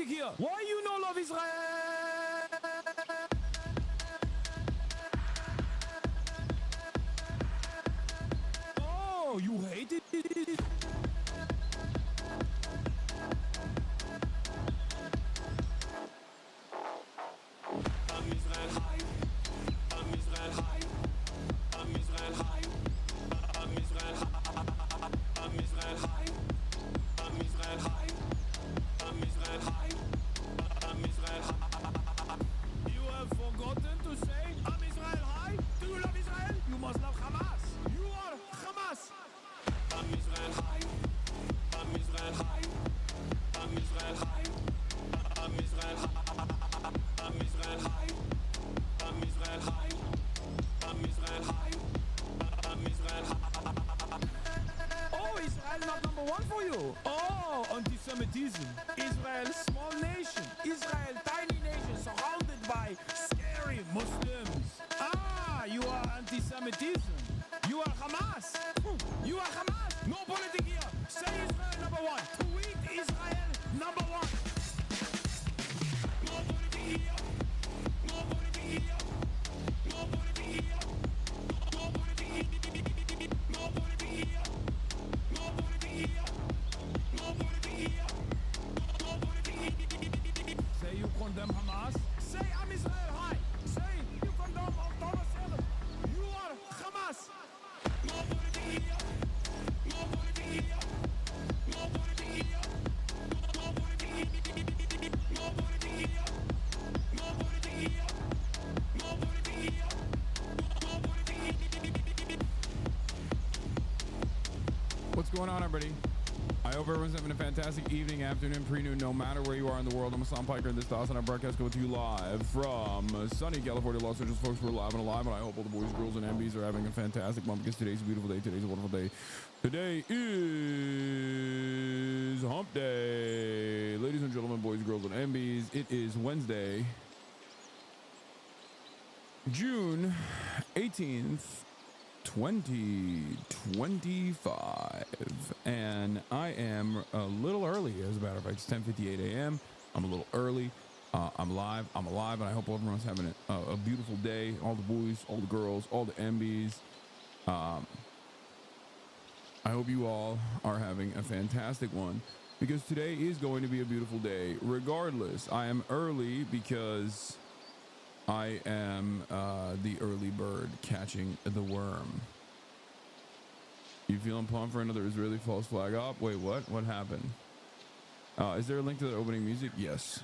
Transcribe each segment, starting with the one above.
Politik hier. Why you no love Israel? Oh, you hate it? I'm Israel high. I'm Israel high. I'm Israel high. I'm Israel high. I'm Israel high. I'm Israel high. I'm Israel high. I'm Israel high. You have forgotten to say I'm Israel high? Do you love Israel? You must love Hamas. You are Hamas. I'm Israel high. I'm Israel high. I'm Israel high. I'm Israel high. I'm Israel high. I'm Israel high. I'm Israel high. I'm Israel high. Oh, Israel not number one for you. Oh, anti-Semitism. Israel, small nation. Israel, tiny nation surrounded by scary Muslims. Ah, you are anti-Semitism. You are Hamas. You are Hamas. No politics here. Say Israel number one. Tweet Israel number one. No politics here. No politics here. No politics here. No politics here. No politics here. No politics here. No politics here. No politics here. Say you condemn Hamas. Say I'm Israel high. Say you condemn October 7th. You are Hamas. No politics here. No politics here. No politics here. No politics here. No politics here. No politics here. No politics here. No politics here. What's going on, everybody? I hope everyone's having a fantastic evening, afternoon, pre-noon, no matter where you are in the world. I'm Hassan Piker, and this is Hasan. Our broadcast coming to you live from sunny California, Los Angeles. Folks, we're live and alive, and I hope all the boys, girls, and MBs are having a fantastic month because today's a beautiful day. Today's a wonderful day. Today is Hump Day. Ladies and gentlemen, boys, girls, and MBs, it is Wednesday, June 18th, 2025, and I am a little early. As a matter of fact, it's 10:58 a.m. I'm a little early. I'm live. I'm alive, and I hope everyone's having a beautiful day. All the boys, all the girls, all the MBs. I hope you all are having a fantastic one, because today is going to be a beautiful day. Regardless, I am early because I am the early bird catching the worm. You feeling pumped for another Israeli false flag op? Wait, what? What happened? Is there a link to the opening music? Yes.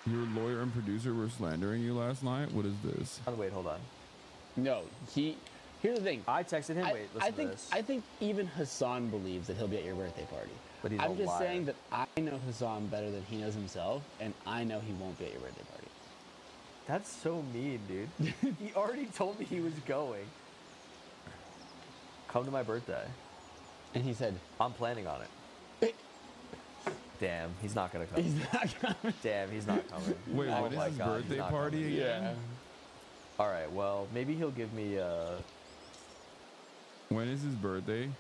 Your lawyer and producer were slandering you last night? What is this? Oh, wait, hold on. No, here's the thing. I texted him. Wait, listen to this. I think even Hasan believes that he'll be at your birthday party. But he's I'm just liar. saying that I know Hasan better than he knows himself, and I know he won't be at your birthday party. That's so mean, dude. He already told me he was going. Come to my birthday. And he said, I'm planning on it. Damn, he's not gonna come. he's not coming. Damn, he's not coming. Wait, Oh what is my his God, he's birthday not party coming. again? Yeah. All right, well, maybe he'll give me When is his birthday?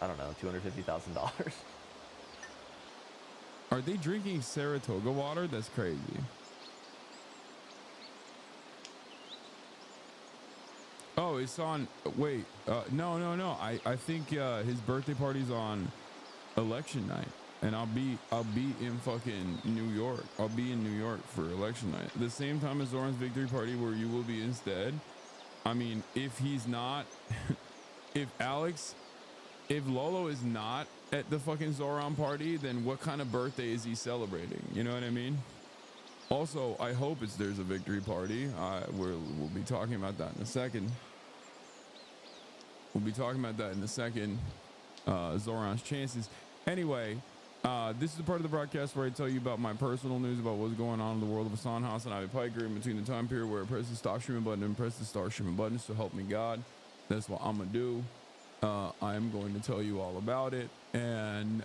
I don't know, $250,000. Are they drinking Saratoga water? That's crazy. Oh, it's on. Wait, no. I think his birthday party's on election night, and I'll be in fucking New York. I'll be in New York for election night, the same time as Zoran's victory party, where you will be instead. I mean, if he's not, if Lolo is not at the fucking Zoran party, then what kind of birthday is he celebrating? You know what I mean? Also, I hope there's a victory party. We'll be talking about that in a second. Zoran's chances. Anyway, this is the part of the broadcast where I tell you about my personal news about what's going on in the world of Hasan, Hasanabi Piker, in between the time period where I press the stop streaming button and press the start streaming button. So help me God. That's what I'm gonna do. I'm going to tell you all about it, and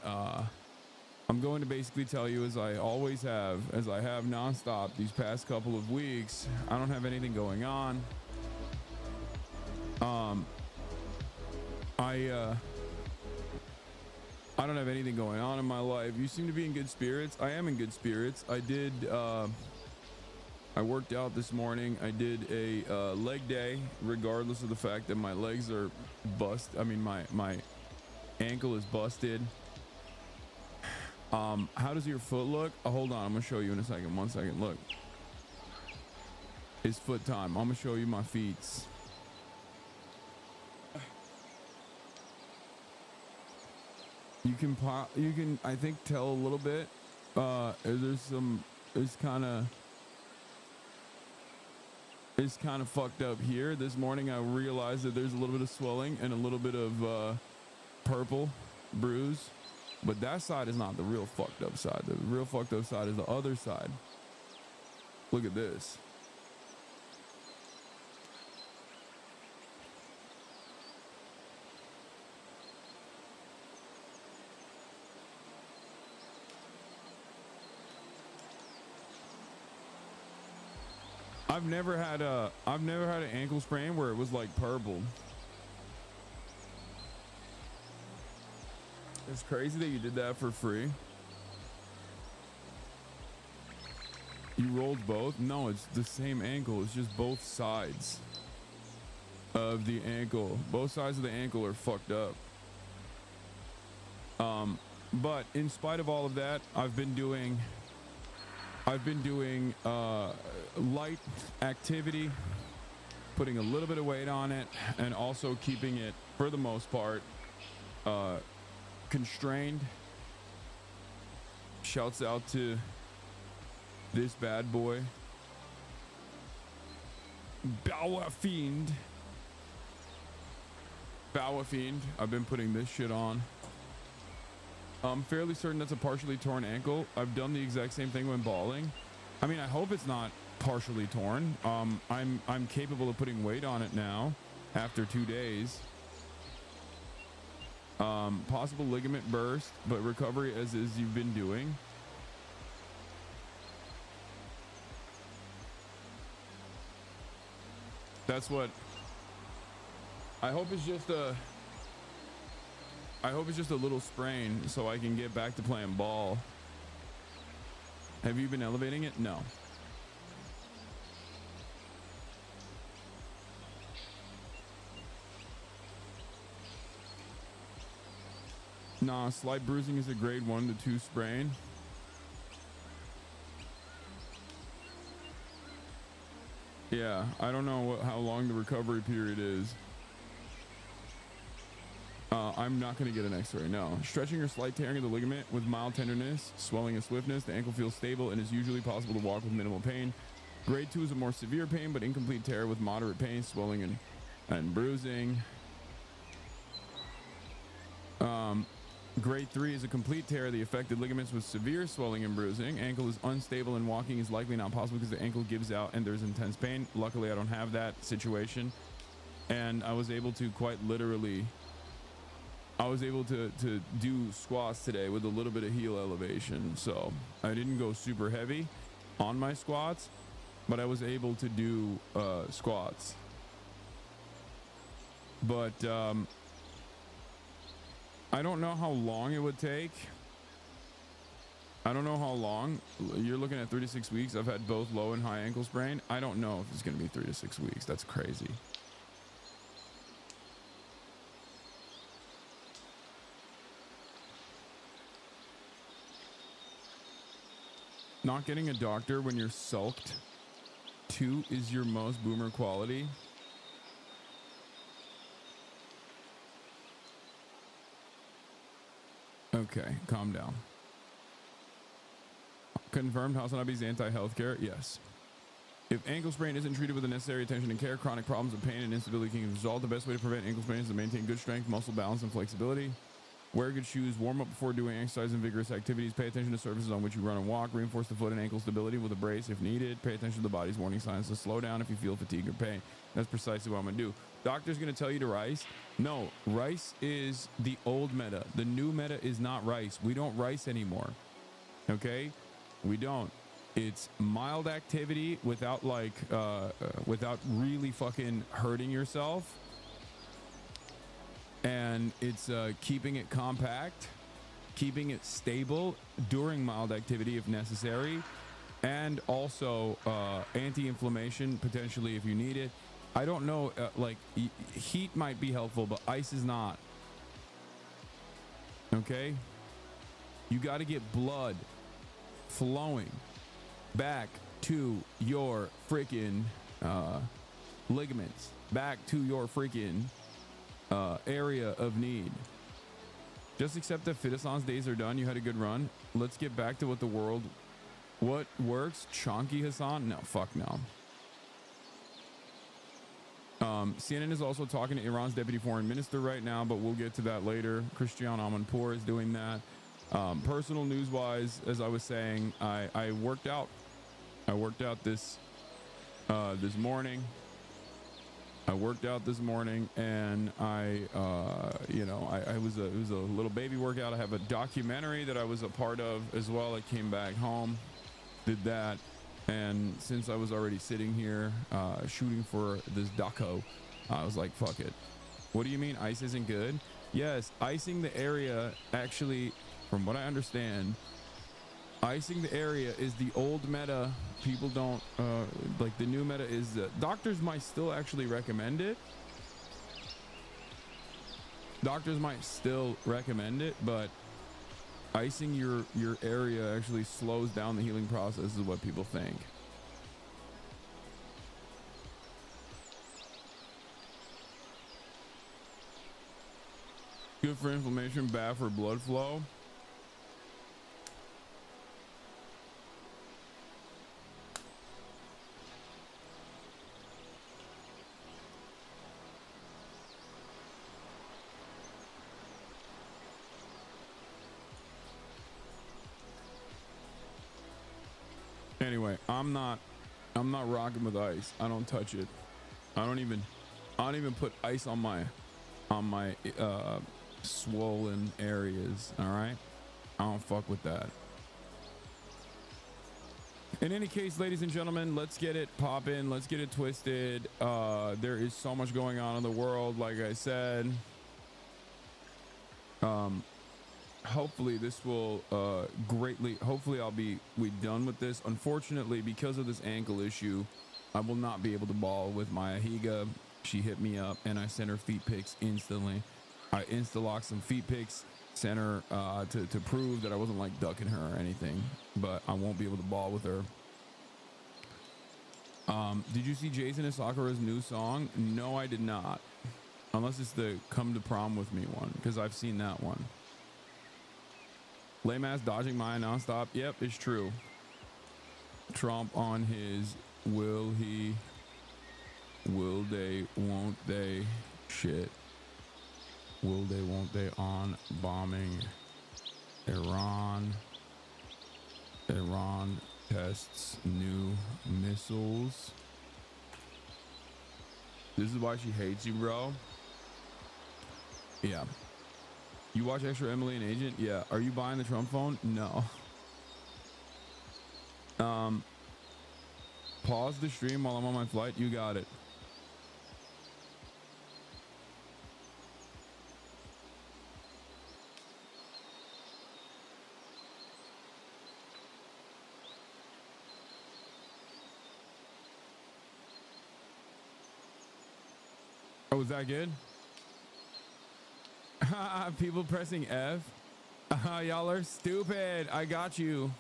I'm going to basically tell you, as I always have, as I have nonstop these past couple of weeks. I don't have anything going on. I don't have anything going on in my life. You seem to be in good spirits. I am in good spirits. I worked out this morning. I did a leg day, regardless of the fact that my legs are I mean, my ankle is busted. How does your foot look? Oh, hold on, I'm gonna show you in a second. 1 second. Look, it's foot time. I'm gonna show you my feet. You can I think tell a little bit. It's kind of fucked up here. This morning I realized that there's a little bit of swelling and a little bit of purple bruise, but that side is not the real fucked up side. The real fucked up side is the other side. Look at this. I've never had an ankle sprain where it was like purple. It's crazy that you did that for free. You rolled both? No, it's the same ankle. It's just both sides of the ankle. Both sides of the ankle are fucked up. But in spite of all of that, I've been doing light activity, putting a little bit of weight on it, and also keeping it, for the most part, constrained. Shouts out to this bad boy, Bower Fiend. I've been putting this shit on. I'm fairly certain that's a partially torn ankle. I've done the exact same thing when balling. I mean, I hope it's not partially torn. I'm capable of putting weight on it now after 2 days. Possible ligament burst, but recovery as is you've been doing. That's what I hope. It's just a little sprain so I can get back to playing ball. Have you been elevating it? No. Nah, slight bruising is a grade 1 to 2 sprain. Yeah, I don't know how long the recovery period is. I'm not going to get an x-ray, no. Stretching or slight tearing of the ligament with mild tenderness, swelling and swiftness. The ankle feels stable and is usually possible to walk with minimal pain. Grade 2 is a more severe pain, but incomplete tear with moderate pain, swelling and bruising. Grade 3 is a complete tear of the affected ligaments with severe swelling and bruising. Ankle is unstable and walking is likely not possible because the ankle gives out and there's intense pain. Luckily, I don't have that situation. And I was able to quite literally... I was able to do squats today with a little bit of heel elevation. So I didn't go super heavy on my squats, but I was able to do squats. But I don't know how long it would take. I don't know how long. You're looking at 3 to 6 weeks. I've had both low and high ankle sprain. I don't know if it's going to be 3 to 6 weeks. That's crazy. Not getting a doctor when you're sulked. 2 is your most boomer quality. Okay, calm down. Confirmed Hasanabi's anti-healthcare? Yes. If ankle sprain isn't treated with the necessary attention and care, chronic problems of pain and instability can result. The best way to prevent ankle sprain is to maintain good strength, muscle balance, and flexibility. Wear good shoes, warm up before doing exercise and vigorous activities. Pay attention to surfaces on which you run and walk. Reinforce the foot and ankle stability with a brace if needed. Pay attention to the body's warning signs to slow down if you feel fatigue or pain. That's precisely what I'm going to do. Doctor's going to tell you to rice. No, rice is the old meta. The new meta is not rice. We don't rice anymore. Okay? We don't. It's mild activity without without really fucking hurting yourself. and it's keeping it compact, keeping it stable during mild activity if necessary, and also anti-inflammation potentially if you need it. I don't know, like heat might be helpful, but ice is not. Okay, you got to get blood flowing back to your freaking ligaments, back to your freaking area of need. Just accept that Fit-a-thon's days are done. You had a good run. Let's get back to what works. Chonky Hasan? No, fuck no. CNN is also talking to Iran's deputy foreign minister right now, but we'll get to that later. Christian Amanpour is doing that. Personal news wise, as I was saying, I worked out. I worked out this morning. And it was a little baby workout. I have a documentary that I was a part of as well. I came back home, did that, and since I was already sitting here shooting for this doco, I was like, fuck it. What do you mean ice isn't good? Yes, icing the area, actually, from what I understand, icing the area is the old meta. People don't like the new meta is that doctors might still actually recommend it. But icing your area actually slows down the healing process is what people think. Good for inflammation, bad for blood flow. Anyway, I'm not rocking with ice. I don't touch it. I don't even put ice on my swollen areas. All right, I don't fuck with that. In any case, ladies and gentlemen, let's get it popping. Let's get it twisted. There is so much going on in the world, like I said. Hopefully this will hopefully I'll be done with this. Unfortunately, because of this ankle issue, I will not be able to ball with my Ahiga. She hit me up and I sent her feet pics instantly. I insta-locked some feet pics, sent her to prove that I wasn't like ducking her or anything, but I won't be able to ball with her. Did you see Jason and Sakura's new song? No, I did not. Unless it's the Come to Prom With Me one, because I've seen that one. Lame ass dodging Maya nonstop. Yep, it's true. Trump on his will he, will they, won't they shit. Will they, won't they on bombing Iran. Iran tests new missiles. This is why she hates you, bro. Yeah. You watch Extra Emily and Agent? Yeah. Are you buying the Trump phone? No. Pause the stream while I'm on my flight. You got it. Oh, was that good? People pressing F. Y'all are stupid. I got you.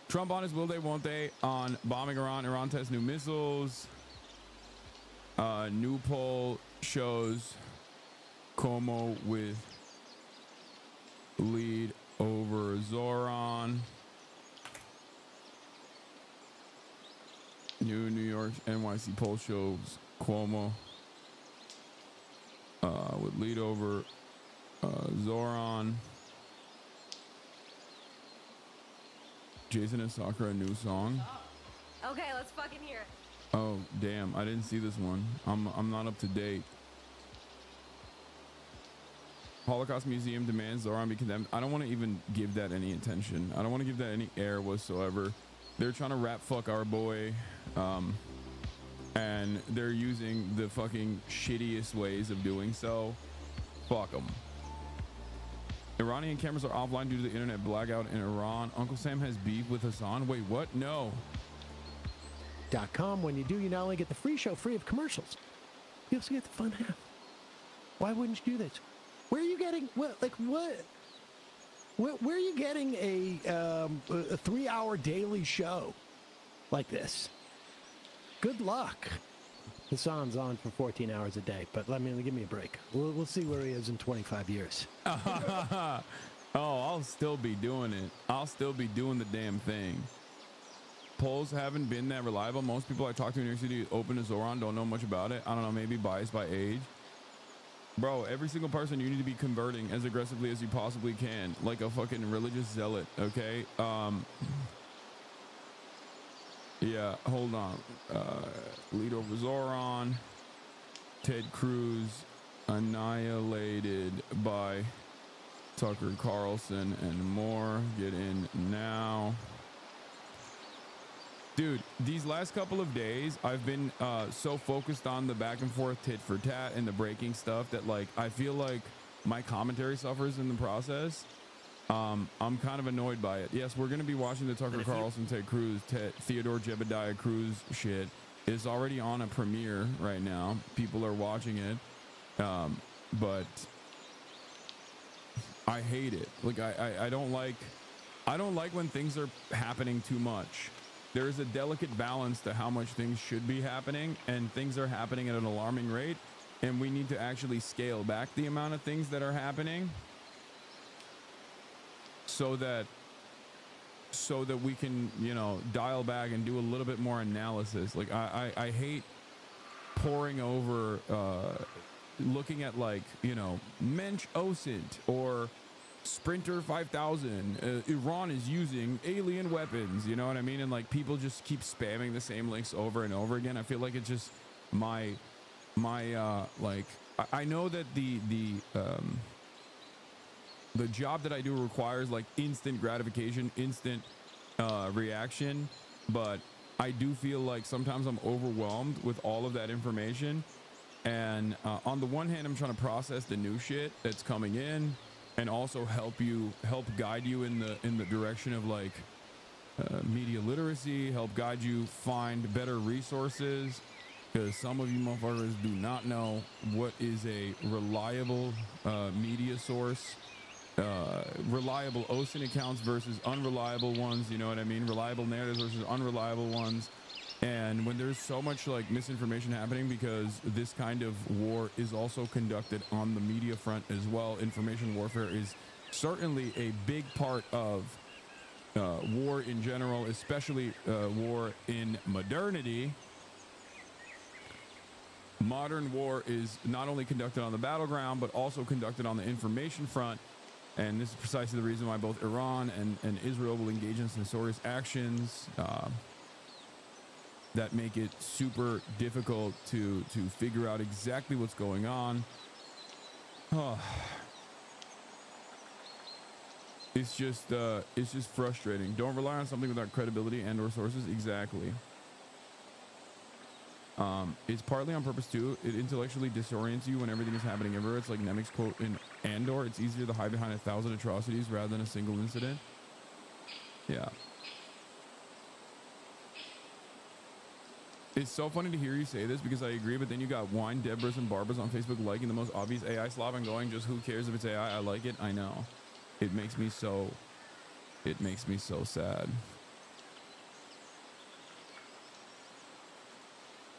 Trump on his will they, won't they on bombing Iran. Iran tests new missiles. New poll shows CUOMO with lead over Zoran. New New York NYC poll shows CUOMO with lead over Zoran. Jason and Sakura new song. Okay, let's fucking hear it. Oh damn, I didn't see this one. I'm not up to date. Holocaust Museum demands Zoran be condemned. I don't want to even give that any attention. I don't want to give that any air whatsoever. They're trying to rap fuck our boy. and they're using the fucking shittiest ways of doing so. Fuck them. Iranian cameras are offline due to the internet blackout in Iran. Uncle Sam has beef with Hasan. Wait, what? No. .com. When you do, you not only get the free show free of commercials, you also get the fun half. Why wouldn't you do this? Where are you getting what? Like what? Where are you getting a 3-hour daily show like this? Good luck. Hasan's on for 14 hours a day, but give me a break. We'll see where he is in 25 years. Oh, I'll still be doing it. I'll still be doing the damn thing. Polls haven't been that reliable. Most people I talk to in New York City open to Zoran don't know much about it. I don't know, maybe biased by age. Bro, every single person you need to be converting as aggressively as you possibly can, like a fucking religious zealot, okay? Yeah, hold on. Lead over Zoran. Ted Cruz annihilated by Tucker Carlson and more. Get in now. Dude, these last couple of days, I've been so focused on the back and forth tit for tat and the breaking stuff that, like, I feel like my commentary suffers in the process. I'm kind of annoyed by it. Yes, we're going to be watching the Tucker Carlson, Ted Cruz, Theodore Jebediah Cruz shit. It's already on a premiere right now. People are watching it. But I hate it. Like, I don't like when things are happening too much. There is a delicate balance to how much things should be happening, and things are happening at an alarming rate, and we need to actually scale back the amount of things that are happening so that we can, you know, dial back and do a little bit more analysis. Like, I hate poring over looking at, like, you know, Mensch Osint or Sprinter 5000, Iran is using alien weapons, you know what I mean? And, like, people just keep spamming the same links over and over again. I feel like it's just my like, I know that the job that I do requires, like, instant gratification, instant reaction, but I do feel like sometimes I'm overwhelmed with all of that information. And on the one hand, I'm trying to process the new shit that's coming in, and also help guide you in the direction of, like, media literacy, help guide you find better resources, because some of you motherfuckers do not know what is a reliable media source, reliable OSINT accounts versus unreliable ones, you know what I mean? Reliable narratives versus unreliable ones. And when there's so much, like, misinformation happening, because this kind of war is also conducted on the media front as well, information warfare is certainly a big part of war in general, especially war in modernity. Modern war is not only conducted on the battleground, but also conducted on the information front. And this is precisely the reason why both Iran and Israel will engage in censorious actions that make it super difficult to figure out exactly what's going on. It's just frustrating. Don't rely on something without credibility and or sources. Exactly. It's partly on purpose too. It intellectually disorients you when everything is happening everywhere. It's like Nemec's quote in Andor. It's easier to hide behind 1,000 atrocities rather than a single incident. Yeah. It's so funny to hear you say this, because I agree, but then you got Wine, Debras, and Barbas on Facebook liking the most obvious AI slob and going, just who cares if it's AI? I like it. I know. It makes me so sad.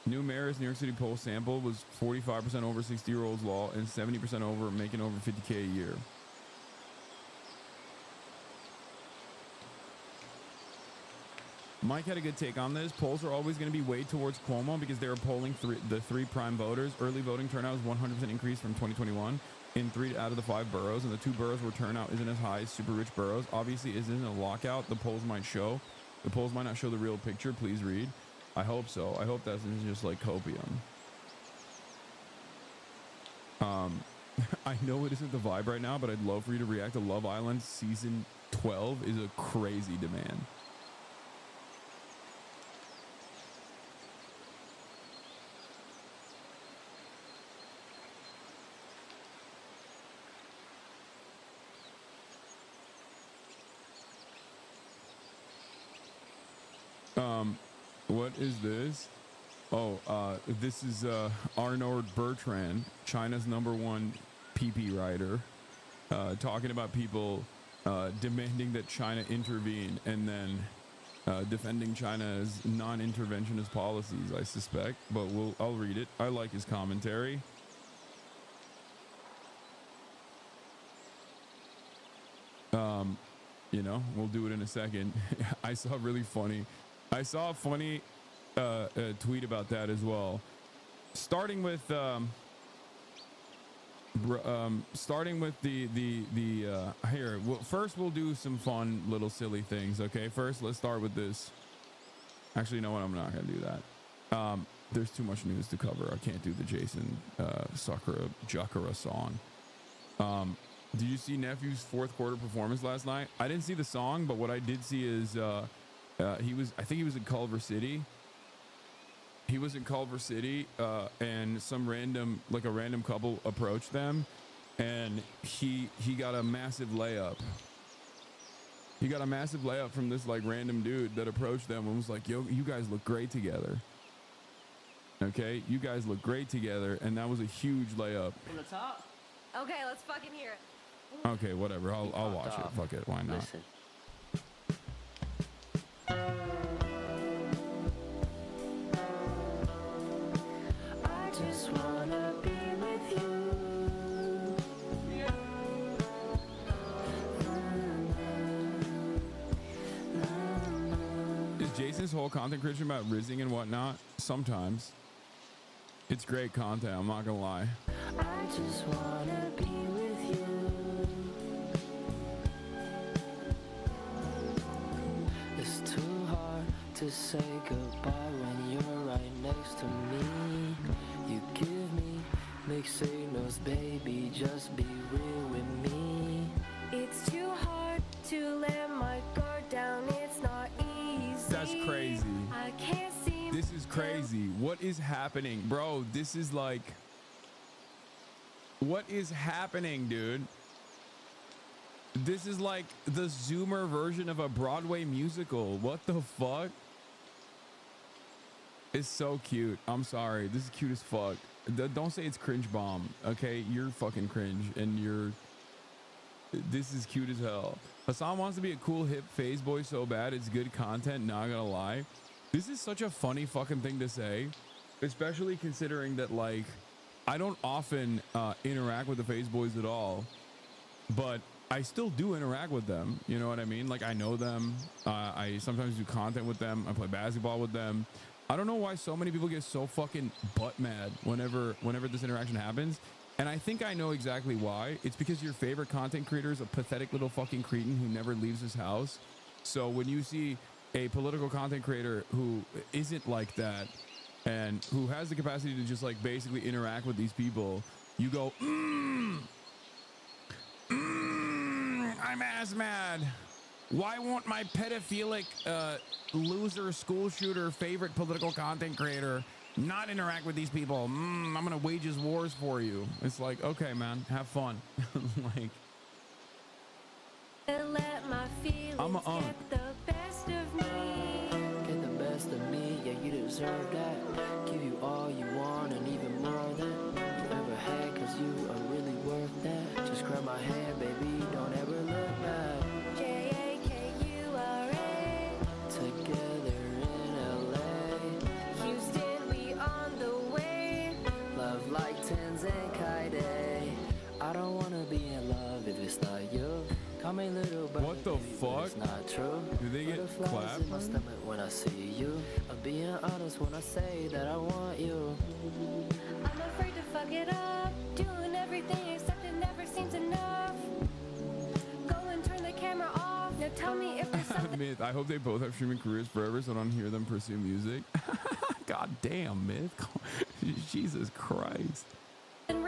New mayor's New York City poll sample was 45% over 60-year-olds law and 70% over making over $50K a year. Mike had a good take on this. Polls are always going to be weighed towards CUOMO because they were polling the three prime voters. Early voting turnout was 100% increase from 2021 in 3 out of the 5 boroughs, and the 2 boroughs where turnout isn't as high as super rich boroughs. Obviously, isn't a lockout. The polls might show. The polls might not show the real picture. Please read. I hope so. I hope that's just like copium. I know it isn't the vibe right now, but I'd love for you to react to Love Island season 12 is a crazy demand. What is this? Oh, this is Arnold Bertrand, China's #1 PP writer, talking about people demanding that China intervene and then defending China's non-interventionist policies, I suspect, but I'll read it. I like his commentary. You know, we'll do it in a second. I saw a funny tweet about that as well. Starting with here. First we'll do some fun little silly things. Okay, first let's start with this. Actually, you know what? I'm not gonna do that. There's too much news to cover. I can't do the Jason Juckera song. Did you see Nephew's fourth quarter performance last night? I didn't see the song, but what I did see is I think he was in Culver City. He was in Culver City, and some random couple approached them, and he got a massive layup. He got a massive layup from this like random dude that approached them and was like, "Yo, you guys look great together." Okay, you guys look great together, and that was a huge layup. From the top. Okay, let's fucking hear it. Okay, whatever. I'll watch it. Fuck it. Why not? Listen. I just wanna be with you. Is Jason's whole content creation about rizzing and whatnot? Sometimes. It's great content, I'm not gonna lie. I just wanna be with you. It's too hard to say goodbye when you're right next to me. You give me mixed signals, baby, just be real with me. It's too hard to let my guard down, it's not easy. That's crazy. I can't seem. This is crazy. What is happening? Bro, this is like... What is happening, dude? This is like the Zoomer version of a Broadway musical. What the fuck? It's so cute. I'm sorry. This is cute as fuck. Don't say it's cringe bomb. Okay, you're fucking cringe, and you're... This is cute as hell. Hasan wants to be a cool hip phase boy so bad. It's good content, not gonna lie. This is such a funny fucking thing to say, especially considering that, like, I don't often interact with the phase boys at all, but I still do interact with them. You know what I mean? Like, I know them. I sometimes do content with them. I play basketball with them. I don't know why so many people get so fucking butt mad whenever this interaction happens. And I think I know exactly why. It's because your favorite content creator is a pathetic little fucking cretin who never leaves his house. So when you see a political content creator who isn't like that and who has the capacity to just like basically interact with these people, you go, I'm ass mad. Why won't my pedophilic loser school shooter favorite political content creator not interact with these people? I'm gonna wage his wars for you. It's like, okay, man, have fun. Like, Let my feelings I'm a get the best of me. Get the best of me, yeah, you deserve that. Give you all you want and even more than you ever had, cause you are really worth that. Just grab my hand, baby, don't ever look back. J-A-K-U-R-A. Together in L.A. Houston, we on the way. Love like Tens and Kaide. I don't wanna be in love if it's not you. Call me little brother, what the baby, but fuck? it's not true. Do they get Butterflies clapped? in my stomach when I see you. I'm being honest when I say that I want you. I'm afraid to fuck it up. Doing everything except it never seems enough. Go and turn the camera off. Now tell me if there's something Myth, I hope they both have streaming careers forever so I don't hear them pursue music. God damn, Myth. Jesus Christ.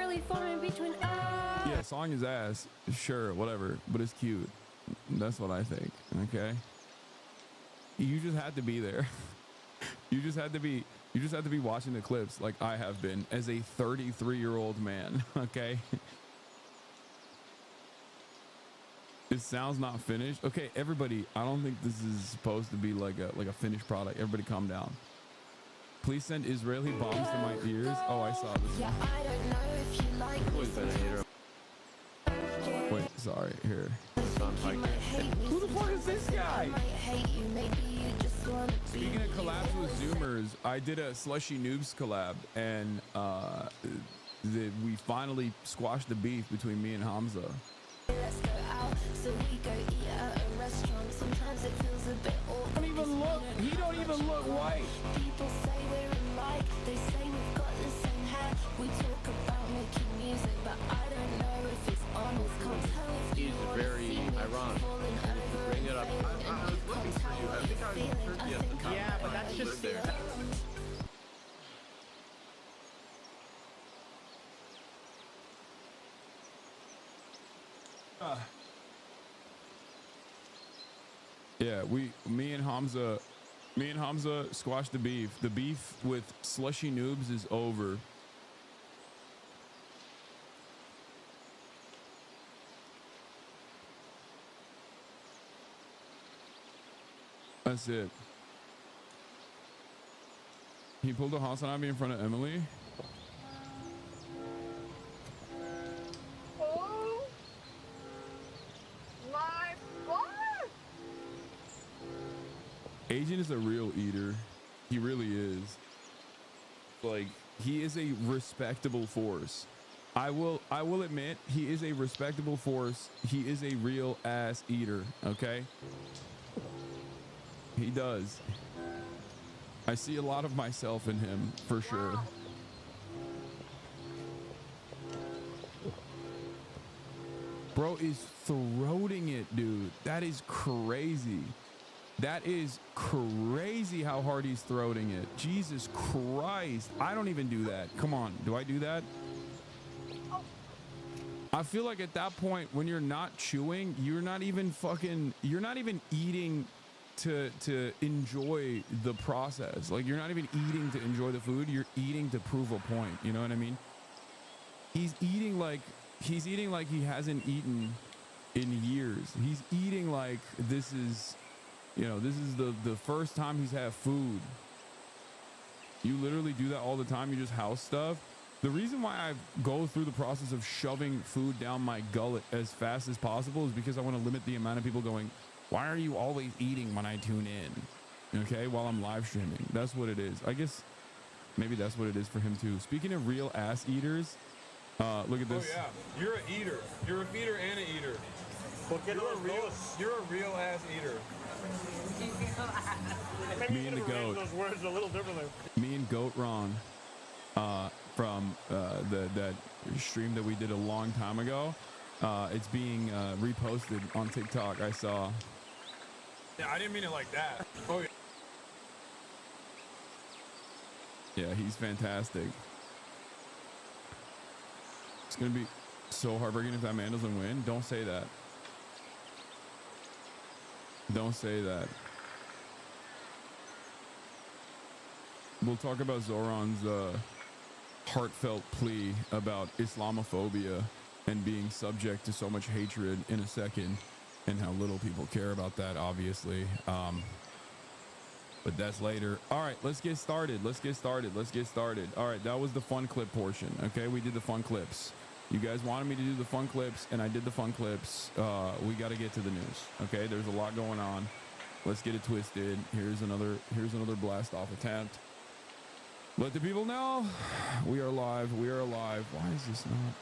really forming between us. Yeah, song is ass. Sure, whatever. But it's cute. That's what I think. Okay. You just had to be there. You just had to be watching the clips like I have been as a 33-year-old man. Okay. It sounds not finished. Okay, everybody, I don't think this is supposed to be like a finished product. Everybody calm down. Please send Israeli bombs to my ears. Oh, I saw this one. Wait, sorry, here. Who the fuck is this guy? Speaking of collabs with Zoomers, I did a Slushy Noobs collab, and we finally squashed the beef between me and Hamza. Let's go out, so we go eat at a restaurant. Sometimes it feels a bit awkward. Don't even look. He don't even look white. People say we're alike. They say we've got the same hair. We talk about making music, but I don't know if it's honest. Can't tell if you He's very ironic. And if you bring it up, I was looking for you. I think I was in Turkey at the time. Yeah, but that's just there. Yeah, me and Hamza squashed the beef. The beef with Slushy Noobs is over. That's it. He pulled a Hasanabi in front of Emily. Oh my God! Agent is a real eater. He really is. Like, he is a respectable force. I will admit, he is a respectable force. He is a real ass eater, okay? He does. I see a lot of myself in him, for sure. Wow. Bro is throating it, dude. That is crazy. That is crazy how hard he's throating it. Jesus Christ. I don't even do that. Come on. Do I do that? I feel like at that point, when you're not chewing, you're not even eating to enjoy the process. Like, you're not even eating to enjoy the food. You're eating to prove a point. You know what I mean? He's eating like he hasn't eaten in years. He's eating like this is the first time he's had food. You literally do that all the time. You just house stuff. The reason why I go through the process of shoving food down my gullet as fast as possible is because I want to limit the amount of people going, why are you always eating when I tune in? Okay, while I'm live streaming. That's what it is. I guess maybe that's what it is for him too. Speaking of real ass eaters, look at this. Oh yeah, you're an eater. You're a feeder and an eater. You're a real ass eater. Me and the goat. Those words a little differently. Me and Goat Ron from that stream that we did a long time ago. It's being reposted on TikTok. I saw. Yeah, I didn't mean it like that. Oh yeah. Yeah, he's fantastic. It's gonna be so heartbreaking if that man doesn't win. Don't say that. Don't say that. We'll talk about Zoran's heartfelt plea about Islamophobia and being subject to so much hatred in a second, and how little people care about that, obviously. But that's later. All right, let's get started. All right, that was the fun clip portion. Okay, we did the fun clips. You guys wanted me to do the fun clips, and I did the fun clips. We got to get to the news. Okay, there's a lot going on. Let's get it twisted. Here's another blast off attempt. Let the people know we are live. We are alive. Why is this not?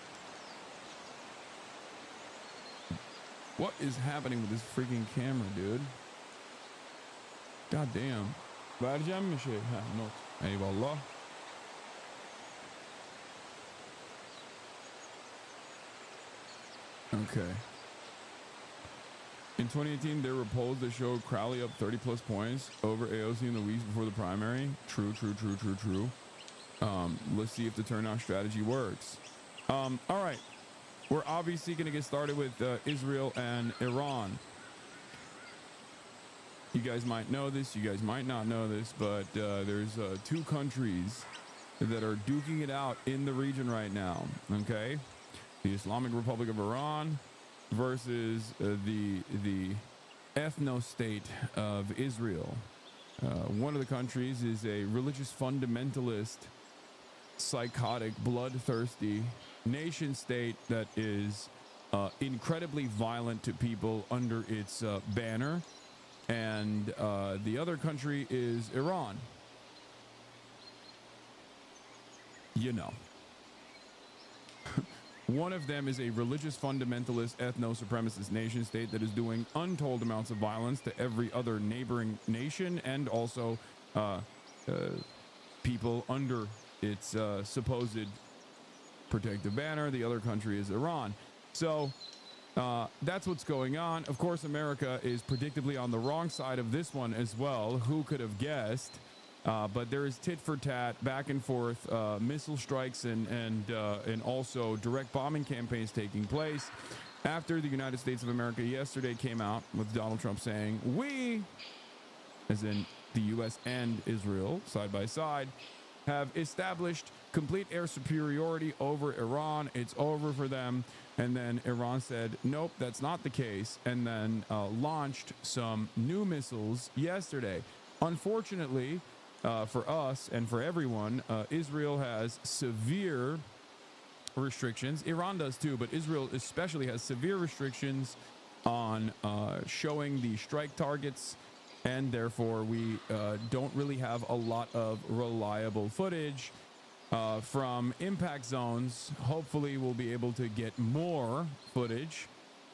What is happening with this freaking camera, dude? God damn. Vereceğim mi şey? Ha, not. Eyvallah. Okay. In 2018, there were polls that showed Crowley up 30 plus points over AOC in the weeks before the primary. True. Let's see if the turnout strategy works. All right. We're obviously going to get started with Israel and Iran. You guys might know this, you guys might not know this, but there's two countries that are duking it out in the region right now, okay? The Islamic Republic of Iran versus the ethno-state of Israel. One of the countries is a religious fundamentalist, psychotic, bloodthirsty nation state that is incredibly violent to people under its banner, and the other country is Iran. You know. One of them is a religious fundamentalist, ethno-supremacist nation state that is doing untold amounts of violence to every other neighboring nation and also people under its supposed protective banner. The other country is Iran. So that's what's going on. Of course, America is predictably on the wrong side of this one as well. Who could have guessed? But there is tit for tat, back and forth, missile strikes and also direct bombing campaigns taking place after the United States of America yesterday came out with Donald Trump saying, we, as in the U.S. and Israel, side by side, have established complete air superiority over Iran. It's over for them. And then Iran said, nope, that's not the case, and then launched some new missiles yesterday. Unfortunately, for us and for everyone, Israel has severe restrictions. Iran does too, but Israel especially has severe restrictions on showing the strike targets, and therefore we don't really have a lot of reliable footage from impact zones. Hopefully we'll be able to get more footage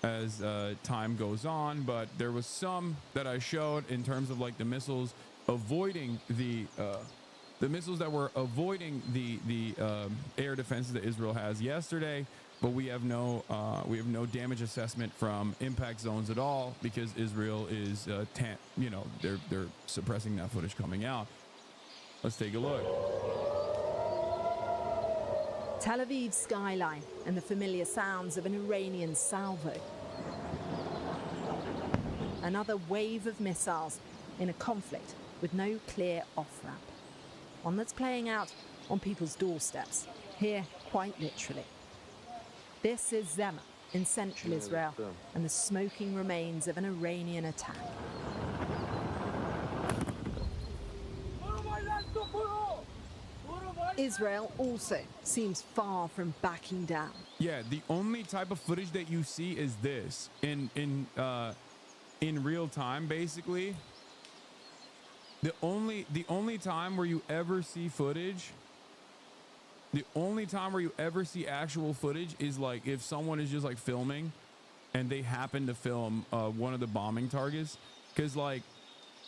as time goes on, but there was some that I showed in terms of like the missiles avoiding the missiles that were avoiding the air defenses that Israel has yesterday, but we have no damage assessment from impact zones at all because Israel is they're suppressing that footage coming out. Let's take a look. Tel Aviv's skyline and the familiar sounds of an Iranian salvo. Another wave of missiles in a conflict with no clear off-ramp. One that's playing out on people's doorsteps, here quite literally. This is Zema in central Israel and the smoking remains of an Iranian attack. Israel also seems far from backing down. Yeah, the only type of footage that you see is this in real time, basically. The only time where you ever see footage, the only time where you ever see actual footage is like if someone is just like filming and they happen to film one of the bombing targets, because like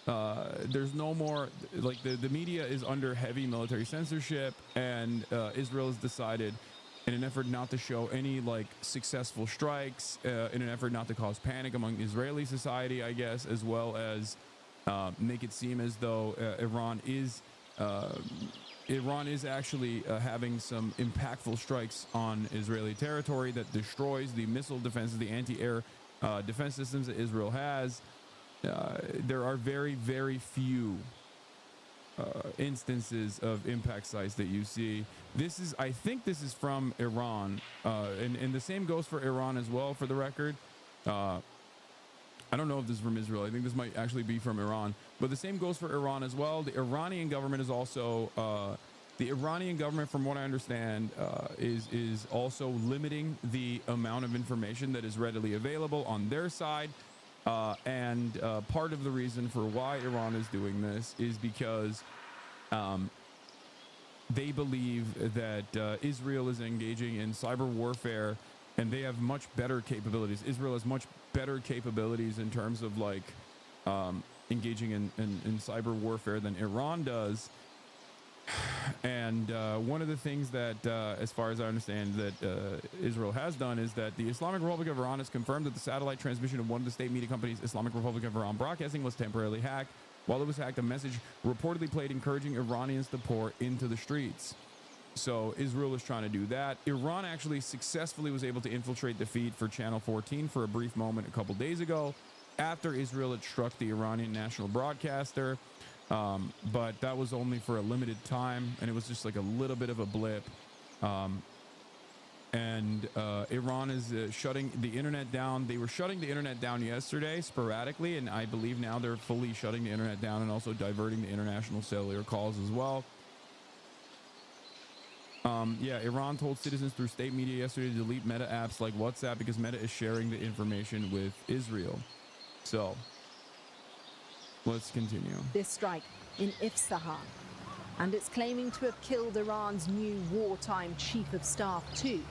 there's no more, like the media is under heavy military censorship, and Israel has decided, in an effort not to show any like successful strikes, in an effort not to cause panic among Israeli society, I guess, as well as make it seem as though Iran is actually having some impactful strikes on Israeli territory that destroys the missile defenses, the anti-air defense systems that Israel has. There are very, very few instances of impact sites that you see. I think this is from Iran, and the same goes for Iran as well, for the record. I don't know if this is from Israel. I think this might actually be from Iran, but the same goes for Iran as well. The Iranian government is also, from what I understand, is also limiting the amount of information that is readily available on their side. And part of the reason for why Iran is doing this is because they believe that Israel is engaging in cyber warfare, and they have much better capabilities. Israel has much better capabilities in terms of like engaging in cyber warfare than Iran does. And one of the things that, as far as I understand, that Israel has done is that the Islamic Republic of Iran has confirmed that the satellite transmission of one of the state media companies, Islamic Republic of Iran Broadcasting, was temporarily hacked. While it was hacked, a message reportedly played encouraging Iranians to pour into the streets. So Israel is trying to do that. Iran actually successfully was able to infiltrate the feed for Channel 14 for a brief moment a couple days ago, after Israel had struck the Iranian national broadcaster. But that was only for a limited time, and it was just like a little bit of a blip. And Iran is shutting the internet down. They were shutting the internet down yesterday sporadically, and I believe now they're fully shutting the internet down and also diverting the international cellular calls as well. Yeah, Iran told citizens through state media yesterday to delete Meta apps like WhatsApp because Meta is sharing the information with Israel. So, let's continue. This strike in Isfahan, and it's claiming to have killed Iran's new wartime chief of staff too,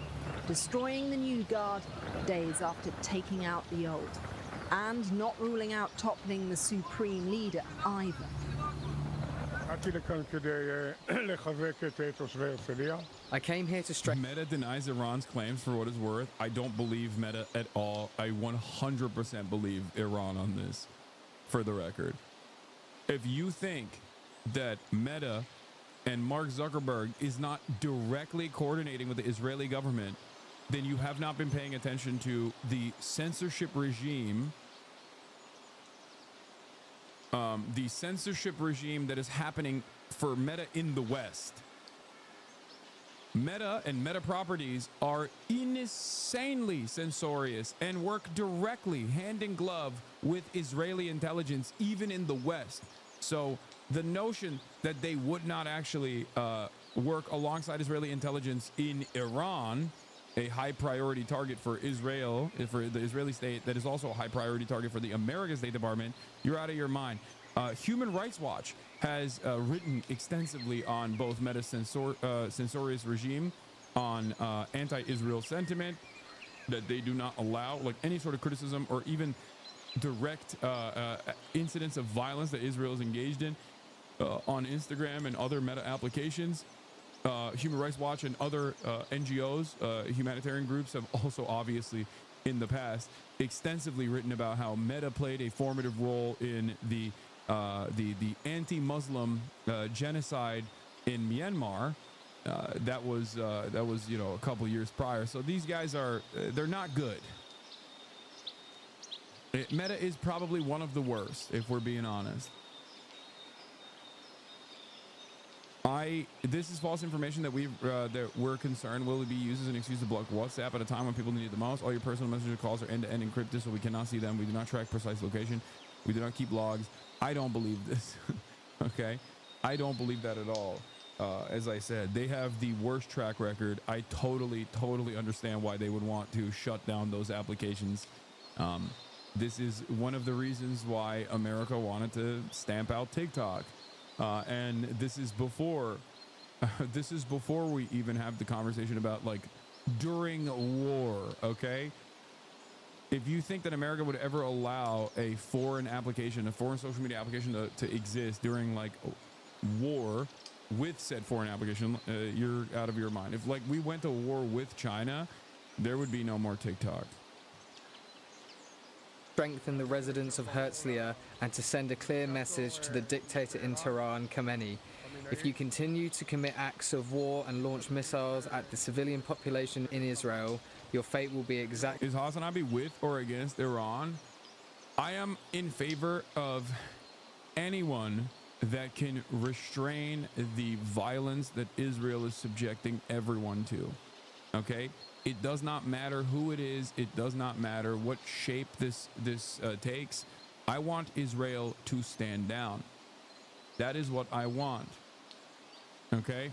destroying the new guard days after taking out the old, and not ruling out toppling the supreme leader either. I came here to strike. Meta denies Iran's claims for what it's worth. I don't believe Meta at all. I 100% believe Iran on this, for the record. If you think that Meta and Mark Zuckerberg is not directly coordinating with the Israeli government, then you have not been paying attention to the censorship regime. The censorship regime that is happening for Meta in the West. Meta and Meta properties are insanely censorious and work directly hand in glove with Israeli intelligence, even in the West. So the notion that they would not actually work alongside Israeli intelligence in Iran, a high priority target for Israel, for the Israeli state, that is also a high priority target for the American State Department, you're out of your mind. Human Rights Watch has written extensively on both Meta's censorious regime, on anti-Israel sentiment, that they do not allow like any sort of criticism or even direct incidents of violence that Israel is engaged in on Instagram and other Meta applications. Human Rights Watch and other NGOs, humanitarian groups, have also obviously in the past extensively written about how Meta played a formative role in the anti-Muslim genocide in Myanmar. That was a couple years prior. So these guys are they're not good. Meta is probably one of the worst, if we're being honest. This is false information that we're concerned will be used as an excuse to block WhatsApp at a time when people need it the most. All your personal messenger calls are end-to-end encrypted, so we cannot see them. We do not track precise location. We do not keep logs. I don't believe this. Okay, I don't believe that at all. As I said, they have the worst track record. I totally understand why they would want to shut down those applications. This is one of the reasons why America wanted to stamp out TikTok. And this is before we even have the conversation about like during a war. Okay, if you think that America would ever allow a foreign application, a foreign social media application to exist during like war with said foreign application, you're out of your mind. If like we went to war with China, there would be no more TikTok. Strengthen the residents of Herzliya and to send a clear message to the dictator in Tehran, Khamenei. If you continue to commit acts of war and launch missiles at the civilian population in Israel, your fate will be exact. Is Hasanabi with or against Iran? I am in favor of anyone that can restrain the violence that Israel is subjecting everyone to. Okay? It does not matter who it is. It does not matter what shape this takes. I want Israel to stand down. That is what I want. Okay?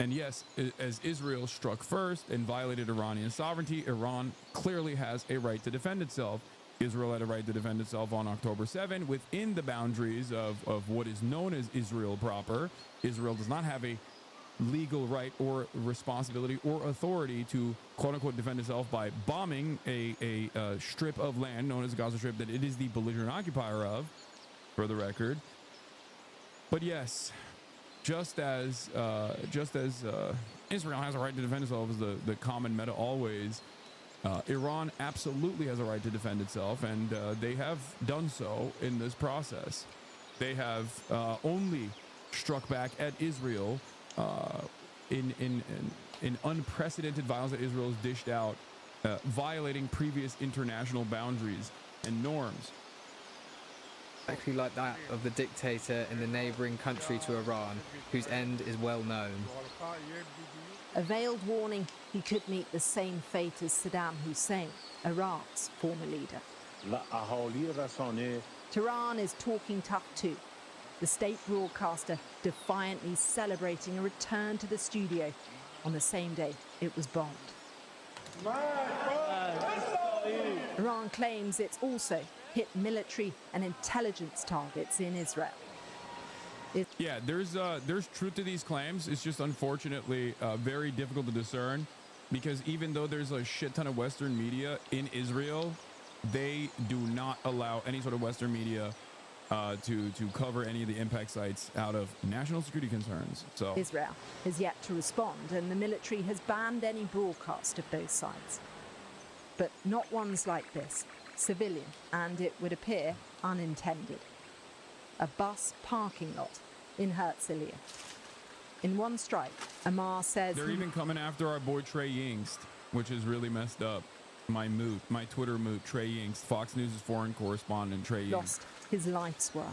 And yes, as Israel struck first and violated Iranian sovereignty, Iran clearly has a right to defend itself. Israel had a right to defend itself on October 7 within the boundaries of what is known as Israel proper. Israel does not have a legal right or responsibility or authority to quote-unquote defend itself by bombing a strip of land known as the Gaza Strip that it is the belligerent occupier of, for the record. But yes, just as Israel has a right to defend itself, as the common meta always, Iran absolutely has a right to defend itself, and they have done so in this process. They have only struck back at Israel in unprecedented violence that Israel has dished out, violating previous international boundaries and norms. exactly like that of the dictator in the neighboring country to Iran, whose end is well known. A veiled warning he could meet the same fate as Saddam Hussein, Iraq's former leader. Tehran is talking tough too. The state broadcaster defiantly celebrating a return to the studio on the same day it was bombed. Iran claims it's also hit military and intelligence targets in Israel. Yeah, there's truth to these claims. It's just unfortunately very difficult to discern, because even though there's a shit ton of Western media in Israel, they do not allow any sort of Western media to cover any of the impact sites out of national security concerns. So Israel has yet to respond, and the military has banned any broadcast of those sites. But not ones like this, civilian, and it would appear unintended. A bus parking lot in Herzliya. In one strike, Amar says they're even coming after our boy Trey Yingst, which is really messed up. My Twitter moot, Trey Yingst, Fox News' foreign correspondent Trey Yingst. Lost his life's work.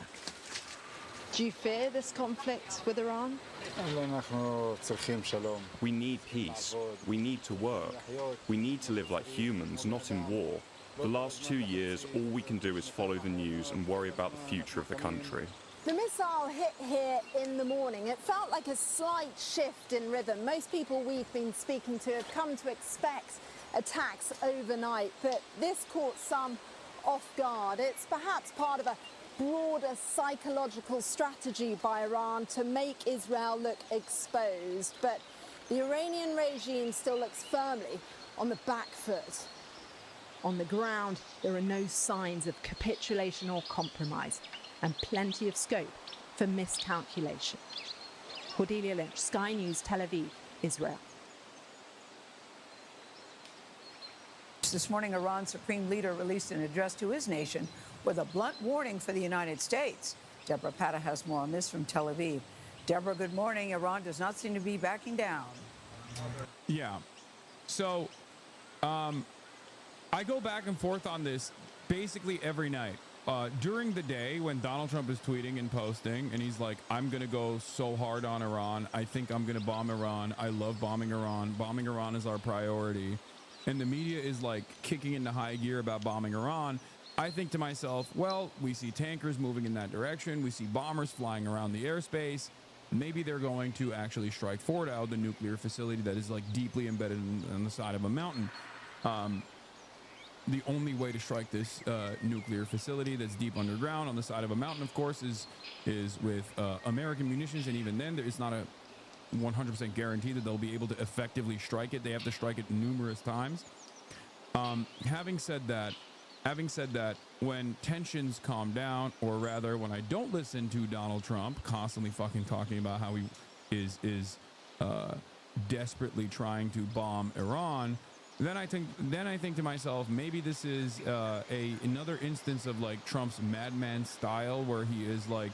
Do you fear this conflict with Iran? We need peace. We need to work. We need to live like humans, not in war. The last 2 years, all we can do is follow the news and worry about the future of the country. The missile hit here in the morning. It felt like a slight shift in rhythm. Most people we've been speaking to have come to expect attacks overnight, but this caught some off guard. It's perhaps part of a broader psychological strategy by Iran to make Israel look exposed, but the Iranian regime still looks firmly on the back foot. On the ground, there are no signs of capitulation or compromise, and plenty of scope for miscalculation. Cordelia Lynch, Sky News, Tel Aviv, Israel. This morning, Iran's supreme leader released an address to his nation with a blunt warning for the United States. Deborah Pata has more on this from Tel Aviv. Deborah, good morning. Iran does not seem to be backing down. Yeah. So, I go back and forth on this basically every night. During the day when Donald Trump is tweeting and posting, and he's like, I'm going to go so hard on Iran. I think I'm going to bomb Iran. I love bombing Iran. Bombing Iran is our priority. And the media is like kicking into high gear about bombing Iran. I think to myself, well, we see tankers moving in that direction. We see bombers flying around the airspace. Maybe they're going to actually strike Fordow, the nuclear facility that is like deeply embedded on the side of a mountain. The only way to strike this nuclear facility that's deep underground on the side of a mountain, of course, is with American munitions. And even then, it's not a 100% guarantee that they'll be able to effectively strike it. They have to strike it numerous times. Having said that, when tensions calm down, or rather when I don't listen to Donald Trump constantly fucking talking about how he is desperately trying to bomb Iran, then I think to myself, maybe this is another instance of like Trump's madman style, where he is like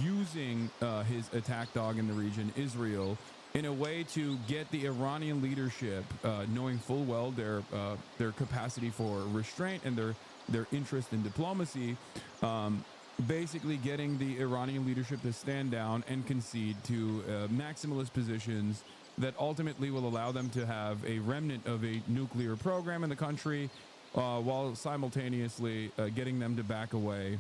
using his attack dog in the region, Israel, in a way to get the Iranian leadership, knowing full well their capacity for restraint and their interest in diplomacy, basically getting the Iranian leadership to stand down and concede to maximalist positions that ultimately will allow them to have a remnant of a nuclear program in the country, while simultaneously getting them to back away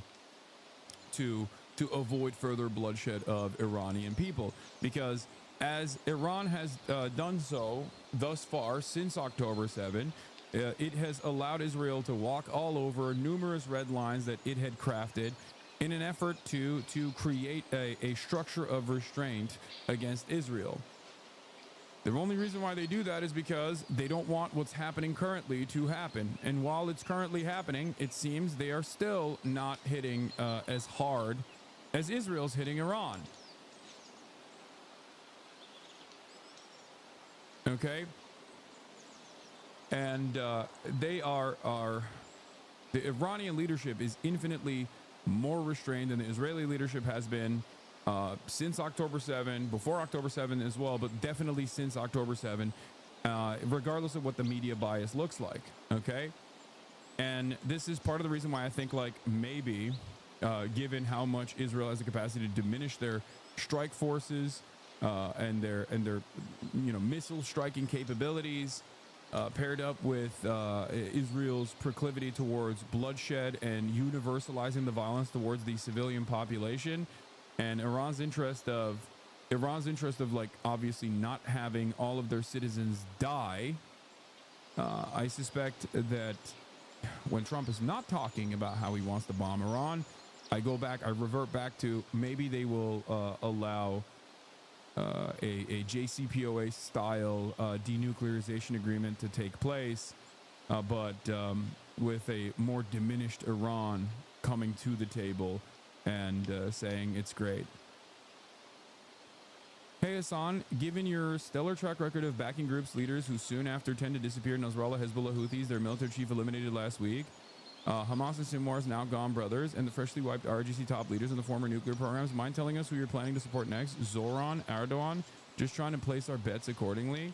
to avoid further bloodshed of Iranian people. Because as Iran has done so thus far since October 7, it has allowed Israel to walk all over numerous red lines that it had crafted in an effort to create a structure of restraint against Israel. The only reason why they do that is because they don't want what's happening currently to happen. And while it's currently happening, it seems they are still not hitting as hard as Israel's hitting Iran. Okay? And they are the Iranian leadership is infinitely more restrained than the Israeli leadership has been since October 7, before October 7 as well, but definitely since October 7, regardless of what the media bias looks like. Okay? And this is part of the reason why I think like maybe given how much Israel has the capacity to diminish their strike forces and their missile striking capabilities, paired up with Israel's proclivity towards bloodshed and universalizing the violence towards the civilian population, and Iran's interest of like obviously not having all of their citizens die. I suspect that when Trump is not talking about how he wants to bomb Iran, I revert back to maybe they will allow a JCPOA style denuclearization agreement to take place, but with a more diminished Iran coming to the table and saying it's great. Hey Hasan, given your stellar track record of backing groups leaders who soon after tend to disappear, Nasrallah, Hezbollah, Houthis, their military chief eliminated last week, Hamas and Sinwar's now gone brothers, and the freshly wiped RGC top leaders in the former nuclear programs, mind telling us who you're planning to support next? Zoran, Erdogan? Just trying to place our bets accordingly?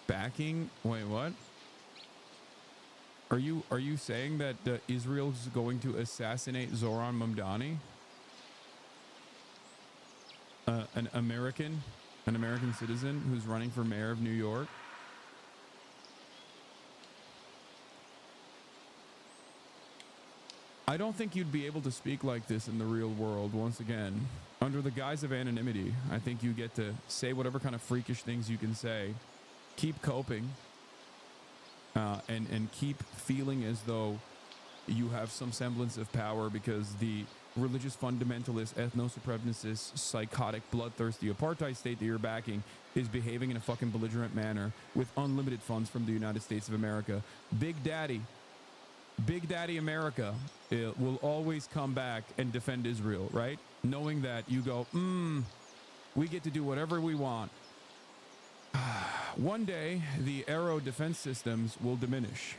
Backing? Wait, what? Are you saying that Israel's going to assassinate Zoran Mamdani? An American citizen who's running for mayor of New York? I don't think you'd be able to speak like this in the real world. Once again, under the guise of anonymity, I think you get to say whatever kind of freakish things you can say. Keep coping, and keep feeling as though you have some semblance of power because the religious fundamentalist, ethno-supremacist, psychotic, bloodthirsty apartheid state that you're backing is behaving in a fucking belligerent manner with unlimited funds from the United States of America. Big Daddy America will always come back and defend Israel, right? Knowing that you go, we get to do whatever we want. One day, the Arrow defense systems will diminish.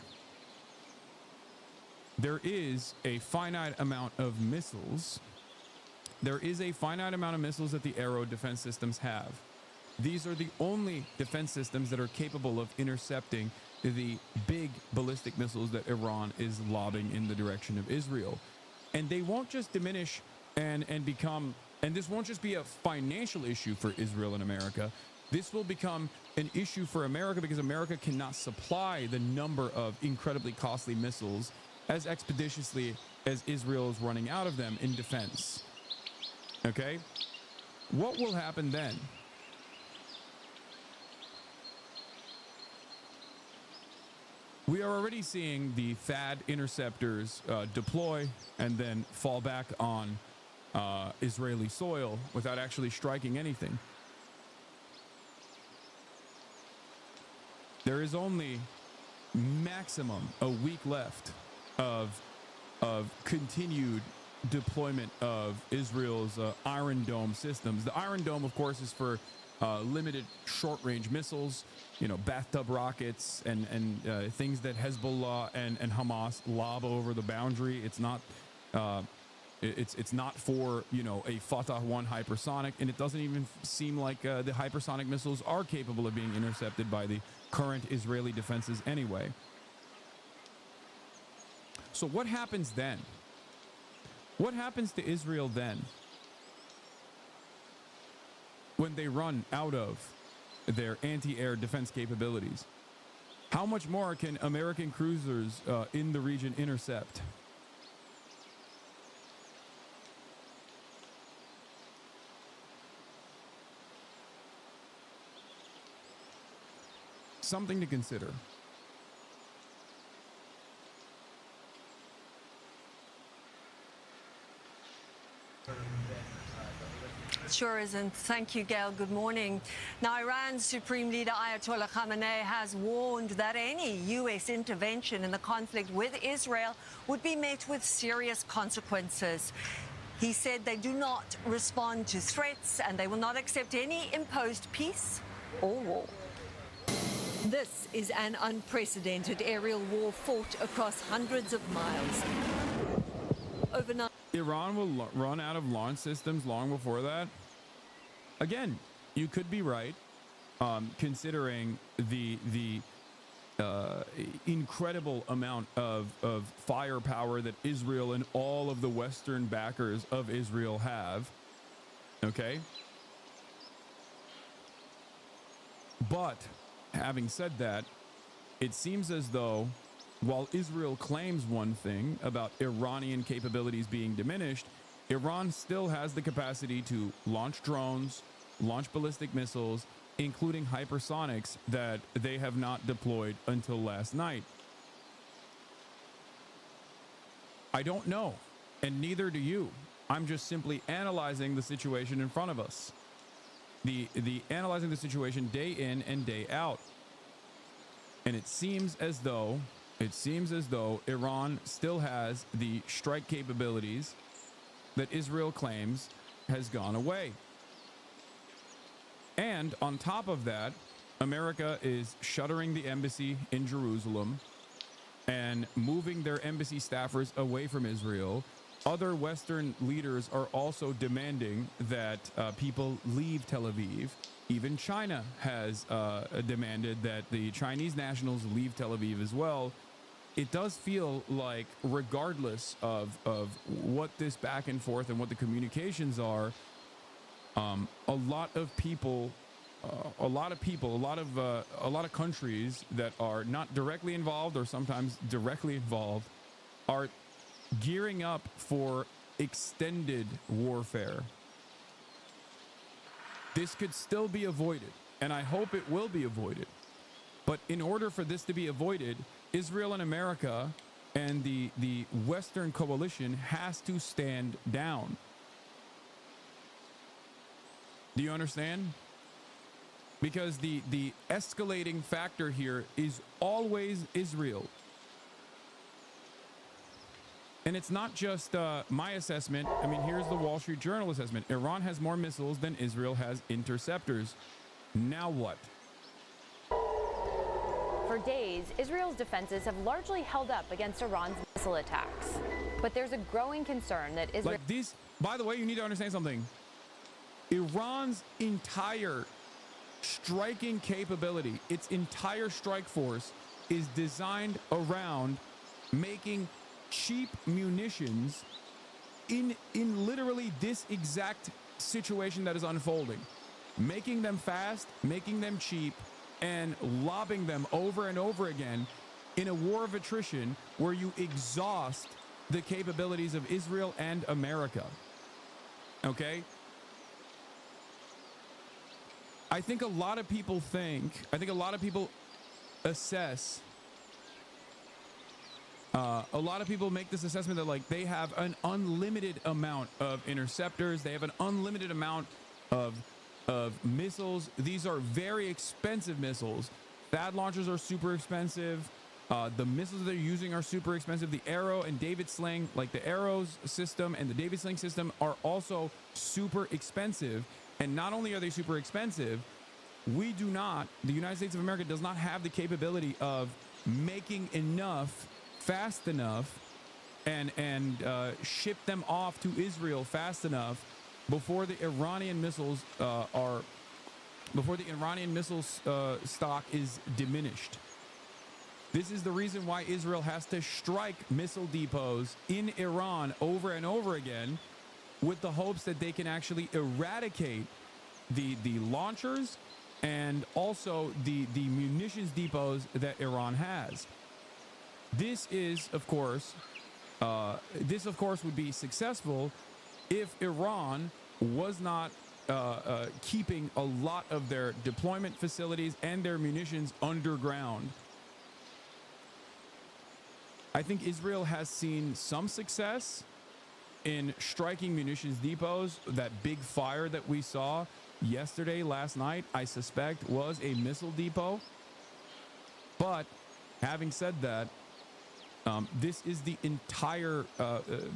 There is a finite amount of missiles. There is a finite amount of missiles that the Arrow defense systems have. These are the only defense systems that are capable of intercepting the big ballistic missiles that Iran is lobbing in the direction of Israel. And they won't just diminish and become, and this won't just be a financial issue for Israel and America. This will become an issue for America because America cannot supply the number of incredibly costly missiles as expeditiously as Israel is running out of them in defense. Okay? What will happen then? We are already seeing the THAAD interceptors deploy and then fall back on Israeli soil without actually striking anything. There is only maximum a week left of continued deployment of Israel's Iron Dome systems. The Iron Dome, of course, is for limited short-range missiles, bathtub rockets and things that Hezbollah and Hamas lob over the boundary. It's not it's not for a Fatah 1 hypersonic, and it doesn't even seem like the hypersonic missiles are capable of being intercepted by the current Israeli defenses anyway. So what happens then? What happens to Israel then when they run out of their anti-air defense capabilities? How much more can American cruisers in the region intercept? Something to consider. Sure isn't. Thank you, Gail. Good morning. Now, Iran's Supreme Leader Ayatollah Khamenei has warned that any U.S. intervention in the conflict with Israel would be met with serious consequences. He said they do not respond to threats and they will not accept any imposed peace or war. This is an unprecedented aerial war fought across hundreds of miles. Overnight, Iran will run out of launch systems long before that. Again, you could be right, considering the incredible amount of firepower that Israel and all of the Western backers of Israel have. Okay. But having said that, it seems as though while Israel claims one thing about Iranian capabilities being diminished, Iran still has the capacity to launch drones, launch ballistic missiles, including hypersonics that they have not deployed until last night. I don't know, and neither do you. I'm just simply analyzing the situation in front of us. The analyzing the situation day in and day out. And it seems as though Iran still has the strike capabilities that Israel claims has gone away. And on top of that, America is shuttering the embassy in Jerusalem and moving their embassy staffers away from Israel. Other Western leaders are also demanding that people leave Tel Aviv. Even China has demanded that the Chinese nationals leave Tel Aviv as well. It does feel like, regardless of what this back and forth and what the communications are, a lot of countries that are not directly involved or sometimes directly involved are gearing up for extended warfare. This could still be avoided, and I hope it will be avoided. But in order for this to be avoided, Israel and America and the Western coalition has to stand down. Do you understand? Because the escalating factor here is always Israel. And it's not just my assessment. I mean, here's the Wall Street Journal assessment. Iran has more missiles than Israel has interceptors. Now what? For days, Israel's defenses have largely held up against Iran's missile attacks. But there's a growing concern that Israel... Like these, by the way, you need to understand something. Iran's entire striking capability, its entire strike force, is designed around making cheap munitions in literally this exact situation that is unfolding. Making them fast, making them cheap, and lobbing them over and over again in a war of attrition where you exhaust the capabilities of Israel and America. Okay? I think a lot of people assess, a lot of people make this assessment that like they have an unlimited amount of interceptors, they have an unlimited amount of missiles. These are very expensive missiles. THAAD launchers are super expensive. The missiles they're using are super expensive. The Arrow and David Sling, like the Arrows system and the David Sling system, are also super expensive. And not only are they super expensive, the United States of America does not have the capability of making enough fast enough and ship them off to Israel fast enough before the Iranian missiles stock is diminished. This is the reason why Israel has to strike missile depots in Iran over and over again, with the hopes that they can actually eradicate the launchers and also the munitions depots that Iran has. This of course would be successful if Iran was not keeping a lot of their deployment facilities and their munitions underground. I think Israel has seen some success in striking munitions depots. That big fire that we saw last night, I suspect was a missile depot. But having said that, this is the entire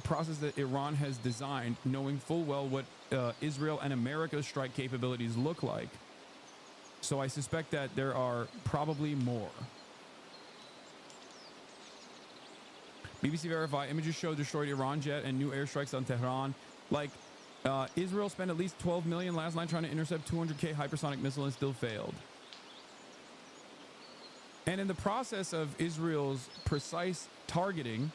process that Iran has designed, knowing full well what Israel and America's strike capabilities look like. So I suspect that there are probably more. BBC Verify, images show destroyed Iran jet and new airstrikes on Tehran. Like, Israel spent at least $12 million last night trying to intercept 200K hypersonic missile and still failed. And in the process of Israel's precise targeting,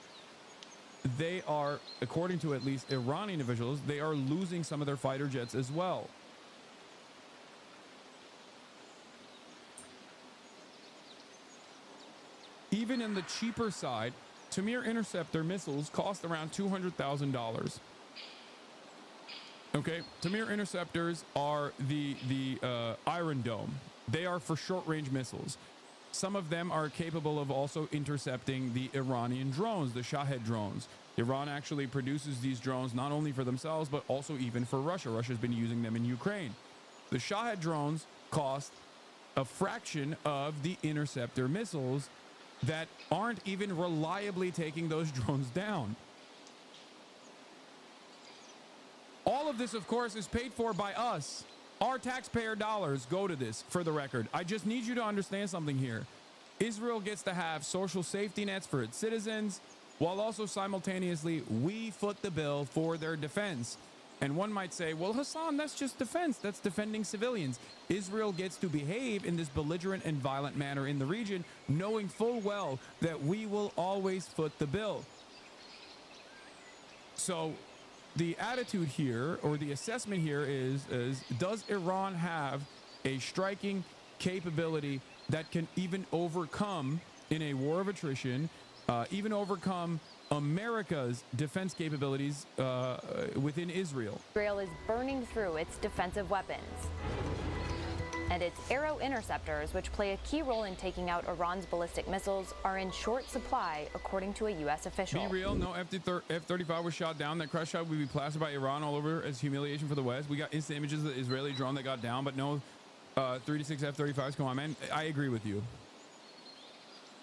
they are, according to at least Iranian officials, they are losing some of their fighter jets as well. Even in the cheaper side, Tamir interceptor missiles cost around $200,000. Okay, Tamir interceptors are the Iron Dome. They are for short-range missiles. Some of them are capable of also intercepting the Iranian drones, the Shahed drones. Iran actually produces these drones not only for themselves, but also even for Russia. Russia's been using them in Ukraine. The Shahed drones cost a fraction of the interceptor missiles that aren't even reliably taking those drones down. All of this, of course, is paid for by us. Our taxpayer dollars go to this, for the record. I just need you to understand something here. Israel gets to have social safety nets for its citizens, while also simultaneously we foot the bill for their defense. And one might say, well, Hasan, that's just defense. That's defending civilians. Israel gets to behave in this belligerent and violent manner in the region, knowing full well that we will always foot the bill. So the attitude here, or the assessment here is does Iran have a striking capability that can even overcome, in a war of attrition, even overcome America's defense capabilities within Israel? Israel is burning through its defensive weapons. And its Arrow interceptors, which play a key role in taking out Iran's ballistic missiles, are in short supply, according to a U.S. official. Be real, no F-35 was shot down. That crash shot would be plastered by Iran all over as humiliation for the West. We got instant images of the Israeli drone that got down, but no 3 to 6 F-35s. Come on, man. I agree with you.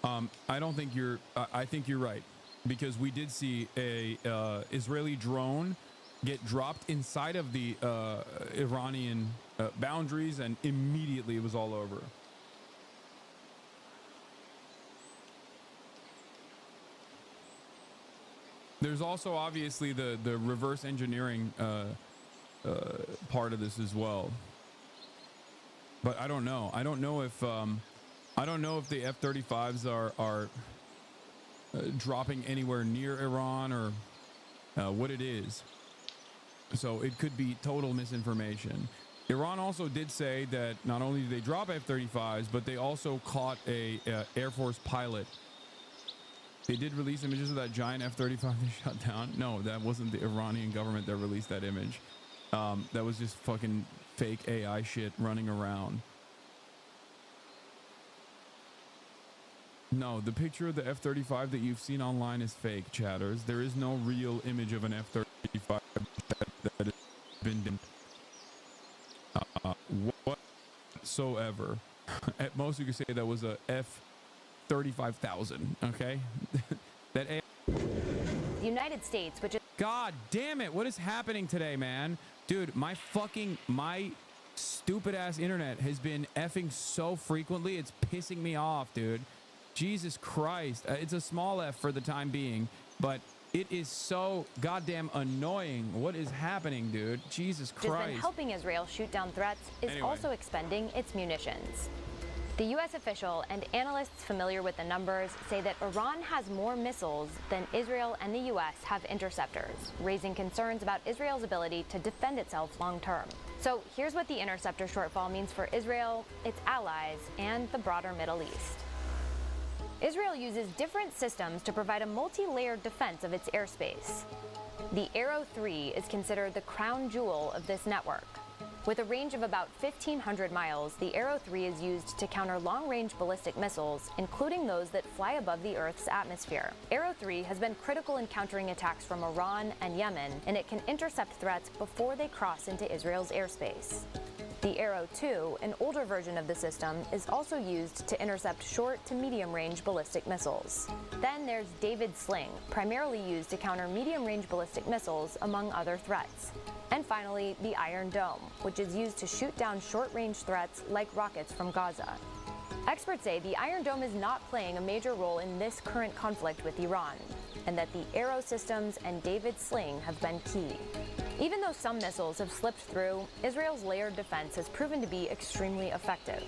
I don't think you're... I think you're right, because we did see a Israeli drone get dropped inside of the Iranian boundaries, and immediately it was all over. There's also obviously the reverse engineering part of this as well. But I don't know. I don't know if the F-35s are dropping anywhere near Iran, or what it is. So it could be total misinformation. Iran also did say that not only did they drop F-35s, but they also caught a Air Force pilot. They did release images of that giant F-35 they shot down. No, that wasn't the Iranian government that released that image. That was just fucking fake AI shit running around. No, the picture of the F-35 that you've seen online is fake, chatters. There is no real image of an F-35 that has been done. Whatsoever. At most, you could say that was a F-35,000. Okay, that. The United States, which is. God damn it! What is happening today, man? Dude, my stupid ass internet has been effing so frequently. It's pissing me off, dude. Jesus Christ. It's a small F for the time being, but it is so goddamn annoying. What is happening, dude? Jesus Christ. Which has been helping Israel shoot down threats, is also expending its munitions. The U.S. official and analysts familiar with the numbers say that Iran has more missiles than Israel and the U.S. have interceptors, raising concerns about Israel's ability to defend itself long term. So here's what the interceptor shortfall means for Israel, its allies, and the broader Middle East. Israel uses different systems to provide a multi-layered defense of its airspace. The Arrow 3 is considered the crown jewel of this network. With a range of about 1,500 miles, the Arrow 3 is used to counter long-range ballistic missiles, including those that fly above the Earth's atmosphere. Arrow 3 has been critical in countering attacks from Iran and Yemen, and it can intercept threats before they cross into Israel's airspace. The Arrow 2, an older version of the system, is also used to intercept short to medium-range ballistic missiles. Then there's David Sling, primarily used to counter medium-range ballistic missiles, among other threats. And finally, the Iron Dome, which is used to shoot down short-range threats like rockets from Gaza. Experts say the Iron Dome is not playing a major role in this current conflict with Iran, and that the Arrow systems and David Sling have been key. Even though some missiles have slipped through, Israel's layered defense has proven to be extremely effective.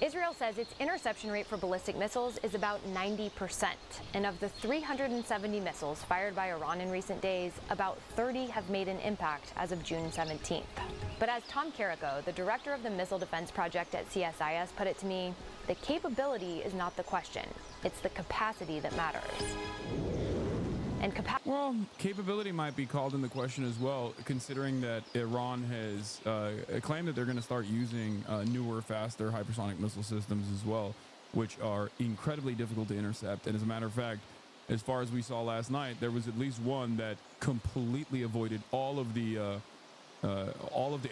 Israel says its interception rate for ballistic missiles is about 90%. And of the 370 missiles fired by Iran in recent days, about 30 have made an impact as of June 17th. But as Tom Carrico, the director of the Missile Defense Project at CSIS, put it to me, the capability is not the question. It's the capacity that matters. And well, capability might be called into question as well, considering that Iran has claimed that they're going to start using newer, faster hypersonic missile systems as well, which are incredibly difficult to intercept. And as a matter of fact, as far as we saw last night, there was at least one that completely avoided all of the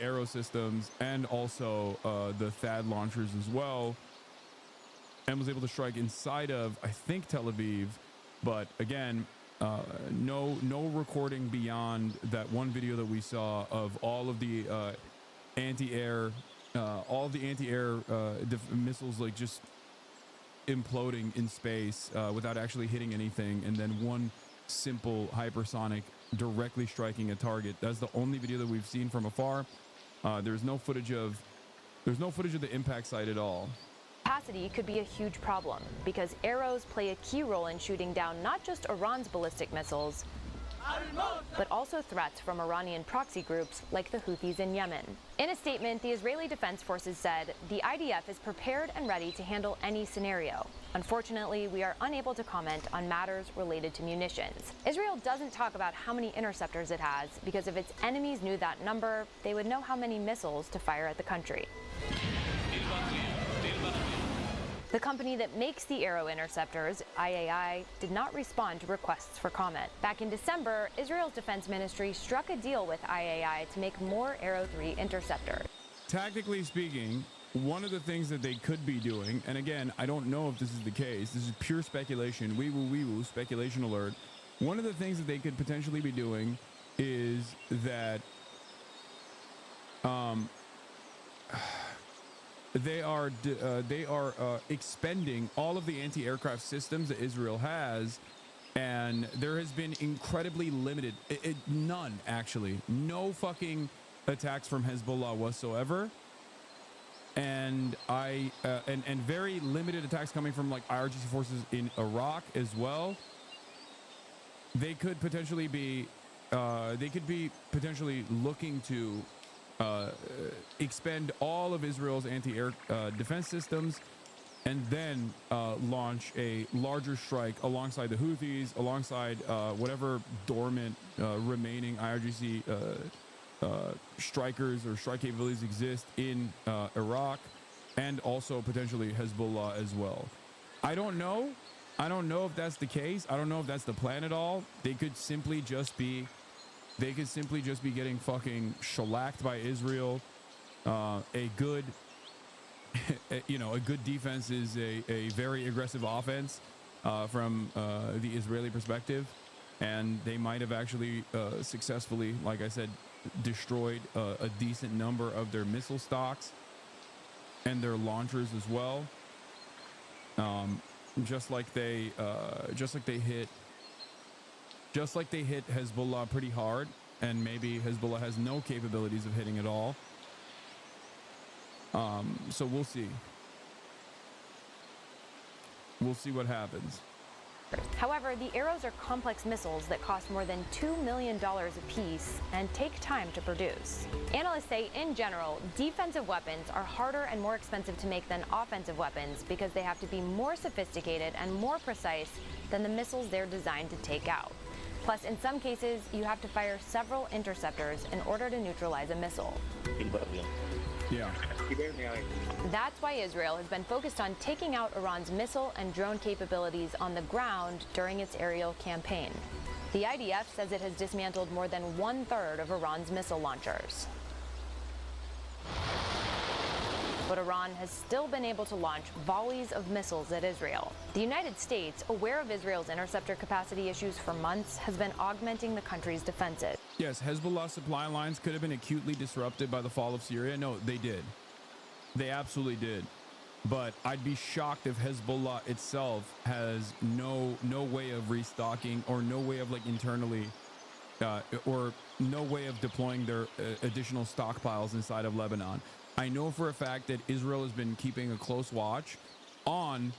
arrow systems and also the THAAD launchers as well, and was able to strike inside of, I think, Tel Aviv. But again, no recording beyond that one video that we saw of all of the anti-air missiles like just imploding in space without actually hitting anything, and then one simple hypersonic directly striking a target. That's the only video that we've seen from afar. There's no footage of the impact site at all. Capacity could be a huge problem because arrows play a key role in shooting down not just Iran's ballistic missiles, but also threats from Iranian proxy groups like the Houthis in Yemen. In a statement, the Israeli Defense Forces said the IDF is prepared and ready to handle any scenario. Unfortunately, we are unable to comment on matters related to munitions. Israel doesn't talk about how many interceptors it has because if its enemies knew that number, they would know how many missiles to fire at the country. The company that makes the Arrow interceptors, IAI, did not respond to requests for comment. Back in December, Israel's defense ministry struck a deal with IAI to make more Arrow 3 interceptors. Tactically speaking, one of the things that they could be doing, and again, I don't know if this is the case, this is pure speculation, wee-woo, speculation alert. One of the things that they could potentially be doing is that they are expending all of the anti-aircraft systems that Israel has, and there has been incredibly limited, none actually, no fucking attacks from Hezbollah whatsoever, and and very limited attacks coming from like IRGC forces in Iraq as well. They could potentially be looking to expend all of Israel's anti-air defense systems and then launch a larger strike alongside the Houthis, alongside whatever dormant remaining IRGC strikers or strike capabilities exist in Iraq, and also potentially Hezbollah as well. I don't know if that's the case. I don't know if that's the plan at all. They could simply just be getting fucking shellacked by Israel. A good defense is a very aggressive offense from the Israeli perspective, and they might have actually successfully, like I said, destroyed a decent number of their missile stocks and their launchers as well. Just like they hit Hezbollah pretty hard, and maybe Hezbollah has no capabilities of hitting at all. So we'll see. We'll see what happens. However, the Arrows are complex missiles that cost more than $2 million apiece and take time to produce. Analysts say, in general, defensive weapons are harder and more expensive to make than offensive weapons because they have to be more sophisticated and more precise than the missiles they're designed to take out. Plus, in some cases, you have to fire several interceptors in order to neutralize a missile. Yeah. That's why Israel has been focused on taking out Iran's missile and drone capabilities on the ground during its aerial campaign. The IDF says it has dismantled more than 1/3 of Iran's missile launchers. But Iran has still been able to launch volleys of missiles at Israel. The United States, aware of Israel's interceptor capacity issues for months, has been augmenting the country's defenses. Yes, Hezbollah supply lines could have been acutely disrupted by the fall of Syria. No, they did. They absolutely did. But I'd be shocked if Hezbollah itself has no way of restocking, or no way of like internally, or no way of deploying their additional stockpiles inside of Lebanon. I know for a fact that Israel has been keeping a close watch on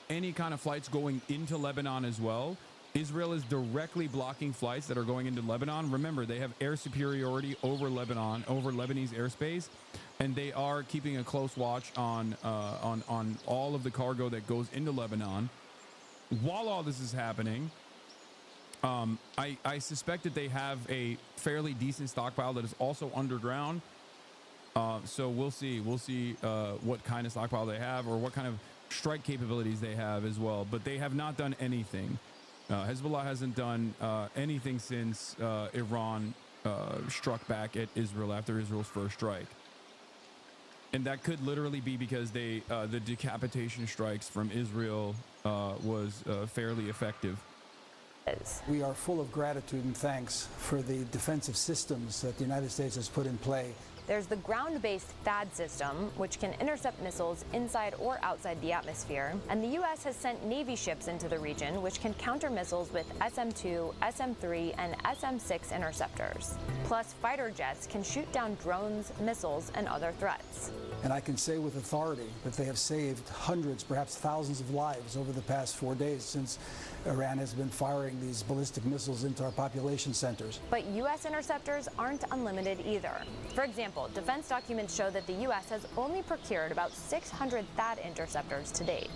any kind of flights going into Lebanon as well. Israel is directly blocking flights that are going into Lebanon. Remember, they have air superiority over Lebanon, over Lebanese airspace, and they are keeping a close watch on all of the cargo that goes into Lebanon. While all this is happening, I suspect that they have a fairly decent stockpile that is also underground. So we'll see what kind of stockpile they have or what kind of strike capabilities they have as well. But they have not done anything. Hezbollah hasn't done anything since Iran struck back at Israel after Israel's first strike. And that could literally be because the decapitation strikes from Israel was fairly effective. We are full of gratitude and thanks for the defensive systems that the United States has put in play. There's the ground-based THAAD system, which can intercept missiles inside or outside the atmosphere. And the U.S. has sent Navy ships into the region, which can counter missiles with SM-2, SM-3, and SM-6 interceptors. Plus, fighter jets can shoot down drones, missiles, and other threats. And I can say with authority that they have saved hundreds, perhaps thousands of lives over the past 4 days since Iran has been firing these ballistic missiles into our population centers. But U.S. interceptors aren't unlimited either. For example, defense documents show that the U.S. has only procured about 600 THAAD interceptors to date.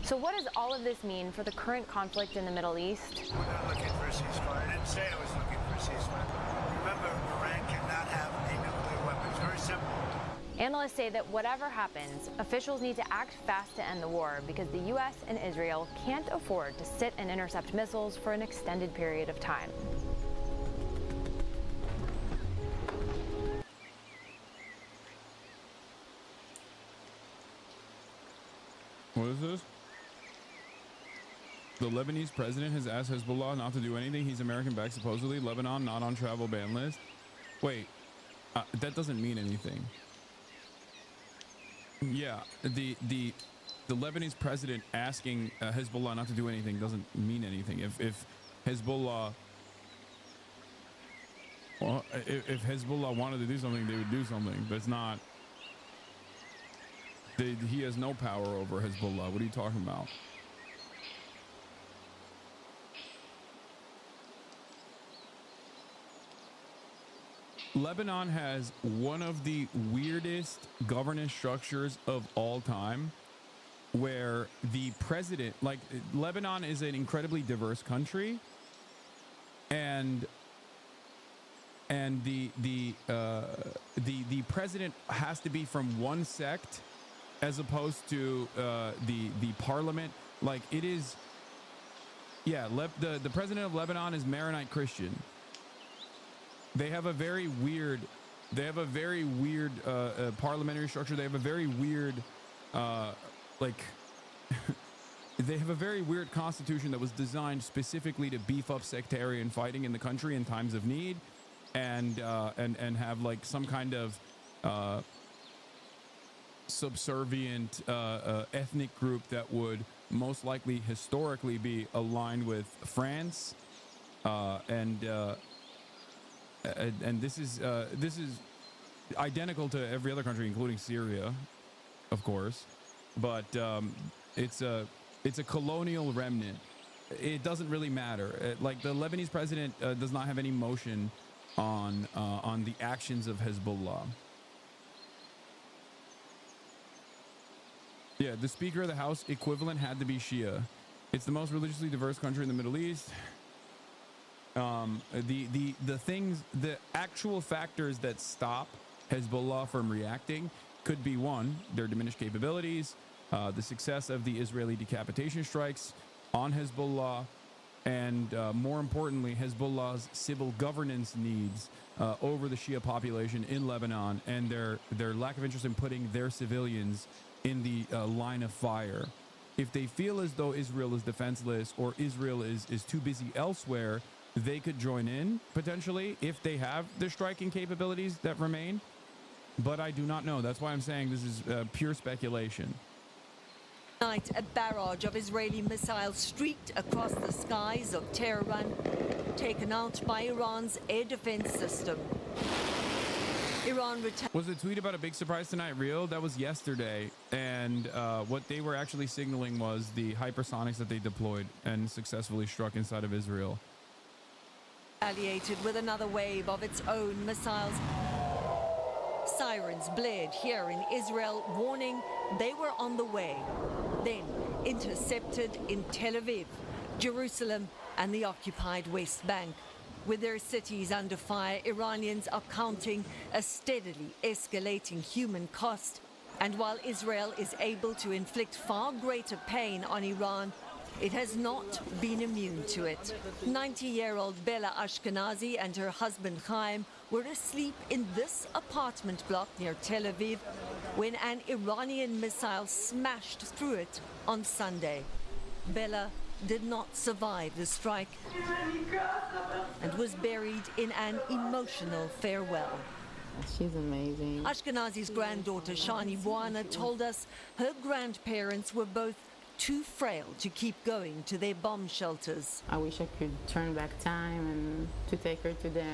So what does all of this mean for the current conflict in the Middle East? We're not looking for a ceasefire. I didn't say I was looking for a ceasefire. Remember, Iran cannot have a nuclear weapon. It's very simple. Analysts say that whatever happens, officials need to act fast to end the war because the U.S. and Israel can't afford to sit and intercept missiles for an extended period of time. What is this? The Lebanese president has asked Hezbollah not to do anything. He's American-backed, supposedly. Lebanon not on travel ban list. Wait, that doesn't mean anything. Yeah, the Lebanese president asking Hezbollah not to do anything doesn't mean anything. If Hezbollah, well, if Hezbollah wanted to do something, they would do something. But it's not. He has no power over Hezbollah. What are you talking about? Lebanon has one of the weirdest governance structures of all time, where the president, like, Lebanon is an incredibly diverse country, and the president has to be from one sect as opposed to the parliament. Like, it is, yeah, the president of Lebanon is Maronite Christian. They have a very weird parliamentary structure. They have a very weird they have a very weird constitution that was designed specifically to beef up sectarian fighting in the country in times of need, and have like some kind of subservient ethnic group that would most likely historically be aligned with France, and this is identical to every other country, including Syria, of course, but it's a colonial remnant. It doesn't really matter. Like, the Lebanese president does not have any motion on the actions of Hezbollah. Yeah, the Speaker of the House equivalent had to be Shia. It's the most religiously diverse country in the Middle East. The actual factors that stop Hezbollah from reacting could be, one, their diminished capabilities, the success of the Israeli decapitation strikes on Hezbollah, and more importantly, Hezbollah's civil governance needs over the Shia population in Lebanon, and their lack of interest in putting their civilians in the line of fire. If they feel as though Israel is defenseless or Israel is too busy elsewhere, they could join in, potentially, if they have the striking capabilities that remain. But I do not know. That's why I'm saying this is pure speculation. Tonight, a barrage of Israeli missiles streaked across the skies of Tehran, taken out by Iran's air defense system. Iran Was the tweet about a big surprise tonight real? That was yesterday, and what they were actually signaling was the hypersonics that they deployed and successfully struck inside of Israel. retaliated with another wave of its own missiles. Sirens blared here in Israel, warning they were on the way. Then intercepted in Tel Aviv, Jerusalem, and the occupied West Bank. With their cities under fire, Iranians are counting a steadily escalating human cost. And while Israel is able to inflict far greater pain on Iran, it has not been immune to it. 90-year-old Bella Ashkenazi and her husband Chaim were asleep in this apartment block near Tel Aviv when an Iranian missile smashed through it on Sunday. Bella did not survive the strike and was buried in an emotional farewell. She's amazing. Ashkenazi's granddaughter Shani Buana told us her grandparents were both too frail to keep going to their bomb shelters. I wish I could turn back time and to take her to the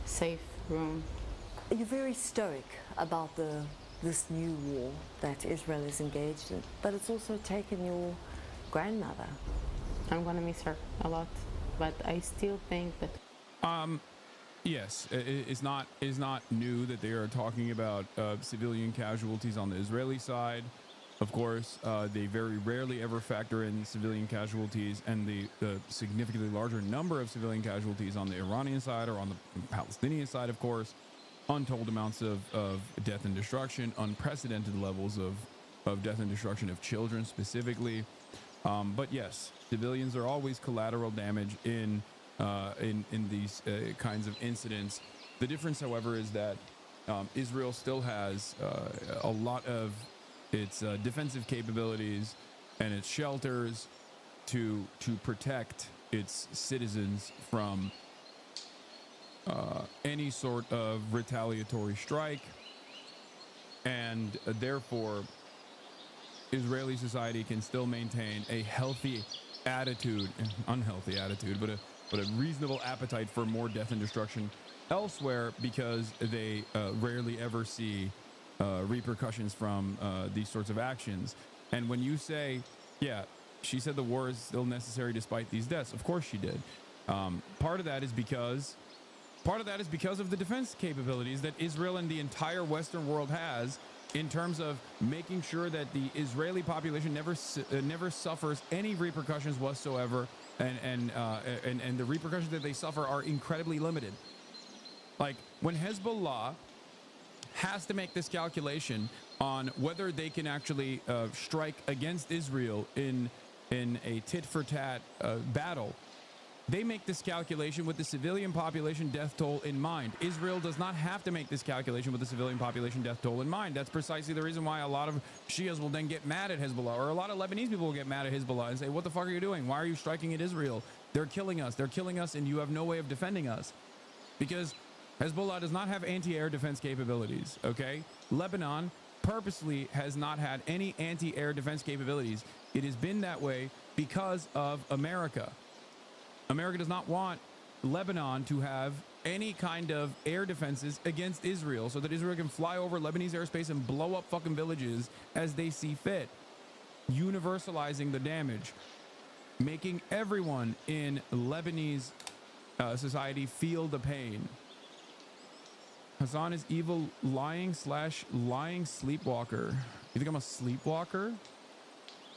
safe room. You're very stoic about this new war that Israel is engaged in, but it's also taken your grandmother. I'm gonna miss her a lot, but I still think that. Yes, it's not new that they are talking about civilian casualties on the Israeli side. Of course, they very rarely ever factor in civilian casualties and the significantly larger number of civilian casualties on the Iranian side or on the Palestinian side, of course. Untold amounts of death and destruction, unprecedented levels of death and destruction of children specifically. But yes, civilians are always collateral damage in these kinds of incidents. The difference, however, is that Israel still has a lot of its defensive capabilities and its shelters to protect its citizens from any sort of retaliatory strike, and therefore Israeli society can still maintain a healthy attitude, an unhealthy attitude, but a reasonable appetite for more death and destruction elsewhere, because they rarely ever see repercussions from these sorts of actions. And when you say, yeah, she said the war is still necessary despite these deaths, of course she did. Part of that is because of the defense capabilities that Israel and the entire Western world has, in terms of making sure that the Israeli population never suffers any repercussions whatsoever, and the repercussions that they suffer are incredibly limited. Like when Hezbollah has to make this calculation on whether they can actually strike against Israel in a tit-for-tat battle, they make this calculation with the civilian population death toll in mind. Israel does not have to make this calculation with the civilian population death toll in mind. That's precisely the reason why a lot of Shias will then get mad at Hezbollah, or a lot of Lebanese people will get mad at Hezbollah and say, what the fuck are you doing? Why are you striking at Israel? They're killing us, and you have no way of defending us. Because Hezbollah does not have anti-air defense capabilities, okay? Lebanon purposely has not had any anti-air defense capabilities. It has been that way because of America. America does not want Lebanon to have any kind of air defenses against Israel, so that Israel can fly over Lebanese airspace and blow up fucking villages as they see fit, universalizing the damage, making everyone in Lebanese society feel the pain. Hasan is evil, lying sleepwalker. You think I'm a sleepwalker?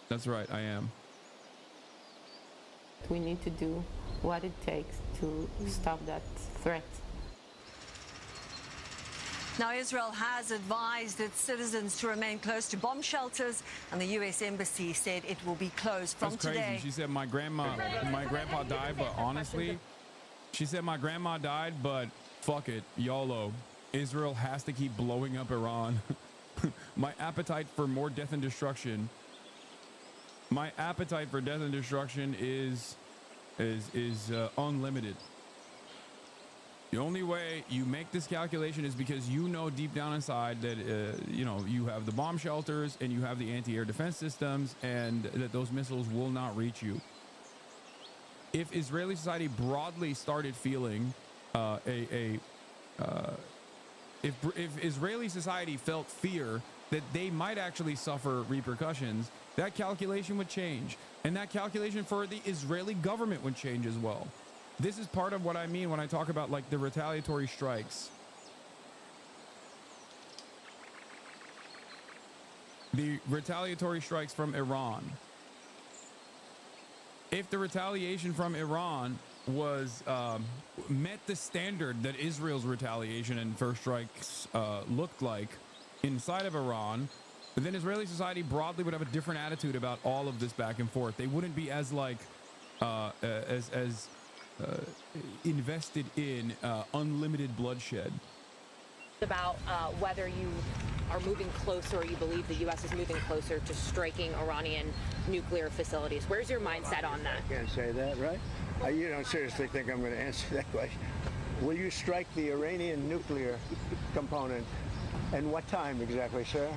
That's right, I am. We need to do what it takes to stop that threat. Now, Israel has advised its citizens to remain close to bomb shelters, and the U.S. Embassy said it will be closed from That's crazy. today. She said my grandpa died, but honestly, she said my grandma died, but fuck it, YOLO. Israel has to keep blowing up Iran. My appetite for more death and destruction. My appetite for death and destruction is unlimited. The only way you make this calculation is because you know deep down inside that you have the bomb shelters and you have the anti-air defense systems, and that those missiles will not reach you. If Israeli society broadly started feeling if Israeli society felt fear that they might actually suffer repercussions, that calculation would change. And that calculation for the Israeli government would change as well. This is part of what I mean when I talk about like the retaliatory strikes. The retaliatory strikes from Iran. If the retaliation from Iran was met the standard that Israel's retaliation and first strikes looked like inside of Iran, then Israeli society broadly would have a different attitude about all of this back and forth. They wouldn't be as like invested in unlimited bloodshed. About whether you are moving closer, or you believe the U.S. is moving closer to striking Iranian nuclear facilities. Where's your mindset on that? I can't say that, right? You don't seriously think I'm going to answer that question? Will you strike the Iranian nuclear component? And what time exactly, sir?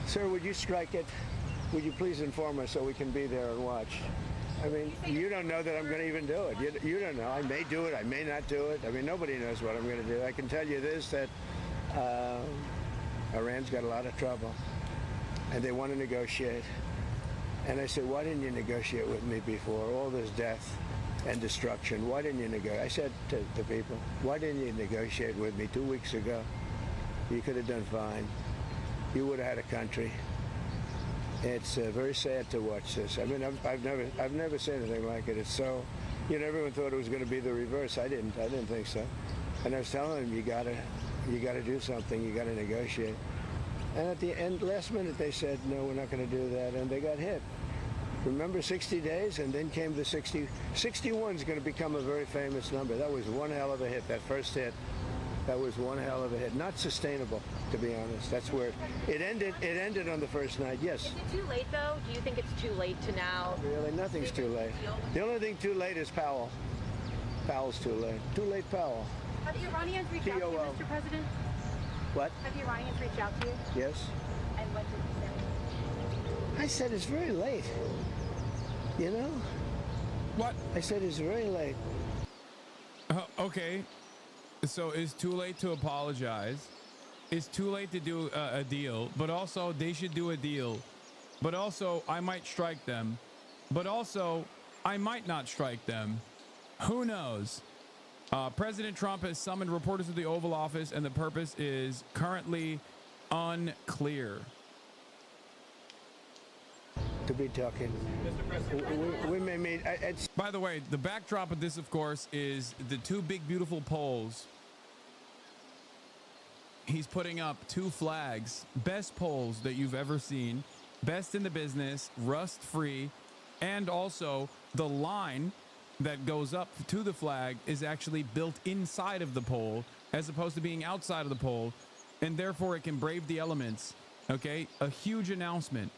Sir, would you strike it? Would you please inform us so we can be there and watch? I mean, you don't know that I'm going to even do it. You don't know. I may do it. I may not do it. I mean, nobody knows what I'm going to do. I can tell you this, that Iran's got a lot of trouble, and they want to negotiate. And I said, why didn't you negotiate with me before? All this death and destruction. Why didn't you negotiate? I said to the people, why didn't you negotiate with me 2 weeks ago? You could have done fine. You would have had a country. It's very sad to watch this. I mean, I've never seen anything like it. It's so, you know, everyone thought it was going to be the reverse. I didn't think so. And I was telling them, you gotta do something. You gotta negotiate. And at the end, last minute, they said, no, we're not going to do that, and they got hit. Remember 60 days, and then came the 60. 61 is going to become a very famous number. That was one hell of a hit. That first hit. That was one hell of a hit. Not sustainable, to be honest. That's where it ended. It ended on the first night. Yes. Is it too late, though? Do you think it's too late to now? Really, nothing's too late. The only thing too late is Powell. Powell's too late. Too late, Powell. Have the Iranians reached out to you, Mr. President? What? Have the Iranians reached out to you? Yes. And what did you say? I said it's very late. You know? What? I said it's very late. Okay. So it's too late to apologize. It's too late to do a deal. But also, they should do a deal. But also, I might strike them. But also, I might not strike them. Who knows? President Trump has summoned reporters to the Oval Office, and the purpose is currently unclear. To be talking. We may meet. By the way, the backdrop of this, of course, is the two big, beautiful poles. He's putting up two flags, best poles that you've ever seen, best in the business, rust-free, and also the line that goes up to the flag is actually built inside of the pole as opposed to being outside of the pole, and therefore it can brave the elements. Okay, a huge announcement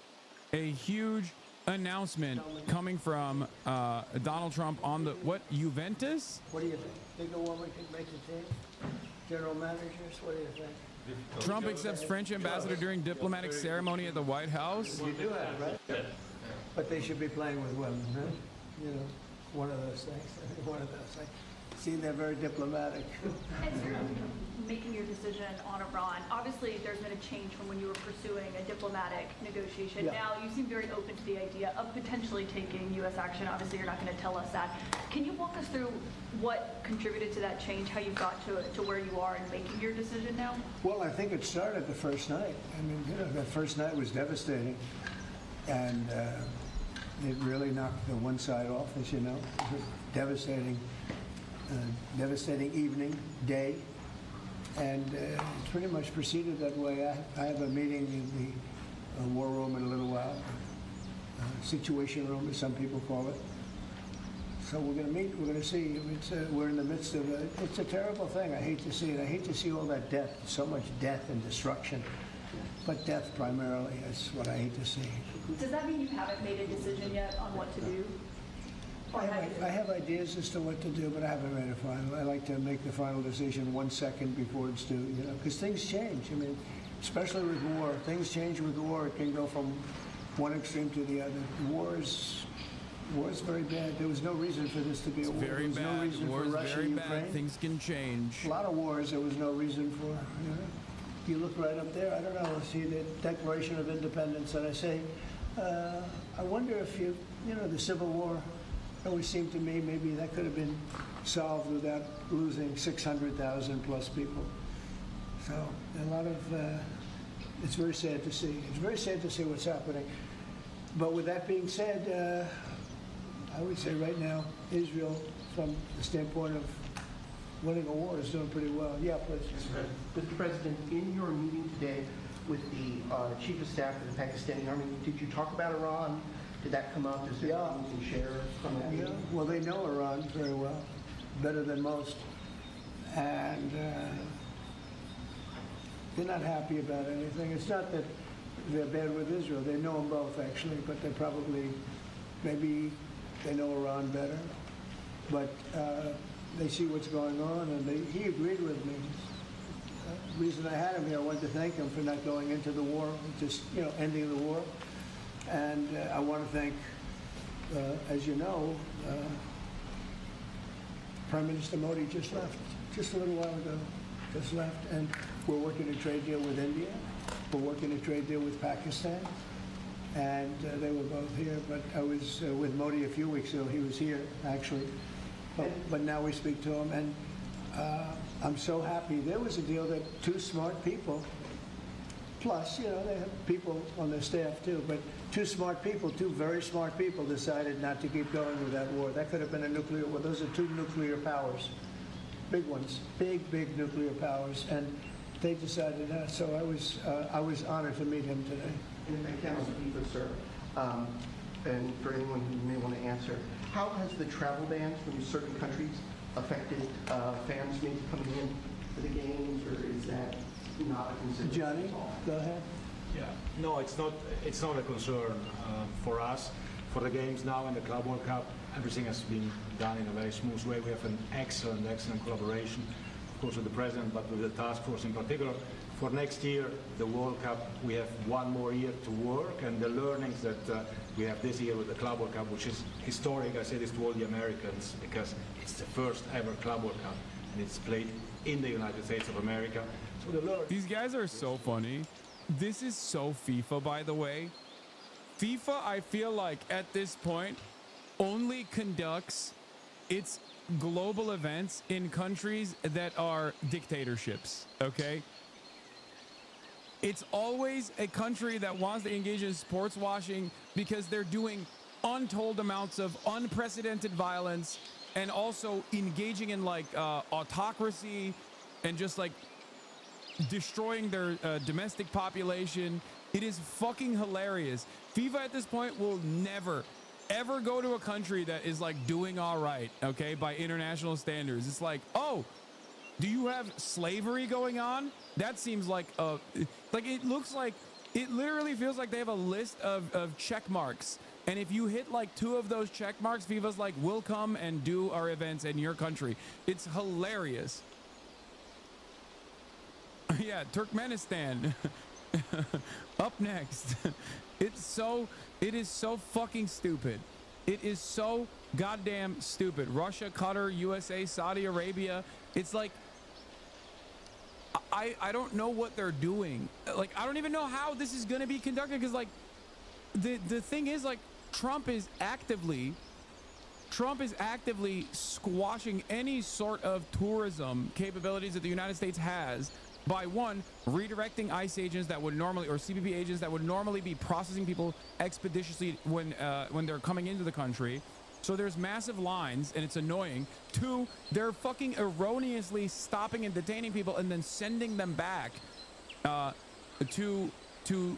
coming from Donald Trump on the what, Juventus? What do you think? Think a woman could make the team? General managers, what do you think? Trump accepts French ambassador during diplomatic ceremony at the White House. You do have, right? But they should be playing with women, huh? You know, one of those things. One of those things. See, they're very diplomatic. As you're making your decision on Iran, obviously there's been a change from when you were pursuing a diplomatic negotiation. Yeah. Now you seem very open to the idea of potentially taking U.S. action. Obviously, you're not going to tell us that. Can you walk us through what contributed to that change, how you got to where you are in making your decision now? Well, I think it started the first night. I mean, you know, that first night was devastating. And it really knocked the one side off, as you know. It was a devastating evening, day. And it's pretty much proceeded that way. I have a meeting in the war room in a little while. Situation room, as some people call it. So we're going to meet, we're going to see. We're in the midst of it's a terrible thing. I hate to see it. I hate to see all that death, so much death and destruction. But death primarily is what I hate to see. Does that mean you haven't made a decision yet on what to do? I have ideas as to what to do, but I haven't made a final. I like to make the final decision 1 second before it's due, you know, because things change. I mean, especially with war, things change with war. It can go from one extreme to the other. War is War's very bad. There was no reason for this to be a war. Very there was bad. no reason War for is Russia, very Ukraine. bad. Things can change. A lot of wars there was no reason for. You know? You look right up there, I don't know, see the Declaration of Independence, and I say, I wonder if you know, the Civil War always seemed to me maybe that could have been solved without losing 600,000 plus people. So a lot of, it's very sad to see. It's very sad to see what's happening. But with that being said, I would say right now, Israel, from the standpoint of winning a war, is doing pretty well. Yeah, please. Mr. President, in your meeting today with the Chief of Staff of the Pakistani Army, did you talk about Iran? Did that come up? Is there anything you can share from that meeting? Well, they know Iran very well, better than most. And they're not happy about anything. It's not that they're bad with Israel. They know them both, actually, but they probably, maybe they know Iran better. But they see what's going on, and he agreed with me. The reason I had him here, I wanted to thank him for not going into the war, just, you know, ending the war. And I want to thank, as you know, Prime Minister Modi just left, just a little while ago, just left. And we're working a trade deal with India. We're working a trade deal with Pakistan. And they were both here, but I was with Modi a few weeks ago. He was here, actually. But now we speak to him, and I'm so happy. There was a deal that two smart people, plus, you know, they have people on their staff too, but two smart people, two very smart people decided not to keep going with that war. That could have been a nuclear war. Those are two nuclear powers, big ones, big nuclear powers, and they decided not. So I was honored to meet him today. And if I can, Mr. FIFA, sir, and for anyone who may want to answer, how has the travel bans from certain countries affected fans maybe coming in for the games, or is that not a consideration? Johnny, go ahead. Yeah, no, it's not a concern for us. For the games now in the Club World Cup, everything has been done in a very smooth way. We have an excellent collaboration, of course, with the president, but with the task force in particular. For next year, the World Cup, we have one more year to work, and the learnings that we have this year with the Club World Cup, which is historic, I say this to all the Americans, because it's the first ever Club World Cup, and it's played in the United States of America. So these guys are so funny. This is so FIFA, by the way. FIFA, I feel like, at this point, only conducts its global events in countries that are dictatorships, okay? It's always a country that wants to engage in sports washing because they're doing untold amounts of unprecedented violence and also engaging in like autocracy and just like destroying their domestic population. It is fucking hilarious. FIFA at this point will never, ever go to a country that is like doing all right, okay, by international standards. It's like, oh, do you have slavery going on? That seems like it looks like, it literally feels like they have a list of check marks. And if you hit like 2 of those check marks, FIFA's like, we'll come and do our events in your country. It's hilarious. Yeah, Turkmenistan. Up next. It is so fucking stupid. It is so goddamn stupid. Russia, Qatar, USA, Saudi Arabia. It's like, I don't know what they're doing. Like, I don't even know how this is going to be conducted, because like the thing is, like, Trump is actively squashing any sort of tourism capabilities that the United States has by, one, redirecting ICE agents that would normally, or CBP agents that would normally be processing people expeditiously when they're coming into the country. So there's massive lines, and it's annoying. 2, they're fucking erroneously stopping and detaining people and then sending them back to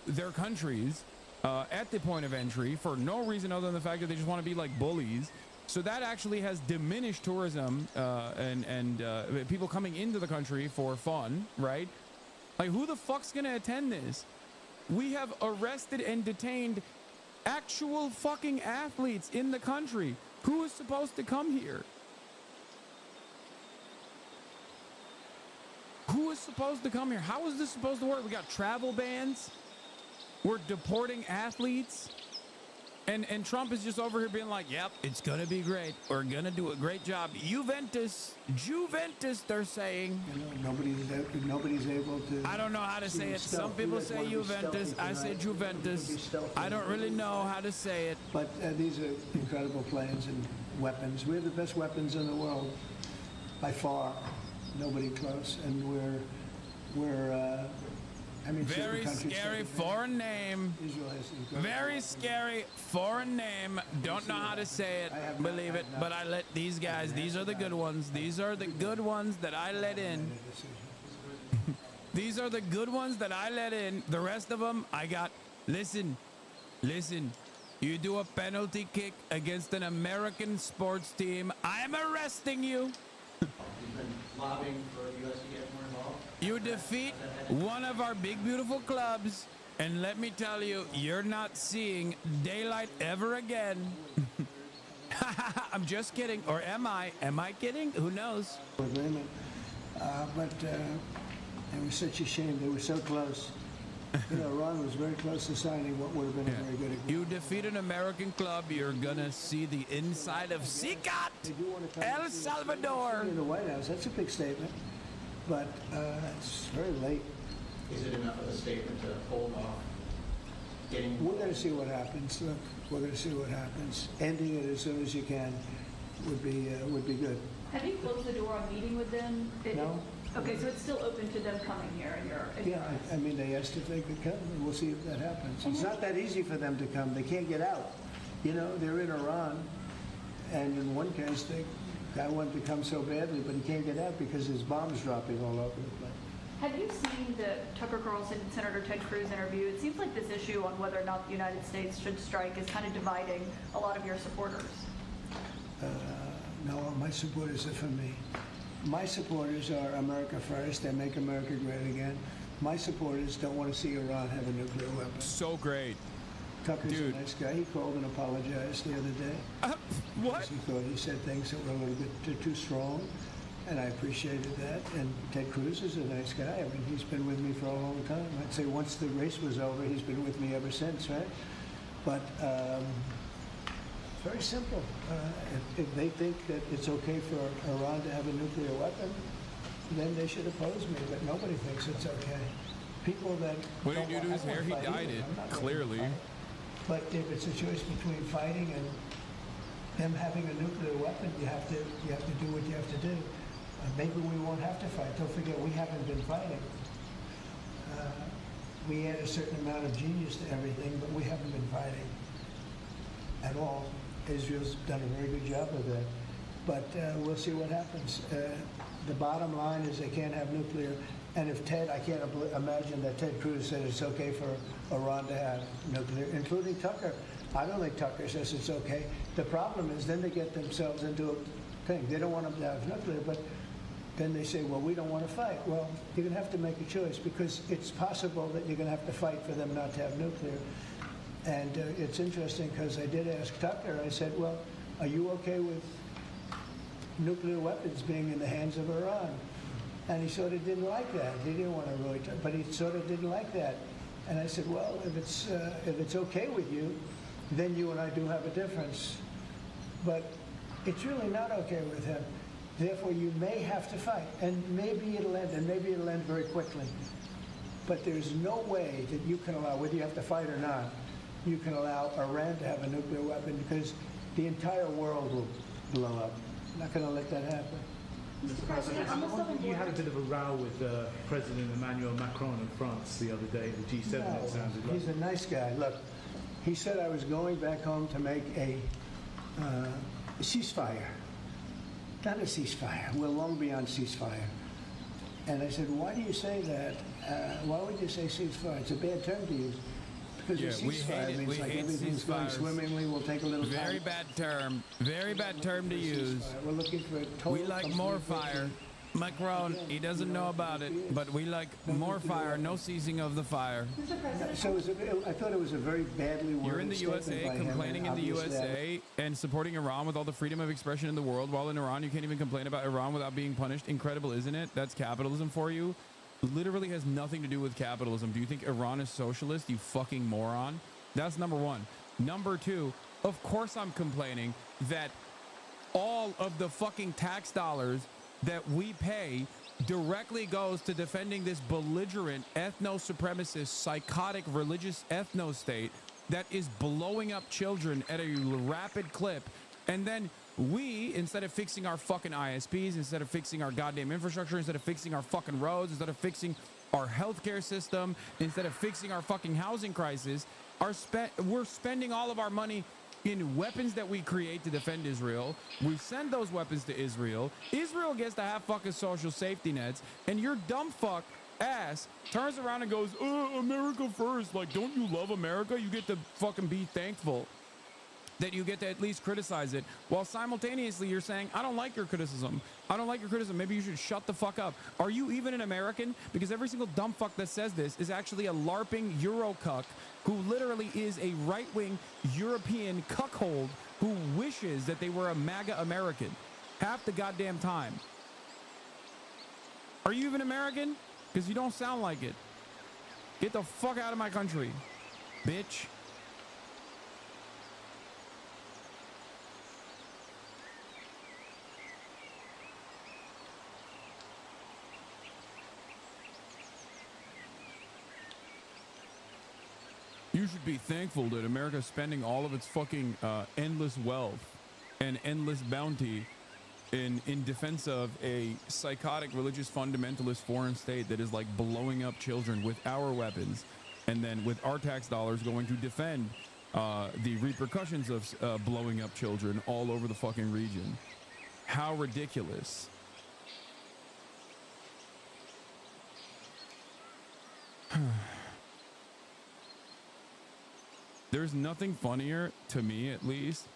their countries at the point of entry for no reason other than the fact that they just want to be like bullies. So that actually has diminished tourism and people coming into the country for fun, right? Like, who the fuck's gonna attend this? We have arrested and detained actual fucking athletes in the country. Who is supposed to come here? Who is supposed to come here? How is this supposed to work? We got travel bans. We're deporting athletes. And Trump is just over here being like, yep, it's going to be great. We're going to do a great job. Juventus, they're saying. Nobody's able to. I don't know how to say it. Some people say Juventus. I say Juventus. I don't really know how to say it. But these are incredible planes and weapons. We have the best weapons in the world, by far. Nobody close. And we're I mean, very scary foreign name. Very scary foreign name. Don't know how to say it. Believe it. But I let these guys. These are the good ones. These are the good ones that I let in. These are the good ones that I let in. The rest of them, I got. Listen. You do a penalty kick against an American sports team, I'm arresting you. Lobbying for the U.S. to get more involved. You defeat one of our big, beautiful clubs, and let me tell you, you're not seeing daylight ever again. I'm just kidding. Or am I? Am I kidding? Who knows? Agreement. But it was such a shame. They were so close. You know, Iran was very close to signing what would have been a very good agreement. You defeat an American club, you're going to see the inside of Sicat, El Salvador. In the White House, that's a big statement. But it's very late. Is it enough of a statement to hold off getting? We're going to see what happens. Look, we're going to see what happens. Ending it as soon as you can would be good. Have you closed the door on meeting with them? No. Okay, so it's still open to them coming here, and you're. Yeah, I mean, they asked if they could come, and we'll see if that happens. It's not that easy for them to come. They can't get out. You know, they're in Iran, and in one case, the guy wanted to come so badly, but he can't get out because there's bombs dropping all over the place. Have you seen the Tucker Carlson and Senator Ted Cruz interview? It seems like this issue on whether or not the United States should strike is kind of dividing a lot of your supporters. No, my supporters are for me. My supporters are America first. They make America great again. My supporters don't want to see Iran have a nuclear weapon. So great. Tucker's a nice guy. He called and apologized the other day. What? He thought he said things that were a little bit too strong, and I appreciated that. And Ted Cruz is a nice guy. I mean, he's been with me for a long time. I'd say once the race was over, he's been with me ever since, right? But very simple. If they think that it's okay for Iran to have a nuclear weapon, then they should oppose me. But nobody thinks it's okay. People that what did he do to his hair? He dyed it, clearly. But if it's a choice between fighting and them having a nuclear weapon, you have to do what you have to do. Maybe we won't have to fight. Don't forget, we haven't been fighting. We add a certain amount of genius to everything, but we haven't been fighting at all. Israel's done a very good job of that. But we'll see what happens. The bottom line is they can't have nuclear. And if I can't imagine that Ted Cruz said it's okay for Iran to have nuclear, including Tucker. I don't think Tucker says it's okay. The problem is then they get themselves into a thing. They don't want them to have nuclear, but then they say, well, we don't want to fight. Well, you're going to have to make a choice because it's possible that you're going to have to fight for them not to have nuclear. And it's interesting because I did ask Tucker, I said, well, are you okay with nuclear weapons being in the hands of Iran? And he sort of didn't like that. He didn't want to really, but he sort of didn't like that. And I said, well, if it's okay with you, then you and I do have a difference. But it's really not okay with him. Therefore, you may have to fight, and maybe it'll end, and maybe it'll end very quickly. But there's no way that you can allow, whether you have to fight or not, you can allow Iran to have a nuclear weapon because the entire world will blow up. I'm not going to let that happen. Mr. President, you had a bit of a row with President Emmanuel Macron in France the other day, the G7 it sounded like. He's a nice guy. Look, he said I was going back home to make a ceasefire. Not a ceasefire. We're long beyond ceasefire. And I said, why do you say that? Why would you say ceasefire? It's a bad term to use. Because yeah, we hate it. We hate everything's going swimmingly. We'll take a little time. Very bad term. Very bad term to use. We're looking for a total. We like more fire. Macron, he doesn't know about it, but we like more fire, no ceasing of the fire. So I thought it was a very badly worded. You're in the USA, complaining in the USA, and supporting Iran with all the freedom of expression in the world, while in Iran you can't even complain about Iran without being punished. Incredible, isn't it? That's capitalism for you. Literally has nothing to do with capitalism. Do you think Iran is socialist, you fucking moron? That's number one. Number two, of course I'm complaining that all of the fucking tax dollars that we pay directly goes to defending this belligerent, ethno-supremacist, psychotic, religious ethno-state that is blowing up children at a rapid clip. And then we, instead of fixing our fucking ISPs, instead of fixing our goddamn infrastructure, instead of fixing our fucking roads, instead of fixing our healthcare system, instead of fixing our fucking housing crisis, we're spending all of our money in weapons that we create to defend Israel. We send those weapons to Israel. Israel gets to have fucking social safety nets, and your dumb fuck ass turns around and goes, America first. Like, don't you love America? You get to fucking be thankful that you get to at least criticize it, while simultaneously you're saying, I don't like your criticism. I don't like your criticism. Maybe you should shut the fuck up. Are you even an American? Because every single dumb fuck that says this is actually a LARPing Eurocuck who literally is a right-wing European cuckold who wishes that they were a MAGA American half the goddamn time. Are you even American? Because you don't sound like it. Get the fuck out of my country, bitch. You should be thankful that America's spending all of its fucking endless wealth and endless bounty in defense of a psychotic religious fundamentalist foreign state that is like blowing up children with our weapons, and then with our tax dollars going to defend the repercussions of blowing up children all over the fucking region. How ridiculous. There's nothing funnier, to me at least,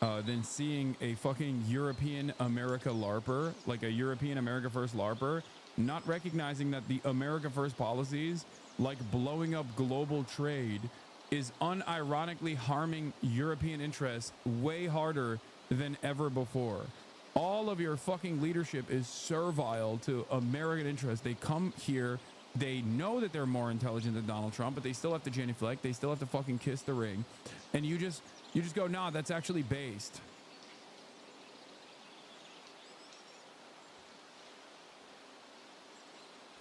than seeing a fucking European America LARPer, like a European America First LARPer, not recognizing that the America First policies, like blowing up global trade, is unironically harming European interests way harder than ever before. All of your fucking leadership is servile to American interests. They come here, they know that they're more intelligent than Donald Trump, but they still have to genuflect. They still have to fucking kiss the ring. And you just go, nah, that's actually based.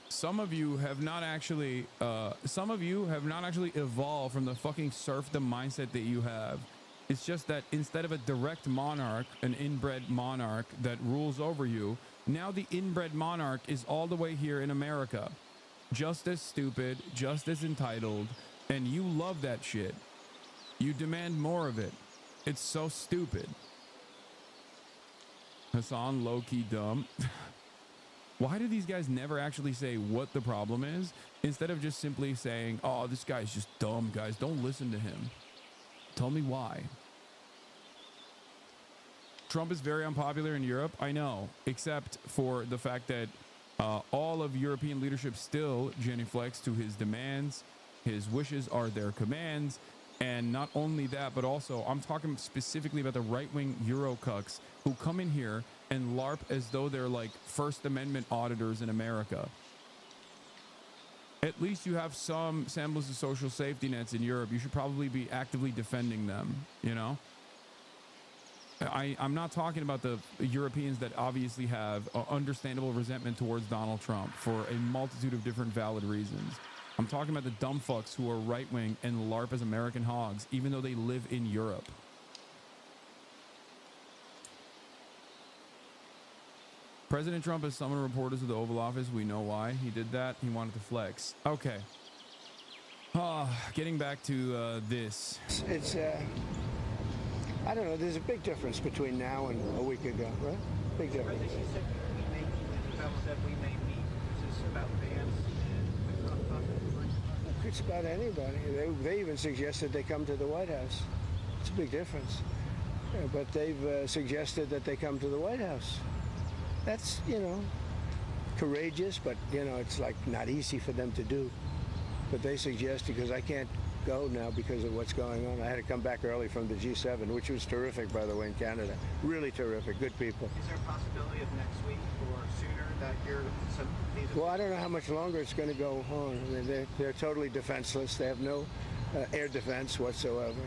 Some of you have not actually evolved from the fucking serfdom mindset that you have. It's just that instead of a direct monarch, an inbred monarch that rules over you, now the inbred monarch is all the way here in America. Just as stupid, just as entitled, and you love that shit. You demand more of it. It's so stupid. Hasan, low-key dumb. Why do these guys never actually say what the problem is, instead of just simply saying, oh, this guy's just dumb, guys, don't listen to him? Tell me why. Trump is very unpopular in Europe, I know, except for the fact that all of European leadership still genuflects to his demands. His wishes are their commands. And not only that, but also I'm talking specifically about the right-wing Eurocucks who come in here and LARP as though they're like First Amendment auditors in America. At least you have some semblance of social safety nets in Europe. You should probably be actively defending them, you know? I'm not talking about the Europeans that obviously have understandable resentment towards Donald Trump for a multitude of different valid reasons. I'm talking about the dumb fucks who are right-wing and LARP as American hogs, even though they live in Europe. President Trump has summoned reporters to the Oval Office. We know why he did that. He wanted to flex. Okay. Getting back to this. It's I don't know, there's a big difference between now and a week ago, right? Big difference. It's about anybody. They even suggested they come to the White House. It's a big difference. Yeah, but they've suggested that they come to the White House. That's, you know, courageous, but, you know, it's like not easy for them to do. But they suggested, because I can't go now because of what's going on. I had to come back early from the G7, which was terrific, by the way, in Canada. Really terrific, good people. Is there a possibility of next week or sooner that well, I don't know how much longer it's going to go on. I mean, they're totally defenseless. They have no air defense whatsoever.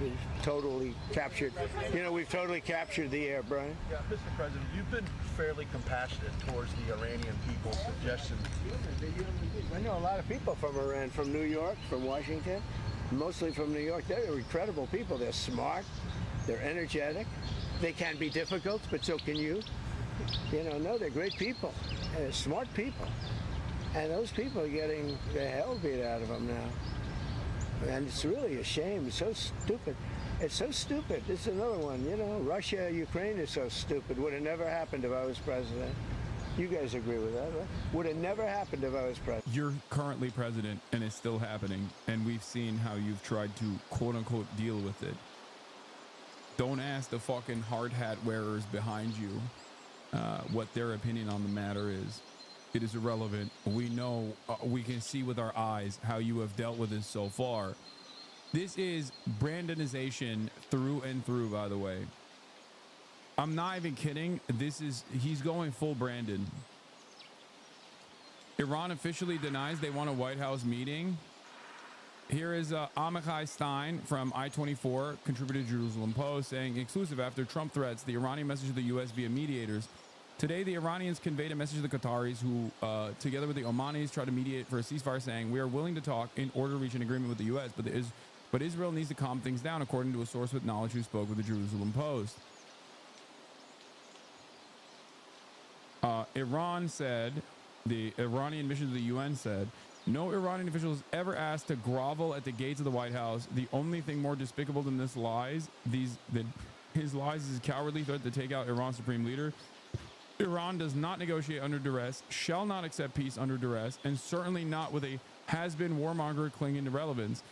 we've totally captured, you know, we've totally captured the air, Brian. Yeah, Mr. President, you've been fairly compassionate towards the Iranian people's suggestion. I know a lot of people from Iran, from New York, from Washington, mostly from New York. They're incredible people. They're smart, they're energetic. They can be difficult, but so can you. You know, no, they're great people, they're smart people. And those people are getting the hell beat out of them now. And it's really a shame. It's so stupid. It's so stupid. This is another one, you know. Russia, Ukraine is so stupid. Would have never happened if I was president. You guys agree with that, right? Would have never happened if I was president. You're currently president, and it's still happening. And we've seen how you've tried to, quote unquote, deal with it. Don't ask the fucking hard hat wearers behind you what their opinion on the matter is. It is irrelevant. We know, we can see with our eyes how you have dealt with this so far. This is Brandonization through and through, by the way. I'm not even kidding. He's going full Brandon. Iran officially denies they want a White House meeting. Here is Amichai Stein from I-24, contributor to Jerusalem Post, saying, exclusive after Trump threats, the Iranian message to the U.S. via mediators. Today, the Iranians conveyed a message to the Qataris who, together with the Omanis, tried to mediate for a ceasefire, saying, we are willing to talk in order to reach an agreement with the U.S., but Israel needs to calm things down, according to a source with knowledge who spoke with the Jerusalem Post. Iran said, the Iranian mission to the UN said, no Iranian official is ever asked to grovel at the gates of the White House. The only thing more despicable than his lies is his cowardly threat to take out Iran's supreme leader. Iran does not negotiate under duress, shall not accept peace under duress, and certainly not with a has-been warmonger clinging to relevance.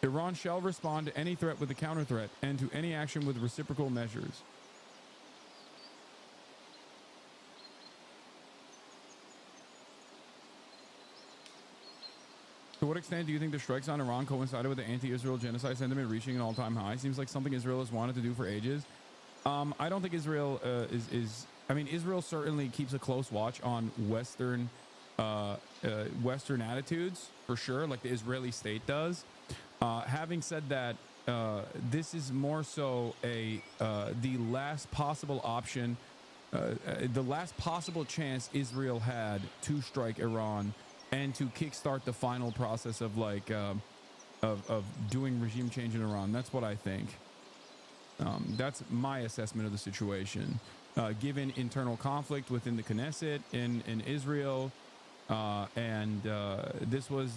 Iran shall respond to any threat with a counter-threat and to any action with reciprocal measures. To what extent do you think the strikes on Iran coincided with the anti-Israel genocide sentiment reaching an all-time high? Seems like something Israel has wanted to do for ages. I don't think Israel I mean, Israel certainly keeps a close watch on Western attitudes, for sure, like the Israeli state does. Having said that, this is more so the last possible option, the last possible chance Israel had to strike Iran and to kickstart the final process of of doing regime change in Iran. That's what I think. That's my assessment of the situation. Given internal conflict within the Knesset in Israel, and this was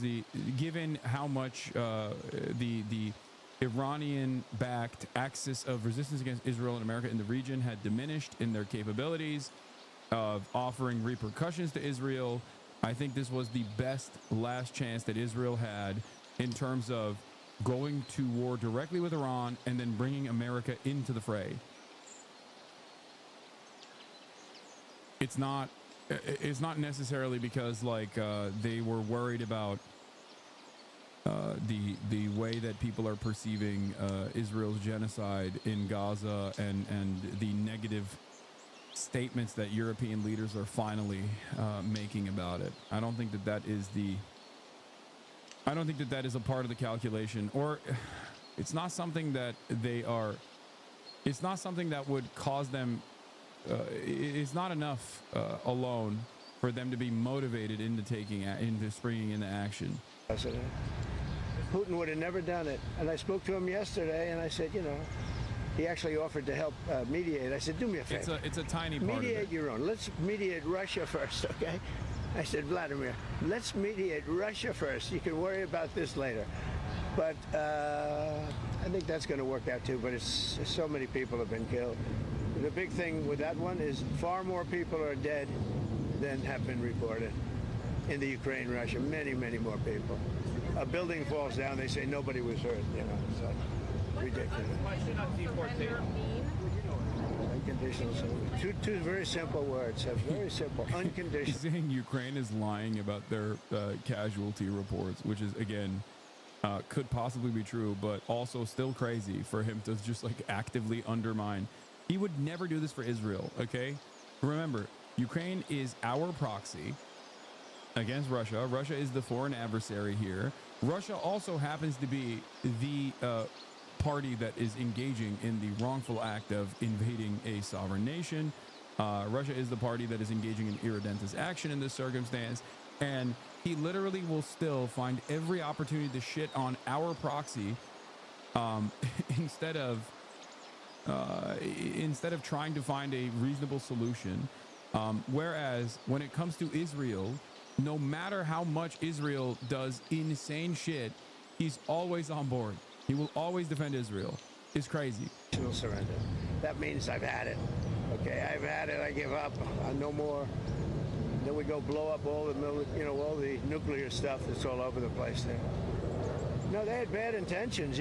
given how much the Iranian-backed axis of resistance against Israel and America in the region had diminished in their capabilities of offering repercussions to Israel, I think this was the best last chance that Israel had in terms of going to war directly with Iran and then bringing America into the fray. It's not necessarily because they were worried about the way that people are perceiving Israel's genocide in Gaza and the negative statements that European leaders are finally making about it. I don't think that is a part of the calculation, or it's not something that it's not something that would cause them. It's not enough alone for them to be motivated into springing into action. Putin would have never done it. And I spoke to him yesterday, and I said, you know, he actually offered to help mediate. I said, do me a favor. It's a tiny part of it. Mediate your own. Let's mediate Russia first, okay? I said, Vladimir, let's mediate Russia first. You can worry about this later. But I think that's going to work out too. But it's so many people have been killed. The big thing with that one is far more people are dead than have been reported in the Ukraine, Russia. Many, many more people. A building falls down, they say nobody was hurt. You know, it's like ridiculous. Unconditional. Two very simple words. Very simple. Unconditional. He's saying Ukraine is lying about their casualty reports, which is again could possibly be true, but also still crazy for him to just actively undermine. He would never do this for Israel, okay? Remember, Ukraine is our proxy against Russia. Russia is the foreign adversary here. Russia also happens to be the party that is engaging in the wrongful act of invading a sovereign nation. Russia is the party that is engaging in irredentist action in this circumstance. And he literally will still find every opportunity to shit on our proxy instead of trying to find a reasonable solution. Whereas when it comes to Israel, no matter how much Israel does insane shit, he's always on board. He will always defend Israel. It's crazy. We'll surrender. That means I've had it. Okay, I've had it. I give up. No more. Then we go blow up all the, all the nuclear stuff that's all over the place there. No, they had bad intentions.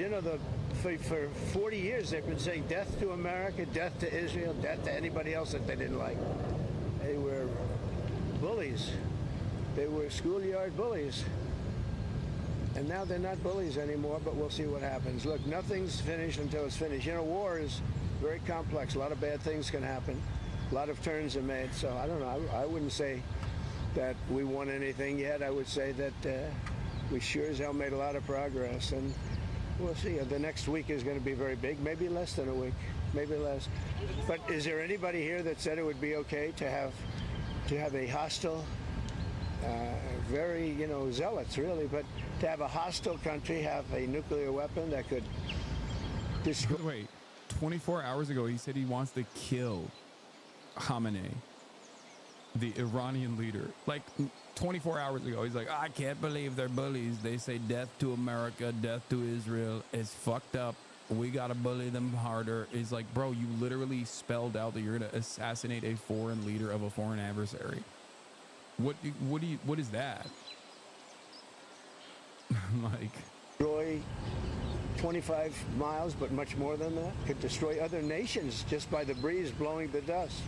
For 40 years they've been saying death to America, death to Israel, death to anybody else that they didn't like. They were bullies. They were schoolyard bullies. And now they're not bullies anymore, but we'll see what happens. Look, nothing's finished until it's finished. War is very complex. A lot of bad things can happen. A lot of turns are made. So I don't know. I wouldn't say that we won anything yet. I would say that we sure as hell made a lot of progress. And we'll see. The next week is going to be very big. Maybe less than a week. Maybe less. But is there anybody here that said it would be okay to have a hostile, very, zealots really, but to have a hostile country have a nuclear weapon that could destroy... Wait, 24 hours ago, he said he wants to kill Khamenei, the Iranian leader. Like 24 hours ago, he's like, I can't believe they're bullies. They say death to America, death to Israel. It's fucked up. We got to bully them harder. It's like, bro, you literally spelled out that you're going to assassinate a foreign leader of a foreign adversary. What is that? Like, destroy 25 miles, but much more than that. Could destroy other nations just by the breeze blowing the dust.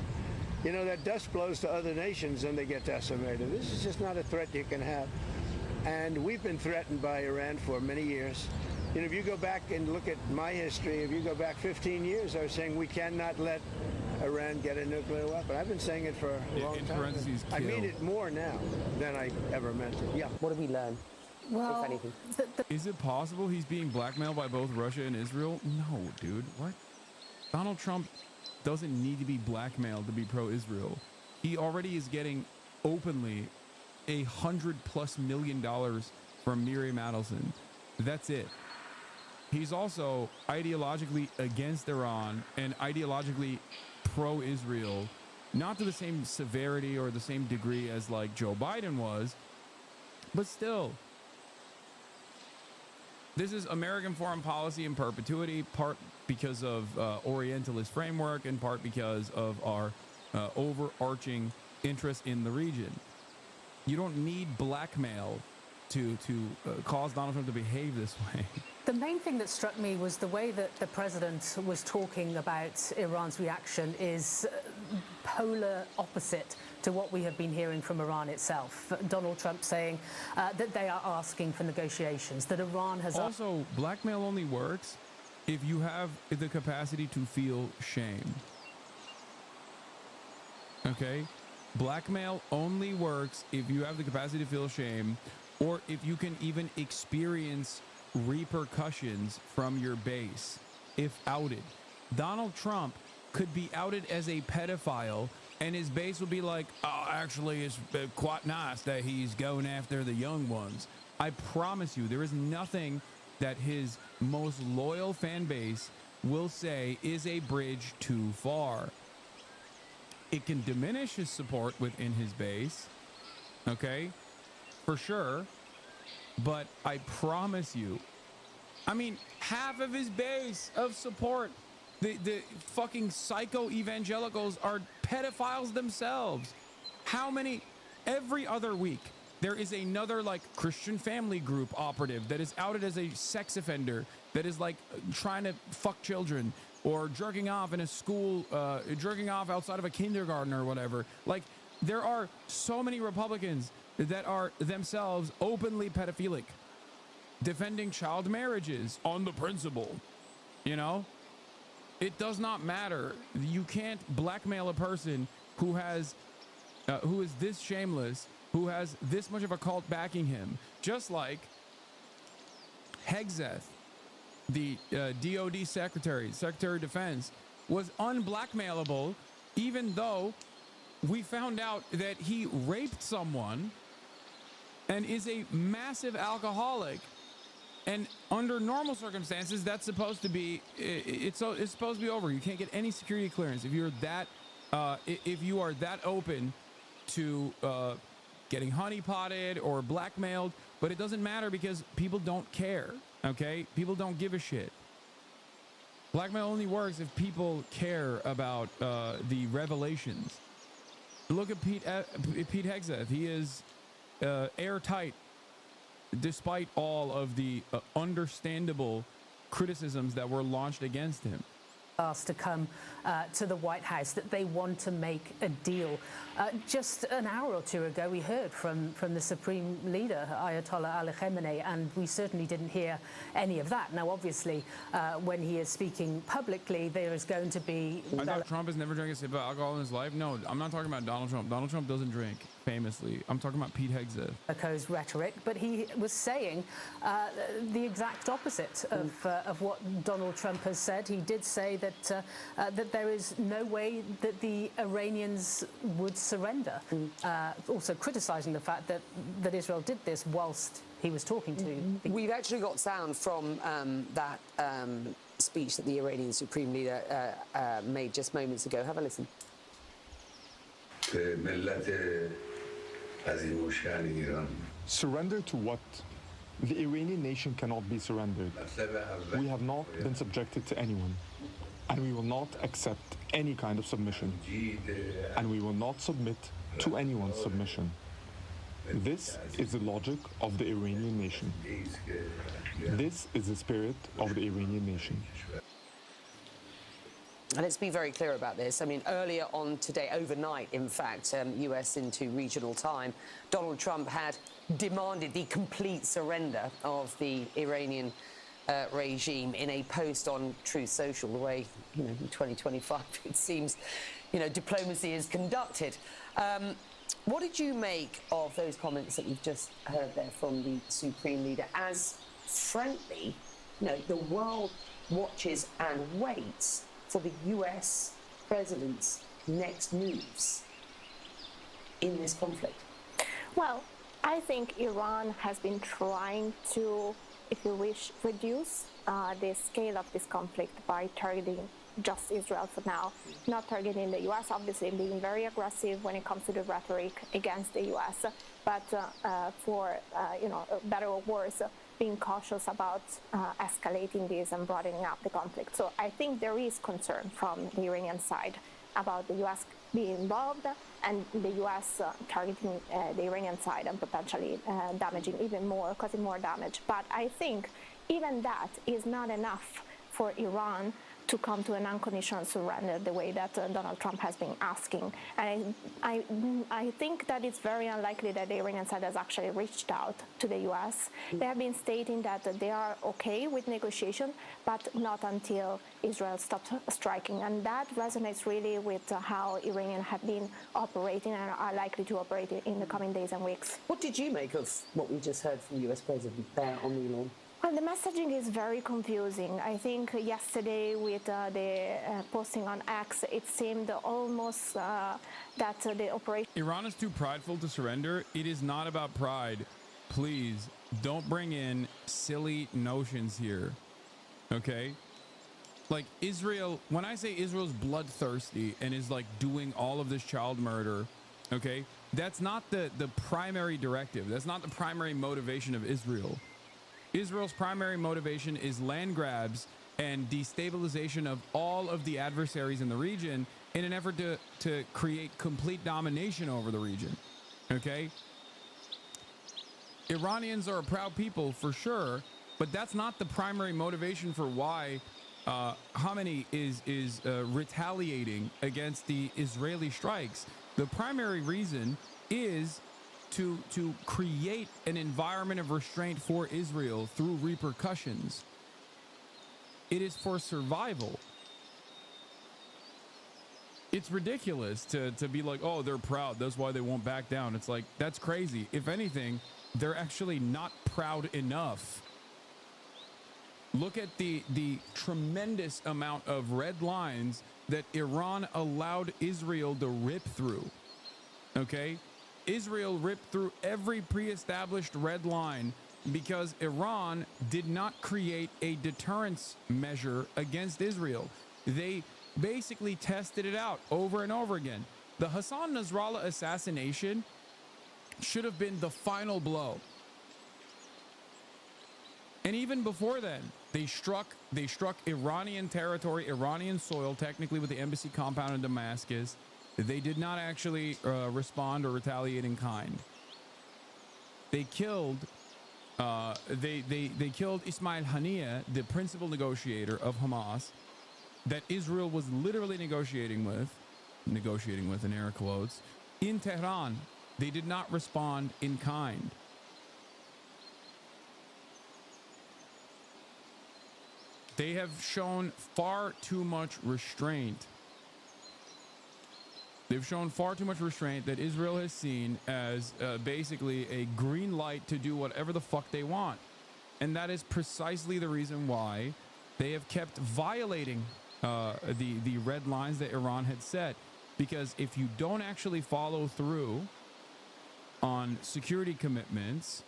That dust blows to other nations and they get decimated. This is just not a threat you can have. And we've been threatened by Iran for many years. If you go back and look at my history, if you go back 15 years, I was saying we cannot let Iran get a nuclear weapon. I've been saying it for a long time. I mean it more now than I ever meant it. Yeah. What have we learned? Well, if anything? Is it possible he's being blackmailed by both Russia and Israel? No, dude. What? Donald Trump doesn't need to be blackmailed to be pro-Israel. He already is getting openly $100+ million from Miriam Adelson. That's it. He's also ideologically against Iran and ideologically pro-Israel, not to the same severity or the same degree as like Joe Biden was, but still. This is American foreign policy in perpetuity, part because of Orientalist framework and part because of our overarching interest in the region. You don't need blackmail to cause Donald Trump to behave this way. The main thing that struck me was the way that the president was talking about Iran's reaction is polar opposite to what we have been hearing from Iran itself. Donald Trump saying that they are asking for negotiations, that Iran has... Also, blackmail only works if you have the capacity to feel shame. Okay? Blackmail only works if you have the capacity to feel shame, or if you can even experience repercussions from your base if outed. Donald Trump could be outed as a pedophile and his base will be like, oh, actually it's quite nice that he's going after the young ones. I promise you, there is nothing that his most loyal fan base will say is a bridge too far. It can diminish his support within his base, okay, for sure. But I promise you, I mean, half of his base of support, the fucking psycho evangelicals are pedophiles themselves. How many? Every other week, there is another like Christian family group operative that is outed as a sex offender that is like trying to fuck children or jerking off in a school, jerking off outside of a kindergarten or whatever. Like, there are so many Republicans that are themselves openly pedophilic, defending child marriages on the principle. It does not matter. You can't blackmail a person who has who is this shameless, who has this much of a cult backing him. Just like Hegseth the DOD Secretary of Defense, was unblackmailable, even though we found out that he raped someone and is a massive alcoholic. And under normal circumstances, that's supposed to be, it's supposed to be over. You can't get any security clearance if you are that open to getting honeypotted or blackmailed. But it doesn't matter because people don't care. Okay, people don't give a shit. Blackmail only works if people care about the revelations. Look at Pete Hegseth. He is airtight, despite all of the understandable criticisms that were launched against him. Asked to come to the White House, that they want to make a deal. Just an hour or two ago, we heard from the Supreme Leader, Ayatollah Ali Khamenei, and we certainly didn't hear any of that. Now, obviously, when he is speaking publicly, there is going to be... I thought Trump has never drank a sip of alcohol in his life. No, I'm not talking about Donald Trump. Donald Trump doesn't drink, famously. I'm talking about Pete Hegseth. Rhetoric, but he was saying the exact opposite of what Donald Trump has said. He did say that there is no way that the Iranians would surrender. Also criticising the fact that Israel did this whilst he was talking to. We've actually got sound from that speech that the Iranian Supreme Leader made just moments ago. Have a listen. Surrender to what? The Iranian nation cannot be surrendered. We have not been subjected to anyone, and we will not accept any kind of submission, and we will not submit to anyone's submission. This is the logic of the Iranian nation. This is the spirit of the Iranian nation. And let's be very clear about this. I mean, earlier on today, overnight, in fact, US into regional time, Donald Trump had demanded the complete surrender of the Iranian regime in a post on Truth Social, the way, in 2025, it seems, diplomacy is conducted. What did you make of those comments that you've just heard there from the Supreme Leader? As, frankly, the world watches and waits for the US president's next moves in this conflict? Well, I think Iran has been trying to, if you wish, reduce the scale of this conflict by targeting just Israel for now, not targeting the US, obviously being very aggressive when it comes to the rhetoric against the US, but for, better or worse, being cautious about escalating this and broadening up the conflict. So I think there is concern from the Iranian side about the US being involved and the US targeting the Iranian side and potentially damaging even more, causing more damage. But I think even that is not enough for Iran to come to an unconditional surrender the way that Donald Trump has been asking. And I think that it's very unlikely that the Iranian side has actually reached out to the US. They have been stating that they are okay with negotiation, but not until Israel stops striking. And that resonates really with how Iranians have been operating and are likely to operate in the coming days and weeks. What did you make of what we just heard from the US president there on the lawn? Well, the messaging is very confusing. I think yesterday with the posting on X, it seemed almost that the operation... Iran is too prideful to surrender. It is not about pride. Please, don't bring in silly notions here, okay? Like Israel, when I say Israel's bloodthirsty and is like doing all of this child murder, okay? That's not the primary directive. That's not the primary motivation of Israel. Israel's primary motivation is land grabs and destabilization of all of the adversaries in the region in an effort to create complete domination over the region, okay? Iranians are a proud people for sure, but that's not the primary motivation for why Khamenei is retaliating against the Israeli strikes. The primary reason is to create an environment of restraint for Israel through repercussions. It is for survival. It's ridiculous to be like, oh, they're proud, that's why they won't back down. It's like, that's crazy. If anything, they're actually not proud enough. Look at the tremendous amount of red lines that Iran allowed Israel to rip through. Okay? Israel ripped through every pre-established red line because Iran did not create a deterrence measure against Israel. They basically tested it out over and over again. The Hassan Nasrallah assassination should have been the final blow. And even before then, they struck Iranian territory, Iranian soil, technically with the embassy compound in Damascus. They did not actually respond or retaliate in kind. They killed they killed Ismail Haniyeh, the principal negotiator of Hamas, that Israel was literally negotiating with in air quotes, in Tehran. They did not respond in kind. They have shown far too much restraint. They've shown far too much restraint that Israel has seen as basically a green light to do whatever the fuck they want. And that is precisely the reason why they have kept violating the red lines that Iran had set. Because if you don't actually follow through on security commitments,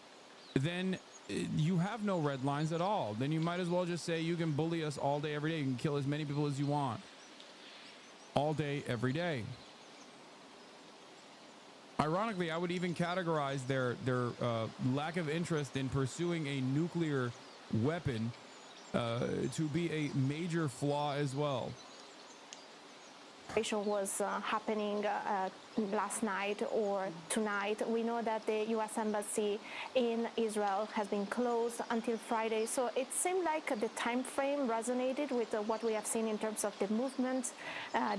then you have no red lines at all. Then you might as well just say you can bully us all day, every day. You can kill as many people as you want. All day, every day. Ironically, I would even categorize their lack of interest in pursuing a nuclear weapon to be a major flaw as well. Was happening last night or tonight. We know that the U.S. Embassy in Israel has been closed until Friday, so it seemed like the time frame resonated with what we have seen in terms of the movement,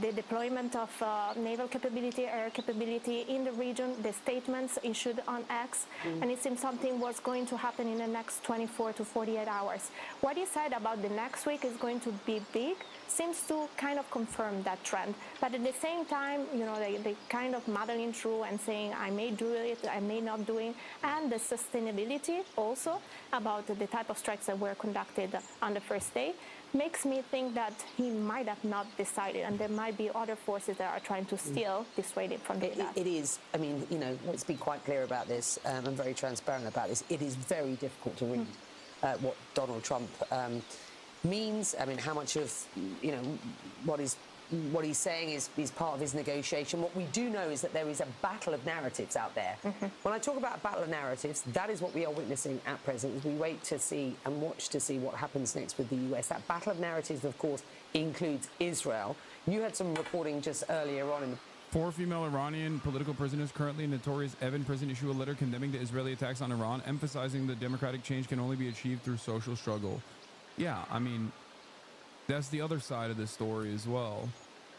the deployment of naval capability, air capability in the region, the statements issued on X, and it seemed something was going to happen in the next 24 to 48 hours. What he said about the next week is going to be big seems to kind of confirm that trend. But at the same time, you know, they kind of muddling through and saying, I may do it, I may not do it, and the sustainability also about the type of strikes that were conducted on the first day makes me think that he might have not decided, and there might be other forces that are trying to still dissuade him from doing that. It is. I mean, you know, let's be quite clear about this and very transparent about this. It is very difficult to read what Donald Trump means. I mean, how much of, you know, what he's saying is part of his negotiation. What we do know is that there is a battle of narratives out there. When I talk about a battle of narratives, that is what we are witnessing at present as we wait to see and watch to see what happens next with the US. That battle of narratives, of course, includes Israel. You had some reporting just earlier on in the 4 female Iranian political prisoners currently in notorious Evin prison issue a letter condemning the Israeli attacks on Iran, emphasizing that democratic change can only be achieved through social struggle. Yeah, I mean, that's the other side of the story as well,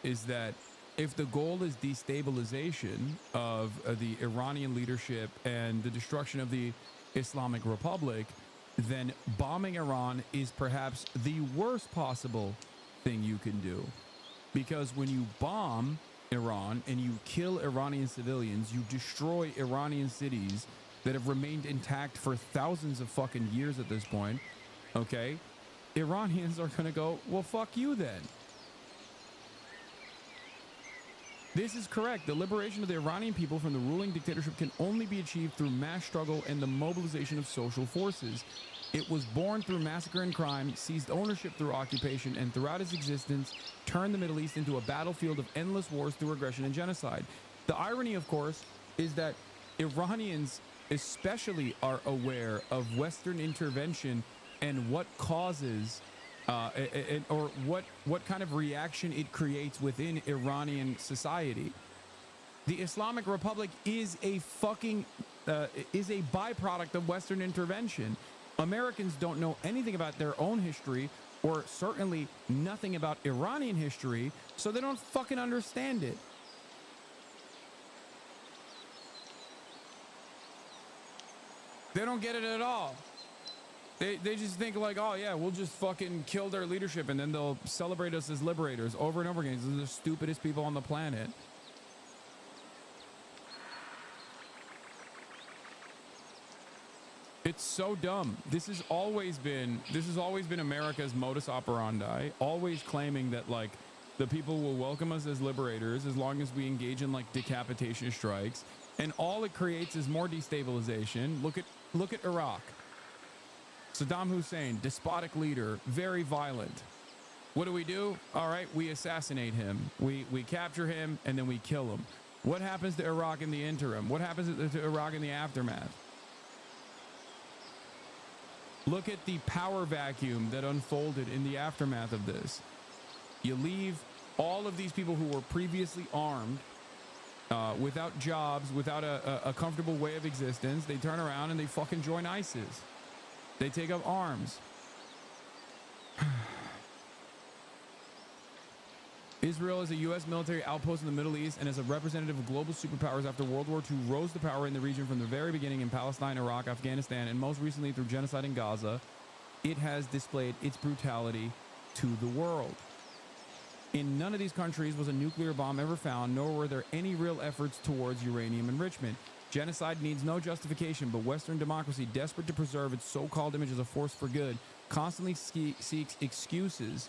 is that if the goal is destabilization of the Iranian leadership and the destruction of the Islamic Republic, then bombing Iran is perhaps the worst possible thing you can do. Because when you bomb Iran and you kill Iranian civilians, you destroy Iranian cities that have remained intact for thousands of fucking years at this point, okay? Iranians are gonna go, well, fuck you then. This is correct. The liberation of the Iranian people from the ruling dictatorship can only be achieved through mass struggle and the mobilization of social forces. It was born through massacre and crime, seized ownership through occupation, and throughout its existence, turned the Middle East into a battlefield of endless wars through aggression and genocide. The irony, of course, is that Iranians especially are aware of Western intervention and what causes or what kind of reaction it creates within Iranian society. The Islamic Republic is a fucking is a byproduct of Western intervention. Americans don't know anything about their own history, or certainly nothing about Iranian history, so they don't fucking understand it. They don't get it at all. They just think like, oh yeah, we'll just fucking kill their leadership and then they'll celebrate us as liberators over and over again. These are the stupidest people on the planet. It's so dumb. This has always been America's modus operandi, always claiming that like the people will welcome us as liberators as long as we engage in like decapitation strikes, and all it creates is more destabilization. Look at Iraq. Saddam Hussein, despotic leader, very violent. What do? All right, we assassinate him. We capture him and then we kill him. What happens to Iraq in the interim? What happens to Iraq in the aftermath? Look at the power vacuum that unfolded in the aftermath of this. You leave all of these people who were previously armed, without jobs, without a comfortable way of existence. They turn around and they fucking join ISIS. They take up arms. Israel is a U.S. military outpost in the Middle East and is a representative of global superpowers after World War II rose to power in the region from the very beginning in Palestine, Iraq, Afghanistan, and most recently through genocide in Gaza. It has displayed its brutality to the world. In none of these countries was a nuclear bomb ever found, nor were there any real efforts towards uranium enrichment. Genocide needs no justification, but Western democracy, desperate to preserve its so-called image as a force for good, constantly seeks excuses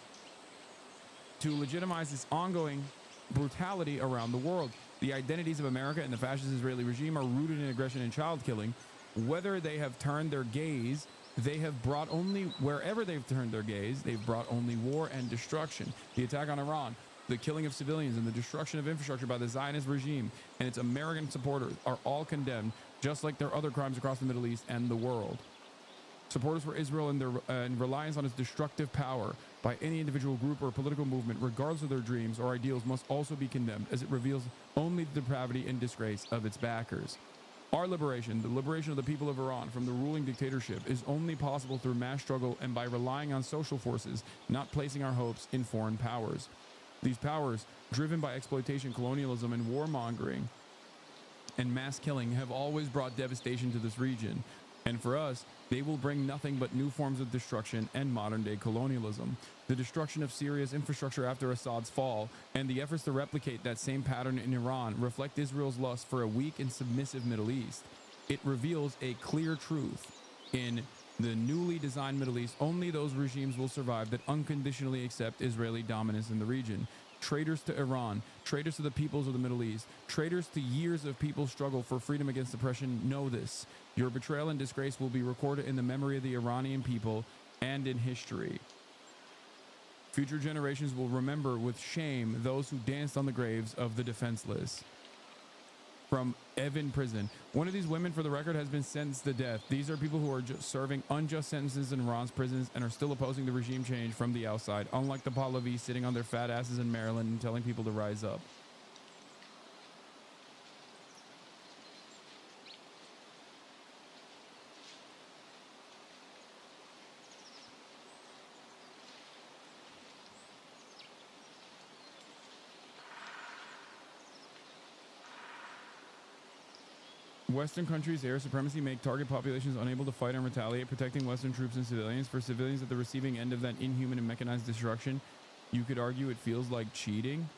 to legitimize this ongoing brutality around the world. The identities of America and the fascist Israeli regime are rooted in aggression and child killing. Whether they have turned their gaze, they have brought only, wherever they've turned their gaze, they've brought only war and destruction. The attack on Iran, the killing of civilians, and the destruction of infrastructure by the Zionist regime and its American supporters are all condemned, just like their other crimes across the Middle East and the world. Supporters for Israel and reliance on its destructive power by any individual group or political movement, regardless of their dreams or ideals, must also be condemned, as it reveals only the depravity and disgrace of its backers. Our liberation, the liberation of the people of Iran from the ruling dictatorship, is only possible through mass struggle and by relying on social forces, not placing our hopes in foreign powers. These powers, driven by exploitation, colonialism, and warmongering and mass killing, have always brought devastation to this region. And for us, they will bring nothing but new forms of destruction and modern-day colonialism. The destruction of Syria's infrastructure after Assad's fall and the efforts to replicate that same pattern in Iran reflect Israel's lust for a weak and submissive Middle East. It reveals a clear truth. In the newly designed Middle East, only those regimes will survive that unconditionally accept Israeli dominance in the region. Traitors to Iran, traitors to the peoples of the Middle East, traitors to years of people's struggle for freedom against oppression know this. Your betrayal and disgrace will be recorded in the memory of the Iranian people and in history. Future generations will remember with shame those who danced on the graves of the defenseless. From Evin Prison. One of these women, for the record, has been sentenced to death. These are people who are just serving unjust sentences in Iran's prisons and are still opposing the regime change from the outside, unlike the Pahlavis sitting on their fat asses in Maryland and telling people to rise up. Western countries' air supremacy make target populations unable to fight and retaliate, protecting Western troops and civilians. For civilians at the receiving end of that inhuman and mechanized destruction, you could argue it feels like cheating.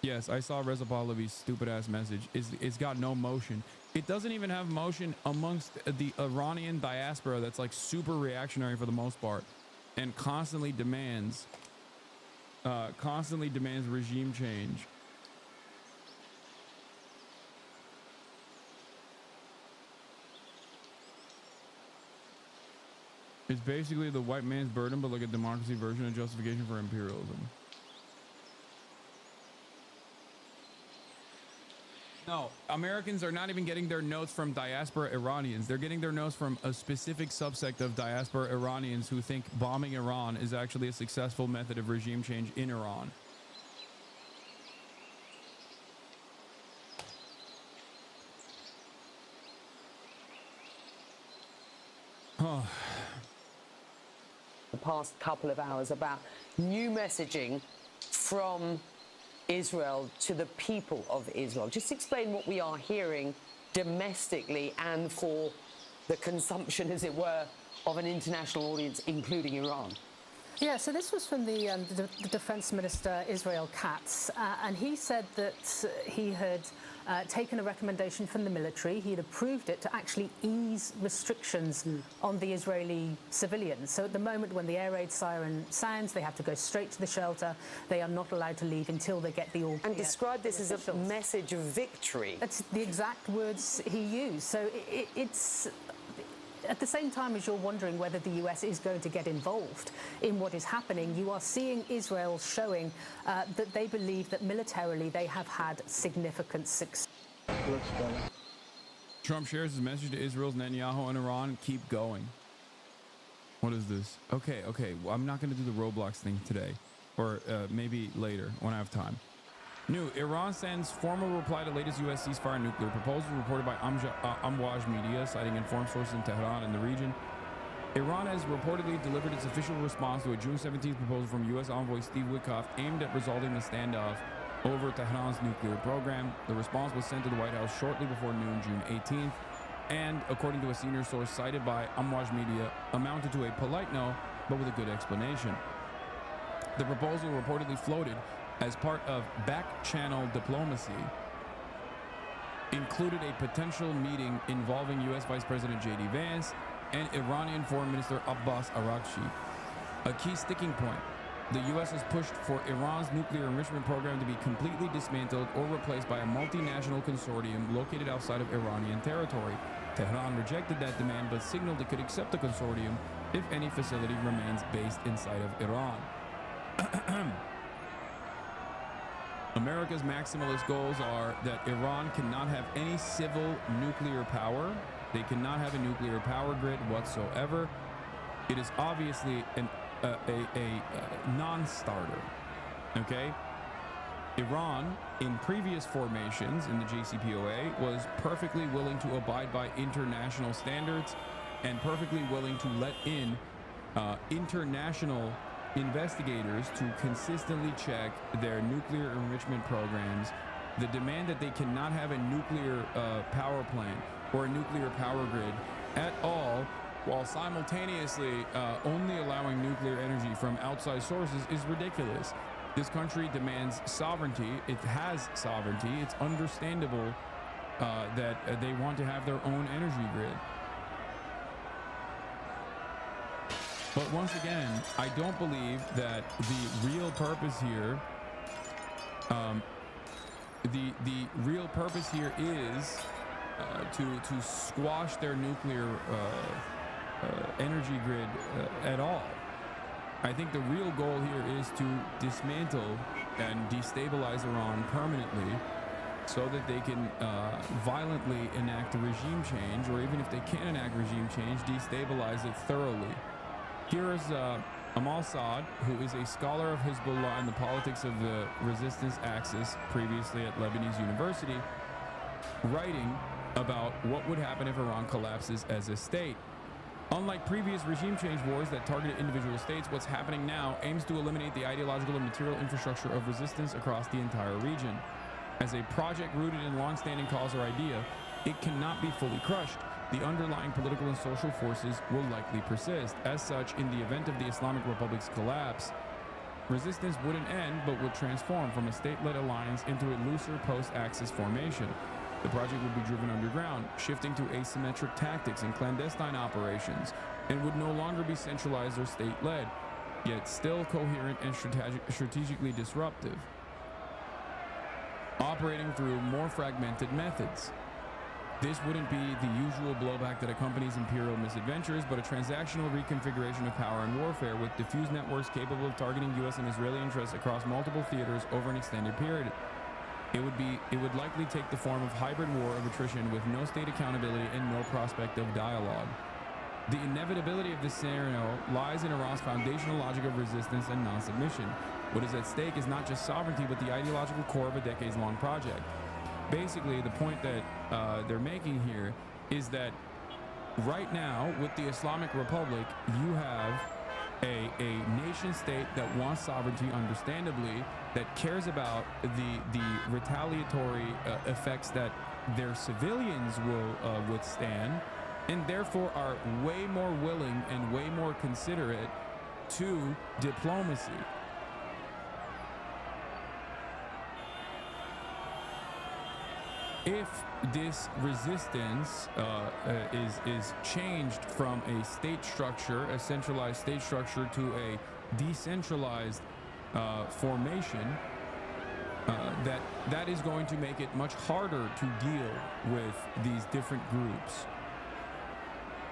Yes, I saw Reza Pahlavi's stupid-ass message. It's got no motion. It doesn't even have motion amongst the Iranian diaspora that's like super reactionary for the most part and constantly demands regime change. It's basically the white man's burden, but like a democracy version of justification for imperialism. No, Americans are not even getting their notes from diaspora Iranians. They're getting their notes from a specific subsect of diaspora Iranians who think bombing Iran is actually a successful method of regime change in Iran. Oh. The past couple of hours about new messaging from Israel to the people of Israel. Just explain what we are hearing domestically and for the consumption, as it were, of an international audience, including Iran. Yeah, so this was from the Defense Minister, Israel Katz, and he said that he had taken a recommendation from the military. He'd approved it to actually ease restrictions on the Israeli civilians. So at the moment when the air raid siren sounds, they have to go straight to the shelter. They are not allowed to leave until they get the all clear. And describe this as a message of victory. That's the exact words he used. So it's... At the same time as you're wondering whether the US is going to get involved in what is happening, you are seeing Israel showing that they believe that militarily they have had significant success. Trump shares his message to Israel's Netanyahu and Iran, keep going. What is this? Okay. Well, I'm not going to do the Roblox thing today, or maybe later when I have time. New, Iran sends formal reply to latest U.S. ceasefire nuclear proposal, reported by Amwaj Media, citing informed sources in Tehran and the region. Iran has reportedly delivered its official response to a June 17th proposal from U.S. envoy Steve Witkoff aimed at resolving the standoff over Tehran's nuclear program. The response was sent to the White House shortly before noon, June 18th, and, according to a senior source cited by Amwaj Media, amounted to a polite no, but with a good explanation. The proposal reportedly floated as part of back-channel diplomacy, included a potential meeting involving U.S. Vice President J.D. Vance and Iranian Foreign Minister Abbas Araghchi. A key sticking point, the U.S. has pushed for Iran's nuclear enrichment program to be completely dismantled or replaced by a multinational consortium located outside of Iranian territory. Tehran rejected that demand but signaled it could accept the consortium if any facility remains based inside of Iran. America's maximalist goals are that Iran cannot have any civil nuclear power. They cannot have a nuclear power grid whatsoever. It is obviously a non-starter. Okay? Iran, in previous formations in the JCPOA, was perfectly willing to abide by international standards and perfectly willing to let in international investigators to consistently check their nuclear enrichment programs. The demand that they cannot have a nuclear power plant or a nuclear power grid at all, while simultaneously only allowing nuclear energy from outside sources, is ridiculous. This country demands sovereignty. It has sovereignty. It's understandable that they want to have their own energy grid. But once again, I don't believe that the real purpose here, the real purpose here is to squash their nuclear energy grid at all. I think the real goal here is to dismantle and destabilize Iran permanently, so that they can violently enact a regime change, or even if they can't enact regime change, destabilize it thoroughly. Here is Amal Saad, who is a scholar of Hezbollah and the politics of the resistance axis, previously at Lebanese University, writing about what would happen if Iran collapses as a state. Unlike previous regime change wars that targeted individual states, what's happening now aims to eliminate the ideological and material infrastructure of resistance across the entire region. As a project rooted in long-standing cause or idea, it cannot be fully crushed. The underlying political and social forces will likely persist. As such, in the event of the Islamic Republic's collapse, resistance wouldn't end, but would transform from a state-led alliance into a looser post-Axis formation. The project would be driven underground, shifting to asymmetric tactics and clandestine operations, and would no longer be centralized or state-led, yet still coherent and strategically disruptive, operating through more fragmented methods. This wouldn't be the usual blowback that accompanies imperial misadventures, but a transactional reconfiguration of power and warfare with diffused networks capable of targeting U.S. and Israeli interests across multiple theaters over an extended period. It would likely take the form of hybrid war of attrition with no state accountability and no prospect of dialogue. The inevitability of this scenario lies in Iran's foundational logic of resistance and non-submission. What is at stake is not just sovereignty, but the ideological core of a decades-long project. Basically, the point that they're making here is that right now, with the Islamic Republic, you have a nation state that wants sovereignty, understandably, that cares about the retaliatory effects that their civilians will withstand, and therefore are way more willing and way more considerate to diplomacy. if this resistance is changed from a state structure, a centralized state structure, to a decentralized formation, that is going to make it much harder to deal with these different groups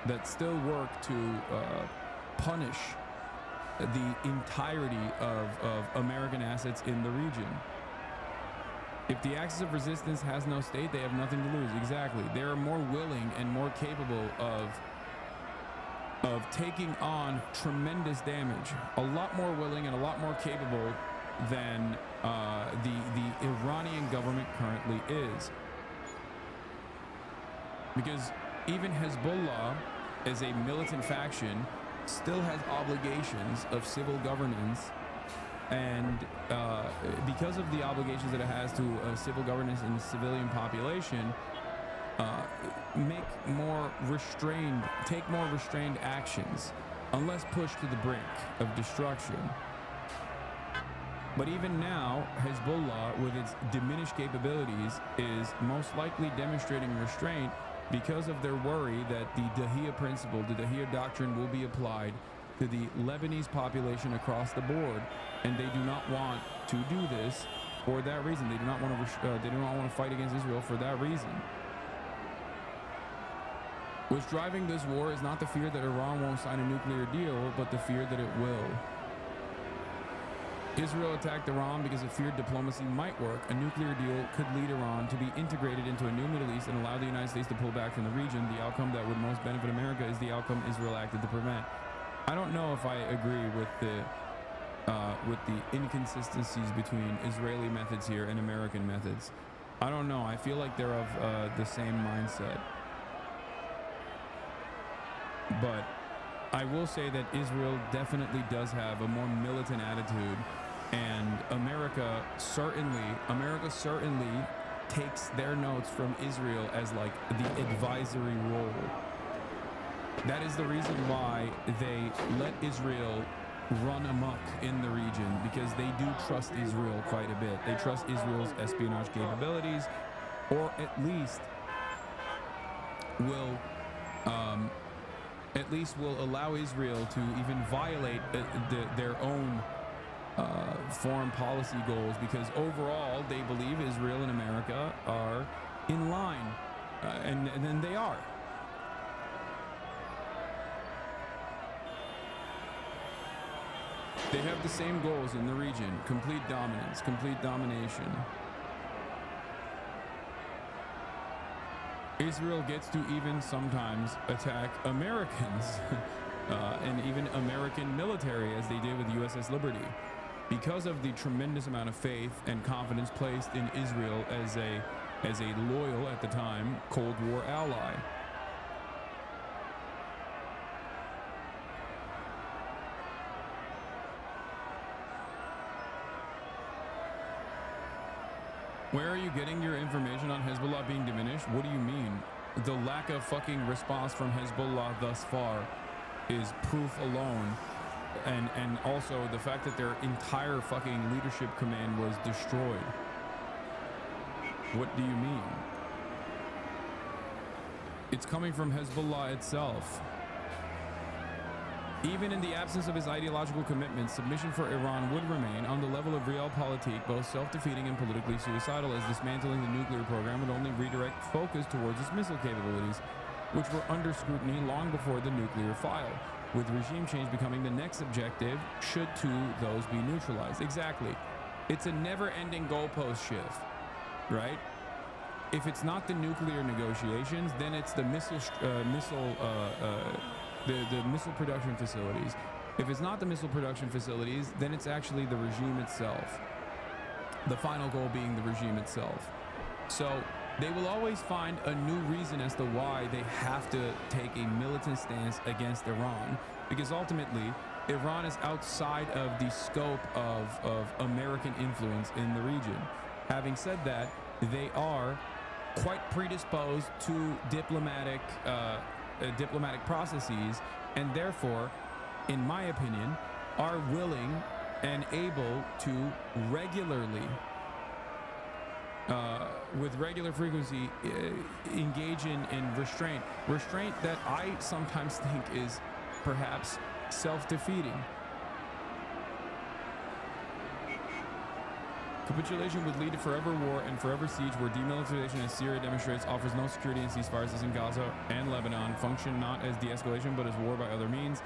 that still work to punish the entirety of American assets in the region. If the axis of resistance has no state, they have nothing to lose. Exactly. They are more willing and more capable of taking on tremendous damage. A lot more willing and a lot more capable than the Iranian government currently is. Because even Hezbollah, as a militant faction, still has obligations of civil governance, and because of the obligations that it has to civil governance and the civilian population, take more restrained actions, unless pushed to the brink of destruction. But even now, Hezbollah, with its diminished capabilities, is most likely demonstrating restraint because of their worry that the Dahiyya principle, the Dahiyya doctrine, will be applied to the Lebanese population across the board, and they do not want to do this for that reason. They do not want to fight against Israel for that reason. What's driving this war is not the fear that Iran won't sign a nuclear deal, but the fear that it will. Israel attacked Iran because it feared diplomacy might work. A nuclear deal could lead Iran to be integrated into a new Middle East and allow the United States to pull back from the region. The outcome that would most benefit America is the outcome Israel acted to prevent. I don't know if I agree with the inconsistencies between Israeli methods here and American methods. I don't know. I feel like they're of the same mindset. But I will say that Israel definitely does have a more militant attitude, and America certainly takes their notes from Israel as like the advisory role. That is the reason why they let Israel run amok in the region, because they do trust Israel quite a bit. They trust Israel's espionage capabilities, or at least will allow Israel to even violate their own foreign policy goals, because overall they believe Israel and America are in line, and then they are. They have the same goals in the region: complete dominance, complete domination. Israel gets to even sometimes attack Americans and even American military, as they did with USS Liberty, because of the tremendous amount of faith and confidence placed in Israel as a loyal, at the time, Cold War ally. Where are you getting your information on Hezbollah being diminished? What do you mean? The lack of fucking response from Hezbollah thus far is proof alone. And also the fact that their entire fucking leadership command was destroyed. What do you mean? It's coming from Hezbollah itself. Even in the absence of his ideological commitment, submission for Iran would remain on the level of realpolitik, both self-defeating and politically suicidal, as dismantling the nuclear program would only redirect focus towards its missile capabilities, which were under scrutiny long before the nuclear file, with regime change becoming the next objective should those be neutralized. Exactly. It's a never-ending goalpost shift, right? If it's not the nuclear negotiations, then it's the the missile production facilities. If it's not the missile production facilities, then it's actually the regime itself. The final goal being the regime itself. So they will always find a new reason as to why they have to take a militant stance against Iran, because ultimately Iran is outside of the scope of American influence in the region. Having said that, they are quite predisposed to diplomatic processes, and therefore, in my opinion, are willing and able to regularly with regular frequency, engage in restraint. Restraint that I sometimes think is perhaps self-defeating. Capitulation would lead to forever war and forever siege, where demilitarization, as Syria demonstrates, offers no security, and ceasefires as in Gaza and Lebanon function not as de-escalation but as war by other means.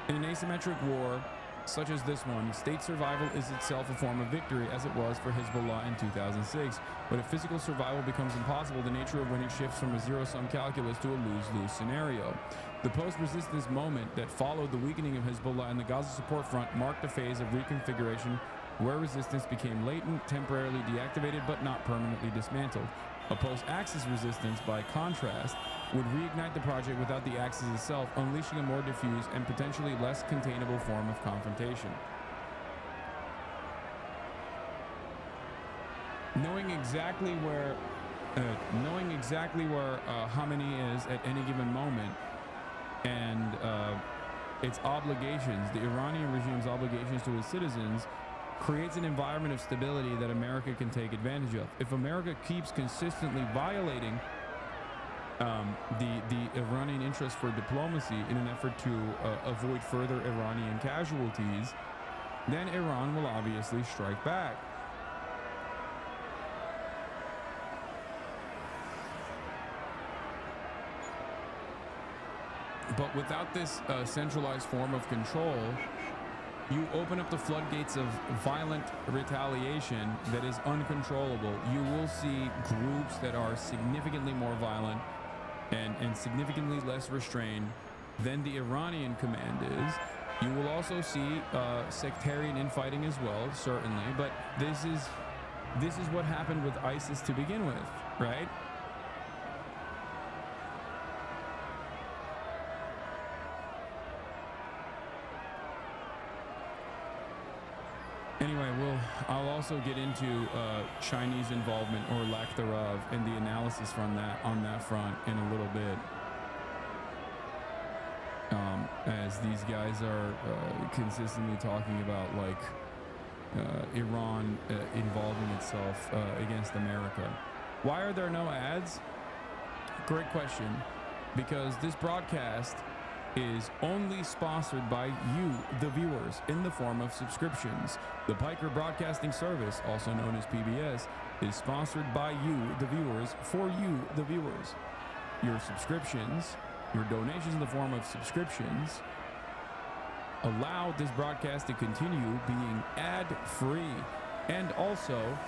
In an asymmetric war such as this one, state survival is itself a form of victory, as it was for Hezbollah in 2006. But if physical survival becomes impossible, the nature of winning shifts from a zero-sum calculus to a lose-lose scenario. The post-resistance moment that followed the weakening of Hezbollah and the Gaza support front marked a phase of reconfiguration where resistance became latent, temporarily deactivated, but not permanently dismantled. A post-Axis resistance, by contrast, would reignite the project without the Axis itself, unleashing a more diffuse and potentially less containable form of confrontation. Knowing exactly where Khamenei is at any given moment, and its obligations, the Iranian regime's obligations to its citizens, creates an environment of stability that America can take advantage of. If America keeps consistently violating the Iranian interest for diplomacy in an effort to avoid further Iranian casualties, then Iran will obviously strike back. But without this centralized form of control, you open up the floodgates of violent retaliation that is uncontrollable. You will see groups that are significantly more violent and significantly less restrained than the Iranian command is. You will also see sectarian infighting as well, certainly. But this is what happened with ISIS to begin with, right? Anyway, I'll also get into Chinese involvement or lack thereof and the analysis from that on that front in a little bit, as these guys are consistently talking about like Iran involving itself against America. Why are there no ads? Great question, because this broadcast is only sponsored by you, the viewers, in the form of subscriptions. The Piker Broadcasting Service, also known as PBS, is sponsored by you, the viewers, for you, the viewers. Your subscriptions, your donations in the form of subscriptions, allow this broadcast to continue being ad-free. And also,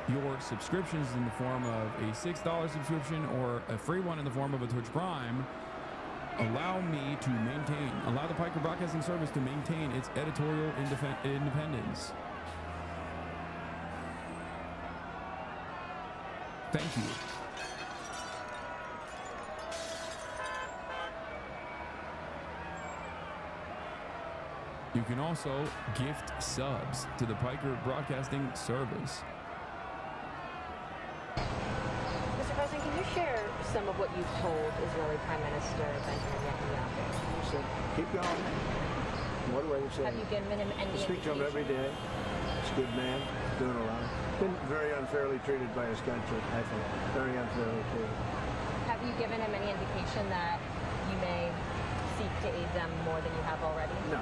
your subscriptions in the form of a $6 subscription or a free one in the form of a Twitch Prime allow the Piker Broadcasting Service to maintain its editorial independence. Thank you. You can also gift subs to the Piker Broadcasting Service. Mr. President, can you share some of what you've told Israeli Prime Minister Benjamin Netanyahu? So keep going. What do I say? Have you given him any I speak to him every day. He's a good man, doing a lot. Been very unfairly treated by his country, I think. Very unfairly treated. Have you given him any indication that you may seek to aid them more than you have already? No.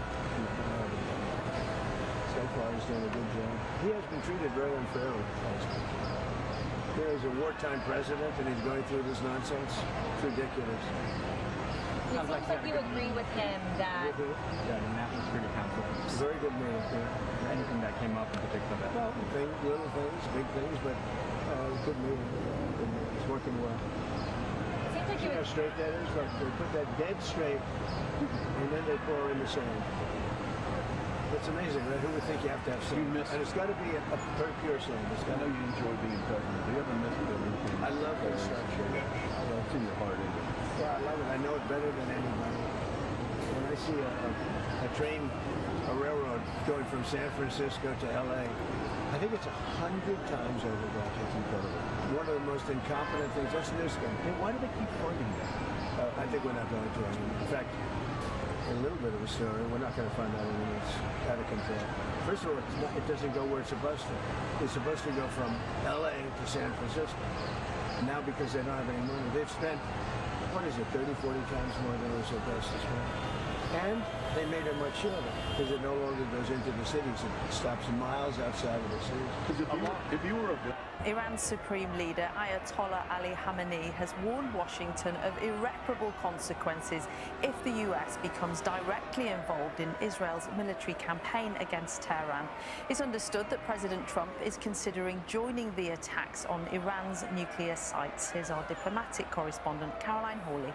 So far, he's doing a good job. He has been treated very unfairly by his country. There's a wartime president and he's going through this nonsense. It's ridiculous. It seems like you agree with him that... Yeah, the National Security Council. Very good man. Yeah. Anything that came up in particular? Well, little things, big things, but good meeting. It's working well. It seems like you know how straight that is? Like they put that dead straight and then they pour in the sand. It's amazing, right? Who would think you have to have sand? And it's got to be a very pure sand. I know you enjoy being president. Do you ever miss the routine? I love that structure. It's in your heart, isn't it? Yeah, I love it. I know it better than anybody. When I see a train, a railroad going from San Francisco to LA, I think it's 100 times over that. It's incredible. One of the most incompetent things. That's new stuff. Hey, why do they keep funding that? I think we're not going to anymore. In fact, a little bit of a story. We're not going to find out anything that's out of control. First of all, it doesn't go where it's supposed to. It's supposed to go from L.A. to San Francisco. And now, because they don't have any money, they've spent, what is it, 30, 40 times more than it was supposed to spend. And they made it much shorter because it no longer goes into the cities. It stops miles outside of the cities. If you were a Iran's supreme leader, Ayatollah Ali Khamenei, has warned Washington of irreparable consequences if the US becomes directly involved in Israel's military campaign against Tehran. It's understood that President Trump is considering joining the attacks on Iran's nuclear sites. Here's our diplomatic correspondent, Caroline Hawley.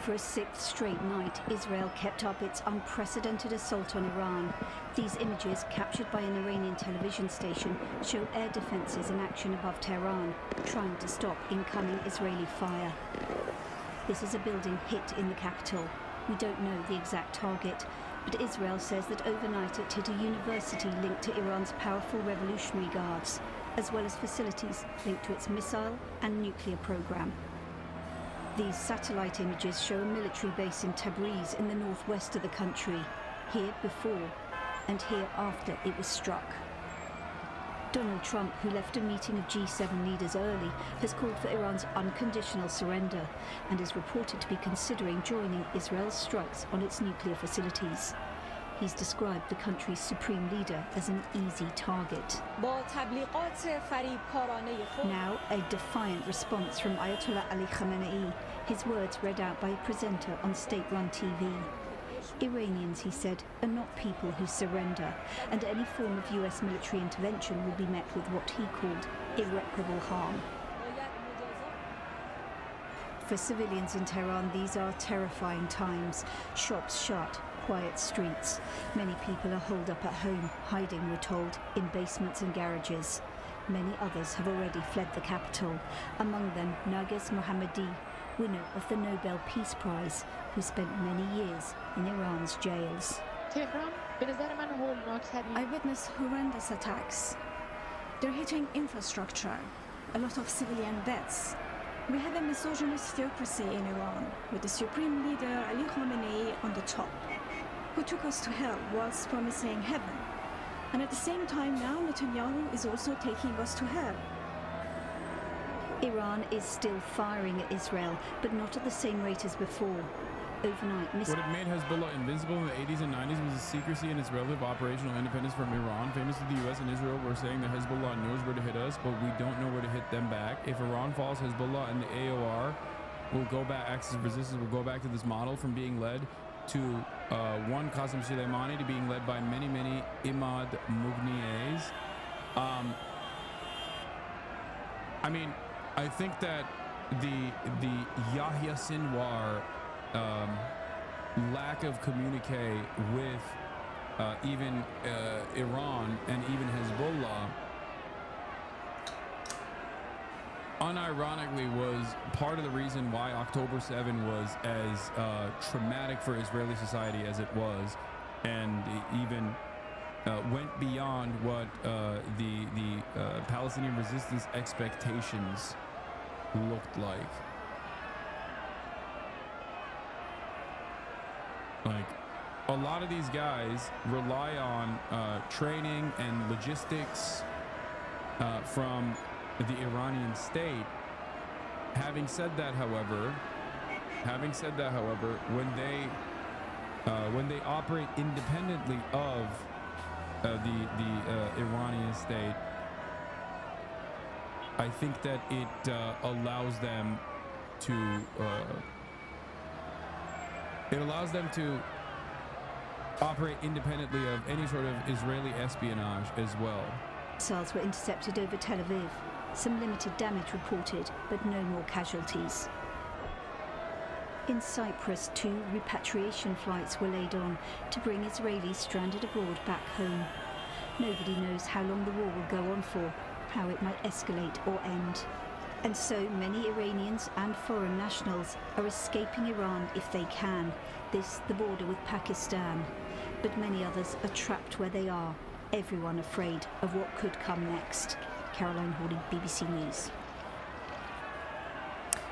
For a sixth straight night, Israel kept up its unprecedented assault on Iran. These images, captured by an Iranian television station, show air defenses in action above Tehran, trying to stop incoming Israeli fire. This is a building hit in the capital. We don't know the exact target, but Israel says that overnight it hit a university linked to Iran's powerful Revolutionary Guards, as well as facilities linked to its missile and nuclear program. These satellite images show a military base in Tabriz in the northwest of the country, here before and here after it was struck. Donald Trump, who left a meeting of G7 leaders early, has called for Iran's unconditional surrender and is reported to be considering joining Israel's strikes on its nuclear facilities. He's described the country's supreme leader as an easy target. Now, a defiant response from Ayatollah Ali Khamenei, his words read out by a presenter on state-run TV. Iranians, he said, are not people who surrender, and any form of US military intervention will be met with what he called irreparable harm. For civilians in Tehran, these are terrifying times. Shops shut, quiet streets. Many people are holed up at home, hiding, we're told, in basements and garages. Many others have already fled the capital, among them Narges Mohammadi, winner of the Nobel Peace Prize, who spent many years in Iran's jails. I witnessed horrendous attacks. They're hitting infrastructure, a lot of civilian deaths. We have a misogynist theocracy in Iran, with the supreme leader Ali Khamenei on the top, who took us to hell whilst promising heaven. And at the same time now, Netanyahu is also taking us to hell. Iran is still firing at Israel, but not at the same rate as before. Overnight, What had made Hezbollah invincible in the 80s and 90s was the secrecy and its relative operational independence from Iran. Famously, the US and Israel were saying that Hezbollah knows where to hit us, but we don't know where to hit them back. If Iran falls, Hezbollah and the AOR will go back, Axis of Resistance will go back to this model from being led to one Qasem Soleimani to being led by many, many Imad Mughniers. I mean, I think that the Yahya Sinwar lack of communique with even Iran and even Hezbollah unironically was part of the reason why October 7 was as traumatic for Israeli society as it was, and even went beyond what the Palestinian resistance expectations looked like. Like, a lot of these guys rely on training and logistics from the Iranian state. Having said that, however, when they operate independently of the Iranian state, I think that it allows them to operate independently of any sort of Israeli espionage as well. Missiles were intercepted over Tel Aviv. Some limited damage reported, but no more casualties. In Cyprus, 2 repatriation flights were laid on to bring Israelis stranded abroad back home. Nobody knows how long the war will go on for, how it might escalate or end. And so many Iranians and foreign nationals are escaping Iran if they can, this the border with Pakistan. But many others are trapped where they are, everyone afraid of what could come next. Caroline Hawley, BBC News.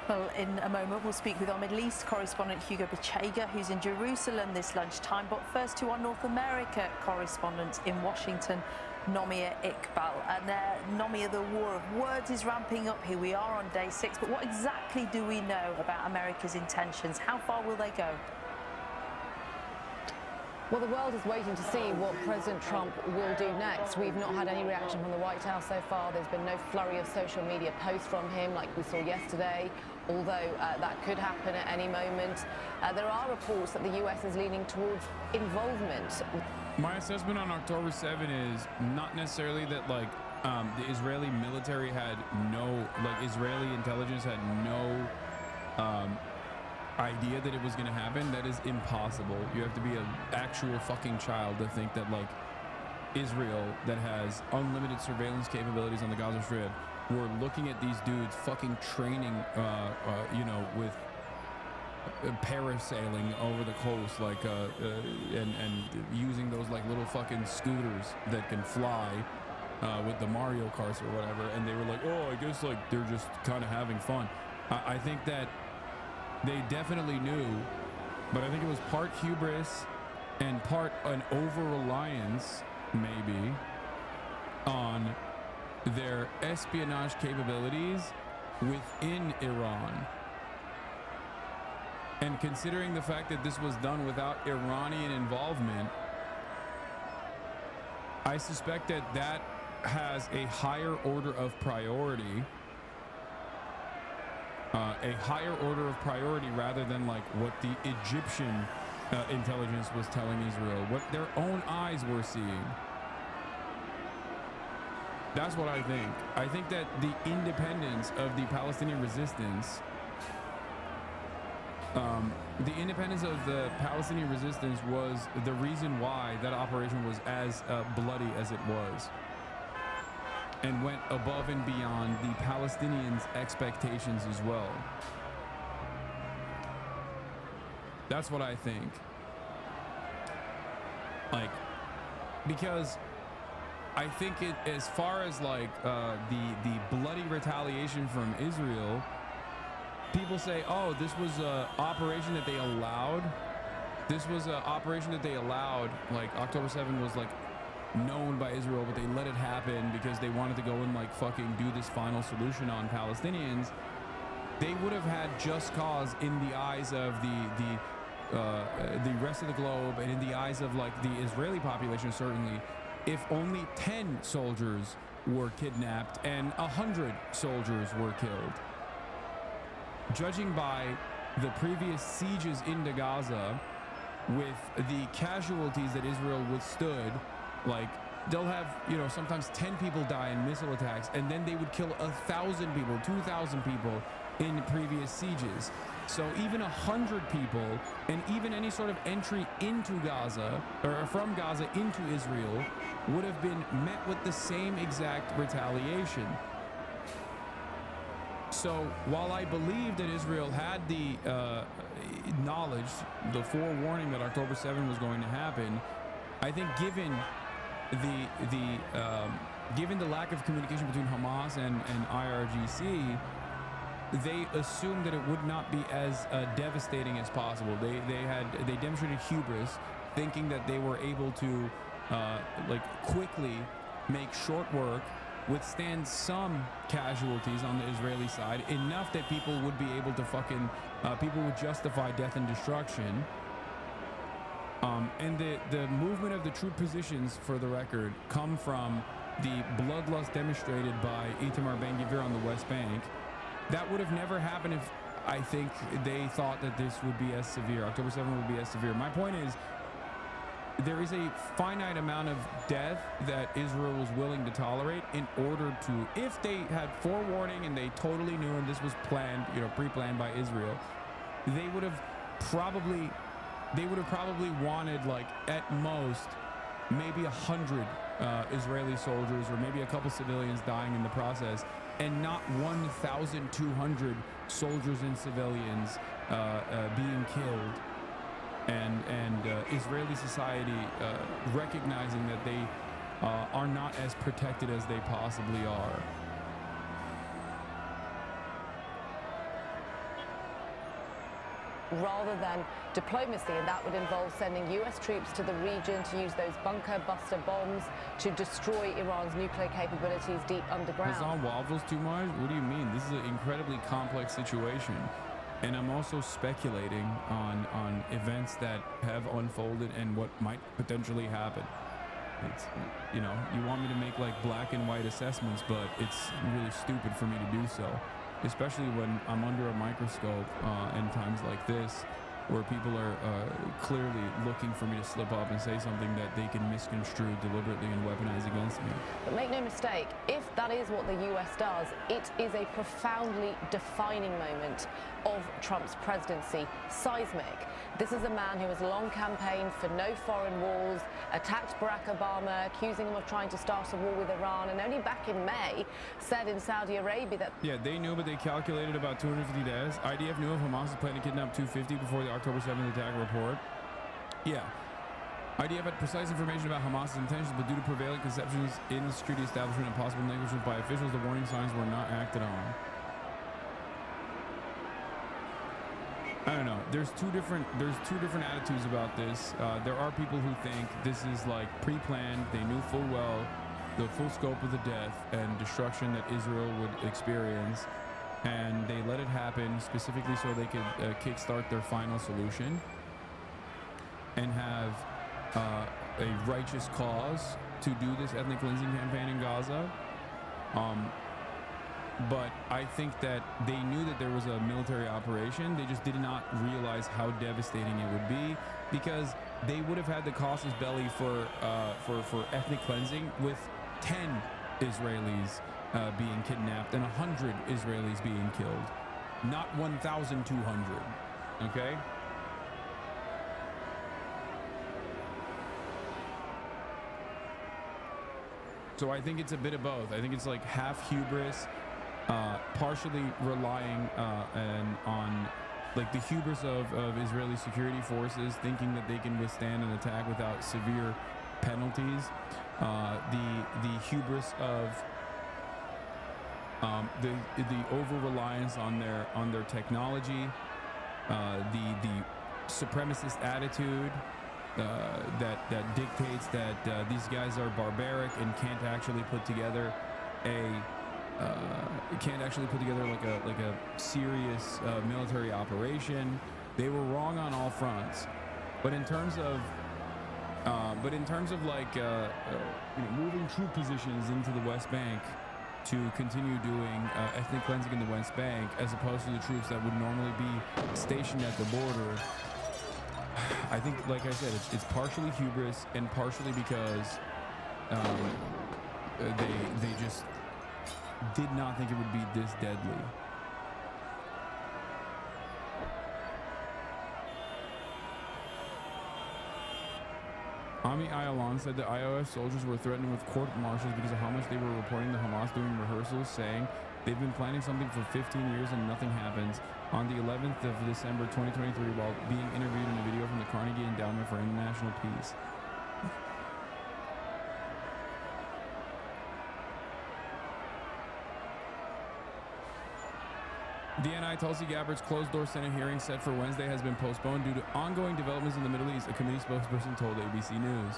Well, in a moment, we'll speak with our Middle East correspondent Hugo Bechega, who's in Jerusalem this lunchtime. But first to our North America correspondent in Washington, Nomia Iqbal. And Nomia, the war of words is ramping up. Here we are on day 6. But what exactly do we know about America's intentions? How far will they go? Well, the world is waiting to see what President Trump will do next. We've not had any reaction from the White House so far. There's been no flurry of social media posts from him like we saw yesterday, although that could happen at any moment. There are reports that the US is leaning towards involvement. My assessment on October 7 is not necessarily that the Israeli military had no, Israeli intelligence had no idea that it was going to happen. That is impossible. You have to be an actual fucking child to think that Israel, that has unlimited surveillance capabilities on the Gaza Strip, were looking at these dudes fucking training with parasailing over the coast and using those little fucking scooters that can fly with the Mario Karts or whatever, and they were like, oh, I guess they're just kind of having fun. I think that they definitely knew, but I think it was part hubris and part an over-reliance, maybe, on their espionage capabilities within Iran. And considering the fact that this was done without Iranian involvement, I suspect that that has a higher order of priority. Rather than what the Egyptian intelligence was telling Israel, what their own eyes were seeing. That's what I think. I think that the independence of the Palestinian resistance, was the reason why that operation was as bloody as it was, and went above and beyond the Palestinians' expectations as well. That's what I think. Because I think it, as far as the bloody retaliation from Israel, people say, oh, this was an operation that they allowed. This was an operation that they allowed. October 7 was known by Israel, but they let it happen because they wanted to go and fucking do this final solution on Palestinians. They would have had just cause in the eyes of the rest of the globe, and in the eyes of the Israeli population, certainly, if only 10 soldiers were kidnapped and 100 soldiers were killed. Judging by the previous sieges into Gaza, with the casualties that Israel withstood, they'll have, sometimes 10 people die in missile attacks, and then they would kill 1,000 people, 2,000 people in previous sieges. So even 100 people, and even any sort of entry into Gaza, or from Gaza into Israel, would have been met with the same exact retaliation. So while I believe that Israel had the knowledge, the forewarning that October 7 was going to happen, I think given the lack of communication between Hamas and IRGC, they assumed that it would not be as devastating as possible. They demonstrated hubris, thinking that they were able to quickly make short work, withstand some casualties on the Israeli side, enough that people would be able to people would justify death and destruction. And the movement of the troop positions, for the record, come from the bloodlust demonstrated by Itamar Ben-Gvir on the West Bank. That would have never happened if, I think, they thought that this would be as severe. October 7 would be as severe. My point is, there is a finite amount of death that Israel was willing to tolerate in order to, if they had forewarning and they totally knew and this was planned, pre-planned by Israel, they would have probably wanted, at most, maybe 100 Israeli soldiers, or maybe a couple civilians dying in the process, and not 1,200 soldiers and civilians being killed, and Israeli society recognizing that they are not as protected as they possibly are. rather than diplomacy, and that would involve sending US troops to the region to use those bunker buster bombs to destroy Iran's nuclear capabilities deep underground. Hassan waffles too much? What do you mean? This is an incredibly complex situation. And I'm also speculating on events that have unfolded and what might potentially happen. It's, you know, you want me to make like black and white assessments, but it's really stupid for me to do so, especially when I'm under a microscope in times like this, where people are clearly looking for me to slip up and say something that they can misconstrue deliberately and weaponize against me. But make no mistake, if that is what the US does, it is a profoundly defining moment of Trump's presidency, seismic. This is a man who has long campaigned for no foreign wars, attacked Barack Obama, accusing him of trying to start a war with Iran, and only back in May said in Saudi Arabia that... Yeah, they knew, but they calculated about 250 deaths. IDF knew if Hamas was planning to kidnap 250 before the October 7th attack report. Yeah. IDF had precise information about Hamas's intentions, but due to prevailing conceptions in the security establishment and possible negligence by officials, the warning signs were not acted on. I don't know. There's two different attitudes about this. There are people who think this is like pre-planned. They knew full well the full scope of the death and destruction that Israel would experience, and they let it happen specifically so they could kickstart their final solution and have a righteous cause to do this ethnic cleansing campaign in Gaza. But I think that they knew that there was a military operation. They just did not realize how devastating it would be, because they would have had the casus belli for ethnic cleansing with 10 Israelis being kidnapped and 100 Israelis being killed, not 1,200. Okay. So I think it's a bit of both. I think it's like half hubris, partially relying on like the hubris of Israeli security forces, thinking that they can withstand an attack without severe penalties. The hubris of the over-reliance on their technology, the supremacist attitude that dictates that these guys are barbaric and can't actually put together like a serious military operation. They were wrong on all fronts. But in terms of like moving troop positions into the West Bank to continue doing ethnic cleansing in the West Bank, as opposed to the troops that would normally be stationed at the border, I think, like I said, it's partially hubris and partially because they just did not think it would be this deadly. Ami Ayalan said that IOF soldiers were threatening with court-martials because of how much they were reporting the Hamas doing rehearsals, saying they've been planning something for 15 years and nothing happens. On the 11th of December 2023, while being interviewed in a video from the Carnegie Endowment for International Peace. DNI Tulsi Gabbard's closed-door Senate hearing set for Wednesday has been postponed due to ongoing developments in the Middle East, a committee spokesperson told ABC News.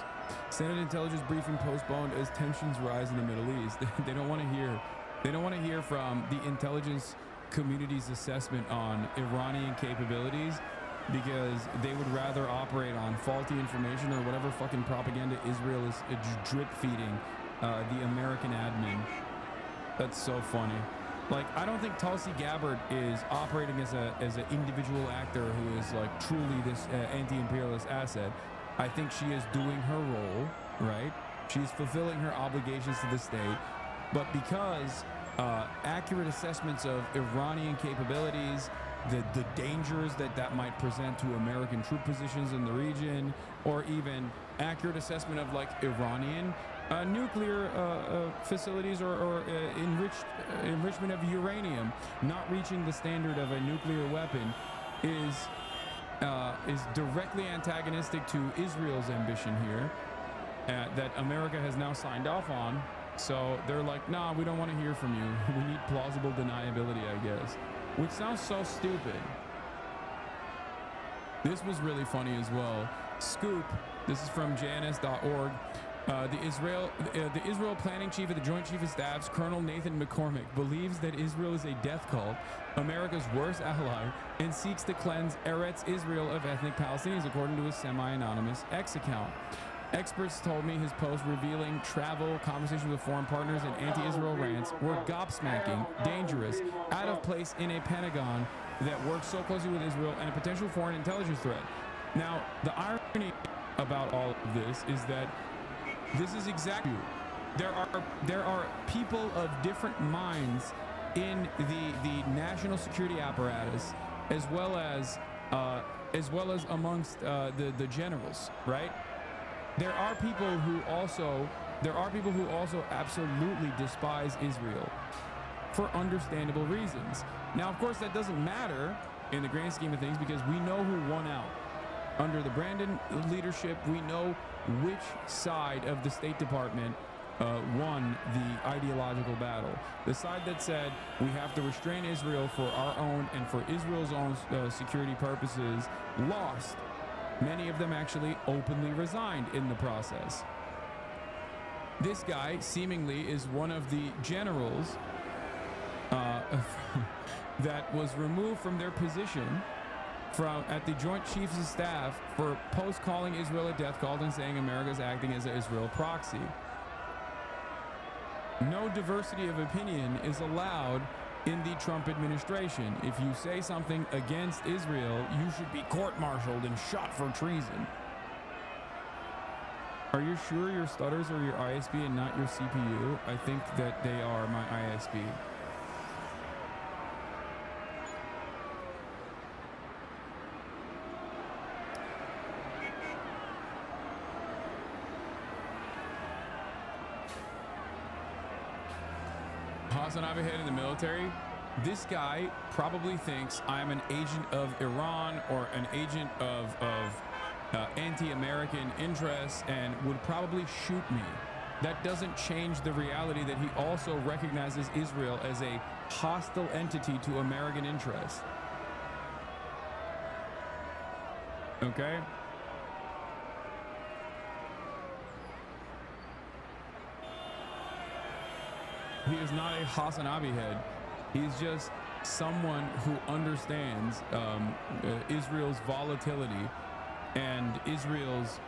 Senate intelligence briefing postponed as tensions rise in the Middle East. They don't want to hear from the intelligence community's assessment on Iranian capabilities, because they would rather operate on faulty information or whatever fucking propaganda Israel is drip-feeding the American admin. That's so funny. Like, I don't think Tulsi Gabbard is operating as an individual actor who is like truly this anti-imperialist asset. I think she is doing her role, right? She's fulfilling her obligations to the state, but because accurate assessments of Iranian capabilities, the dangers that might present to American troop positions in the region, or even accurate assessment of like Iranian nuclear facilities or enrichment of uranium not reaching the standard of a nuclear weapon is directly antagonistic to Israel's ambition here that America has now signed off on. So they're like, nah, we don't want to hear from you. We need plausible deniability, I guess, which sounds so stupid. This was really funny as well. Scoop, this is from jns.org. The Israel planning chief of the Joint Chief of Staffs, Colonel Nathan McCormick, believes that Israel is a death cult, America's worst ally, and seeks to cleanse Eretz Israel of ethnic Palestinians, according to his semi-anonymous X account. Experts told me his post revealing travel, conversations with foreign partners, and anti-Israel rants were gobsmacking, dangerous, out of place in a Pentagon that works so closely with Israel and a potential foreign intelligence threat. Now, the irony about all of this is that this is exactly there are people of different minds in the national security apparatus, as well as amongst the generals, right? There are people who also absolutely despise Israel for understandable reasons. Now, of course, that doesn't matter in the grand scheme of things, because we know who won out. Under the Brandon leadership, we know which side of the State Department won the ideological battle. The side that said we have to restrain Israel for our own and for Israel's own security purposes lost. Many of them actually openly resigned in the process. This guy seemingly is one of the generals that was removed from their position at the Joint Chiefs of Staff for calling Israel a death cult and saying America is acting as an Israel proxy. No diversity of opinion is allowed in the Trump administration. If you say something against Israel, you should be court-martialed and shot for treason. Are you sure your stutters are your ISP and not your CPU? I think that they are my ISP. Hasanabi head in the military. This guy probably thinks I'm an agent of Iran or an agent of anti-American interests and would probably shoot me. That doesn't change the reality that he also recognizes Israel as a hostile entity to American interests. Okay? He is not a Hasanabi head. He's just someone who understands Israel's volatility and Israel's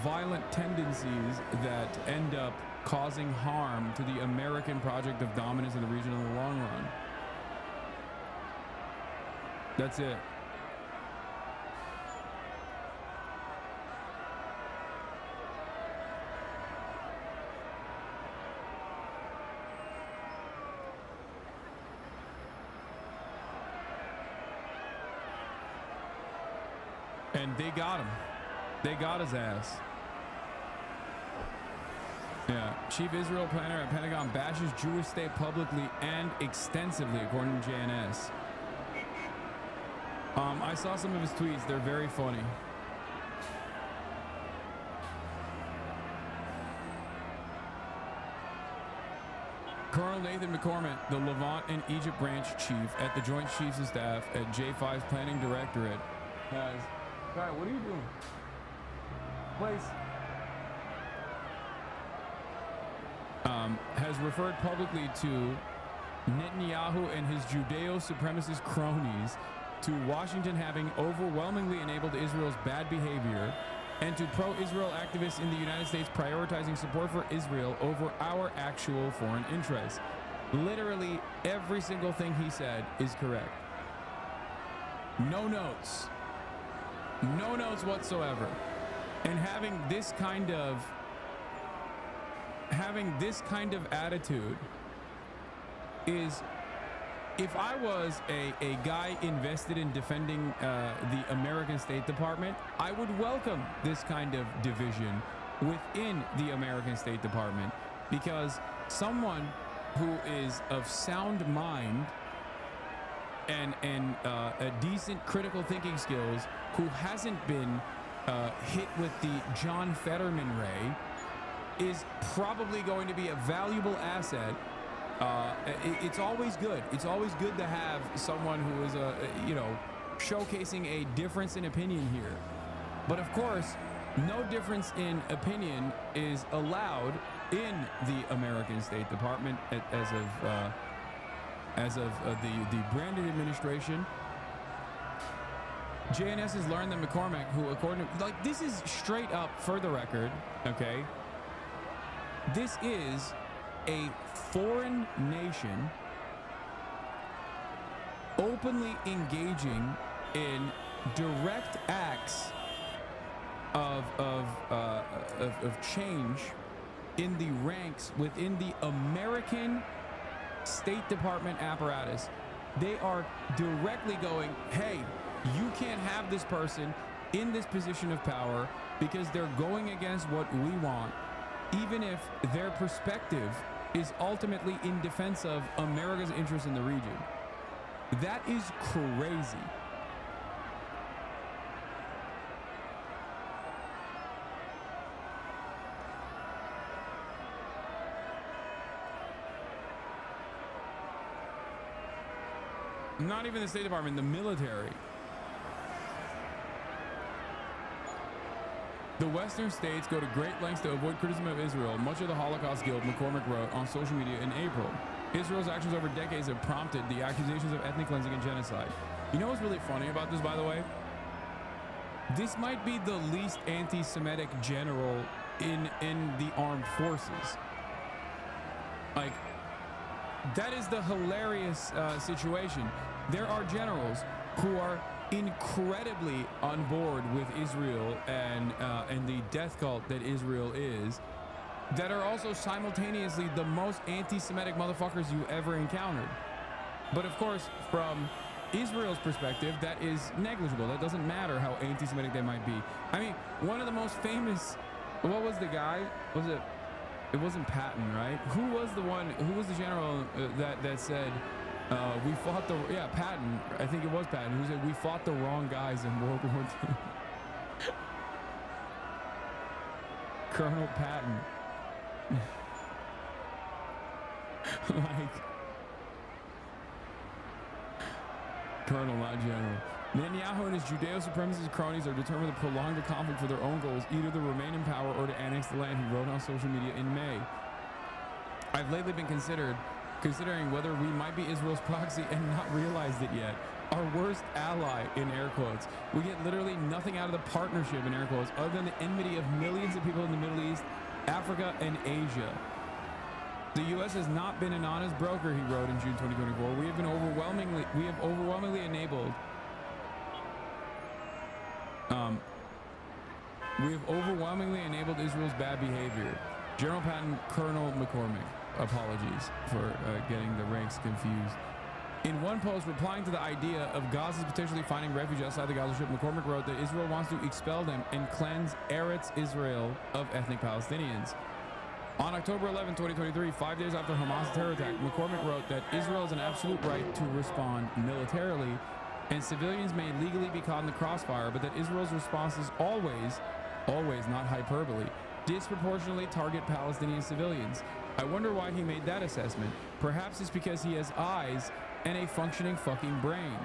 violent tendencies that end up causing harm to the American project of dominance in the region in the long run. That's it. And they got him. They got his ass. Yeah. Chief Israel planner at Pentagon bashes Jewish state publicly and extensively, according to JNS. I saw some of his tweets. They're very funny. Colonel Nathan McCormick, the Levant and Egypt branch chief at the Joint Chiefs of Staff at J5's Planning Directorate, has... Guy, what are you doing? Place. Has referred publicly to Netanyahu and his Judeo-supremacist cronies to Washington having overwhelmingly enabled Israel's bad behavior, and to pro-Israel activists in the United States prioritizing support for Israel over our actual foreign interests. Literally every single thing he said is correct. No notes. No notes whatsoever. And having this kind of attitude is, if I was a guy invested in defending the American State Department, I would welcome this kind of division within the American State Department, because someone who is of sound mind and a decent critical thinking skills, who hasn't been hit with the John Fetterman ray, is probably going to be a valuable asset. It's always good. It's always good to have someone who is showcasing a difference in opinion here. But of course, no difference in opinion is allowed in the American State Department as of the Brandon administration. JNS has learned that McCormick, who according to, like, this is straight up for the record, okay? This is a foreign nation openly engaging in direct acts of change in the ranks within the American State Department apparatus. They are directly going, hey, you can't have this person in this position of power because they're going against what we want, even if their perspective is ultimately in defense of America's interest in the region. That is crazy. Not even the State Department, the military. The Western states go to great lengths to avoid criticism of Israel. Much of the Holocaust guilt, McCormick wrote on social media in April. Israel's actions over decades have prompted the accusations of ethnic cleansing and genocide. You know what's really funny about this, by the way? This might be the least anti-Semitic general in the armed forces. Like, that is the hilarious situation. There are generals who are incredibly on board with Israel and the death cult that Israel is, that are also simultaneously the most anti-Semitic motherfuckers you ever encountered. But of course, from Israel's perspective, that is negligible. That doesn't matter how anti-Semitic they might be. I mean, one of the most famous, what was the guy? Was it? It wasn't Patton, right? Who was the one? Who was the general that said we fought the? Yeah, Patton. I think it was Patton who said we fought the wrong guys in World War II. Colonel Patton. Like, Colonel, not General. Netanyahu and his Judeo-supremacist cronies are determined to prolong the conflict for their own goals, either to remain in power or to annex the land, he wrote on social media in May. I've lately been considering whether we might be Israel's proxy and not realized it yet. Our worst ally, in air quotes. We get literally nothing out of the partnership, in air quotes, other than the enmity of millions of people in the Middle East, Africa, and Asia. The U.S. has not been an honest broker, he wrote in June 2024. We have overwhelmingly enabled Israel's bad behavior. General Patton, Colonel McCormick. Apologies for getting the ranks confused. In one post replying to the idea of Gaza's potentially finding refuge outside the Gaza Strip, McCormick wrote that Israel wants to expel them and cleanse Eretz Israel of ethnic Palestinians. On October 11, 2023, 5 days after Hamas' terror attack, McCormick wrote that Israel has an absolute right to respond militarily, and civilians may legally be caught in the crossfire, but that Israel's responses always, not hyperbole, disproportionately target Palestinian civilians. I wonder why he made that assessment. Perhaps it's because he has eyes and a functioning fucking brain.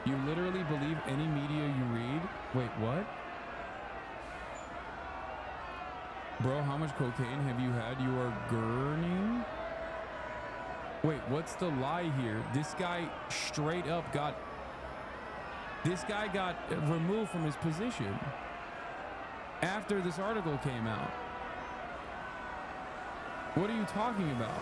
You literally believe any media you read? Wait, what? Bro, how much cocaine have you had? You are gurning? Wait, what's the lie here? This guy straight up got removed from his position after this article came out. What are you talking about?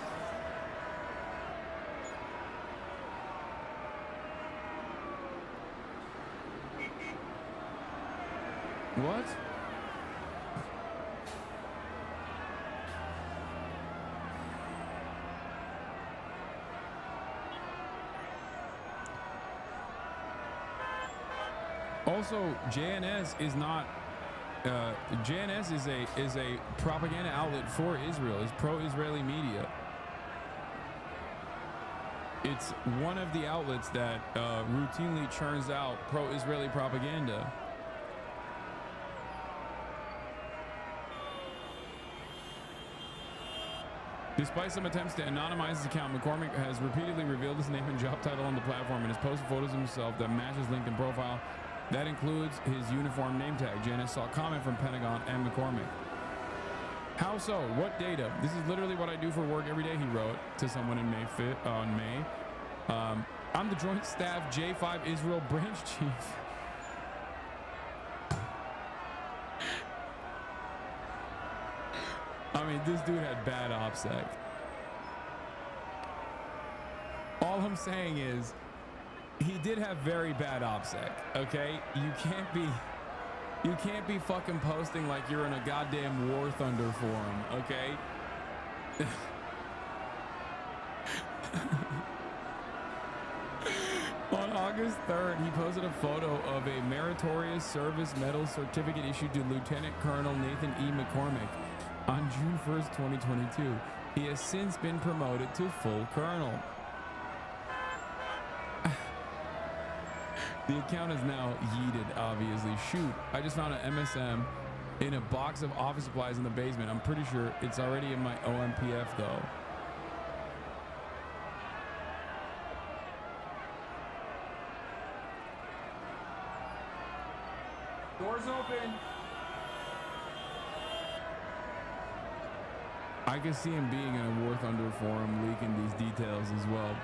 What? Also, JNS is not. JNS is a propaganda outlet for Israel. It's pro-Israeli media. It's one of the outlets that routinely churns out pro-Israeli propaganda. Despite some attempts to anonymize his account, McCormick has repeatedly revealed his name and job title on the platform and has posted photos of himself that match his LinkedIn profile. That includes his uniform name tag. JNS saw a comment from Pentagon and McCormick. How so? What data? This is literally what I do for work every day, he wrote to someone in May. I'm the Joint Staff J5 Israel Branch Chief. I mean, this dude had bad OPSEC. All I'm saying is, he did have very bad OPSEC, okay? You can't be fucking posting like you're in a goddamn War Thunder forum, okay? On August 3rd, he posted a photo of a Meritorious Service Medal certificate issued to Lieutenant Colonel Nathan E. McCormick on June 1st, 2022. He has since been promoted to full colonel. The account is now yeeted, obviously. Shoot, I just found an MSM in a box of office supplies in the basement. I'm pretty sure it's already in my OMPF though. Doors open. I can see him being in a War Thunder forum leaking these details as well.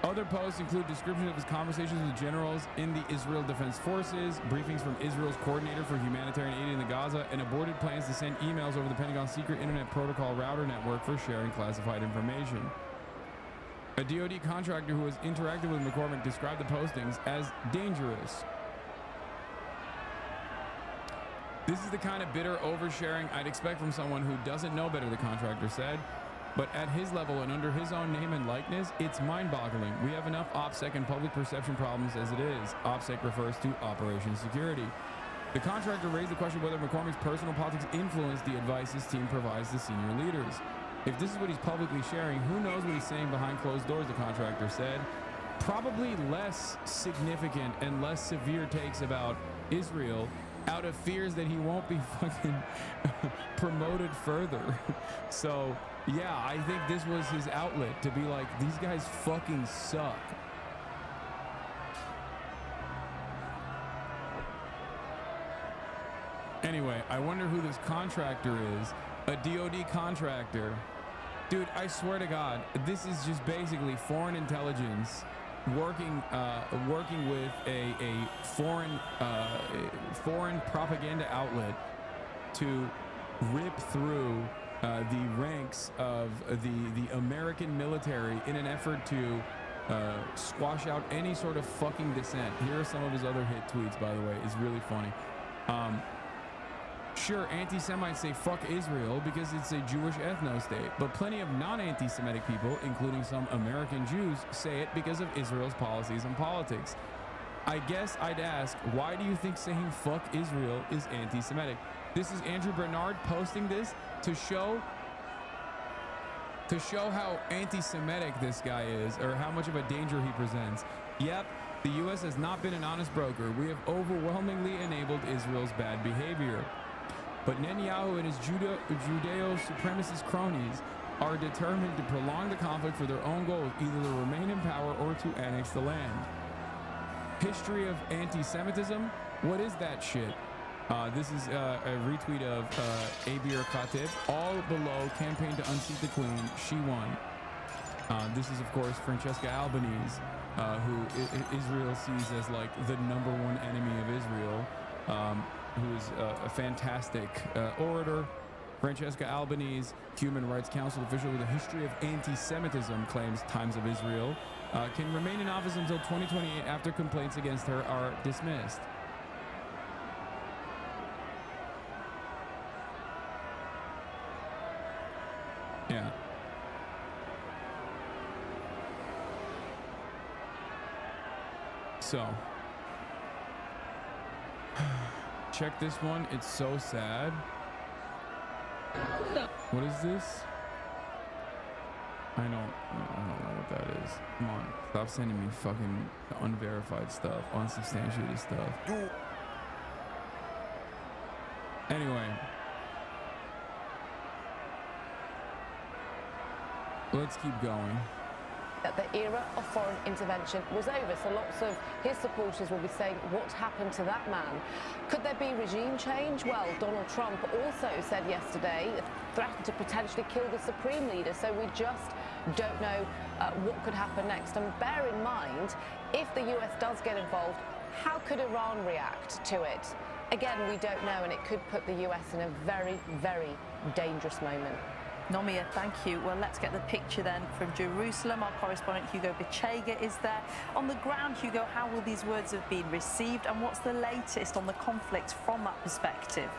Other posts include descriptions of his conversations with generals in the Israel Defense Forces, briefings from Israel's coordinator for humanitarian aid in the Gaza, and aborted plans to send emails over the Pentagon's secret internet protocol router network for sharing classified information. A DoD contractor who has interacted with McCormick described the postings as dangerous. This is the kind of bitter oversharing I'd expect from someone who doesn't know better, the contractor said. But at his level and under his own name and likeness, it's mind-boggling. We have enough OPSEC and public perception problems as it is. OPSEC refers to Operation Security. The contractor raised the question whether McCormick's personal politics influenced the advice his team provides to senior leaders. If this is what he's publicly sharing, who knows what he's saying behind closed doors, the contractor said. Probably less significant and less severe takes about Israel out of fears that he won't be fucking promoted further. So, yeah, I think this was his outlet to be like, these guys fucking suck. Anyway, I wonder who this contractor is. A DoD contractor. Dude, I swear to God, this is just basically foreign intelligence working with a foreign propaganda outlet to rip through the ranks of the American military in an effort to squash out any sort of fucking dissent. Here are some of his other hit tweets, by the way. It's really funny. Sure, anti-Semites say fuck Israel because it's a Jewish ethno-state, but plenty of non-anti-Semitic people, including some American Jews, say it because of Israel's policies and politics. I guess I'd ask, why do you think saying fuck Israel is anti-Semitic? This is Andrew Bernard posting this to show how anti-Semitic this guy is, or how much of a danger he presents. Yep, the U.S. has not been an honest broker. We have overwhelmingly enabled Israel's bad behavior. But Netanyahu and his Judeo-supremacist cronies are determined to prolong the conflict for their own goals, either to remain in power or to annex the land. History of anti-Semitism? What is that shit? This is a retweet of Abir Khatib. All below, campaign to unseat the queen. She won. This is, of course, Francesca Albanese, who Israel sees as like the #1 enemy of Israel. Who is a fantastic orator. Francesca Albanese, Human Rights Council official with a history of anti-Semitism, claims Times of Israel, can remain in office until 2028 after complaints against her are dismissed. Yeah. So. Check this one. It's so sad. What is this? I don't know what that is. Come on. Stop sending me fucking unverified stuff, unsubstantiated stuff. Anyway. Let's keep going. That the era of foreign intervention was over, so lots of his supporters will be saying, what happened to that man? Could there be regime change? Well, Donald Trump also said yesterday, threatened to potentially kill the Supreme Leader, so we just don't know what could happen next. And bear in mind, if the US does get involved, how could Iran react to it? Again, we don't know, and it could put the US in a very, very dangerous moment. Nomia, thank you. Well, let's get the picture then from Jerusalem. Our correspondent Hugo Bichega is there. On the ground, Hugo, how will these words have been received, and what's the latest on the conflict from that perspective?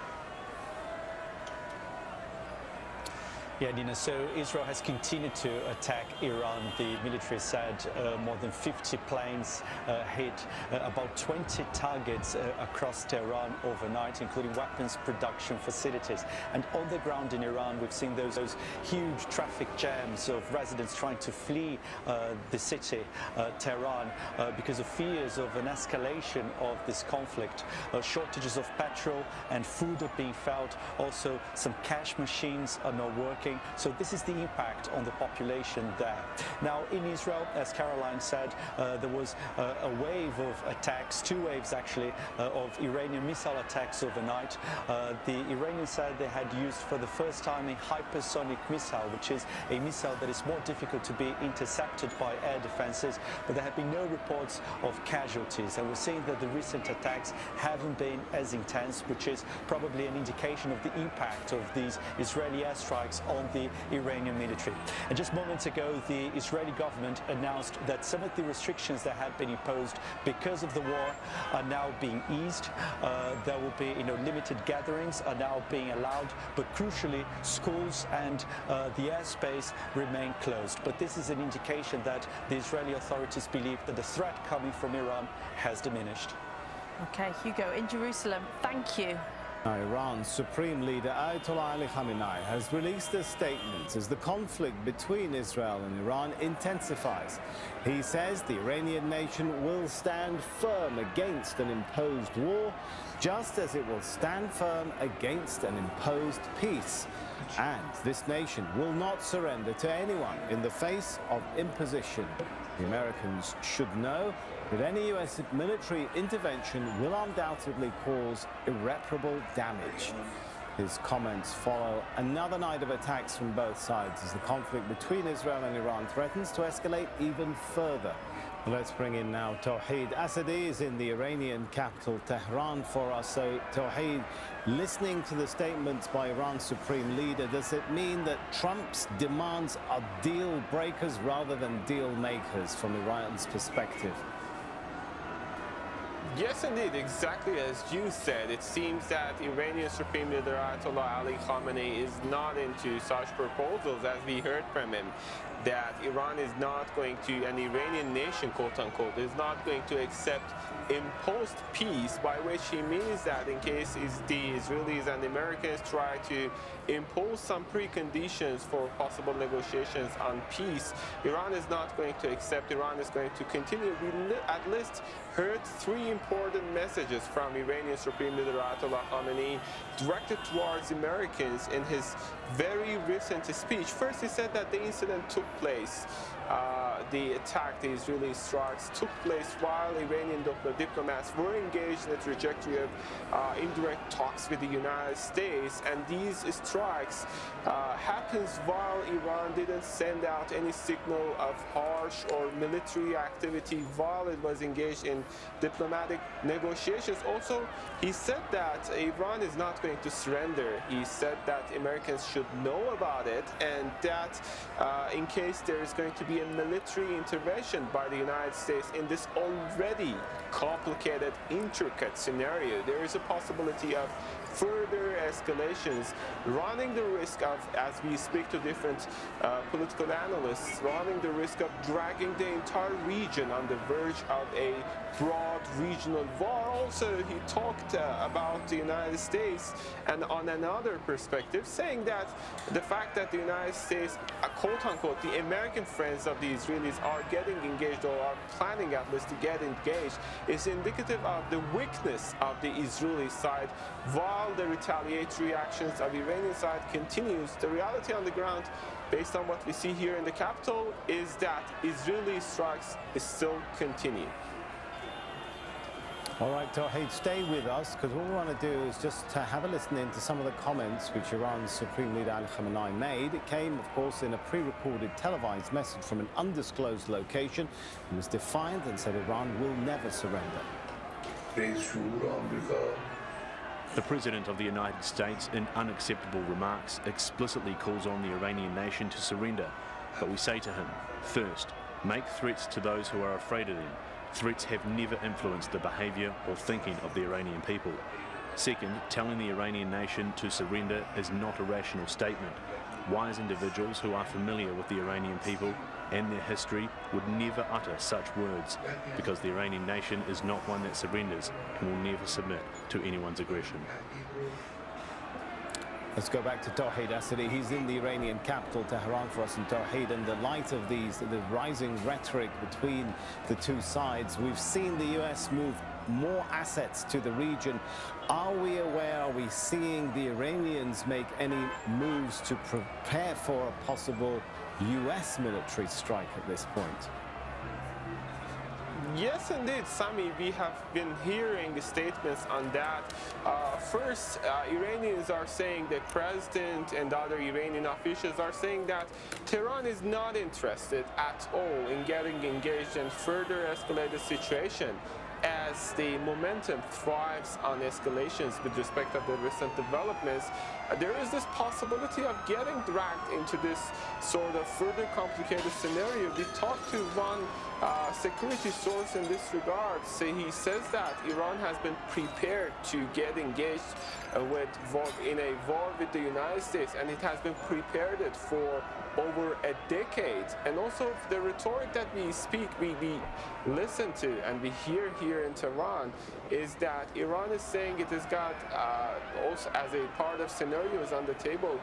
Yeah, Nina, so Israel has continued to attack Iran. The military said more than 50 planes hit about 20 targets across Tehran overnight, including weapons production facilities. And on the ground in Iran, we've seen those huge traffic jams of residents trying to flee the city, Tehran, because of fears of an escalation of this conflict. Shortages of petrol and food are being felt. Also, some cash machines are not working. So this is the impact on the population there. Now, in Israel, as Caroline said, there was a wave of attacks, 2 waves actually, of Iranian missile attacks overnight. The Iranians said they had used for the first time a hypersonic missile, which is a missile that is more difficult to be intercepted by air defenses, but there have been no reports of casualties. And we're seeing that the recent attacks haven't been as intense, which is probably an indication of the impact of these Israeli airstrikes on the Iranian military. And just moments ago, the Israeli government announced that some of the restrictions that had been imposed because of the war are now being eased. There will be, limited gatherings are now being allowed, but crucially, schools and the airspace remain closed. But this is an indication that the Israeli authorities believe that the threat coming from Iran has diminished. Okay, Hugo, in Jerusalem, thank you. Iran's Supreme Leader Ayatollah Ali Khamenei has released a statement as the conflict between Israel and Iran intensifies. He says the Iranian nation will stand firm against an imposed war, just as it will stand firm against an imposed peace. And this nation will not surrender to anyone in the face of imposition. The Americans should know that any US military intervention will undoubtedly cause irreparable damage. His comments follow another night of attacks from both sides as the conflict between Israel and Iran threatens to escalate even further. Let's bring in now Tawheed Asadi is in the Iranian capital Tehran for us. So Tawheed, listening to the statements by Iran's Supreme Leader, does it mean that Trump's demands are deal breakers rather than deal makers from Iran's perspective? Yes, indeed, exactly as you said. It seems that Iranian Supreme Leader Ayatollah Ali Khamenei is not into such proposals, as we heard from him, that Iran is not going to, an Iranian nation, quote-unquote, is not going to accept imposed peace, by which he means that in case the Israelis and the Americans try to impose some preconditions for possible negotiations on peace, Iran is not going to accept. Iran is going to continue. We at least heard 3 important messages from Iranian Supreme Leader Ayatollah Khamenei directed towards Americans in his very recent speech. First, he said that the incident took place. The attack, the Israeli strikes, took place while Iranian diplomats were engaged in a trajectory of indirect talks with the United States, and these strikes happens while Iran didn't send out any signal of harsh or military activity while it was engaged in diplomatic negotiations. Also, he said that Iran is not going to surrender. He said that Americans should know about it, and that in case there is going to be a military intervention by the United States in this already complicated, intricate scenario, there is a possibility of further escalations, running the risk of, as we speak to different political analysts, running the risk of dragging the entire region on the verge of a broad regional war. Also, he talked about the United States, and on another perspective, saying that the fact that the United States, quote-unquote, the American friends of the Israelis are getting engaged, or are planning at least to get engaged, is indicative of the weakness of the Israeli side, while while the retaliatory actions of Iranian side continues, the reality on the ground, based on what we see here in the capital, is that Israeli strikes is still continuing. All right, Tawheed, stay with us, because what we want to do is just to have a listen in to some of the comments which Iran's Supreme Leader Ali Khamenei made. It came, of course, in a pre-recorded televised message from an undisclosed location. He was defiant and said Iran will never surrender. The President of the United States, in unacceptable remarks, explicitly calls on the Iranian nation to surrender. But we say to him, first, make threats to those who are afraid of them. Threats have never influenced the behaviour or thinking of the Iranian people. Second, telling the Iranian nation to surrender is not a rational statement. Wise individuals who are familiar with the Iranian people and their history would never utter such words, because the Iranian nation is not one that surrenders and will never submit to anyone's aggression. Let's go back to Tawheed Asadi. He's in the Iranian capital, Tehran, for us. And Tawheed, in the light of the rising rhetoric between the two sides, we've seen the US move more assets to the region. Are we aware, are we seeing the Iranians make any moves to prepare for a possible US military strike at this point? Yes, indeed, Sami. We have been hearing statements on that. First, Iranians are saying, the president and other Iranian officials are saying that Tehran is not interested at all in getting engaged and further escalate the situation, as the momentum thrives on escalations with respect to the recent developments. There is this possibility of getting dragged into this sort of further complicated scenario. We talked to one security source in this regard. He says that Iran has been prepared to get engaged in a war with the United States, and it has been prepared it for over a decade. And also the rhetoric that we speak, we listen to and we hear here in Tehran, is that Iran is saying it has got also as a part of scenarios on the table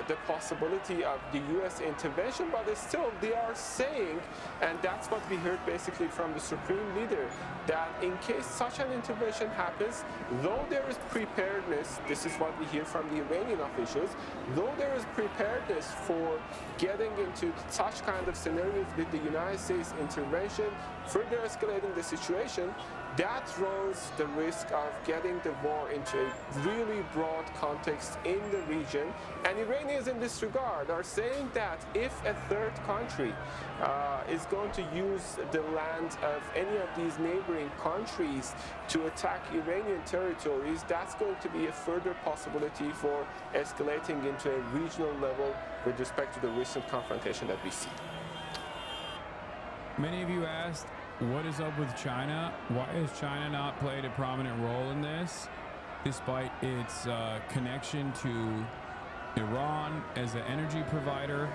the possibility of the US intervention, but still they are saying, and that's what we heard basically from the Supreme Leader, that in case such an intervention happens, though there is preparedness, this is what we hear from the Iranian officials, though there is preparedness for getting into such kind of scenarios with the United States intervention, further escalating the situation, that runs the risk of getting the war into a really broad context in the region. And Iranians in this regard are saying that if a third country is going to use the land of any of these neighboring countries to attack Iranian territories, that's going to be a further possibility for escalating into a regional level with respect to the recent confrontation that we see. Many of you asked, what is up with China? Why has China not played a prominent role in this, despite its connection to Iran as an energy provider?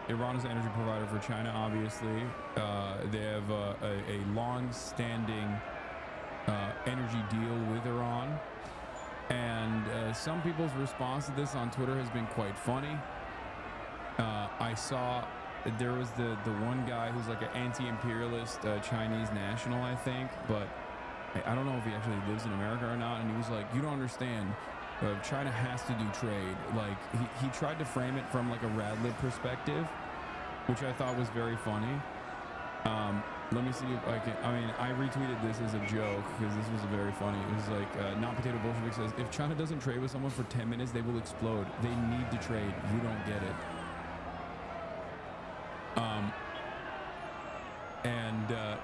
Iran is an energy provider for China, obviously. They have a long-standing energy deal with Iran. And some people's response to this on Twitter has been quite funny. I saw there was the one guy who's like an anti-imperialist Chinese national, I think, but I don't know if he actually lives in America or not. And he was like, you don't understand. China has to do trade. Like he tried to frame it from like a Radlib perspective, which I thought was very funny. Let me see if I can. I mean, I retweeted this as a joke because this was very funny. It was like, Not Potato Bolshevik says, if China doesn't trade with someone for 10 minutes, they will explode. They need to trade. You don't get it.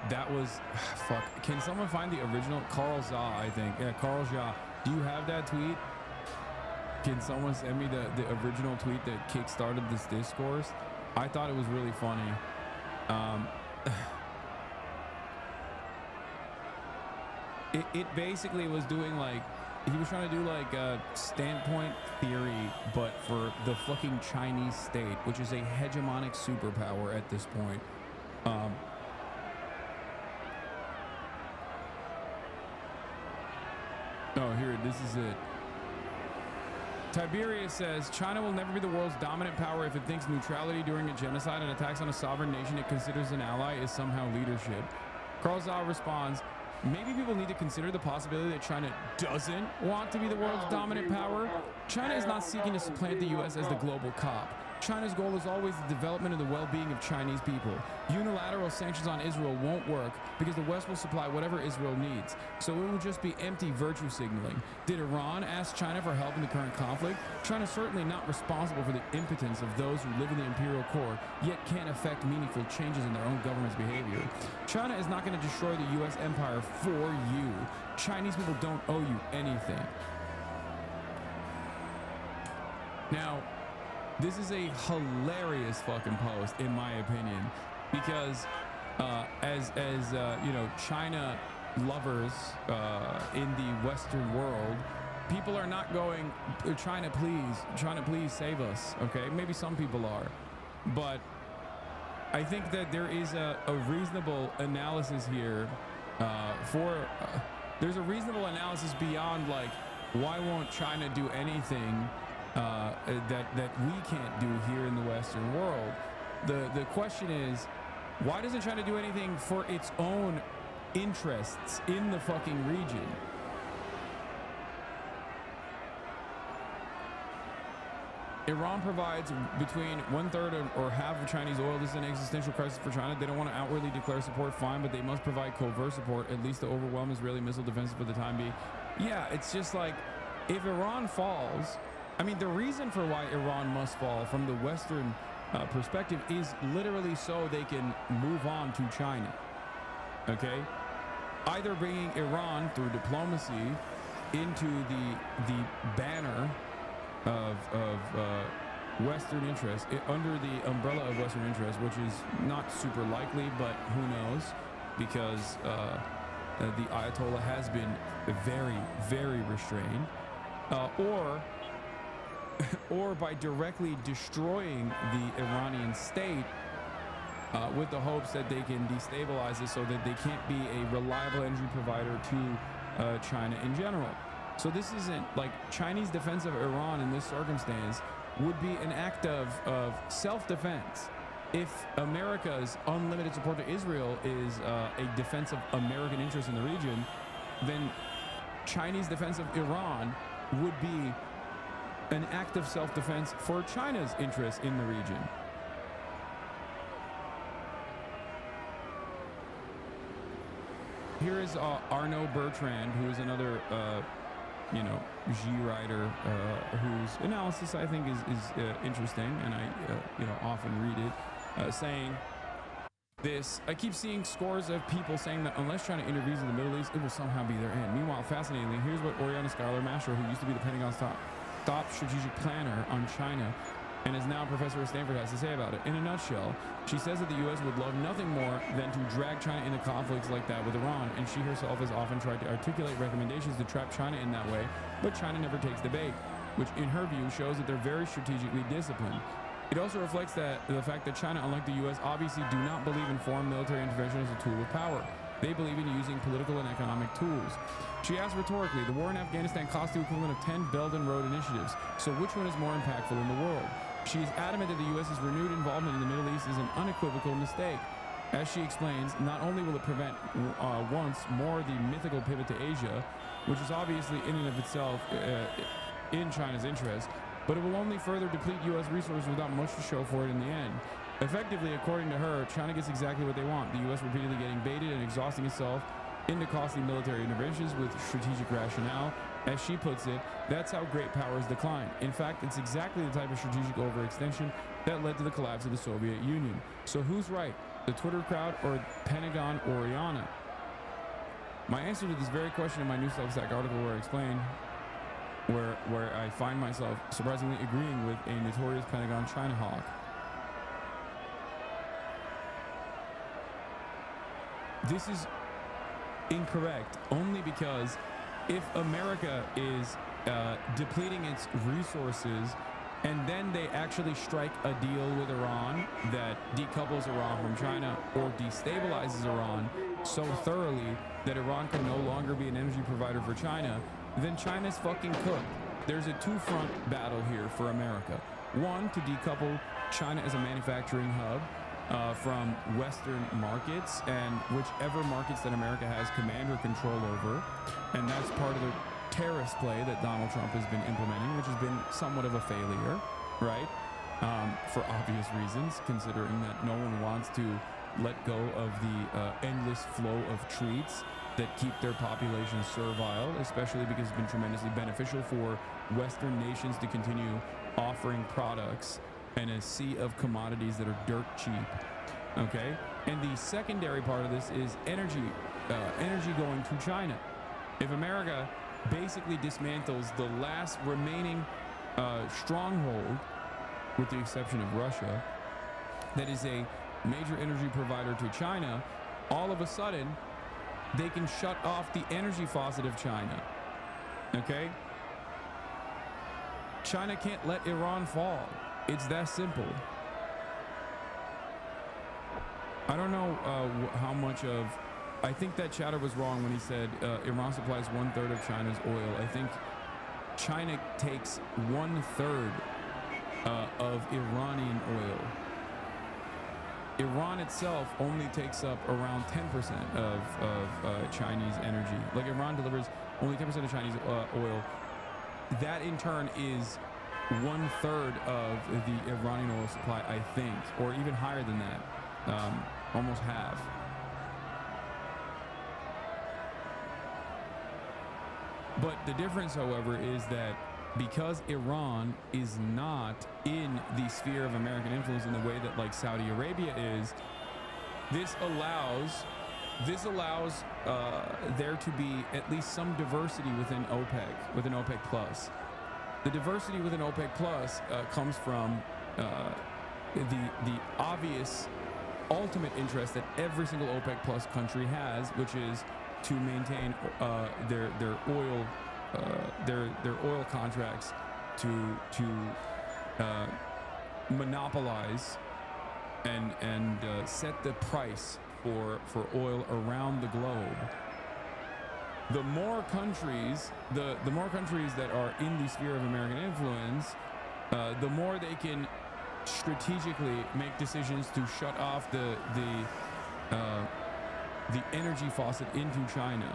That was, fuck. Can someone find the original? Carl Zah, I think. Yeah, Carl Zah. Do you have that tweet? Can someone send me the original tweet that kickstarted this discourse? I thought it was really funny. It basically was doing like, he was trying to do like a standpoint theory, but for the fucking Chinese state, which is a hegemonic superpower at this point. Oh, here, this is it. Tiberius says, China will never be the world's dominant power if it thinks neutrality during a genocide and attacks on a sovereign nation it considers an ally is somehow leadership. Carl Zah responds, maybe people need to consider the possibility that China doesn't want to be the world's dominant power. China is not seeking to supplant the U.S. as the global cop. China's goal is always the development and the well-being of Chinese people. Unilateral sanctions on Israel won't work because the West will supply whatever Israel needs. So it will just be empty virtue signaling. Did Iran ask China for help in the current conflict? China's certainly not responsible for the impotence of those who live in the imperial core, yet can't affect meaningful changes in their own government's behavior. China is not going to destroy the U.S. empire for you. Chinese people don't owe you anything. Now, this is a hilarious fucking post, in my opinion, because you know, China lovers in the Western world, people are not going, China, please save us. Okay, maybe some people are, but I think that there is a reasonable analysis here there's a reasonable analysis beyond like, why won't China do anything that we can't do here in the Western world? The question is, why doesn't China do anything for its own interests in the fucking region? Iran provides between 1/3 or half of Chinese oil. This is an existential crisis for China. They don't want to outwardly declare support, fine, but they must provide covert support, at least to overwhelm Israeli missile defenses for the time being. Yeah, it's just like, if Iran falls, I mean, the reason for why Iran must fall from the Western perspective is literally so they can move on to China, okay? Either bringing Iran through diplomacy into the banner of Western interest, under the umbrella of Western interest, which is not super likely, but who knows, because the Ayatollah has been very, very restrained, or by directly destroying the Iranian state with the hopes that they can destabilize it so that they can't be a reliable energy provider to China in general. So this isn't like Chinese defense of Iran in this circumstance would be an act of self-defense. If America's unlimited support to Israel is a defense of American interests in the region, then Chinese defense of Iran would be an act of self-defense for China's interests in the region. Here is Arnaud Bertrand, who is another you know, G writer whose analysis I think is interesting, and I you know, often read it, saying this: I keep seeing scores of people saying that unless China intervenes in the Middle East, it will somehow be their end. Meanwhile, fascinatingly, here's what Oriana Schuyler-Mastro, who used to be the Pentagon's top strategic planner on China and is now a professor at Stanford, has to say about it. In a nutshell, she says that the U.S. would love nothing more than to drag China into conflicts like that with Iran, and she herself has often tried to articulate recommendations to trap China in that way, but China never takes the bait, which in her view shows that they're very strategically disciplined. It also reflects the fact that China, unlike the U.S., obviously do not believe in foreign military intervention as a tool of power. They believe in using political and economic tools. She asked rhetorically, the war in Afghanistan cost the equivalent of 10 Belt and Road initiatives, so which one is more impactful in the world? She is adamant that the U.S.'s renewed involvement in the Middle East is an unequivocal mistake. As she explains, not only will it prevent once more the mythical pivot to Asia, which is obviously in and of itself in China's interest, but it will only further deplete U.S. resources without much to show for it in the end. Effectively, according to her, China gets exactly what they want, the U.S. repeatedly getting baited and exhausting itself into costly military interventions with strategic rationale. As she puts it, that's how great powers decline. In fact, it's exactly the type of strategic overextension that led to the collapse of the Soviet Union. So who's right, the Twitter crowd or Pentagon Oriana? My answer to this very question in my new Substack article, where I explain where I find myself surprisingly agreeing with a notorious Pentagon China hawk. This is incorrect only because if America is depleting its resources and then they actually strike a deal with Iran that decouples Iran from China or destabilizes Iran so thoroughly that Iran can no longer be an energy provider for China, then China's fucking cooked. There's a two-front battle here for America. One, to decouple China as a manufacturing hub, from Western markets and whichever markets that America has command or control over. And that's part of the terrorist play that Donald Trump has been implementing, which has been somewhat of a failure, right? For obvious reasons, considering that no one wants to let go of the endless flow of treats that keep their population servile, especially because it's been tremendously beneficial for Western nations to continue offering products and a sea of commodities that are dirt cheap, okay? And the secondary part of this is energy going to China. If America basically dismantles the last remaining stronghold, with the exception of Russia, that is a major energy provider to China, all of a sudden, they can shut off the energy faucet of China, okay? China can't let Iran fall. It's that simple. I don't know how much of... I think that chatter was wrong when he said Iran supplies 1/3 of China's oil. I think China takes 1/3 of Iranian oil. Iran itself only takes up around 10% of Chinese energy. Like, Iran delivers only 10% of Chinese oil. That in turn is 1/3 of the Iranian oil supply, I think, or even higher than that, almost half. But the difference, however, is that because Iran is not in the sphere of American influence in the way that, like, Saudi Arabia is, this allows there to be at least some diversity within OPEC Plus. The diversity within OPEC Plus comes from the obvious ultimate interest that every single OPEC Plus country has, which is to maintain their oil contracts to monopolize and set the price for oil around the globe. The more countries that are in the sphere of American influence, the more they can strategically make decisions to shut off the energy faucet into China.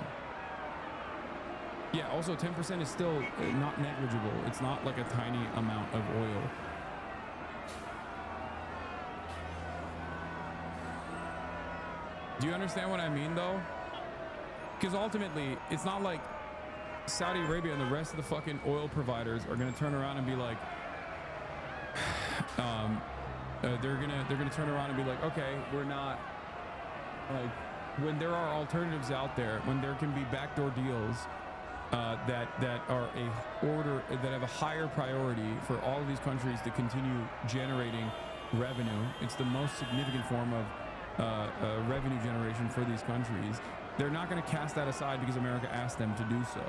Yeah, also 10% is still not negligible. It's not like a tiny amount of oil. Do you understand what I mean, though? Because ultimately, it's not like Saudi Arabia and the rest of the fucking oil providers are gonna turn around and be like, they're gonna turn around and be like, okay, we're not, like, when there are alternatives out there, when there can be backdoor deals that are that have a higher priority for all of these countries to continue generating revenue. It's the most significant form of revenue generation for these countries. They're not going to cast that aside because America asked them to do so.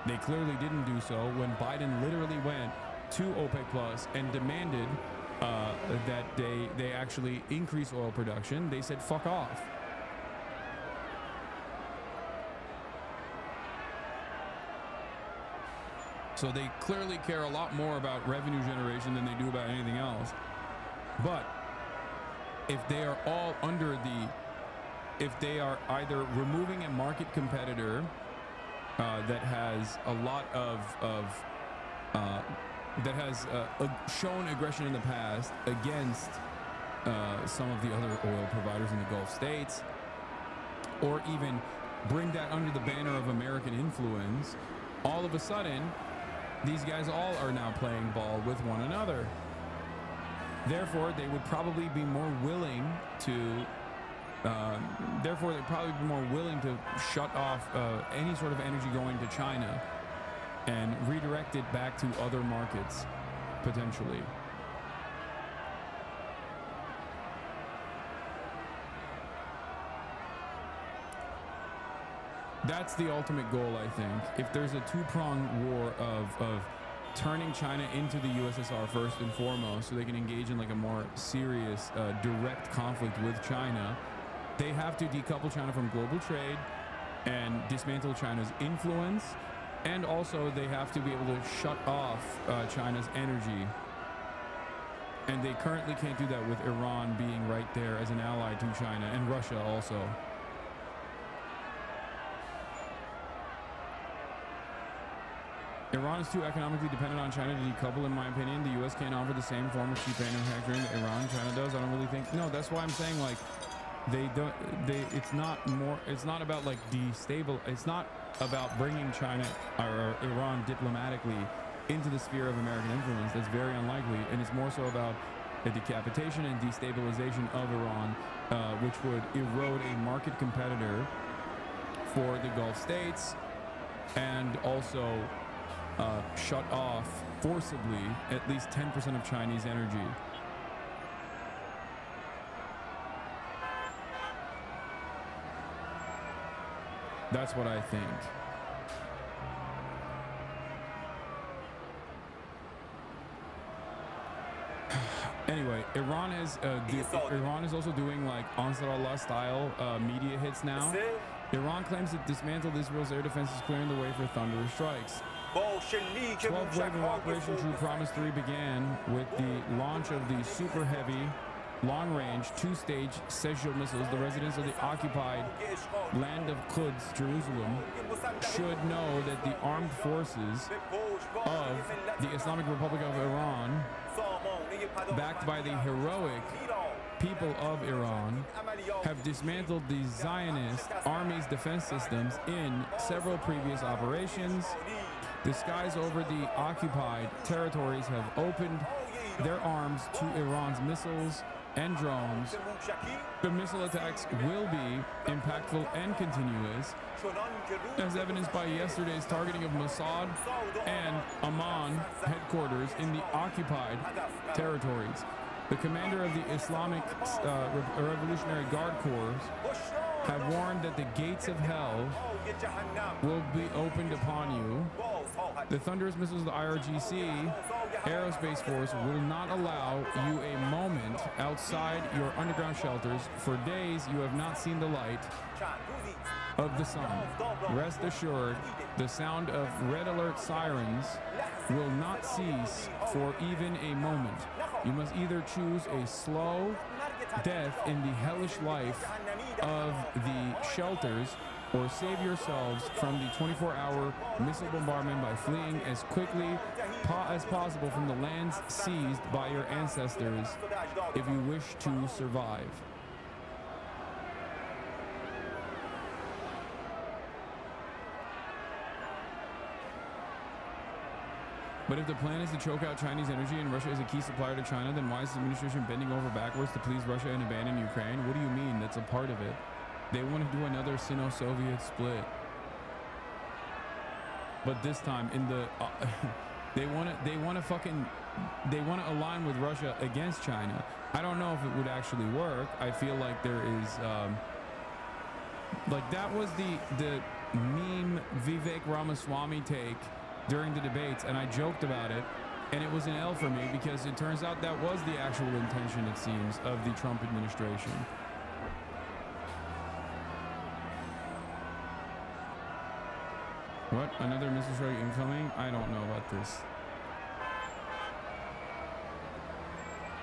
They clearly didn't do so when Biden literally went to OPEC Plus and demanded that they actually increase oil production. They said, fuck off. So they clearly care a lot more about revenue generation than they do about anything else. But if they are all under if they are either removing a market competitor that has a lot that has shown aggression in the past against some of the other oil providers in the Gulf states, or even bring that under the banner of American influence, all of a sudden, these guys all are now playing ball with one another. Therefore, they would probably be more willing to shut off any sort of energy going to China and redirect it back to other markets, potentially. That's the ultimate goal, I think. If there's a two-pronged war of turning China into the USSR first and foremost, so they can engage in like a more serious, direct conflict with China, they have to decouple China from global trade and dismantle China's influence, and also they have to be able to shut off China's energy. And they currently can't do that with Iran being right there as an ally to China, and Russia also. Iran is too economically dependent on China to decouple, in my opinion. The U.S. can't offer the same form of cheap manufacturing that Iran and China does. I don't really think. No, that's why I'm saying, like, it's not about, like, it's not about bringing China or Iran diplomatically into the sphere of American influence. That's very unlikely. And it's more so about a decapitation and destabilization of Iran, which would erode a market competitor for the Gulf states, and also shut off forcibly at least 10% of Chinese energy. That's what I think. Anyway, Iran is also doing, like, Ansarallah style media hits now. Iran claims that dismantled Israel's air defenses, clearing the way for thunderous strikes. 12th wave of Operation True Promise 3 began with the launch of the super heavy, long-range, two-stage Sejil missiles. The residents of the occupied land of Quds, Jerusalem, should know that the armed forces of the Islamic Republic of Iran, backed by the heroic people of Iran, have dismantled the Zionist army's defense systems in several previous operations. The skies over the occupied territories have opened their arms to Iran's missiles and drones. The missile attacks will be impactful and continuous, as evidenced by yesterday's targeting of Mossad and Amman headquarters in the occupied territories. The commander of the Islamic Revolutionary Guard Corps have warned that the gates of hell will be opened upon you. The thunderous missiles of the IRGC Aerospace Force will not allow you a moment outside your underground shelters. For days you have not seen the light of the sun. Rest assured, the sound of red alert sirens will not cease for even a moment. You must either choose a slow death in the hellish life of the shelters, or save yourselves from the 24-hour missile bombardment by fleeing as quickly as possible from the lands seized by your ancestors if you wish to survive. But if the plan is to choke out Chinese energy and Russia is a key supplier to China, then why is the administration bending over backwards to please Russia and abandon Ukraine? What do you mean? That's a part of it. They want to do another Sino-Soviet split. But this time in the they want to align with Russia against China. I don't know if it would actually work. I feel like there is like that was the meme Vivek Ramaswamy take during the debates, and I joked about it, and it was an L for me because it turns out that was the actual intention, it seems, of the Trump administration. What? Another missile strike incoming? I don't know about this.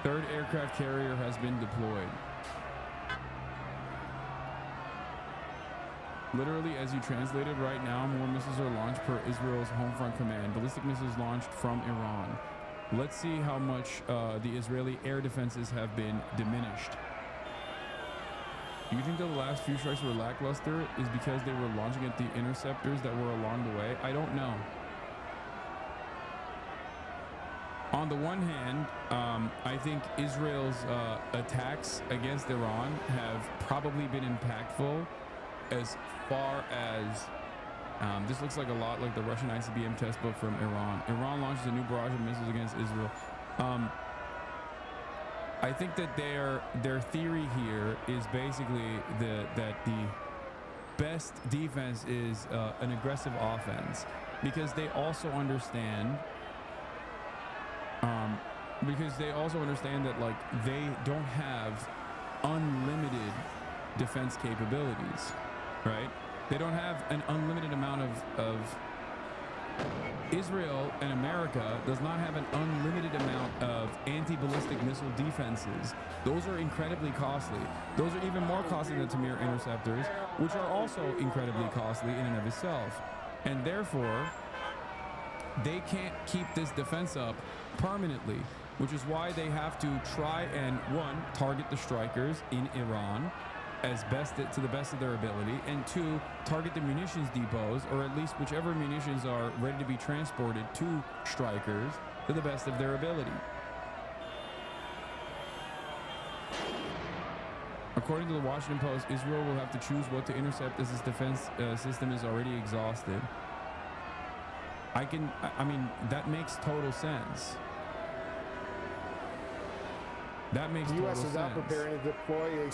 Third aircraft carrier has been deployed. Literally, as you translated right now, more missiles are launched per Israel's home front command. Ballistic missiles launched from Iran. Let's see how much the Israeli air defenses have been diminished. Do you think that the last few strikes were lackluster is because they were launching at the interceptors that were along the way? I don't know. On the one hand, I think Israel's attacks against Iran have probably been impactful as far as this looks like a lot like the Russian ICBM test book from Iran. Iran launches a new barrage of missiles against Israel. I think that their theory here is basically that the best defense is an aggressive offense, because they also understand that, like, they don't have unlimited defense capabilities, right? They don't have an unlimited amount of Israel, and America does not have an unlimited amount of anti-ballistic missile defenses. Those are incredibly costly. Those are even more costly than Tamir interceptors, which are also incredibly costly in and of itself. And therefore, they can't keep this defense up permanently, which is why they have to try and, one, target the strikers in Iran as best to the best of their ability, and two, target the munitions depots, or at least whichever munitions are ready to be transported to strikers to the best of their ability. According to the Washington Post, Israel will have to choose what to intercept as its defense system is already exhausted. I mean, that makes total sense. That makes total sense. The U.S. is now preparing to deploy a...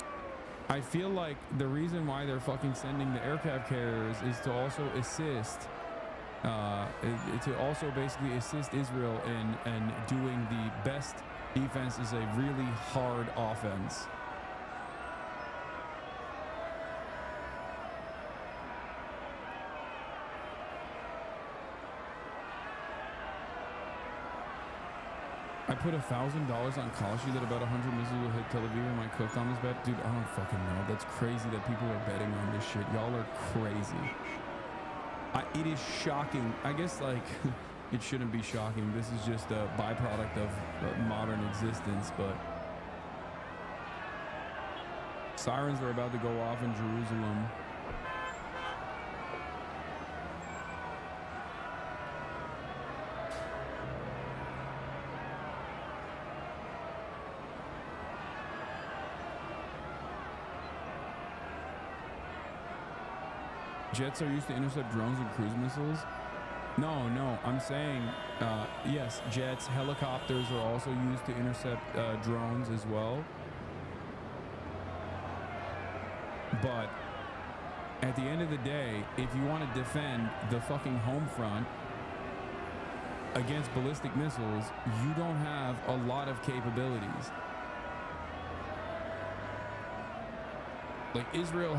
I feel like the reason why they're fucking sending the aircraft carriers is to also assist, basically assist Israel in doing the best defense is a really hard offense. I put $1,000 on Kalashi that about 100 missiles will hit Tel Aviv. Am I cooked on this bet? Dude, I don't fucking know. That's crazy that people are betting on this shit. Y'all are crazy. It is shocking. I guess, like, it shouldn't be shocking. This is just a byproduct of modern existence, but sirens are about to go off in Jerusalem. Jets are used to intercept drones and cruise missiles. No, I'm saying, yes, jets, helicopters are also used to intercept drones as well. But at the end of the day, if you want to defend the fucking home front against ballistic missiles, you don't have a lot of capabilities. Like Israel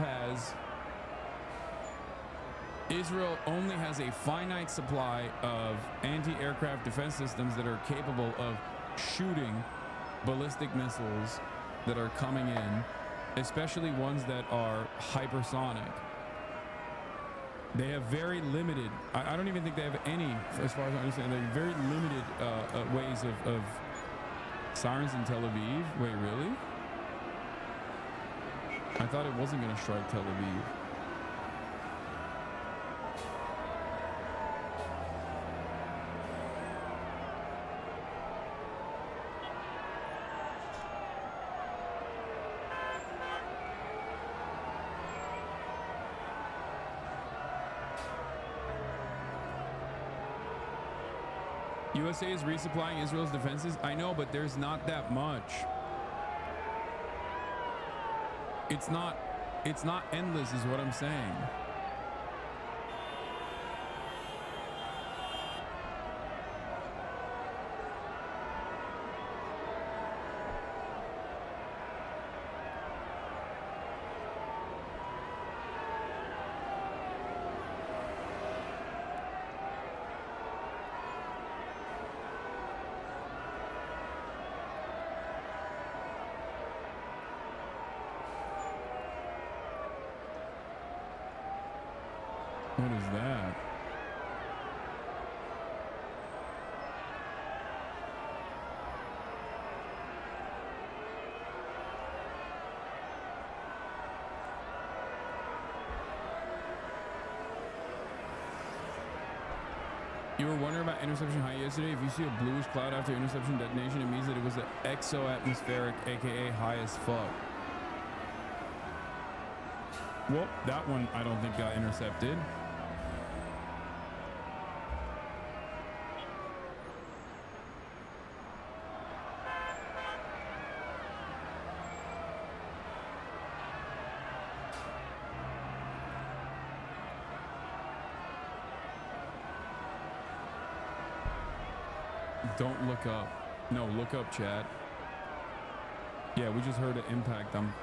only has a finite supply of anti-aircraft defense systems that are capable of shooting ballistic missiles that are coming in, especially ones that are hypersonic. They have very limited, I don't even think they have any, as far as I understand, they have very limited ways of sirens in Tel Aviv. Wait, really? I thought it wasn't going to strike Tel Aviv. USA is resupplying Israel's defenses. I know, but there's not that much. It's not endless is what I'm saying. What is that? You were wondering about interception high yesterday. If you see a bluish cloud after interception detonation, it means that it was an exo-atmospheric, aka high as fuck. Well, that one I don't think got intercepted. Don't look up. No, look up, chat. Yeah, we just heard an impact. I'm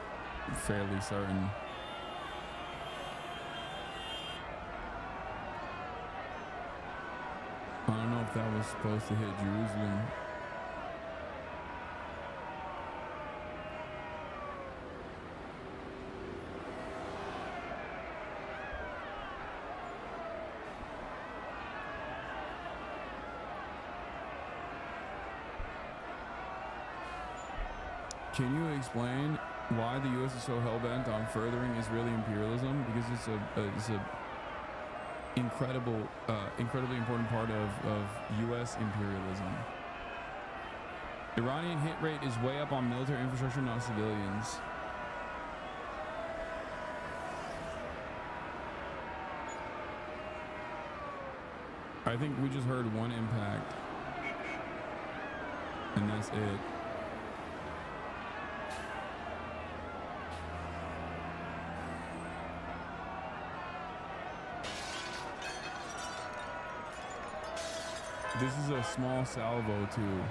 fairly certain. I don't know if that was supposed to hit Jerusalem. Can you explain why the U.S. is so hell-bent on furthering Israeli imperialism? Because it's a incredibly important part of U.S. imperialism. Iranian hit rate is way up on military infrastructure, not civilians. I think we just heard one impact, and that's it. This is a small salvo too.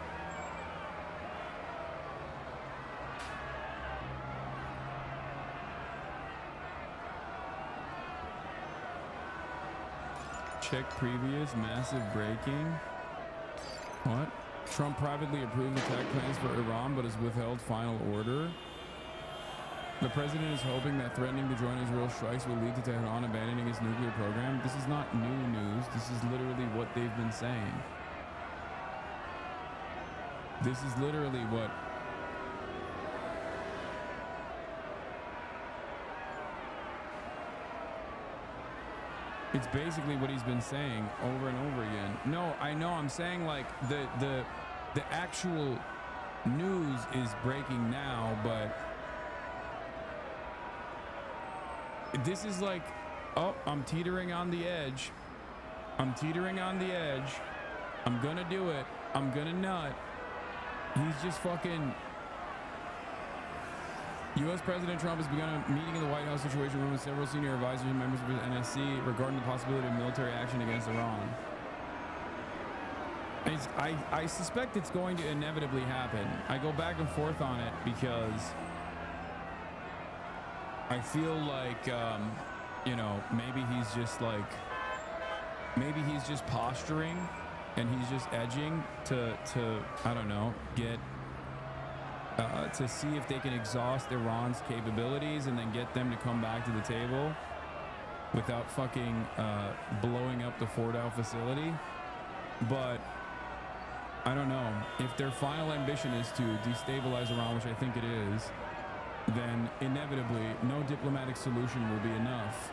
Check previous massive breaking. What? Trump privately approved attack plans for Iran but has withheld final order. The president is hoping that threatening to join Israel strikes will lead to Tehran abandoning its nuclear program. This is not new news. This is literally what they've been saying. This is literally what... It's basically what he's been saying over and over again. No, I know. I'm saying like the actual news is breaking now, but this is like, oh, I'm teetering on the edge. I'm teetering on the edge. I'm gonna do it. I'm gonna nut. He's just fucking... U.S. President Trump has begun a meeting in the White House Situation Room with several senior advisors and members of his NSC regarding the possibility of military action against Iran. I suspect it's going to inevitably happen. I go back and forth on it because I feel like, you know, maybe he's just like, maybe he's just posturing and he's just edging to I don't know, get... to see if they can exhaust Iran's capabilities and then get them to come back to the table without fucking blowing up the Fordow facility. But I don't know. If their final ambition is to destabilize Iran, which I think it is, then inevitably no diplomatic solution will be enough.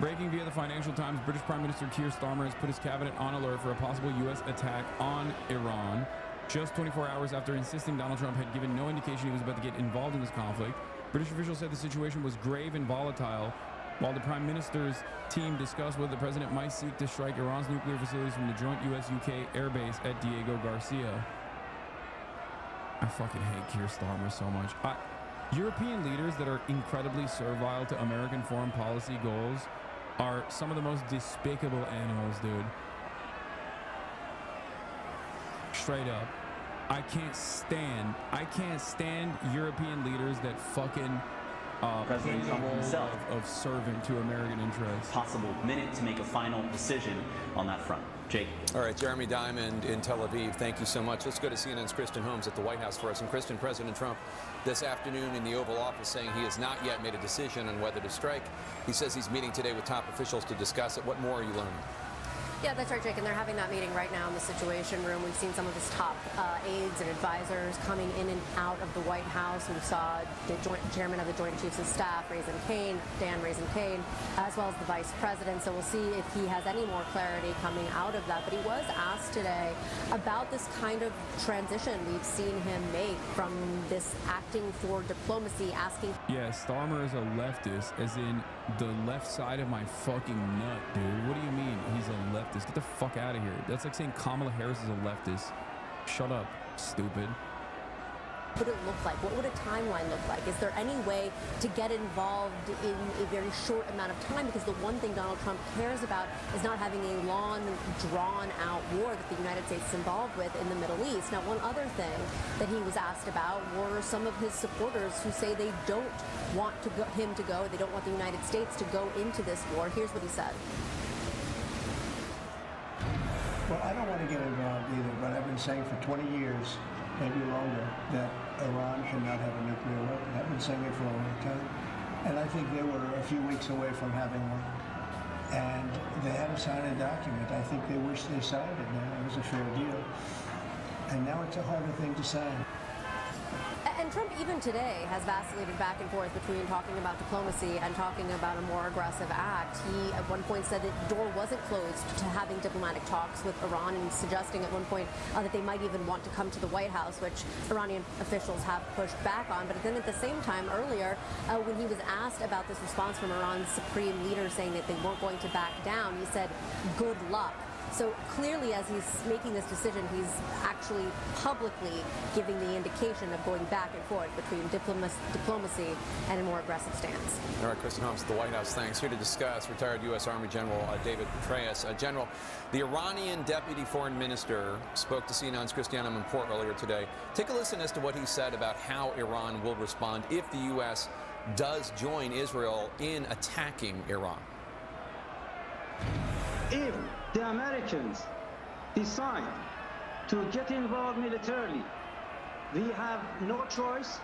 Breaking via the Financial Times, British Prime Minister Keir Starmer has put his cabinet on alert for a possible U.S. attack on Iran. Just 24 hours after insisting Donald Trump had given no indication he was about to get involved in this conflict, British officials said the situation was grave and volatile, while the Prime Minister's team discussed whether the president might seek to strike Iran's nuclear facilities from the joint US-UK airbase at Diego Garcia. I fucking hate Keir Starmer so much. European leaders that are incredibly servile to American foreign policy goals are some of the most despicable animals, dude. Straight up. I can't stand European leaders that fucking President Trump himself of servant to American interests. Possible minute to make a final decision on that front. Jake. All right, Jeremy Diamond in Tel Aviv, thank you so much. Let's go to CNN's Kristen Holmes at the White House for us. And Kristen, President Trump this afternoon in the Oval Office saying he has not yet made a decision on whether to strike. He says he's meeting today with top officials to discuss it. What more are you learning? Yeah, that's right, Jake, and they're having that meeting right now in the Situation Room. We've seen some of his top aides and advisors coming in and out of the White House. We saw the chairman of the Joint Chiefs of Staff, Dan Raisin Kane, as well as the vice president. So we'll see if he has any more clarity coming out of that. But he was asked today about this kind of transition we've seen him make from this acting for diplomacy, asking... Yeah, Starmer is a leftist, as in the left side of my fucking nut, dude. What do you mean he's a leftist? Get the fuck out of here. That's like saying Kamala Harris is a leftist. Shut up, stupid. What would it look like? What would a timeline look like? Is there any way to get involved in a very short amount of time? Because the one thing Donald Trump cares about is not having a long, drawn-out war that the United States is involved with in the Middle East. Now, one other thing that he was asked about were some of his supporters who say they don't want him to go, they don't want the United States to go into this war. Here's what he said. Well, I don't want to get involved either, but I've been saying for 20 years, maybe longer, that Iran should not have a nuclear weapon. I've been saying it for a long time. And I think they were a few weeks away from having one. And they haven't signed a document. I think they wish they signed it now. It was a fair deal. And now it's a harder thing to sign. And Trump, even today, has vacillated back and forth between talking about diplomacy and talking about a more aggressive act. He, at one point, said that the door wasn't closed to having diplomatic talks with Iran, and suggesting at one point that they might even want to come to the White House, which Iranian officials have pushed back on. But then at the same time, earlier, when he was asked about this response from Iran's supreme leader saying that they weren't going to back down, he said, "Good luck." So clearly, as he's making this decision, he's actually publicly giving the indication of going back and forth between diplomacy and a more aggressive stance. All right, Kristen Holmes at the White House, thanks. Here to discuss, retired U.S. Army General David Petraeus. General, the Iranian Deputy Foreign Minister spoke to CNN's Christiane Amanpour earlier today. Take a listen as to what he said about how Iran will respond if the U.S. does join Israel in attacking Iran. If the Americans decide to get involved militarily, we have no choice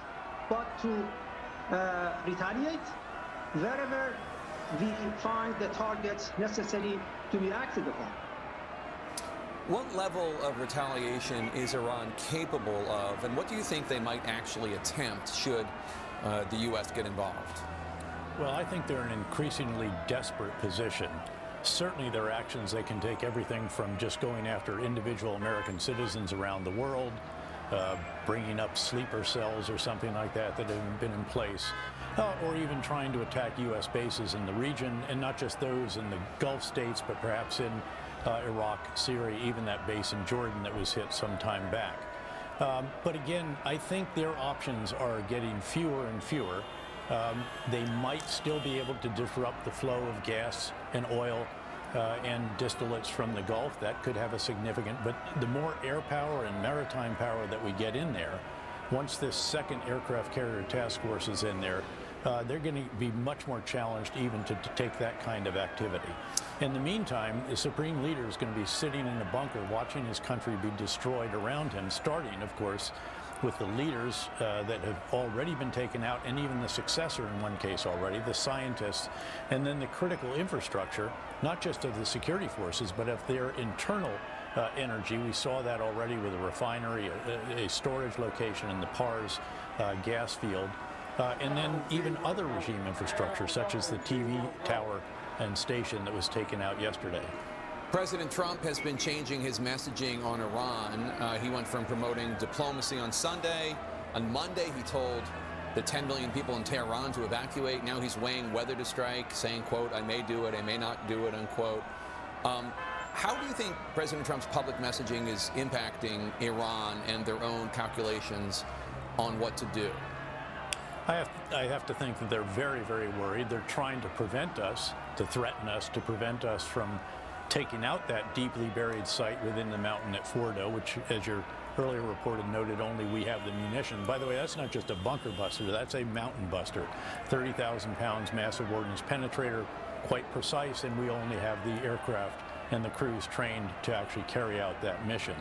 but to retaliate wherever we find the targets necessary to be acted upon. What level of retaliation is Iran capable of, and what do you think they might actually attempt should the U.S. get involved? Well, I think they're in an increasingly desperate position. Certainly their actions, they can take everything from just going after individual American citizens around the world, bringing up sleeper cells or something like that that have been in place, or even trying to attack U.S. bases in the region, and not just those in the Gulf states, but perhaps in Iraq, Syria, even that base in Jordan that was hit some time back. But again, I think their options are getting fewer and fewer. They might still be able to disrupt the flow of gas and oil and distillates from the Gulf. That could have a significant, but the more air power and maritime power that we get in there, once this second aircraft carrier task force is in there, they're going to be much more challenged even to take that kind of activity. In the meantime, the Supreme Leader is going to be sitting in a bunker watching his country be destroyed around him, starting, of course, with the leaders that have already been taken out, and even the successor in one case already, the scientists, and then the critical infrastructure, not just of the security forces, but of their internal energy. We saw that already with a refinery, a storage location in the Pars gas field, and then even other regime infrastructure, such as the TV tower and station that was taken out yesterday. President Trump has been changing his messaging on Iran. He went from promoting diplomacy on Sunday. On Monday, he told the 10 million people in Tehran to evacuate. Now he's weighing whether to strike, saying, quote, "I may do it, I may not do it," unquote. How do you think President Trump's public messaging is impacting Iran and their own calculations on what to do? I have to think that they're very, very worried. They're trying to prevent us, to threaten us, to prevent us from taking out that deeply buried site within the mountain at Fordo, which, as your earlier reported noted, only we have the munition. By the way, that's not just a bunker buster, that's a mountain buster. 30,000 pounds, massive ordnance penetrator, quite precise, and we only have the aircraft and the crews trained to actually carry out that mission.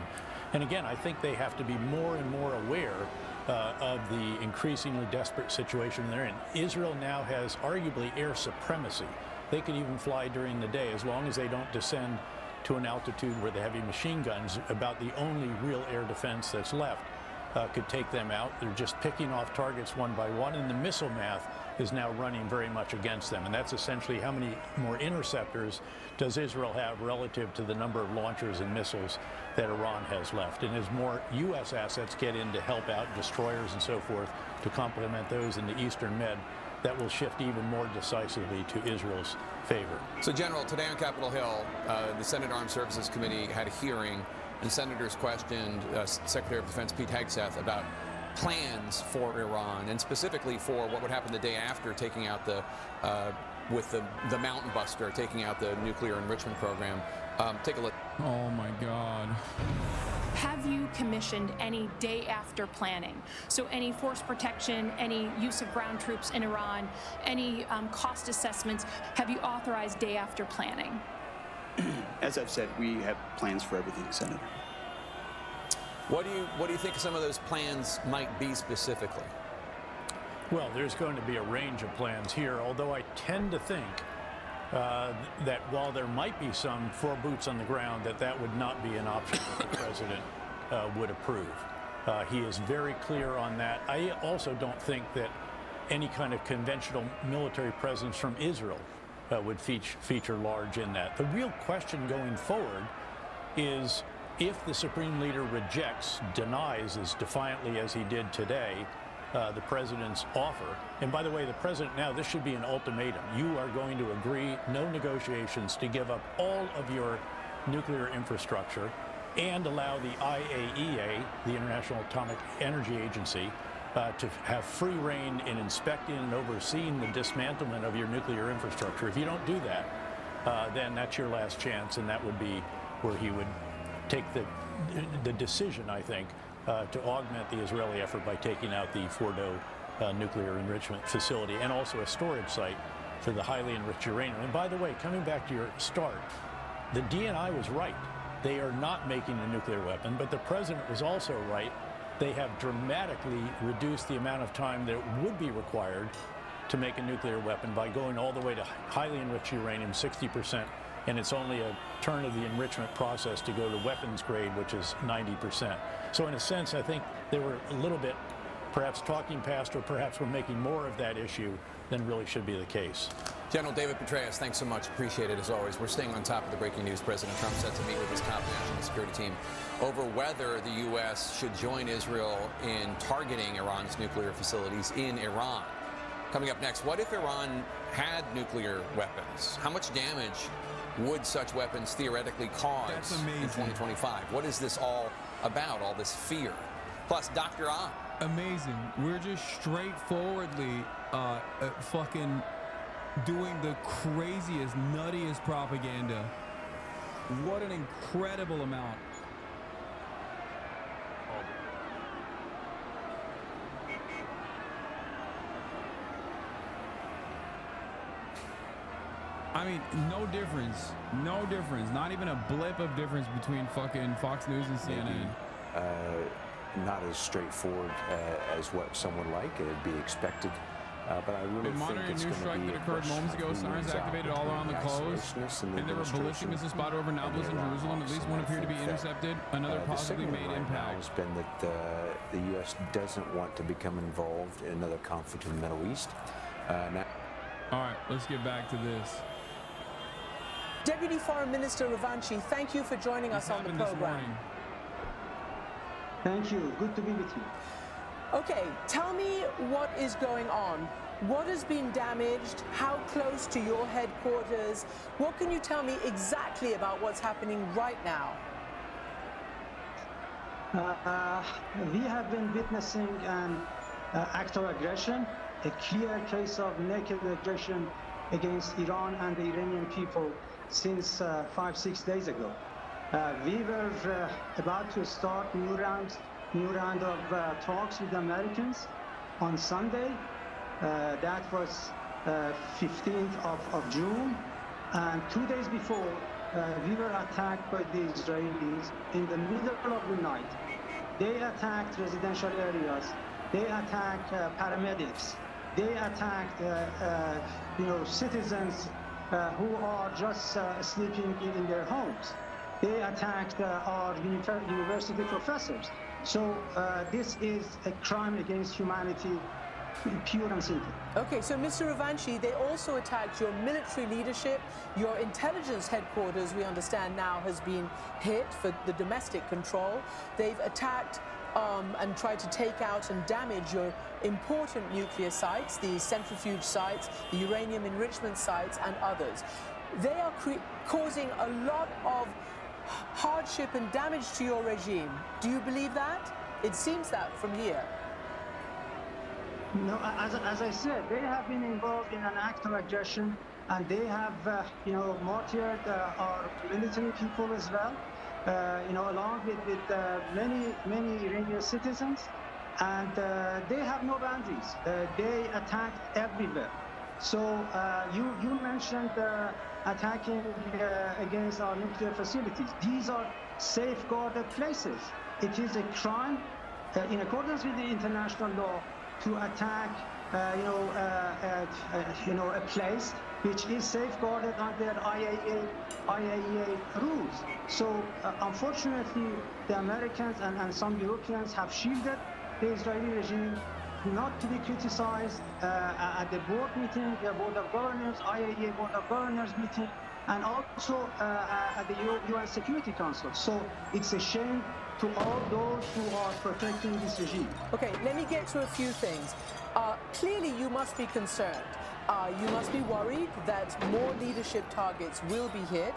And again, I think they have to be more and more aware of the increasingly desperate situation they're in. Israel now has arguably air supremacy. They could even fly during the day as long as they don't descend to an altitude where the heavy machine guns, about the only real air defense that's left, could take them out. They're just picking off targets one by one, and the missile math is now running very much against them. And that's essentially how many more interceptors does Israel have relative to the number of launchers and missiles that Iran has left. And as more U.S. assets get in to help out, destroyers and so forth, to complement those in the Eastern Med, that will shift even more decisively to Israel's favor. So, General, today on Capitol Hill, the Senate Armed Services Committee had a hearing, and senators questioned Secretary of Defense Pete Hegseth about plans for Iran, and specifically for what would happen the day after taking out with the mountain buster, taking out the nuclear enrichment program. Take a look. Oh my God. Have you commissioned any day after planning? So any force protection, any use of ground troops in Iran, any cost assessments, have you authorized day after planning? As I've said, we have plans for everything, Senator. What do you think some of those plans might be specifically? Well, there's going to be a range of plans here, although I tend to think that while there might be some for boots on the ground, that would not be an option that the president would approve. He is very clear on that. I also don't think that any kind of conventional military presence from Israel would feature large in that. The real question going forward is if the Supreme Leader rejects, denies as defiantly as he did today, the president's offer. And by the way, the president now, this should be an ultimatum. You are going to agree, no negotiations, to give up all of your nuclear infrastructure and allow the IAEA, the International Atomic Energy Agency, to have free reign in inspecting and overseeing the dismantlement of your nuclear infrastructure. If you don't do that, then that's your last chance, and that would be where he would take the decision, I think, to augment the Israeli effort by taking out the Fordo nuclear enrichment facility and also a storage site for the highly enriched uranium. And by the way, coming back to your start, the DNI was right. They are not making a nuclear weapon, but the president was also right. They have dramatically reduced the amount of time that would be required to make a nuclear weapon by going all the way to highly enriched uranium, 60%, and it's only a turn of the enrichment process to go to weapons grade, which is 90%. So in a sense, I think they were a little bit perhaps talking past, or perhaps we're making more of that issue than really should be the case. General David Petraeus, thanks so much. Appreciate it as always. We're staying on top of the breaking news. President Trump set to meet with his top national security team over whether the U.S. should join Israel in targeting Iran's nuclear facilities in Iran. Coming up next, what if Iran had nuclear weapons? How much damage would such weapons theoretically cause in 2025? What is this all about, all this fear? Plus, Dr. Oz. Amazing. We're just straightforwardly fucking doing the craziest, nuttiest propaganda. What an incredible amount. I mean, no difference. No difference. Not even a blip of difference between fucking Fox News and CNN. Not as straightforward as what someone like it'd be expected. But I really think it's going to be a that occurred moments ago. Sirens activated all around the coast, and there were ballistic missiles spotted over Nablus and Jerusalem. At least one appeared to be intercepted. Another possibly made impact. Has been that the U.S. doesn't want to become involved in another conflict in the Middle East. Now, all right, let's get back to this. Deputy Foreign Minister Ravanchi, thank you for joining us on the program. Thank you. Good to be with you. Okay, tell me what is going on. What has been damaged? How close to your headquarters? What can you tell me exactly about what's happening right now? We have been witnessing an act of aggression, a clear case of naked aggression against Iran and the Iranian people since 5-6 days ago. We were about to start new round of talks with the Americans on Sunday. That was 15th of June. And 2 days before, we were attacked by the Israelis in the middle of the night. They attacked residential areas. They attacked paramedics. They attacked citizens who are just sleeping in their homes. They attacked our university professors. So this is a crime against humanity, pure and simple. Okay, so Mr. Ravanchi, they also attacked your military leadership. Your intelligence headquarters, we understand now, has been hit for the domestic control. They've attacked and tried to take out and damage your important nuclear sites, the centrifuge sites, the uranium enrichment sites, and others. They are causing a lot of hardship and damage to your regime. Do you believe that? It seems that from here. No, as I said, they have been involved in an act of aggression, and they have, martyred our military people as well, along with many Iranian citizens, and they have no boundaries. They attacked everywhere. So you mentioned attacking against our nuclear facilities. These are safeguarded places. It is a crime in accordance with the international law to attack a place which is safeguarded under IAEA rules. So unfortunately, the Americans and some Europeans have shielded the Israeli regime not to be criticized at the board meeting, the Board of Governors, IAEA Board of Governors meeting, and also at the UN Security Council. So it's a shame to all those who are protecting this regime. Okay, let me get to a few things. Clearly, you must be concerned. You must be worried that more leadership targets will be hit.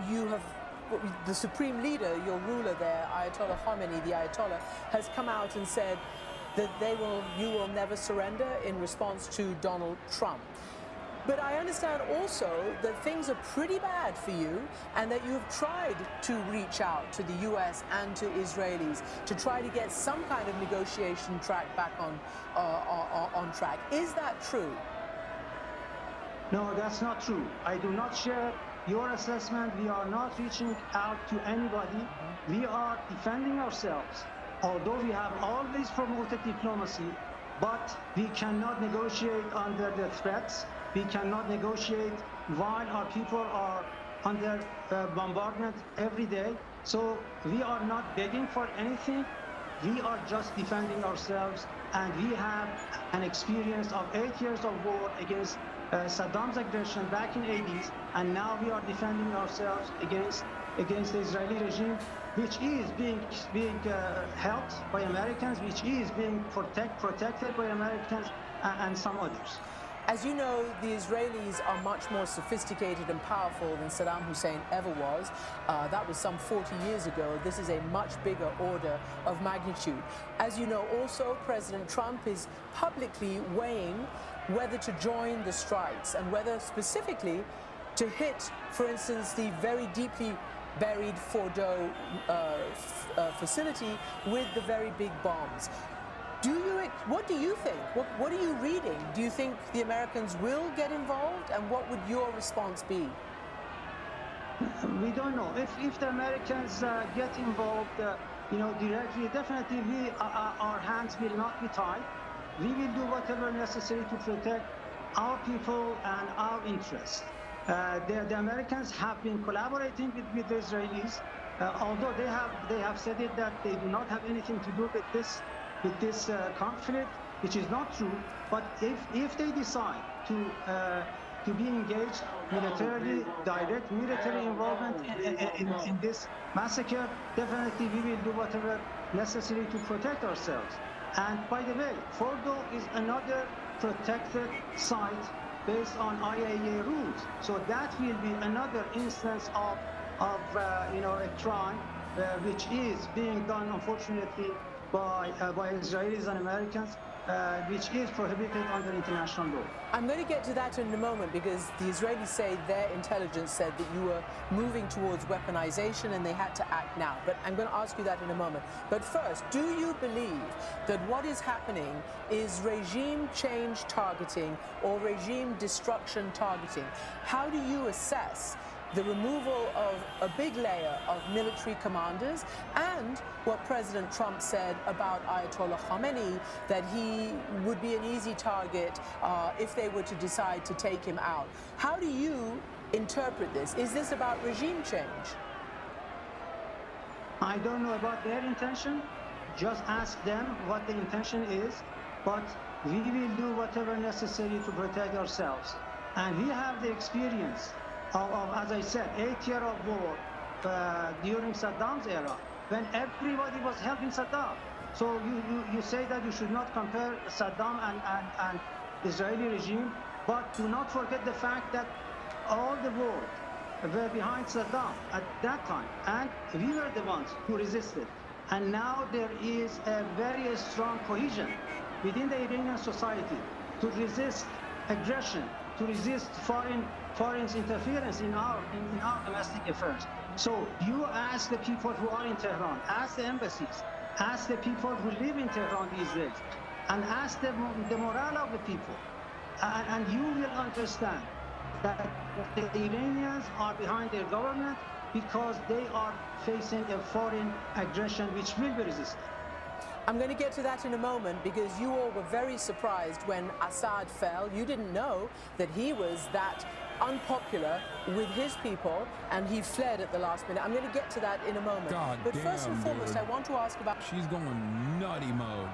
You have the supreme leader, your ruler there, Ayatollah Khamenei, the Ayatollah, has come out and said that you will never surrender in response to Donald Trump. But I understand also that things are pretty bad for you and that you have tried to reach out to the US and to Israelis to try to get some kind of negotiation track back on track. Is that true? No, that's not true. I do not share your assessment. We are not reaching out to anybody. We are defending ourselves. Although we have always promoted diplomacy, but we cannot negotiate under the threats. We cannot negotiate while our people are under bombardment every day. So we are not begging for anything. We are just defending ourselves. And we have an experience of 8 years of war against Saddam's aggression back in the 80s. And now we are defending ourselves against the Israeli regime, which is being helped by Americans, which is being protected by Americans and some others. As you know, the Israelis are much more sophisticated and powerful than Saddam Hussein ever was. That was some 40 years ago. This is a much bigger order of magnitude. As you know, also, President Trump is publicly weighing whether to join the strikes and whether specifically to hit, for instance, the very deeply buried Fordo facility with the very big bombs. What do you think? What are you reading? Do you think the Americans will get involved, and what would your response be? We don't know. If the Americans get involved, directly, definitely our hands will not be tied. We will do whatever necessary to protect our people and our interests. The Americans have been collaborating with the Israelis, although they have said it that they do not have anything to do with this conflict, which is not true. But if they decide to be engaged militarily, direct military involvement in this massacre, definitely we will do whatever necessary to protect ourselves. And by the way, Fordo is another protected site based on IAEA rules. So that will be another instance of a crime which is being done, unfortunately, by Israelis and Americans, which is prohibited under international law. I'm going to get to that in a moment, because the Israelis say their intelligence said that you were moving towards weaponization and they had to act now. But I'm going to ask you that in a moment. But first, do you believe that what is happening is regime change targeting or regime destruction targeting? How do you assess the removal of a big layer of military commanders and what President Trump said about Ayatollah Khamenei, that he would be an easy target if they were to decide to take him out? How do you interpret this? Is this about regime change? I don't know about their intention. Just ask them what the intention is. But we will do whatever necessary to protect ourselves. And we have the experience of, as I said, 8 years of war during Saddam's era, when everybody was helping Saddam. So you say that you should not compare Saddam and Israeli regime, but do not forget the fact that all the world were behind Saddam at that time, and we were the ones who resisted. And now there is a very strong cohesion within the Iranian society to resist aggression, to resist foreign interference in our domestic affairs. So you ask the people who are in Tehran, ask the embassies, ask the people who live in Tehran these days, and ask the morale of the people. And you will understand that the Iranians are behind their government because they are facing a foreign aggression which will be resisted. I'm going to get to that in a moment, because you all were very surprised when Assad fell. You didn't know that he was that unpopular with his people, and he fled at the last minute. I'm going to get to that in a moment. But first and foremost, I want to ask about... She's going nutty mode.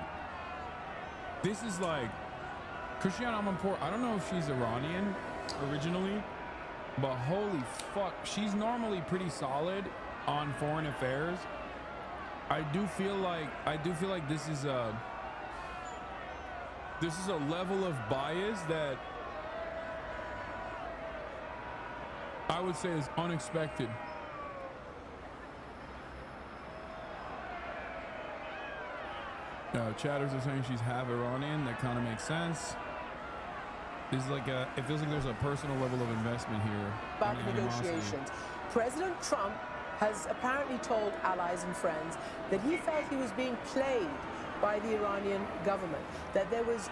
This is like... Cristiano Amanpour, I don't know if she's Iranian originally, but holy fuck, she's normally pretty solid on foreign affairs. I do feel like this is a level of bias that I would say is unexpected. Chatters are saying she's half Iranian. That kind of makes sense. There's like it feels like there's a personal level of investment here. About negotiations. President Trump has apparently told allies and friends that he felt he was being played by the Iranian government, that there was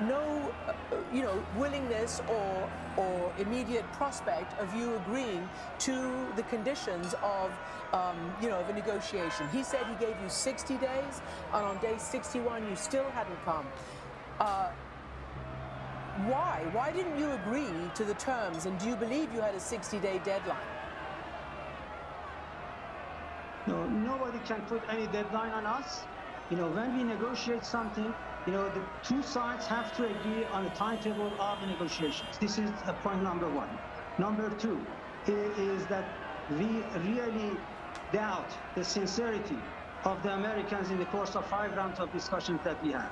no, willingness or immediate prospect of you agreeing to the conditions of, of a negotiation. He said he gave you 60 days, and on day 61 you still hadn't come. Why? Why didn't you agree to the terms, and do you believe you had a 60-day deadline? No, nobody can put any deadline on us. When we negotiate something, the two sides have to agree on a timetable of the negotiations. This is point number one. Number two is that we really doubt the sincerity of the Americans in the course of 5 rounds of discussions that we had.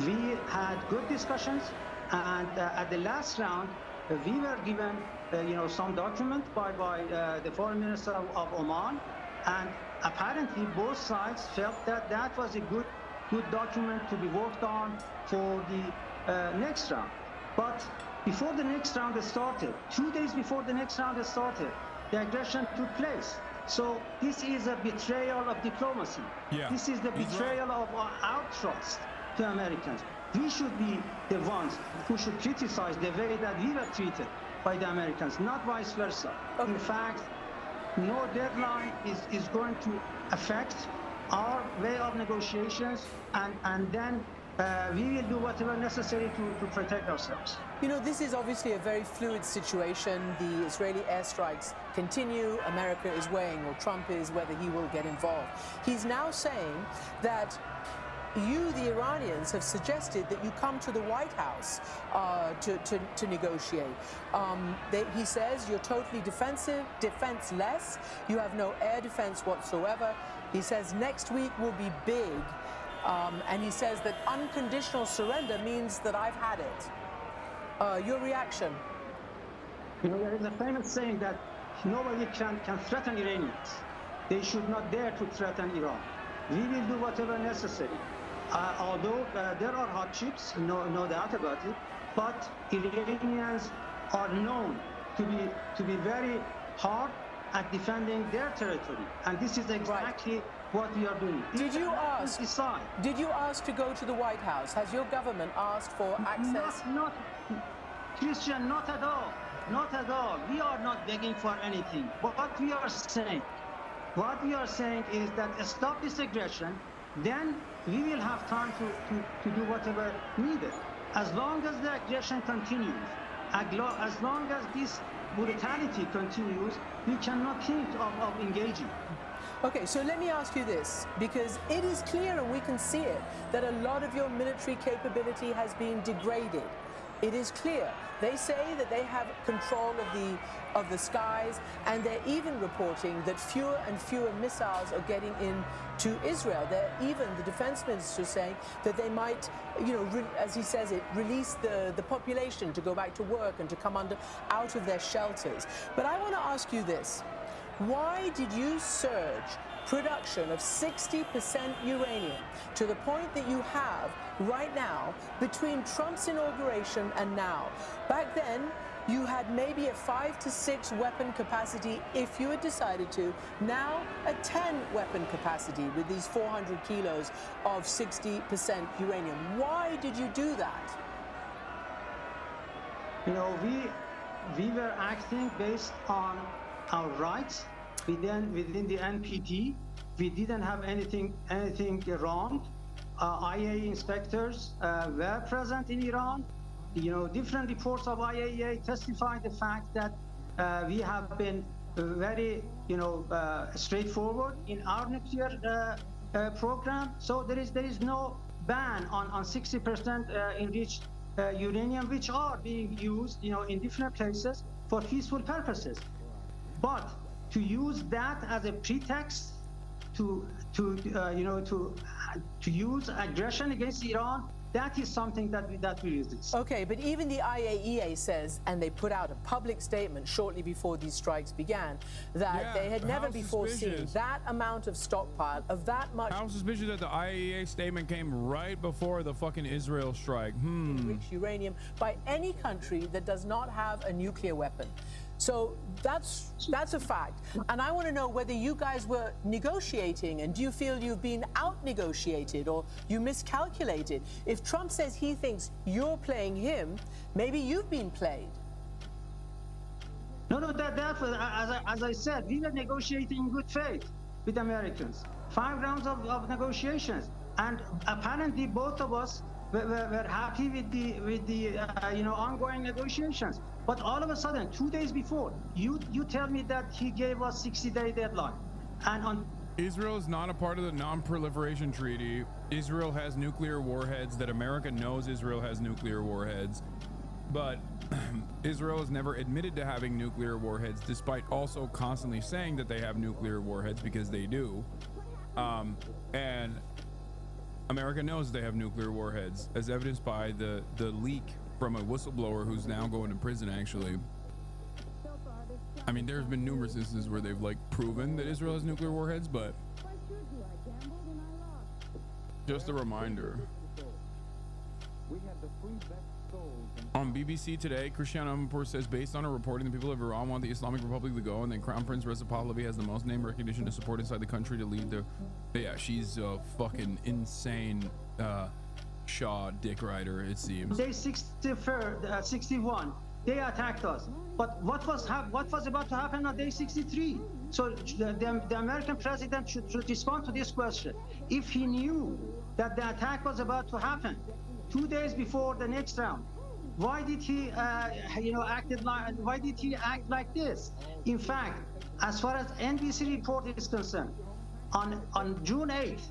We had good discussions, and at the last round, we were given, some document by the foreign minister of Oman, and apparently both sides felt that that was a good document to be worked on for the next round. But before the next round started, 2 days before the next round started, the aggression took place. So this is a betrayal of diplomacy. Yeah. This is the betrayal of our trust to Americans. We should be the ones who should criticize the way that we were treated by the Americans, not vice versa. Okay. In fact, no deadline is going to affect our way of negotiations, and then we will do whatever necessary to protect ourselves. This is obviously a very fluid situation. The Israeli airstrikes continue. America is weighing, or Trump is, whether he will get involved. He's now saying that you, the Iranians, have suggested that you come to the White House to negotiate. He says you're totally defenseless. You have no air defense whatsoever. He says next week will be big. And he says that unconditional surrender means that I've had it. Your reaction? There is a famous saying that nobody can threaten Iranians. They should not dare to threaten Iran. We will do whatever necessary. Although there are hardships, no doubt about it, but Iranians are known to be very hard at defending their territory, and this is exactly what we are doing. Did you ask to go to the White House? Has your government asked for access? Not Christian, not at all. Not at all. We are not begging for anything. But what we are saying is that stop this aggression, then we will have time to do whatever needed. As long as the aggression continues, as long as this brutality continues, we cannot think of engaging. Okay, so let me ask you this, because it is clear, and we can see it, that a lot of your military capability has been degraded. It is clear. They say that they have control of the skies, and they're even reporting that fewer and fewer missiles are getting into Israel. Even the defense minister is saying that they might, as he says it, release the population to go back to work and to come out of their shelters. But I want to ask you this. Why did you surge production of 60% uranium to the point that you have right now between Trump's inauguration and now? Back then, you had maybe a 5 to 6 weapon capacity if you had decided to. Now, a 10 weapon capacity with these 400 kilos of 60% uranium. Why did you do that? We were acting based on our rights within the NPT. We didn't have anything wrong. IAEA inspectors were present in Iran. Different reports of IAEA testify the fact that we have been very, straightforward in our nuclear program. So there is no ban on 60% enriched uranium, which are being used, in different places for peaceful purposes. But to use that as a pretext to use aggression against Iran, that is something that we resist. Okay, but even the IAEA says, and they put out a public statement shortly before these strikes began, that they had never before seen that amount of stockpile of that much. How suspicious that the IAEA statement came right before the fucking Israel strike. Enriched uranium by any country that does not have a nuclear weapon. So that's a fact. And I want to know whether you guys were negotiating, and do you feel you've been out-negotiated or you miscalculated? If Trump says he thinks you're playing him, maybe you've been played. No, as I said, we were negotiating in good faith with Americans. 5 rounds of negotiations. And apparently both of us were happy with the ongoing negotiations. But all of a sudden, 2 days before, you tell me that he gave us 60-day deadline. And Israel is not a part of the non-proliferation treaty. Israel has nuclear warheads. That America knows Israel has nuclear warheads. But Israel has never admitted to having nuclear warheads, despite also constantly saying that they have nuclear warheads, because they do. And America knows they have nuclear warheads, as evidenced by the leak from a whistleblower who's now going to prison, actually. I mean, there's been numerous instances where they've proven that Israel has nuclear warheads, but just a reminder. On BBC Today, Cristiano Amanpour says, based on a reporting, the people of Iran want the Islamic Republic to go, and then Crown Prince Reza Pahlavi has the most name recognition to support inside the country to lead the... Yeah, she's a fucking insane Shah dick rider, it seems. Day 61, they attacked us. But what was about to happen on day 63? So the American president should respond to this question. If he knew that the attack was about to happen 2 days before the next round, why did he act like this? In fact, as far as NBC report is concerned, on June 8th,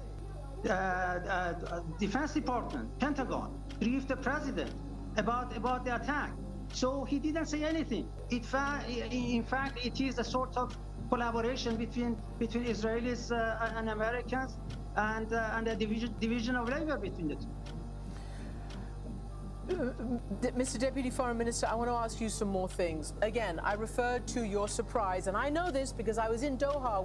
Defense Department, Pentagon, briefed the president about the attack. So he didn't say anything. In fact, it is a sort of collaboration between Israelis and Americans, and a division of labor between the two. Mr. Deputy Foreign Minister, I want to ask you some more things. Again, I referred to your surprise, and I know this because I was in Doha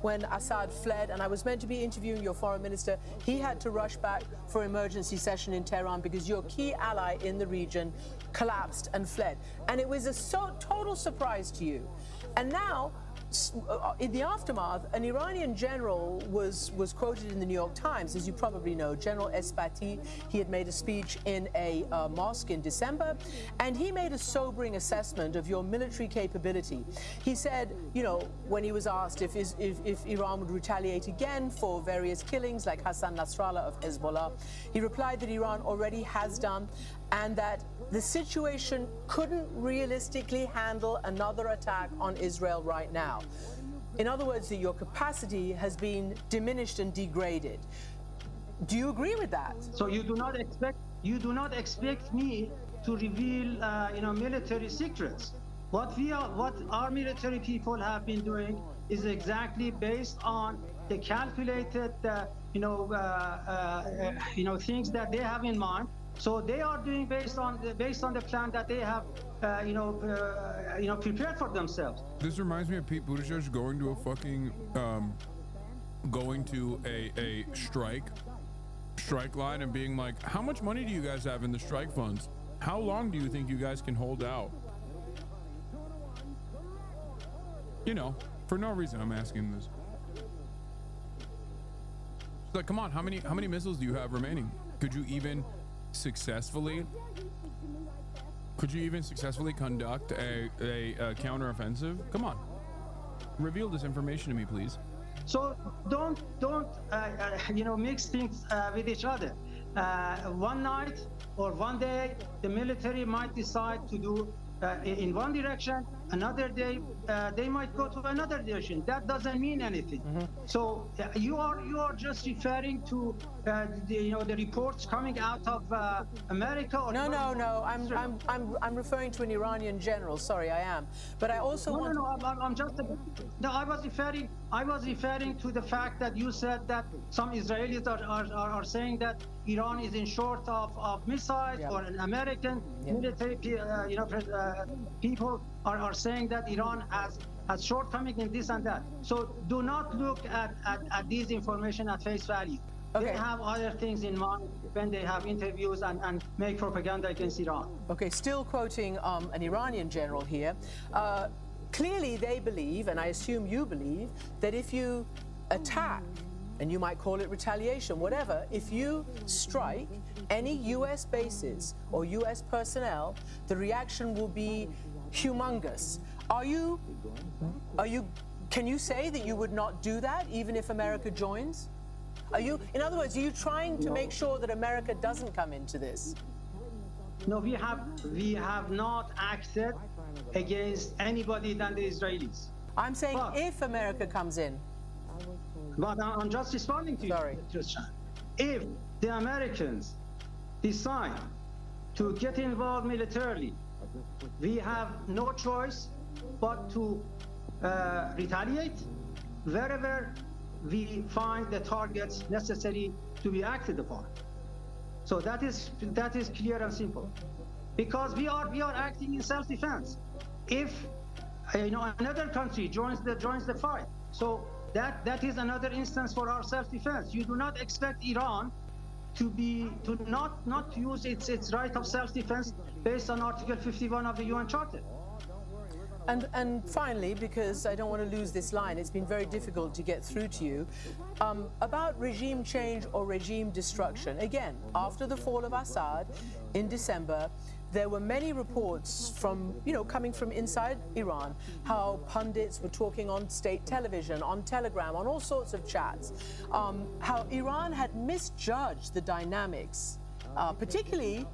when Assad fled, and I was meant to be interviewing your foreign minister. He had to rush back for emergency session in Tehran because your key ally in the region collapsed and fled. And it was a total surprise to you. And now, in the aftermath, an Iranian general was quoted in the New York Times, as you probably know, General Esbati. He had made a speech in a mosque in December, and he made a sobering assessment of your military capability. He said, when he was asked if Iran would retaliate again for various killings like Hassan Nasrallah of Hezbollah, he replied that Iran already has done, and that the situation couldn't realistically handle another attack on Israel right now. In other words, that your capacity has been diminished and degraded. Do you agree with that? So you do not expect me to reveal military secrets. What our military people have been doing is exactly based on the calculated things that they have in mind. So they are doing based on the plan that they have, prepared for themselves. This reminds me of Pete Buttigieg going to a fucking, a strike line and being like, how much money do you guys have in the strike funds? How long do you think you guys can hold out? For no reason I'm asking this. It's like, come on, how many missiles do you have remaining? Could you even successfully conduct a counteroffensive? Come on, reveal this information to me, please. So don't mix things with each other. One night or one day, the military might decide to do in one direction. Another day, they might go to another direction. That doesn't mean anything. So you are just referring to the reports coming out of America. Or No. I'm referring to an Iranian general. Sorry, I am. But I also want. I was referring to the fact that you said that some Israelis are saying that Iran is in short of missiles, or an American military, people are saying that Iran has shortcoming in this and that. So do not look at these information at face value. Okay. They have other things in mind when they have interviews and make propaganda against Iran. Okay, still quoting an Iranian general here. Clearly they believe, and I assume you believe, that if you attack, and you might call it retaliation, whatever, if you strike any US bases or US personnel, the reaction will be humongous. Can you say that you would not do that even if America joins? In other words, are you trying to make sure that America doesn't come into this? No, we have not acted against anybody than the Israelis. I'm saying if America comes in. But I'm just responding to you. Sorry. If the Americans decide to get involved militarily, we have no choice but to retaliate wherever we find the targets necessary to be acted upon. So that is clear and simple, because we are acting in self-defense. If another country joins the fight, so that is another instance for our self-defense. You do not expect Iran to not use its right of self-defense based on Article 51 of the UN Charter. And finally, because I don't want to lose this line, it's been very difficult to get through to you, about regime change or regime destruction. Again, after the fall of Assad in December, there were many reports from, coming from inside Iran, how pundits were talking on state television, on Telegram, on all sorts of chats, how Iran had misjudged the dynamics, particularly,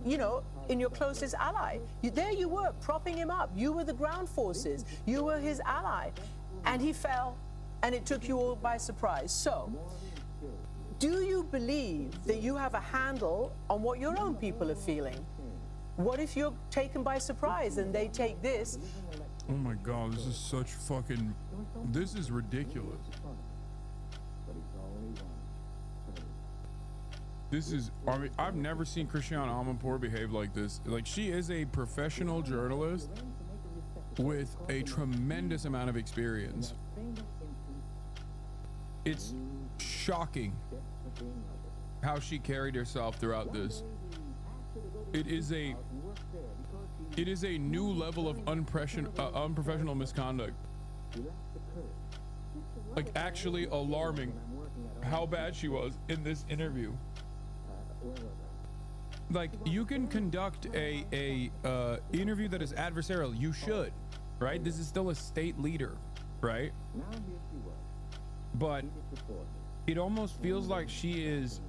in your closest ally. There you were, propping him up. You were the ground forces. You were his ally. And he fell, and it took you all by surprise. So, do you believe that you have a handle on what your own people are feeling? What if you're taken by surprise and they take this? Oh my God, this is such fucking... This is ridiculous. This is... I mean, I've never seen Christiane Amanpour behave like this. Like, she is a professional journalist with a tremendous amount of experience. It's shocking how she carried herself throughout this. It is a new level of unprofessional misconduct. Like, actually alarming how bad she was in this interview. Like, you can conduct a interview that is adversarial. You should, right? This is still a state leader, right? But it almost feels like she is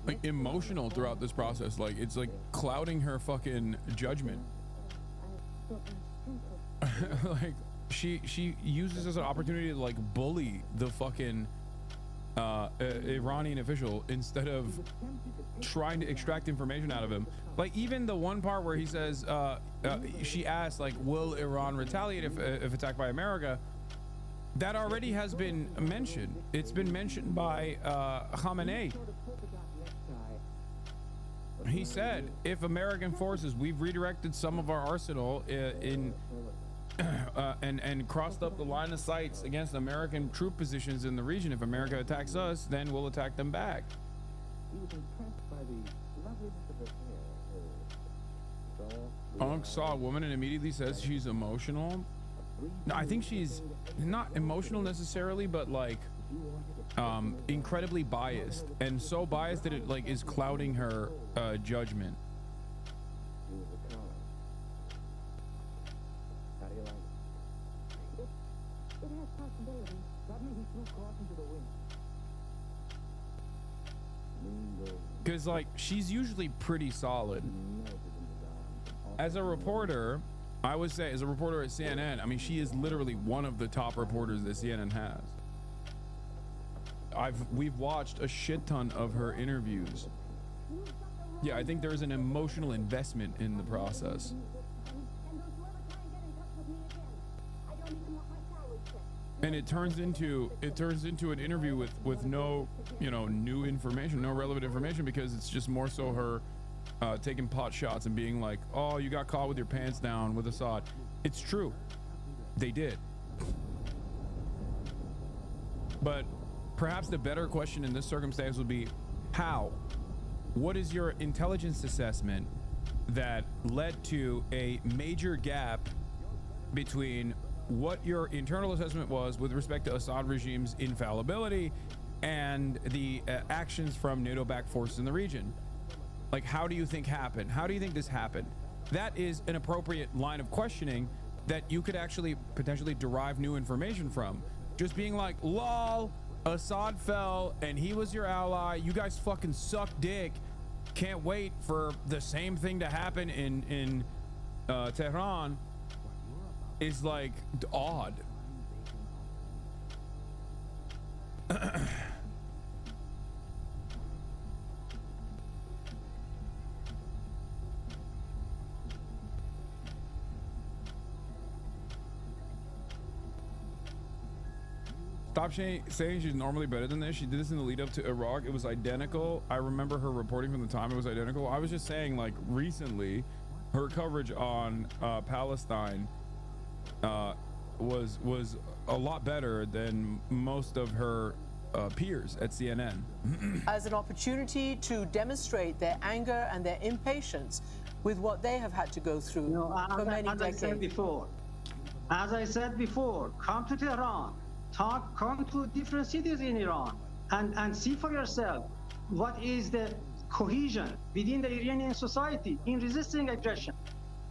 like emotional throughout this process. Like, it's like clouding her fucking judgment. Like, she uses this as an opportunity to like bully the fucking Iranian official instead of trying to extract information out of him. Like, even the one part where he says she asked, like, will Iran retaliate if attacked by America? That already has been mentioned. It's been mentioned by Khamenei. He said, if American forces, we've redirected some of our arsenal and crossed up the line of sights against American troop positions in the region. If America attacks us, then we'll attack them back. Unk saw a woman and immediately says she's emotional. No, I think she's not emotional necessarily, but like incredibly biased, and so biased that it like is clouding her judgment. Because, like, she's usually pretty solid. As a reporter, I would say, as a reporter at CNN, I mean, she is literally one of the top reporters that CNN has. We've watched a shit ton of her interviews. Yeah, I think there's an emotional investment in the process. And it turns into an interview with no, you know, new information, no relevant information, because it's just more so her taking pot shots and being like, oh, you got caught with your pants down with Assad. It's true. They did. But perhaps the better question in this circumstance would be, how? What is your intelligence assessment that led to a major gap between what your internal assessment was with respect to Assad regime's infallibility and the actions from NATO-backed forces in the region? Like, how do you think happened? How do you think this happened? That is an appropriate line of questioning that you could actually potentially derive new information from. Just being like, lol, Assad fell and he was your ally, you guys fucking suck dick, can't wait for the same thing to happen in Tehran, is like odd. Stop saying she's normally better than this. She did this in the lead up to Iraq. It was identical. I remember her reporting from the time it was identical. I was just saying, like, recently her coverage on Palestine was a lot better than most of her peers at CNN. As an opportunity to demonstrate their anger and their impatience with what they have had to go through for many decades. As I said before, come to Tehran, come to different cities in Iran and see for yourself what is the cohesion within the Iranian society in resisting aggression.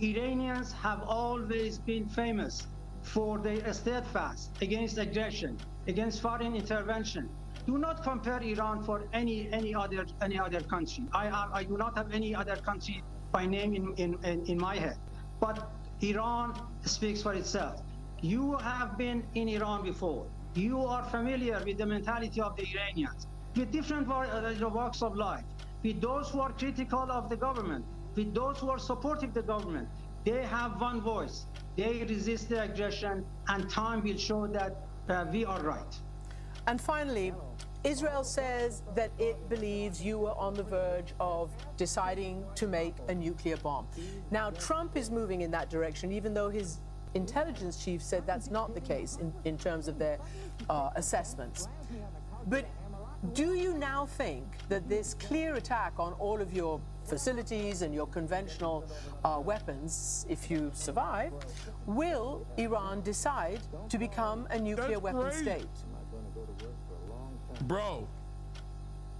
Iranians have always been famous for their steadfast against aggression, against foreign intervention. Do not compare Iran for any other country. I do not have any other country by name in my head, but Iran speaks for itself. You have been in Iran before. You are familiar with the mentality of the Iranians, with different walks of life, with those who are critical of the government, with those who are supportive the government. They have one voice. They resist the aggression, and time will show that we are right. And finally, Israel says that it believes you were on the verge of deciding to make a nuclear bomb. Now, Trump is moving in that direction, even though his intelligence chief said that's not the case in terms of their assessments. But do you now think that this clear attack on all of your facilities and your conventional weapons, if you survive, will Iran decide to become a nuclear weapon state? Bro,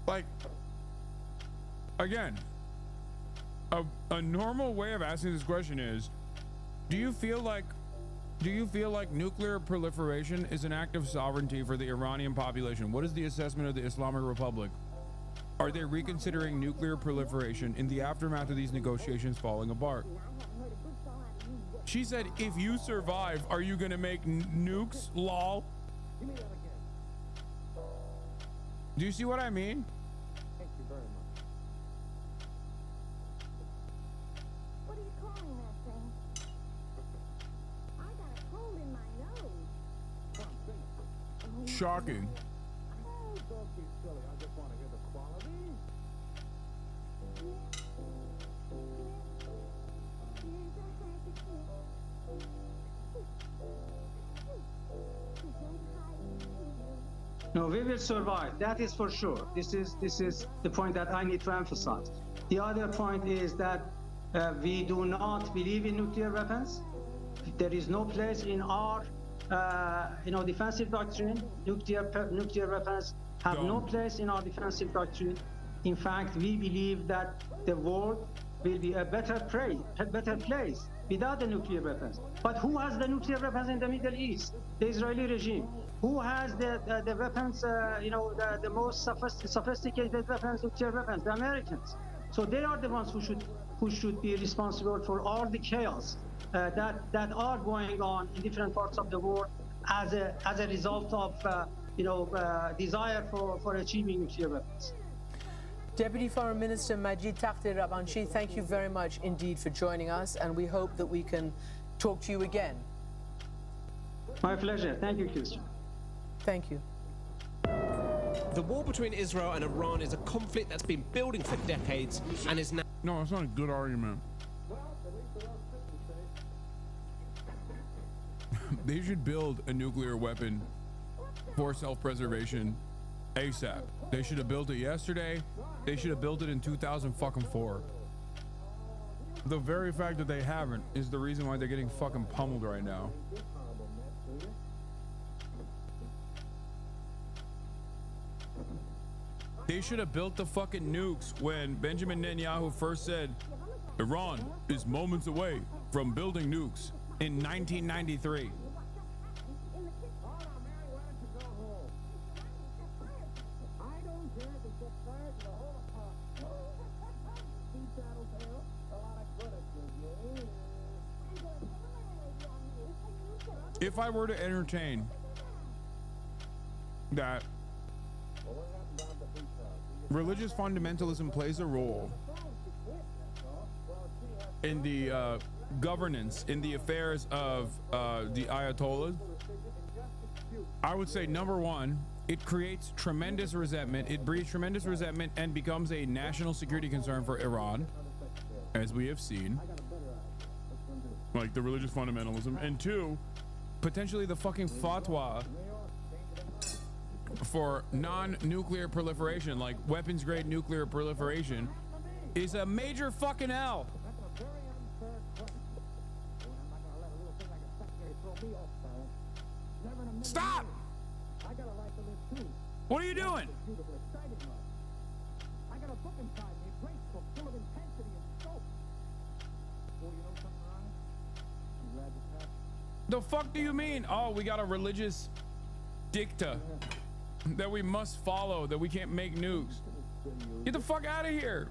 like, again, a normal way of asking this question is, do you feel like nuclear proliferation is an act of sovereignty for the Iranian population? What is the assessment of the Islamic Republic? Are they reconsidering nuclear proliferation in the aftermath of these negotiations falling apart? She said, if you survive, are you gonna make nukes? Lol. Do you see what I mean? Thank you very much. What are you calling that thing? I got a cold in my nose. Shocking. Oh, don't be silly. I just want to hear the quality. No, we will survive. That is for sure. This is the point that I need to emphasize. The other point is that we do not believe in nuclear weapons. There is no place in our defensive doctrine. Nuclear weapons have no place in our defensive doctrine. In fact, we believe that the world will be a better place without the nuclear weapons. But who has the nuclear weapons in the Middle East? The Israeli regime. Who has the weapons, you know, the most sophisticated weapons, nuclear weapons? The Americans. So they are the ones who should be responsible for all the chaos that are going on in different parts of the world as a result of you know, desire for achieving nuclear weapons. Deputy Foreign Minister Majid TUCKERxTEDCRUZ, thank you very much indeed for joining us, and we hope that we can talk to you again. My pleasure. Thank you, Christian. Thank you. The war between Israel and Iran is a conflict that's been building for decades and is now... No, that's not a good argument. They should build a nuclear weapon for self-preservation ASAP. They should have built it yesterday. They should have built it in 2004. The very fact that they haven't is the reason why they're getting fucking pummeled right now. They should have built the fucking nukes when Benjamin Netanyahu first said Iran is moments away from building nukes in 1993. If I were to entertain that religious fundamentalism plays a role in the governance, in the affairs of the Ayatollahs, I would say, number one, it creates tremendous resentment. It breeds tremendous resentment and becomes a national security concern for Iran, as we have seen, like the religious fundamentalism. And two, potentially the fucking fatwa for non-nuclear proliferation, like weapons-grade nuclear proliferation, is a major fucking L. Stop! What are you doing? The fuck do you mean? Oh, we got a religious dicta that we must follow, that we can't make nukes. Get the fuck out of here.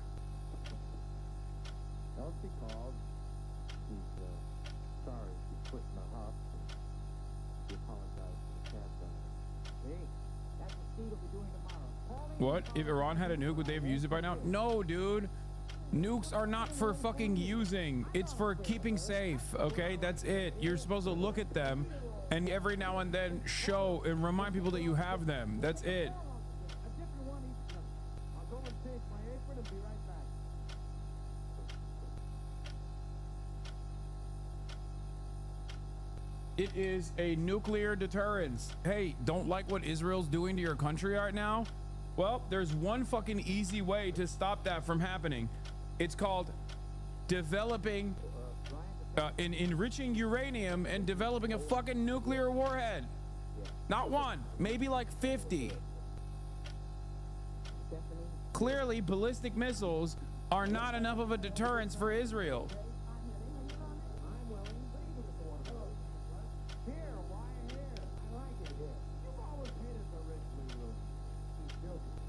What? If Iran had a nuke, would they have used it by now? No, dude. Nukes are not for fucking using. It's for keeping safe, okay? That's it. You're supposed to look at them and every now and then show and remind people that you have them. That's it. It is a nuclear deterrence. Hey, don't like what Israel's doing to your country right now? Well, there's one fucking easy way to stop that from happening. It's called developing, enriching uranium and developing a fucking nuclear warhead. Not one, maybe like 50. Clearly, ballistic missiles are not enough of a deterrence for Israel.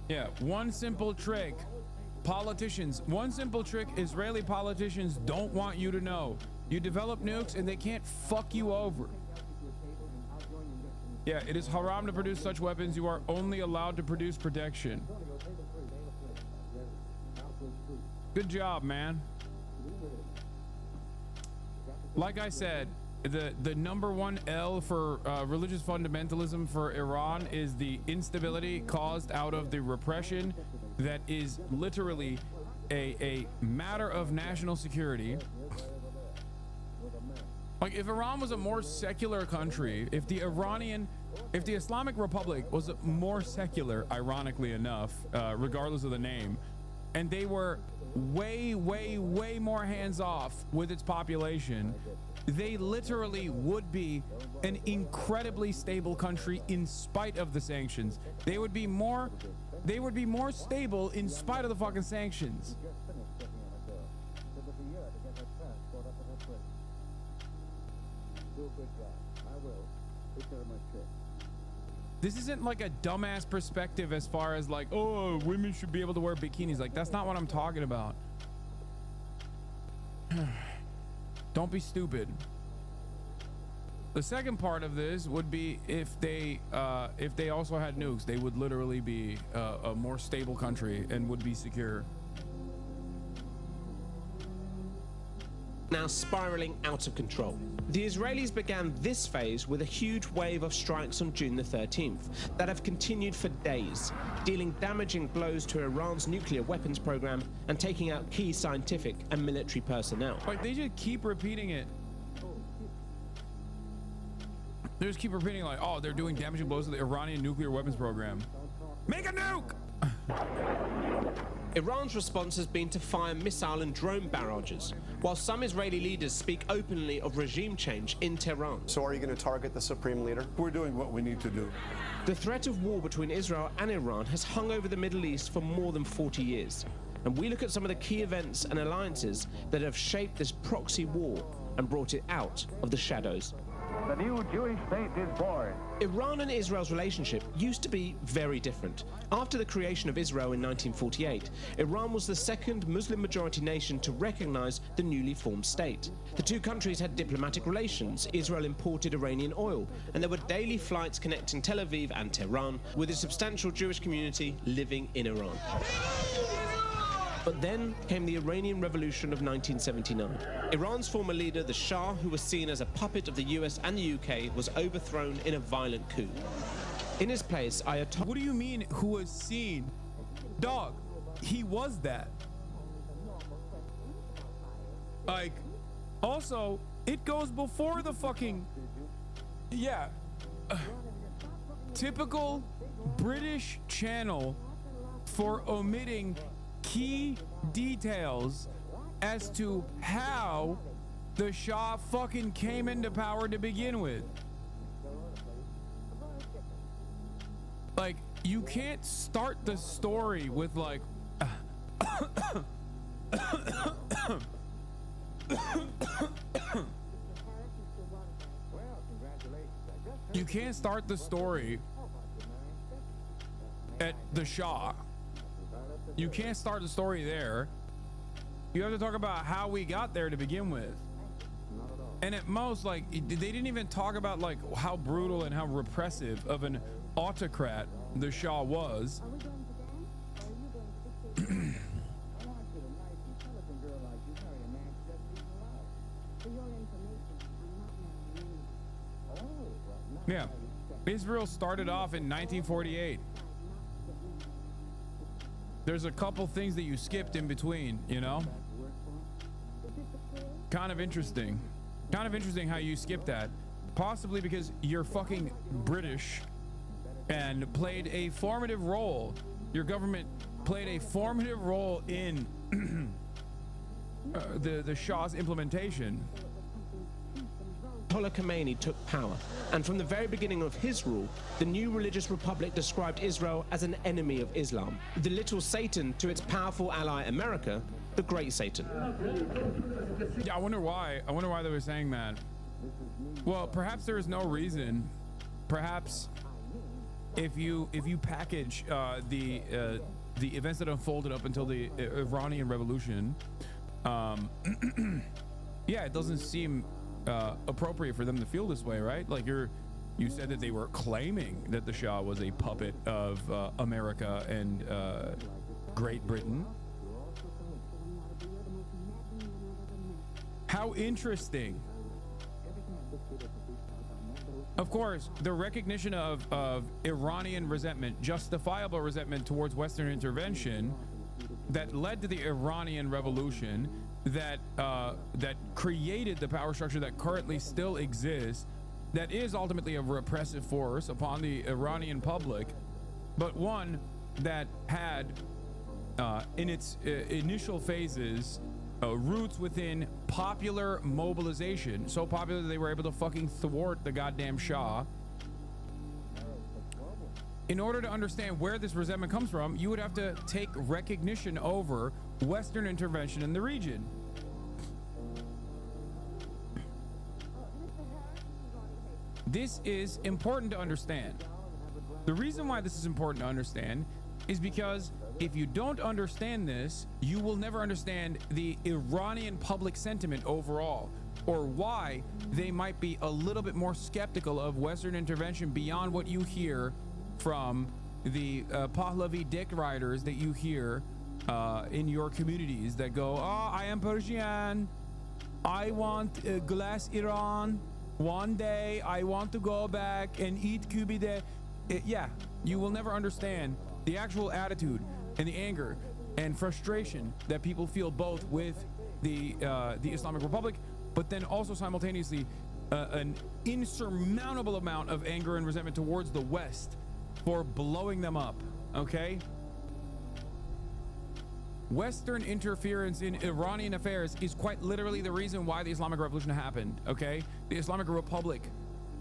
Yeah, one simple trick. Politicians, one simple trick Israeli politicians don't want you to know. You develop nukes and they can't fuck you over. Yeah, it is haram to produce such weapons. You are only allowed to produce protection. Good job, man. Like I said, the number one L for religious fundamentalism for Iran is the instability caused out of the repression that is literally a matter of national security. Like, if Iran was a more secular country, if the Islamic Republic was more secular, ironically enough, regardless of the name, and they were way more hands-off with its population, they literally would be an incredibly stable country in spite of the sanctions. They would be more stable in spite of the fucking sanctions. this isn't like a dumbass perspective as far as like, oh, women should be able to wear bikinis. Like, that's not what I'm talking about. Don't be stupid. The second part of this would be if they also had nukes, they would literally be a more stable country and would be secure. Now spiraling out of control. The Israelis began this phase with a huge wave of strikes on June the 13th that have continued for days, dealing damaging blows to Iran's nuclear weapons program and taking out key scientific and military personnel. Like, they just keep repeating it. They just keep repeating like, oh, they're doing damaging blows to the Iranian nuclear weapons program. Make a nuke! Iran's response has been to fire missile and drone barrages, while some Israeli leaders speak openly of regime change in Tehran. So are you going to target the supreme leader? We're doing what we need to do. The threat of war between Israel and Iran has hung over the Middle East for more than 40 years. And we look at some of the key events and alliances that have shaped this proxy war and brought it out of the shadows. The new Jewish state is born. Iran and Israel's relationship used to be very different. After the creation of Israel in 1948, Iran was the second Muslim-majority nation to recognize the newly formed state. The two countries had diplomatic relations. Israel imported Iranian oil, and there were daily flights connecting Tel Aviv and Tehran, with a substantial Jewish community living in Iran. But then came the Iranian Revolution of 1979. Iran's former leader, the Shah, who was seen as a puppet of the US and the UK, was overthrown in a violent coup. In his place, Ayatollah... What do you mean, who was seen? Dog, he was that. Like, also, it goes before the fucking... Yeah. Typical British channel for omitting key details as to how the Shah fucking came into power to begin with. Like, you can't start the story with like you can't start the story at the Shah. You can't start the story there. You have to talk about how we got there to begin with. And at most, like, they didn't even talk about like how brutal and how repressive of an autocrat the Shah was. Yeah, Israel started off in 1948. There's a couple things that you skipped in between, you know? Kind of interesting. Kind of interesting how you skipped that. Possibly because you're fucking British and played a formative role. Your government played a formative role in the Shah's implementation. Ayatollah Khomeini took power, and from the very beginning of his rule, the new religious republic described Israel as an enemy of Islam, the little Satan to its powerful ally America, the great Satan. Yeah, I wonder why they were saying that. Well, perhaps there is no reason. Perhaps if you package the events that unfolded up until the Iranian Revolution, yeah, it doesn't seem appropriate for them to feel this way, right? Like you said that they were claiming that the Shah was a puppet of America and Great Britain. How interesting. Of course, the recognition of Iranian resentment, justifiable resentment towards Western intervention that led to the Iranian Revolution, that created the power structure that currently still exists, that is ultimately a repressive force upon the Iranian public, but one that had in its initial phases roots within popular mobilization, so popular that they were able to fucking thwart the goddamn Shah. In order to understand where this resentment comes from, you would have to take recognition over Western intervention in the region. This is important to understand. The reason why this is important to understand is because if you don't understand this, you will never understand the Iranian public sentiment overall, or why they might be a little bit more skeptical of Western intervention beyond what you hear from the Pahlavi dick riders that you hear in your communities that go, oh, I am Persian, I want a glass Iran, one day I want to go back and eat kubide. Yeah, you will never understand the actual attitude and the anger and frustration that people feel both with the Islamic Republic, but then also simultaneously an insurmountable amount of anger and resentment towards the West for blowing them up. Okay, Western interference in Iranian affairs is quite literally the reason why the Islamic Revolution happened. Okay, the Islamic Republic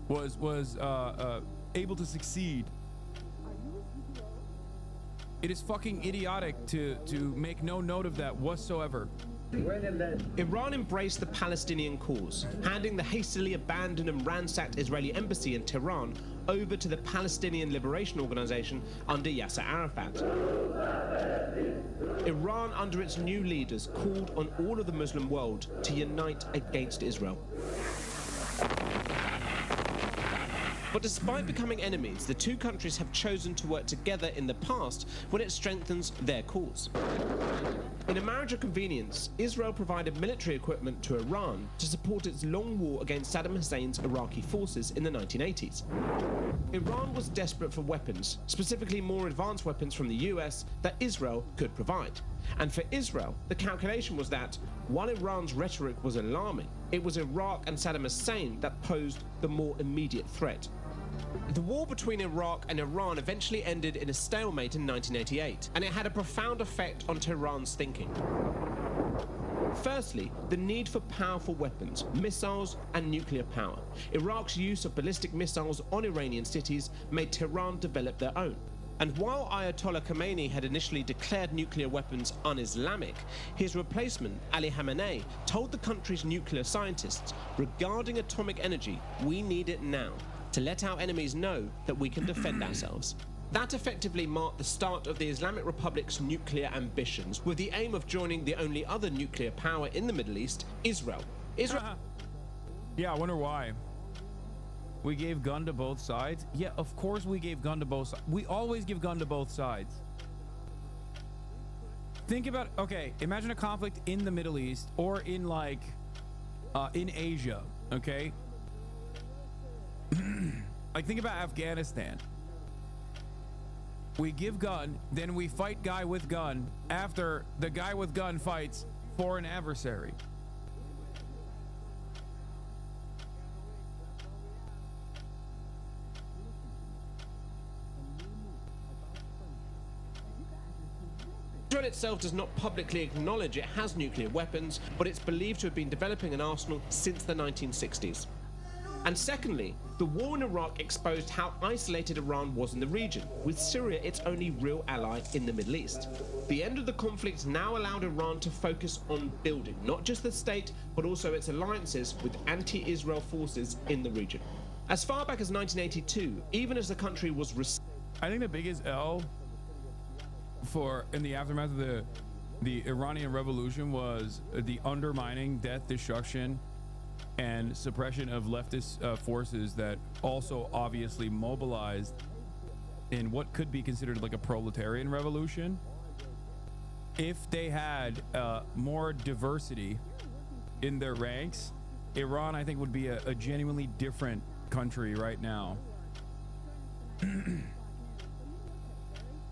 was able to succeed. It is fucking idiotic to make no note of that whatsoever. Iran embraced the Palestinian cause, handing the hastily abandoned and ransacked Israeli embassy in Tehran over to the Palestinian Liberation Organization under Yasser Arafat. Iran, under its new leaders, called on all of the Muslim world to unite against Israel. But despite becoming enemies, the two countries have chosen to work together in the past when it strengthens their cause. In a marriage of convenience, Israel provided military equipment to Iran to support its long war against Saddam Hussein's Iraqi forces in the 1980s. Iran was desperate for weapons, specifically more advanced weapons from the US that Israel could provide. And for Israel, the calculation was that, while Iran's rhetoric was alarming, it was Iraq and Saddam Hussein that posed the more immediate threat. The war between Iraq and Iran eventually ended in a stalemate in 1988, and it had a profound effect on Tehran's thinking. Firstly, the need for powerful weapons, missiles, and nuclear power. Iraq's use of ballistic missiles on Iranian cities made Tehran develop their own. And while Ayatollah Khomeini had initially declared nuclear weapons un-Islamic, his replacement, Ali Khamenei, told the country's nuclear scientists, regarding atomic energy, we need it now, to let our enemies know that we can defend ourselves. That effectively marked the start of the Islamic Republic's nuclear ambitions, with the aim of joining the only other nuclear power in the Middle East, Israel. Yeah, I wonder why. We gave gun to both sides? Yeah, of course we gave gun to both sides. We always give gun to both sides. Think about, okay, imagine a conflict in the Middle East or in like, in Asia, okay? Like think about Afghanistan. We give gun, then we fight guy with gun after the guy with gun fights for an adversary. Israel itself does not publicly acknowledge it has nuclear weapons, but it's believed to have been developing an arsenal since the 1960s. And secondly, the war in Iraq exposed how isolated Iran was in the region, with Syria its only real ally in the Middle East. The end of the conflict now allowed Iran to focus on building not just the state, but also its alliances with anti-Israel forces in the region. As far back as 1982, even as the country was... I think the biggest L in the aftermath of the Iranian Revolution was the undermining, death, destruction, and suppression of leftist forces that also obviously mobilized in what could be considered like a proletarian revolution. If they had more diversity in their ranks, Iran, I think, would be a genuinely different country right now.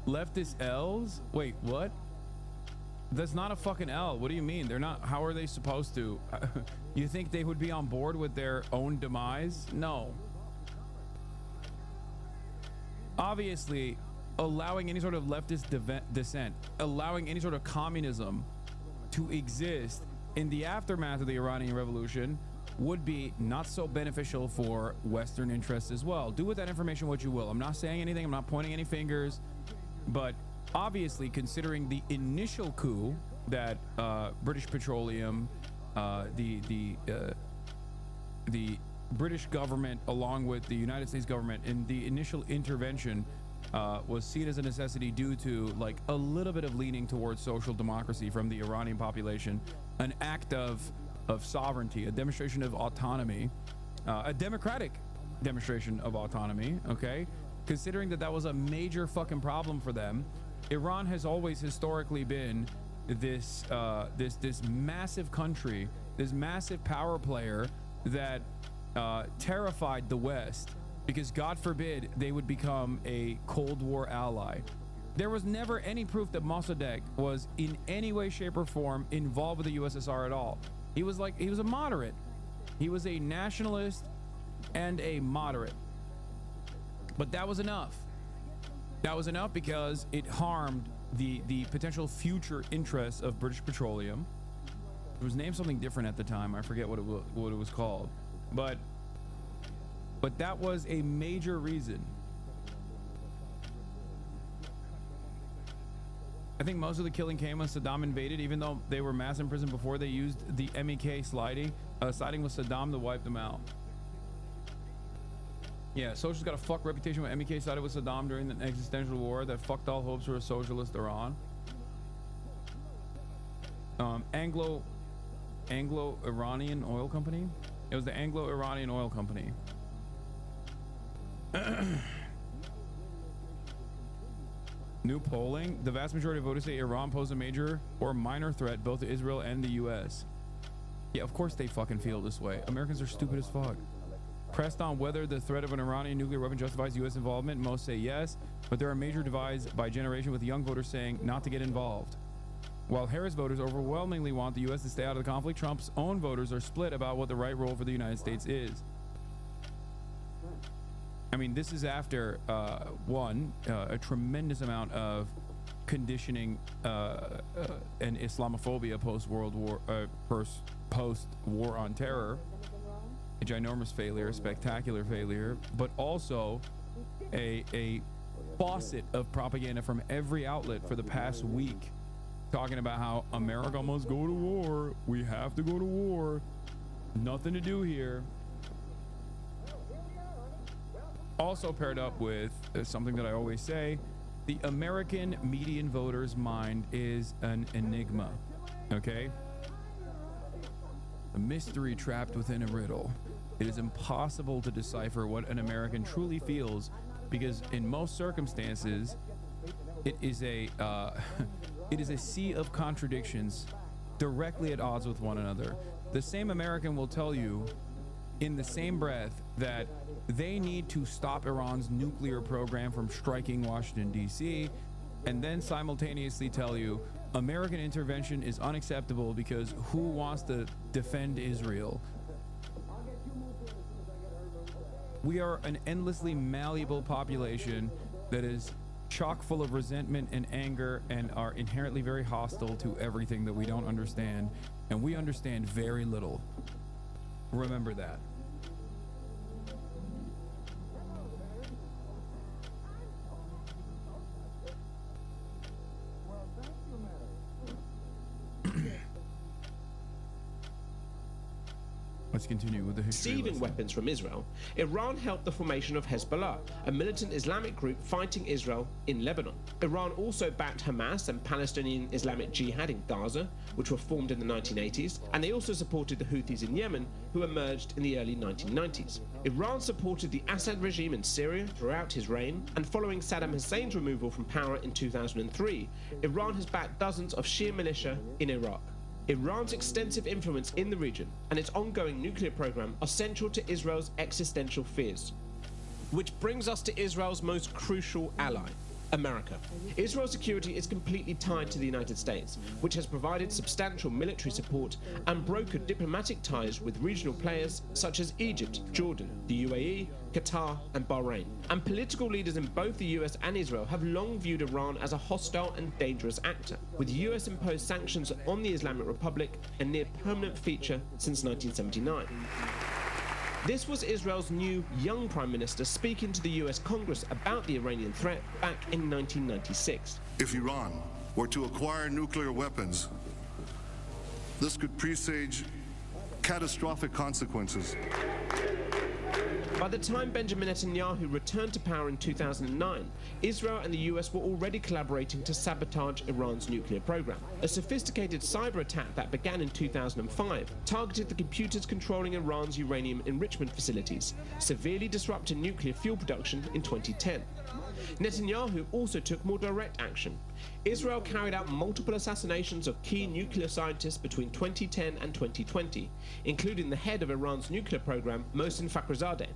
Leftist L's? Wait, what? That's not a fucking L. What do you mean? They're not. How are they supposed to? You think they would be on board with their own demise? No. Obviously, allowing any sort of leftist dissent, allowing any sort of communism to exist in the aftermath of the Iranian Revolution would be not so beneficial for Western interests as well. Do with that information what you will. I'm not saying anything. I'm not pointing any fingers. But obviously, considering the initial coup that British Petroleum, the British government, along with the United States government, in the initial intervention was seen as a necessity due to like a little bit of leaning towards social democracy from the Iranian population, an act of sovereignty, a demonstration of autonomy, a democratic demonstration of autonomy. Okay, considering that was a major fucking problem for them. Iran has always historically been this this massive country, this massive power player that terrified the West, because God forbid they would become a Cold War ally. There was never any proof that Mossadegh was in any way, shape, or form involved with the USSR at all. He was a moderate. He was a nationalist and a moderate. But that was enough. That was enough because it harmed the potential future interests of British Petroleum. It was named something different at the time. I forget what it was called. But that was a major reason. I think most of the killing came when Saddam invaded, even though they were mass imprisoned before. They used the MEK siding with Saddam to wipe them out. Yeah, socialists got a fuck reputation when MEK sided with Saddam during the existential war that fucked all hopes for a socialist Iran. Anglo-Iranian Oil Company. It was the Anglo-Iranian Oil Company. New polling, the vast majority of voters say Iran poses a major or minor threat both to Israel and the US. Yeah, of course they fucking feel this way. Americans are stupid as fuck. Pressed on whether the threat of an Iranian nuclear weapon justifies US involvement, most say yes, but there are major divides by generation, with young voters saying not to get involved. While Harris voters overwhelmingly want the US to stay out of the conflict, Trump's own voters are split about what the right role for the United States is. I mean, this is after a tremendous amount of conditioning and Islamophobia post-war on terror, a ginormous failure, a spectacular failure, but also a faucet of propaganda from every outlet for the past week, talking about how America must go to war. We have to go to war. Nothing to do here. Also paired up with something that I always say, the American median voter's mind is an enigma, okay? A mystery trapped within a riddle. It is impossible to decipher what an American truly feels, because in most circumstances, it is a sea of contradictions directly at odds with one another. The same American will tell you in the same breath that they need to stop Iran's nuclear program from striking Washington, D.C., and then simultaneously tell you American intervention is unacceptable because who wants to defend Israel? We are an endlessly malleable population that is chock full of resentment and anger and are inherently very hostile to everything that we don't understand, and we understand very little. Remember that. Let's continue with the history. Receiving weapons from Israel, Iran helped the formation of Hezbollah, a militant Islamic group fighting Israel in Lebanon. Iran also backed Hamas and Palestinian Islamic Jihad in Gaza, which were formed in the 1980s, and they also supported the Houthis in Yemen, who emerged in the early 1990s. Iran supported the Assad regime in Syria throughout his reign, and following Saddam Hussein's removal from power in 2003, Iran has backed dozens of Shia militia in Iraq. Iran's extensive influence in the region and its ongoing nuclear program are central to Israel's existential fears. Which brings us to Israel's most crucial ally, America. Israel's security is completely tied to the United States, which has provided substantial military support and brokered diplomatic ties with regional players such as Egypt, Jordan, the UAE, Qatar, and Bahrain. And political leaders in both the US and Israel have long viewed Iran as a hostile and dangerous actor, with US-imposed sanctions on the Islamic Republic a near permanent feature since 1979. This was Israel's new young Prime Minister speaking to the US Congress about the Iranian threat back in 1996. If Iran were to acquire nuclear weapons, this could presage catastrophic consequences. By the time Benjamin Netanyahu returned to power in 2009, Israel and the US were already collaborating to sabotage Iran's nuclear program. A sophisticated cyber attack that began in 2005 targeted the computers controlling Iran's uranium enrichment facilities, severely disrupting nuclear fuel production in 2010. Netanyahu also took more direct action. Israel carried out multiple assassinations of key nuclear scientists between 2010 and 2020, including the head of Iran's nuclear program, Mohsen Fakhrizadeh.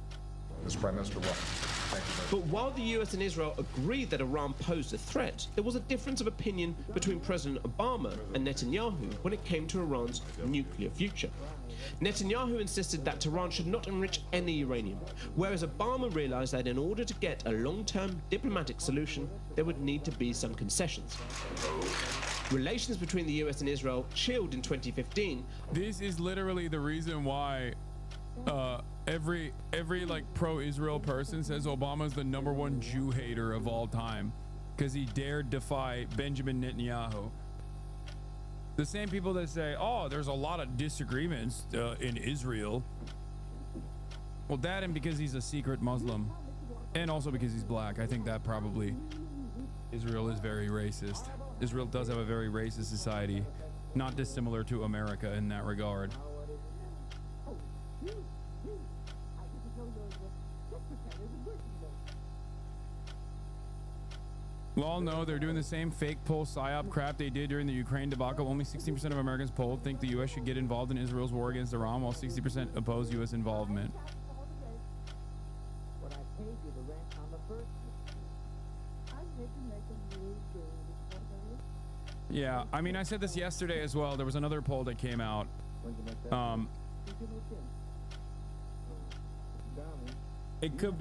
Mr. Prime Minister, welcome. Thank you. But while the US and Israel agreed that Iran posed a threat, there was a difference of opinion between President Obama and Netanyahu when it came to Iran's nuclear future. Netanyahu insisted that Tehran should not enrich any uranium, whereas Obama realized that in order to get a long-term diplomatic solution, there would need to be some concessions. Relations between the US and Israel chilled in 2015. This is literally the reason why every like pro-Israel person says Obama's the #1 Jew hater of all time, because he dared defy Benjamin Netanyahu. The same people that say, oh, there's a lot of disagreements in Israel. Well, that and because he's a secret Muslim, and also because he's black. I think that probably Israel is very racist. Israel does have a very racist society, not dissimilar to America in that regard. Well, no, they're doing the same fake poll psyop crap they did during the Ukraine debacle. Only 16% of Americans polled think the U.S. should get involved in Israel's war against Iran, while 60% oppose U.S. involvement. Yeah, I mean, I said this yesterday as well. There was another poll that came out. It could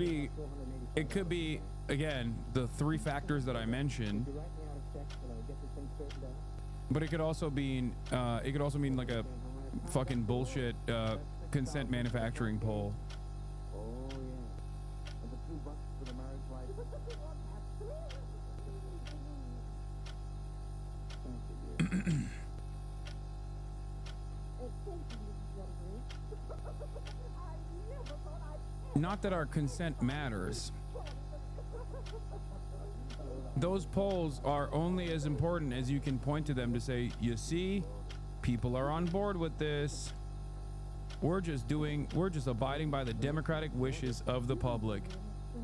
be, again, the 3 factors that I mentioned, but it could also mean like a fucking bullshit consent manufacturing poll. Not that our consent matters. Those polls are only as important as you can point to them to say, you see, people are on board with this. We're just abiding by the democratic wishes of the public.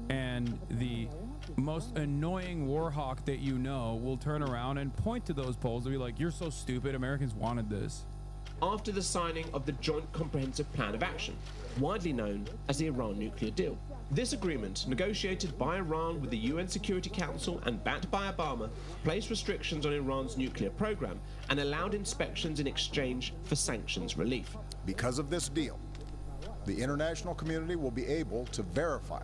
And the most annoying war hawk that you know will turn around and point to those polls and be like, you're so stupid, Americans wanted this. After the signing of the Joint Comprehensive Plan of Action, widely known as the Iran nuclear deal. This agreement, negotiated by Iran with the UN Security Council and backed by Obama, placed restrictions on Iran's nuclear program and allowed inspections in exchange for sanctions relief. Because of this deal, the international community will be able to verify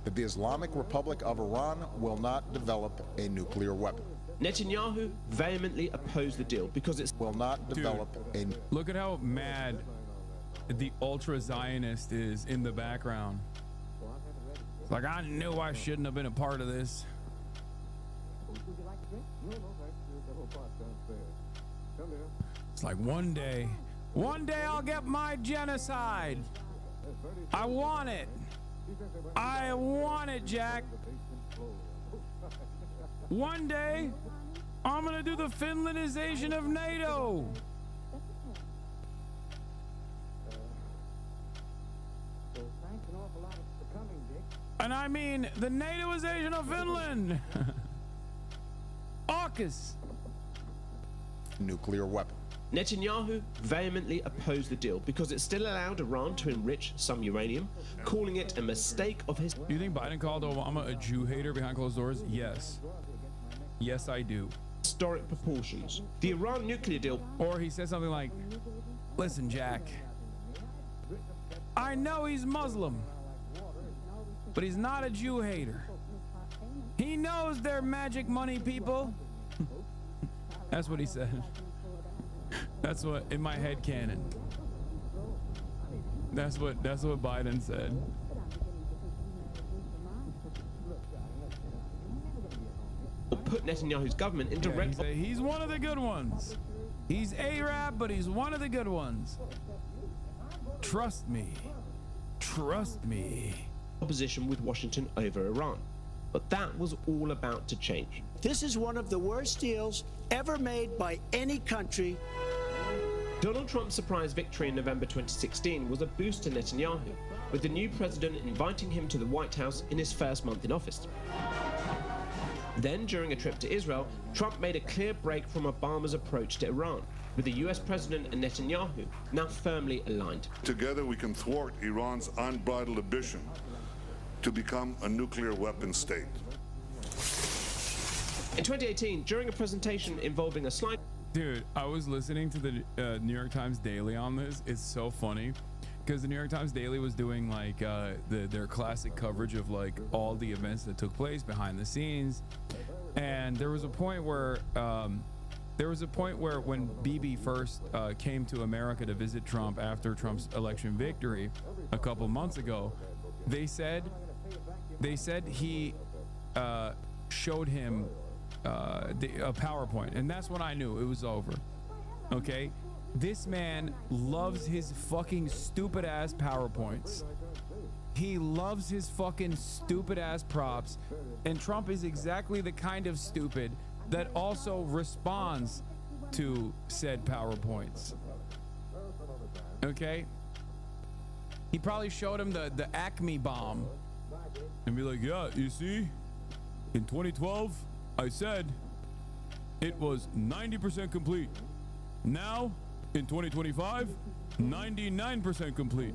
that the Islamic Republic of Iran will not develop a nuclear weapon. Netanyahu vehemently opposed the deal because it will not develop a... Look at how mad the ultra-Zionist is in the background. It's like, I knew I shouldn't have been a part of this. It's like, one day I'll get my genocide. I want it. I want it, Jack. One day, I'm gonna do the Finlandization of NATO. And I mean the NATOization of Finland. AUKUS. Nuclear weapon. Netanyahu vehemently opposed the deal because it still allowed Iran to enrich some uranium, calling it a mistake of his... Do you think Biden called Obama a Jew hater behind closed doors? Yes. Yes, I do. Historic proportions. The Iran nuclear deal... Or he said something like, listen, Jack, I know he's Muslim, but he's not a Jew hater. He knows they're magic money people. That's what he said. That's what, in my head canon. That's what Biden said. Put Netanyahu's government in direct... He's one of the good ones. He's Arab, but he's one of the good ones. Trust me. Trust me. Opposition with Washington over Iran. But that was all about to change. This is one of the worst deals ever made by any country. Donald Trump's surprise victory in November 2016 was a boost to Netanyahu, with the new president inviting him to the White House in his first month in office. Then, during a trip to Israel, Trump made a clear break from Obama's approach to Iran, with the US president and Netanyahu now firmly aligned. Together we can thwart Iran's unbridled ambition to become a nuclear weapon state. In 2018, during a presentation involving a slide... Dude, I was listening to the New York Times Daily on this. It's so funny because the New York Times Daily was doing like their classic coverage of like all the events that took place behind the scenes. And there was a point where when Bibi first came to America to visit Trump after Trump's election victory a couple months ago, they said he showed him a PowerPoint, and that's when I knew it was over. Okay, this man loves his fucking stupid ass PowerPoints. He loves his fucking stupid ass props, and Trump is exactly the kind of stupid that also responds to said PowerPoints. Okay, he probably showed him the Acme bomb and be like, yeah, you see, in 2012 I said it was 90% complete. Now, in 2025, 99% complete.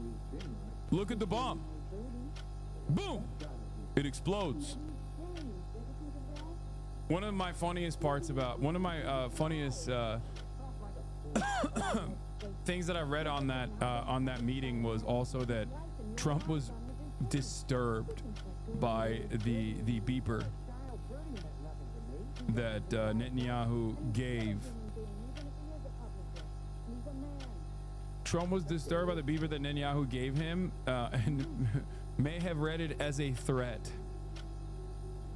Look at the bomb. Boom! It explodes. One of my funniest parts about, one of my funniest things that I read on that meeting was also that Trump was disturbed by the beeper that Netanyahu gave. Trump was disturbed by the beeper that Netanyahu gave him and may have read it as a threat.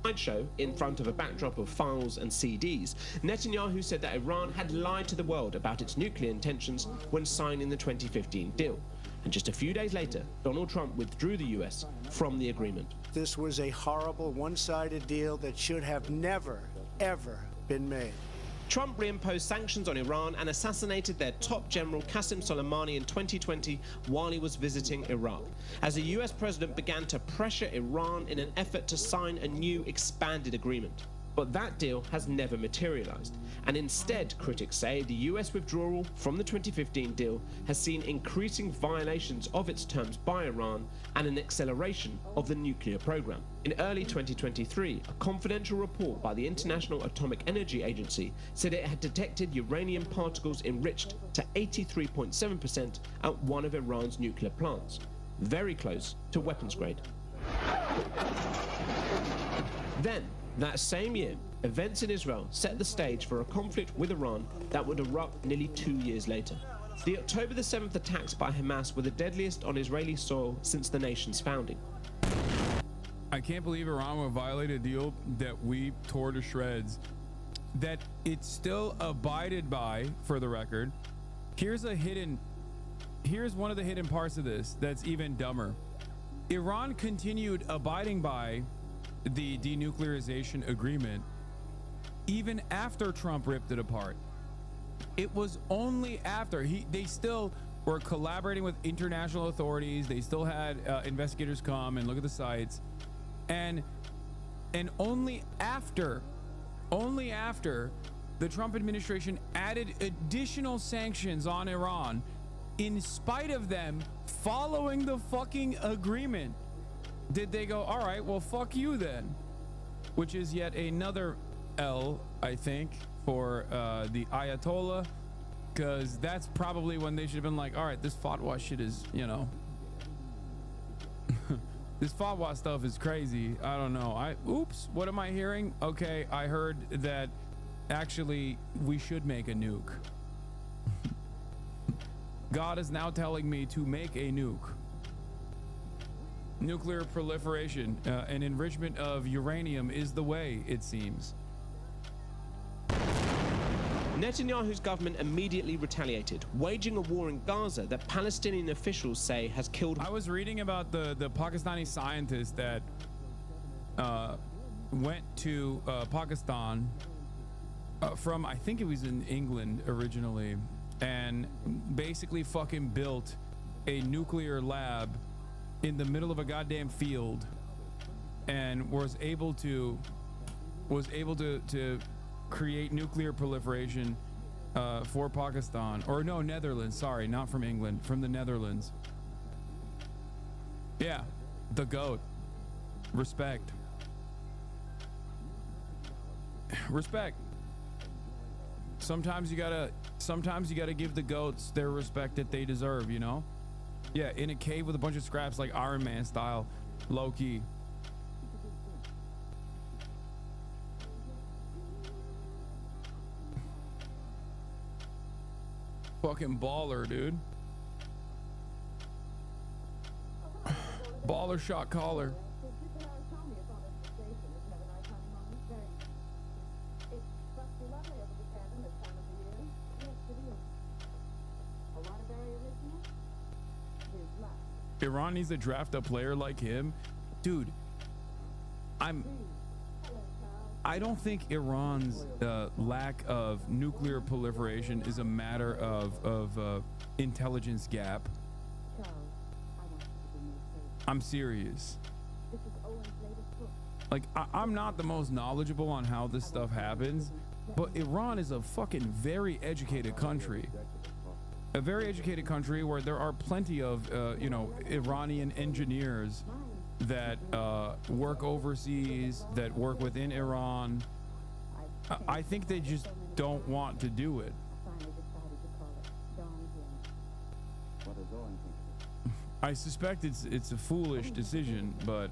Slideshow in front of a backdrop of files and CDs, Netanyahu said that Iran had lied to the world about its nuclear intentions when signing the 2015 deal. And just a few days later, Donald Trump withdrew the US from the agreement. This was a horrible one-sided deal that should have never, ever been made. Trump reimposed sanctions on Iran and assassinated their top general Qasem Soleimani in 2020 while he was visiting Iraq, as the US president began to pressure Iran in an effort to sign a new expanded agreement. But that deal has never materialized, and instead, critics say, the US withdrawal from the 2015 deal has seen increasing violations of its terms by Iran and an acceleration of the nuclear program. In early 2023, a confidential report by the International Atomic Energy Agency said it had detected uranium particles enriched to 83.7% at one of Iran's nuclear plants, very close to weapons grade. Then, that same year, events in Israel set the stage for a conflict with Iran that would erupt nearly 2 years later. The October the 7th attacks by Hamas were the deadliest on Israeli soil since the nation's founding. I can't believe Iran will violate a deal that we tore to shreds, that it's still abided by, for the record. Here's one of the hidden parts of this that's even dumber. Iran continued abiding by the denuclearization agreement even after Trump ripped it apart. It was only after they still were collaborating with international authorities. They still had investigators come and look at the sites, and only after the Trump administration added additional sanctions on Iran, in spite of them following the fucking agreement, did they go, all right, well, fuck you then? Which is yet another L, I think, for the Ayatollah, because that's probably when they should have been like, all right, this fatwa shit is, you know, this fatwa stuff is crazy. I don't know. Oops, what am I hearing? Okay, I heard that actually we should make a nuke. God is now telling me to make a nuke. Nuclear proliferation and enrichment of uranium is the way, it seems. Netanyahu's government immediately retaliated, waging a war in Gaza that Palestinian officials say has killed. I was reading about the Pakistani scientist that went to Pakistan from, I think it was in England originally, and basically fucking built a nuclear lab in the middle of a goddamn field, and was able to create nuclear proliferation for Pakistan, or no, Netherlands, sorry, not from England, from the Netherlands. Yeah, the GOAT. Respect. Respect. Sometimes you gotta give the GOATs their respect that they deserve, you know? Yeah, in a cave with a bunch of scraps, like Iron Man style, low key. Fucking baller, dude. Baller shot caller. Iran needs to draft a player like him. Dude, I don't think Iran's lack of nuclear proliferation is a matter of intelligence gap. I'm serious. Like, I'm not the most knowledgeable on how this stuff happens, but Iran is a fucking very educated country. A very educated country where there are plenty of, you know, Iranian engineers that work overseas, that work within Iran. I think they just don't want to do it. I suspect it's a foolish decision, but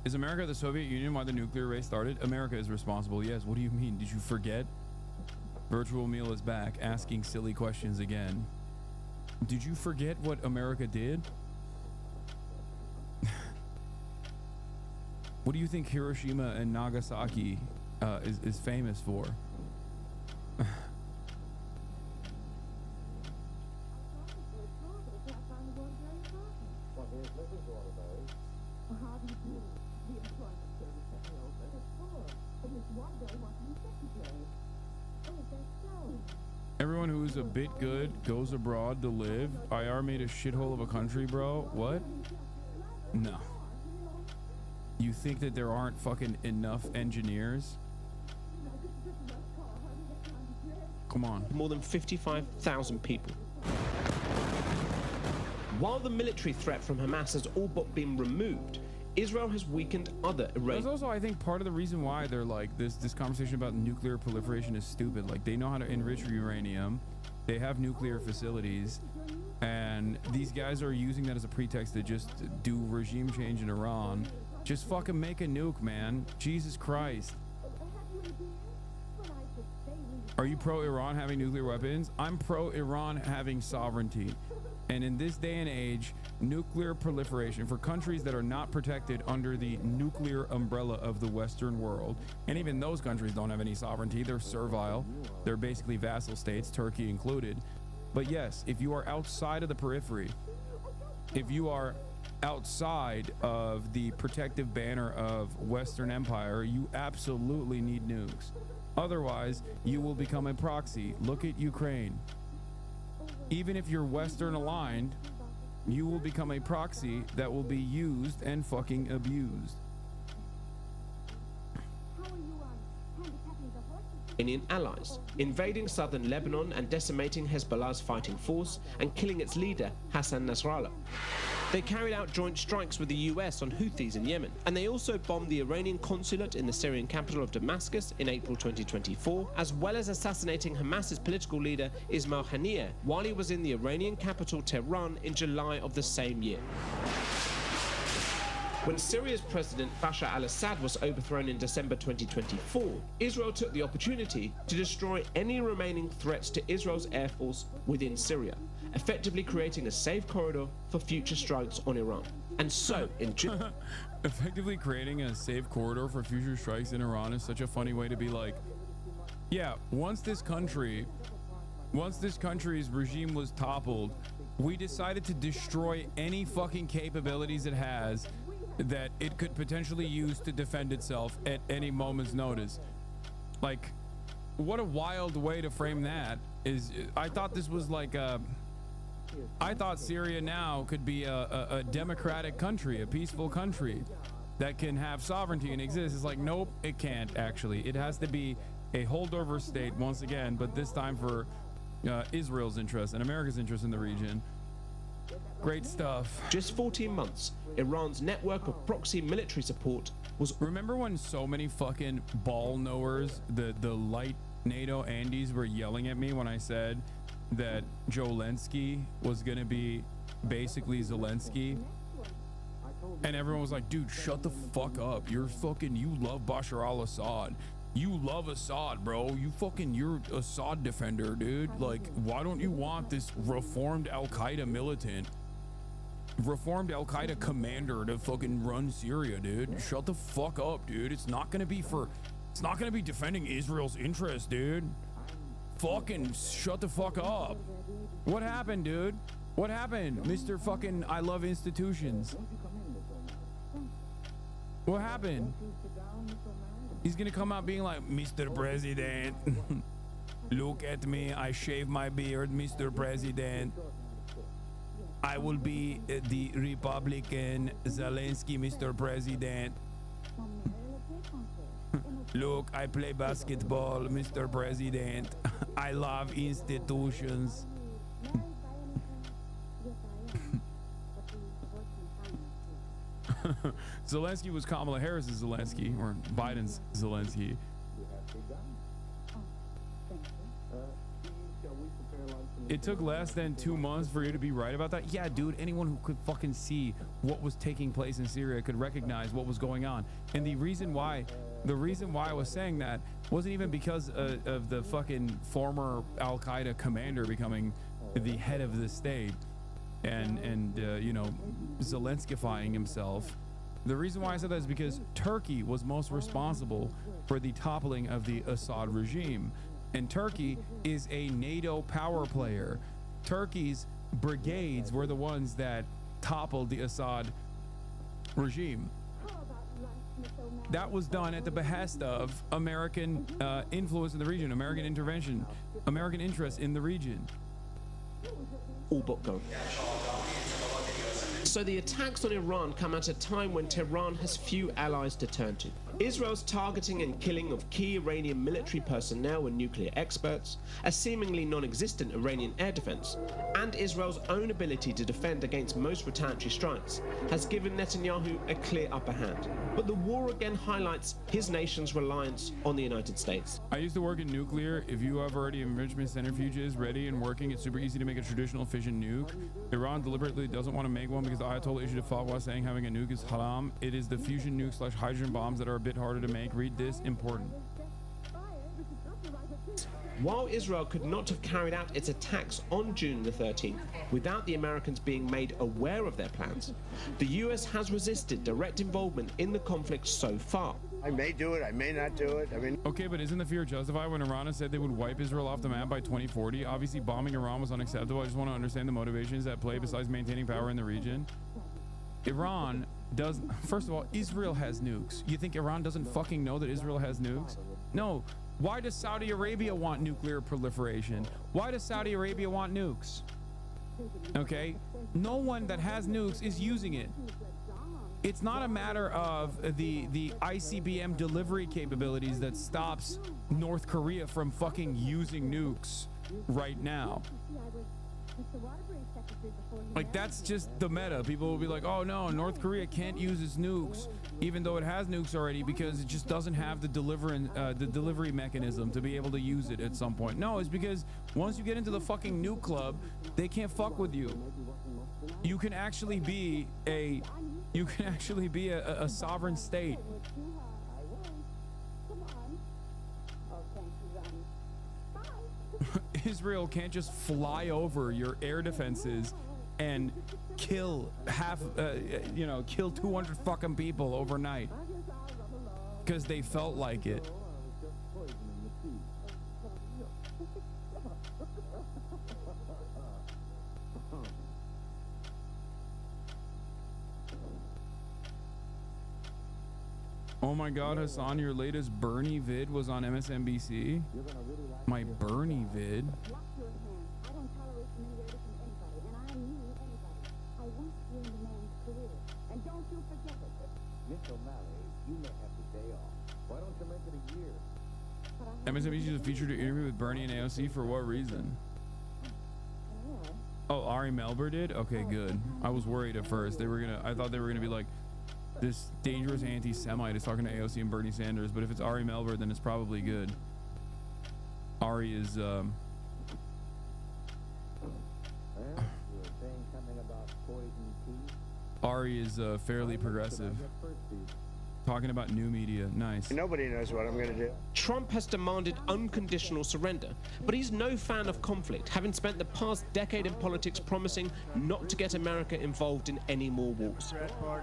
is America the Soviet Union why the nuclear race started? America is responsible. Yes. What do you mean? Did you forget? Virtual Meal is back, asking silly questions again. Did you forget what America did? What do you think Hiroshima and Nagasaki is famous for? Everyone who's a bit good goes abroad to live. IR made a shithole of a country, bro. What? No. You think that there aren't fucking enough engineers? Come on. More than 55,000 people. While the military threat from Hamas has all but been removed, Israel has weakened other Iranian. There's also, I think, part of the reason why they're like this conversation about nuclear proliferation is stupid. Like, they know how to enrich uranium, they have nuclear facilities, and these guys are using that as a pretext to just do regime change in Iran. Just fucking make a nuke, man. Jesus Christ. Are you pro-Iran having nuclear weapons? I'm pro-Iran having sovereignty. And in this day and age, nuclear proliferation for countries that are not protected under the nuclear umbrella of the Western world, and even those countries don't have any sovereignty. They're servile. They're basically vassal states, Turkey included. But yes, if you are outside of the periphery, if you are outside of the protective banner of Western Empire, you absolutely need nukes. Otherwise, you will become a proxy. Look at Ukraine. Even if you're Western aligned, you will become a proxy that will be used and fucking abused. Iranian allies, invading southern Lebanon and decimating Hezbollah's fighting force and killing its leader, Hassan Nasrallah. They carried out joint strikes with the US on Houthis in Yemen, and they also bombed the Iranian consulate in the Syrian capital of Damascus in April 2024, as well as assassinating Hamas's political leader Ismail Haniyeh while he was in the Iranian capital Tehran in July of the same year. When Syria's President Bashar al-Assad was overthrown in December 2024, Israel took the opportunity to destroy any remaining threats to Israel's air force within Syria, effectively creating a safe corridor for future strikes on Iran. And so, in effectively creating a safe corridor for future strikes in Iran is such a funny way to be like, yeah, once this country's regime was toppled, we decided to destroy any fucking capabilities it has that it could potentially use to defend itself at any moment's notice. Like, what a wild way to frame that. Is I thought this was like I thought Syria now could be a democratic country, a peaceful country that can have sovereignty and exist. It's like, nope, it can't actually. It has to be a holdover state once again, but this time for Israel's interest and America's interest in the region. Great stuff. Just 14 months, Iran's network of proxy military support was... Remember when so many fucking ball knowers, the light NATO Andes, were yelling at me when I said that Zelensky was gonna be basically Zelensky? And everyone was like, dude, shut the fuck up. You love Bashar al-Assad. You love Assad, bro. You're Assad defender, dude. Like, why don't you want this reformed Al-Qaeda militant, reformed Al-Qaeda commander to fucking run Syria, dude? Shut the fuck up, dude. It's not gonna be defending Israel's interest, dude. Fucking shut the fuck up. What happened, dude? What happened, Mr. fucking I love institutions? What happened? He's gonna come out being like, Mr. President, look at me, I shave my beard, Mr. President. I will be the Republican Zelensky, Mr. President. Look, I play basketball, Mr. President. I love institutions. Zelensky was Kamala Harris's Zelensky, or Biden's Zelensky. It took less than 2 months for you to be right about that? Yeah, dude, anyone who could fucking see what was taking place in Syria could recognize what was going on. And the reason why I was saying that wasn't even because of the fucking former Al-Qaeda commander becoming the head of the state and you know, Zelenskyfying himself. The reason why I said that is because Turkey was most responsible for the toppling of the Assad regime. And Turkey is a NATO power player. Turkey's brigades were the ones that toppled the Assad regime. That was done at the behest of American influence in the region, American intervention, American interest in the region. All but go. So the attacks on Iran come at a time when Tehran has few allies to turn to. Israel's targeting and killing of key Iranian military personnel and nuclear experts, a seemingly non-existent Iranian air defense, and Israel's own ability to defend against most retaliatory strikes has given Netanyahu a clear upper hand. But the war again highlights his nation's reliance on the United States. I used to work in nuclear. If you have already enrichment centrifuges ready and working, it's super easy to make a traditional fission nuke. Iran deliberately doesn't want to make one because the Ayatollah issued a fatwa saying having a nuke is haram. It is the fusion nuke / hydrogen bombs that are a bit harder to make. Read this, important. While Israel could not have carried out its attacks on June the 13th without the Americans being made aware of their plans, the US has resisted direct involvement in the conflict so far. I may do it, I may not do it. I mean, okay, but isn't the fear justified when Iran has said they would wipe Israel off the map by 2040? Obviously, bombing Iran was unacceptable. I just want to understand the motivations at play besides maintaining power in the region. Iran does, first of all, Israel has nukes. You think Iran doesn't fucking know that Israel has nukes? No. Why does Saudi Arabia want nuclear proliferation? Why does Saudi Arabia want nukes? Okay, no one that has nukes is using it. It's not a matter of the ICBM delivery capabilities that stops North Korea from fucking using nukes right now. Like, that's just the meta. People will be like, oh no, North Korea can't use its nukes, even though it has nukes already, because it just doesn't have the delivery mechanism to be able to use it at some point. No, it's because once you get into the fucking nuke club, they can't fuck with you. you can actually be a sovereign state. Israel can't just fly over your air defenses and kill kill 200 fucking people overnight because they felt like it. Oh my God, Hasan, your latest Bernie vid was on MSNBC. My Bernie vid. MSNBC is featured to interview with Bernie and AOC for what reason? Oh, Ari Melber did? Okay, good. I was worried at first. I thought they were gonna be like, this dangerous anti-Semite is talking to AOC and Bernie Sanders, but if it's Ari Melber, then it's probably good. Ari is fairly progressive. Talking about new media. Nice. Nobody knows what I'm going to do. Trump has demanded unconditional surrender, but he's no fan of conflict, having spent the past decade in politics promising not to get America involved in any more wars.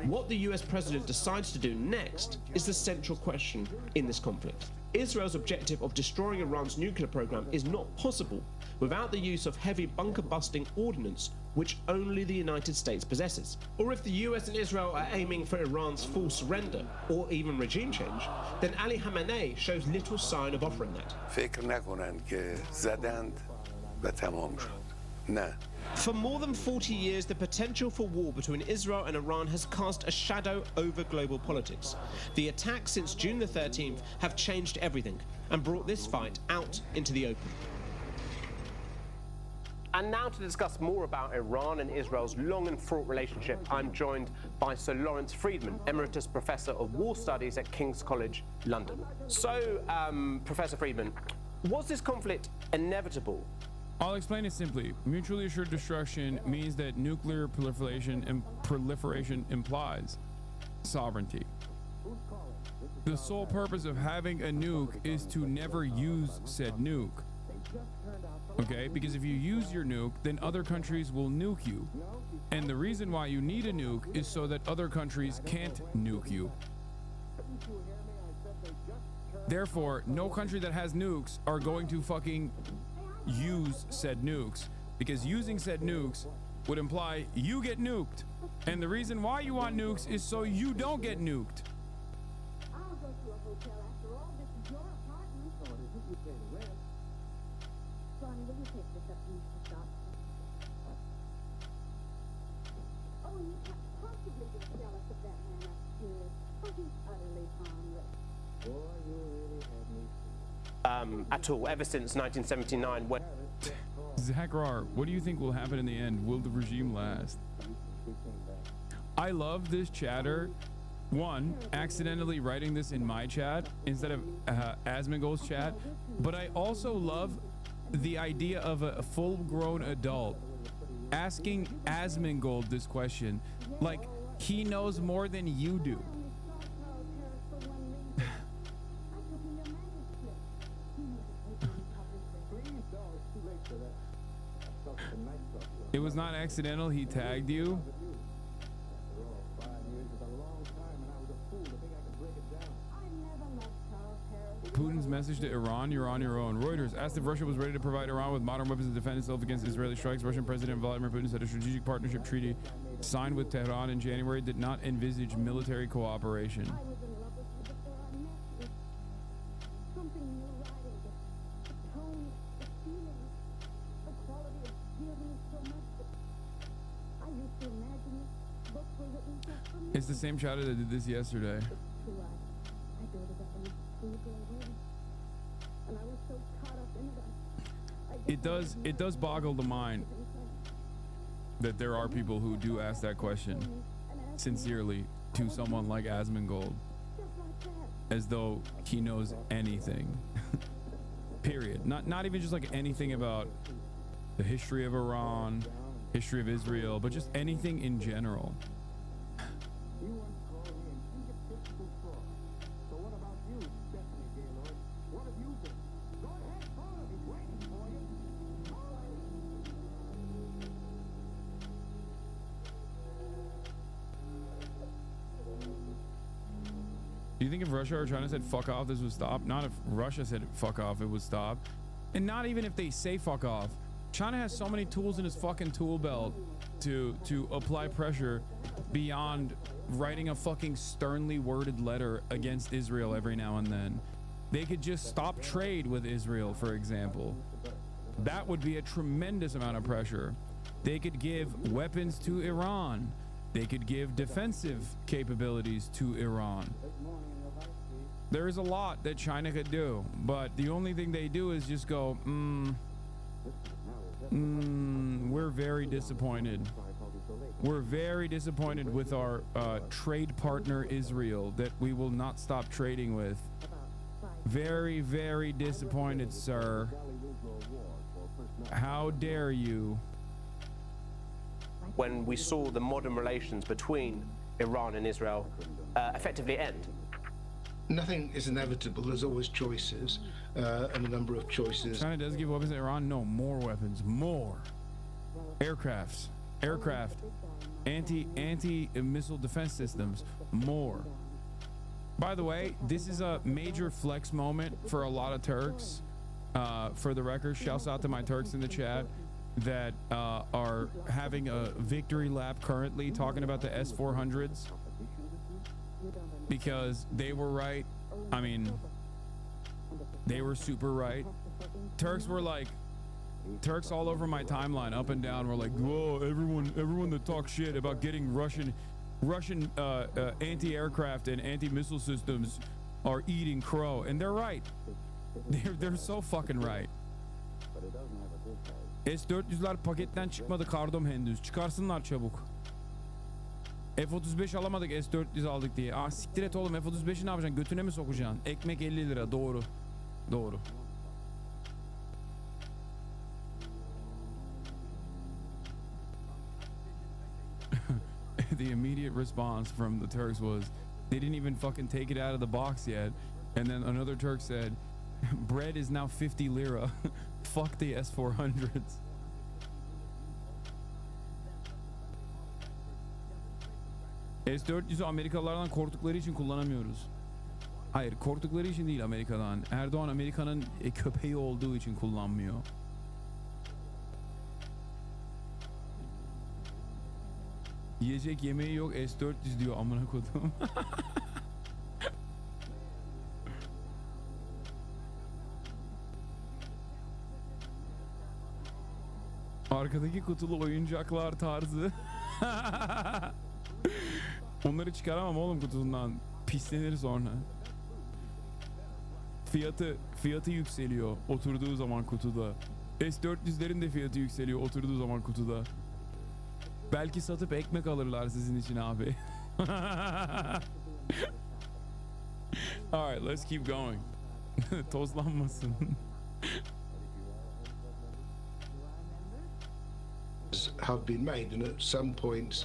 What the US president decides to do next is the central question in this conflict. Israel's objective of destroying Iran's nuclear program is not possible without the use of heavy bunker-busting ordnance, which only the United States possesses. Or if the US and Israel are aiming for Iran's full surrender, or even regime change, then Ali Khamenei shows little sign of offering that. For more than 40 years, the potential for war between Israel and Iran has cast a shadow over global politics. The attacks since June the 13th have changed everything and brought this fight out into the open. And now to discuss more about Iran and Israel's long and fraught relationship, I'm joined by Sir Lawrence Freedman, Emeritus Professor of War Studies at King's College, London. So, Professor Freedman, was this conflict inevitable? I'll explain it simply. Mutually assured destruction means that nuclear proliferation implies sovereignty. The sole purpose of having a nuke is to never use said nuke. Okay, because if you use your nuke, then other countries will nuke you. And the reason why you need a nuke is so that other countries can't nuke you. Therefore, no country that has nukes are going to fucking use said nukes, because using said nukes would imply you get nuked. And the reason why you want nukes is so you don't get nuked. I'll go to a hotel after all. This is your apartment. Oh, and if you pay the rent. Sonny, will you take this up to Mr. Scott? Oh, and you can't possibly be jealous of that man upstairs. Oh, he's utterly harmless. Boy, you really had me. At all, ever since 1979, when... Zachar, what do you think will happen in the end? Will the regime last? I love this chatter. One, accidentally writing this in my chat instead of Asmongold's chat, but I also love the idea of a full-grown adult asking Asmongold this question, like he knows more than you do. It was not accidental, he tagged you. Putin's message to Iran, you're on your own. Reuters asked if Russia was ready to provide Iran with modern weapons to defend itself against Israeli strikes. Russian President Vladimir Putin said a strategic partnership treaty signed with Tehran in January did not envisage military cooperation. It's the same chatter that did this yesterday. It does boggle the mind that there are people who do ask that question sincerely to someone like Asmongold, as though he knows anything. Period. Not even just like anything about the history of Iran history of Israel, but just anything in general. Do you think if Russia or China said fuck off, this would stop? Not if Russia said fuck off, it would stop. And not even if they say fuck off. China has so many tools in its fucking tool belt to apply pressure beyond writing a fucking sternly worded letter against Israel every now and then. They could just stop trade with Israel, for example. That would be a tremendous amount of pressure. They could give weapons to Iran. They could give defensive capabilities to Iran. There is a lot that China could do, but the only thing they do is just go, we're very disappointed. We're very disappointed with our trade partner Israel that we will not stop trading with. Very, very disappointed, sir. How dare you? When we saw the modern relations between Iran and Israel effectively end. Nothing is inevitable. There's always choices, and a number of choices. China does give weapons to Iran. No, more weapons, more aircraft, anti-missile defense systems, more. By the way, this is a major flex moment for a lot of Turks. For the record, shouts out to my Turks in the chat that are having a victory lap currently talking about the S-400s because they were right. I mean, they were super right. Turks all over my timeline, up and down, were like, whoa, everyone that talks shit about getting Russian anti-aircraft and anti-missile systems are eating crow, and they're right. They're so fucking right. S-400'lar paketten çıkmadı kardom henüz. Çıkarsınlar çabuk. F-35 alamadık, S-400 aldık diye. Ah siktir et oğlum, F-35'i ne yapacaksın? Götüne mi sokacaksın? Ekmek 50 lira, doğru. Doğru. The immediate response from the Turks was, they didn't even fucking take it out of the box yet. And then another Turk said, bread is now 50 lira. Fuck the S-400s. S-400'ü Amerikalılardan korktukları için kullanamıyoruz. Hayır, korktukları için değil Amerika'dan. Erdoğan Amerika'nın köpeği olduğu için kullanmıyor. Yiyecek yemeği yok, S-400 diyor amına kodum. Arkadaki kutulu oyuncaklar tarzı. Onları çıkaramam oğlum kutusundan. Pislenir sonra. Fiyatı yükseliyor oturduğu zaman kutuda. S-400'lerin de fiyatı yükseliyor oturduğu zaman kutuda. Belki satıp ekmek alırlar sizin için abi. All right, let's keep going. Tozlanmasın. Have been made, and at some points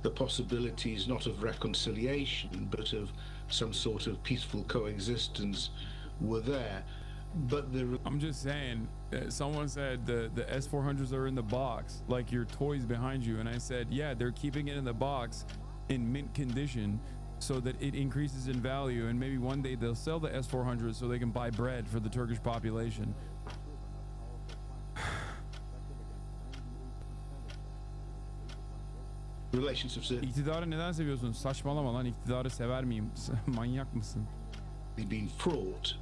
the possibilities not of reconciliation but of some sort of peaceful coexistence were there. But I'm just saying, someone said the S-400s are in the box like your toys behind you, and I said, yeah, they're keeping it in the box in mint condition so that it increases in value, and maybe one day they'll sell the S-400s so they can buy bread for the Turkish population. İktidarı neden seviyorsun? Saçmalama lan, iktidarı sever miyim? Manyak mısın? Been fraught,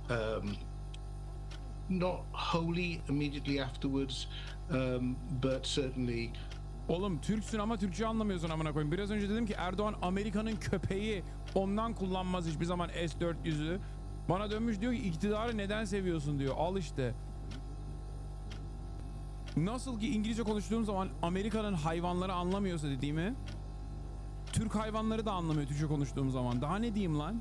not wholly immediately afterwards, but certainly. Oğlum Türksün ama Türkçe anlamıyorsun amına koyayım. Biraz önce dedim ki Erdoğan Amerika'nın köpeği, ondan kullanmaz hiçbir zaman S-400'ü. Bana dönmüş diyor ki iktidarı neden seviyorsun diyor. Al işte. Nasıl ki İngilizce konuştuğum zaman Amerika'nın hayvanları anlamıyorsa dediğimi, Türk hayvanları da anlamıyor Türkçe konuştuğum zaman. Daha ne diyeyim lan?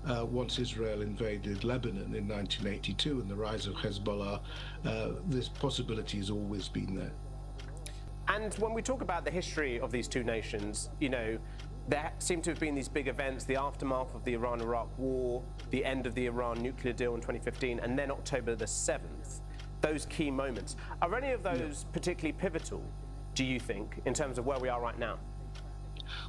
once Israel invaded Lebanon in 1982 and the rise of Hezbollah, this possibility has always been there. And when we talk about the history of these two nations, you know, there seem to have been these big events, the aftermath of the Iran-Iraq war, the end of the Iran nuclear deal in 2015, and then October the 7th, those key moments. Are any of those particularly pivotal, do you think, in terms of where we are right now?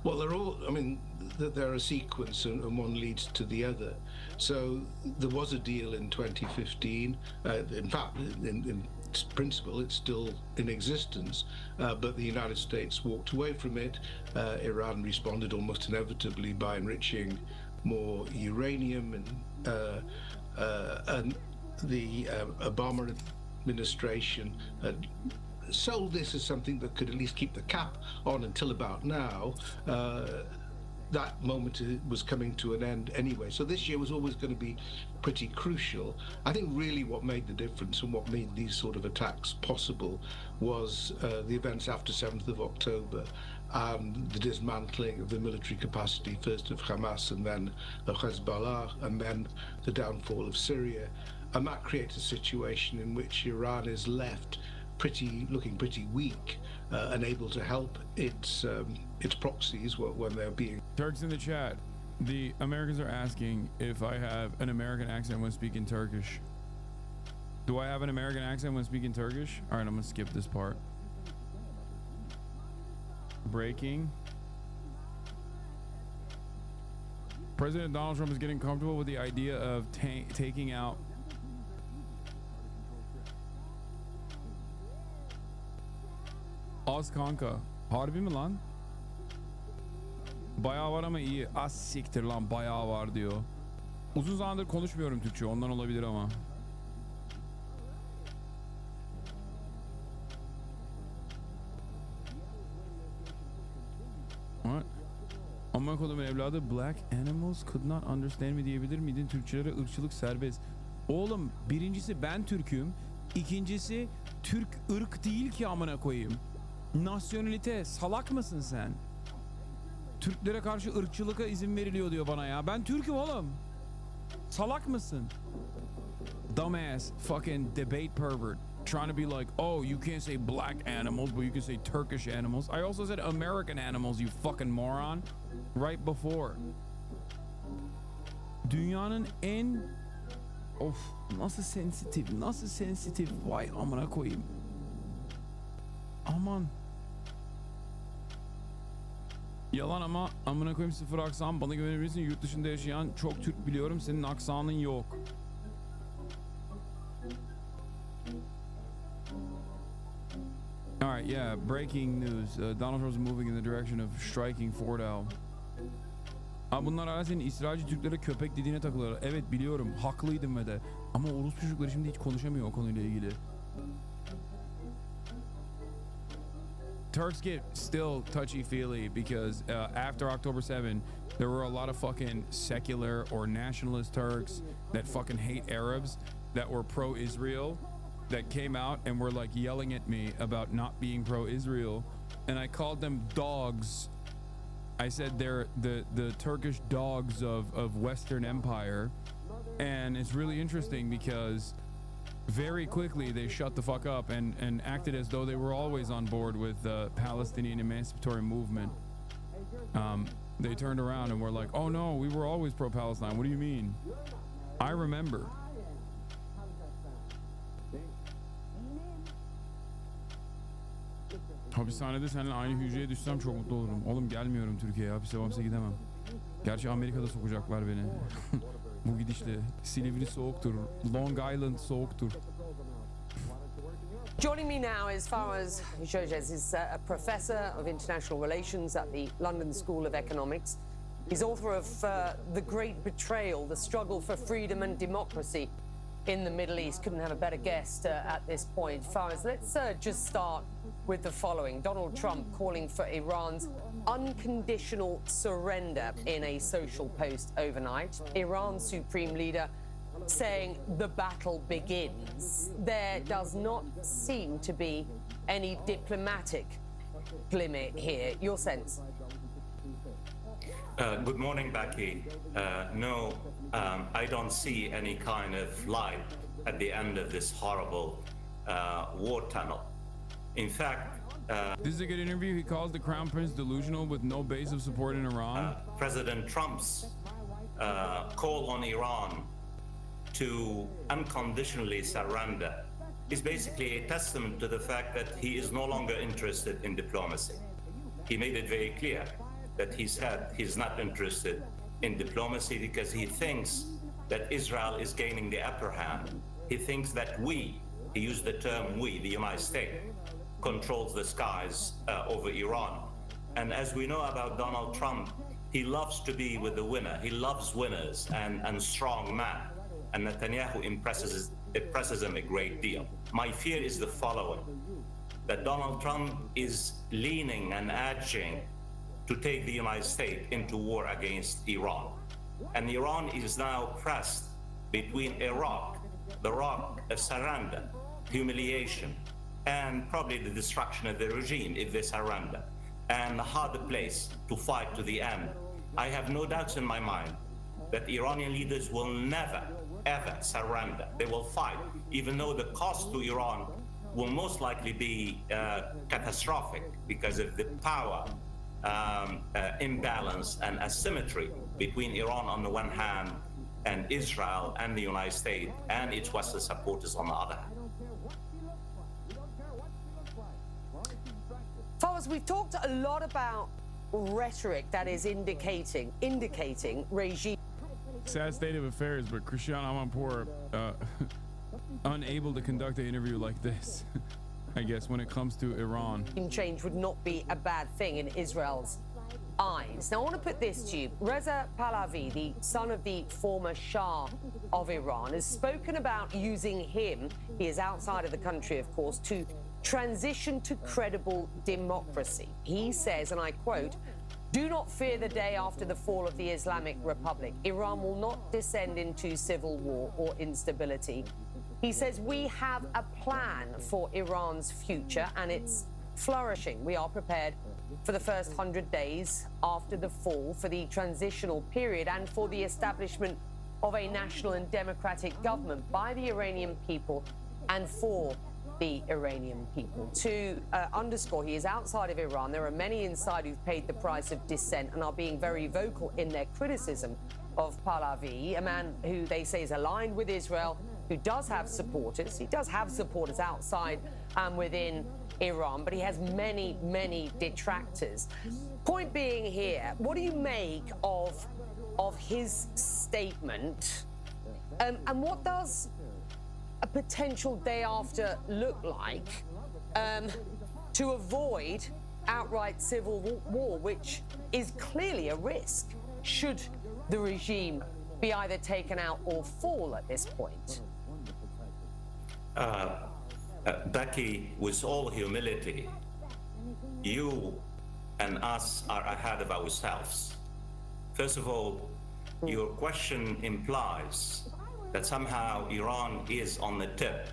Well, they're all, I mean, they're a sequence and one leads to the other. So there was a deal in 2015. In fact, in principle, it's still in existence, but the United States walked away from it. Iran responded almost inevitably by enriching more uranium, and the Obama administration sold this as something that could at least keep the cap on until about now. That moment was coming to an end anyway. So this year was always going to be pretty crucial. I think really what made the difference and what made these sort of attacks possible was the events after 7th of October and the dismantling of the military capacity, first of Hamas and then of Hezbollah, and then the downfall of Syria. And that creates a situation in which Iran is left looking pretty weak, unable to help its proxies when they're being... Turks in the chat, the Americans are asking if I have an American accent when speaking Turkish. Do I have an American accent when speaking Turkish? All right, I'm gonna skip this part. Breaking. President Donald Trump is getting comfortable with the idea of taking out Az kanka. Harbi mi lan? Bayağı var ama iyi. Az siktir lan, bayağı var diyor. Uzun zamandır konuşmuyorum Türkçe, ondan olabilir ama. What? Amma kodumun evladı, Black Animals could not understand me diyebilir miydin? Türkçelere ırkçılık serbest. Oğlum, birincisi ben Türk'üm. İkincisi Türk ırk değil ki amına koyayım. Nasyonalite, salak mısın sen? Türklere karşı ırkçılığa izin veriliyor diyor bana ya. Ben Türk'üm oğlum. Salak mısın? Dumbass fucking debate pervert. Trying to be like, oh, you can't say black animals, but you can say Turkish animals. I also said American animals, you fucking moron. Right before. Dünyanın en... Of, nasıl sensitif. Vay amına koyayım. Aman. Yalan ama amına koyayım, sıfır aksan, bana güvenebilirsin. Yurt dışında yaşayan çok Türk biliyorum, senin aksanın yok. Alright, yeah, breaking news. Donald Trump is moving in the direction of striking Fort Al. Bunlar hala senin İsrailci Türklere köpek dediğine takılıyorlar. Evet biliyorum, haklıydım ve de. Ama Orospu çocukları şimdi hiç konuşamıyor o konuyla ilgili. Turks get still touchy-feely because after October 7, there were a lot of fucking secular or nationalist Turks that fucking hate Arabs that were pro-Israel that came out and were like yelling at me about not being pro-Israel, and I called them dogs. I said they're the Turkish dogs of Western Empire, and it's really interesting because very quickly they shut the fuck up and acted as though they were always on board with the Palestinian emancipatory movement. They turned around and were like, oh no, we were always pro-Palestine. What do you mean? I remember. Hapishanede seninle aynı hücreye düşsem çok mutlu olurum. Oğlum gelmiyorum Türkiye'ye, hapse gidemem. Gerçi Amerika'da sokacaklar beni. Bu gidişle. Silivri soğuktur. Long Island soğuktur. Joining me now is Fawaz Georges. He's a professor of international relations at the London School of Economics. He's author of The Great Betrayal, The Struggle for Freedom and Democracy in the Middle East. Couldn't have a better guest at this point. Fawaz, let's just start with the following. Donald Trump calling for Iran's unconditional surrender in a social post overnight. Iran's supreme leader saying the battle begins. There does not seem to be any diplomatic limit here. Your sense? Good morning, Becky. No, I don't see any kind of light at the end of this horrible war tunnel. In fact, this is a good interview. He calls the Crown Prince delusional with no base of support in Iran. President Trump's call on Iran to unconditionally surrender is basically a testament to the fact that he is no longer interested in diplomacy. He made it very clear that he said he's not interested in diplomacy because he thinks that Israel is gaining the upper hand. He thinks that we, he used the term we, the United States, controls the skies over Iran. And as we know about Donald Trump, he loves to be with the winner. He loves winners and strong men. And Netanyahu impresses him a great deal. My fear is the following, that Donald Trump is leaning and urging to take the United States into war against Iran. And Iran is now pressed between a rock, the rock of surrender, humiliation, and probably the destruction of the regime if they surrender, and a harder place to fight to the end. I have no doubts in my mind that Iranian leaders will never, ever surrender. They will fight, even though the cost to Iran will most likely be catastrophic because of the power imbalance and asymmetry between Iran on the one hand and Israel and the United States and its Western supporters on the other hand. Fawaz, we've talked a lot about rhetoric that is indicating regime. Sad state of affairs, but Christian Amanpour unable to conduct an interview like this, I guess, when it comes to Iran. Change would not be a bad thing in Israel's eyes. Now, I want to put this to you. Reza Pahlavi, the son of the former Shah of Iran, has spoken about using him, he is outside of the country, of course, to transition to credible democracy. He says, and I quote, "Do not fear the day after the fall of the Islamic Republic. Iran will not descend into civil war or instability." He says, "We have a plan for Iran's future and its flourishing. We are prepared for the first 100 days after the fall, for the transitional period, and for the establishment of a national and democratic government by the Iranian people and for the Iranian people." To underscore, he is outside of Iran. There are many inside who've paid the price of dissent and are being very vocal in their criticism of Pahlavi, a man who they say is aligned with Israel, who does have supporters. He does have supporters outside and within Iran, but he has many, many detractors. Point being here, what do you make of his statement? And what does a potential day after look like to avoid outright civil war, which is clearly a risk should the regime be either taken out or fall at this point? Becky, with all humility, you and us are ahead of ourselves. First of all, your question implies that somehow Iran is on the tip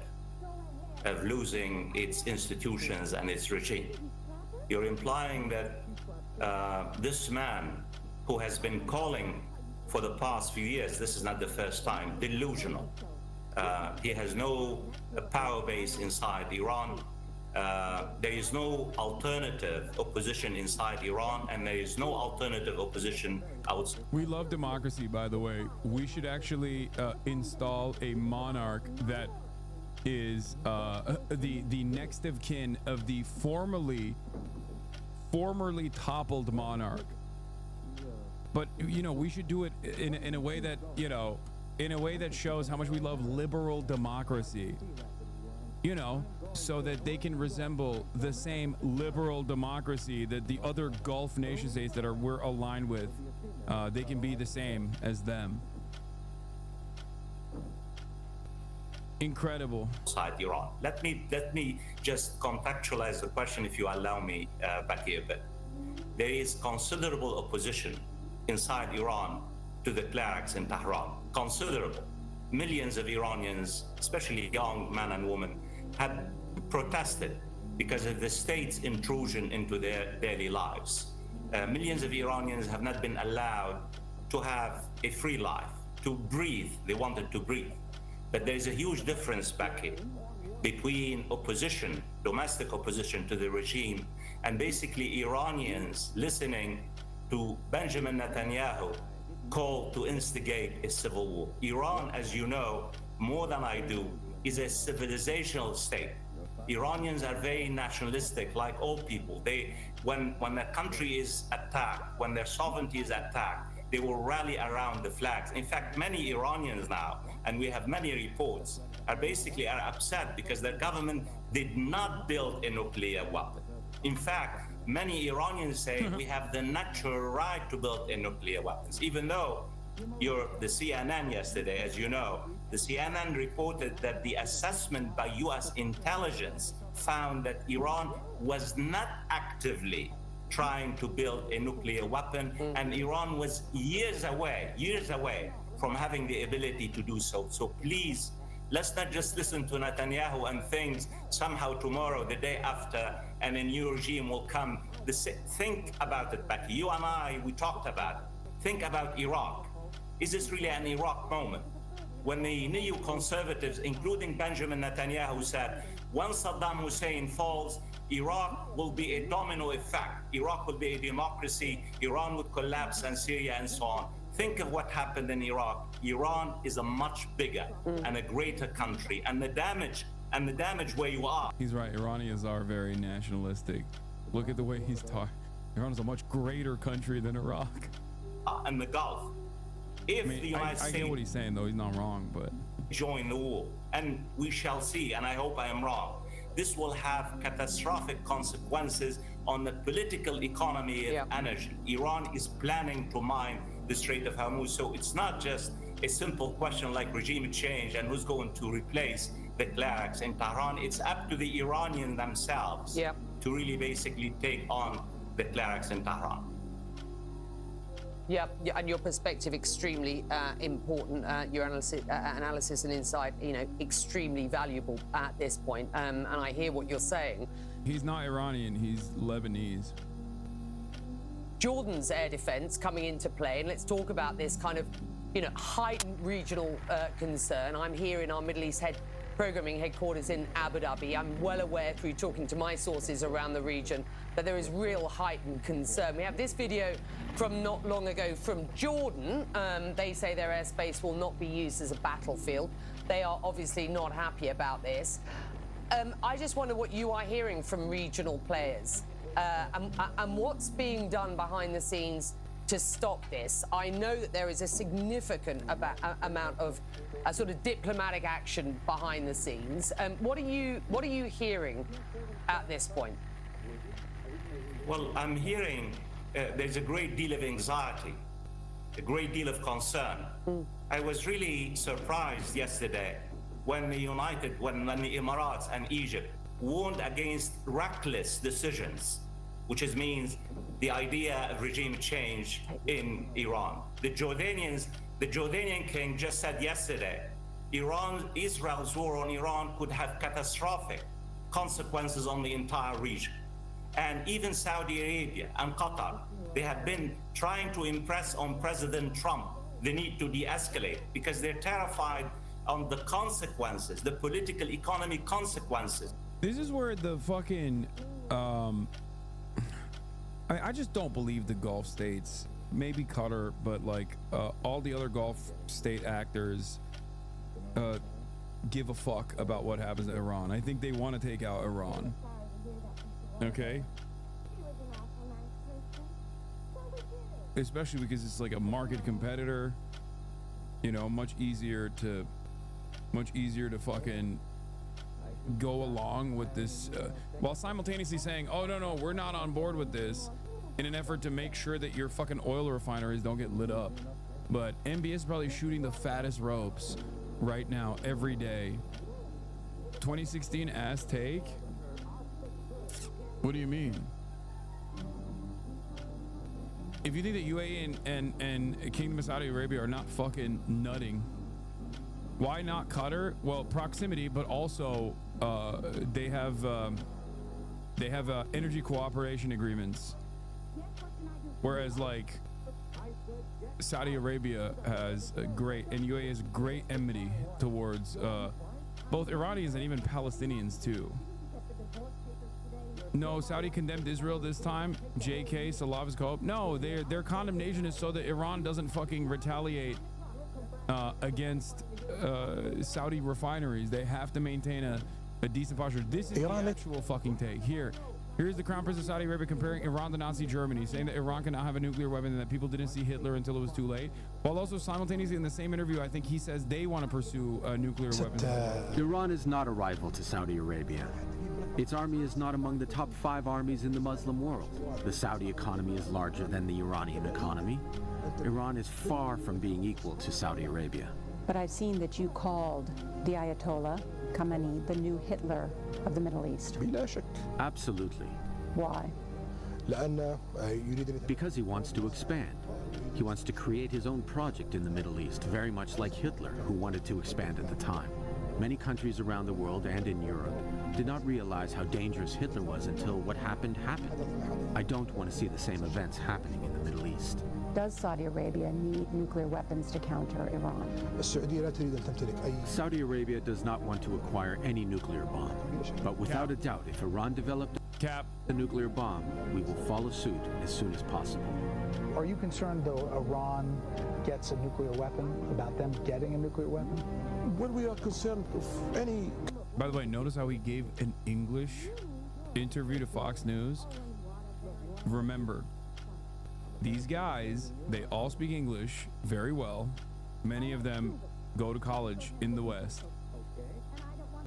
of losing its institutions and its regime. You're implying that this man who has been calling for the past few years, this is not the first time, delusional. He has no power base inside Iran. There is no alternative opposition inside Iran, and there is no alternative opposition outside. We love democracy, by the way. We should actually install a monarch that is the next of kin of the formerly toppled monarch. But you know, we should do it in a way that, you know, in a way that shows how much we love liberal democracy, you know, so that they can resemble the same liberal democracy that the other Gulf nation states that we're aligned with, they can be the same as them. Incredible. Inside Iran. Let me just contextualize the question, if you allow me, back here a bit. There is considerable opposition inside Iran to the clerics in Tehran. Considerable. Millions of Iranians, especially young men and women, have protested because of the state's intrusion into their daily lives. millions of Iranians have not been allowed to have a free life, to breathe. They wanted to breathe. But there is a huge difference back here between opposition, domestic opposition to the regime, and basically Iranians listening to Benjamin Netanyahu call to instigate a civil war. Iran, as you know, more than I do, is a civilizational state. Iranians are very nationalistic, like all people. When a country is attacked, when their sovereignty is attacked, they will rally around the flags. In fact, many Iranians now, and we have many reports, are upset because their government did not build a nuclear weapon. In fact, many Iranians say we have the natural right to build a nuclear weapons, even though the CNN yesterday, as you know, the CNN reported that the assessment by US intelligence found that Iran was not actively trying to build a nuclear weapon, and Iran was years away from having the ability to do so. So please, let's not just listen to Netanyahu and think somehow tomorrow, the day after, and a new regime will come. Think about it, Becky. You and I, we talked about it. Think about Iraq. Is this really an Iraq moment? When the neoconservatives, including Benjamin Netanyahu, said, once Saddam Hussein falls, Iraq will be a domino effect. Iraq will be a democracy, Iran would collapse, and Syria, and so on. Think of what happened in Iraq. Iran is a much bigger and a greater country, and the damage where you are. He's right. Iranians are very nationalistic. Look at the way he's talking. Iran is a much greater country than Iraq. And the Gulf. If the United States, I get what he's saying, though. He's not wrong, but join the war, and we shall see, and I hope I am wrong, this will have catastrophic consequences on the political economy of energy. Iran is planning to mine the Strait of Hormuz, so it's not just a simple question like regime change and who's going to replace the clerics in Tehran. It's up to the Iranians themselves to really basically take on the clerics in Tehran. Yeah, and your perspective extremely important. Your analysis and insight, extremely valuable at this point. And I hear what you're saying. He's not Iranian. He's Lebanese. Jordan's air defense coming into play, and let's talk about this kind of, heightened regional concern. I'm here in our Middle East programming headquarters in Abu Dhabi. I'm well aware through talking to my sources around the region that there is real heightened concern. We have this video from not long ago from Jordan. They say their airspace will not be used as a battlefield. They are obviously not happy about this. I just wonder what you are hearing from regional players and what's being done behind the scenes to stop this. I know that there is a significant amount of sort of diplomatic action behind the scenes. What are you hearing at this point? Well, I'm hearing there's a great deal of anxiety, a great deal of concern. I was really surprised yesterday when the Emirates and Egypt warned against reckless decisions, which means the idea of regime change in Iran. The Jordanian king just said yesterday, Israel's war on Iran could have catastrophic consequences on the entire region. And even Saudi Arabia and Qatar, they have been trying to impress on President Trump the need to de-escalate because they're terrified on the consequences, the political economy consequences. This is where the fucking I just don't believe the Gulf states, maybe Qatar, but like all the other Gulf state actors give a fuck about what happens to Iran. I think they want to take out Iran. Okay? Especially because it's like a market competitor, much easier to fucking go along with this while simultaneously saying, oh no, we're not on board with this, in an effort to make sure that your fucking oil refineries don't get lit up. But MBS is probably shooting the fattest ropes right now every day. 2016 ass take? What do you mean? If you think that UAE and Kingdom of Saudi Arabia are not fucking nutting, why not Qatar? Well, proximity, but also they have energy cooperation agreements Whereas like Saudi Arabia has a great, and UAE has great enmity towards both Iranians and even Palestinians too. No, Saudi condemned Israel this time. JK, Salav Scope. No, their condemnation is so that Iran doesn't fucking retaliate against Saudi refineries. They have to maintain a decent posture. This is the actual fucking take. Here's the Crown Prince of Saudi Arabia comparing Iran to Nazi Germany, saying that Iran cannot have a nuclear weapon and that people didn't see Hitler until it was too late. While also simultaneously in the same interview, I think he says they want to pursue nuclear weapons. Iran is not a rival to Saudi Arabia. Its army is not among the top 5 armies in the Muslim world. The Saudi economy is larger than the Iranian economy. Iran is far from being equal to Saudi Arabia. But I've seen that you called the Ayatollah Khamenei the new Hitler of the Middle East. Absolutely. Why? Because he wants to expand. He wants to create his own project in the Middle East, very much like Hitler, who wanted to expand at the time. Many countries around the world and in Europe did not realize how dangerous Hitler was until what happened happened. I don't want to see the same events happening in the Middle East. Does Saudi Arabia need nuclear weapons to counter Iran? Saudi Arabia does not want to acquire any nuclear bomb. But without a doubt, if Iran developed a nuclear bomb, we will follow suit as soon as possible. Are you concerned, though, Iran gets a nuclear weapon, about them getting a nuclear weapon? When we are concerned of any... By the way, notice how he gave an English interview to Fox News. Remember, these guys, they all speak English very well. Many of them go to college in the West.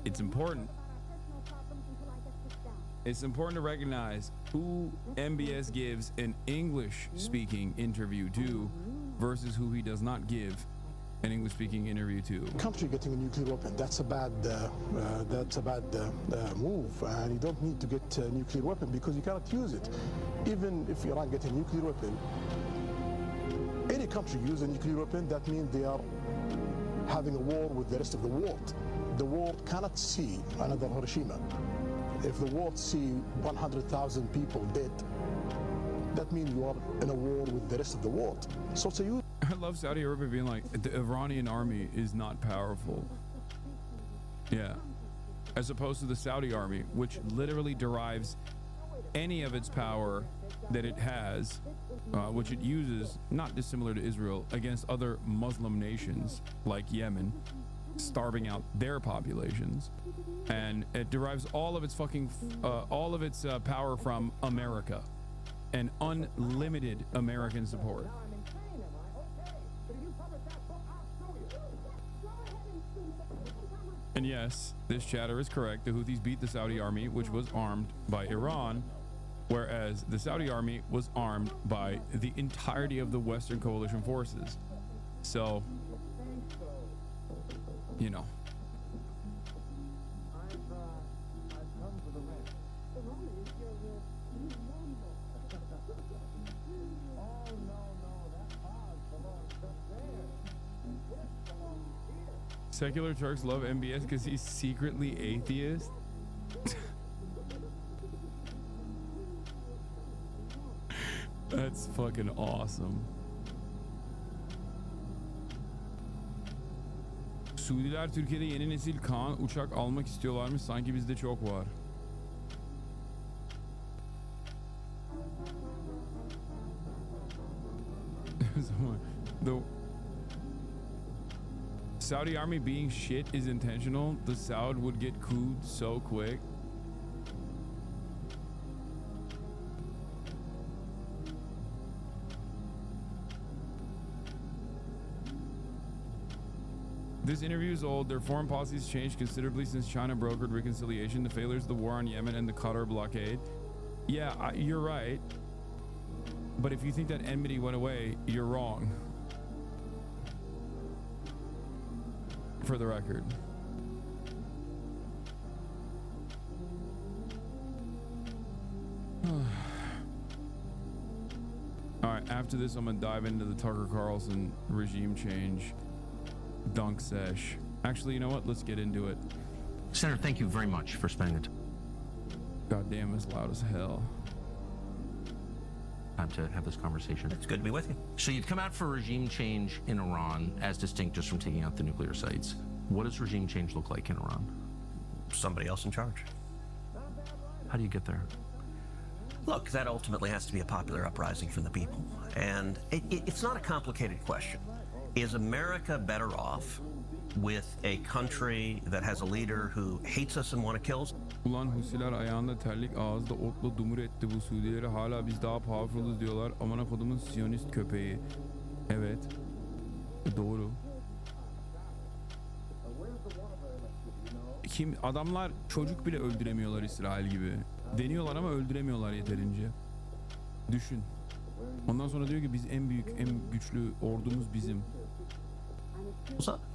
It's important. It's important to recognize who MBS gives an English-speaking interview to versus who he does not give an English-speaking interview to. Country getting a nuclear weapon, that's a bad move, and you don't need to get a nuclear weapon because you cannot use it. Even if Iran gets a nuclear weapon, any country use a nuclear weapon, that means they are having a war with the rest of the world. The world cannot see another Hiroshima. If the world see 100,000 people dead, that means you are in a war with the rest of the world. So it's a huge... I love Saudi Arabia being like, the Iranian army is not powerful. Yeah. As opposed to the Saudi army, which literally derives any of its power that it has, which it uses, not dissimilar to Israel, against other Muslim nations like Yemen, starving out their populations. And it derives all of its power from America and unlimited American support. And yes, this chatter is correct. The Houthis beat the Saudi army, which was armed by Iran, whereas the Saudi army was armed by the entirety of the Western coalition forces. So, you know. Secular Turks love MBS because he's secretly atheist. That's fucking awesome. Suudiler Türkiye'de yeni nesil Kaan uçak almak istiyorlarmış, sanki bizde çok var. The Saudi army being shit is intentional. The Saud would get cooed so quick. This interview is old. Their foreign policy has changed considerably since China brokered reconciliation, the failures of the war on Yemen, and the Qatar blockade. Yeah, you're right. But if you think that enmity went away, you're wrong. For the record. All right, after this, I'm gonna dive into the Tucker Carlson regime change dunk sesh. Actually, you know what? Let's get into it. Senator, thank you very much for spending the time. God damn, it's loud as hell. to have this conversation. It's good to be with you. So you've come out for regime change in Iran, as distinct just from taking out the nuclear sites. What does regime change look like in Iran? Somebody else in charge. How do you get there? Look, that ultimately has to be a popular uprising from the people. And it's not a complicated question. Is America better off with a country that has a leader who hates us and want to kill us? Ulan Husiler ayağında terlik, ağızda otla dumur etti bu Suudileri. Hala biz daha powerful'uz diyorlar. Amına kodumun Siyonist köpeği. Evet. Doğru. Adamlar çocuk bile öldüremiyorlar İsrail gibi. Deniyorlar ama öldüremiyorlar yeterince. Düşün. Ondan sonra diyor ki biz en büyük, en güçlü ordumuz bizim.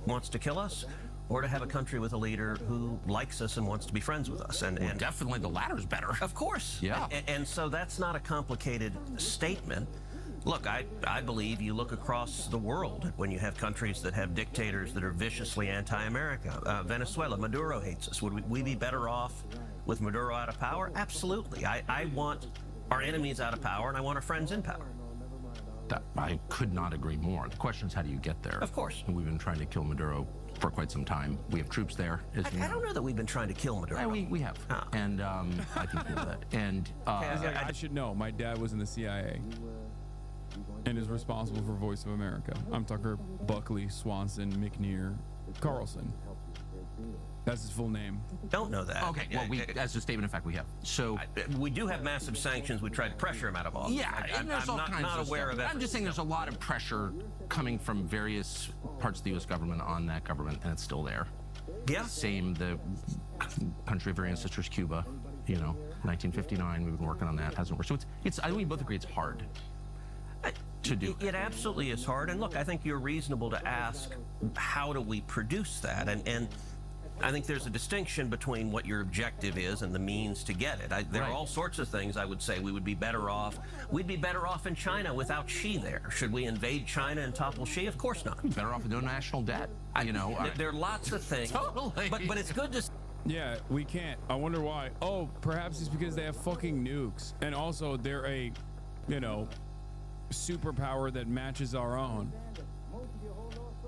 Wants to kill us, or to have a country with a leader who likes us and wants to be friends with us. And definitely the latter's better. Of course. Yeah. And so that's not a complicated statement. Look, I believe you look across the world when you have countries that have dictators that are viciously anti-America. Venezuela, Maduro hates us. Would we be better off with Maduro out of power? Absolutely. I want our enemies out of power, and I want our friends in power. I could not agree more. The question is, how do you get there? Of course. And we've been trying to kill Maduro for quite some time. We have troops there. I don't know that we've been trying to kill Maduro. We have. Oh. And I think we know that. And I should know. My dad was in the CIA and is responsible for Voice of America. I'm Tucker Buckley Swanson McNear Carlson. That's his full name. Don't know that. Okay, well, as a statement of fact, we have. So we do have massive sanctions. We tried to pressure him out of office. Yeah, I'm there's all kinds not of aware stuff. of it. I'm just saying there's a lot of pressure coming from various parts of the U.S. government on that government, and it's still there. Yeah. Same, the country of our ancestors, Cuba. 1959. We've been working on that. Hasn't worked. So it's. I think we both agree it's hard to do. It absolutely is hard. And look, I think you're reasonable to ask, how do we produce that? And I think there's a distinction between what your objective is and the means to get it. There are all sorts of things I would say we would be better off. We'd be better off in China without Xi there. Should we invade China and topple Xi? Of course not. Better off with no national debt. There are lots of things. Totally. But it's good to... Yeah, we can't. I wonder why. Oh, perhaps it's because they have fucking nukes. And also they're a, superpower that matches our own.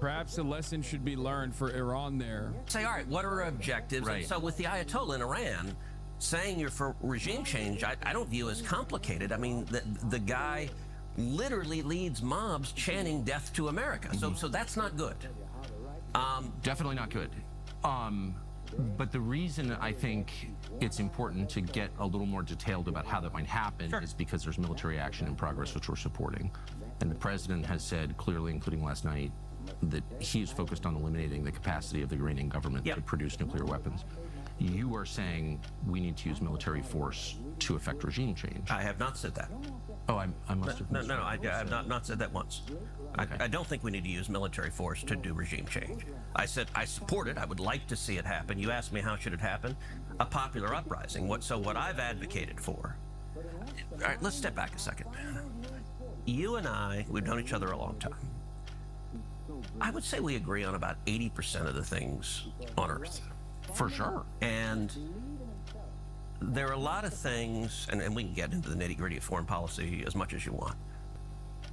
Perhaps a lesson should be learned for Iran there. Say, all right, what are our objectives? Right. And so with the Ayatollah in Iran, saying you're for regime change, I don't view as complicated. I mean, the guy literally leads mobs chanting death to America. So that's not good. Definitely not good. But the reason I think it's important to get a little more detailed about how that might happen is because there's military action in progress, which we're supporting. And the president has said clearly, including last night, that he is focused on eliminating the capacity of the Iranian government to produce nuclear weapons. You are saying we need to use military force to effect regime change. I have not said that. Oh, I must have. No, I have not said that once. Okay. I don't think we need to use military force to do regime change. I said I support it. I would like to see it happen. You asked me how should it happen? A popular uprising. What I've advocated for. All right, let's step back a second. You and I, we've known each other a long time. I would say we agree on about 80% of the things on Earth. For sure. And there are a lot of things, and we can get into the nitty-gritty of foreign policy as much as you want.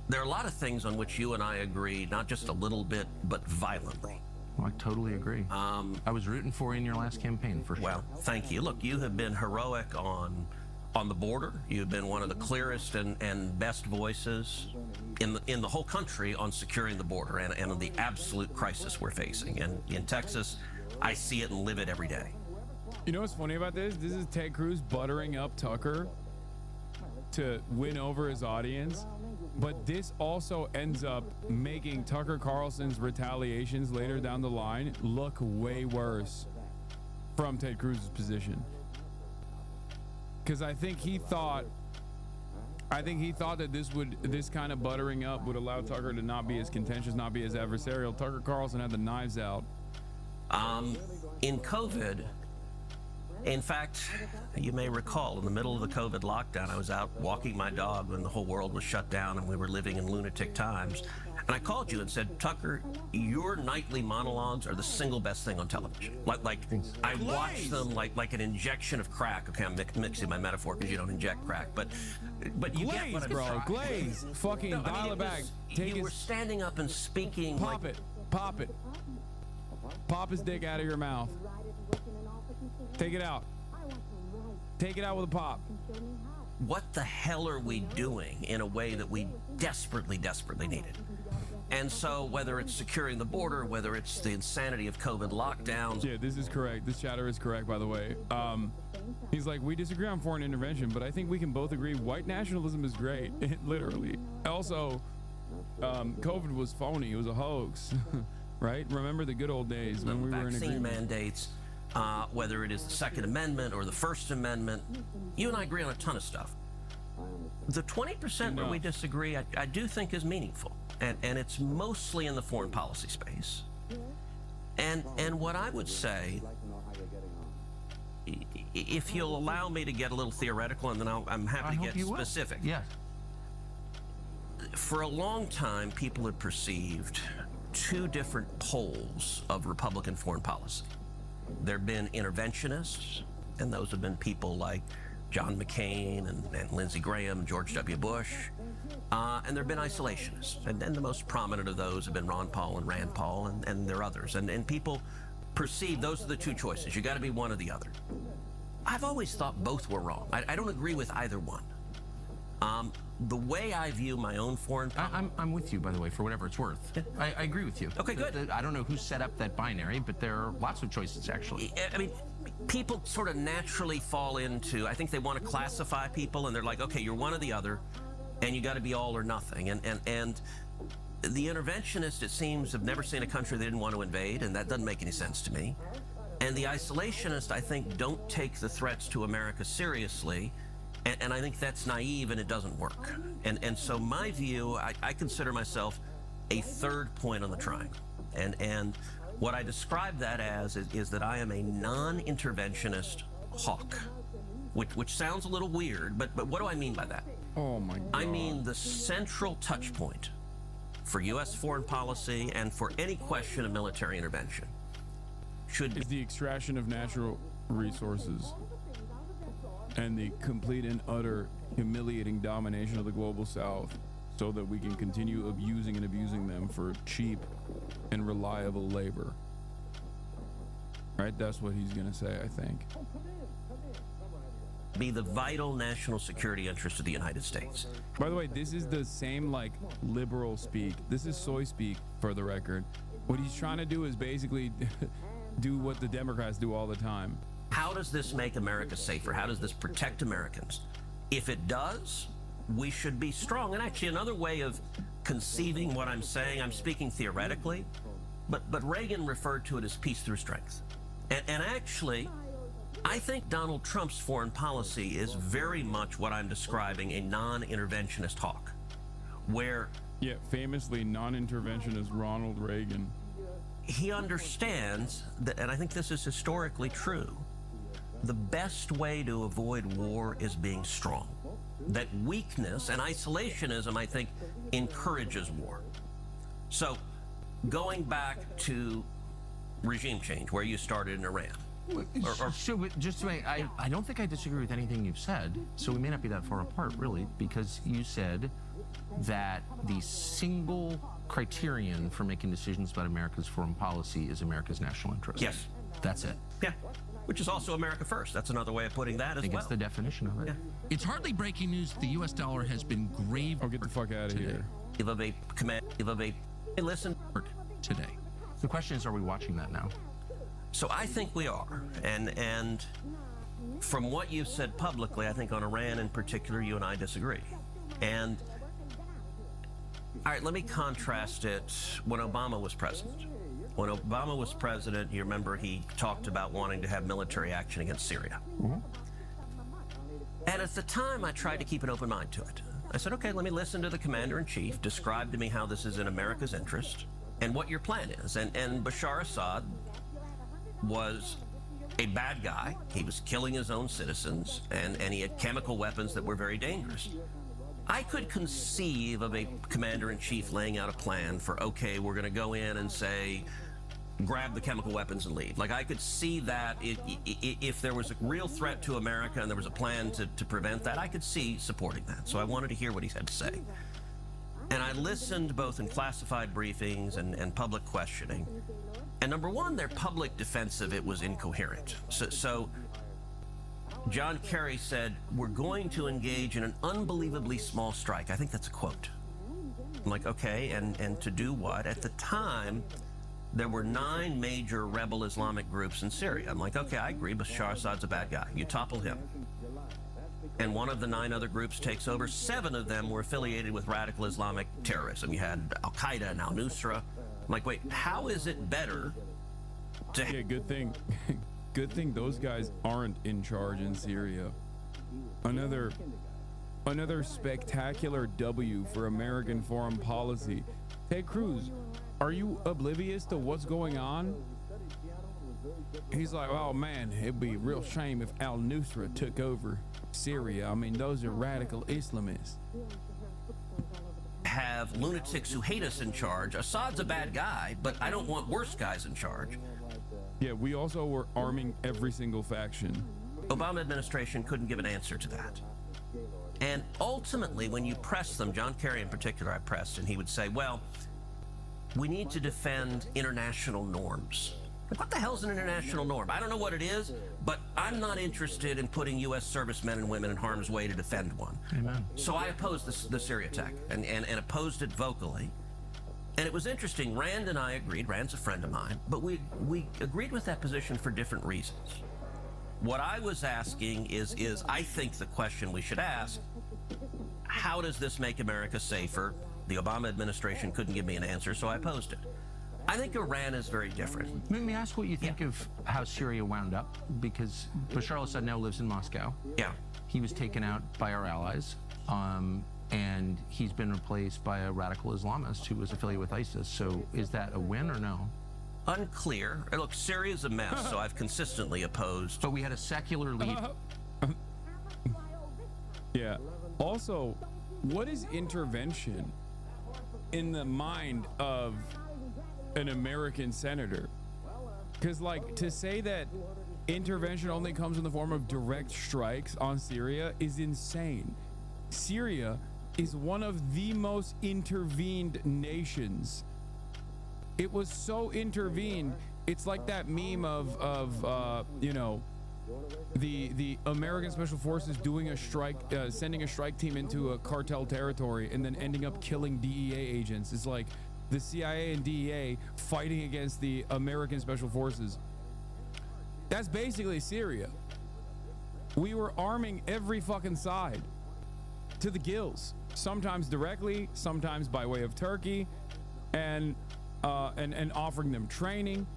There are a lot of things on which you and I agree, not just a little bit, but violently. Well, I totally agree. I was rooting for you in your last campaign, for sure. Well, thank you. Look, you have been heroic on the border. You've been one of the clearest and best voices in the whole country on securing the border and on the absolute crisis we're facing. And in Texas, I see it and live it every day. You know what's funny about this? This is Ted Cruz buttering up Tucker to win over his audience. But this also ends up making Tucker Carlson's retaliations later down the line look way worse from Ted Cruz's position. Because I think he thought that this kind of buttering up would allow Tucker to not be as contentious, not be as adversarial. Tucker Carlson had the knives out. In COVID, in fact, you may recall in the middle of the COVID lockdown, I was out walking my dog when the whole world was shut down and we were living in lunatic times. And I called you and said, Tucker, your nightly monologues are the single best thing on television. Like I watch them like an injection of crack. Okay, I'm mixing my metaphor because you don't inject crack, but you get what I'm bro. Glaze. Fucking no, dial it back. You were standing up and speaking. Pop it. Pop it. Pop his dick out of your mouth. Take it out. Take it out with a pop. What the hell are we doing in a way that we desperately, desperately needed? And so whether it's securing the border, whether it's the insanity of COVID lockdowns. Yeah, this is correct. This chatter is correct, by the way. He's like, we disagree on foreign intervention, but I think we can both agree white nationalism is great, literally. Also, COVID was phony. It was a hoax, right? Remember the good old days when we were in agreement. Vaccine mandates, whether it is the Second Amendment or the First Amendment, you and I agree on a ton of stuff. The 20% where we disagree, I do think is meaningful, and it's mostly in the foreign policy space. And what I would say, if you'll allow me to get a little theoretical, and then I'm happy to get specific. Yes. For a long time, people had perceived two different poles of Republican foreign policy. There have been interventionists, and those have been people like John McCain and Lindsey Graham, George W. Bush, and there have been isolationists, and the most prominent of those have been Ron Paul and Rand Paul, and there are others, and people perceive those are the two choices. You got to be one or the other. I've always thought both were wrong. I don't agree with either one. The way I view my own foreign policy... I'm with you, by the way, for whatever it's worth. Yeah. I agree with you. Okay, good. I don't know who set up that binary, but there are lots of choices, actually. I mean, people sort of naturally fall into, I think they want to classify people, and they're like, okay, you're one or the other, and you got to be all or nothing. And the interventionists, it seems, have never seen a country they didn't want to invade, and that doesn't make any sense to me. And the isolationists, I think, don't take the threats to America seriously, and I think that's naive and it doesn't work. And so my view, I consider myself a third point on the triangle. And what I describe that as is that I am a non-interventionist hawk, which sounds a little weird, but what do I mean by that? Oh my God. I mean the central touch point for U.S. foreign policy and for any question of military intervention is the extraction of natural resources and the complete and utter humiliating domination of the global South so that we can continue abusing and abusing them for cheap and reliable labor. Right? That's what he's going to say, I think. Be the vital national security interest of the United States. By the way, this is the same like liberal speak. This is soy speak, for the record. What he's trying to do is basically do what the Democrats do all the time. How does this make America safer? How does this protect Americans? If it does, we should be strong. And actually, another way of conceiving what I'm saying, I'm speaking theoretically, but Reagan referred to it as peace through strength. And actually, I think Donald Trump's foreign policy is very much what I'm describing, a non-interventionist hawk, where... Yeah, famously non-interventionist Ronald Reagan. He understands that, and I think this is historically true, the best way to avoid war is being strong. That weakness and isolationism, I think, encourages war. So, going back to regime change, where you started in Iran. Just to make, I don't think I disagree with anything you've said, so we may not be that far apart, really, because you said that the single criterion for making decisions about America's foreign policy is America's national interest. Yes. That's it. Yeah. Which is also America first. That's another way of putting that as well. I think it's the definition of it. Yeah. It's hardly breaking news that the U.S. dollar has been grave. Oh, get the fuck out of here. Listen. Today. The question is, are we watching that now? So I think we are. And from what you've said publicly, I think on Iran in particular, you and I disagree. And all right, let me contrast it when Obama was president. When Obama was president, you remember he talked about wanting to have military action against Syria. Mm-hmm. And at the time, I tried to keep an open mind to it. I said, okay, let me listen to the commander-in-chief, describe to me how this is in America's interest and what your plan is. And Bashar Assad was a bad guy. He was killing his own citizens, and he had chemical weapons that were very dangerous. I could conceive of a commander-in-chief laying out a plan for, okay, we're going to go in and say, grab the chemical weapons and leave. Like, I could see that if there was a real threat to America and there was a plan to prevent that, I could see supporting that. So I wanted to hear what he had to say. And I listened both in classified briefings and public questioning. And number one, their public defense of it was incoherent. So John Kerry said, we're going to engage in an unbelievably small strike. I think that's a quote. I'm like, okay, and to do what? At the time, there were 9 major rebel Islamic groups in Syria. I'm like, okay, I agree, Bashar Assad's a bad guy. You topple him. And one of the 9 other groups takes over. 7 of them were affiliated with radical Islamic terrorism. You had Al-Qaeda and Al-Nusra. I'm like, wait, how is it better to... Yeah, good thing. Good thing those guys aren't in charge in Syria. Another spectacular W for American foreign policy. Ted Cruz, are you oblivious to what's going on? He's like, oh man, it'd be a real shame if Al-Nusra took over Syria. I mean, those are radical Islamists. Have lunatics who hate us in charge. Assad's a bad guy, but I don't want worse guys in charge. Yeah, we also were arming every single faction. Obama administration couldn't give an answer to that. And ultimately, when you press them, John Kerry in particular, I pressed, and he would say, well, we need to defend international norms. Like, what the hell's an international norm? I don't know what it is, but I'm not interested in putting U.S. servicemen and women in harm's way to defend one. Amen. So I opposed the Syria attack and opposed it vocally. And it was interesting, Rand and I agreed, Rand's a friend of mine, but we agreed with that position for different reasons. What I was asking is I think the question we should ask, how does this make America safer? The Obama administration couldn't give me an answer, so I opposed it. I think Iran is very different. Let me ask what you think of how Syria wound up, because Bashar al-Assad now lives in Moscow. Yeah. He was taken out by our allies, and he's been replaced by a radical Islamist who was affiliated with ISIS. So is that a win or no? Unclear. Look, Syria's a mess, so I've consistently opposed. But we had a secular lead. Yeah. Also, what is intervention in the mind of an American senator? Because, like, to say that intervention only comes in the form of direct strikes on Syria is insane. Syria is one of the most intervened nations. It was so intervened, it's like that meme of you know, the American Special Forces doing a strike, sending a strike team into a cartel territory and then ending up killing DEA agents. It's like the CIA and DEA fighting against the American Special Forces. That's basically Syria. We were arming every fucking side to the gills, sometimes directly, sometimes by way of Turkey, and offering them training.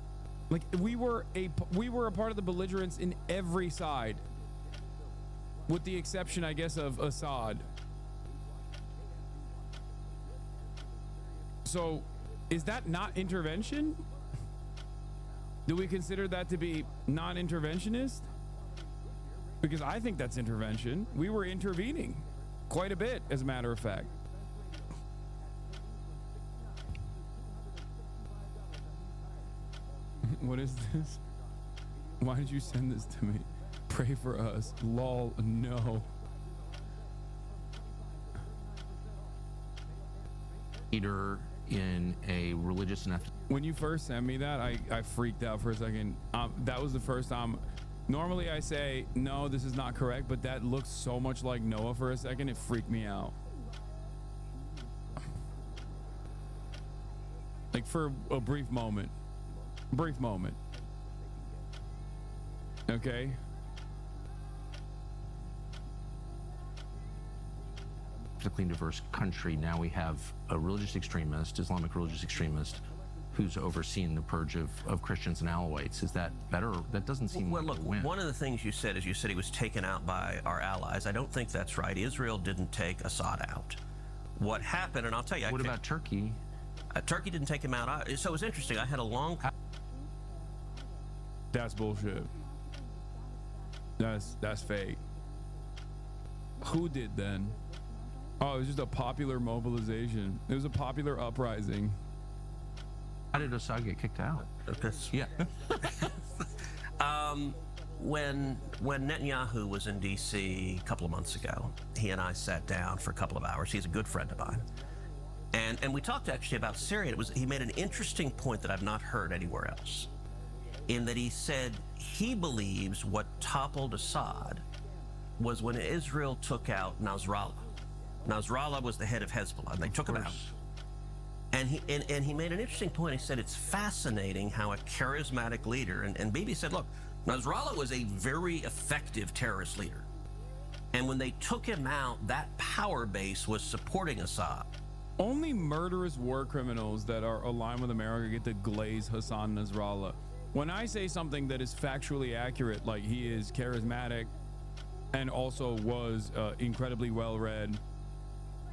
Like, we were a part of the belligerents in every side, with the exception, I guess, of Assad. So, is that not intervention? Do we consider that to be non-interventionist? Because I think that's intervention. We were intervening quite a bit, as a matter of fact. What is this? Why did you send this to me? Pray for us. Lol, no. Leader in a religious and ethnic. When you first sent me that, I freaked out for a second. That was the first time. Normally I say, no, this is not correct, but that looks so much like Noah for a second, it freaked me out. Like, for a brief moment. Okay? Politically diverse country. Now we have a religious extremist, Islamic religious extremist, who's overseeing the purge of Christians and Alawites. Is that better? That doesn't seem well, like look, a win. One of the things you said is you said he was taken out by our allies. I don't think that's right. Israel didn't take Assad out. What happened, and I'll tell you. What about Turkey? Turkey didn't take him out. So it was interesting. I had a long... That's bullshit. That's fake. Who did then? Oh, it was just a popular mobilization. It was a popular uprising. How did Assad get kicked out? Yeah. When Netanyahu was in D.C. a couple of months ago, he and I sat down for a couple of hours. He's a good friend of mine. And we talked actually about Syria. He made an interesting point that I've not heard anywhere else, in that he said he believes what toppled Assad was when Israel took out Nasrallah. Nasrallah was the head of Hezbollah, and they took him out. And he made an interesting point. He said it's fascinating how a charismatic leader, and Bibi said, look, Nasrallah was a very effective terrorist leader. And when they took him out, that power base was supporting Assad. Only murderous war criminals that are aligned with America get to glaze Hassan Nasrallah. When I say something that is factually accurate, like he is charismatic and also was incredibly well-read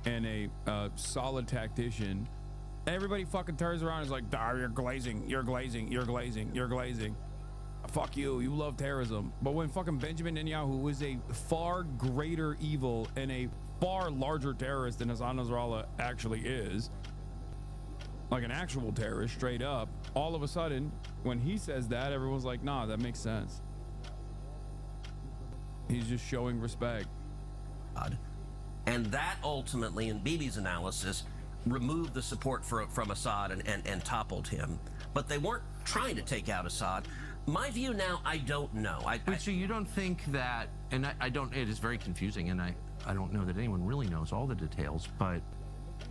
and a solid tactician, everybody fucking turns around and is like, you're glazing, you're glazing, you're glazing, you're glazing. Fuck you, you love terrorism. But when fucking Benjamin Netanyahu was a far greater evil and a far larger terrorist than Hassan Nasrallah actually is, like an actual terrorist straight up, all of a sudden when he says that, everyone's like, nah, that makes sense. He's just showing respect. And that ultimately, in Bibi's analysis, removed the support from Assad and toppled him. But they weren't trying to take out Assad. My view now, I don't know. So you don't think that, and I don't, it is very confusing, and I don't know that anyone really knows all the details, but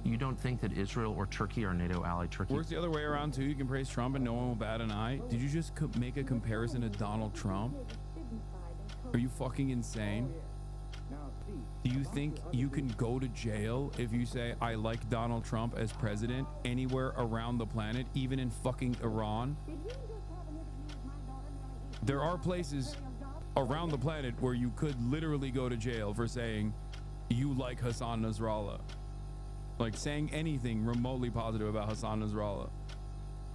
you don't think that Israel or Turkey or NATO ally Turkey... Works the other way around too. You can praise Trump and no one will bat an eye. Did you just make a comparison to Donald Trump? Are you fucking insane? Do you think you can go to jail if you say, I like Donald Trump as president anywhere around the planet, even in fucking Iran? There are places around the planet where you could literally go to jail for saying you like Hassan Nasrallah. Like saying anything remotely positive about Hassan Nasrallah.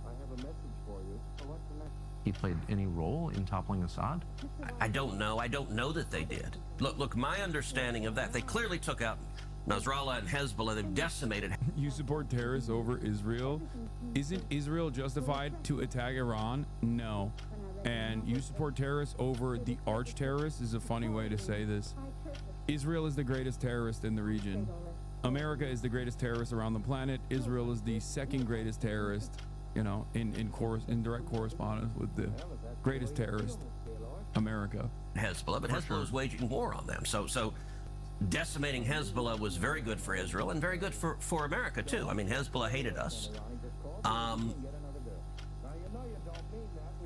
I have a message for you. What's the message? He played any role in toppling Assad? I don't know. I don't know that they did. Look, my understanding of that, they clearly took out Nasrallah and Hezbollah. They've decimated. You support terrorists over Israel? Isn't Israel justified to attack Iran? No. And you support terrorists over the arch terrorists is a funny way to say this. Israel is the greatest terrorist in the region. America is the greatest terrorist around the planet. Israel is the second greatest terrorist, you know, in direct correspondence with the greatest terrorist, America. Hezbollah, but Hezbollah was waging war on them. So decimating Hezbollah was very good for Israel and very good for America too. I mean, Hezbollah hated us.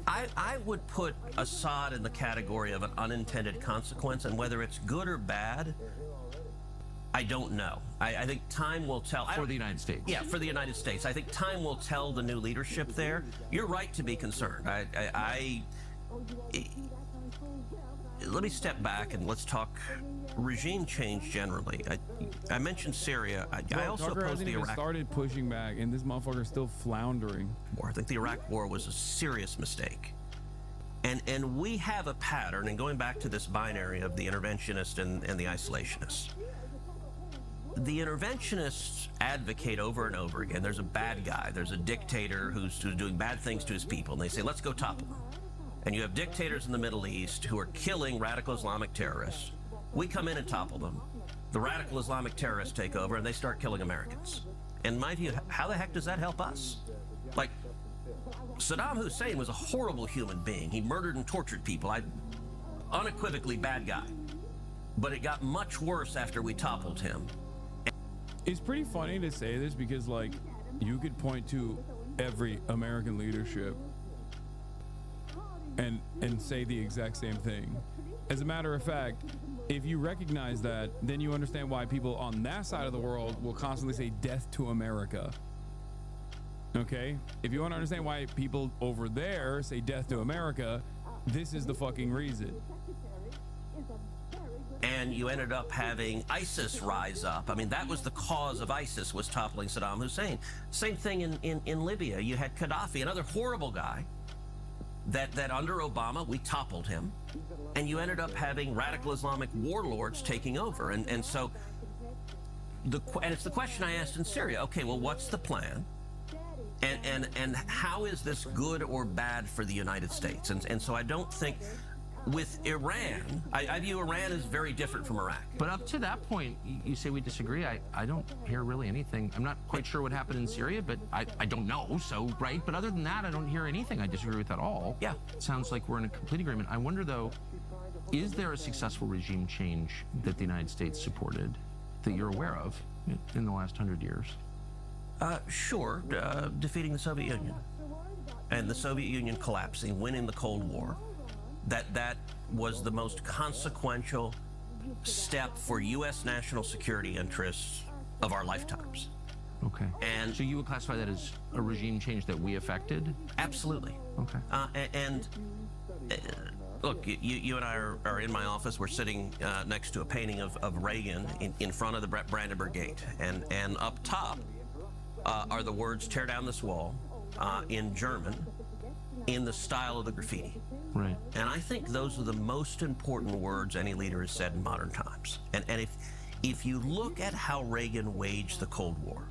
I would put Assad in the category of an unintended consequence, and whether it's good or bad, I don't know. I think time will tell. For the United States. Yeah, for the United States. I think time will tell the new leadership there. You're right to be concerned. Let me step back and let's talk regime change generally. I mentioned Syria. I also opposed the Iraq. Started pushing back, and this motherfucker's still floundering. I think the Iraq war was a serious mistake. And we have a pattern, and going back to this binary of the interventionist and the isolationist. The interventionists advocate over and over again, there's a bad guy, there's a dictator who's doing bad things to his people, and they say, let's go topple him. And you have dictators in the Middle East who are killing radical Islamic terrorists. We come in and topple them. The radical Islamic terrorists take over and they start killing Americans. In my view, how the heck does that help us? Like, Saddam Hussein was a horrible human being. He murdered and tortured people. Unequivocally bad guy. But it got much worse after we toppled him. It's pretty funny to say this because, like, you could point to every American leadership and say the exact same thing. As a matter of fact, if you recognize that, then you understand why people on that side of the world will constantly say death to America. Okay? If you want to understand why people over there say death to America, this is the fucking reason. And you ended up having ISIS rise up. I mean, that was the cause of ISIS, was toppling Saddam Hussein. Same thing in Libya. You had Gaddafi, another horrible guy, that under Obama, we toppled him. And you ended up having radical Islamic warlords taking over. And so and it's the question I asked in Syria. Okay, well, what's the plan? And how is this good or bad for the United States? And so I don't think with Iran, I view Iran as very different from Iraq. But up to that point, you say we disagree. I don't hear really anything. I'm not quite sure what happened in Syria, but I don't know, so, right? But other than that, I don't hear anything I disagree with at all. Yeah. Sounds like we're in a complete agreement. I wonder, though, is there a successful regime change that the United States supported that you're aware of in the last 100 years? Sure, defeating the Soviet Union and the Soviet Union collapsing, winning the Cold War. That was the most consequential step for U.S. national security interests of our lifetimes. Okay. And so you would classify that as a regime change that we affected? Absolutely. Okay. Look, you and I are in my office. We're sitting next to a painting of Reagan in front of the Brandenburg Gate, and up top are the words "Tear down this wall" in German, in the style of the graffiti. Right. And I think those are the most important words any leader has said in modern times. And if you look at how Reagan waged the Cold War,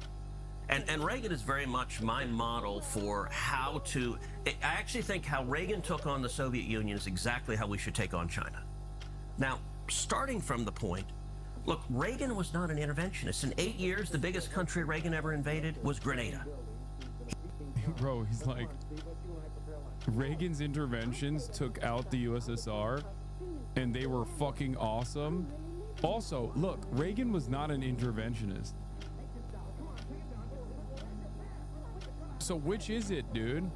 and Reagan is very much my model for how to, I actually think how Reagan took on the Soviet Union is exactly how we should take on China. Now, starting from the point, look, Reagan was not an interventionist. In 8 years, the biggest country Reagan ever invaded was Grenada. Bro, he's like, Reagan's interventions took out the USSR and they were fucking awesome. Also, look, Reagan was not an interventionist. So which is it, dude?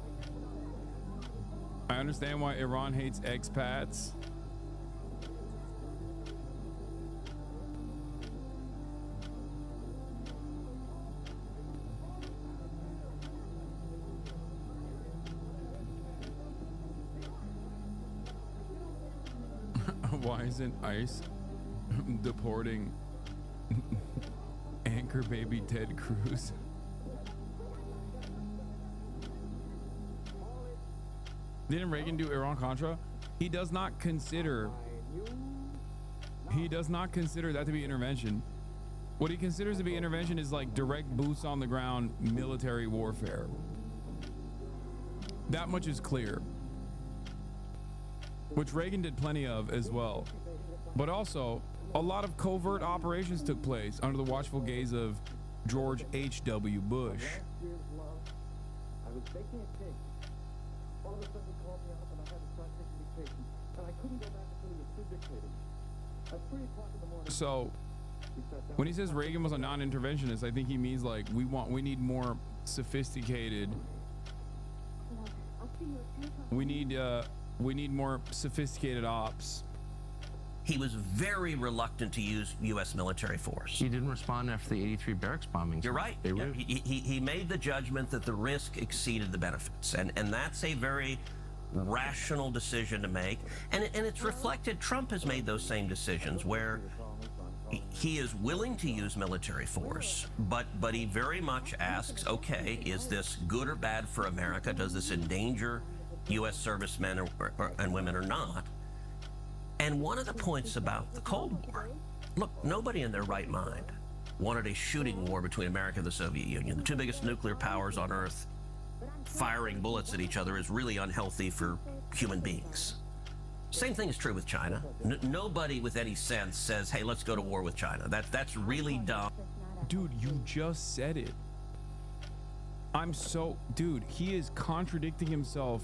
I understand why Iran hates expats. Why isn't ICE deporting anchor baby Ted Cruz? Didn't Reagan do Iran-Contra? He does not consider that to be intervention. What he considers to be intervention is like direct boots on the ground military warfare. That much is clear. Which Reagan did plenty of as well. But also, a lot of covert operations took place under the watchful gaze of George H.W. Bush. I was baking a cake. All of a sudden he called me up and I had to start taking vacation. And I couldn't go back until he was through dictating. At 3 o'clock in the morning. So, when he says Reagan was a non-interventionist, I think he means like we need more sophisticated. We need more sophisticated ops. He was very reluctant to use U.S. military force. He didn't respond after the 83 barracks bombings. You're right. Yeah. He made the judgment that the risk exceeded the benefits. And that's a very rational decision to make. And it's reflected, Trump has made those same decisions where he is willing to use military force, but he very much asks, okay, is this good or bad for America? Does this endanger U.S. servicemen and women or not? And one of the points about the Cold War, look, nobody in their right mind wanted a shooting war between America and the Soviet Union. The two biggest nuclear powers on Earth firing bullets at each other is really unhealthy for human beings. Same thing is true with China. Nobody with any sense says, hey, let's go to war with China. That's really dumb. Dude, you just said it. Dude, he is contradicting himself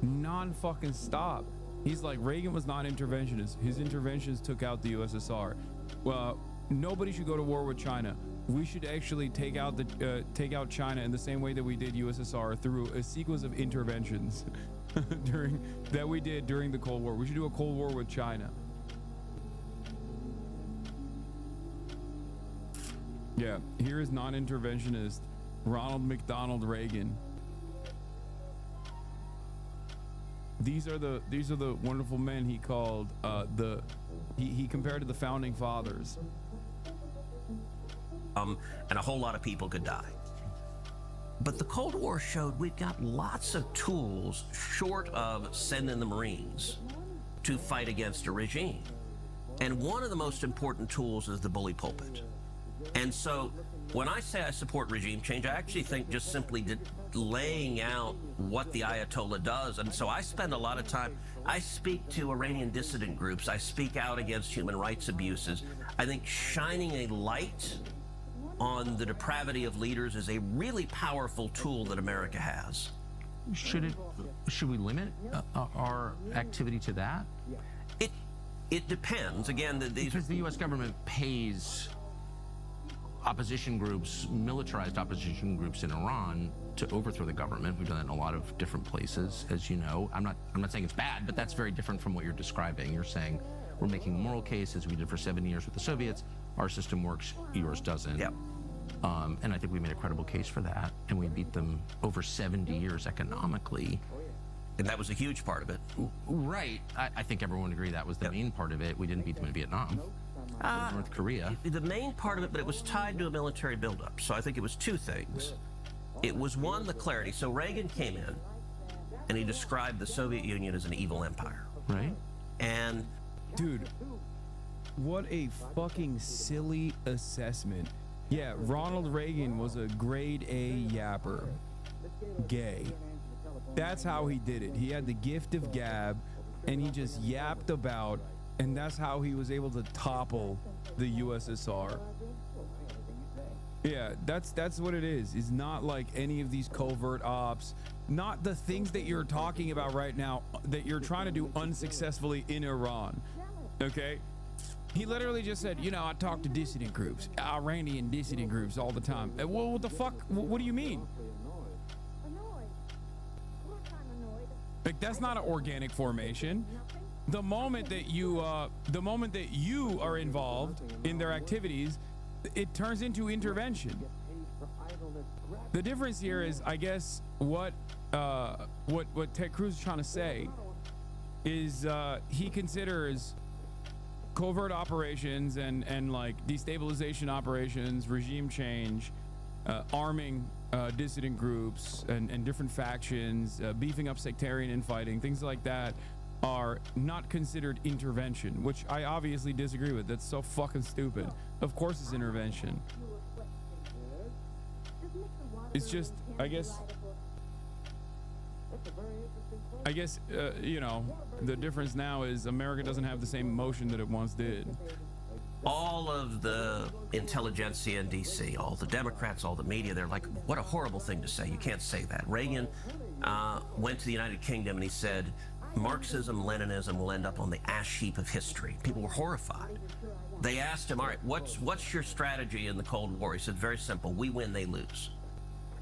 non-fucking stop. He's like, Reagan was not interventionist. His interventions took out the USSR. Well, nobody should go to war with China. We should actually take out China in the same way that we did USSR through a sequence of interventions during the Cold War. We should do a Cold War with China. Yeah, here is non-interventionist Ronald McDonald Reagan. These are the wonderful men he called he compared to the founding fathers. And a whole lot of people could die. But the Cold War showed we've got lots of tools short of sending the Marines to fight against a regime. And one of the most important tools is the bully pulpit. And so when I say I support regime change, I actually think just simply laying out what the Ayatollah does. And so I spend a lot of time, I speak to Iranian dissident groups, I speak out against human rights abuses. I think shining a light on the depravity of leaders is a really powerful tool that America has. Should we limit our activity to that? It depends. Again, because the U.S. government pays opposition groups, militarized opposition groups in Iran, to overthrow the government. We've done that in a lot of different places, as you know. I'm not saying it's bad, but that's very different from what you're describing. You're saying we're making a moral case, as we did for 7 years with the Soviets. Our system works, yours doesn't. Yep. And I think we made a credible case for that, and we beat them over 70 years economically. And that was a huge part of it. Right. I think everyone would agree that was the main part of it. We didn't beat them in Vietnam. North Korea. The main part of it, but it was tied to a military buildup. So I think it was two things. It was one, the clarity. So Reagan came in and he described the Soviet Union as an evil empire. Right. And dude, what a fucking silly assessment. Yeah, Ronald Reagan was a grade A yapper. Gay. That's how he did it. He had the gift of gab and he just yapped about, and that's how he was able to topple the USSR. Yeah, that's what it is. It's not like any of these covert ops, not the things that you're talking about right now that you're trying to do unsuccessfully in Iran. Okay? He literally just said, you know, I talk to dissident groups, Iranian dissident groups all the time. Well, what the fuck? What do you mean? Like, that's not an organic formation. The moment that you are involved in their activities, it turns into intervention. The difference here is, I guess, what TUCKERxTEDCRUZ is trying to say is he considers covert operations and like destabilization operations, regime change, arming dissident groups and different factions, beefing up sectarian infighting, things like that are not considered intervention, which I obviously disagree with. That's so fucking stupid. Of course it's intervention. It's just, I guess, you know, the difference now is America doesn't have the same motion that it once did. All of the intelligentsia in DC, all the Democrats, all the media, they're like, what a horrible thing to say. You can't say that. Reagan went to the United Kingdom and he said, Marxism, Leninism will end up on the ash heap of history. People were horrified. They asked him, all right, what's your strategy in the Cold War? He said, very simple, we win, they lose.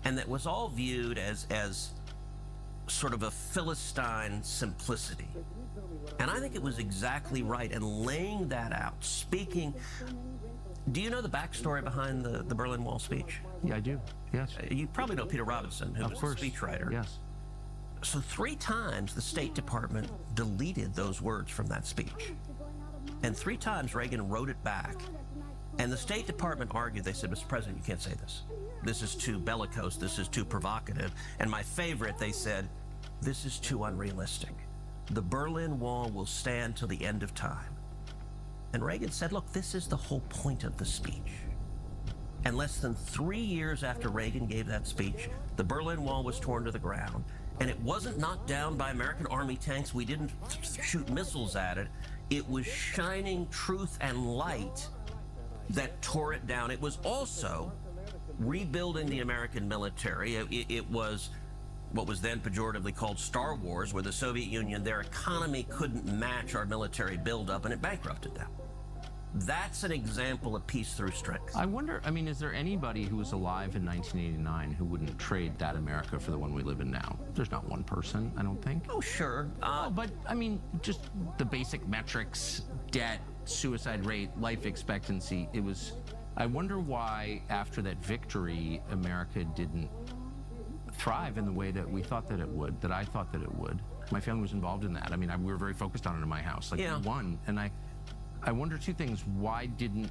And that was all viewed as sort of a Philistine simplicity. And I think it was exactly right. And laying that out, speaking, do you know the backstory behind the Berlin Wall speech? Yeah, I do. Yes. You probably know Peter Robinson, who was a speechwriter. Yes. So 3 times the State Department deleted those words from that speech. And 3 times Reagan wrote it back. And the State Department argued, they said, Mr. President, you can't say this. This is too bellicose, this is too provocative. And my favorite, they said, this is too unrealistic. The Berlin Wall will stand till the end of time. And Reagan said, look, this is the whole point of the speech. And less than 3 years after Reagan gave that speech, the Berlin Wall was torn to the ground. And it wasn't knocked down by American Army tanks. We didn't shoot missiles at it. It was shining truth and light that tore it down. It was also rebuilding the American military. It was what was then pejoratively called Star Wars, where the Soviet Union, their economy couldn't match our military buildup, and it bankrupted them. That's an example of peace through strength. I wonder, I mean, is there anybody who was alive in 1989 who wouldn't trade that America for the one we live in now? There's not one person, I don't think. Oh, sure. But, I mean, just the basic metrics, debt, suicide rate, life expectancy, it was... I wonder why, after that victory, America didn't thrive in the way that we thought that it would, that I thought that it would. My family was involved in that. I mean, we were very focused on it in my house. Like, we won, and I wonder 2 things. Why didn't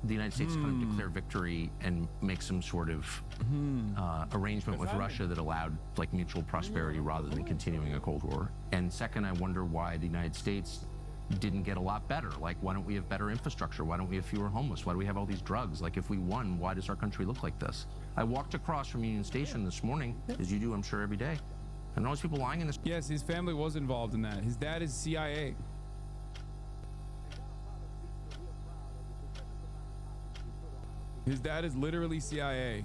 the United States kind of declare victory and make some sort of arrangement with Russia that allowed like mutual prosperity rather than continuing a Cold War? And second, I wonder why the United States didn't get a lot better. Like, why don't we have better infrastructure? Why don't we have fewer homeless? Why do we have all these drugs? Like, if we won, why does our country look like this? I walked across from Union Station this morning, as you do, I'm sure, every day. And all these people lying in this. Yes, his family was involved in that. His dad is CIA. His dad is literally CIA.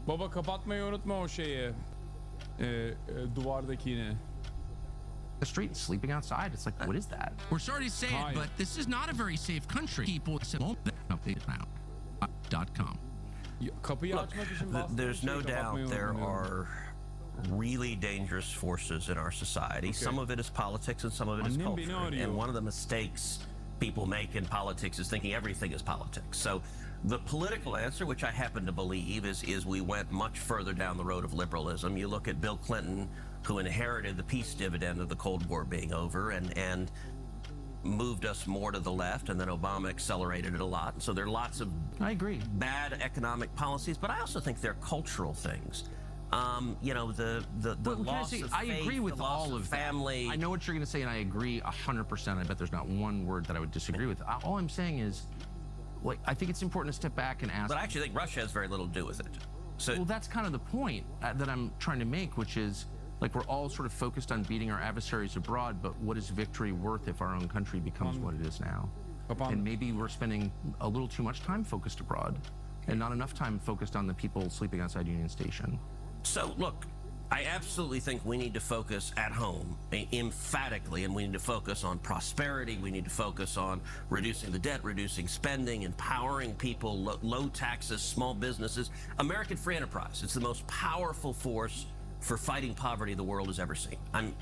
Baba kapatmayı unutma o şeyi. Duvardakini. The street, sleeping outside. It's like, what is that? We're sorry to say it, but this is not a very safe country. People now.com. Look, there's no doubt there are really dangerous forces in our society. Okay. Some of it is politics and some of it is culture. And one of the mistakes people make in politics is thinking everything is politics. So the political answer, which I happen to believe, is we went much further down the road of liberalism. You look at Bill Clinton, who inherited the peace dividend of the Cold War being over and moved us more to the left, and then Obama accelerated it a lot. So there are lots of bad economic policies, but I also think they're cultural things. You know, the loss of faith, I agree with all of family. That. I know what you're going to say, and I agree 100%. I bet there's not one word that I would disagree with. All I'm saying is, like, I think it's important to step back and ask. But I actually think Russia has very little to do with it. So, well, that's kind of the point that I'm trying to make, which is, like, we're all sort of focused on beating our adversaries abroad, but what is victory worth if our own country becomes what it is now? And maybe we're spending a little too much time focused abroad and not enough time focused on the people sleeping outside Union Station. So, look, I absolutely think we need to focus at home emphatically, and we need to focus on prosperity. We need to focus on reducing the debt, reducing spending, empowering people, low taxes, small businesses. American free enterprise. It's the most powerful force for fighting poverty the world has ever seen. I'm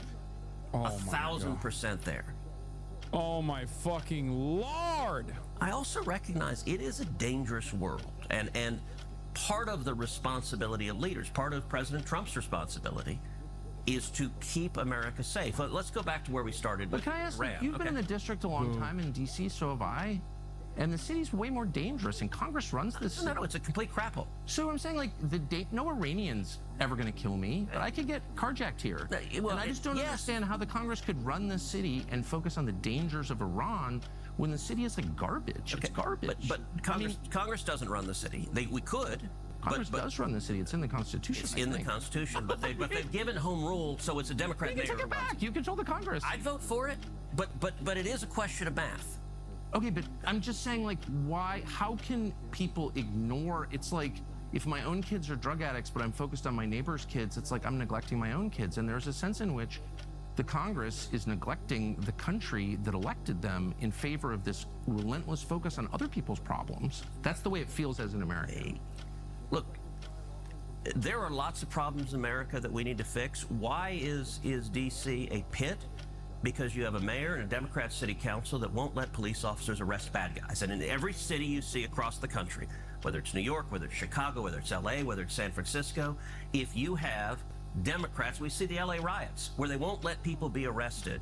1,000% there. Oh my fucking Lord! I also recognize it is a dangerous world, and part of the responsibility of leaders, part of President Trump's responsibility, is to keep America safe. Let's go back to where we started. But can I ask, you've been in the district a long time in D.C., so have I. And the city's way more dangerous, and Congress runs this. No, it's a complete crap hole. So I'm saying, like, no Iranian's ever going to kill me, but I could get carjacked here. Well, and I just don't understand how the Congress could run this city and focus on the dangers of Iran when the city is like garbage. It's garbage. But Congress doesn't run the city. We could. Congress does run the city. It's in the Constitution. It's in the Constitution, but they've given home rule, so it's a Democrat mayor. You can take it back. You control the Congress. I'd vote for it, but it is a question of math. Okay, but I'm just saying, like, why? How can people ignore? It's like, if my own kids are drug addicts, but I'm focused on my neighbor's kids, it's like I'm neglecting my own kids. And there's a sense in which the Congress is neglecting the country that elected them in favor of this relentless focus on other people's problems. That's the way it feels as an American. Look, there are lots of problems in America that we need to fix. Why is D.C. a pit? Because you have a mayor and a Democrat city council that won't let police officers arrest bad guys. And in every city you see across the country, whether it's New York, whether it's Chicago, whether it's LA, whether it's San Francisco, if you have Democrats, we see the LA riots where they won't let people be arrested.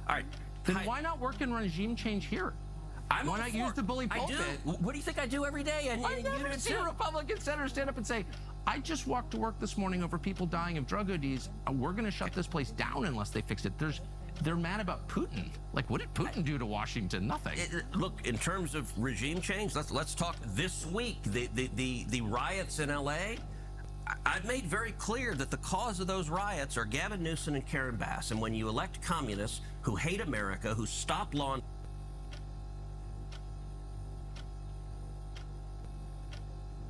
All right. Then why not work in regime change here? Why not use the bully pulpit? I do. What do you think I do every day? I never see a Republican senator stand up and say, I just walked to work this morning over people dying of drug ODs. We're going to shut this place down unless they fix it. They're mad about Putin. Like, what did Putin do to Washington? Nothing. Look, in terms of regime change, let's talk this week. The riots in LA, I've made very clear that the cause of those riots are Gavin Newsom and Karen Bass. And when you elect communists who hate America, who stop law and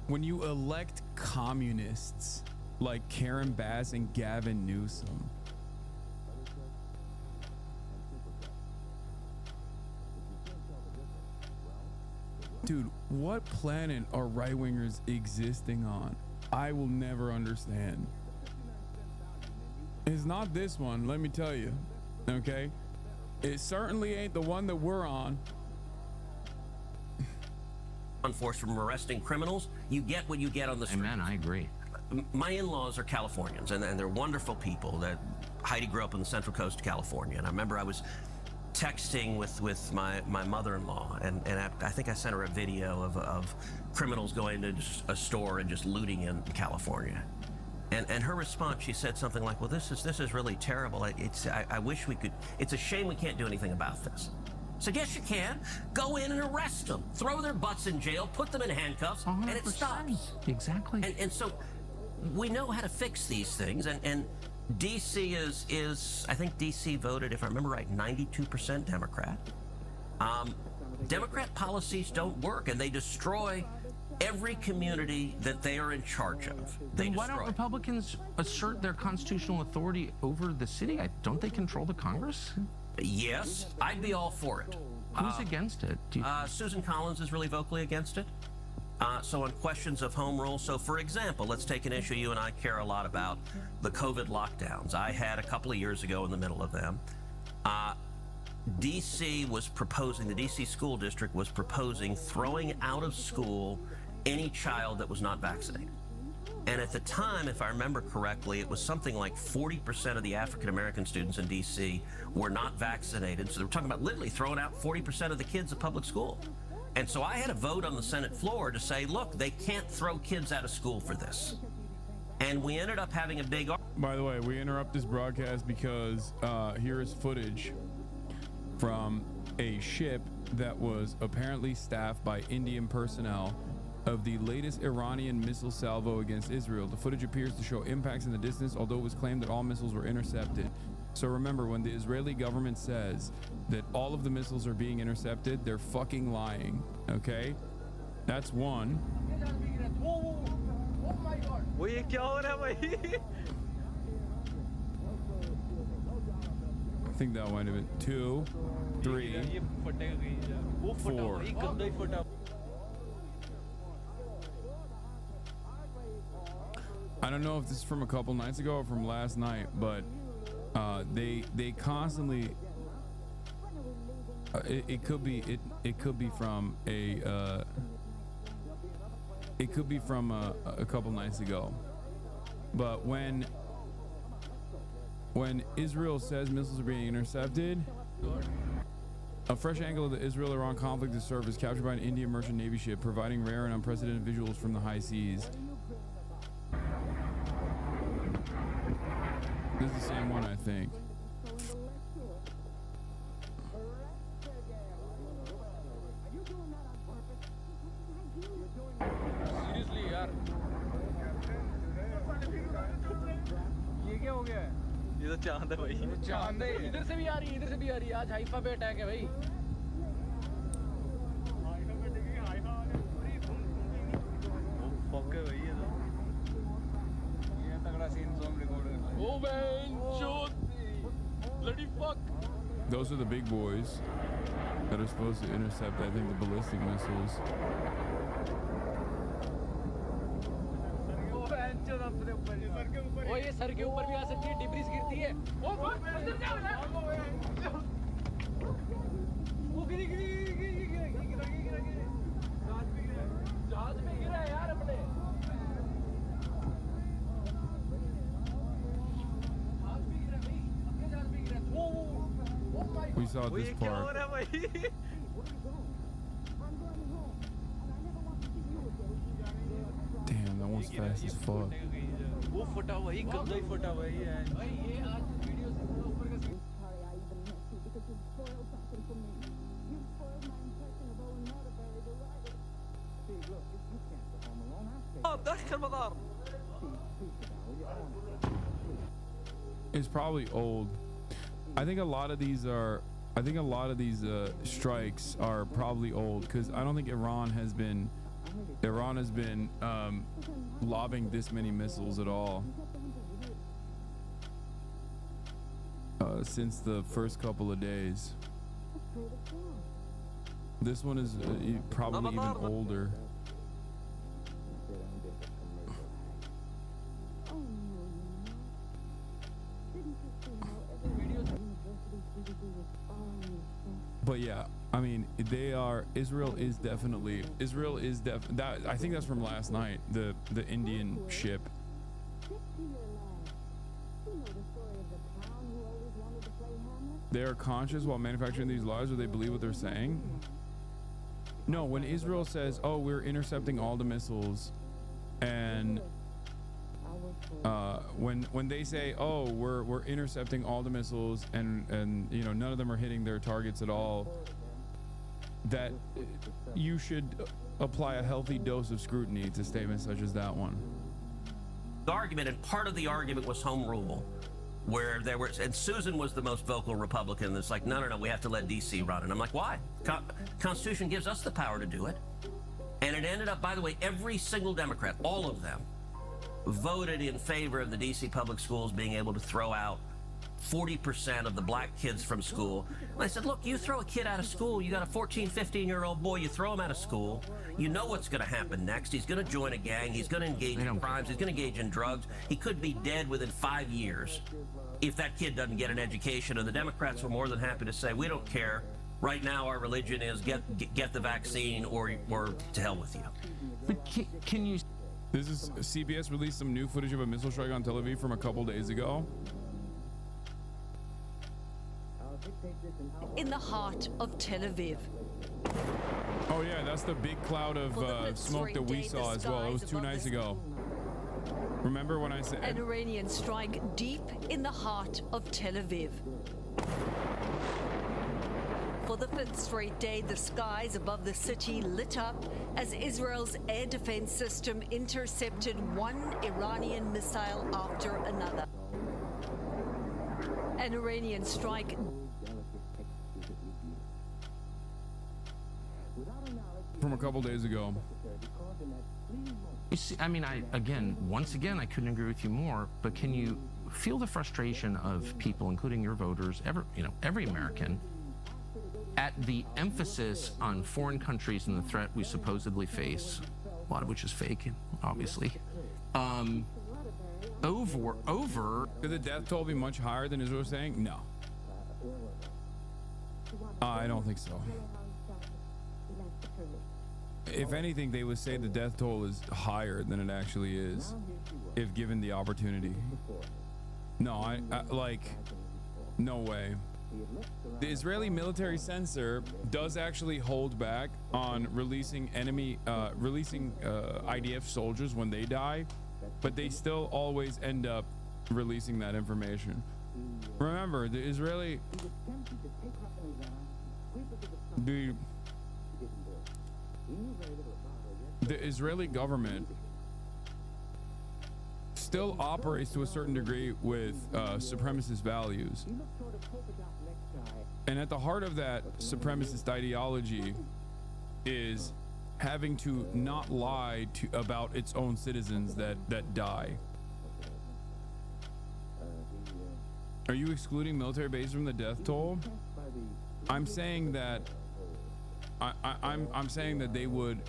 when you elect communists like Karen Bass and Gavin Newsom, dude, what planet are right-wingers existing on? I will never understand. It's not this one, let me tell you, okay? It certainly ain't the one that we're on. Unforced from arresting criminals, you get what you get on the street. Amen, I agree. My in-laws are Californians, and they're wonderful people. That Heidi grew up on the Central Coast of California, and I remember I was texting with my mother-in-law, and I think I sent her a video of criminals going to a store and just looting in California. And her response, she said something like, well, this is really terrible. I wish we could, it's a shame we can't do anything about this. I said, yes, you can. Go in and arrest them. Throw their butts in jail, put them in handcuffs, 100%. And it stops. Exactly. And so we know how to fix these things. And D.C. is, I think D.C. voted, if I remember right, 92% Democrat. Democrat policies don't work, and they destroy every community that they are in charge of. Then why don't Republicans assert their constitutional authority over the city? Don't they control the Congress? Yes, I'd be all for it. Who's against it? Susan Collins is really vocally against it. So on questions of home rule, so for example, let's take an issue you and I care a lot about, the COVID lockdowns. I had a couple of years ago in the middle of them. DC was proposing, the DC school district was proposing throwing out of school any child that was not vaccinated. And at the time, if I remember correctly, it was something like 40% of the African-American students in DC were not vaccinated. So they were talking about literally throwing out 40% of the kids at public school. And so I had a vote on the Senate floor to say, look, they can't throw kids out of school for this. And we ended up having a big... By the way, we interrupt this broadcast because here is footage from a ship that was apparently staffed by Indian personnel of the latest Iranian missile salvo against Israel. The footage appears to show impacts in the distance, although it was claimed that all missiles were intercepted. So remember, when the Israeli government says that all of the missiles are being intercepted, they're fucking lying, okay? That's one. I think that might have been 2, 3, 4. I don't know if this is from a couple nights ago or from last night, but they constantly it could be from a couple nights ago. But when Israel says missiles are being intercepted, a fresh angle of the Israel-Iran conflict is surfaced, captured by an Indian merchant navy ship, providing rare and unprecedented visuals from the high seas. This is the same one, I think. Seriously, यार ये क्या हो गया है? ये तो चांद है भाई। चांद है। इधर से भी आ रही है, इधर से भी आ रही है। आज हाइफा पे अटैक है भाई। हाइफा पे देखिए, हाइफा वाले पूरी पक्के भाई ये तो। ये तगड़ा सीन ज़ूम रिकॉर्ड करना। Oh man, shot! Bloody fuck! Those are the big boys that are supposed to intercept, I think, the ballistic missiles. ओ ये सर के ऊपर भी आ सकती है, डिब्रीज गिरती है। ओ अंदर जाओ ना। वो गिरी जहाज में गिरा है यार अपने। We saw this part. Damn, that one's fast as fuck. वो फटा वही कब्जा ही फटा वही है। भाई ये आज वीडियो से ऊपर का scene. دخل مضار. It's probably old. I think a lot of these strikes are probably old, because I don't think Iran has been lobbing this many missiles at all since the first couple of days. This one is probably even older. But yeah, I mean, Israel is definitely that. I think that's from last night, the Indian ship. They are conscious while manufacturing these lies, or they believe what they're saying. No, when Israel says, oh, we're intercepting all the missiles, and when they say, oh, we're intercepting all the missiles and you know, none of them are hitting their targets at all, that you should apply a healthy dose of scrutiny to statements such as that one. The argument, and part of the argument was home rule, where there was, and Susan was the most vocal Republican that's like, no, we have to let DC run. And I'm like, why? Constitution gives us the power to do it. And it ended up, by the way, every single Democrat, all of them, voted in favor of the DC public schools being able to throw out 40% of the black kids from school. And I said, look, you throw a kid out of school, you got a 14, 15-year-old boy, you throw him out of school, you know what's going to happen next. He's going to join a gang, he's going to engage in crimes, he's going to engage in drugs. He could be dead within 5 years if that kid doesn't get an education. And the Democrats were more than happy to say, we don't care. Right now, our religion is get the vaccine or to hell with you. But can you... This is CBS released some new footage of a missile strike on Tel Aviv from a couple days ago. In the heart of Tel Aviv. Oh yeah, that's the big cloud of smoke that we saw as well. It was 2 nights ago. Remember when I said... An Iranian strike deep in the heart of Tel Aviv. For the 5th straight day, the skies above the city lit up as Israel's air defense system intercepted one Iranian missile after another. An Iranian strike. From a couple days ago. You see, I mean, once again, I couldn't agree with you more, but can you feel the frustration of people, including your voters, every American, at the emphasis on foreign countries and the threat we supposedly face, a lot of which is fake, obviously, over... Could the death toll be much higher than Israel was saying? No. I don't think so. If anything, they would say the death toll is higher than it actually is, if given the opportunity. No, I like, no way. The Israeli military censor does actually hold back on releasing IDF soldiers when they die, but they still always end up releasing that information. Remember, the Israeli government still operates to a certain degree with supremacist values. And at the heart of that supremacist ideology is having to not lie about its own citizens that die. Are you excluding military bases from the death toll? I'm saying that I'm saying that they would,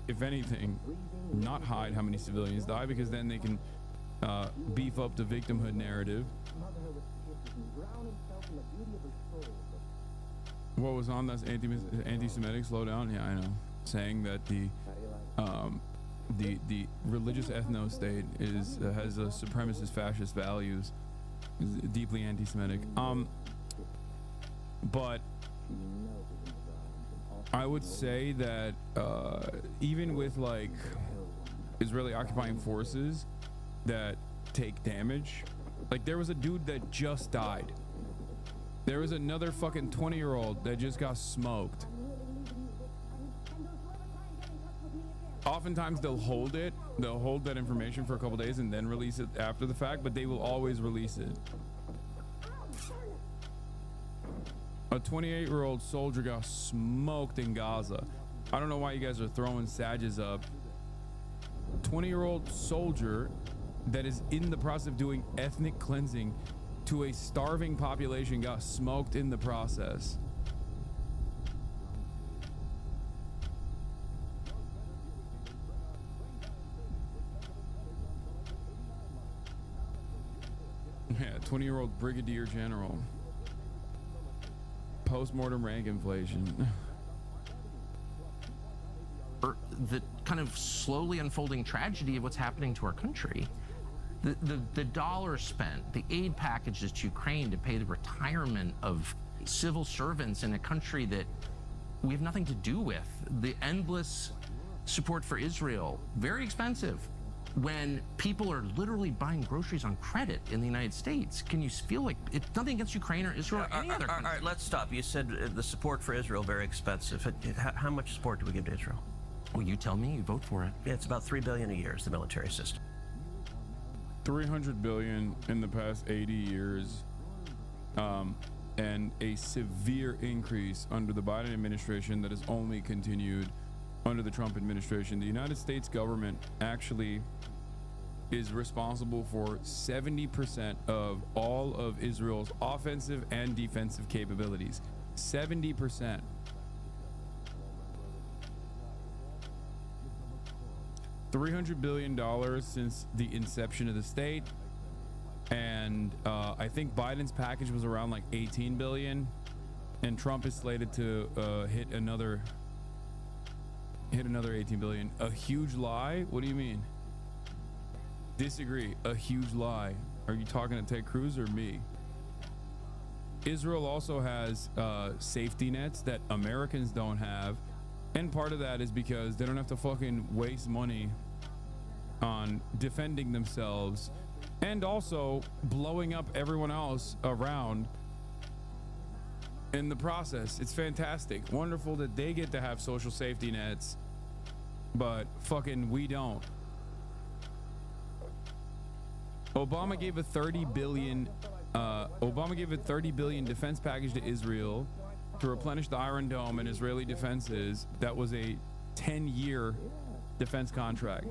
if anything, not hide how many civilians die, because then they can beef up the victimhood narrative. What was on that anti-Semitic? Slow down. Yeah, I know. Saying that the religious ethno state has a supremacist fascist values, is deeply anti-Semitic. But I would say that even with like Israeli occupying forces that take damage, like there was a dude that just died. There was another fucking 20-year-old that just got smoked. Oftentimes they'll hold that information for a couple days and then release it after the fact, but they will always release it. A 28-year-old soldier got smoked in Gaza. I don't know why you guys are throwing Sages up. 20-year-old soldier that is in the process of doing ethnic cleansing to a starving population got smoked in the process. Yeah, 20-year-old brigadier general. Post-mortem rank inflation. The kind of slowly unfolding tragedy of what's happening to our country. The dollars spent, the aid packages to Ukraine to pay the retirement of civil servants in a country that we have nothing to do with, the endless support for Israel, very expensive, when people are literally buying groceries on credit in the United States? Can you feel like it's nothing against Ukraine or Israel or any other country? All right, let's stop. You said the support for Israel very expensive. How much support do we give to Israel? Well, you tell me. You vote for it. Yeah, it's about $3 billion a year is the military assistance. $300 billion in the past 80 years, and a severe increase under the Biden administration that has only continued under the Trump administration. The United States government actually is responsible for 70% of all of Israel's offensive and defensive capabilities. 70%. $300 billion since the inception of the state, and I think Biden's package was around like 18 billion, and Trump is slated to hit another 18 billion. A huge lie? What do you mean? Disagree. A huge lie. Are you talking to TUCKERxTEDCRUZ or me? Israel also has safety nets that Americans don't have, and part of that is because they don't have to fucking waste money on defending themselves and also blowing up everyone else around in the process. It's fantastic. Wonderful that they get to have social safety nets, but fucking we don't. Obama gave a 30 billion defense package to Israel to replenish the Iron Dome and Israeli defenses. That was a 10-year defense contract.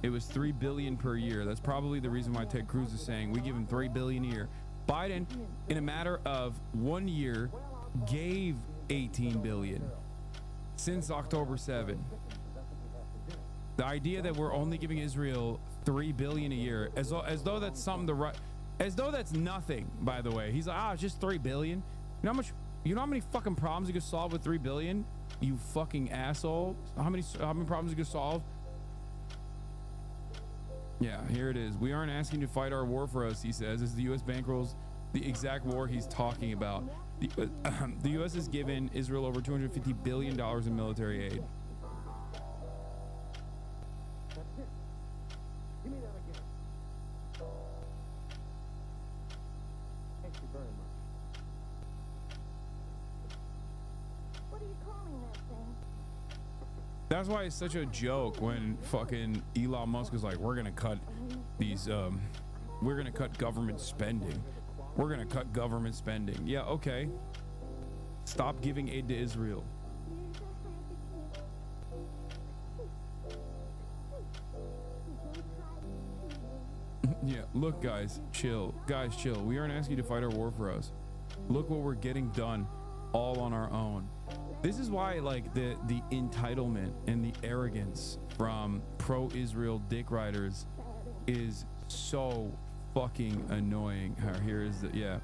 It was $3 billion per year. That's probably the reason why TUCKERxTEDCRUZ is saying we give him $3 billion a year. Biden, in a matter of 1 year, gave $18 billion since October 7. The idea that we're only giving Israel $3 billion a year, as though that's something to write, as though that's nothing. By the way, he's like, it's just $3 billion. You know how many fucking problems you could solve with $3 billion? You fucking asshole. How many problems you could solve? Yeah, here it is. We aren't asking you to fight our war for us, he says, as the U.S. bankrolls the exact war he's talking about. The U.S. has given Israel over $250 billion in military aid. Give me that again. Thank you very much. What are you calling that thing? That's why it's such a joke when fucking Elon Musk is like, we're gonna cut these, we're gonna cut government spending. We're gonna cut government spending. Yeah, okay. Stop giving aid to Israel. Yeah, look, guys, chill. Guys, chill. We aren't asking you to fight our war for us. Look what we're getting done all on our own. This is why, like, the entitlement and the arrogance from pro-Israel dick riders is so fucking annoying. Here is the, yeah.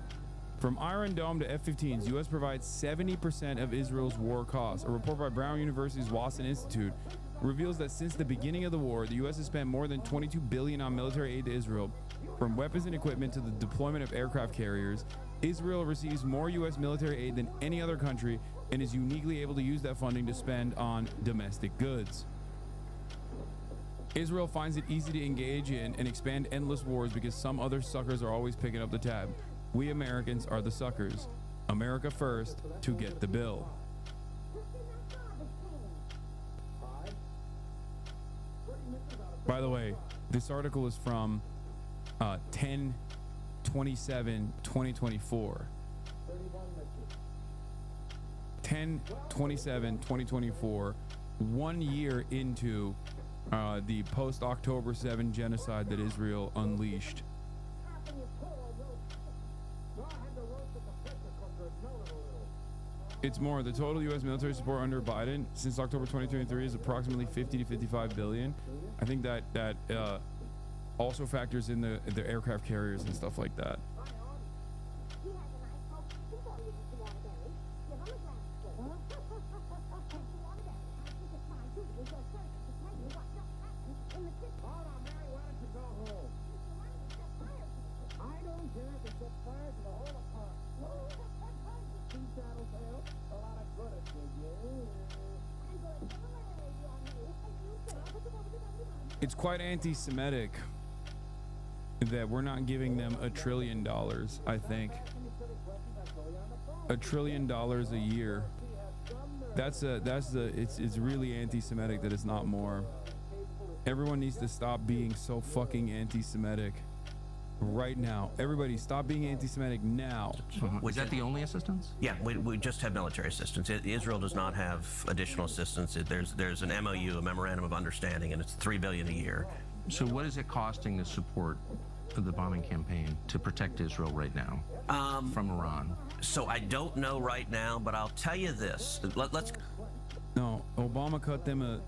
From Iron Dome to F-15s, U.S. provides 70% of Israel's war costs. A report by Brown University's Wasson Institute reveals that since the beginning of the war, the U.S. has spent more than $22 billion on military aid to Israel. From weapons and equipment to the deployment of aircraft carriers, Israel receives more U.S. military aid than any other country and is uniquely able to use that funding to spend on domestic goods. Israel finds it easy to engage in and expand endless wars because some other suckers are always picking up the tab. We Americans are the suckers. America first to get the bill. By the way, this article is from 10/27/2024. 10/27/2024, 1 year into the post-October 7 genocide that Israel unleashed. It's more. The total U.S. military support under Biden since October 2023 is approximately 50 to 55 billion. I think that also factors in the aircraft carriers and stuff like that. it's quite anti-Semitic that we're not giving them $1 trillion. I think $1 trillion a year. It's really anti-Semitic that it's not more. Everyone needs to stop being so fucking anti-Semitic right now. Everybody stop being anti-Semitic now. Was that the only assistance? Yeah, we just have military assistance. Israel does not have additional assistance. There's an MOU, a memorandum of understanding, and it's $3 billion a year. So what is it costing to support the bombing campaign to protect Israel right now from Iran? So I don't know right now, but I'll tell you this. No, Obama cut them a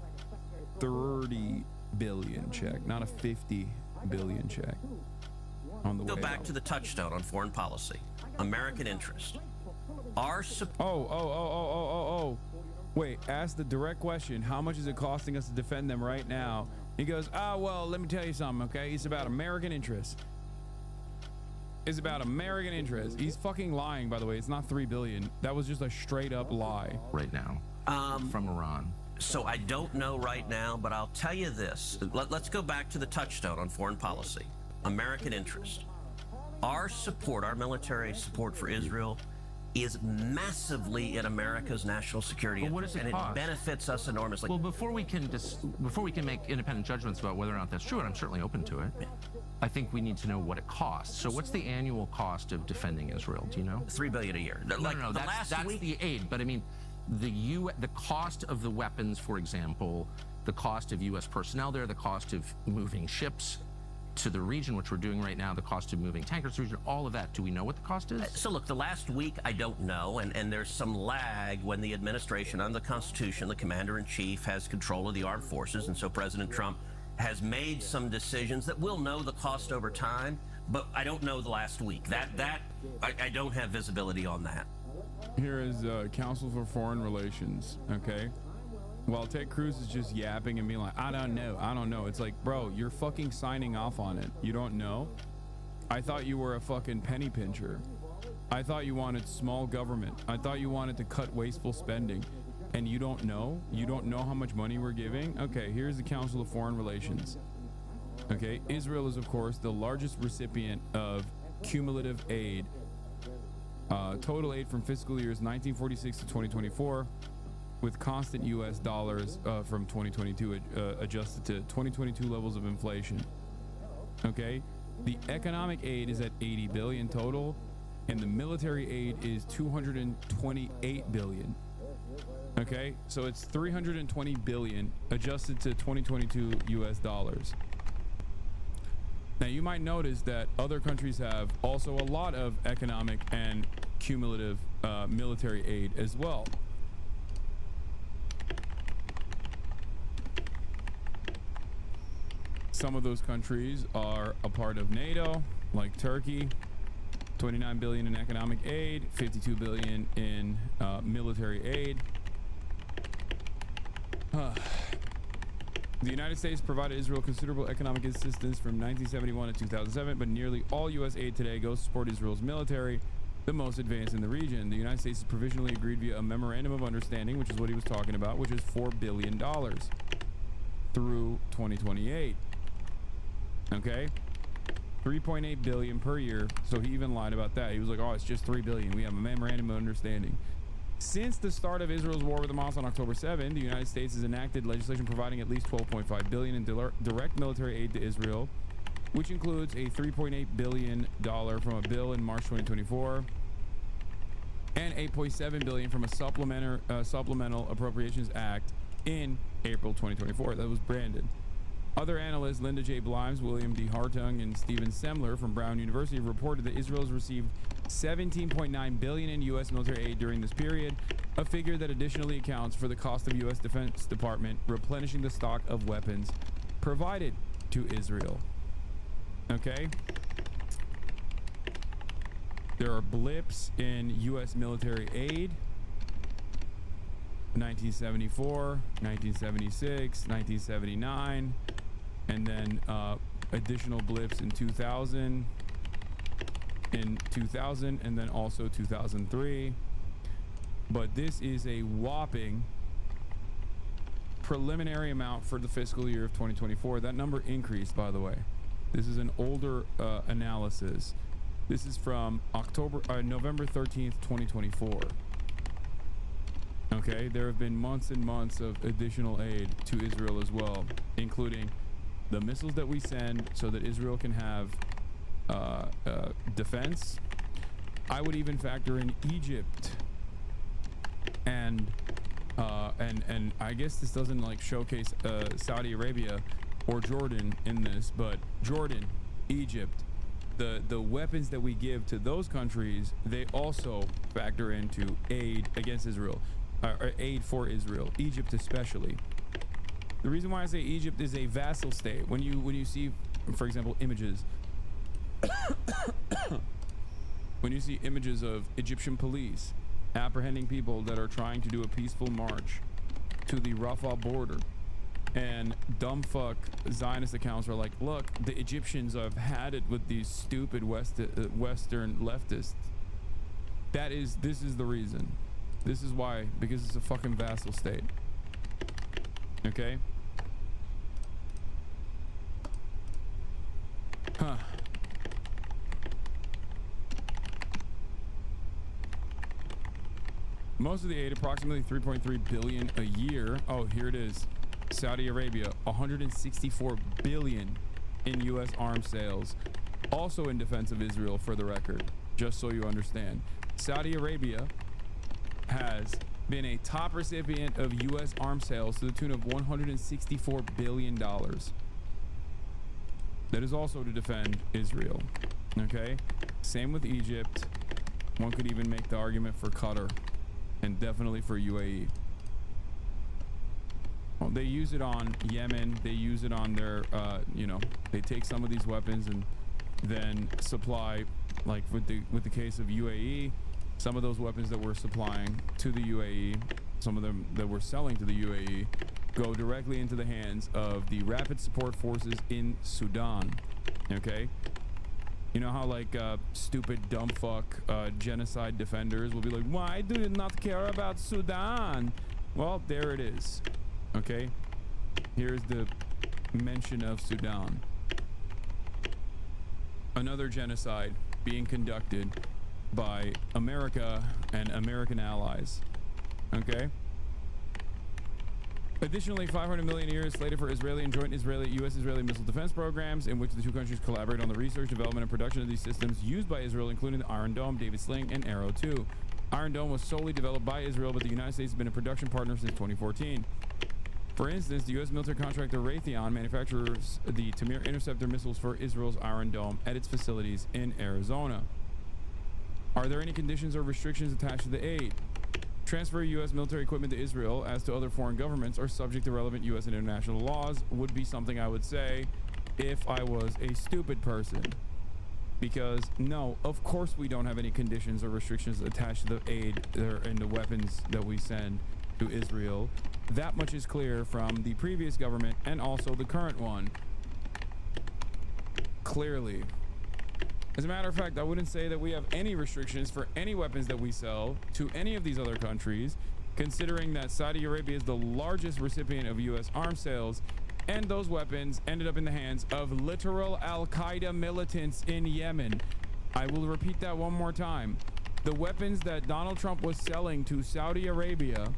30 billion check, not a 50 billion check. On the Go way back out. to the touchstone on foreign policy. American interest. Our Wait, ask the direct question. How much is it costing us to defend them right now? He goes, well, let me tell you something, okay? It's about American interest. It's about American interest. He's fucking lying, by the way. It's not 3 billion. That was just a straight up lie. Right now. From Iran. So I don't know right now, but I'll tell you this. Let's go back to the touchstone on foreign policy. American interest. Our support, our military support for Israel is massively in America's national security. But what does it cost? It benefits us enormously. Well, before we can make independent judgments about whether or not that's true, and I'm certainly open to it, I think we need to know what it costs. So what's the annual cost of defending Israel? Do you know? $3 billion a year. No, that's the aid. But I mean, the cost of the weapons, for example, the cost of U.S. personnel there, the cost of moving ships to the region, which we're doing right now, the cost of moving tankers to the region, all of that. Do we know what the cost is? So look, the last week, I don't know, and there's some lag when the administration, under the Constitution, the commander-in-chief has control of the armed forces, and so President Trump has made some decisions that we'll know the cost over time, but I don't know the last week. I don't have visibility on that. Here is Council for Foreign Relations, okay? While Ted Cruz is just yapping and being like, I don't know. It's like, bro, you're fucking signing off on it. You don't know? I thought you were a fucking penny pincher. I thought you wanted small government. I thought you wanted to cut wasteful spending. And you don't know? You don't know how much money we're giving? Okay, here's the Council of Foreign Relations. Okay, Israel is, of course, the largest recipient of cumulative aid. Total aid from fiscal years 1946 to 2024. With constant U.S. dollars from 2022 adjusted to 2022 levels of inflation. Okay, the economic aid is at 80 billion total, and the military aid is 228 billion. Okay, so it's 320 billion adjusted to 2022 U.S. dollars. Now you might notice that other countries have also a lot of economic and cumulative military aid as well. Some of those countries are a part of NATO, like Turkey, 29 billion in economic aid, 52 billion in military aid. The United States provided Israel considerable economic assistance from 1971 to 2007, but nearly all U.S. aid today goes to support Israel's military, the most advanced in the region. The United States has provisionally agreed via a memorandum of understanding, which is what he was talking about, which is $4 billion through 2028. Okay, 3.8 billion per year. So he even lied about that. He was like, oh, it's just 3 billion. We have a memorandum of understanding. Since the start of Israel's war with Hamas on October 7, the United States has enacted legislation providing at least 12.5 billion in direct military aid to Israel, which includes a $3.8 billion from a bill in March 2024 and 8.7 billion from a supplemental appropriations act in April 2024 that was branded. Other analysts, Linda J. Blimes, William D. Hartung, and Stephen Semler from Brown University, have reported that Israel has received 17.9 billion in U.S. military aid during this period, a figure that additionally accounts for the cost of U.S. Defense Department replenishing the stock of weapons provided to Israel. Okay? There are blips in U.S. military aid. 1974, 1976, 1979, and then additional blips in 2000, and then also 2003. But this is a whopping preliminary amount for the fiscal year of 2024. That number increased, by the way. This is an older analysis. This is from November 13th, 2024. Okay, there have been months and months of additional aid to Israel as well, including the missiles that we send so that Israel can have defense. I would even factor in Egypt and I guess this doesn't like showcase Saudi Arabia or Jordan in this, but Jordan, Egypt, the weapons that we give to those countries, they also factor into aid against Israel, or aid for Israel, Egypt especially. The reason why I say Egypt is a vassal state, when you see, for example, images when you see images of Egyptian police apprehending people that are trying to do a peaceful march to the Rafah border, and dumb fuck Zionist accounts are like, look, the Egyptians have had it with these stupid Western leftists. This is the reason. This is why, because it's a fucking vassal state. Okay? Huh. Most of the aid, approximately 3.3 billion a year. Oh, here it is. Saudi Arabia, 164 billion in U.S. arms sales, also in defense of Israel, for the record, just so you understand. Saudi Arabia has been a top recipient of U.S. arms sales to the tune of $164 billion. That is also to defend Israel. Okay? Same with Egypt. One could even make the argument for Qatar, and definitely for UAE. Well, they use it on Yemen. They use it on their, they take some of these weapons and then supply, like with the case of UAE, some of those weapons that we're supplying to the UAE, some of them that we're selling to the UAE, go directly into the hands of the Rapid Support Forces in Sudan. Okay? You know how like stupid dumb fuck genocide defenders will be like, why do you not care about Sudan? Well, there it is. Okay, here's the mention of Sudan. Another genocide being conducted by America and American allies. Okay. Additionally, 500 million a year is slated for Israeli and joint U.S.-Israeli missile defense programs, in which the two countries collaborate on the research, development, and production of these systems used by Israel, including the Iron Dome, David Sling, and Arrow 2. Iron Dome was solely developed by Israel, but the United States has been a production partner since 2014. For instance, the U.S. military contractor Raytheon manufactures the Tamir interceptor missiles for Israel's Iron Dome at its facilities in Arizona. Are there any conditions or restrictions attached to the aid? Transfer U.S. military equipment to Israel, as to other foreign governments, are subject to relevant U.S. and international laws, would be something I would say if I was a stupid person. Because, no, of course we don't have any conditions or restrictions attached to the aid and the weapons that we send to Israel. That much is clear from the previous government and also the current one. Clearly. As a matter of fact, I wouldn't say that we have any restrictions for any weapons that we sell to any of these other countries, considering that Saudi Arabia is the largest recipient of U.S. arms sales, and those weapons ended up in the hands of literal Al-Qaeda militants in Yemen. I will repeat that one more time. The weapons that Donald Trump was selling to Saudi Arabia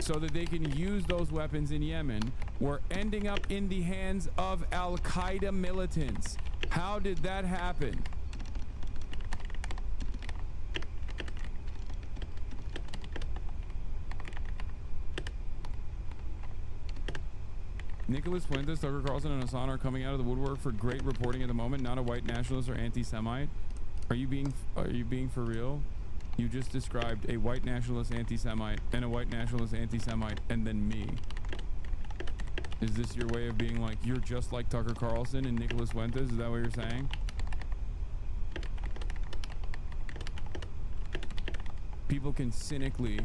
so that they can use those weapons in Yemen were ending up in the hands of Al-Qaeda militants. How did that happen? Nicholas Fuentes, Tucker Carlson, and Hasan are coming out of the woodwork for great reporting at the moment. Not a white nationalist or anti-Semite. Are you being for real? You just described a white nationalist anti-Semite and a white nationalist anti-Semite and then me. Is this your way of being like, you're just like Tucker Carlson and Nicholas Fuentes? Is that what you're saying? People can cynically,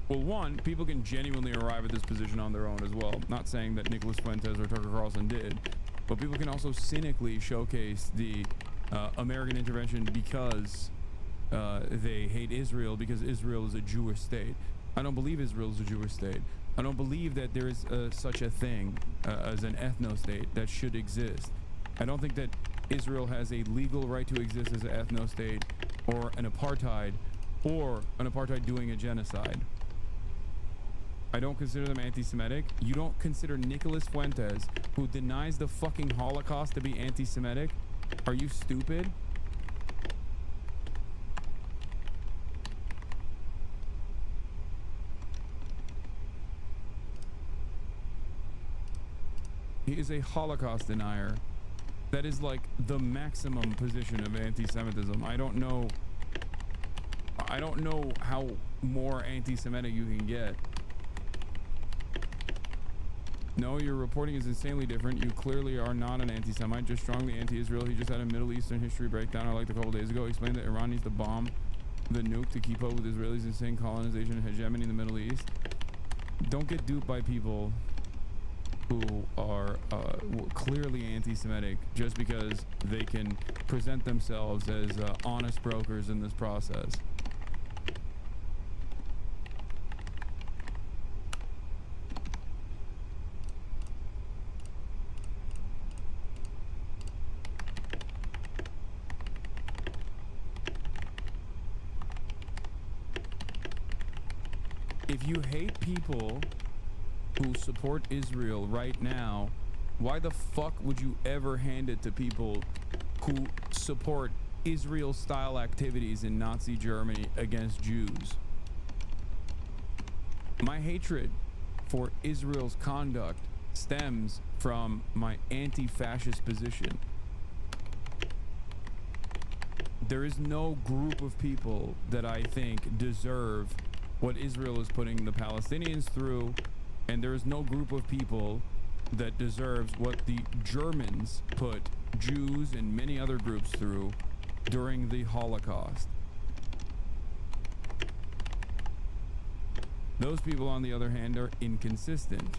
well, one, people can genuinely arrive at this position on their own as well. Not saying that Nicholas Fuentes or Tucker Carlson did, but people can also cynically showcase the American intervention because they hate Israel, because Israel is a Jewish state. I don't believe Israel is a Jewish state. I don't believe that there is such a thing as an ethno-state that should exist. I don't think that Israel has a legal right to exist as an ethno-state or an apartheid doing a genocide. I don't consider them anti-Semitic. You don't consider Nicholas Fuentes, who denies the fucking Holocaust, to be anti-Semitic? Are you stupid? He is a Holocaust denier. That is like the maximum position of anti-Semitism. I don't know how more anti-Semitic you can get. No, your reporting is insanely different. You clearly are not an anti-Semite, just strongly anti-Israel. He just had a Middle Eastern history breakdown I liked a couple days ago. He explained that Iran needs to bomb the nuke to keep up with Israelis' insane colonization and hegemony in the Middle East. Don't get duped by people who are clearly anti-Semitic just because they can present themselves as honest brokers in this process. If you hate people who support Israel right now, why the fuck would you ever hand it to people who support Israel-style activities in Nazi Germany against Jews? My hatred for Israel's conduct stems from my anti-fascist position. There is no group of people that I think deserve what Israel is putting the Palestinians through, and there is no group of people that deserves what the Germans put Jews and many other groups through during the Holocaust. Those people, on the other hand, are inconsistent.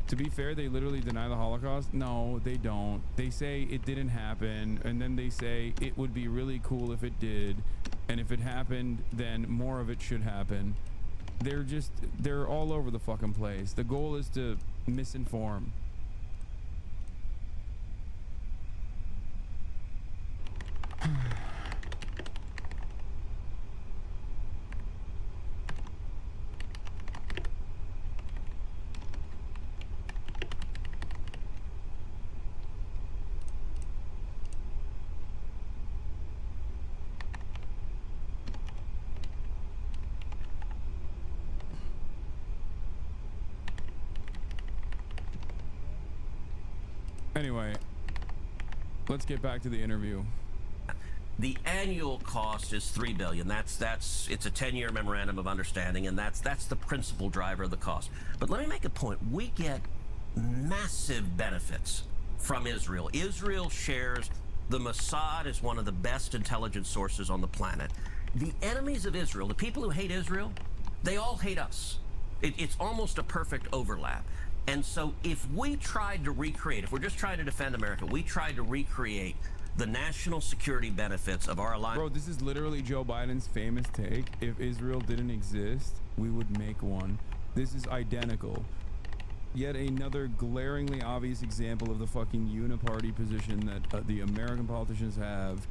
To be fair, they literally deny the Holocaust. No, they don't. They say it didn't happen, and then they say it would be really cool if it did, and if it happened, then more of it should happen. They're all over the fucking place. The goal is to misinform. Anyway, let's get back to the interview. The annual cost is $3 billion. It's a 10-year memorandum of understanding, and that's the principal driver of the cost. But let me make a point. We get massive benefits from Israel. Israel shares the Mossad as one of the best intelligence sources on the planet. The enemies of Israel, the people who hate Israel, they all hate us. It's almost a perfect overlap. And so if we tried to recreate, if we're just trying to defend America, we tried to recreate the national security benefits of our alliance. Bro, this is literally Joe Biden's famous take. If Israel didn't exist, we would make one. This is identical. Yet another glaringly obvious example of the fucking uniparty position that the American politicians have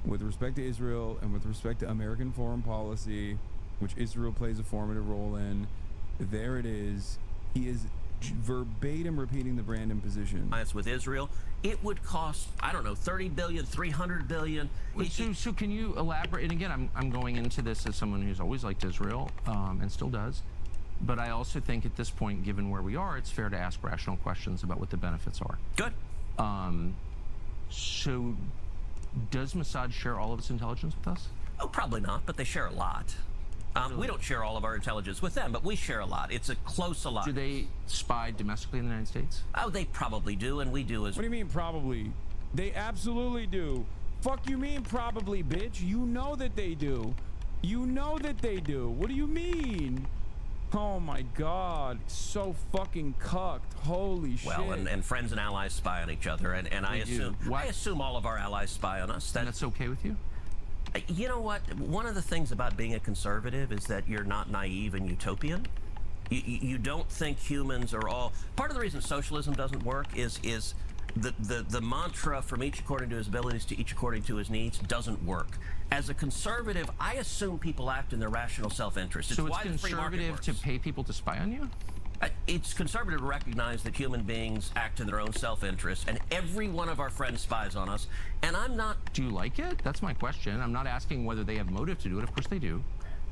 with respect to Israel and with respect to American foreign policy, which Israel plays a formative role in. There it is. He is verbatim repeating the Brandon position. With Israel, it would cost, I don't know, 30 billion, 300 billion. So can you elaborate? And again, I'm going into this as someone who's always liked Israel and still does. But I also think at this point, given where we are, it's fair to ask rational questions about what the benefits are. Good. So does Mossad share all of its intelligence with us? Oh, probably not, but they share a lot. We don't share all of our intelligence with them, but we share a lot. It's a close alliance. Do they spy domestically in the United States? Oh, they probably do, and we do as well. What do you mean probably? They absolutely do. Fuck you mean probably, bitch? You know that they do. You know that they do. What do you mean? Oh my God, so fucking cucked. Holy shit. Well, and friends and allies spy on each other, and I assume all of our allies spy on us. And that's okay with you? You know what? One of the things about being a conservative is that you're not naive and utopian. You don't think humans are all... Part of the reason socialism doesn't work is the mantra from each according to his abilities to each according to his needs doesn't work. As a conservative, I assume people act in their rational self-interest. So it's conservative to pay people to spy on you? It's conservative to recognize that human beings act in their own self-interest, and every one of our friends spies on us, and I'm not... Do you like it? That's my question. I'm not asking whether they have motive to do it. Of course they do.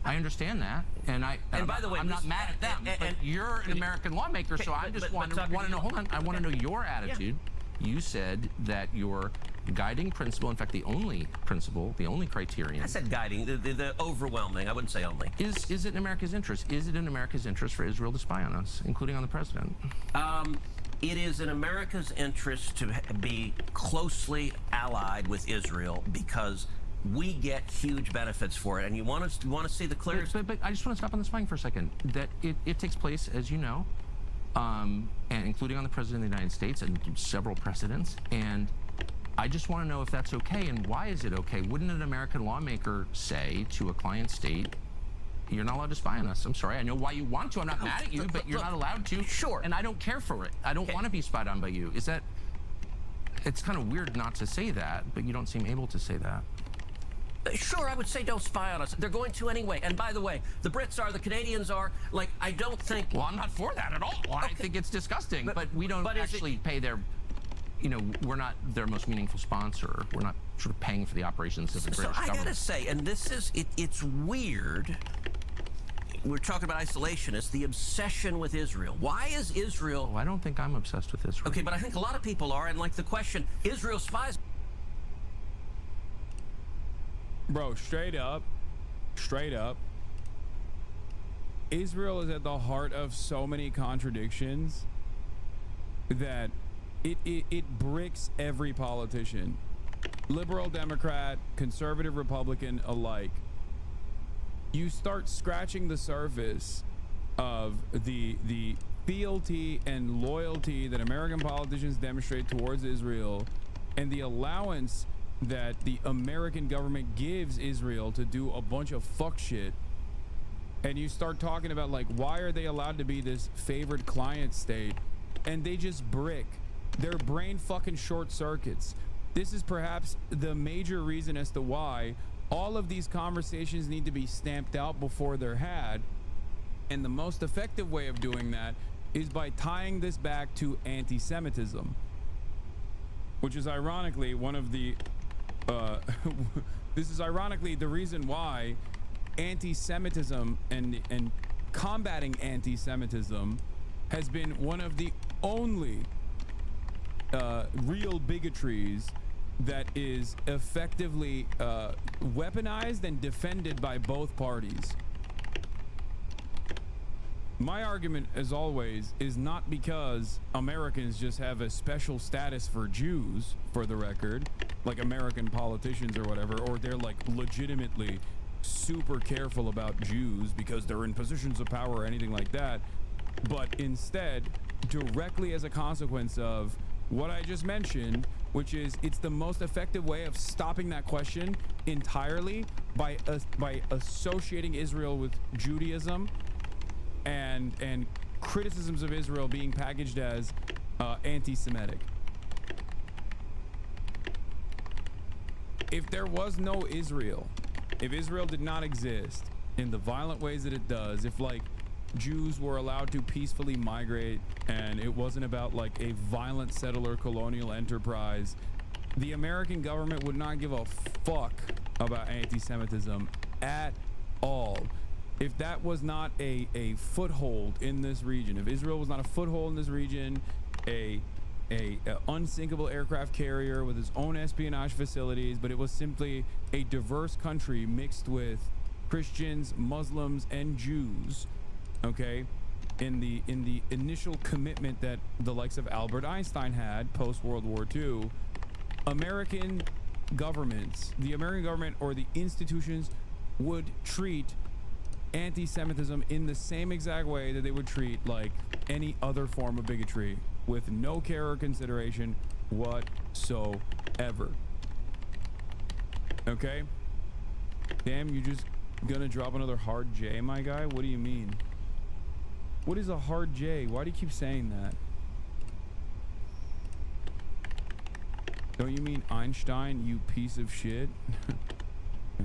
I understand that, and by the way, I'm not mad at them. But you're an American lawmaker, so I just want to know. Hold on, I want to know your attitude. Yeah. You said that your guiding principle, in fact, the only principle, the only criterion. I said guiding, the overwhelming. I wouldn't say only. Is it in America's interest? Is it in America's interest for Israel to spy on us, including on the president? It is in America's interest to be closely allied with Israel because we get huge benefits for it, and you want to see the clearest. But I just want to stop on the spying for a second. That it takes place, as you know, and including on the president of the United States and several precedents. And I just want to know if that's okay, and why is it okay? Wouldn't an American lawmaker say to a client state, "You're not allowed to spy on us"? I'm sorry, I know why you want to. I'm not mad at you, but you're not allowed to. Sure. And I don't care for it. I don't want to be spied on by you. Is that? It's kind of weird not to say that, but you don't seem able to say that. Sure, I would say don't spy on us. They're going to anyway. And by the way, the Brits are, the Canadians are. Like, I don't think... Well, I'm not for that at all. Okay. I think it's disgusting. But we don't actually pay their... You know, we're not their most meaningful sponsor. We're not sort of paying for the operations of the British government. So I gotta say, and this is... It's weird. We're talking about isolationists, the obsession with Israel. Why is Israel... Well, I don't think I'm obsessed with Israel. Okay, but I think a lot of people are. And, like, the question, Israel spies... Bro, straight up, Israel is at the heart of so many contradictions that it bricks every politician, liberal, Democrat, conservative, Republican alike. You start scratching the surface of the fealty and loyalty that American politicians demonstrate towards Israel and the allowance that the American government gives Israel to do a bunch of fuck shit, and you start talking about, like, why are they allowed to be this favored client state, and they just brick. Their brain fucking short circuits. This is perhaps the major reason as to why all of these conversations need to be stamped out before they're had, and the most effective way of doing that is by tying this back to anti-Semitism, which is ironically one of the this is ironically the reason why anti-Semitism and combating anti-Semitism has been one of the only real bigotries that is effectively weaponized and defended by both parties. My argument, as always, is not because Americans just have a special status for Jews, for the record, like American politicians or whatever, or they're like legitimately super careful about Jews because they're in positions of power or anything like that, but instead directly as a consequence of what I just mentioned, which is it's the most effective way of stopping that question entirely by associating Israel with Judaism and criticisms of Israel being packaged as anti-Semitic. If there was no Israel, if Israel did not exist in the violent ways that it does, if like Jews were allowed to peacefully migrate and it wasn't about like a violent settler colonial enterprise, the American government would not give a fuck about anti-Semitism at all. If that was not a foothold in this region, if Israel was not a foothold in this region, a unsinkable aircraft carrier with its own espionage facilities, but it was simply a diverse country mixed with Christians, Muslims, and Jews, okay, in the initial commitment that the likes of Albert Einstein had post World War II, American governments, the American government or the institutions would treat anti-Semitism in the same exact way that they would treat like any other form of bigotry, with no care or consideration whatsoever. Okay? Damn, you just gonna drop another hard J, my guy? What do you mean? What is a hard J? Why do you keep saying that? Don't you mean Einstein, you piece of shit? Yeah.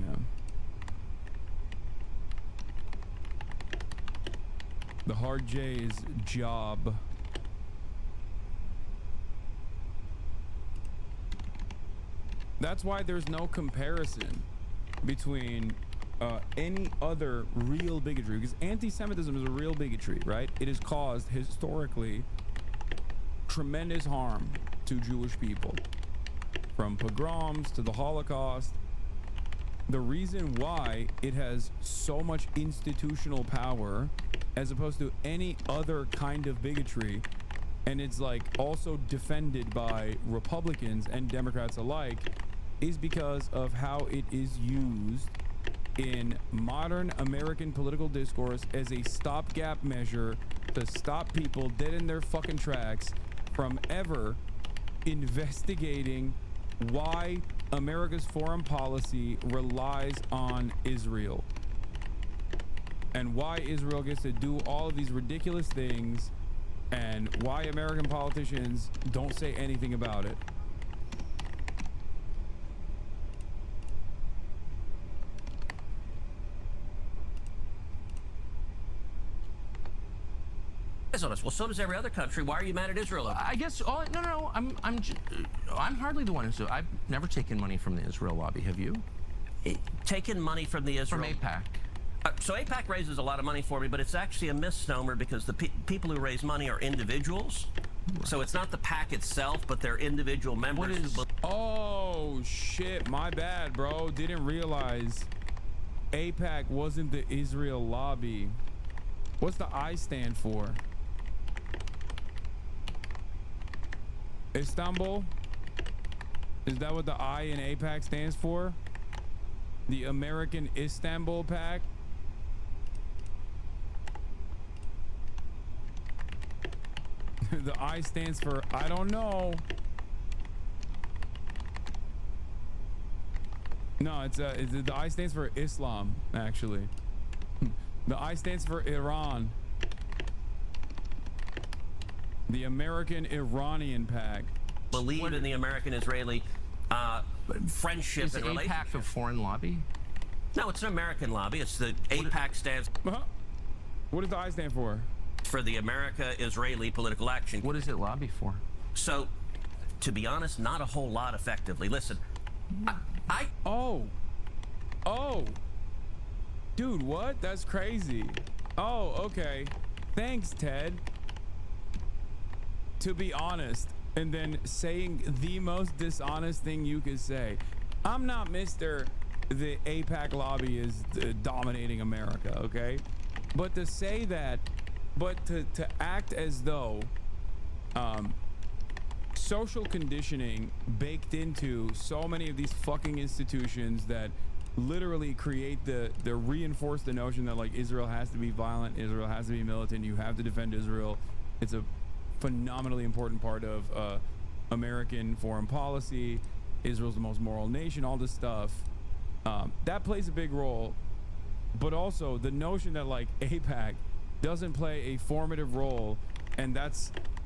The hard J is job. That's why there's no comparison between any other real bigotry, because anti-Semitism is a real bigotry, right? It has caused historically tremendous harm to Jewish people, from pogroms to the Holocaust. The reason why it has so much institutional power as opposed to any other kind of bigotry, and it's like also defended by Republicans and Democrats alike, is because of how it is used in modern American political discourse as a stopgap measure to stop people dead in their fucking tracks from ever investigating why America's foreign policy relies on Israel and why Israel gets to do all of these ridiculous things and why American politicians don't say anything about it. Honest. Well, so does every other country. Why are you mad at Israel? I guess. Oh, no. I'm hardly the one who's. I've never taken money from the Israel lobby. Have you? Taken money from the Israel? From AIPAC. So AIPAC raises a lot of money for me, but it's actually a misnomer because the people who raise money are individuals. Right. So it's not the PAC itself, but they're individual members. Oh shit! My bad, bro. Didn't realize AIPAC wasn't the Israel lobby. What's the I stand for? Istanbul? Is that what the I in AIPAC stands for? The American Istanbul Pact? The I stands for I don't know. No, the I stands for Islam, actually. The I stands for Iran. The American Iranian Pact. Believe in the American-Israeli friendship and relationship. Is AIPAC a foreign lobby? No, it's an American lobby. It's the AIPAC stands. What does the I stand for? For the America-Israeli Political Action. What does it lobby for? So, to be honest, not a whole lot effectively. Listen, Oh. Dude, what? That's crazy. Oh, okay. Thanks, Ted. To be honest, and then saying the most dishonest thing you could say. I'm not Mr. The AIPAC lobby is dominating America, okay? But to say that, but to act as though social conditioning baked into so many of these fucking institutions that literally reinforce the notion that like Israel has to be violent, Israel has to be militant, you have to defend Israel. It's a phenomenally important part of American foreign policy. Israel's the most moral nation, all this stuff. That plays a big role, but also the notion that like AIPAC doesn't play a formative role, and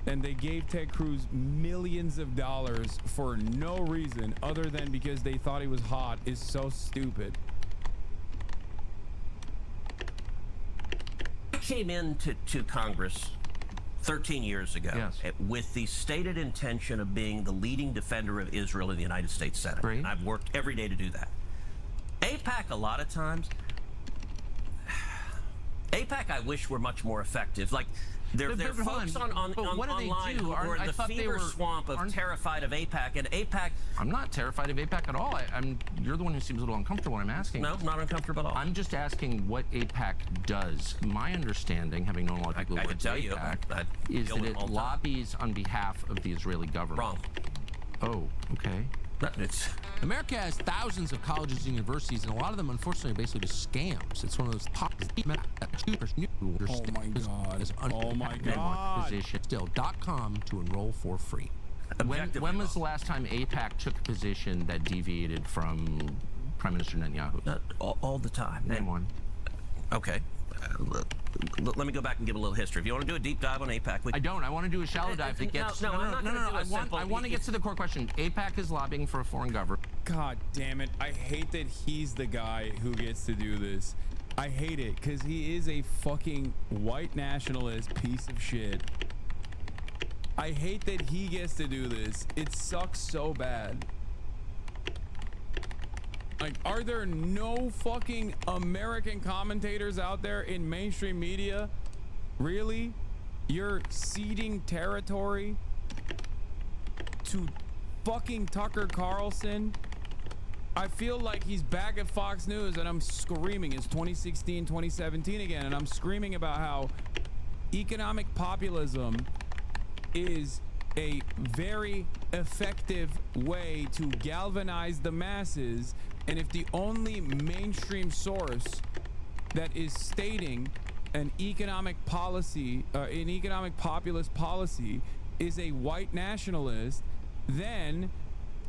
they gave Ted Cruz millions of dollars for no reason other than because they thought he was hot is so stupid. I came into Congress 13 years ago with the stated intention of being the leading defender of Israel in the United States Senate. Great. And I've worked every day to do that. AIPAC, a lot of times, AIPAC, I wish were much more effective. Like, there are folks online who are in the fever swamp of terrified of AIPAC, and AIPAC... I'm not terrified of AIPAC at all. You're the one who seems a little uncomfortable when I'm asking. No, not uncomfortable at all. I'm just asking what AIPAC does. My understanding, having known a lot of people who work at AIPAC, is that it lobbies on behalf of the Israeli government. Wrong. Oh, okay. America has thousands of colleges and universities, and a lot of them, unfortunately, are basically just scams. It's one of those Oh my God. Still.com to enroll for free. When was the last time AIPAC took a position that deviated from Prime Minister Netanyahu? All the time. Name one. Okay. let me go back and give a little history. If you want to do a deep dive on AIPAC, I don't. I want to do a shallow dive that gets. No. I want to get to the core question. AIPAC is lobbying for a foreign government. God damn it! I hate that he's the guy who gets to do this. I hate it because he is a fucking white nationalist piece of shit. I hate that he gets to do this. It sucks so bad. Like, are there no fucking American commentators out there in mainstream media? Really? You're ceding territory to fucking Tucker Carlson? I feel like he's back at Fox News and I'm screaming. It's 2016, 2017 again, and I'm screaming about how economic populism is a very effective way to galvanize the masses, and if the only mainstream source that is stating an economic policy, an economic populist policy, is a white nationalist, then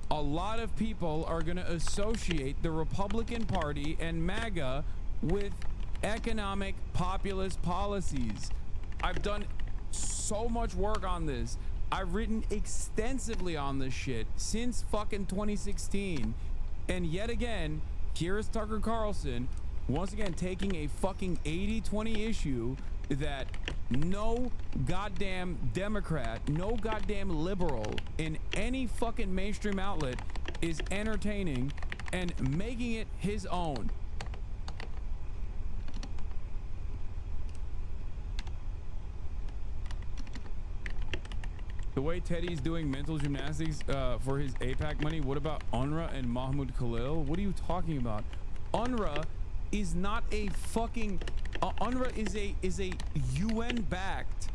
a lot of people are going to associate the Republican Party and MAGA with economic populist policies. I've done so much work on this. I've written extensively on this shit since fucking 2016. And yet again, here is Tucker Carlson once again taking a fucking 80-20 issue that no goddamn Democrat, no goddamn liberal in any fucking mainstream outlet is entertaining and making it his own. The way Teddy's doing mental gymnastics for his AIPAC money, what about UNRWA and Mahmoud Khalil? What are you talking about? UNRWA is not a fucking UNRWA is a UN-backed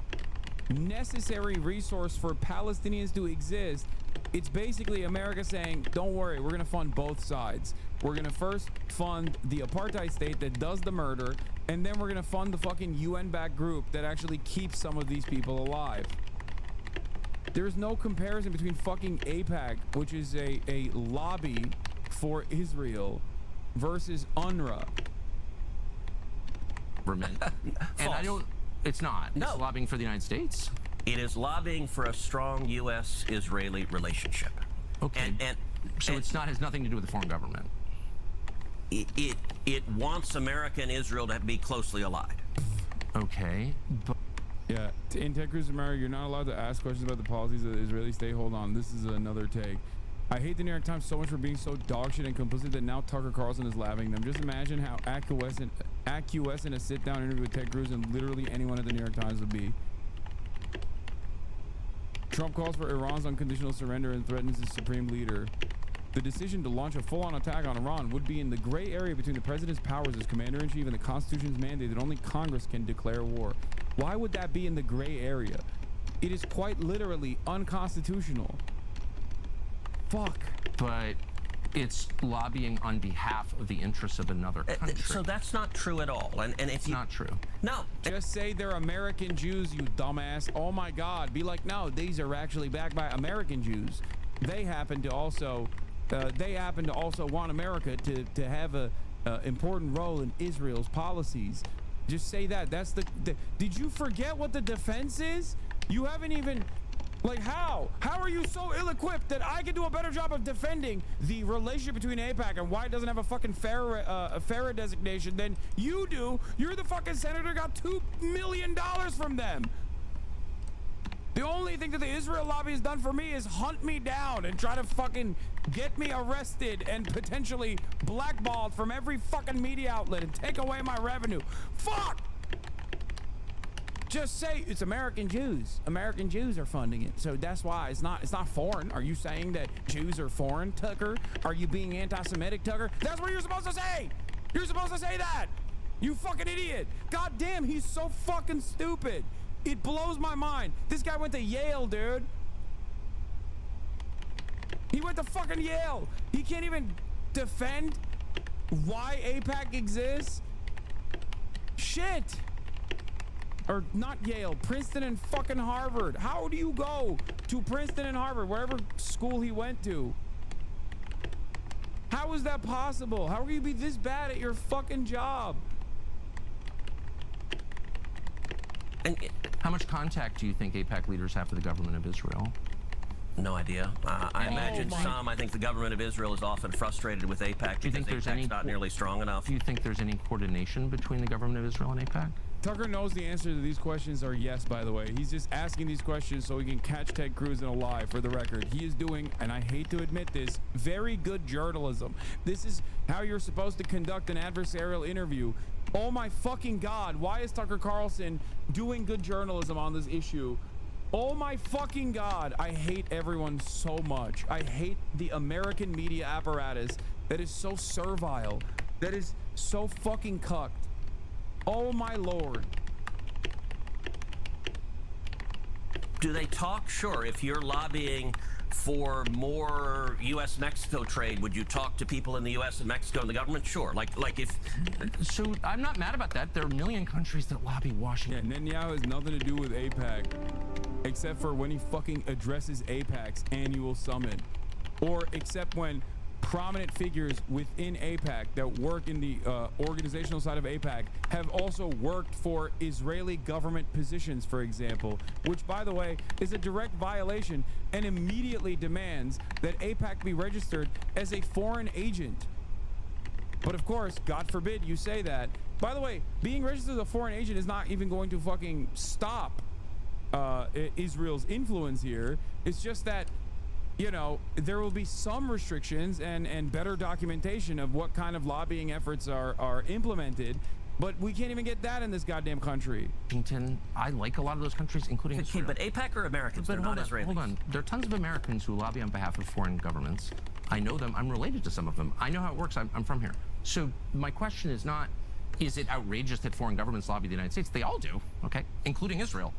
necessary resource for Palestinians to exist. It's basically America saying, don't worry, we're gonna fund both sides. We're gonna first fund the apartheid state that does the murder, and then we're gonna fund the fucking UN-backed group that actually keeps some of these people alive. There's no comparison between fucking AIPAC, which is a lobby for Israel, versus UNRWA. And I don't, it's not. It's lobbying for the United States. It is lobbying for a strong U.S.-Israeli relationship. Okay. So it's not, has nothing to do with the foreign government. It wants America and Israel to be closely allied. Okay. But yeah, in TUCKERxTEDCRUZ America, you're not allowed to ask questions about the policies of the Israeli state. Hold on, this is another take. I hate the New York Times so much for being so dogshit and complicit that now Tucker Carlson is laughing them. Just imagine how acquiescent a sit-down interview with TUCKERxTEDCRUZ and literally anyone at the New York Times would be. Trump calls for Iran's unconditional surrender and threatens his supreme leader. The decision to launch a full-on attack on Iran would be in the gray area between the president's powers as commander-in-chief and the Constitution's mandate that only Congress can declare war. Why would that be in the gray area? It is quite literally unconstitutional. Fuck. But it's lobbying on behalf of the interests of another country. So that's not true at all. And if it's not true. No. Just say they're American Jews, you dumbass. Oh my God. Be like, no, these are actually backed by American Jews. They happen to also want America to have a important role in Israel's policies. Just say that. That's the did you forget what the defense is? You haven't even, like, how are you so ill-equipped that I can do a better job of defending the relationship between AIPAC and why it doesn't have a fucking FARA designation than you do? You're the fucking senator, got $2 million from them. The only thing that the Israel lobby has done for me is hunt me down and try to fucking get me arrested and potentially blackballed from every fucking media outlet and take away my revenue. Fuck! Just say it's American Jews. American Jews are funding it. So that's why it's not foreign. Are you saying that Jews are foreign, Tucker? Are you being anti-Semitic, Tucker? That's what you're supposed to say. You're supposed to say that. You fucking idiot. God damn, he's so fucking stupid. It blows my mind. This guy went to Yale, dude. He went to fucking Yale. He can't even defend why AIPAC exists. Shit. Or not Yale, Princeton and fucking Harvard. How do you go to Princeton and Harvard, wherever school he went to? How is that possible? How can you be this bad at your fucking job? How much contact do you think AIPAC leaders have with the government of Israel? No idea. I imagine some. I think the government of Israel is often frustrated with AIPAC because AIPAC's not nearly strong enough. Do you think there's any coordination between the government of Israel and AIPAC? Tucker knows the answer to these questions are yes, by the way. He's just asking these questions so he can catch Ted Cruz in a lie. For the record, he is doing, and I hate to admit this, very good journalism. This is how you're supposed to conduct an adversarial interview. Oh my fucking God, why is Tucker Carlson doing good journalism on this issue? Oh my fucking God, I hate everyone so much. I hate the American media apparatus that is so servile, that is so fucking cucked. Oh my Lord. Do they talk? Sure. If you're lobbying for more U.S.-Mexico trade, would you talk to people in the U.S. and Mexico and the government? Sure. Like if... So I'm not mad about that. There are a million countries that lobby Washington. Yeah, Netanyahu has nothing to do with AIPAC, except for when he fucking addresses AIPAC's annual summit, or except when prominent figures within AIPAC that work in the organizational side of AIPAC have also worked for Israeli government positions, for example, which, by the way, is a direct violation and immediately demands that AIPAC be registered as a foreign agent. But of course, God forbid you say that. By the way, being registered as a foreign agent is not even going to fucking stop Israel's influence here. It's just that, you know, there will be some restrictions and better documentation of what kind of lobbying efforts are implemented, but we can't even get that in this goddamn country. Washington, I like a lot of those countries, including Israel. But AIPAC are Americans, but they're not Israelis. Hold on, there are tons of Americans who lobby on behalf of foreign governments. I know them, I'm related to some of them. I know how it works, I'm from here. So my question is not, is it outrageous that foreign governments lobby the United States? They all do, okay, including Israel.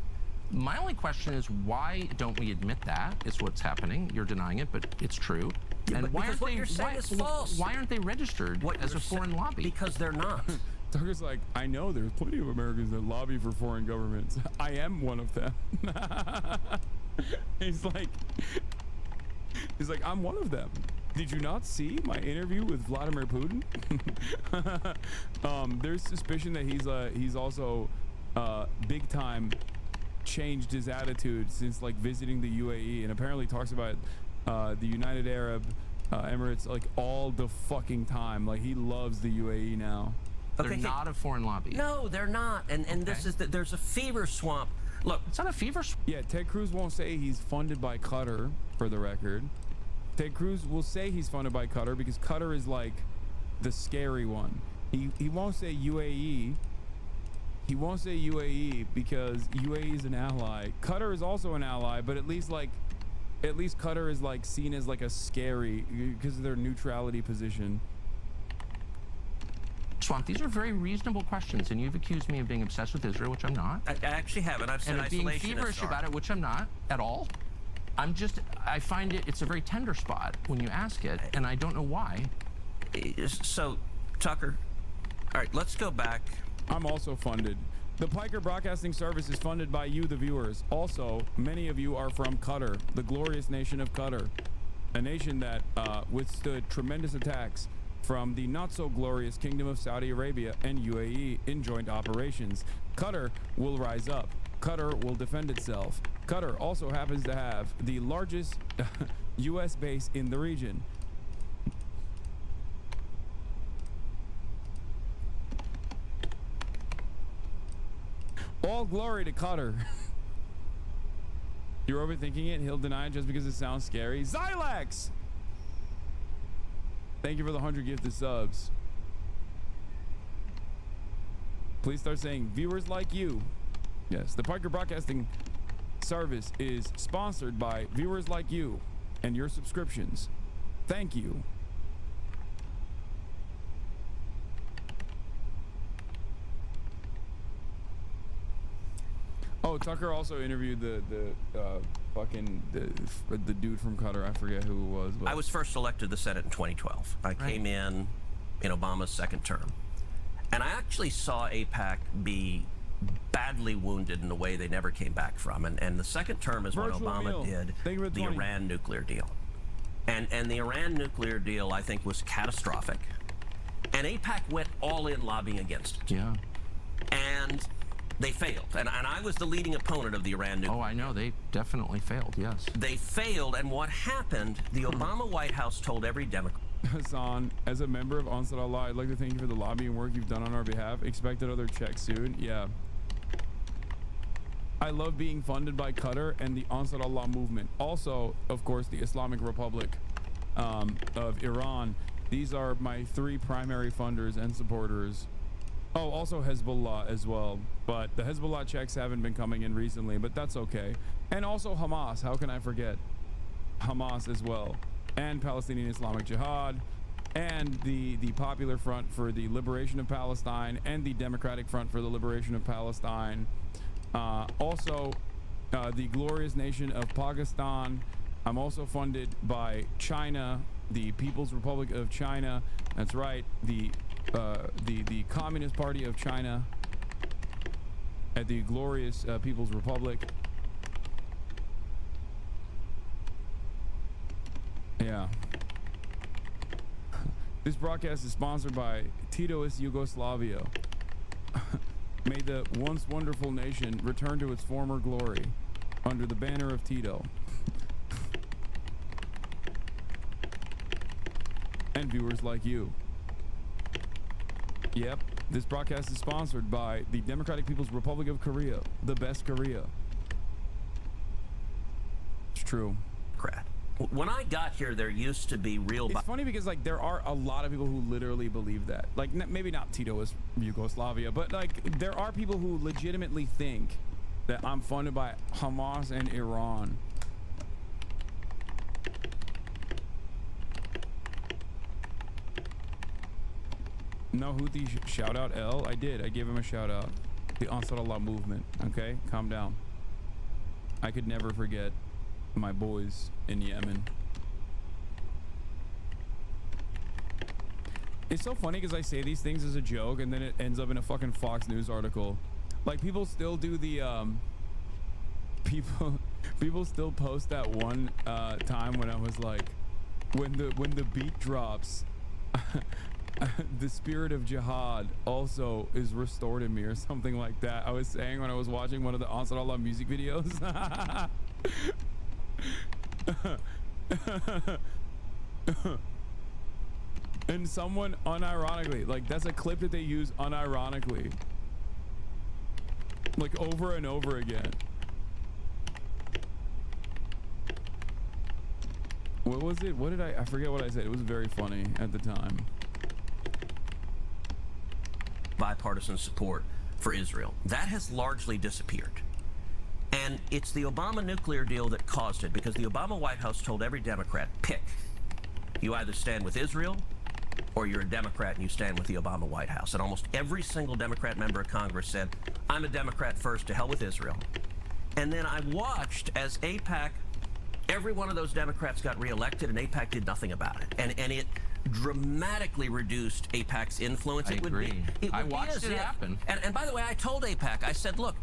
My only question is, why don't we admit that is what's happening? You're denying it, but it's true. Yeah, and why aren't what you're saying is false. Why aren't they registered as a foreign lobby? Because they're not. Tucker's like, I know there's plenty of Americans that lobby for foreign governments. I am one of them. He's like, I'm one of them. Did you not see my interview with Vladimir Putin? There's suspicion that he's also big time changed his attitude since like visiting the UAE, and apparently talks about the United Arab Emirates like all the fucking time. Like he loves the UAE now. They're not a foreign lobby. No, they're not. And this is that there's a fever swamp. Look, it's not a fever swamp. Yeah, Ted Cruz won't say he's funded by Qatar, for the record. Ted Cruz will say he's funded by Qatar because Qatar is like the scary one. He won't say UAE. He won't say UAE because UAE is an ally. Qatar is also an ally, but at least Qatar is like seen as like a scary because of their neutrality position. Swamp, these are very reasonable questions, and you've accused me of being obsessed with Israel, which I'm not. I actually haven't. I've said and of being feverish about it, which I'm not at all. I find it's a very tender spot when you ask it, and I don't know why. So, Tucker, all right, let's go back. I'm also funded. The Piker Broadcasting Service is funded by you, the viewers. Also, many of you are from Qatar, the glorious nation of Qatar, a nation that withstood tremendous attacks from the not-so-glorious Kingdom of Saudi Arabia and UAE in joint operations. Qatar will rise up. Qatar will defend itself. Qatar also happens to have the largest U.S. base in the region. All glory to Qatar. You're overthinking it. He'll deny it just because it sounds scary. Xylax! Thank you for the 100 gifted subs. Please start saying viewers like you. Yes, the Piker Broadcasting Service is sponsored by viewers like you and your subscriptions. Thank you. Oh, Tucker also interviewed the dude from Qatar. I forget who it was. But. I was first elected to the Senate in 2012. I came in Obama's second term. And I actually saw AIPAC be badly wounded in a way they never came back from. And the second term is when Obama did the Iran nuclear deal. And the Iran nuclear deal, I think, was catastrophic. And AIPAC went all in lobbying against it. Yeah. And They failed, and I was the leading opponent of the Iran nuclear. Oh, I know. They definitely failed, yes. They failed, and what happened, the Obama White House told every Democrat. Hassan, as a member of Ansar Allah, I'd like to thank you for the lobbying work you've done on our behalf. Expect another check soon. Yeah. I love being funded by Qatar and the Ansar Allah movement. Also, of course, the Islamic Republic of Iran. These are my 3 primary funders and supporters. Oh, also Hezbollah as well. But the Hezbollah checks haven't been coming in recently, but that's okay. And also Hamas. How can I forget Hamas as well? And Palestinian Islamic Jihad, and the Popular Front for the Liberation of Palestine, and the Democratic Front for the Liberation of Palestine. Also, the glorious nation of Pakistan. I'm also funded by China, the People's Republic of China. That's right, the Communist Party of China, at the glorious People's Republic. Yeah. This broadcast is sponsored by Titoist Yugoslavia. May the once wonderful nation return to its former glory under the banner of Tito. And viewers like you. Yep, this broadcast is sponsored by the Democratic People's Republic of Korea, the best Korea. It's true. Crap. When I got here, there used to be real. It's funny because like there are a lot of people who literally believe that. Like maybe not Titoist Yugoslavia, but like there are people who legitimately think that I'm funded by Hamas and Iran. No Houthi shout out L. I did. I gave him a shout out. The Ansar Allah movement. Okay, calm down. I could never forget my boys in Yemen. It's so funny because I say these things as a joke and then it ends up in a fucking Fox News article. Like people still do the people still post that one time when I was like, when the beat drops the spirit of jihad also is restored in me or something like that. I was saying when I was watching one of the Ansar Allah music videos. And someone unironically, like that's a clip that they use unironically, like over and over again. What was it? What did I forget what I said. It was very funny at the time. Bipartisan support for Israel. That has largely disappeared. And it's the Obama nuclear deal that caused it, because the Obama White House told every Democrat, pick. You either stand with Israel or you're a Democrat and you stand with the Obama White House. And almost every single Democrat member of Congress said, I'm a Democrat first, to hell with Israel. And then I watched as AIPAC, every one of those Democrats got reelected and AIPAC did nothing about it. And it dramatically reduced AIPAC's influence. I agree. I watched it happen. And by the way, I told AIPAC, I said, look,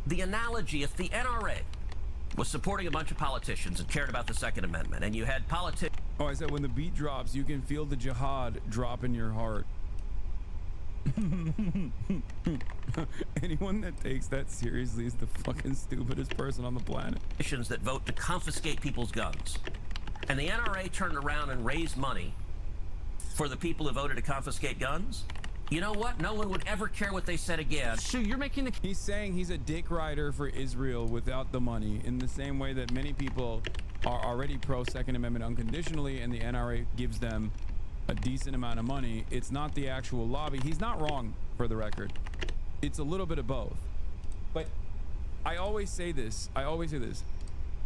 the analogy, if the NRA was supporting a bunch of politicians and cared about the Second Amendment, and you had politicians... Oh, I said when the beat drops, you can feel the jihad drop in your heart. Anyone that takes that seriously is the fucking stupidest person on the planet. That vote to confiscate people's guns. And the NRA turned around and raised money for the people who voted to confiscate guns. You know what? No one would ever care what they said again. So you're making the... He's saying he's a dick rider for Israel without the money, in the same way that many people are already pro Second Amendment unconditionally, and the NRA gives them a decent amount of money. It's not the actual lobby. He's not wrong, for the record. It's a little bit of both. But I always say this.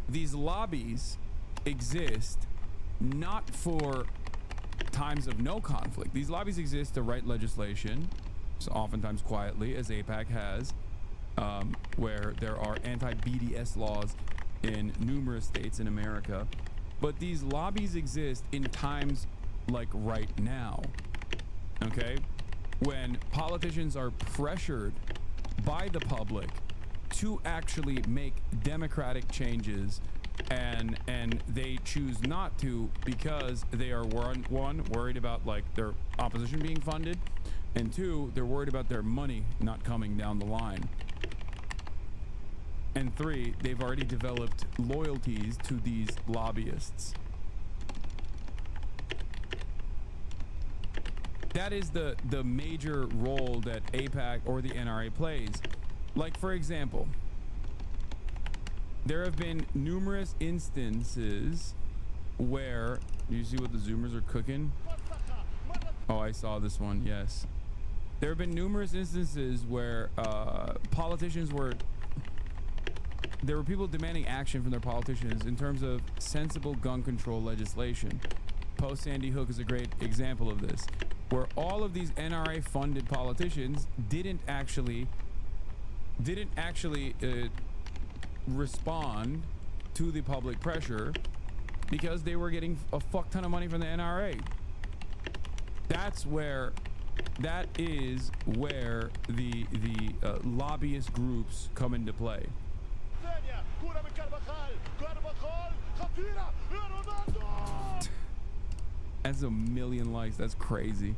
These lobbies exist not for times of no conflict. These lobbies exist to write legislation, so oftentimes quietly, as AIPAC has, where there are anti-BDS laws in numerous states in America. But these lobbies exist in times like right now, okay? When politicians are pressured by the public to actually make democratic changes, and they choose not to because they are one, worried about like their opposition being funded, and two, they're worried about their money not coming down the line. And 3, they've already developed loyalties to these lobbyists. That is the major role that AIPAC or the NRA plays. Like, for example, there have been numerous instances where, do you see what the Zoomers are cooking? Oh, I saw this one, yes. There have been numerous instances where politicians there were people demanding action from their politicians in terms of sensible gun control legislation. Post Sandy Hook is a great example of this, where all of these NRA funded politicians didn't actually respond to the public pressure because they were getting a fuck ton of money from the NRA. That is where the lobbyist groups come into play. That's a million likes. That's crazy.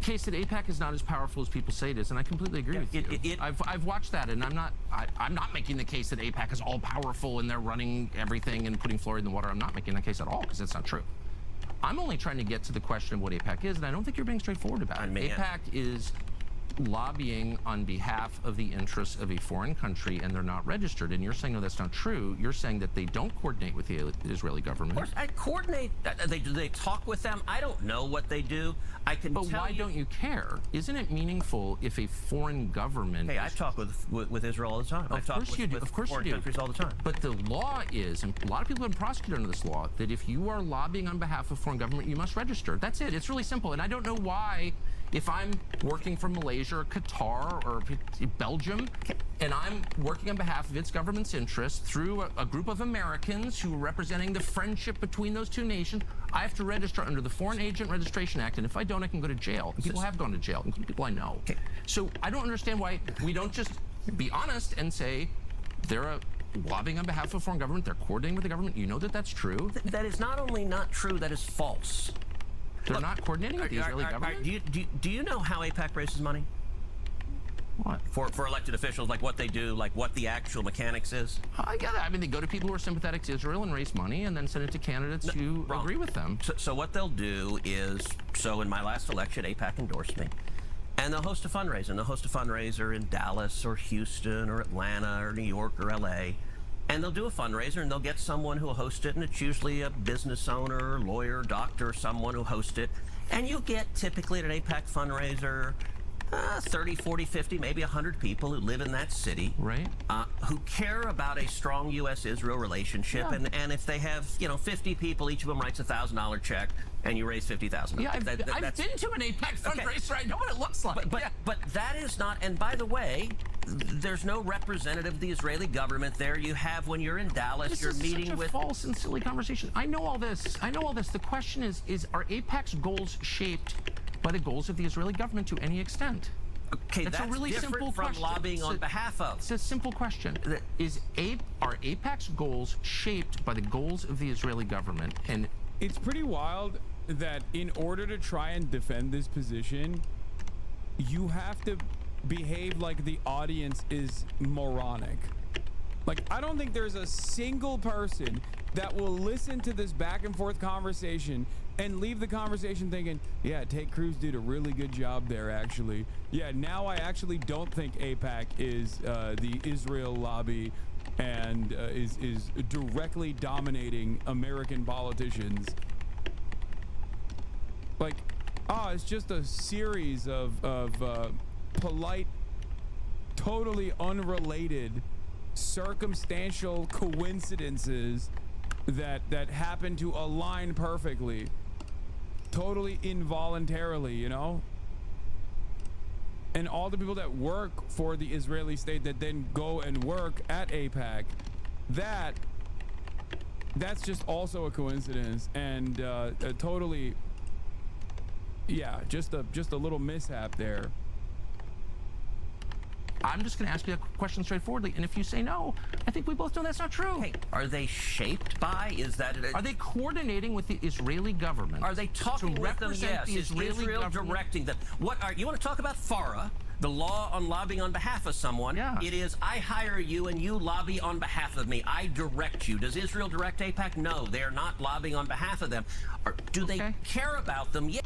Case that AIPAC is not as powerful as people say it is, and I completely agree with you. I've watched that, and I'm not making the case that AIPAC is all powerful and they're running everything and putting fluoride in the water. I'm not making that case at all, because that's not true. I'm only trying to get to the question of what AIPAC is, and I don't think you're being straightforward about it. AIPAC is lobbying on behalf of the interests of a foreign country, and they're not registered. And you're saying, no, that's not true. You're saying that they don't coordinate with the Israeli government. Of course, I coordinate. Do they talk with them? I don't know what they do. I can tell you. But why don't you care? Isn't it meaningful if a foreign government... Hey, I talk with Israel all the time. Of course you do. Of course you do. Countries all the time. But the law is, and a lot of people have been prosecuted under this law, that if you are lobbying on behalf of a foreign government, you must register. That's it. It's really simple. And I don't know why, if I'm working from Malaysia or Qatar or Belgium, and I'm working on behalf of its government's interests through a group of Americans who are representing the friendship between those two nations, I have to register under the Foreign Agent Registration Act, and if I don't, I can go to jail. And people have gone to jail, including people I know. So I don't understand why we don't just be honest and say they're lobbying on behalf of a foreign government, they're coordinating with the government. You know that that's true. That is not only not true, that is false. They're not coordinating with the Israeli government? Do you know how AIPAC raises money? What? For elected officials, like what they do, like what the actual mechanics is? I get it. I mean, they go to people who are sympathetic to Israel and raise money and then send it to candidates who agree with them. So what they'll do is, so in my last election, AIPAC endorsed me. And they'll host a fundraiser. And they'll host a fundraiser in Dallas or Houston or Atlanta or New York or LA. And they'll do a fundraiser and they'll get someone who will host it, and it's usually a business owner, lawyer, doctor, someone who hosts it. And you get typically at an AIPAC fundraiser 30, 40, 50, maybe 100 people who live in that city, right? Who care about a strong U.S.-Israel relationship, Yeah. and if they have 50 people, each of them writes a $1,000 check, and you raise $50,000. Yeah, I've been to an AIPAC fundraiser. I know what it looks like. But that is not. And by the way, there's no representative of the Israeli government there. You have, when you're in Dallas, you're meeting with false and silly conversation. I know all this. I know all this. The question is are AIPAC's goals shaped by the goals of the Israeli government to any extent? Okay, that's a really different simple from question. lobbying on behalf of. It's a simple question. Are AIPAC's goals shaped by the goals of the Israeli government? And it's pretty wild that in order to try and defend this position, you have to behave like the audience is moronic. Like, I don't think there's a single person that will listen to this back and forth conversation and leave the conversation thinking, yeah, Tate Cruz did a really good job there, actually. Yeah, now I actually don't think AIPAC is the Israel lobby and is directly dominating American politicians. Like, it's just a series of polite, totally unrelated, circumstantial coincidences that happen to align perfectly, totally involuntarily, you know? And all the people that work for the Israeli state that then go and work at AIPAC, that's just also a coincidence, and totally, yeah, just a little mishap there. I'm just going to ask you a question straightforwardly, and if you say no, I think we both know that's not true. Hey, are they shaped by? Are they coordinating with the Israeli government? Are they talking to with them? represent Yes. the Israeli Israel government? directing them? What are you want to talk about? FARA? the law on lobbying on behalf of someone. Yeah. It is, I hire you and you lobby on behalf of me. I direct you. Does Israel direct AIPAC? No, they are not lobbying on behalf of them. Or do they care about them? Yeah.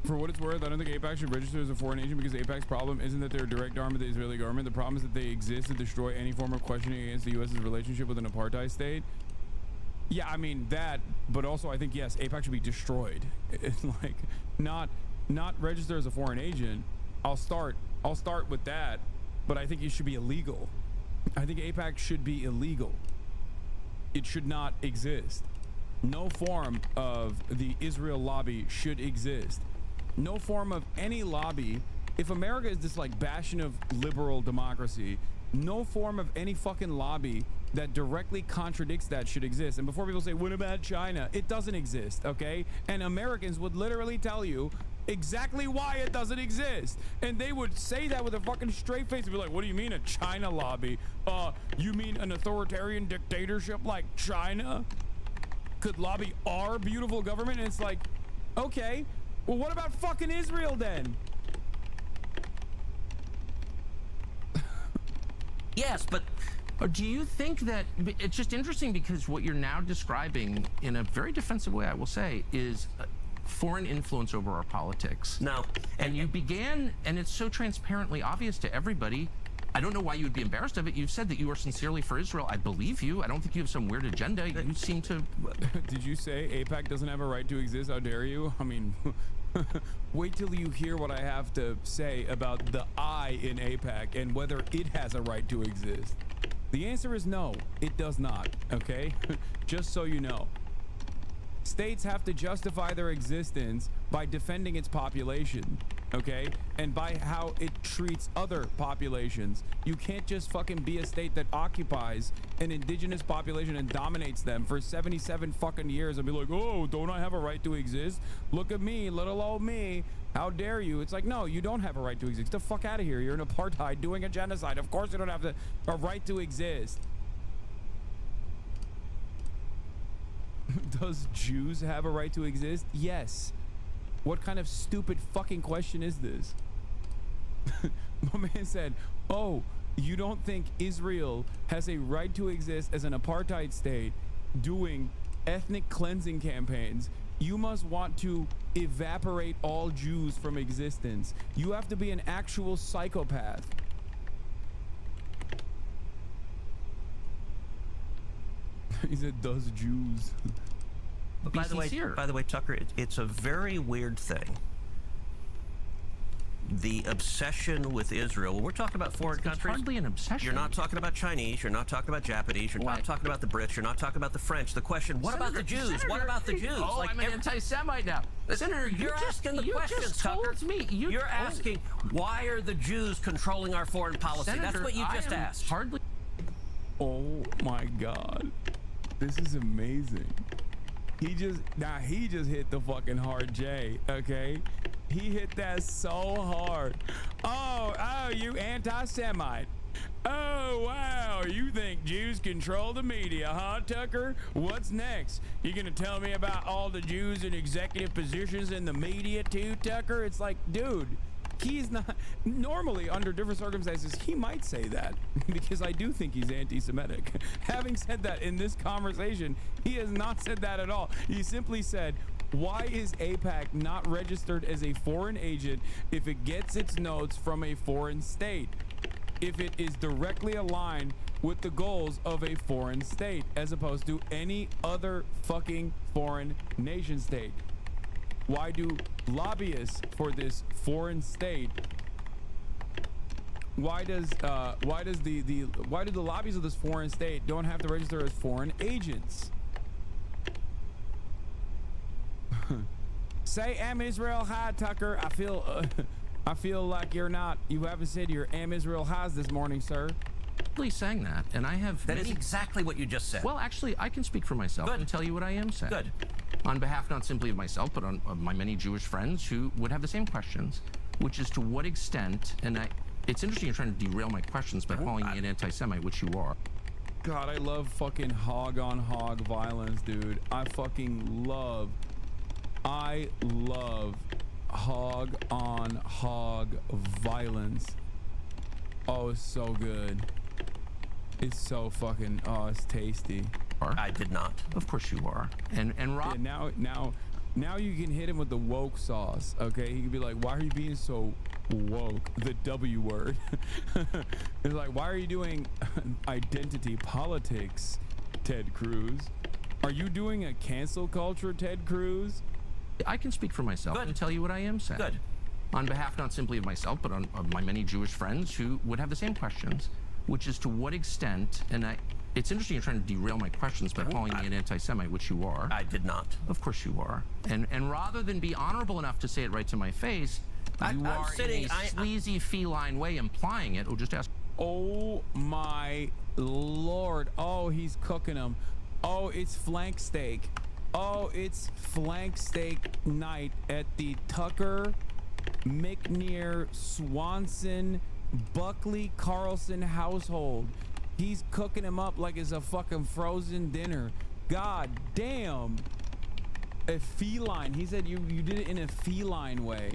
For what it's worth, I don't think AIPAC should register as a foreign agent because AIPAC's problem isn't that they're a direct arm of the Israeli government. The problem is that they exist to destroy any form of questioning against the U.S.'s relationship with an apartheid state. Yeah, I mean that, but also I think, yes, AIPAC should be destroyed. It's like not register as a foreign agent. I'll start with that, but I think it should be illegal. I think AIPAC should be illegal. It should not exist. No form of the Israel lobby should exist. No form of any lobby. If America is this like bastion of liberal democracy, no form of any fucking lobby that directly contradicts that should exist. And before people say, what about China? It doesn't exist, okay? And Americans would literally tell you exactly why it doesn't exist. And they would say that with a fucking straight face and be like, what do you mean a China lobby? You mean an authoritarian dictatorship like China could lobby our beautiful government? And it's like, okay, well, what about fucking Israel then? Yes, but do you think that it's just interesting because what you're now describing in a very defensive way, I will say, is foreign influence over our politics? No. And you began, and it's so transparently obvious to everybody. I don't know why you would be embarrassed of it. You've said that you are sincerely for Israel. I believe you. I don't think you have some weird agenda. You seem to... Did you say AIPAC doesn't have a right to exist? How dare you? I mean, wait till you hear what I have to say about the I in AIPAC and whether it has a right to exist. The answer is no, it does not, okay? Just so you know. States have to justify their existence by defending its population, okay? And by how it treats other populations. You can't just fucking be a state that occupies an indigenous population and dominates them for 77 fucking years and be like, oh, don't I have a right to exist? Look at me, little old me. How dare you? It's like, no, you don't have a right to exist. Get the fuck out of here. You're an apartheid doing a genocide. Of course you don't have a right to exist. Does Jews have a right to exist? Yes. What kind of stupid fucking question is this? My man said, oh, you don't think Israel has a right to exist as an apartheid state doing ethnic cleansing campaigns? You must want to evaporate all Jews from existence. You have to be an actual psychopath. He said, does Jews? But by the way, Tucker, it's a very weird thing. The obsession with Israel. Well, we're talking about foreign countries. It's hardly an obsession. You're not talking about Chinese. You're not talking about Japanese. You're not talking about the Brits. You're not talking about the French. The question, what about the Jews? What about the Jews? Oh, like I'm an anti-Semite now. Senator, you're asking the questions, Tucker. You're asking, why are the Jews controlling our foreign policy? Senator, that's what you just asked. Hardly. Oh my God, this is amazing. He just hit the fucking hard J, okay? He hit that so hard. Oh, you anti-Semite. Oh, wow, you think Jews control the media, huh, Tucker? What's next? You gonna tell me about all the Jews in executive positions in the media too, Tucker? It's like, dude, he's not, normally under different circumstances, he might say that because I do think he's anti-Semitic. Having said that, in this conversation, he has not said that at all. He simply said, why is AIPAC not registered as a foreign agent if it gets its notes from a foreign state? If it is directly aligned with the goals of a foreign state as opposed to any other fucking foreign nation state? Why do lobbyists for this foreign state, why do the lobbies of this foreign state don't have to register as foreign agents? Say Am Israel Hi, Tucker. I feel like you haven't said your Am Israel Highs this morning, sir. Please saying that, and I have That is exactly what you just said. Well, actually, I can speak for myself and tell you what I am saying. Good. On behalf not simply of myself, but of my many Jewish friends who would have the same questions, which is to what extent, and it's interesting you're trying to derail my questions by calling me an anti-Semite, which you are. God, I love fucking hog-on-hog violence, dude. I love hog on hog violence. Oh, it's so good. It's so fucking, oh, it's tasty. I did not. Of course you are. And Rob, yeah, now you can hit him with the woke sauce. Okay, he can be like, why are you being so woke? The W word. It's like, why are you doing identity politics, Ted Cruz? Are you doing a cancel culture, Ted Cruz? I can speak for myself and tell you what I am saying. Good. On behalf not simply of myself, but of my many Jewish friends who would have the same questions, which is to what extent, and it's interesting you're trying to derail my questions by calling me an anti-Semite, which you are. I did not. Of course you are. And rather than be honorable enough to say it right to my face, you are in a sleazy feline way implying it. Or just ask. Oh my Lord. Oh, he's cooking them. Oh, it's flank steak. Oh, it's flank steak night at the Tucker, McNear, Swanson, Buckley Carlson household. He's cooking him up like it's a fucking frozen dinner. God damn. A feline. He said you did it in a feline way.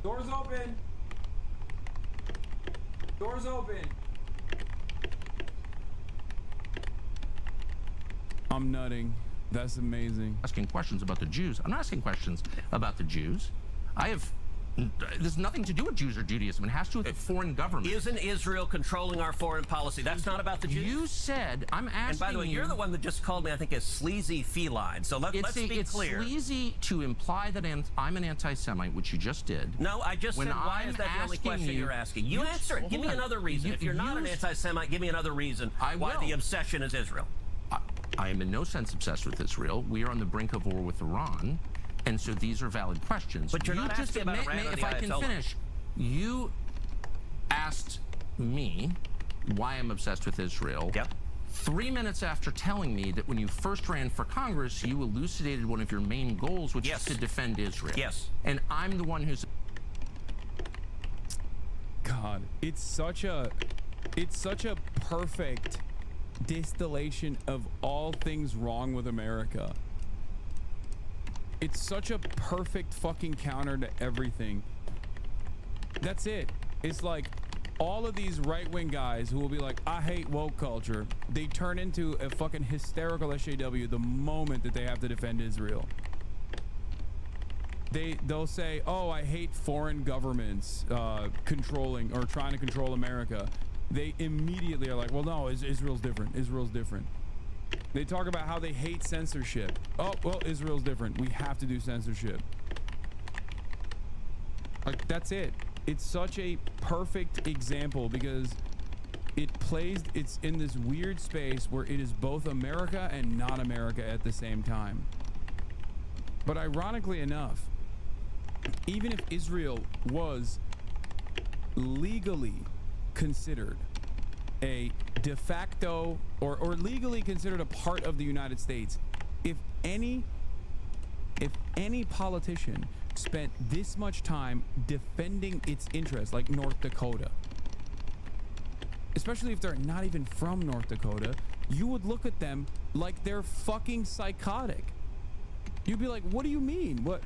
Doors open. Doors open. I'm nutting. That's amazing. Asking questions about the Jews. I'm not asking questions about the Jews. There's nothing to do with Jews or Judaism. It has to do with foreign government. Isn't Israel controlling our foreign policy? That's not about the Jews. You said, I'm asking you. And by the way, you're the one that just called me, I think, a sleazy feline. So let's be clear. It's sleazy to imply that I'm an anti-Semite, which you just did. No, I just said, why is that the only question you're asking? You answer it. Give me another reason. If you're not an anti-Semite, give me another reason why the obsession is Israel. I am in no sense obsessed with Israel. We are on the brink of war with Iran. And so these are valid questions. But you're not asking about Iran or the If I can Ayatollah. finish, you asked me why I'm obsessed with Israel. Yep. 3 minutes after telling me that when you first ran for Congress, you elucidated one of your main goals, which is to defend Israel. Yes. And I'm the one who's... God, it's such a perfect distillation of all things wrong with America. It's such a perfect fucking counter to everything. That's it. It's like all of these right-wing guys who will be like, I hate woke culture. They turn into a fucking hysterical SJW the moment that they have to defend Israel. They'll say, oh, I hate foreign governments controlling or trying to control America. They immediately are like, well, no, Israel's different. Israel's different. They talk about how they hate censorship. Oh, well, Israel's different. We have to do censorship. Like, that's it. It's such a perfect example because it's in this weird space where it is both America and not America at the same time. But ironically enough, even if Israel was legally considered a de facto or legally considered a part of the United States, if any politician spent this much time defending its interests, like North Dakota, especially if they're not even from North Dakota, you would look at them like they're fucking psychotic. You'd be like, what do you mean? What?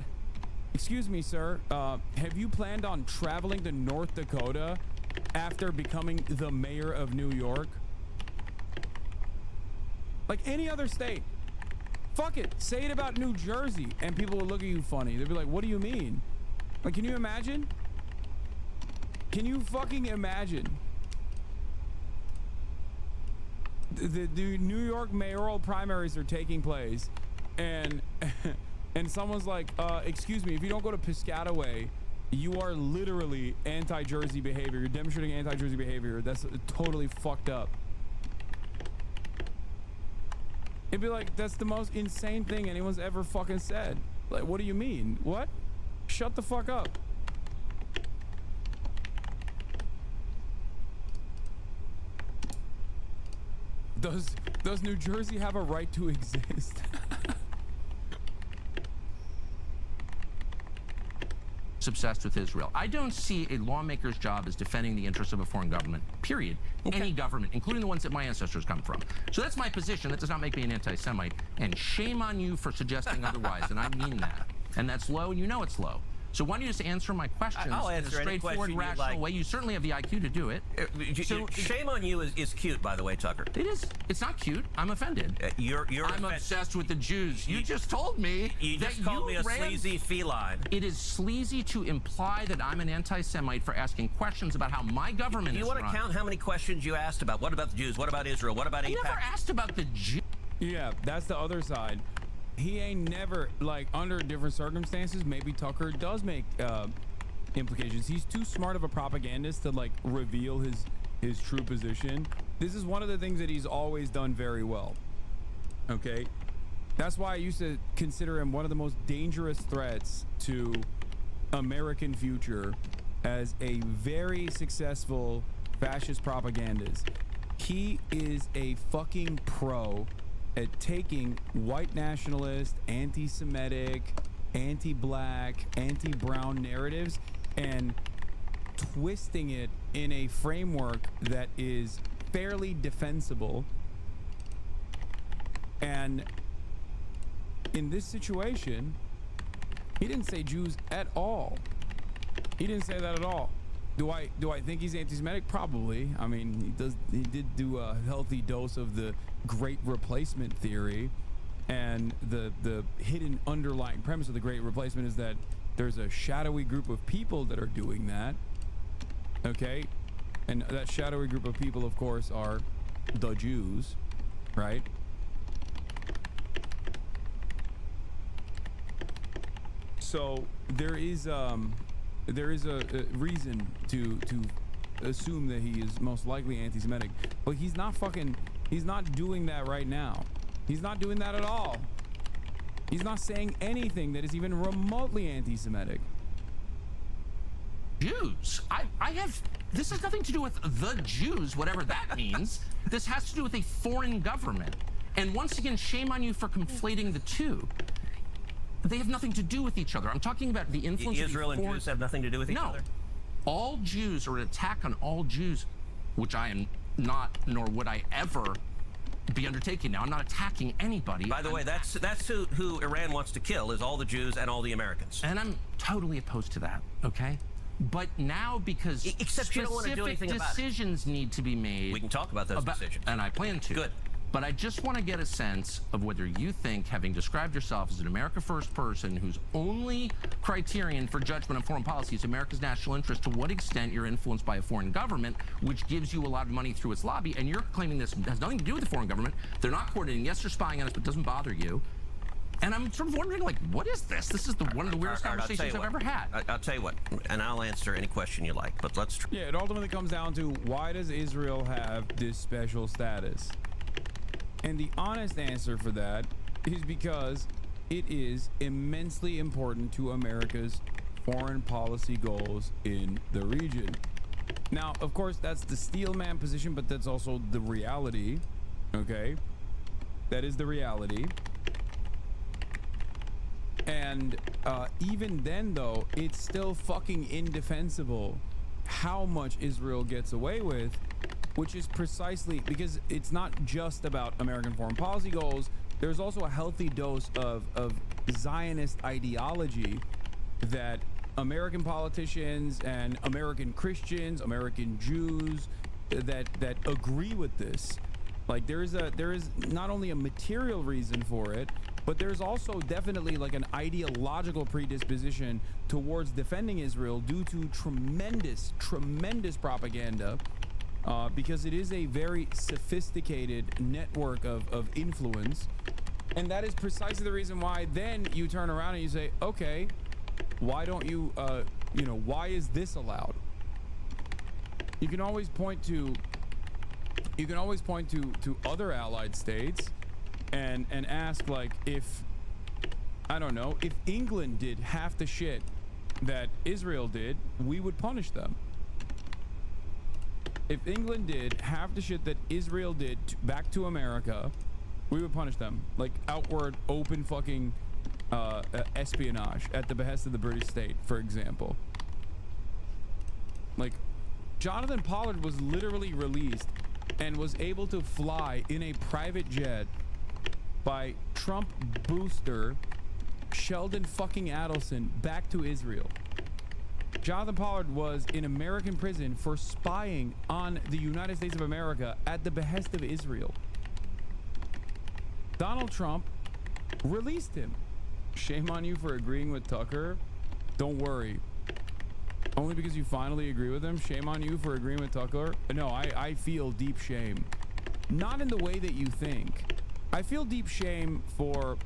Excuse me, sir. Have you planned on traveling to North Dakota after becoming the mayor of New York? Like any other state. Fuck it. Say it about New Jersey and people will look at you funny. They'll be like, what do you mean? Like, can you imagine? Can you fucking imagine? The New York mayoral primaries are taking place and someone's like, excuse me, if you don't go to Piscataway, you are literally anti-Jersey behavior. You're demonstrating anti-Jersey behavior. That's totally fucked up. It'd be like, that's the most insane thing anyone's ever fucking said. Like, what do you mean? What? Shut the fuck up. Does New Jersey have a right to exist? that's obsessed with Israel. I don't see a lawmaker's job as defending the interests of a foreign government, period. Any government, including the ones that my ancestors come from. So that's my position. That does not make me an anti-Semite. And shame on you for suggesting otherwise, and I mean that. And that's low, and you know it's low. So why don't you just answer my questions I'll in a answer any straightforward, question rational like. way? You certainly have the IQ to do it. So, shame on you is cute, by the way, Tucker. It is. It's not cute. I'm offended. I'm obsessed with the Jews. You just told me You that just called me a ran- sleazy feline. It is sleazy to imply that I'm an anti-Semite for asking questions about how my government is You want to run. count how many questions you asked about? What about the Jews? What about Israel? What about I AIPAC? never asked about the Jews. Yeah, that's the other side. He ain't never, like, under different circumstances, maybe Tucker does make implications. He's too smart of a propagandist to, like, reveal his true position. This is one of the things that he's always done very well. Okay? That's why I used to consider him one of the most dangerous threats to American future as a very successful fascist propagandist. He is a fucking pro at taking white nationalist, anti-Semitic, anti-black, anti-brown narratives and twisting it in a framework that is fairly defensible. And in this situation, he didn't say Jews at all. He didn't say that at all. Do I think he's anti-Semitic? Probably. I mean, he did do a healthy dose of the Great Replacement theory, and the hidden underlying premise of the Great Replacement is that there's a shadowy group of people that are doing that. Okay, and that shadowy group of people, of course, are the Jews, right? So there is a reason to assume that he is most likely anti-Semitic, but he's not doing that right now. He's not doing that at all. He's not saying anything that is even remotely anti-Semitic. Jews. This has nothing to do with the Jews, whatever that means. This has to do with a foreign government. And once again, shame on you for conflating the two. They have nothing to do with each other. I'm talking about the influence Israel of and Jews have nothing to do with each other? All Jews, or an attack on all Jews, which I am not, nor would I ever be undertaking now. I'm not attacking anybody. By the way, that's who Iran wants to kill, is all the Jews and all the Americans. And I'm totally opposed to that, okay? But now, because Except you don't want to do anything about it. decisions need to be made. We can talk about those decisions. And I plan to. Good. But I just want to get a sense of whether you think, having described yourself as an America First person whose only criterion for judgment on foreign policy is America's national interest, to what extent you're influenced by a foreign government, which gives you a lot of money through its lobby, and you're claiming this has nothing to do with the foreign government. They're not coordinating. Yes, they're spying on us, but it doesn't bother you. And I'm sort of wondering, like, what is this? This is one of the weirdest conversations I've ever had. I'll tell you what, and I'll answer any question you like, but let's... Yeah, it ultimately comes down to, why does Israel have this special status? And the honest answer for that is because it is immensely important to America's foreign policy goals in the region. Now, of course, that's the steelman position, but that's also the reality, okay? That is the reality. And even then, though, it's still fucking indefensible how much Israel gets away with, which is precisely because it's not just about American foreign policy goals. There's also a healthy dose of Zionist ideology that American politicians and American Christians, American Jews that agree with this. Like, there is not only a material reason for it, but there's also definitely like an ideological predisposition towards defending Israel due to tremendous propaganda, because it is a very sophisticated network of influence. And that is precisely the reason why then you turn around and you say, okay, why don't you, why is this allowed? You can always point to other allied states and ask, like, if, I don't know, if England did half the shit that Israel did, we would punish them. If England did half the shit that Israel did back to America, we would punish them. Like, outward, open fucking espionage at the behest of the British state, for example. Like, Jonathan Pollard was literally released and was able to fly in a private jet by Trump booster Sheldon fucking Adelson back to Israel. Jonathan Pollard was in American prison for spying on the United States of America at the behest of Israel. Donald Trump released him. Shame on you for agreeing with Tucker. Don't worry. Only because you finally agree with him. Shame on you for agreeing with Tucker. No, I feel deep shame. Not in the way that you think. I feel deep shame for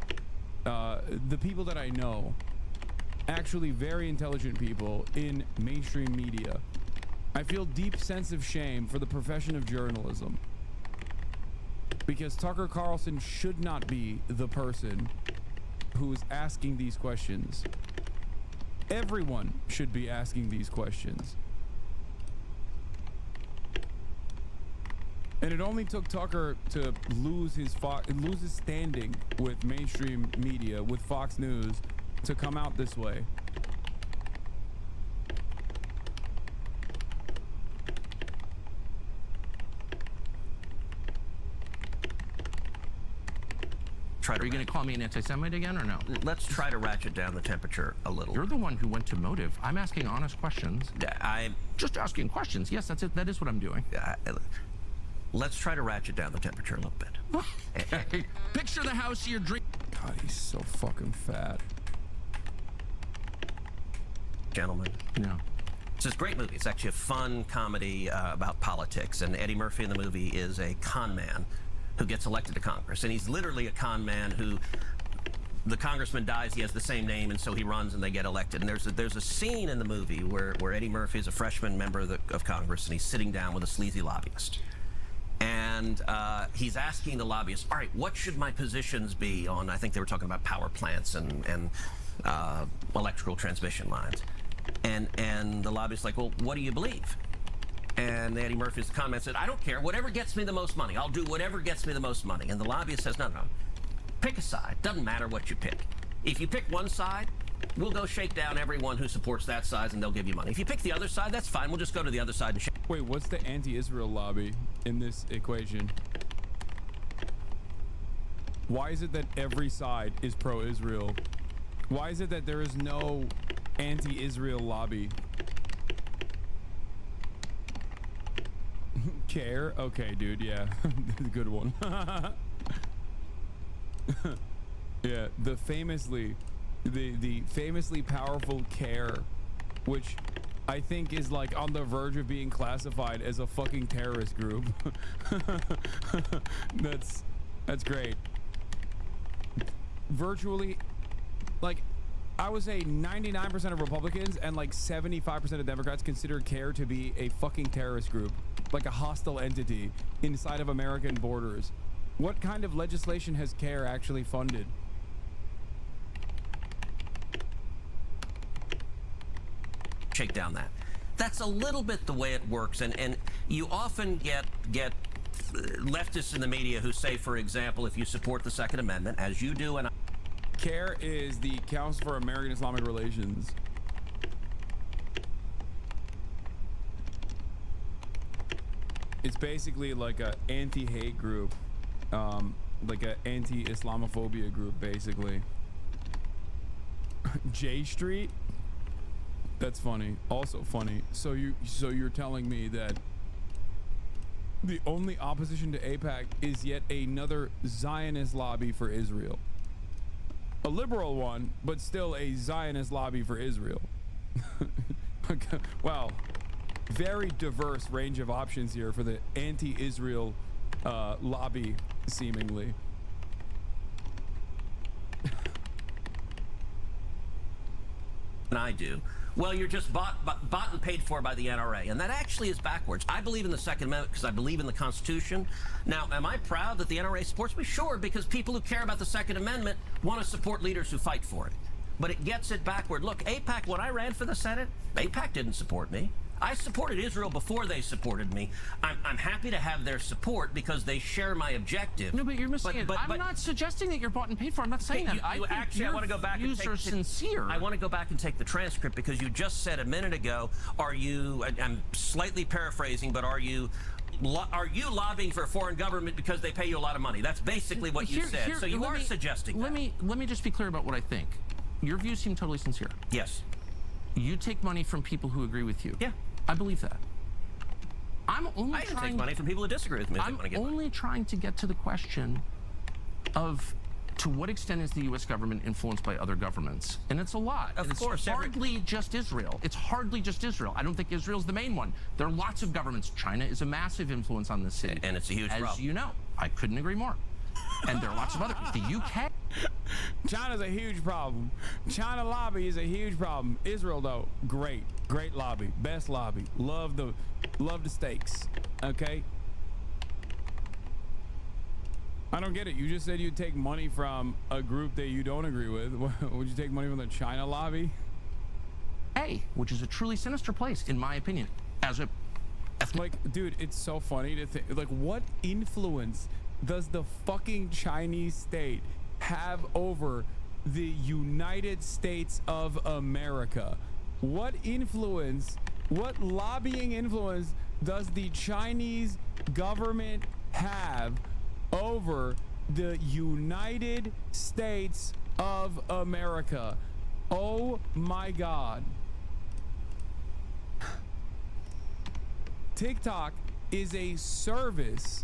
the people that I know. Actually very intelligent people in mainstream media. I feel deep sense of shame for the profession of journalism. Because Tucker Carlson should not be the person who is asking these questions. Everyone should be asking these questions. And it only took Tucker to lose his standing with mainstream media, with Fox News, to come out this way. Are you going to call me an anti-Semite again or no? Let's try to ratchet down the temperature a little. You're the one who went to motive. I'm asking honest questions. I'm just asking questions. Yes, that's it. That is what I'm doing. Let's try to ratchet down the temperature a little bit. Okay. Picture the house you're drinking. God, he's so fucking fat. Gentlemen. No. It's this great movie. It's actually a fun comedy about politics, and Eddie Murphy in the movie is a con man who gets elected to Congress, and he's literally a con man who, the congressman dies, he has the same name, and so he runs and they get elected. And there's a scene in the movie where Eddie Murphy is a freshman member of Congress, and he's sitting down with a sleazy lobbyist, and he's asking the lobbyist, all right, what should my positions be on, I think they were talking about power plants and electrical transmission lines, and the lobbyist's like, well, what do you believe? And Eddie Murphy's comment said, I don't care. Whatever gets me the most money. I'll do whatever gets me the most money. And the lobbyist says, no. Pick a side. Doesn't matter what you pick. If you pick one side, we'll go shake down everyone who supports that side and they'll give you money. If you pick the other side, that's fine. We'll just go to the other side and shake. Wait, what's the anti-Israel lobby in this equation? Why is it that every side is pro-Israel? Why is it that there is no anti-Israel lobby? Care? Okay, dude, yeah. Good one. Yeah, the famously powerful Care, which I think is like on the verge of being classified as a fucking terrorist group. That's great. Virtually, like, I would say 99% of Republicans and like 75% of Democrats consider Care to be a fucking terrorist group, like a hostile entity inside of American borders. What kind of legislation has Care actually funded? Shake down that. That's a little bit the way it works, and you often get leftists in the media who say, for example, if you support the Second Amendment, as you do, and CARE is the Council for American Islamic Relations. It's basically like a anti-hate group, like a anti-Islamophobia group, basically. J Street? That's funny. Also funny. So you're telling me that the only opposition to AIPAC is yet another Zionist lobby for Israel. A liberal one, but still a Zionist lobby for Israel. Wow. Very diverse range of options here for the anti-Israel lobby, seemingly. And I do. Well, you're just bought and paid for by the NRA, and that actually is backwards. I believe in the Second Amendment because I believe in the Constitution. Now, am I proud that the NRA supports me? Sure, because people who care about the Second Amendment want to support leaders who fight for it. But it gets it backward. Look, AIPAC, when I ran for the Senate, AIPAC didn't support me. I supported Israel before they supported me. I'm happy to have their support because they share my objective. No, but you're missing it. I'm not suggesting that you're bought and paid for. I'm not saying that. I want to go back and take sincere. I want to go back and take the transcript because you just said a minute ago, I'm slightly paraphrasing, but are you lobbying for a foreign government because they pay you a lot of money? That's basically what you said. So you are suggesting that. Let me just be clear about what I think. Your views seem totally sincere. Yes. You take money from people who agree with you. Yeah. I believe that. I take money from people who disagree with me. I'm only trying to get to the question of to what extent is the U.S. government influenced by other governments? And it's a lot. Of course. It's hardly just Israel. It's hardly just Israel. I don't think Israel's the main one. There are lots of governments. China is a massive influence on this city. And it's a huge problem. As you know. I couldn't agree more. And there are lots of others. The UK. China's a huge problem. China lobby is a huge problem. Israel, though, great lobby, best lobby. Love the steaks. Okay. I don't get it. You just said you'd take money from a group that you don't agree with. Would you take money from the China lobby? Which is a truly sinister place, in my opinion. Like, dude, it's so funny to think. Like, what influence does the fucking Chinese state have over the United States of America? What lobbying influence does the Chinese government have over the United States of America? Oh my God. TikTok is a service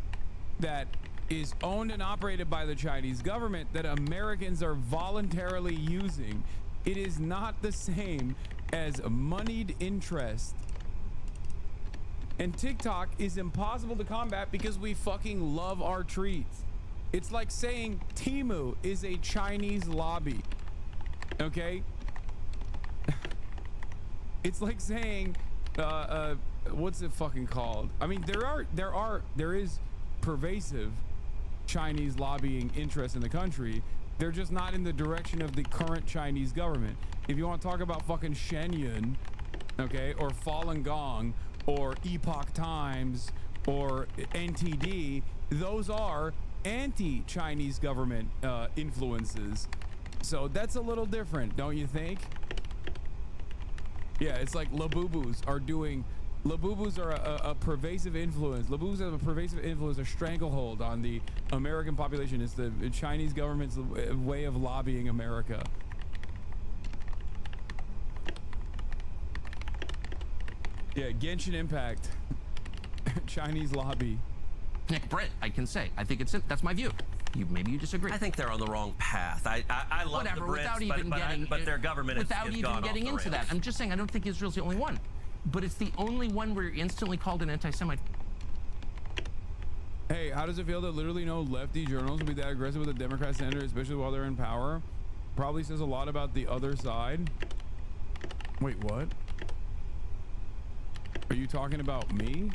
that is owned and operated by the Chinese government that Americans are voluntarily using. It is not the same as moneyed interest. And TikTok is impossible to combat because we fucking love our treats. It's like saying Temu is a Chinese lobby. Okay? It's like saying what's it fucking called? I mean, there is pervasive Chinese lobbying interest in the country. They're just not in the direction of the current Chinese government. If you want to talk about fucking Shenyun, okay, or Falun Gong, or Epoch Times, or NTD, those are anti-Chinese government influences. So that's a little different, don't you think? Yeah, it's like Labubus are a pervasive influence. Labubus have a pervasive influence, a stranglehold on the American population. It's the Chinese government's way of lobbying America. Yeah, Genshin Impact. Chinese lobby. Nick Brett, I can say. I think that's my view. Maybe you disagree. I think they're on the wrong path. I love the Brits, but their government without is even gone getting off the into that. rails. I'm just saying I don't think Israel's the only one. But it's the only one where you're instantly called an anti-Semite. Hey, how does it feel that literally no lefty journals will be that aggressive with the Democrat senator, especially while they're in power? Probably says a lot about the other side. Wait, what? Are you talking about me?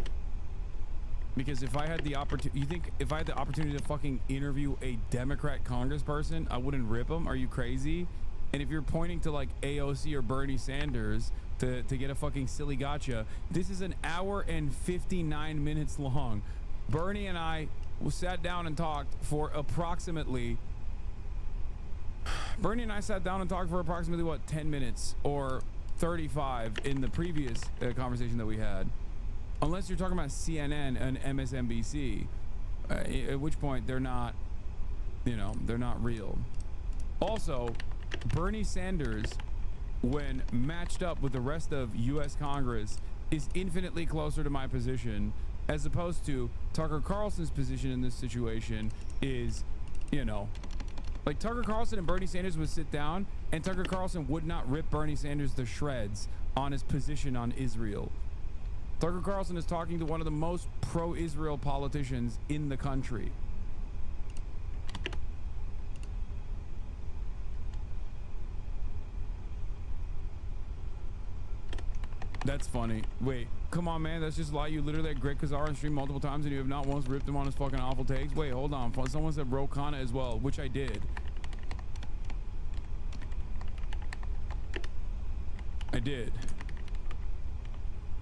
Because if I had the opportunity, you think if I had the opportunity to fucking interview a Democrat congressperson, I wouldn't rip them? Are you crazy? And if you're pointing to like AOC or Bernie Sanders to get a fucking silly gotcha, this is an hour and 59 minutes long. Bernie and I sat down and talked for approximately what, 10 minutes or 35 in the previous conversation that we had. Unless you're talking about CNN and MSNBC, at which point they're not, they're not real. Also, Bernie Sanders, when matched up with the rest of U.S. Congress, is infinitely closer to my position, as opposed to Tucker Carlson's position in this situation is, like Tucker Carlson and Bernie Sanders would sit down, and Tucker Carlson would not rip Bernie Sanders to shreds on his position on Israel. Tucker Carlson is talking to one of the most pro-Israel politicians in the country. That's funny. Wait, come on, man. That's just a lie. You literally had Greg Kazar on stream multiple times and you have not once ripped him on his fucking awful takes. Wait, hold on. Someone said Ro Khanna as well, which I did.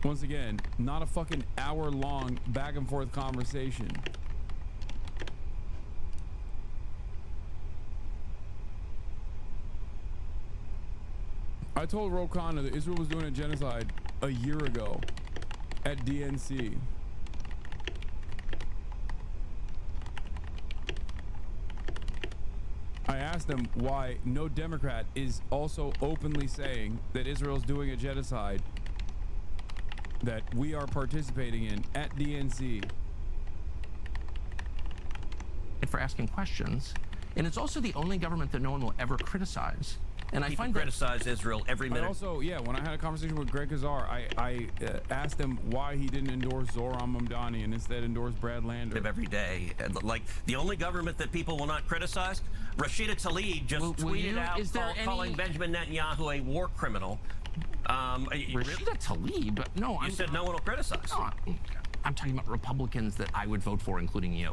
Once again, not a fucking hour-long back and forth conversation. I told Ro Khanna that Israel was doing a genocide a year ago at DNC. I asked him why no Democrat is also openly saying that Israel's doing a genocide that we are participating in at DNC. For asking questions, and it's also the only government that no one will ever criticize. And I find criticize Israel every minute. I also, yeah, when I had a conversation with Greg Khazar, I asked him why he didn't endorse Zoran Mamdani and instead endorsed Brad Lander. Every day, like the only government that people will not criticize. Rashida Tlaib just tweeted out calling Benjamin Netanyahu a war criminal. Rashida Tlaib? No, you said no one will criticize. No, I'm talking about Republicans that I would vote for, including you.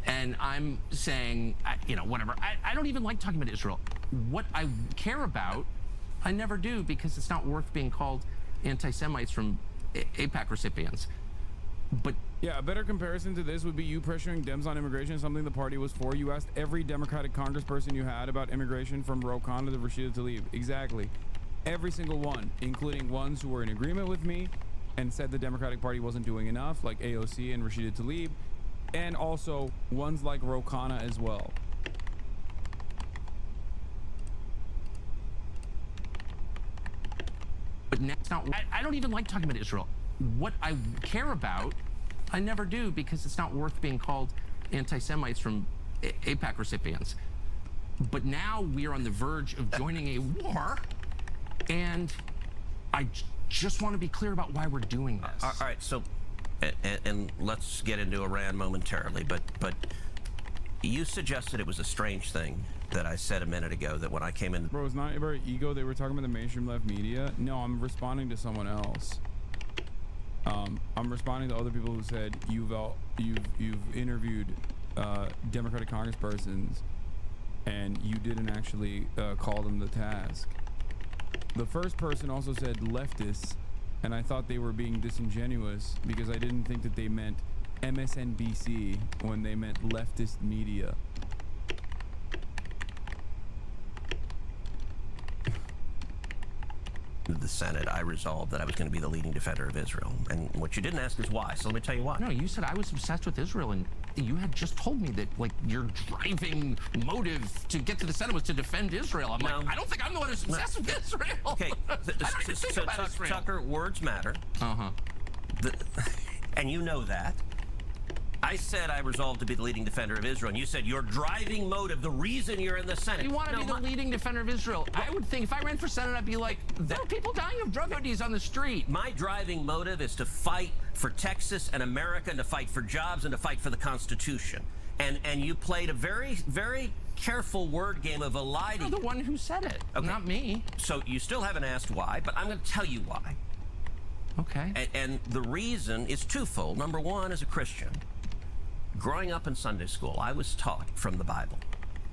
And I'm saying, you know, whatever. I don't even like talking about Israel. What I care about, I never do, because it's not worth being called anti-Semites from APAC recipients. But yeah, a better comparison to this would be you pressuring Dems on immigration, something the party was for. You asked every Democratic congressperson you had about immigration, from Ro Khanna to Rashida Tlaib. Exactly. Every single one, including ones who were in agreement with me and said the Democratic Party wasn't doing enough, like AOC and Rashida Tlaib, and also ones like Ro Khanna as well. But next, I don't even like talking about Israel. What I care about, I never do, because it's not worth being called anti-Semites from APAC recipients. But now we are on the verge of joining a war, and I just want to be clear about why we're doing this. All right, so, and let's get into Iran momentarily, but you suggested it was a strange thing that I said a minute ago, that when I came in... Bro, it's not about ego. They were talking about the mainstream left media. No, I'm responding to someone else. I'm responding to other people who said you've interviewed Democratic congresspersons and you didn't actually call them to task. The first person also said leftists, and I thought they were being disingenuous because I didn't think that they meant MSNBC when they meant leftist media. The Senate, I resolved that I was going to be the leading defender of Israel. And what you didn't ask is why, so let me tell you why. No, you said I was obsessed with Israel, and you had just told me that, like, your driving motive to get to the Senate was to defend Israel. I'm like, I don't think I'm the one who's obsessed with Israel. Okay, so Tucker, words matter. And you know that. I said I resolved to be the leading defender of Israel, and you said your driving motive, the reason you're in the Senate. You want to be the leading defender of Israel. I would think if I ran for Senate, I'd be like, there are people dying of drug ODs on the street. My driving motive is to fight for Texas and America, and to fight for jobs, and to fight for the Constitution. And you played a very, very careful word game of eliding. You're the one who said it, not me. So you still haven't asked why, but I'm going to tell you why. Okay. And the reason is twofold. Number one, as a Christian, growing up in Sunday school, I was taught from the Bible,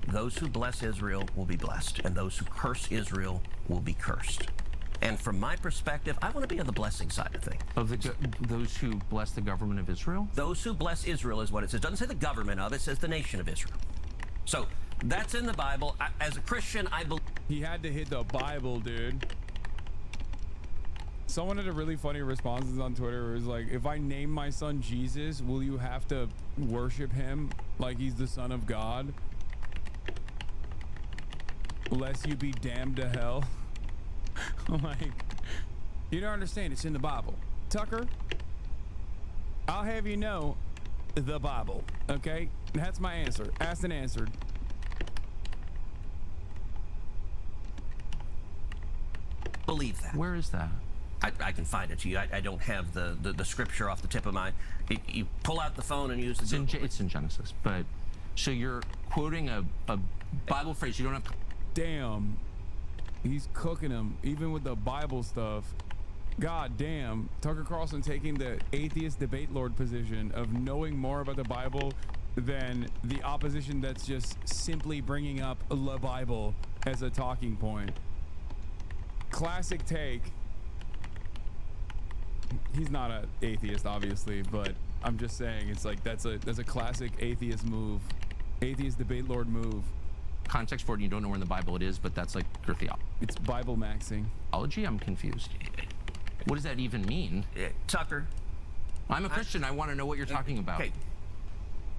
those who bless Israel will be blessed, and those who curse Israel will be cursed. And from my perspective, I want to be on the blessing side of things. Of those who bless the government of Israel? Those who bless Israel is what it says. It doesn't say the government of it, it says the nation of Israel. So that's in the Bible. As a Christian, I believe... He had to hit the Bible, dude. Someone had a really funny responses on Twitter. It was like, if I name my son Jesus, will you have to worship him like he's the son of God? Lest you be damned to hell. Like, you don't understand. It's in the Bible. Tucker, I'll have you know, the Bible. Okay? That's my answer. Asked and answered. Believe that. Where is that? I can find it to you. I don't have the scripture off the tip of my... You pull out the phone and use the... It's in Genesis, but... So you're quoting a Bible phrase you don't have... Damn. He's cooking him, even with the Bible stuff. God damn. Tucker Carlson taking the atheist debate lord position of knowing more about the Bible than the opposition that's just simply bringing up the Bible as a talking point. Classic take. He's not an atheist, obviously, but I'm just saying it's like that's a classic atheist move, atheist debate lord move. Context for it, you don't know where in the Bible it is, but that's like your theology. It's Bible maxing. Theology? I'm confused. What does that even mean? Tucker, I'm a Christian. I want to know what you're talking about. Okay.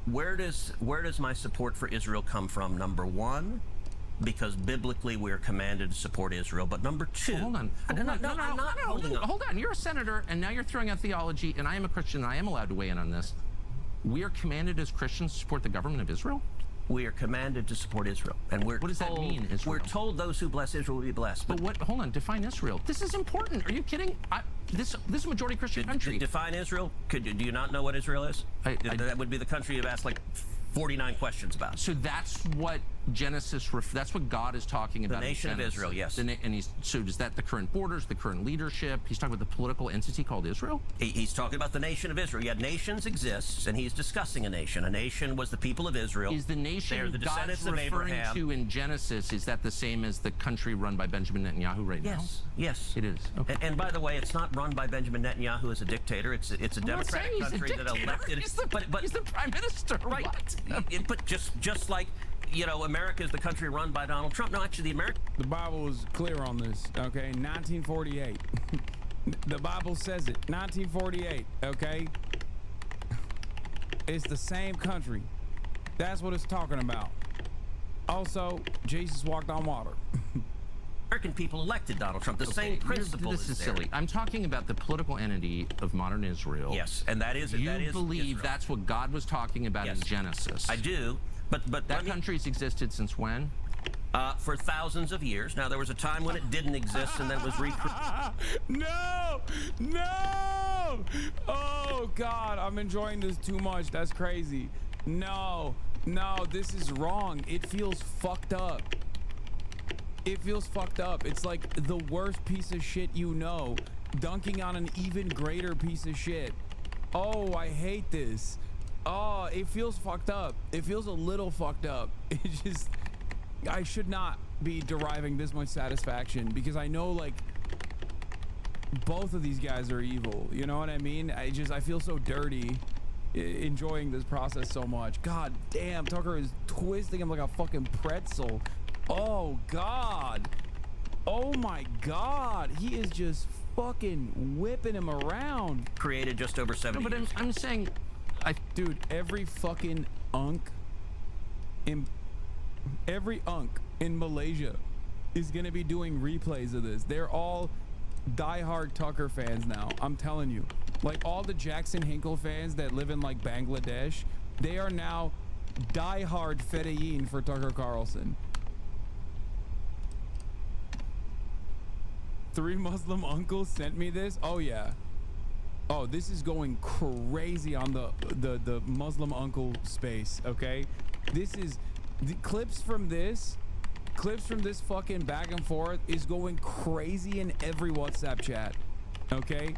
Where does my support for Israel come from? Number one, because biblically we're commanded to support Israel. But number two, hold on. Hold on. You're a senator, and now you're throwing out theology, and I am a Christian, and I am allowed to weigh in on this. We are commanded as Christians to support the government of Israel? We are commanded to support Israel, and what does that mean, Israel? We're told those who bless Israel will be blessed. But what? Hold on. Define Israel. This is important. Are you kidding? This is a majority Christian country. Define Israel. Do you not know what Israel is? That would be the country you've asked like 49 questions about. So that's what Genesis. That's what God is talking about. The nation of Israel, yes. So is that the current borders, the current leadership? He's talking about the political entity called Israel. He's talking about the nation of Israel. Yeah, nations exists, and he's discussing a nation. A nation was the people of Israel. Is the nation They're the descendants God's of referring Abraham. to in Genesis? Is that the same as the country run by Benjamin Netanyahu right now? Yes, it is. Okay. And by the way, it's not run by Benjamin Netanyahu as a dictator. It's a democratic country that elected. He's the prime minister, right? But just like, you know, America is the country run by Donald Trump. No, actually, the Bible is clear on this. Okay, 1948. The Bible says it. 1948. Okay, it's the same country. That's what it's talking about. Also, Jesus walked on water. American people elected Donald Trump. The same principle This is silly. I'm talking about the political entity of modern Israel. Yes, and that is You believe Israel. That's what God was talking about in Genesis. I do, but that country's existed since when? For thousands of years. Now, there was a time when it didn't exist, and then it was recreated. No! Oh, God, I'm enjoying this too much. That's crazy. No, this is wrong. It feels fucked up. It feels fucked up. It's like the worst piece of shit you know, dunking on an even greater piece of shit. Oh, I hate this. Oh, it feels fucked up. It feels a little fucked up. It just, I should not be deriving this much satisfaction because I know like both of these guys are evil. You know what I mean? I feel so dirty enjoying this process so much. God damn, Tucker is twisting him like a fucking pretzel. Oh God. Oh my God. He is just fucking whipping him around. Created just over 70 years. I'm saying, dude, every fucking unk in Malaysia is gonna be doing replays of this. They're all diehard Tucker fans now. I'm telling you, like all the Jackson Hinkle fans that live in like Bangladesh, they are now diehard Fedayeen for Tucker Carlson. 3 Muslim uncles sent me this. Oh yeah. Oh, this is going crazy on the Muslim uncle space. Okay, this is the clips from this fucking back and forth is going crazy in every WhatsApp chat. Okay,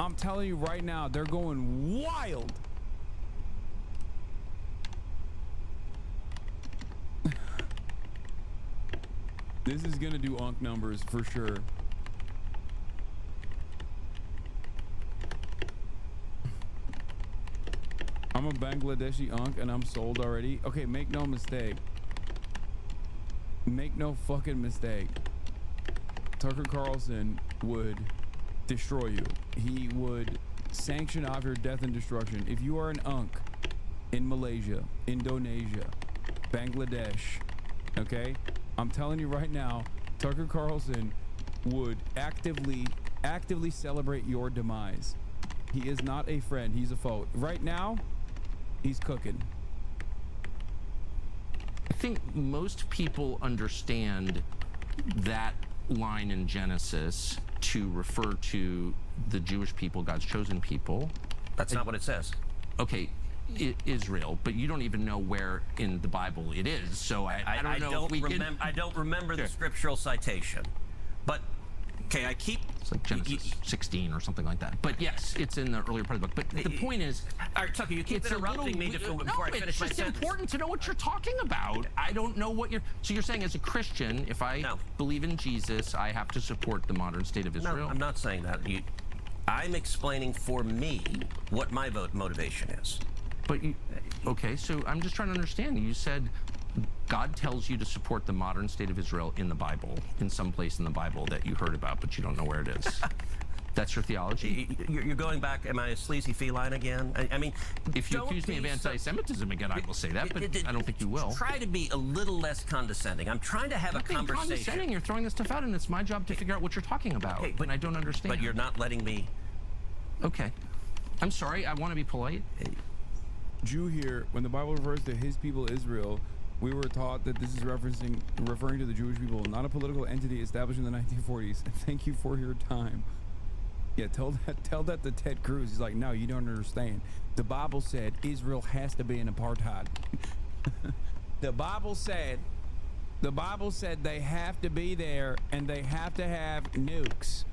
I'm telling you right now, they're going wild. This is gonna do unk numbers for sure. I'm a Bangladeshi unk and I'm sold already. Okay, make no mistake. Make no fucking mistake. Tucker Carlson would destroy you. He would sanction off your death and destruction. If you are an unk in Malaysia, Indonesia, Bangladesh, okay? I'm telling you right now, Tucker Carlson would actively celebrate your demise. He is not a friend, he's a foe. Right now, he's cooking. I think most people understand that line in Genesis to refer to the Jewish people, God's chosen people. That's not what it says. Okay, Israel, but you don't even know where in the Bible it is. So I don't know if we can. I don't remember the scriptural citation, but okay, I keep. It's like Genesis 16 or something like that. But yes, it's in the earlier part of the book. But the point is, all right, Tucker, you keep interrupting me before I finish my sentence. It's just important to know what you're talking about. I don't know what you're. So you're saying, as a Christian, if I believe in Jesus, I have to support the modern state of Israel? No, I'm not saying that. I'm explaining for me what my motivation is. But you, okay, so I'm just trying to understand. You said God tells you to support the modern state of Israel in the Bible, in some place in the Bible that you heard about, but you don't know where it is. That's your theology? You're going back, am I a sleazy feline again? I mean, if you accuse me of anti-Semitism again, I will say that, but I don't think you will. Try to be a little less condescending. I'm trying to have a conversation. Condescending. You're throwing this stuff out, and it's my job to figure out what you're talking about. Okay, but I don't understand. But you're not letting me. Okay. I'm sorry. I want to be polite. Jew here, when the Bible refers to his people Israel, we were taught that this is referring to the Jewish people, not a political entity established in the 1940s. Thank you for your time. Yeah, tell that to Ted Cruz. He's like, no, you don't understand. The Bible said Israel has to be in apartheid. The Bible said they have to be there and they have to have nukes.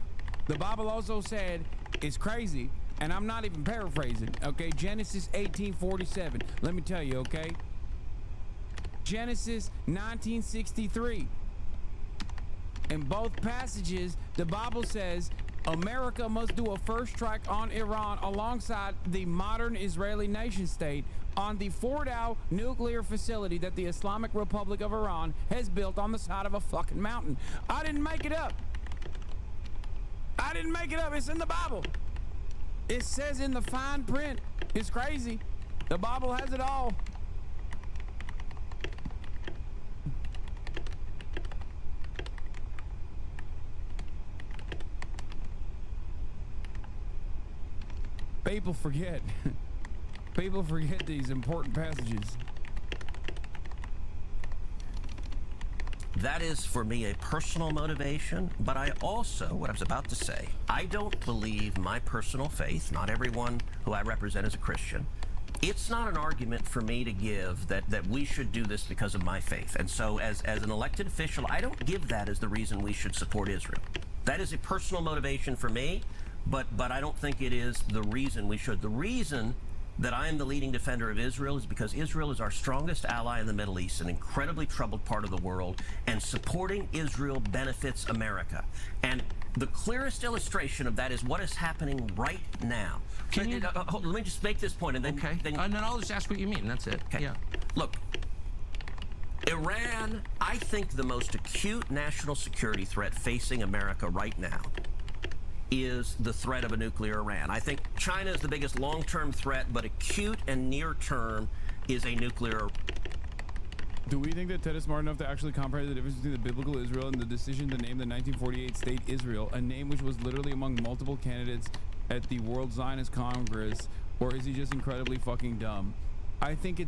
The Bible also said, it's crazy, and I'm not even paraphrasing, okay? Genesis 18:47. Let me tell you, okay? Genesis 1963. In both passages, the Bible says America must do a first strike on Iran alongside the modern Israeli nation state on the Fordow nuclear facility that the Islamic Republic of Iran has built on the side of a fucking mountain. I didn't make it up. I didn't make it up. It's in the Bible. It says in the fine print. It's crazy. The Bible has it all. People forget. People forget these important passages. That is for me a personal motivation, but I also, what I was about to say, I don't believe my personal faith, not everyone who I represent is a Christian. It's not an argument for me to give that we should do this because of my faith. And so as an elected official, I don't give that as the reason we should support Israel. That is a personal motivation for me, but I don't think it is the reason we should. The reason that I am the leading defender of Israel is because Israel is our strongest ally in the Middle East, an incredibly troubled part of the world, and supporting Israel benefits America. And the clearest illustration of that is what is happening right now. Let me just make this point, and then and then I'll just ask what you mean. That's it. Okay. Yeah. Look, Iran, I think the most acute national security threat facing America right now is the threat of a nuclear Iran. I think China is the biggest long-term threat, but acute and near-term is a nuclear. Do we think that Ted is smart enough to actually comprehend the difference between the biblical Israel and the decision to name the 1948 state Israel, a name which was literally among multiple candidates at the World Zionist Congress, or is he just incredibly fucking dumb? I think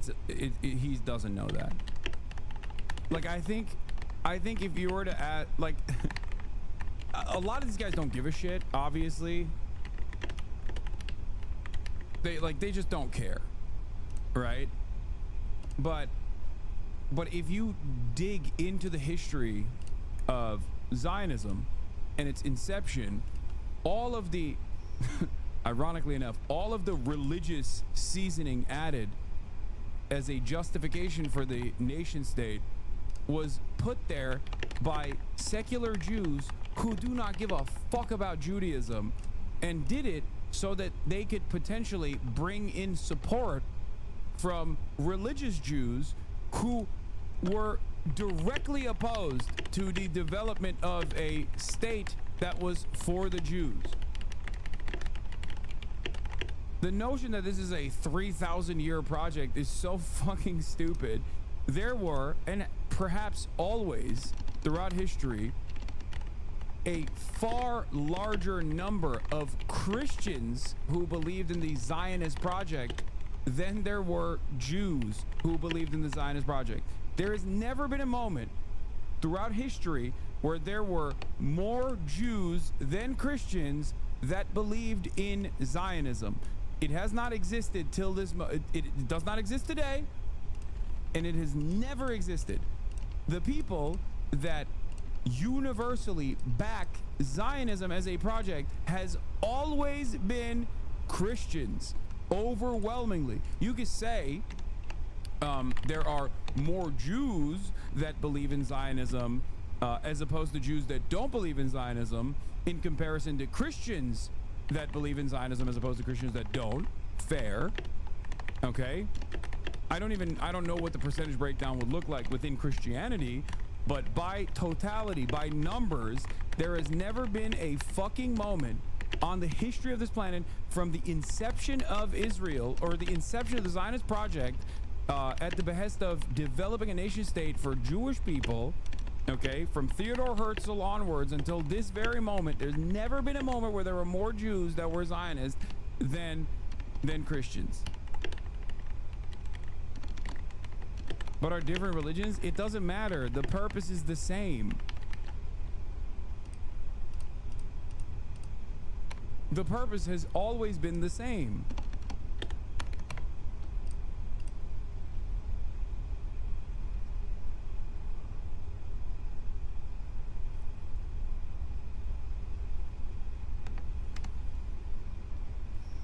he doesn't know that. Like, I think if you were to add, like, a lot of these guys don't give a shit, obviously. They just don't care, right? But if you dig into the history of Zionism and its inception, all of the ironically enough, all of the religious seasoning added as a justification for the nation state was put there by secular Jews who do not give a fuck about Judaism, and did it so that they could potentially bring in support from religious Jews who were directly opposed to the development of a state that was for the Jews. The notion that this is a 3,000-year project is so fucking stupid. There were, and perhaps always throughout history, a far larger number of Christians who believed in the Zionist project than there were Jews who believed in the Zionist project. There has never been a moment throughout history where there were more Jews than Christians that believed in Zionism. It has not existed till this it does not exist today, and it has never existed. The people that universally back Zionism as a project has always been Christians, overwhelmingly. You could say there are more Jews that believe in Zionism as opposed to Jews that don't believe in Zionism in comparison to Christians that believe in Zionism as opposed to Christians that don't. Fair. Okay. I don't know what the percentage breakdown would look like within Christianity, but by totality, by numbers, there has never been a fucking moment on the history of this planet from the inception of Israel or the inception of the Zionist project at the behest of developing a nation state for Jewish people, okay, from Theodore Herzl onwards until this very moment. There's never been a moment where there were more Jews that were Zionists than Christians. But our different religions, it doesn't matter. The purpose is the same. The purpose has always been the same.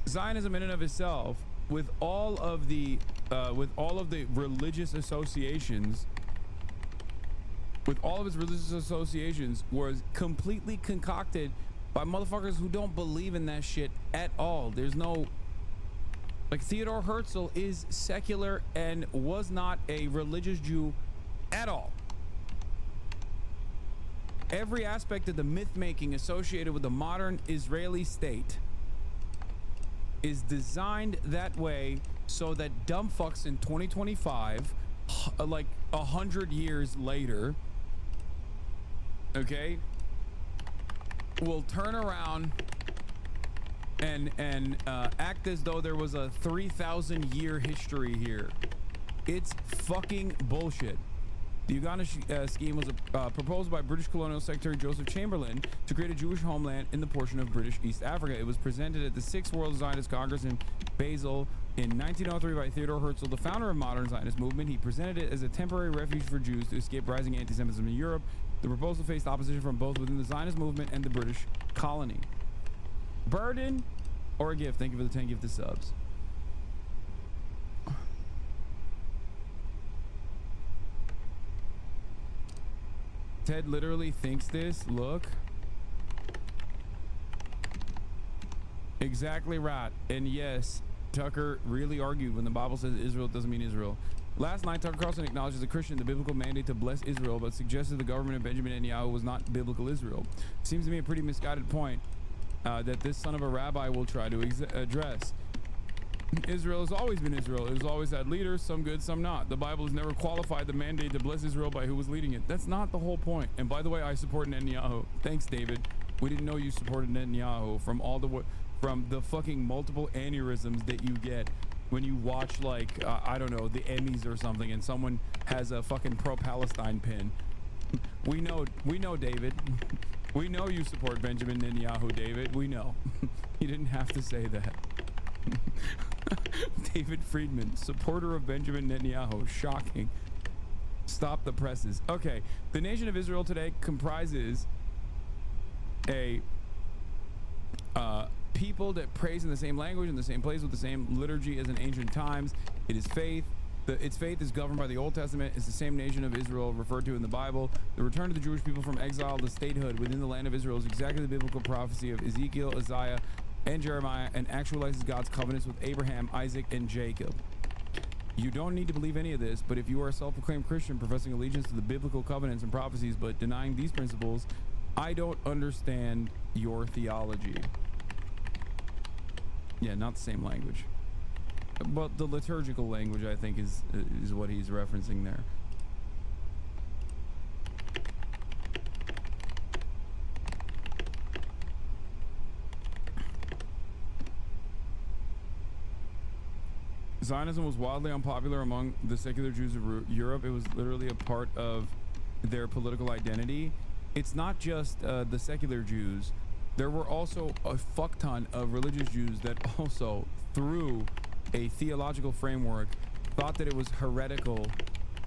Zionism in and of itself, with all of the religious associations, was completely concocted by motherfuckers who don't believe in that shit at all. There's no, like, Theodore Herzl is secular and was not a religious Jew at all. Every aspect of the myth making associated with the modern Israeli state is designed that way so that dumb fucks in 2025, like 100 years later, okay, will turn around and act as though there was a 3,000 year history here. It's fucking bullshit. The Uganda scheme was proposed by British Colonial Secretary Joseph Chamberlain to create a Jewish homeland in the portion of British East Africa. It was presented at the 6th World Zionist Congress in Basel in 1903 by Theodore Herzl, the founder of modern Zionist movement. He presented it as a temporary refuge for Jews to escape rising anti-Semitism in Europe. The proposal faced opposition from both within the Zionist movement and the British colony. Burden or a gift? Thank you for the 10 gifted subs. Ted literally thinks this. Look. Exactly right. And yes, Tucker really argued when the Bible says Israel doesn't mean Israel. Last night, Tucker Carlson acknowledged as a Christian the biblical mandate to bless Israel, but suggested the government of Benjamin Netanyahu was not biblical Israel. Seems to me a pretty misguided point that this son of a rabbi will try to address. Israel has always been Israel. It has always had leaders, some good, some not. The Bible has never qualified the mandate to bless Israel by who was leading it. That's not the whole point. And by the way, I support Netanyahu. Thanks, David. We didn't know you supported Netanyahu from the fucking multiple aneurysms that you get when you watch, like, I don't know, the Emmys or something, and someone has a fucking pro-Palestine pin. We know, David. We know you support Benjamin Netanyahu, David. We know. You didn't have to say that. David Friedman, supporter of Benjamin Netanyahu. Shocking. Stop the presses. Okay, the nation of Israel today comprises a people that praise in the same language, in the same place, with the same liturgy as in ancient times. It is faith. Its faith is governed by the Old Testament. It's the same nation of Israel referred to in the Bible. The return of the Jewish people from exile to statehood within the land of Israel is exactly the biblical prophecy of Ezekiel, Isaiah, and Jeremiah, and actualizes God's covenants with Abraham, Isaac, and Jacob. You don't need to believe any of this, but if you are a self-proclaimed Christian professing allegiance to the biblical covenants and prophecies but denying these principles, I don't understand your theology. Yeah, not the same language, but the liturgical language, I think, is what he's referencing there. Zionism was wildly unpopular among the secular Jews of Europe. It was literally a part of their political identity. It's not just the secular Jews. There were also a fuck ton of religious Jews that also, through a theological framework, thought that it was heretical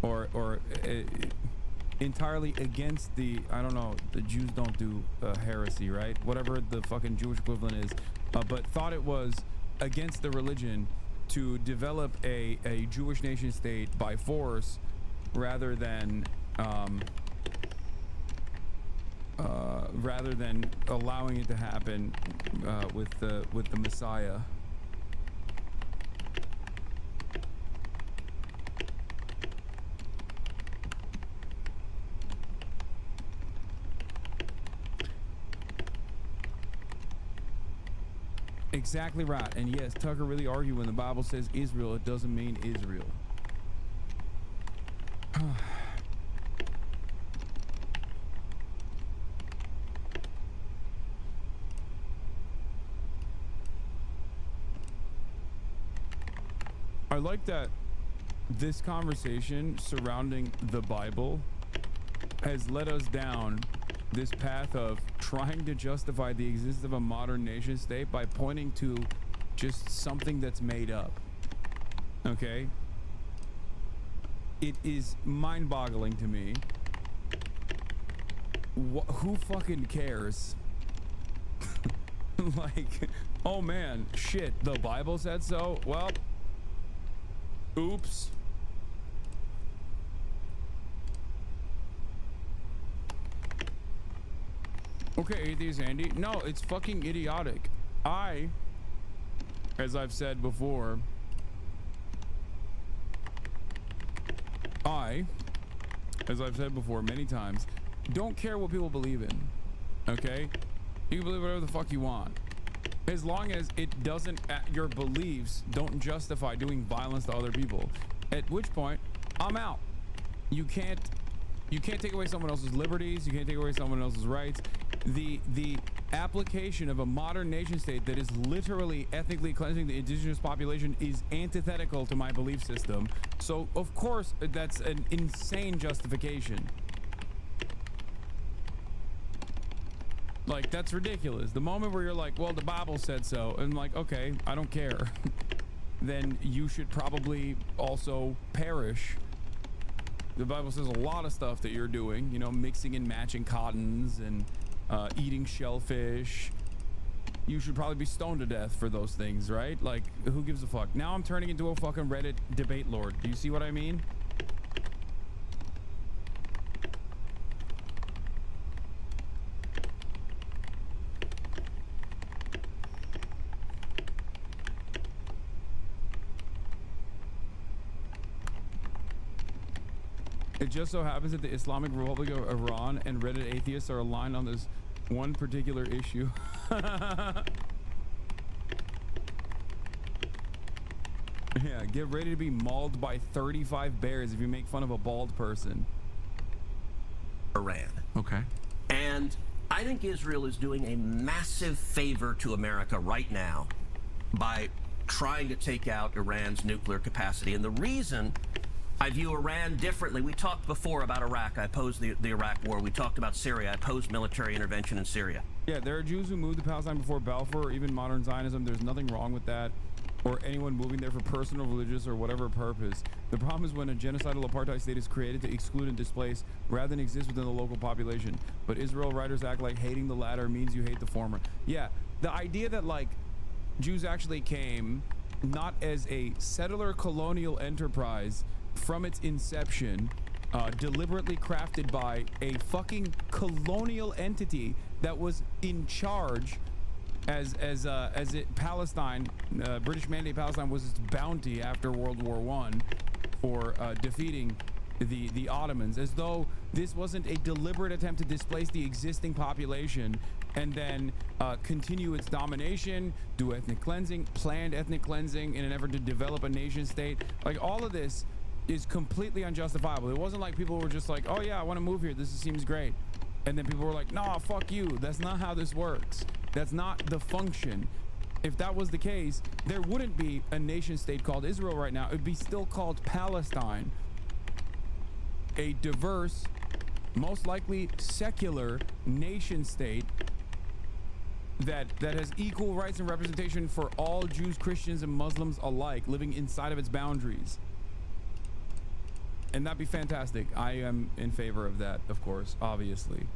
or entirely against the, I don't know, the Jews don't do heresy, right? Whatever the fucking Jewish equivalent is, but thought it was against the religion to develop a Jewish nation state by force rather than rather than allowing it to happen with the Messiah. Exactly right. And yes, Tucker really argued when the Bible says Israel, it doesn't mean Israel. I like that this conversation surrounding the Bible has led us down this path of trying to justify the existence of a modern nation state by pointing to just something that's made up. Okay? It is mind-boggling to me. Who fucking cares? Like, oh man, shit, the Bible said so? Well, oops. Okay, Atheist Andy. No, it's fucking idiotic. As I've said before, as I've said before many times, don't care what people believe in. Okay? You can believe whatever the fuck you want. As long as it doesn't, your beliefs don't justify doing violence to other people. At which point, I'm out. You can't take away someone else's liberties. You can't take away someone else's rights. The application of a modern nation state that is literally ethnically cleansing the indigenous population is antithetical to my belief system. So of course that's an insane justification. Like, that's ridiculous. The moment where you're like, well, the Bible said so, and like, okay, I don't care, then you should probably also perish. The Bible says a lot of stuff that you're doing, you know, mixing and matching cottons and eating shellfish. You should probably be stoned to death for those things, right? Like, who gives a fuck? Now I'm turning into a fucking Reddit debate lord. Do you see what I mean? It just so happens that the Islamic Republic of Iran and Reddit atheists are aligned on this one particular issue. Yeah, get ready to be mauled by 35 bears if you make fun of a bald person. Iran. Okay. And I think Israel is doing a massive favor to America right now by trying to take out Iran's nuclear capacity. And the reason I view Iran differently, we talked before about Iraq. I opposed the Iraq war. We talked about Syria. I opposed military intervention in Syria. Yeah, there are Jews who moved to Palestine before Balfour or even modern Zionism. There's nothing wrong with that, or anyone moving there for personal, religious, or whatever purpose. The problem is when a genocidal apartheid state is created to exclude and displace rather than exist within the local population. But Israel writers act like hating the latter means you hate the former. Yeah, the idea that like Jews actually came not as a settler colonial enterprise from its inception, deliberately crafted by a fucking colonial entity that was in charge as Palestine, British Mandate Palestine was its bounty after World War I for defeating the Ottomans, as though this wasn't a deliberate attempt to displace the existing population and then continue its domination, do ethnic cleansing, planned ethnic cleansing in an effort to develop a nation state. Like, all of this is completely unjustifiable. It wasn't like people were just like, oh yeah, I want to move here, this seems great, and then people were like, nah, fuck you. That's not how this works. That's not the function. If that was the case, there wouldn't be a nation state called Israel right now. It would be still called Palestine, a diverse, most likely secular nation state that has equal rights and representation for all Jews, Christians, and Muslims alike, living inside of its boundaries. And that'd be fantastic. I am in favor of that, of course, obviously.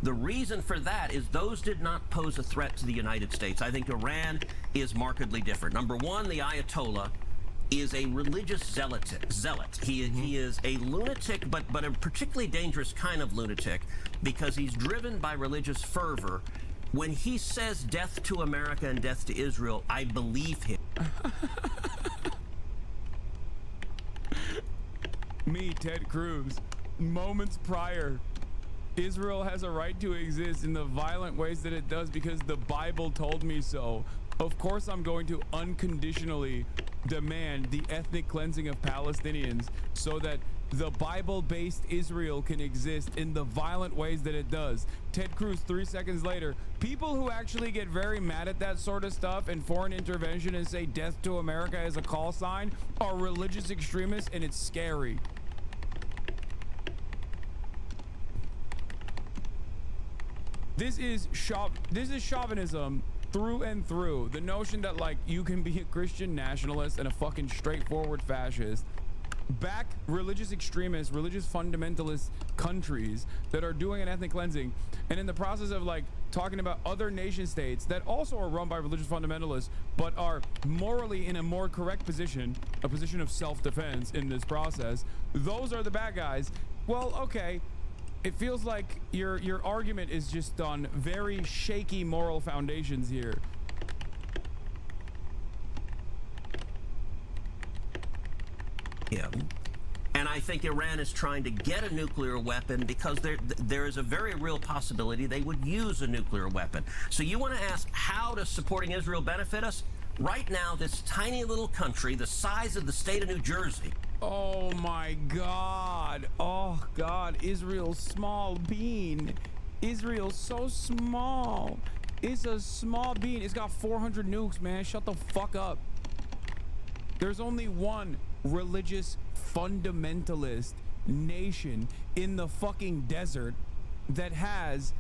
The reason for that is those did not pose a threat to the United States. I think Iran is markedly different. Number one, the Ayatollah is a religious zealot. He is a lunatic, but a particularly dangerous kind of lunatic, because he's driven by religious fervor. When he says death to America and death to Israel, I believe him. Me, Ted Cruz, moments prior, Israel has a right to exist in the violent ways that it does because the Bible told me so. Of course I'm going to unconditionally demand the ethnic cleansing of Palestinians so that the Bible-based Israel can exist in the violent ways that it does. Ted Cruz, 3 seconds later, people who actually get very mad at that sort of stuff and foreign intervention and say death to America as a call sign are religious extremists, and it's scary. This is chauvinism through and through. The notion that like you can be a Christian nationalist and a fucking straightforward fascist, back religious extremists, religious fundamentalist countries that are doing an ethnic cleansing, and in the process of like talking about other nation states that also are run by religious fundamentalists but are morally in a more correct position, a position of self-defense in this process, those are the bad guys. Well, okay, it feels like your argument is just on very shaky moral foundations here. And I think Iran is trying to get a nuclear weapon because there is a very real possibility they would use a nuclear weapon. So you want to ask, how does supporting Israel benefit us? Right now, this tiny little country, the size of the state of New Jersey. Oh my God. Oh God, Israel's small bean. Israel's so small. It's a small bean. It's got 400 nukes, man. Shut the fuck up. There's only one religious fundamentalist nation in the fucking desert that has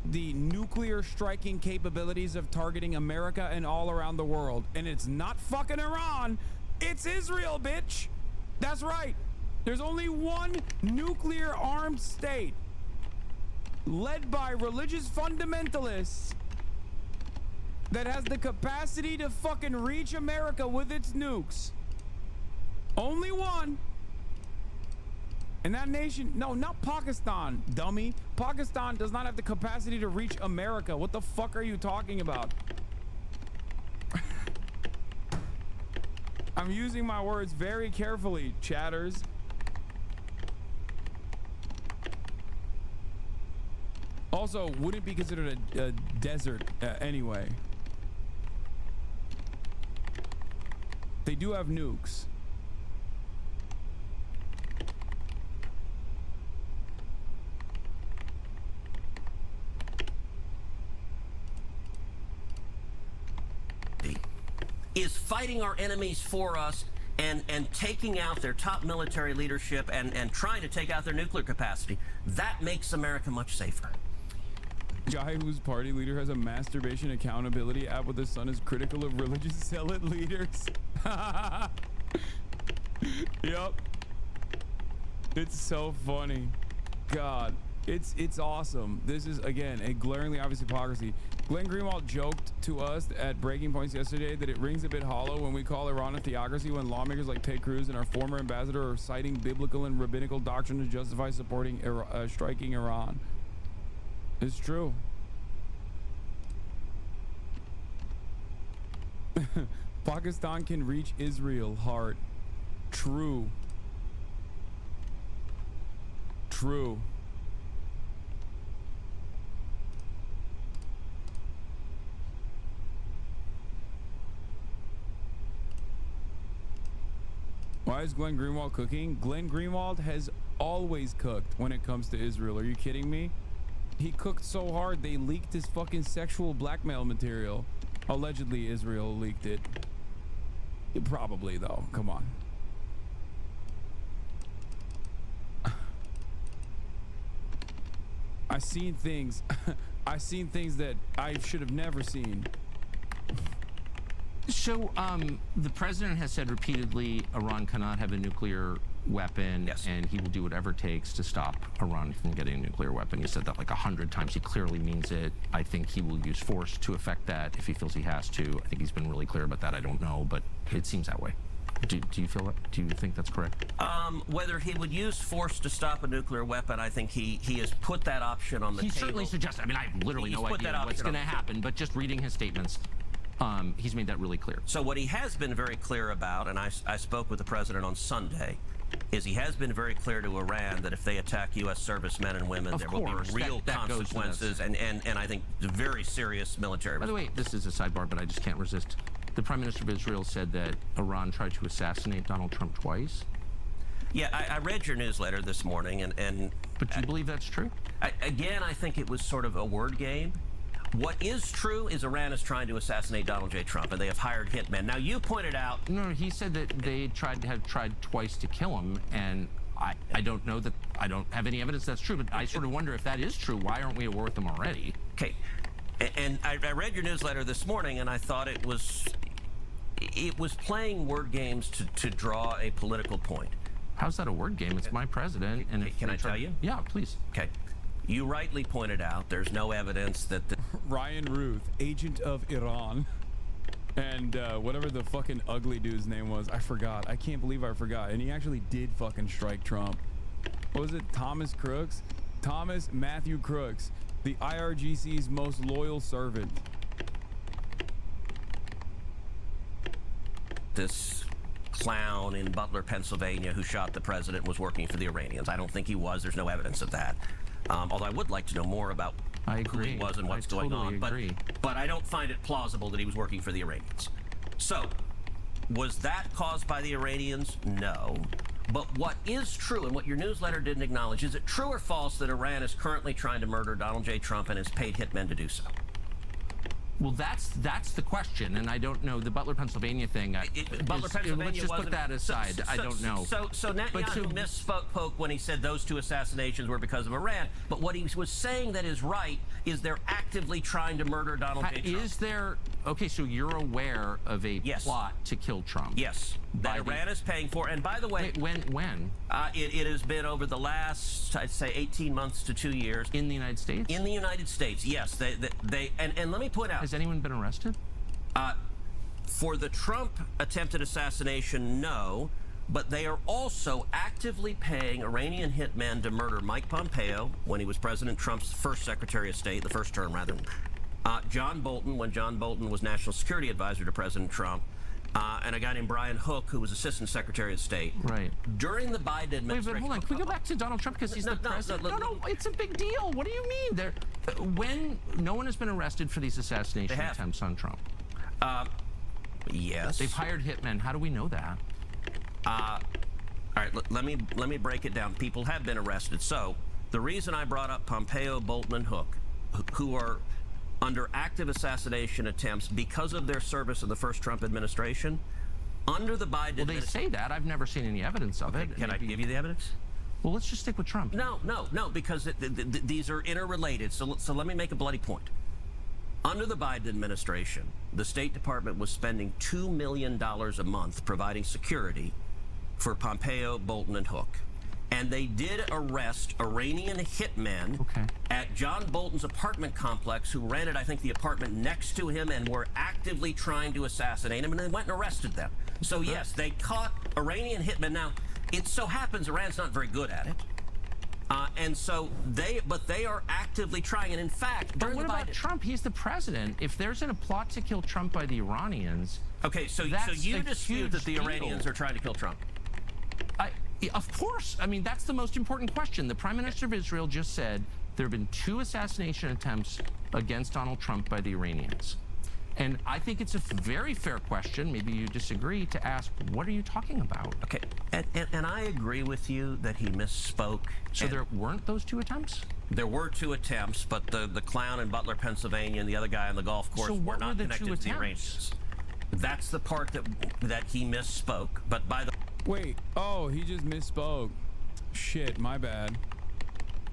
the nuclear striking capabilities of targeting America and all around the world, and it's not fucking Iran, it's Israel, bitch. That's right. There's only one nuclear armed state led by religious fundamentalists that has the capacity to fucking reach America with its nukes. Only one. And that nation, no, not Pakistan, dummy. Pakistan does not have the capacity to reach America. What the fuck are you talking about? I'm using my words very carefully, chatters. Also, wouldn't be considered a desert anyway. They do have nukes. Is fighting our enemies for us and taking out their top military leadership and trying to take out their nuclear capacity. That makes America much safer. Guy whose party leader has a masturbation accountability app with his son is critical of religious zealot leaders. Yep. It's so funny. God, it's awesome. This is, again, a glaringly obvious hypocrisy. Glenn Greenwald joked to us at Breaking Points yesterday that it rings a bit hollow when we call Iran a theocracy when lawmakers like Ted Cruz and our former ambassador are citing biblical and rabbinical doctrine to justify supporting striking Iran. It's true. Pakistan can reach Israel hard. True. True. Why is Glenn Greenwald cooking? Glenn Greenwald has always cooked when it comes to Israel. Are you kidding me? He cooked so hard they leaked his fucking sexual blackmail material. Allegedly, Israel leaked it. Probably, though. Come on. I've seen things. I've seen things that I should have never seen. So the president has said repeatedly Iran cannot have a nuclear weapon, and he will do whatever it takes to stop Iran from getting a nuclear weapon. He said that like 100 times. He clearly means it. I think he will use force to effect that if he feels he has to. I think he's been really clear about that. I don't know, but it seems that way. Do you feel that? Do you think that's correct? Whether he would use force to stop a nuclear weapon, I think he has put that option on the table. He certainly suggested. I mean, I have literally no idea what's going to happen, but just reading his statements, he's made that really clear. So what he has been very clear about, and I spoke with the president on Sunday, is he has been very clear to Iran that if they attack U.S. servicemen and women, there will be real consequences and I think very serious military. By the way, this is a sidebar, but I just can't resist. The Prime Minister of Israel said that Iran tried to assassinate Donald Trump twice. Yeah, I read your newsletter this morning, and but do you believe that's true? Again, I think it was sort of a word game. What is true is Iran is trying to assassinate Donald J. Trump, and they have hired hitmen. Now, you pointed out... No, he said that they have tried twice to kill him, and I don't know that... I don't have any evidence that's true, but I sort of wonder if that is true. Why aren't we at war with them already? Okay. And I read your newsletter this morning, and I thought it was playing word games to draw a political point. How's that a word game? It's my president. And can I tell you? Yeah, please. Okay. You rightly pointed out there's no evidence that Ryan Ruth, agent of Iran, and whatever the fucking ugly dude's name was, I forgot. I can't believe I forgot. And he actually did fucking strike Trump. What was it? Thomas Crooks? Thomas Matthew Crooks, the IRGC's most loyal servant. This clown in Butler, Pennsylvania, who shot the president was working for the Iranians. I don't think he was. There's no evidence of that. Although I would like to know more about who he was and what's going on. But I don't find it plausible that he was working for the Iranians. So, was that caused by the Iranians? No. But what is true, and what your newsletter didn't acknowledge, is it true or false that Iran is currently trying to murder Donald J. Trump and has paid hitmen to do so? Well, that's the question, and I don't know the Butler, Pennsylvania thing. Pennsylvania. Let's just put that aside. I don't know. So Netanyahu misspoke when he said those two assassinations were because of Iran. But what he was saying that is right is they're actively trying to murder Donald J. Trump. Is there? Okay, so you're aware of a plot to kill Trump? Yes. That Iran is paying for. And by the way, when? It has been over the last, I'd say, 18 months to 2 years. In the United States? In the United States, yes. And let me point out. Has anyone been arrested? For the Trump attempted assassination, no. But they are also actively paying Iranian hitmen to murder Mike Pompeo when he was President Trump's first Secretary of State, the first term rather. John Bolton when John Bolton was National Security Advisor to President Trump. And a guy named Brian Hook, who was Assistant Secretary of State. Right. During the Biden administration... Wait, but hold on. Can we go back to Donald Trump because he's the president? No, it's a big deal. What do you mean? When no one has been arrested for these assassination attempts on Trump. Yes. They've hired hitmen. How do we know that? All right, let me break it down. People have been arrested. So the reason I brought up Pompeo, Bolton, and Hook, who are under active assassination attempts because of their service in the first Trump administration, under the Biden administration... Well, they say that. I've never seen any evidence of it. Can I give you the evidence? Well, let's just stick with Trump. No, because these are interrelated. So let me make a bloody point. Under the Biden administration, the State Department was spending $2 million a month providing security for Pompeo, Bolton, and Hook. And they did arrest Iranian hitmen at John Bolton's apartment complex who rented, I think, the apartment next to him and were actively trying to assassinate him, and they went and arrested them. So, yes, they caught Iranian hitmen. Now, it so happens Iran's not very good at it. And so they are actively trying. And in fact, but what about Trump? He's the president. If there's a plot to kill Trump by the Iranians, okay, so you dispute that the Iranians are trying to kill Trump? Of course. I mean, that's the most important question. The Prime Minister of Israel just said there have been 2 assassination attempts against Donald Trump by the Iranians. And I think it's a very fair question, maybe you disagree, to ask, what are you talking about? Okay, and I agree with you that he misspoke. So there weren't those 2 attempts? There were 2 attempts, but the clown in Butler, Pennsylvania, and the other guy on the golf course were not connected to the Iranians. That's the part that he misspoke. But by the... Wait, oh, he just misspoke. Shit, my bad.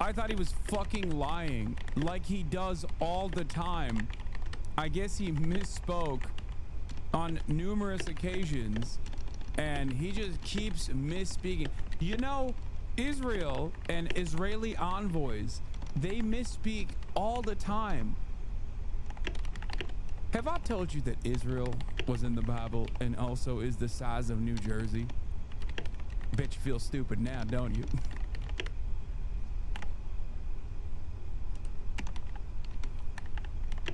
I thought he was fucking lying, like he does all the time. I guess he misspoke. on numerous occasions, and he just keeps misspeaking. You know, Israel and Israeli envoys, they misspeak all the time. Have I told you that Israel was in the Bible and also is the size of New Jersey? Bet you feel stupid now, don't you?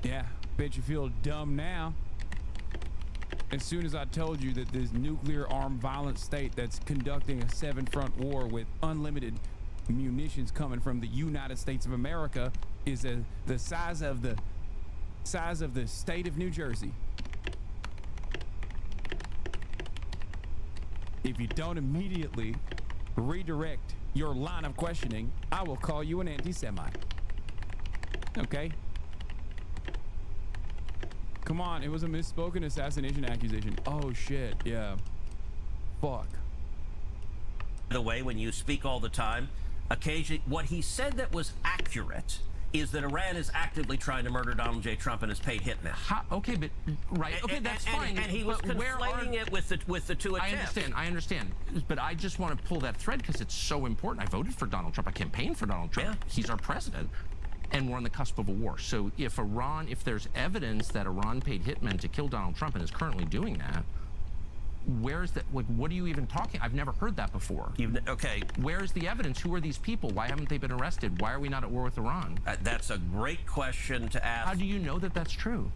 Yeah, bet you feel dumb now. As soon as I told you that this nuclear armed violent state that's conducting a 7-front war with unlimited munitions coming from the United States of America is the size of the state of New Jersey. If you don't immediately redirect your line of questioning, I will call you an anti-Semite. Okay? Come on, it was a misspoken assassination accusation. Oh shit, yeah. Fuck. The way when you speak all the time, occasionally, what he said that was accurate is that Iran is actively trying to murder Donald J. Trump and has paid hitmen. Okay, but right, okay, that's fine. And he was conflating it with the two attempts. I understand. But I just want to pull that thread because it's so important. I voted for Donald Trump. I campaigned for Donald Trump. Yeah. He's our president. And we're on the cusp of a war. So if there's evidence that Iran paid hitmen to kill Donald Trump and is currently doing that, where's that? Like, what are you even talking? I've never heard that before. Okay. Where's the evidence? Who are these people? Why haven't they been arrested? Why are we not at war with Iran? That's a great question to ask. How do you know that that's true?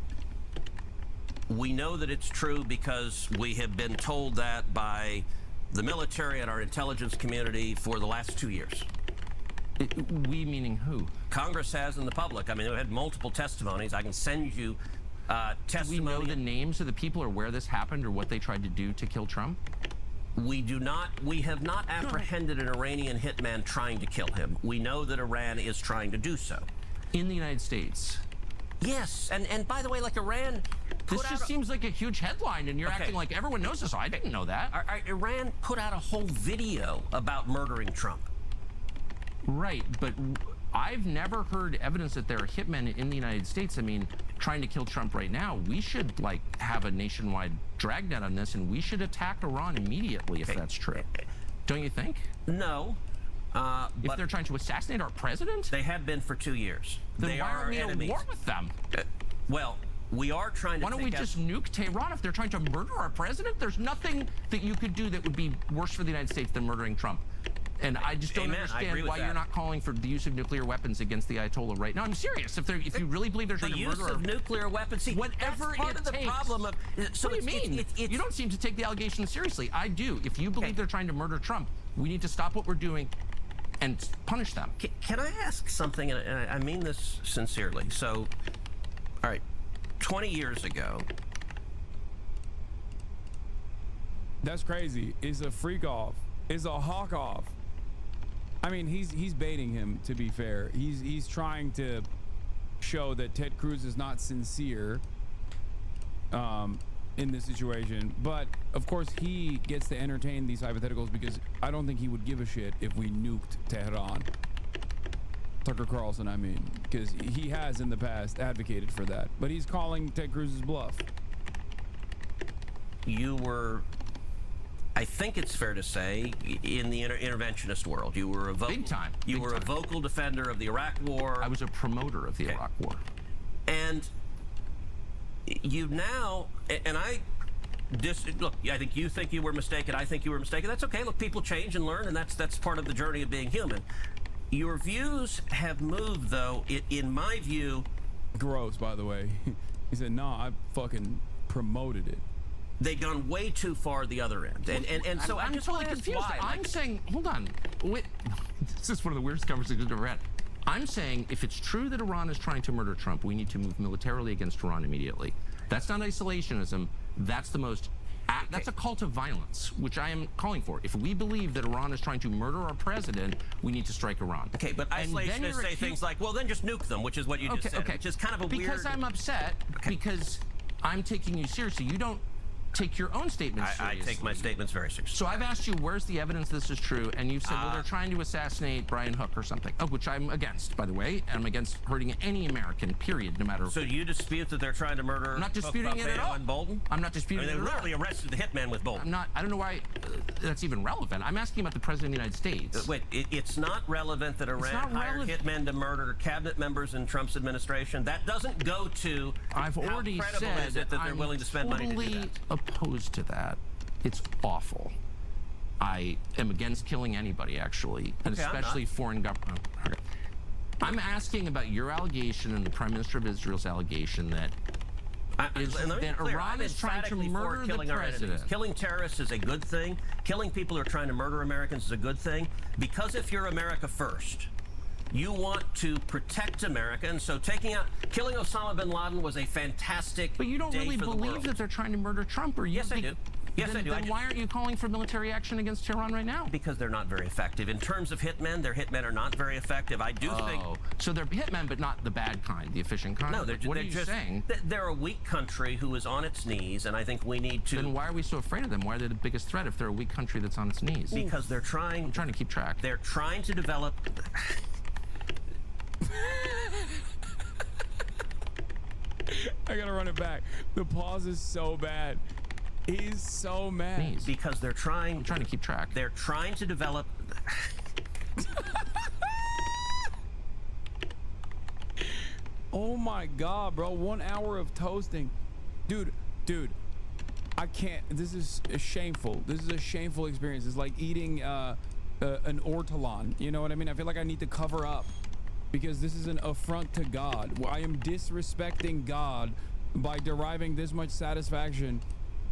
We know that it's true because we have been told that by the military and our intelligence community for the last 2 years. We meaning who? Congress has and the public. I mean, we've had multiple testimonies. I can send you testimony. Do we know the names of the people or where this happened or what they tried to do to kill Trump? We do not. We have not apprehended an Iranian hitman trying to kill him. We know that Iran is trying to do so. In the United States? Yes. And by the way, like Iran... This just seems like a huge headline, and you're acting like everyone knows this. I didn't know that. Iran put out a whole video about murdering Trump. Right, but I've never heard evidence that there are hitmen in the United States. I mean, trying to kill Trump right now. We should, like, have a nationwide dragnet on this, and we should attack Iran immediately if that's true. Don't you think? No. If they're trying to assassinate our president? They have been for 2 years. Then why aren't we at war with them? Well, we are trying to... Why don't we just nuke Tehran if they're trying to murder our president? There's nothing that you could do that would be worse for the United States than murdering Trump. And I just don't understand why you're not calling for the use of nuclear weapons against the Ayatollah right now. I'm serious. If you really believe they're trying to murder... The use of nuclear weapons... See, whatever that's part of the problem of... So what do you mean? You don't seem to take the allegations seriously. I do. If you believe they're trying to murder Trump, we need to stop what we're doing and punish them. Can I ask something? And I mean this sincerely. So, all right, 20 years ago... That's crazy. It's a freak off. It's a hawk off. I mean, he's baiting him, to be fair. He's trying to show that Ted Cruz is not sincere in this situation. But of course he gets to entertain these hypotheticals because I don't think he would give a shit if we nuked Tehran. Tucker Carlson, I mean, because he has in the past advocated for that. But he's calling Ted Cruz's bluff. You were... I think it's fair to say, in the interventionist world, you were a vocal defender of the Iraq War. I was a promoter of the Iraq War. And you now, and look, I think you were mistaken. I think you were mistaken. That's okay. Look, people change and learn, and that's part of the journey of being human. Your views have moved, though. In my view, gross. By the way, he said, "No, I fucking promoted it." They've gone way too far the other end, and so I'm just totally confused. I'm saying, hold on, wait, this is one of the weirdest conversations I've ever had. I'm saying if it's true that Iran is trying to murder Trump, we need to move militarily against Iran immediately. That's not isolationism. That's the most. That's a cult of violence, which I am calling for. If we believe that Iran is trying to murder our president, we need to strike Iran. Okay, but isolationists say things like, well, then just nuke them, which is what you just said, which is kind of a weird... Because I'm upset, because I'm taking you seriously. You don't... take your own statements seriously. I take my statements very seriously. So I've asked you, where's the evidence this is true? And you've said, well, they're trying to assassinate Brian Hook or something, which I'm against, by the way. And I'm against hurting any American, period, no matter. So you dispute that they're trying to murder I'm not disputing it at all. And Bolton? I'm not disputing it at all. They literally arrested the hitman with Bolton. I don't know why that's even relevant. I'm asking about the President of the United States. Wait, it's not relevant that Iran hired hitmen to murder cabinet members in Trump's administration? That doesn't go to I've already how credible said is it that they're willing to spend money to do that? I'm totally opposed to that. It's awful. I am against killing anybody, actually, and especially foreign government. Okay. I'm asking about your allegation and the Prime Minister of Israel's allegation that Iran is trying to murder the president. Killing terrorists is a good thing. Killing people who are trying to murder Americans is a good thing. Because if you're America first, you want to protect America, and so killing Osama bin Laden was a fantastic But you don't day really for the believe world. that they're trying to murder Trump, or you? Yes, I do. Yes, I do. Then why aren't you calling for military action against Tehran right now? Because they're not very effective. In terms of hitmen, their hitmen are not very effective. I do think... So they're hitmen, but not the bad kind, the efficient kind? No, What are you saying? They're a weak country who is on its knees, and I think we need to... Then why are we so afraid of them? Why are they the biggest threat if they're a weak country that's on its knees? Because they're trying... I'm trying to keep track. They're trying to develop... I gotta run it back. The pause is so bad. He's so mad. Because they're trying... I'm trying to keep track. They're trying to develop... Oh my God, bro. 1 hour of toasting. Dude, I can't. This is shameful. This is a shameful experience. It's like eating an ortolan. You know what I mean? I feel like I need to cover up because this is an affront to God. I am disrespecting God by deriving this much satisfaction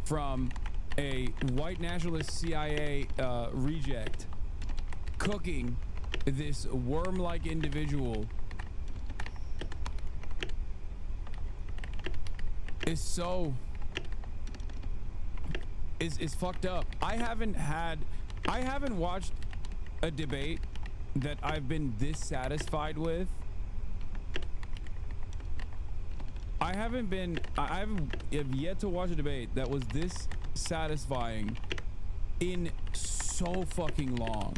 from a white nationalist CIA reject cooking this worm-like individual. Is so is fucked up. I haven't watched a debate that I've been this satisfied with. I have yet to watch a debate that was this satisfying in so fucking long.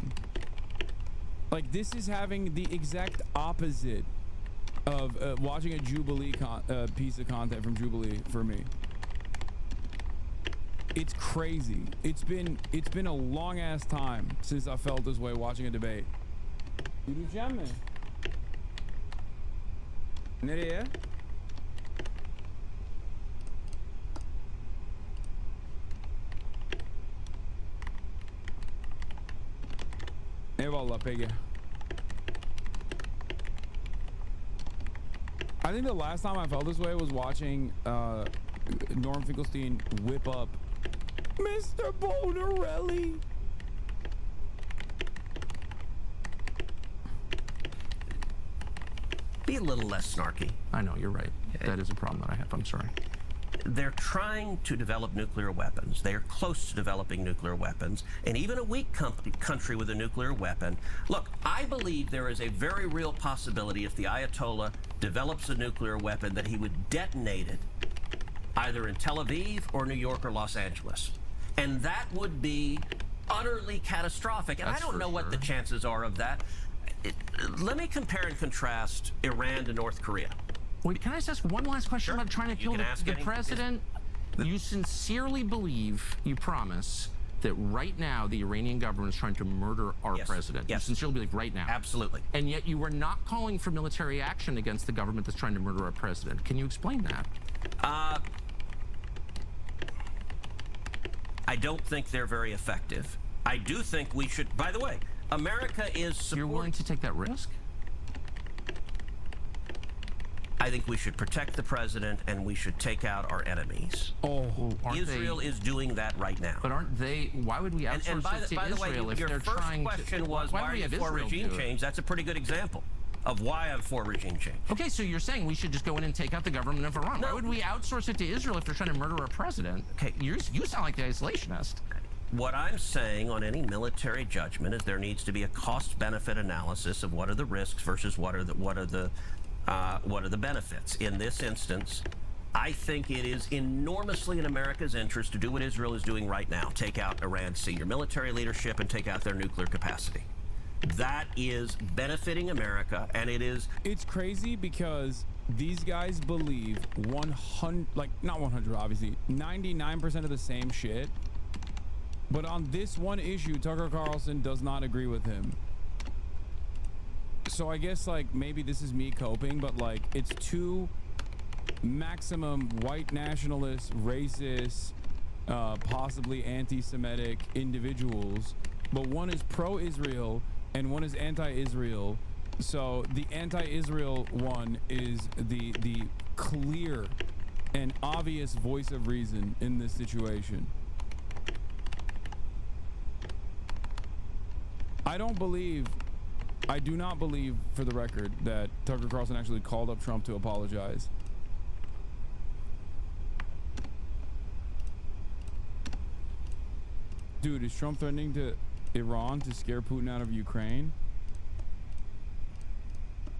Like, this is having the exact opposite of watching a Jubilee piece of content from Jubilee for me. It's crazy. It's been a long ass time since I felt this way watching a debate. Yürüyeceğim mi? Nereye? Eyvallah peki. I think the last time I felt this way was watching Norm Finkelstein whip up Mr. Bonarelli. Be a little less snarky. I know, you're right. That is a problem that I have. I'm sorry. They're trying to develop nuclear weapons. They are close to developing nuclear weapons. And even a weak country with a nuclear weapon. Look, I believe there is a very real possibility if the Ayatollah develops a nuclear weapon that he would detonate it either in Tel Aviv or New York or Los Angeles. And that would be utterly catastrophic. And I don't know what the chances are of that. Let me compare and contrast Iran to North Korea. Wait, can I just ask one last question about trying to kill the president? You sincerely believe, you promise, that right now the Iranian government is trying to murder our president? Yes. You sincerely believe right now? Absolutely. And yet you are not calling for military action against the government that's trying to murder our president. Can you explain that? I don't think they're very effective. I do think we should, by the way, America is... You're willing to take that risk? I think we should protect the president and we should take out our enemies. Israel is doing that right now. But aren't they? Why would we outsource and by it to the Israel way, if your they're first trying question to? was why are you for regime do it? change? That's a pretty good example of why I'm for regime change. Okay, so you're saying we should just go in and take out the government of Iran. Why would we outsource it to Israel if they're trying to murder our president? Okay, you sound like the isolationist. What I'm saying on any military judgment is there needs to be a cost-benefit analysis of what are the risks versus what are the benefits. In this instance, I think it is enormously in America's interest to do what Israel is doing right now, take out Iran's senior military leadership and take out their nuclear capacity. That is benefiting America, and it is... It's crazy because these guys believe 100, like not 100, obviously, 99% of the same shit. But on this one issue, Tucker Carlson does not agree with him. So I guess like maybe this is me coping, but like it's two maximum white nationalist, racist, possibly anti-Semitic individuals, but one is pro-Israel and one is anti-Israel. So the anti-Israel one is the clear and obvious voice of reason in this situation. I do not believe, for the record, that Tucker Carlson actually called up Trump to apologize. Dude, is Trump threatening to Iran to scare Putin out of Ukraine?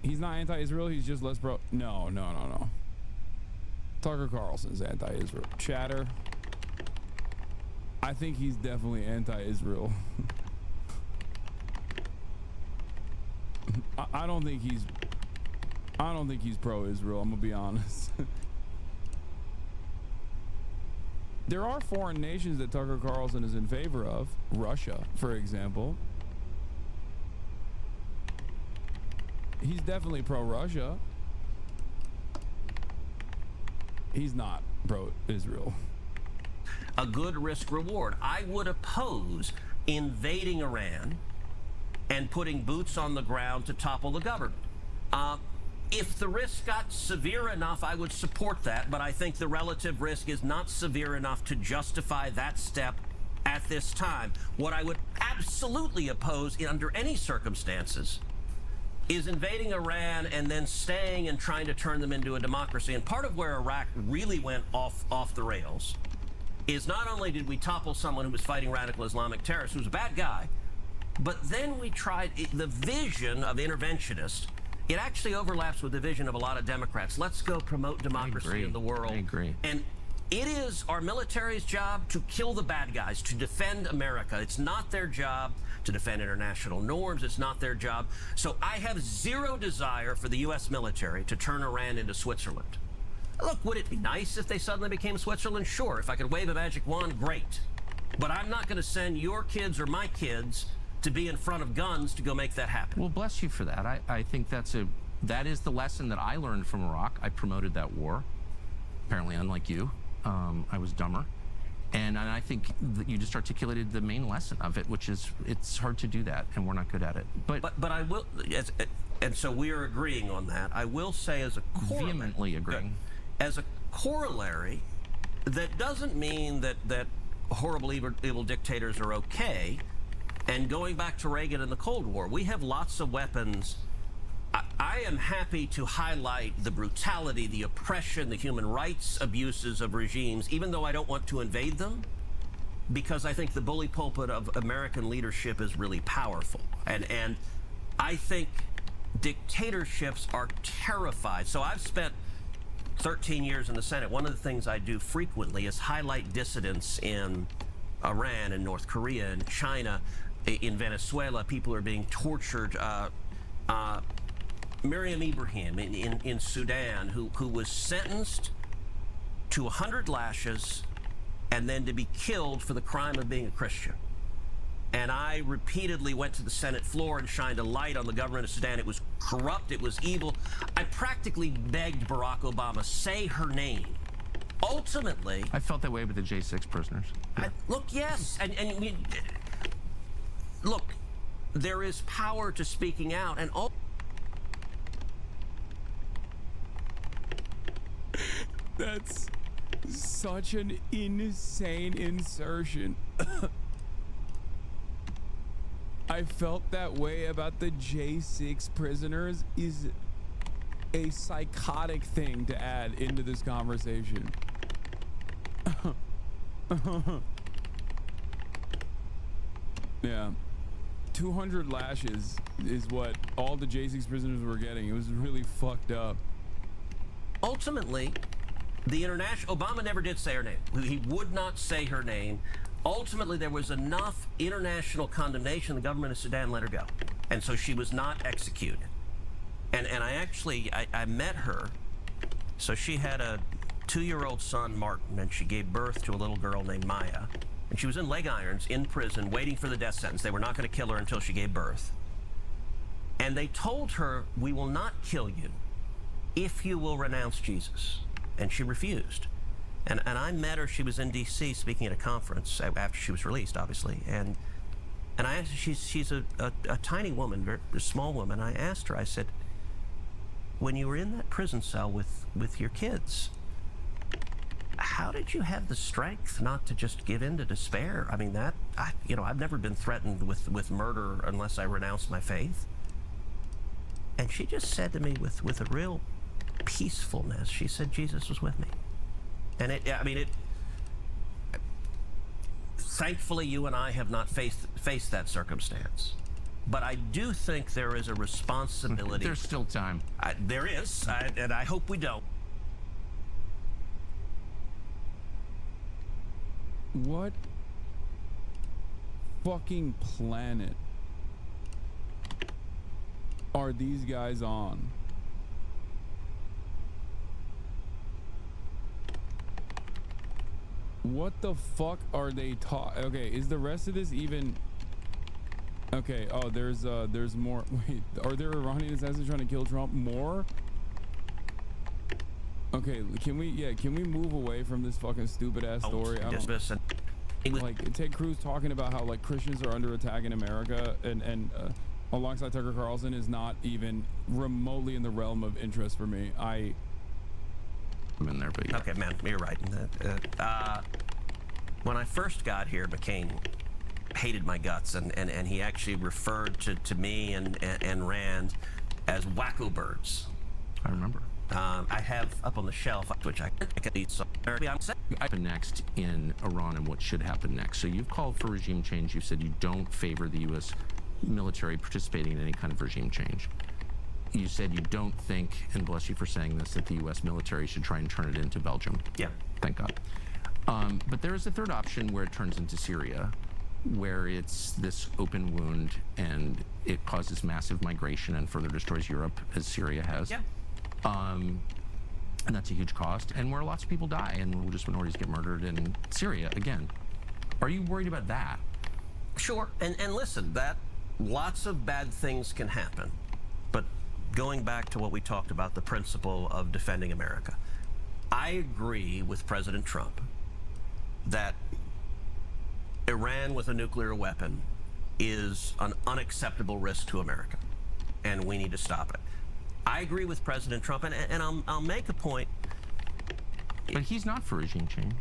He's not anti-Israel, he's just less pro. No. Tucker Carlson's anti-Israel. Chatter. I think he's definitely anti-Israel. I don't think he's pro-Israel, I'm gonna be honest. There are foreign nations that Tucker Carlson is in favor of. Russia, for example. He's definitely pro-Russia. He's not pro-Israel. A good risk reward. I would oppose invading Iran and putting boots on the ground to topple the government. If the risk got severe enough, I would support that, but I think the relative risk is not severe enough to justify that step at this time. What I would absolutely oppose under any circumstances is invading Iran and then staying and trying to turn them into a democracy. And part of where Iraq really went off the rails is not only did we topple someone who was fighting radical Islamic terrorists, who was a bad guy, but then we tried the vision of interventionists. It actually overlaps with the vision of a lot of Democrats. Let's go promote democracy in the world. I agree. And it is our military's job to kill the bad guys, to defend America. It's not their job to defend international norms. It's not their job. So I have zero desire for the U.S. military to turn Iran into Switzerland. Look, would it be nice if they suddenly became Switzerland? Sure. If I could wave a magic wand, great. But I'm not going to send your kids or my kids to be in front of guns to go make that happen. Well, bless you for that. I think that is the lesson that I learned from Iraq. I promoted that war. Apparently, unlike you, I was dumber. And I think that you just articulated the main lesson of it, which is it's hard to do that, and we're not good at it. But I will, and so we are agreeing on that. I will say as a corollary, vehemently agreeing. As a corollary, that doesn't mean that horrible evil dictators are okay. And going back to Reagan and the Cold War, we have lots of weapons. I am happy to highlight the brutality, the oppression, the human rights abuses of regimes, even though I don't want to invade them, because I think the bully pulpit of American leadership is really powerful. And I think dictatorships are terrified. So I've spent 13 years in the Senate. One of the things I do frequently is highlight dissidents in Iran and North Korea and China. In Venezuela, people are being tortured. Miriam Ibrahim in Sudan, who was sentenced to 100 lashes and then to be killed for the crime of being a Christian. And I repeatedly went to the Senate floor and shined a light on the government of Sudan. It was corrupt. It was evil. I practically begged Barack Obama, say her name. Ultimately, I felt that way with the J6 prisoners. Look, yes, look, there is power to speaking out, and all. That's such an insane insertion. I felt that way about the J6 prisoners is a psychotic thing to add into this conversation. Yeah. 200 lashes is what all the J6 prisoners were getting. It was really fucked up. Ultimately, The international, Obama never did say her name. He would not say her name. Ultimately, there was enough international condemnation, the government of Sudan let her go. And so she was not executed. And I met her. So she had a 2-year-old son, Martin, and she gave birth to a little girl named Maya. And she was in leg irons in prison waiting for the death sentence. They were not going to kill her until she gave birth. And they told her, we will not kill you if you will renounce Jesus. And she refused. And I met her. She was in D.C. speaking at a conference after she was released, obviously. And I asked her, she's a tiny woman, very small woman. I asked her, I said, when you were in that prison cell with your kids, how did you have the strength not to just give in to despair? I mean, I've never been threatened with murder unless I renounced my faith. And she just said to me with a real peacefulness, she said, Jesus was with me. And thankfully you and I have not faced that circumstance. But I do think there is a responsibility. There's still time. There is, and I hope we don't. What fucking planet are these guys on? What the fuck are they okay, is the rest of this even okay? Oh, there's more. Wait, are there Iranian assassins trying to kill Trump? More? Okay, can we move away from this fucking stupid ass story? I don't, like Ted Cruz talking about how like Christians are under attack in America and alongside Tucker Carlson is not even remotely in the realm of interest for me. I'm in there, but yeah. Okay, man, you're right. When I first got here, McCain hated my guts, and he actually referred to me and Rand as wacko birds. I remember. I have up on the shelf, which I can eat. So happen next in Iran and what should happen next. So you've called for regime change. You said you don't favor the U.S. military participating in any kind of regime change. You said you don't think, and bless you for saying this, that the U.S. military should try and turn it into Belgium. Yeah. Thank God. But there is a third option where it turns into Syria, where it's this open wound and it causes massive migration and further destroys Europe, as Syria has. Yeah. And that's a huge cost, and where lots of people die and religious minorities get murdered in Syria again. Are you worried about that? Sure. And listen, that lots of bad things can happen. But going back to what we talked about, the principle of defending America, I agree with President Trump that Iran with a nuclear weapon is an unacceptable risk to America, and we need to stop it. I agree with President Trump, and I'll make a point. But he's not for regime change.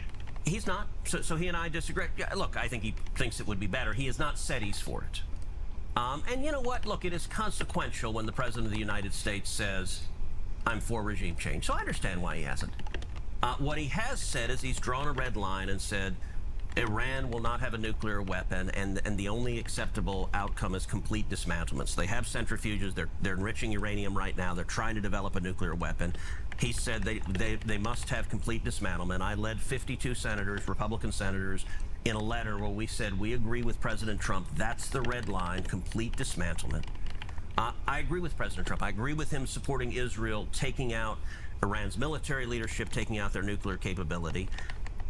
He's not. So he and I disagree. Yeah, look, I think he thinks it would be better. He has not said he's for it. And you know what? Look, it is consequential when the President of the United States says, I'm for regime change. So I understand why he hasn't. What he has said is he's drawn a red line and said, Iran will not have a nuclear weapon, and the only acceptable outcome is complete dismantlement. So they have centrifuges. They're enriching uranium right now. They're trying to develop a nuclear weapon. He said they must have complete dismantlement. I led 52 senators, Republican senators, in a letter where we said we agree with President Trump. That's the red line, complete dismantlement. I agree with President Trump. I agree with him supporting Israel, taking out Iran's military leadership, taking out their nuclear capability.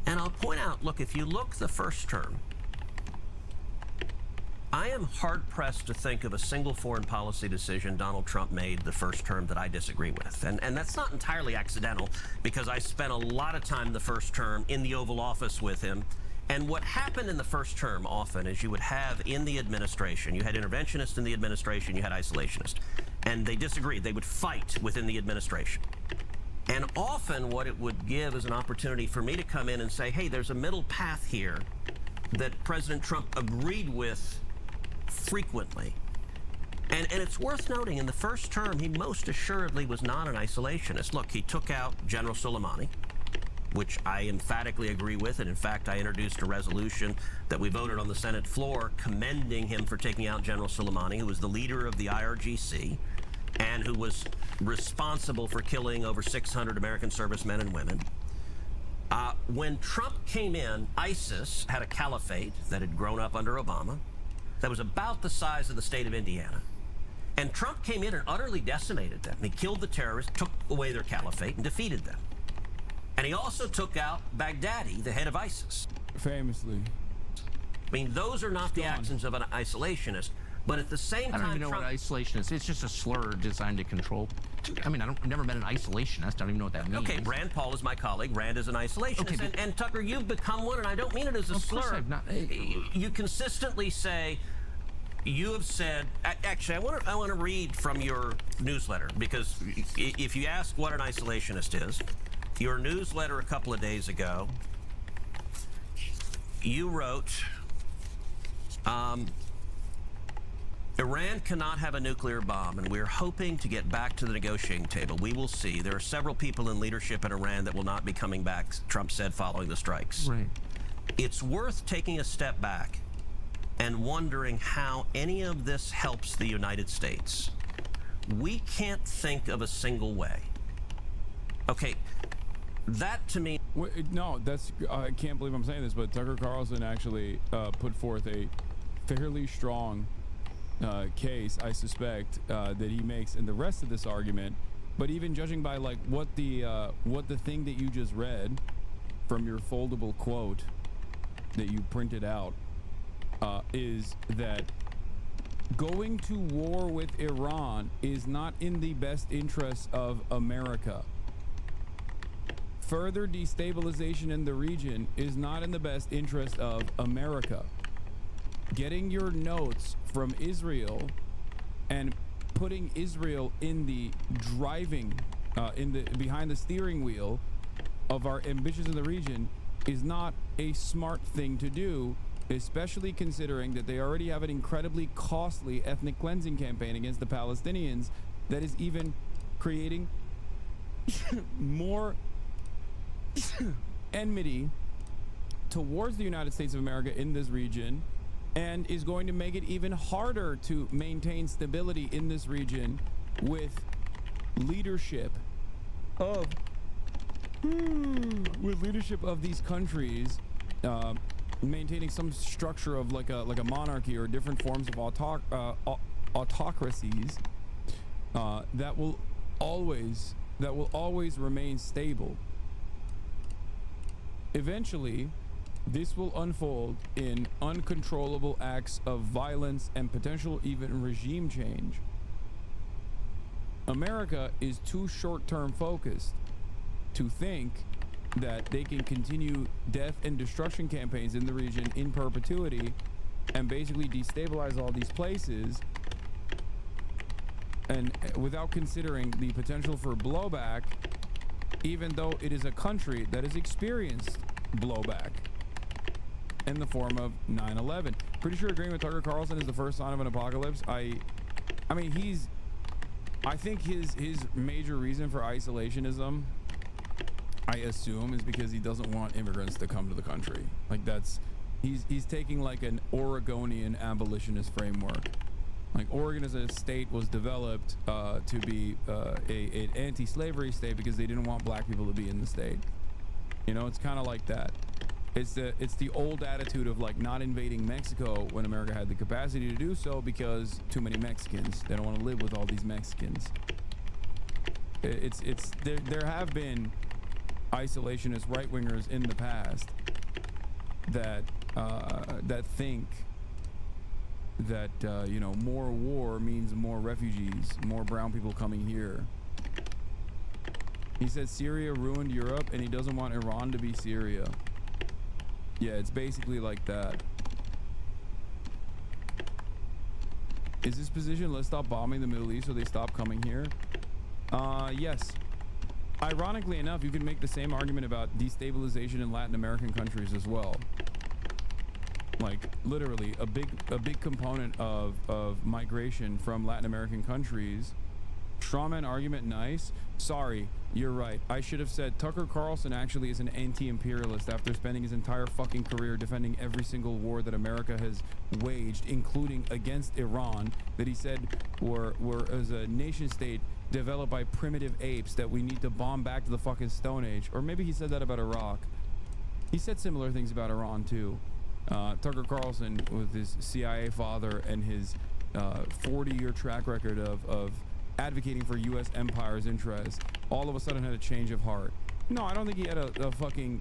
And I'll point out, look, if you look the first term, I am hard-pressed to think of a single foreign policy decision Donald Trump made the first term that I disagree with. And that's not entirely accidental, because I spent a lot of time the first term in the Oval Office with him. And what happened in the first term often is you would have in the administration, you had interventionists in the administration, you had isolationists. And they disagreed. They would fight within the administration. And often what it would give is an opportunity for me to come in and say, hey, there's a middle path here that President Trump agreed with frequently. And it's worth noting, in the first term, he most assuredly was not an isolationist. Look, he took out General Soleimani, which I emphatically agree with. And in fact, I introduced a resolution that we voted on the Senate floor commending him for taking out General Soleimani, who was the leader of the IRGC and who was responsible for killing over 600 American servicemen and women. When Trump came in, ISIS had a caliphate that had grown up under Obama that was about the size of the state of Indiana. And Trump came in and utterly decimated them. He killed the terrorists, took away their caliphate, and defeated them. And he also took out Baghdadi, the head of ISIS. Famously. I mean, those are not the actions of an isolationist. But at the same time, I don't even know what isolation is. It's just a slur designed to control. I mean, I've never met an isolationist. I don't even know what that means. Okay, Rand Paul is my colleague. Rand is an isolationist. Okay, and Tucker, you've become one, and I don't mean it as a slur. Of course I've not. You consistently say, you have said, actually, I want to read from your newsletter, because if you ask what an isolationist is, your newsletter a couple of days ago, you wrote, Iran cannot have a nuclear bomb, and we're hoping to get back to the negotiating table. We will see. There are several people in leadership in Iran that will not be coming back, Trump said, following the strikes. Right. It's worth taking a step back and wondering how any of this helps the United States. We can't think of a single way. Okay, that to me... No, that's... I can't believe I'm saying this, but Tucker Carlson actually put forth a fairly strong case, I suspect, that he makes in the rest of this argument. But even judging by like what the thing that you just read from your foldable quote that you printed out is that going to war with Iran is not in the best interest of America. Further destabilization in the region is not in the best interest of America. Getting your notes from Israel and putting Israel in the driving, behind the steering wheel of our ambitions in the region is not a smart thing to do, especially considering that they already have an incredibly costly ethnic cleansing campaign against the Palestinians that is even creating more enmity towards the United States of America in this region, and is going to make it even harder to maintain stability in this region with leadership of these countries maintaining some structure of like a monarchy or different forms of autocracies that will always remain stable. Eventually, this will unfold in uncontrollable acts of violence and potential even regime change. America is too short-term focused to think that they can continue death and destruction campaigns in the region in perpetuity and basically destabilize all these places, and without considering the potential for blowback, even though it is a country that has experienced blowback in the form of 9/11. Pretty sure agreeing with Tucker Carlson is the first sign of an apocalypse. I mean, I think his major reason for isolationism, I assume, is because he doesn't want immigrants to come to the country. Like he's taking like an Oregonian abolitionist framework. Like Oregon as a state was developed to be an anti-slavery state because they didn't want black people to be in the state. You know, it's kind of like that. It's the old attitude of like not invading Mexico when America had the capacity to do so because too many Mexicans. They don't want to live with all these Mexicans. There have been isolationist right-wingers in the past that think that you know, more war means more refugees, more brown people coming here. He said Syria ruined Europe and he doesn't want Iran to be Syria. Yeah, it's basically like that. Is this position, let's stop bombing the Middle East so they stop coming here? Yes. Ironically enough, you can make the same argument about destabilization in Latin American countries as well. Like literally a big component of migration from Latin American countries. Strawman argument, nice. Sorry, you're right. I should have said Tucker Carlson actually is an anti-imperialist after spending his entire fucking career defending every single war that America has waged, including against Iran, that he said were as a nation state developed by primitive apes that we need to bomb back to the fucking Stone Age. Or maybe he said that about Iraq. He said similar things about Iran too. Tucker Carlson, with his CIA father and his 40-year track record of advocating for U.S. empire's interests, all of a sudden had a change of heart. No, I don't think he had a fucking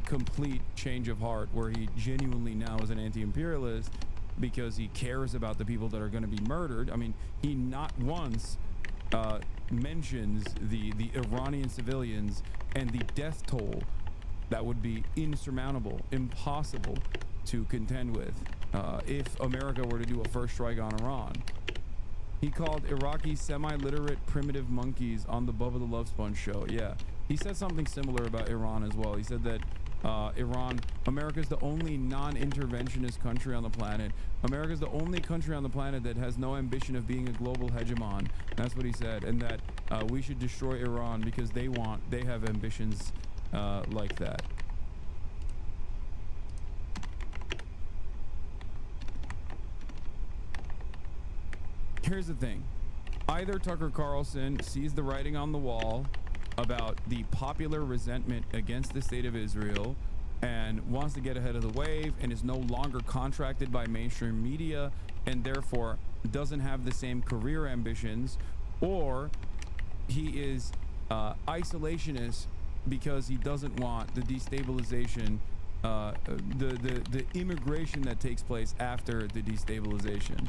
complete change of heart where he genuinely now is an anti-imperialist because he cares about the people that are going to be murdered. I mean, he not once mentions the Iranian civilians and the death toll that would be insurmountable, impossible to contend with if America were to do a first strike on Iran. He called Iraqi semi-literate primitive monkeys on the Bubba the Love Sponge show. Yeah, he said something similar about Iran as well. He said that America's the only non-interventionist country on the planet. America's the only country on the planet that has no ambition of being a global hegemon. That's what he said. And that we should destroy Iran because they have ambitions like that. Here's the thing. Either Tucker Carlson sees the writing on the wall about the popular resentment against the state of Israel and wants to get ahead of the wave and is no longer contracted by mainstream media and therefore doesn't have the same career ambitions, or he is isolationist because he doesn't want the destabilization, the immigration that takes place after the destabilization.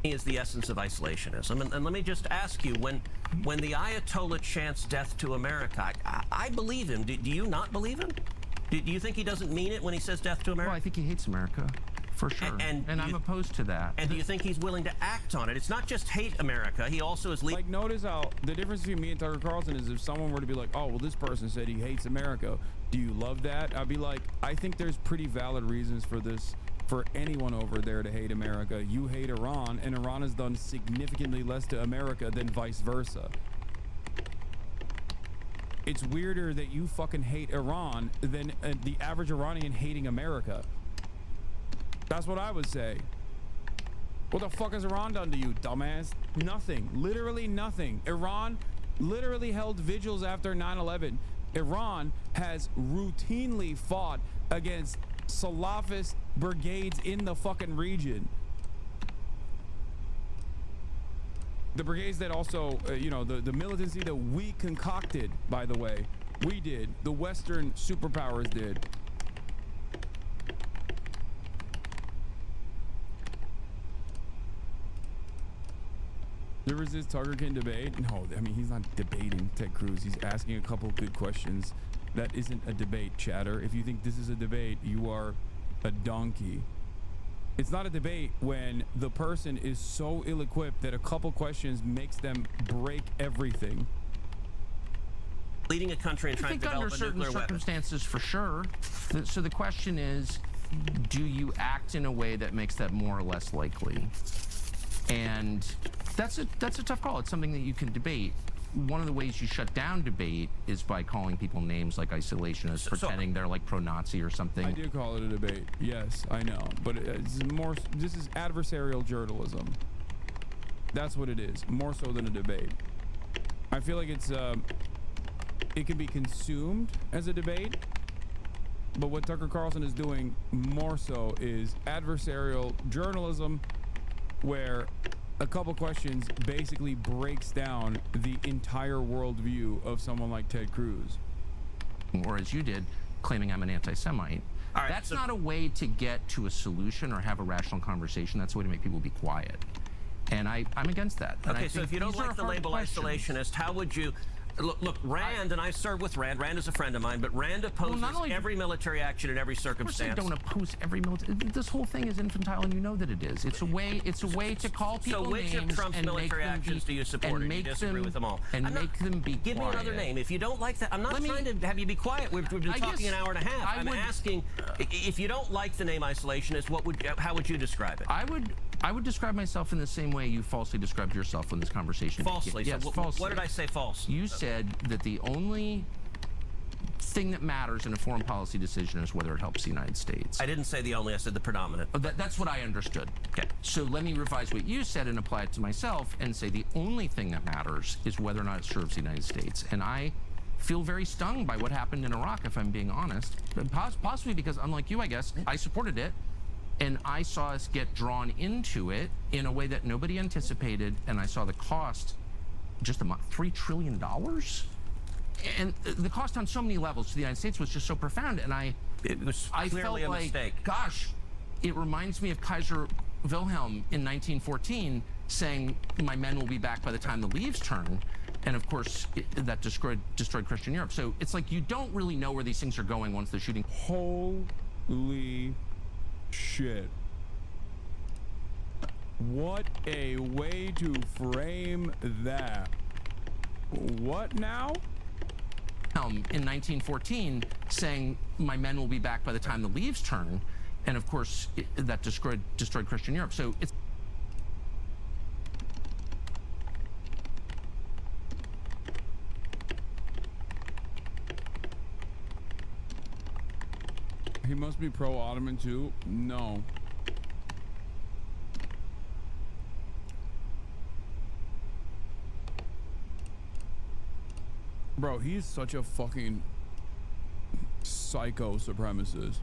Is the essence of isolationism. And let me just ask you, when the Ayatollah chants death to America, I believe him. Do you not believe him? Do you think he doesn't mean it when he says death to America? Well, I think he hates America, for sure. And I'm opposed to that. And do you think he's willing to act on it? It's not just hate America. He also is... Like, notice how the difference between me and Tucker Carlson is if someone were to be like, oh, well, this person said he hates America. Do you love that? I'd be like, I think there's pretty valid reasons for this. For anyone over there to hate America. You hate Iran, and Iran has done significantly less to America than vice versa. It's weirder that you fucking hate Iran than the average Iranian hating America. That's what I would say. What the fuck has Iran done to you, dumbass? Nothing. Literally nothing. Iran literally held vigils after 9/11. Iran has routinely fought against Salafist brigades in the fucking region. The brigades that also, you know, the militancy that we concocted, by the way. We did. The Western superpowers did. There was this Tucker can debate. No, I mean, he's not debating Ted Cruz. He's asking a couple good questions. That isn't a debate, chatter. If you think this is a debate, you are a donkey. It's not a debate when the person is so ill-equipped that a couple questions makes them break everything. Leading a country and trying to develop a nuclear weapon. Under certain circumstances, for sure. So the question is, do you act in a way that makes that more or less likely? And that's a tough call. It's something that you can debate. One of the ways you shut down debate is by calling people names like isolationists, pretending they're like pro-Nazi or something. I do call it a debate. Yes, I know. But it's more, this is adversarial journalism. That's what it is, more so than a debate. I feel like it's, it can be consumed as a debate, but what Tucker Carlson is doing more so is adversarial journalism, where a couple questions basically breaks down the entire worldview of someone like Ted Cruz. Or as you did, claiming I'm an anti-Semite. Right, that's not a way to get to a solution or have a rational conversation. That's a way to make people be quiet. And I'm against that. And okay, so if you don't like the label isolationist, how would you... Look, Rand, and I served with Rand. Rand is a friend of mine, but Rand opposes every military action in every circumstance. Of course I don't oppose every military. This whole thing is infantile, and you know that it is. It's a way to call people names. So which of Trump's military actions do you support? And you disagree with them all? And make them be quiet. Give me another name. If you don't like that, I'm not trying to have you be quiet. We've been talking an hour and a half. I'm asking, if you don't like the name isolationist, how would you describe it? I would describe myself in the same way you falsely described yourself in this conversation. Falsely? Yes, so falsely. What did I say false? You said that the only thing that matters in a foreign policy decision is whether it helps the United States. I didn't say the only, I said the predominant. Oh, that's what I understood. Okay. So let me revise what you said and apply it to myself and say the only thing that matters is whether or not it serves the United States. And I feel very stung by what happened in Iraq, if I'm being honest. Possibly because, unlike you, I guess, I supported it, and I saw us get drawn into it in a way that nobody anticipated, and I saw the cost, just a month, $3 trillion? And the cost on so many levels to the United States was just so profound, and I felt like, mistake. Gosh, it reminds me of Kaiser Wilhelm in 1914 saying, my men will be back by the time the leaves turn. And of course, that destroyed Christian Europe. So it's like you don't really know where these things are going once the shooting. Holy shit. What a way to frame that. What now? In 1914 saying, my men will be back by the time the leaves turn. And of course, that destroyed Christian Europe. So it's. He must be pro-Ottoman too? No. Bro, he's such a fucking psycho supremacist.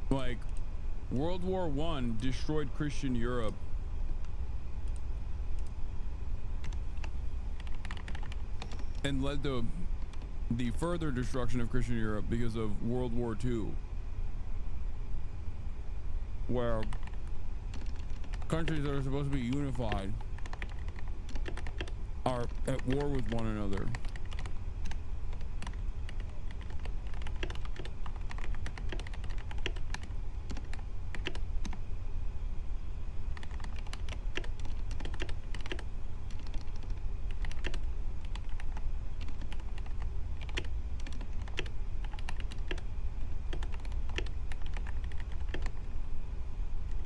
Like, World War I destroyed Christian Europe. And led to the further destruction of Christian Europe because of World War II, where countries that are supposed to be unified are at war with one another.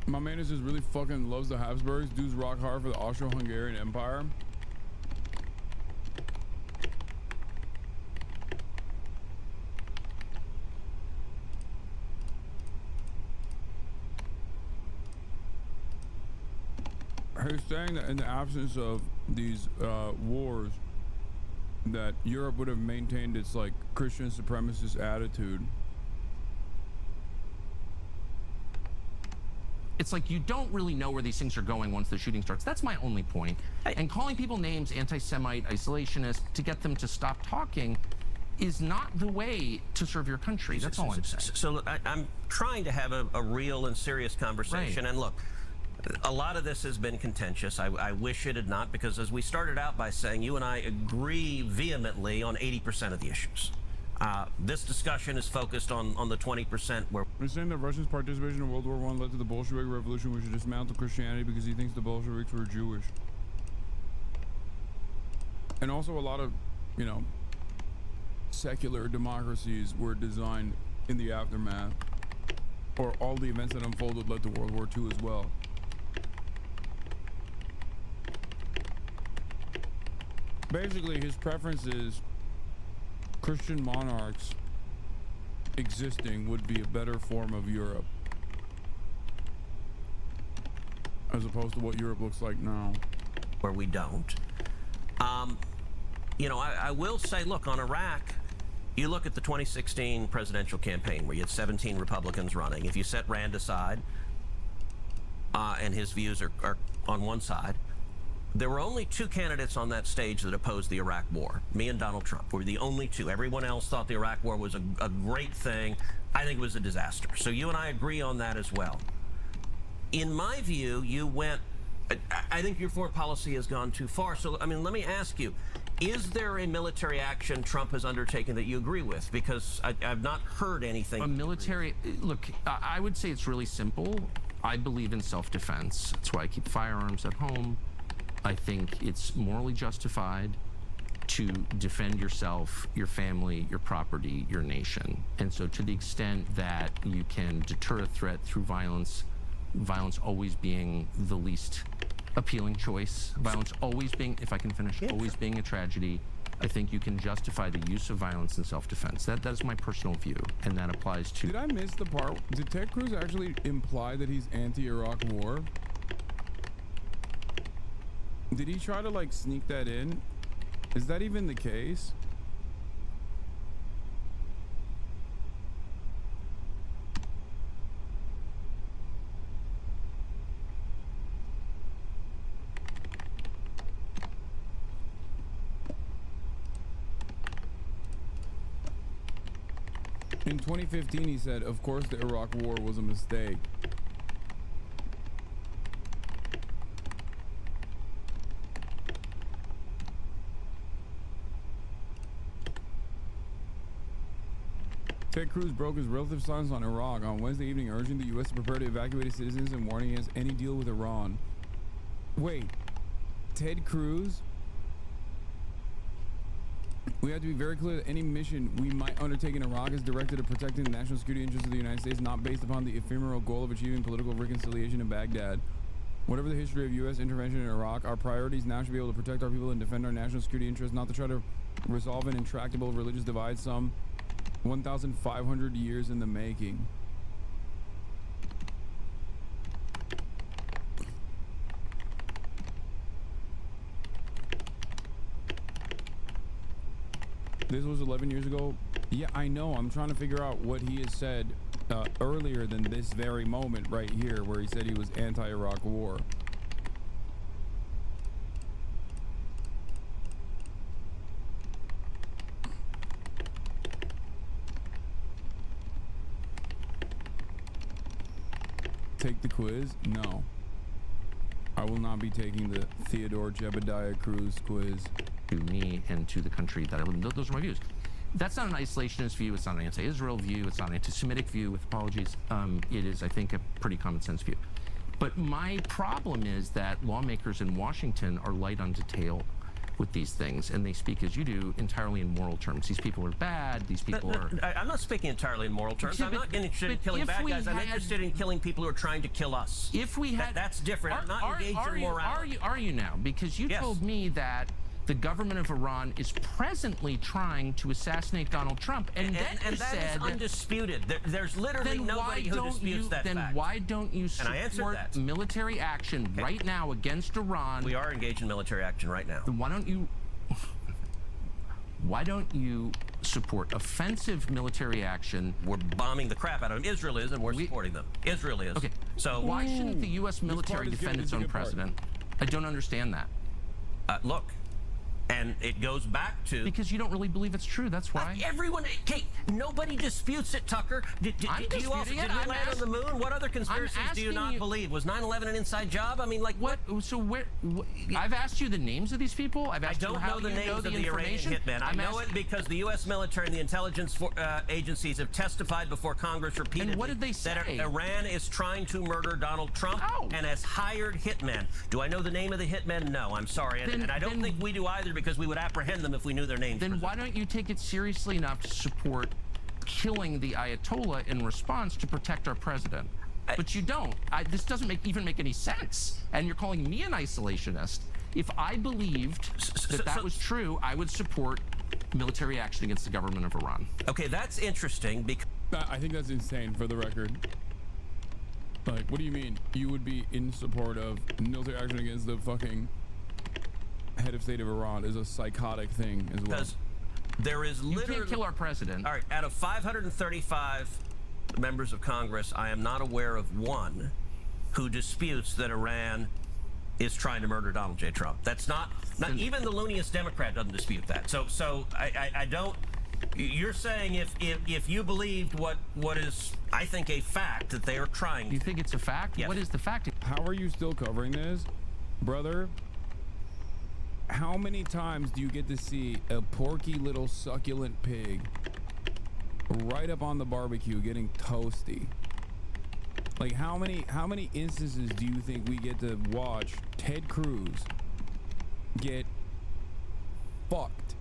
My man is just really fucking loves the Habsburgs. Dudes rock hard for the Austro-Hungarian Empire. He's saying that in the absence of these wars, that Europe would have maintained its like Christian supremacist attitude. It's like you don't really know where these things are going once the shooting starts. That's my only point. And calling people names, anti-Semite, isolationist, to get them to stop talking is not the way to serve your country. That's all I'm saying. So I'm trying to have a real and serious conversation. Right. And look, a lot of this has been contentious. I wish it had not, because as we started out by saying, you and I agree vehemently on 80% of the issues. This discussion is focused on the 20% where we're saying that Russia's participation in World War I led to the Bolshevik Revolution, which dismantled Christianity because he thinks the Bolsheviks were Jewish. And also a lot of, you know, secular democracies were designed in the aftermath, or all the events that unfolded led to World War II as well. Basically, his preference is Christian monarchs existing would be a better form of Europe, as opposed to what Europe looks like now, where we don't. You know, I will say, look, on Iraq, you look at the 2016 presidential campaign where you had 17 Republicans running. If you set Rand aside, and his views are on one side, there were only two candidates on that stage that opposed the Iraq war. Me and Donald Trump were the only two. Everyone else thought the Iraq war was a great thing. I think it was a disaster. So you and I agree on that as well. In my view, you went, I think your foreign policy has gone too far. So, I mean, let me ask you, is there a military action Trump has undertaken that you agree with? Because I've not heard anything. A military, look, I would say it's really simple. I believe in self-defense. That's why I keep firearms at home. I think it's morally justified to defend yourself, your family, your property, your nation. And so to the extent that you can deter a threat through violence, violence always being the least appealing choice, violence always being, if I can finish, always being a tragedy, I think you can justify the use of violence in self-defense. That is my personal view, and that applies to... Did I miss the part? Did Ted Cruz actually imply that he's anti-Iraq war? Did he try to like sneak that in? Is that even the case? In 2015, he said, of course, the Iraq war was a mistake. Ted Cruz broke his relative silence on Iraq on Wednesday evening, urging the U.S. to prepare to evacuate its citizens and warning against any deal with Iran. Wait, Ted Cruz? We have to be very clear that any mission we might undertake in Iraq is directed at protecting the national security interests of the United States, not based upon the ephemeral goal of achieving political reconciliation in Baghdad. Whatever the history of U.S. intervention in Iraq, our priorities now should be able to protect our people and defend our national security interests, not to try to resolve an intractable religious divide some 1,500 years in the making. This was 11 years ago. Yeah, I know. I'm trying to figure out what he has said earlier than this very moment right here, where he said he was anti-Iraq war. Take the quiz? No. I will not be taking the Theodore Jebediah Cruz quiz. To me and to the country that I live in. Those are my views. That's not an isolationist view. It's not an anti-Israel view. It's not an anti-Semitic view, with apologies. It is, I think, a pretty common sense view. But my problem is that lawmakers in Washington are light on detail with these things, and they speak, as you do, entirely in moral terms. These people are bad. These people are... I'm not speaking entirely in moral terms. I'm not interested in killing bad guys. I'm interested in killing people who are trying to kill us. If we had... That's different. I'm not engaged in morality. Are you now? Because you told me that the government of Iran is presently trying to assassinate Donald Trump, and then you that said... is undisputed. There's literally nobody who disputes that fact. Then why don't you support military action right now against Iran? We are engaged in military action right now. Then why don't you support offensive military action? We're bombing the crap out of them. Israel is, and we're supporting them. Israel is. Okay. So why shouldn't the U.S. military defend its own president? I don't understand that. Look. And it goes back to... Because you don't really believe it's true, that's why. Everyone... Kate, nobody disputes it, Tucker. Did you also... Did we land on the moon? What other conspiracies do you not believe? Was 9/11 an inside job? I mean, like, what? So where... I've asked you the names of these people. I've asked you how the you names know of the the Iranian hitmen. I know it because the U.S. military and the intelligence agencies have testified before Congress repeatedly. And what did they say? That Iran is trying to murder Donald Trump and has hired hitmen. Do I know the name of the hitmen? No, I'm sorry. And I don't think we do either, because we would apprehend them if we knew their names. Then why don't you take it seriously enough to support killing the Ayatollah in response to protect our president? But you don't. This doesn't even make any sense. And you're calling me an isolationist. If I believed that was true, I would support military action against the government of Iran. Okay, that's interesting because... I think that's insane, for the record. Like, what do you mean? You would be in support of military action against the fucking head of state of Iran? Is a psychotic thing as well. Because there is literally... You can't kill our president. All right, out of 535 members of Congress, I am not aware of one who disputes that Iran is trying to murder Donald J. Trump. That's not even the looniest Democrat doesn't dispute that. So I don't... You're saying if you believed what is, I think, a fact that they are trying to... You think it's a fact? Yes. What is the fact? How are you still covering this, brother? How many times do you get to see a porky little succulent pig right up on the barbecue getting toasty? Like, how many instances do you think we get to watch Ted Cruz get fucked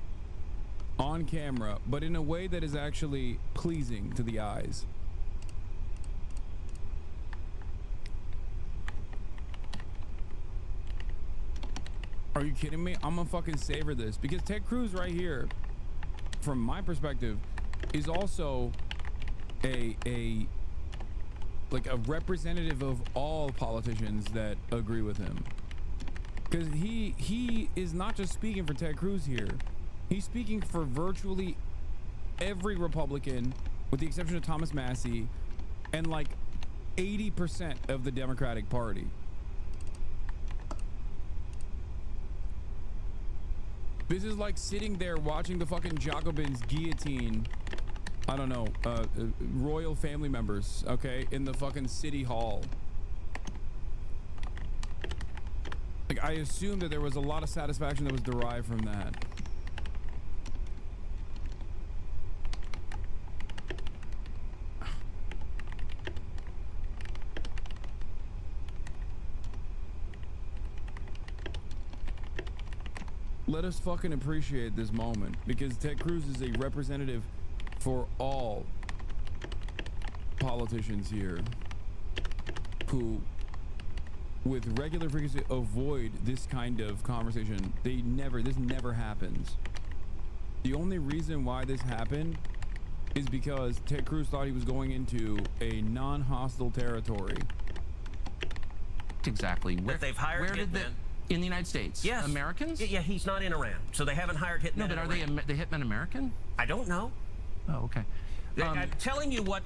on camera, but in a way that is actually pleasing to the eyes? Are you kidding me? I'm gonna fucking savor this because Ted Cruz right here, from my perspective, is also a representative of all politicians that agree with him. Because he is not just speaking for Ted Cruz here. He's speaking for virtually every Republican, with the exception of Thomas Massey, and like 80% of the Democratic Party. This is like sitting there watching the fucking Jacobins guillotine, I don't know, royal family members, okay, in the fucking city hall. Like, I assume that there was a lot of satisfaction that was derived from that. Let us fucking appreciate this moment, because Ted Cruz is a representative for all politicians here who, with regular frequency, avoid this kind of conversation. This never happens. The only reason why this happened is because Ted Cruz thought he was going into a non-hostile territory. Exactly. That they've hired hitmen. In the United States? Yes. Americans? Yeah, he's not in Iran, so they haven't hired hitmen. No, but are they the hitmen American? I don't know. Oh, okay. I'm telling you what,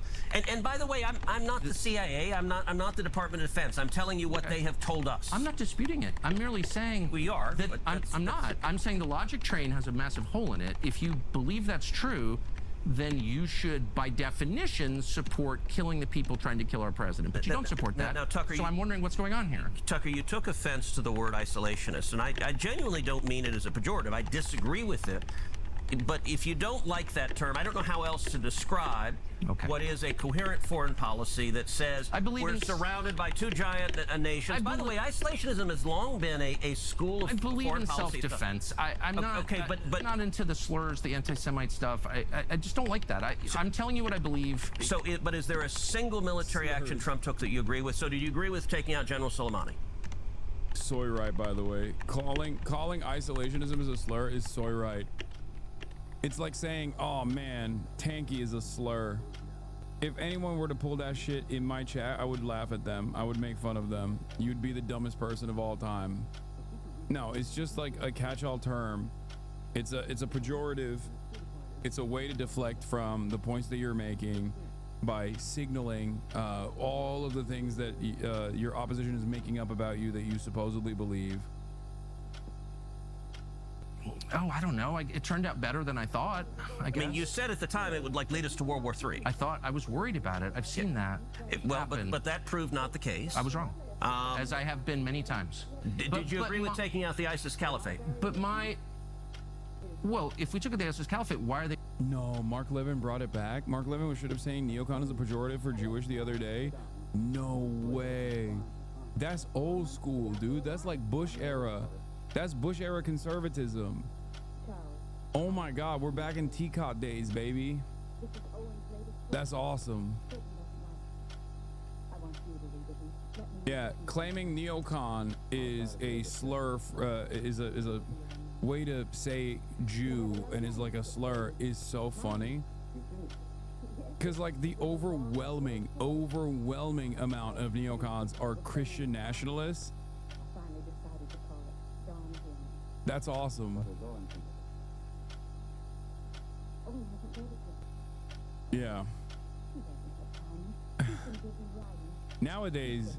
and by the way, I'm not the CIA. I'm not the Department of Defense. I'm telling you what they have told us. I'm not disputing it. I'm merely saying we are. That I'm not. I'm saying the logic train has a massive hole in it. If you believe that's true, then you should, by definition, support killing the people trying to kill our president. But you don't support that. Now, Tucker, so I'm wondering what's going on here. Tucker, you took offense to the word isolationist, and I genuinely don't mean it as a pejorative. I disagree with it. But if you don't like that term, I don't know how else to describe what is a coherent foreign policy that says we're surrounded by two giant nations. By the way, isolationism has long been a school of foreign policy. I believe in self-defense. I'm not. Okay, but not into the slurs, the anti-Semite stuff. I just don't like that. I'm telling you what I believe. So, but is there a single military action Trump took that you agree with? So, did you agree with taking out General Soleimani? Soy right, by the way. Calling isolationism as a slur is soy right. It's like saying, oh man, tanky is a slur. If anyone were to pull that shit in my chat, I would laugh at them. I would make fun of them. You'd be the dumbest person of all time. No, it's just like a catch-all term. It's a pejorative. It's a way to deflect from the points that you're making by signaling all of the things that your opposition is making up about you that you supposedly believe. Oh, I don't know. It turned out better than I thought. I guess. I mean, you said at the time it would lead us to World War III. I was worried about it. I've seen that. But that proved not the case. I was wrong, as I have been many times. Did you agree with taking out the ISIS caliphate? Well, if we took out the ISIS caliphate, why are they? No, Mark Levin brought it back. Mark Levin was straight up saying neocon is a pejorative for Jewish the other day. No way. That's old school, dude. That's like Bush era. That's Bush era conservatism. Oh my God, we're back in teacot days, baby. That's awesome. Yeah, claiming neocon is a slur, is a way to say Jew and is like a slur is so funny. Because like the overwhelming amount of neocons are Christian nationalists. That's awesome. Yeah. Nowadays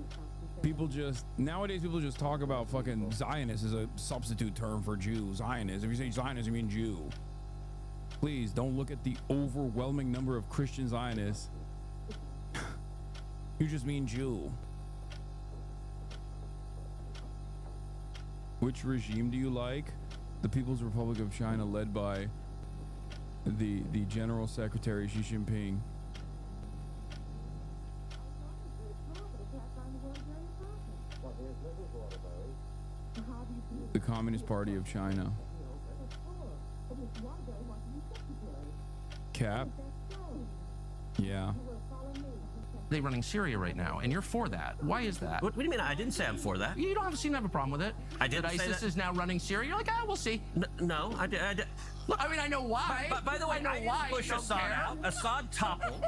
people just talk about fucking Zionist as a substitute term for Jew. Zionist. If you say Zionist, you mean Jew. Please don't look at the overwhelming number of Christian Zionists. You just mean Jew. Which regime do you like? The People's Republic of China, led by the General Secretary Xi Jinping. The Communist Party of China. Cap? Yeah. they running Syria right now, and you're for that. Why is that? What do you mean? I didn't say I'm for that. You don't seem to have a problem with it. I didn't that say ISIS that. is now running Syria. You're like, we'll see. No, I did. Look, I mean, I know why. But by the way, I know why. Push Assad out. Assad toppled.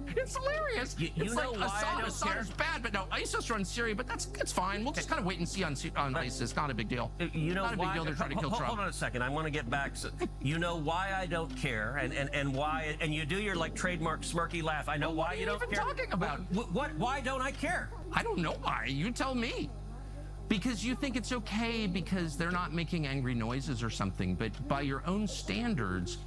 It's hilarious. You it's know like why I don't Assad care? is bad, but no, ISIS runs Syria, but it's fine. We'll just kind of wait and see on ISIS. Not a big deal. You know not a big why? deal. They're trying to kill Trump. Hold on a second. I want to get back. You know why I don't care, and why? And you do your like trademark smirky laugh. I know why you don't care. What are you even talking about? What? Why don't I care? I don't know why. You tell me. Because you think it's okay because they're not making angry noises or something, but by your own standards,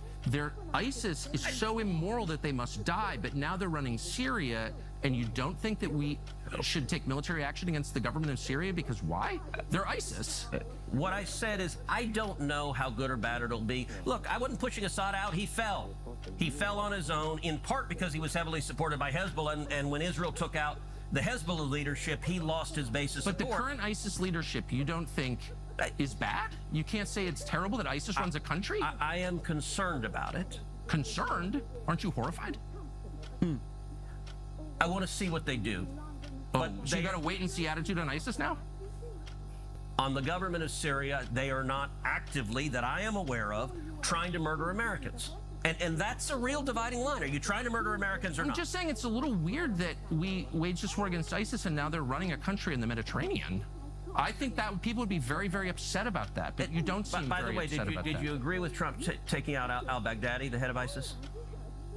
ISIS is so immoral that they must die, but now they're running Syria, and you don't think that we should take military action against the government of Syria because why? They're ISIS. What I said is I don't know how good or bad it'll be. Look, I wasn't pushing Assad out. He fell. He fell on his own, in part because he was heavily supported by Hezbollah, and when Israel took out the Hezbollah leadership, he lost his base of support. But the current ISIS leadership, you don't think is bad? You can't say it's terrible that ISIS runs a country? I am concerned about it. Concerned? Aren't you horrified? I want to see what they do. But so you got a wait and see attitude on ISIS now? On the government of Syria, they are not actively, that I am aware of, trying to murder Americans. And that's a real dividing line. Are you trying to murder Americans or not? I'm just saying it's a little weird that we waged this war against ISIS and now they're running a country in the Mediterranean. I think that people would be very, very upset about that, but you don't seem By the very way, upset about that. did you agree with Trump taking out al-Baghdadi, the head of ISIS?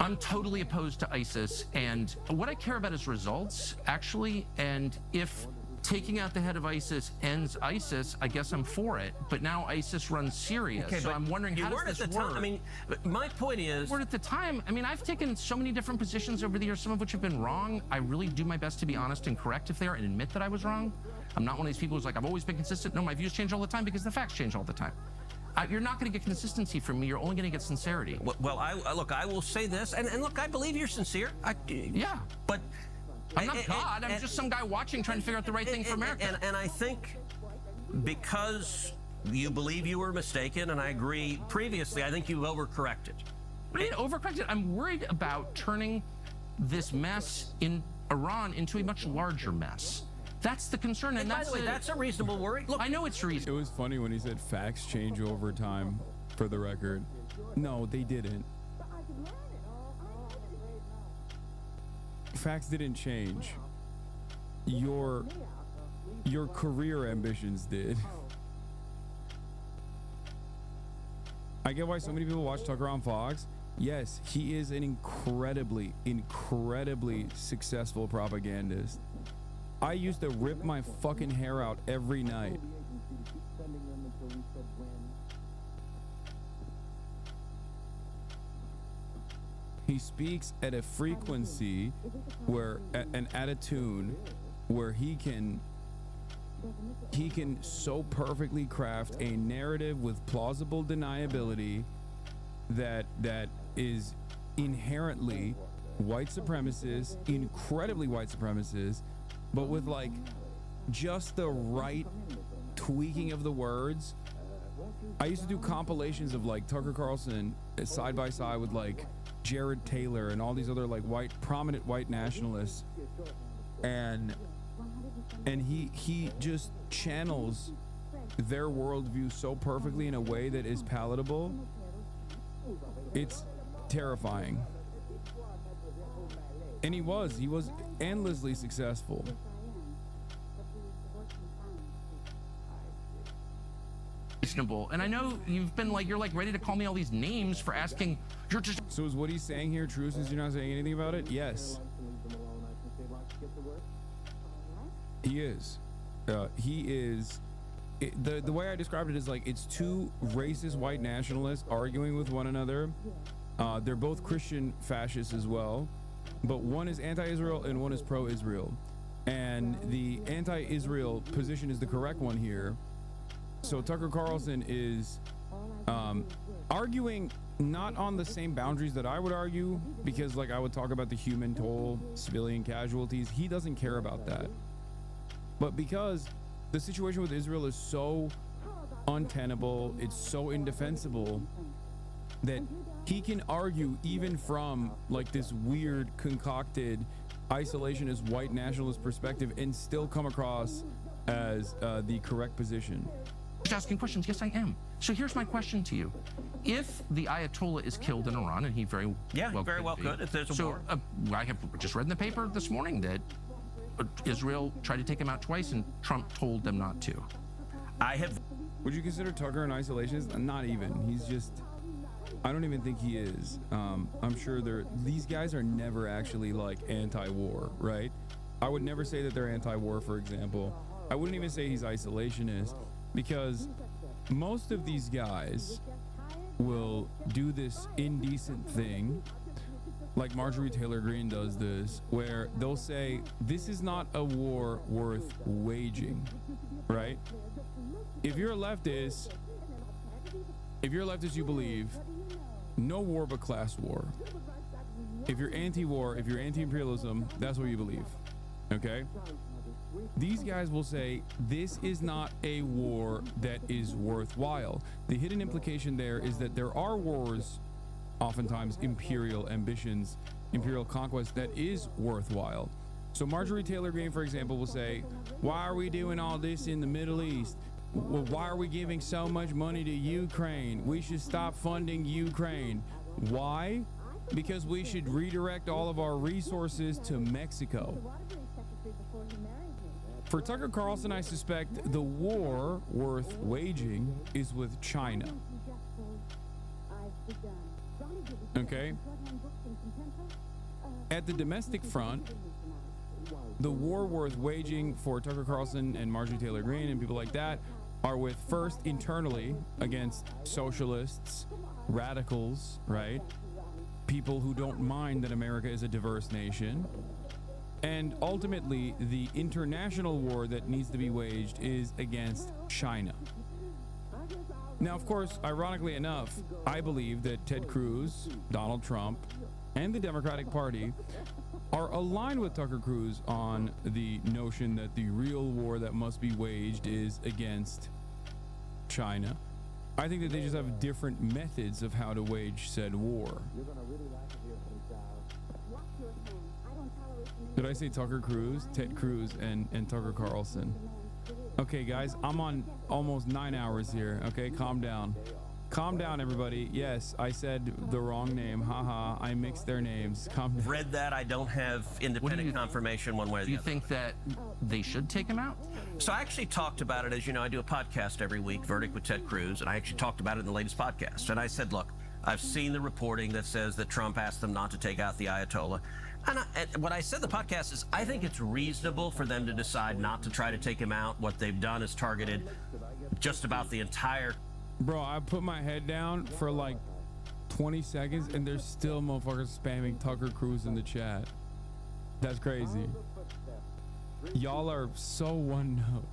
I'm totally opposed to ISIS, and what I care about is results, actually, and if taking out the head of ISIS ends ISIS, I guess I'm for it, but now ISIS runs Syria, Okay, so I'm wondering how does this work? I mean, my point is... We're at the time. I mean, I've taken so many different positions over the years, some of which have been wrong. I really do my best to be honest and correct if they are and admit that I was wrong. I'm not one of these people who's like, I've always been consistent. No, my views change all the time because the facts change all the time. You're not going to get consistency from me. You're only going to get sincerity. Well, look, I will say this, and look, I believe you're sincere. Yeah. But... I'm not God. I'm just some guy watching, trying to figure out the right thing for America. And I think because you believe you were mistaken, and I agree previously, I think you've overcorrected. What do you mean overcorrected? I'm worried about turning this mess in Iran into a much larger mess. That's the concern, and by the way, that's a reasonable worry. Look, I know it's reasonable. It was funny when he said facts change over time, for the record. No, they didn't. Facts didn't change. Your career ambitions did. I get why so many people watch Tucker on Fox. Yes, he is an incredibly successful propagandist. I used to rip my fucking hair out every night. He speaks at a frequency where, and at a tune where he can so perfectly craft a narrative with plausible deniability that is inherently white supremacist, incredibly white supremacist, but with like just the right tweaking of the words. I used to do compilations of like Tucker Carlson side by side with like Jared Taylor and all these other like prominent white nationalists, and he just channels their worldview so perfectly in a way that is palatable. It's terrifying. And he was endlessly successful. Reasonable. And I know you've been like, you're like ready to call me all these names for asking. You're just. So is what he's saying here true since you're not saying anything about it? Yes. He is. He is. The way I described it is like it's two racist white nationalists arguing with one another. They're both Christian fascists as well, but one is anti-Israel and one is pro-Israel. And the anti-Israel position is the correct one here. So Tucker Carlson is arguing not on the same boundaries that I would argue, because like I would talk about the human toll, civilian casualties. He doesn't care about that. But because the situation with Israel is so untenable, it's so indefensible, that he can argue even from like this weird concocted isolationist white nationalist perspective and still come across as the correct position? Just asking questions. Yes, I am. So here's my question to you. If the Ayatollah is killed in Iran, and he very well could if there's a war. I have just read in the paper this morning that Israel tried to take him out twice and Trump told them not to. Would you consider Tucker an isolationist? Not even. He's just, I don't even think he is. I'm sure these guys are never actually like anti-war, right? I would never say that they're anti-war, for example. I wouldn't even say he's isolationist, because most of these guys will do this indecent thing, like Marjorie Taylor Greene does this, where they'll say, this is not a war worth waging, right? If you're a leftist, you believe no war but class war. If you're anti-war, if you're anti-imperialism, that's what you believe, okay? These guys will say this is not a war that is worthwhile. The hidden implication there is that there are wars, oftentimes imperial ambitions, imperial conquest, that is worthwhile. So Marjorie Taylor Greene, for example, will say, why are we doing all this in the Middle East? Well, why are we giving so much money to Ukraine? We should stop funding Ukraine. Why? Because we should redirect all of our resources to Mexico. For Tucker Carlson, I suspect the war worth waging is with China. Okay? At the domestic front, the war worth waging for Tucker Carlson and Marjorie Taylor Greene and people like that are with, first, internally against socialists, radicals, right? People who don't mind that America is a diverse nation. And ultimately, the international war that needs to be waged is against China. Now, of course, ironically enough, I believe that Ted Cruz, Donald Trump, and the Democratic Party are aligned with Tucker Cruz on the notion that the real war that must be waged is against China. I think that they just have different methods of how to wage said war. Did I say Tucker Cruz? Ted Cruz and Tucker Carlson. Okay, guys, I'm on almost 9 hours here. Okay, calm down. Calm down, everybody. Yes, I said the wrong name. Haha, I mixed their names. Calm down. Read that. I don't have independent confirmation one way or the other. Do you think that they should take him out? So I actually talked about it. As you know, I do a podcast every week, Verdict with Ted Cruz, and I actually talked about it in the latest podcast. And I said, look, I've seen the reporting that says that Trump asked them not to take out the Ayatollah. And what I said in the podcast is I think it's reasonable for them to decide not to try to take him out. What they've done is targeted just about the entire... Bro, I put my head down for like 20 seconds and there's still motherfuckers spamming Tucker Cruz in the chat. That's crazy. Y'all are so one note.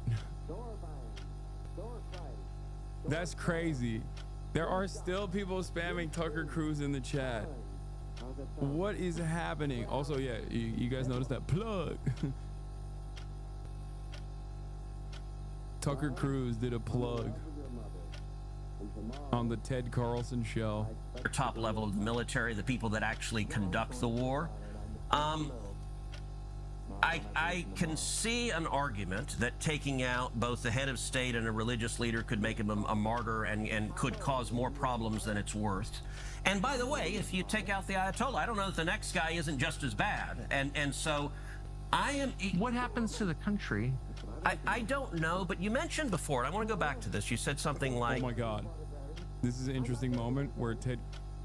That's crazy. There are still people spamming Tucker Cruz in the chat. What is happening? Also, yeah, you guys noticed that plug? Tucker Cruz did a plug on the Ted Carlson show. Top level of the military, the people that actually conduct the war. I can see an argument that taking out both the head of state and a religious leader could make him a martyr and could cause more problems than it's worth. And by the way, if you take out the Ayatollah, I don't know if the next guy isn't just as bad. And so I am... What happens to the country? I don't know, but you mentioned before, and I want to go back to this. You said something like... Oh my God. This is an interesting moment where Ted...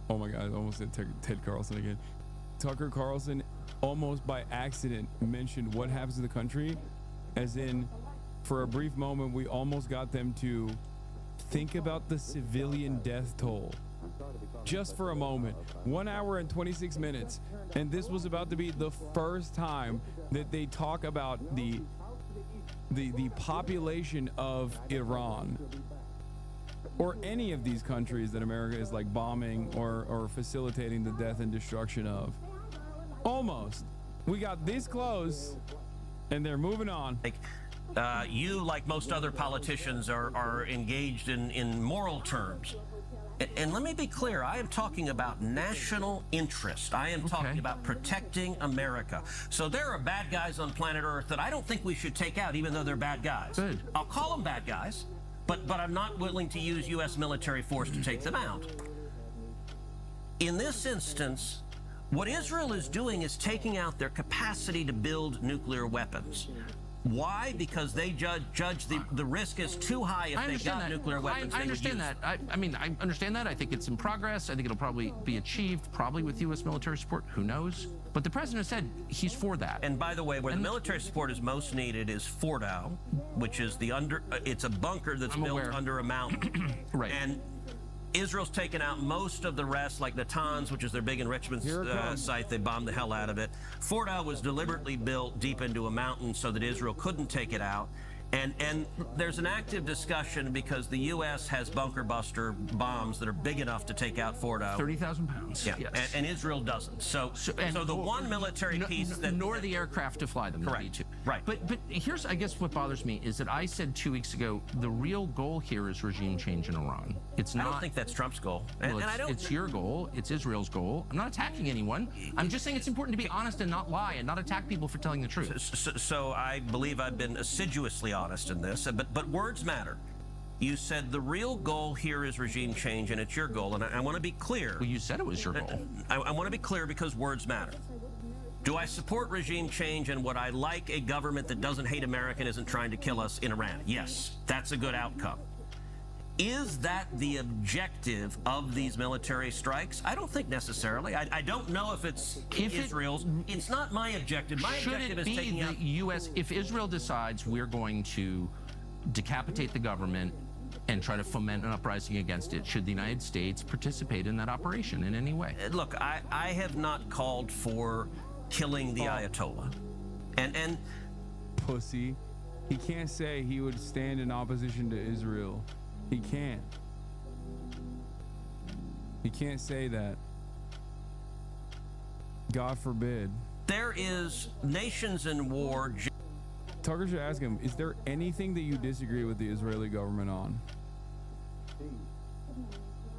Oh my God, I almost said Ted Carlson again. Tucker Carlson almost by accident mentioned what happens to the country, as in, for a brief moment, we almost got them to think about the civilian death toll. Just for a moment. 1 hour and 26 minutes. And this was about to be the first time that they talk about the population of Iran or any of these countries that America is like bombing or facilitating the death and destruction of. Almost. We got this close and they're moving on. Like, You, like most other politicians, are engaged in moral terms. And let me be clear, I am talking about national interest. I am talking about protecting America. So there are bad guys on planet Earth that I don't think we should take out, even though they're bad guys. Good. I'll call them bad guys, but I'm not willing to use U.S. military force to take them out. In this instance, what Israel is doing is taking out their capacity to build nuclear weapons. Why? Because they judge the risk is too high if they got nuclear weapons. I understand that. I mean, I understand that. I think it's in progress. I think it'll probably be achieved, probably with U.S. military support. Who knows? But the president said he's for that. And by the way, where the military support is most needed is Fordow, which is it's a bunker that's built under a mountain. Right. And Israel's taken out most of the rest, like Natanz, which is their big enrichment site. They bombed the hell out of it. Fordow was deliberately built deep into a mountain so that Israel couldn't take it out. And there's an active discussion because the U.S. has bunker buster bombs that are big enough to take out Fordow. 30,000 pounds. Yeah, yes. and Israel doesn't. So the one military piece that... Nor the aircraft to fly them. Correct. Right. But here's, I guess, what bothers me is that I said 2 weeks ago, the real goal here is regime change in Iran. It's not... I don't think that's Trump's goal. Well, it's your goal. It's Israel's goal. I'm not attacking anyone. I'm just saying it's important to be honest and not lie and not attack people for telling the truth. So I believe I've been assiduously honest in this, but words matter. You said the real goal here is regime change, and it's your goal, and I want to be clear. Well, you said it was your goal. I want to be clear because words matter. Do I support regime change, and would I like a government that doesn't hate America and isn't trying to kill us in Iran? Yes, that's a good outcome. Is that the objective of these military strikes? I don't think necessarily. I don't know if it's Israel's. It's not my objective. My objective is taking out... Should it be the U.S. if Israel decides we're going to decapitate the government and try to foment an uprising against it, should the United States participate in that operation in any way? Look, I have not called for killing the Ayatollah. And pussy. He can't say he would stand in opposition to Israel. He can't. He can't say that. God forbid. There is nations in war. Tucker should ask him, is there anything that you disagree with the Israeli government on?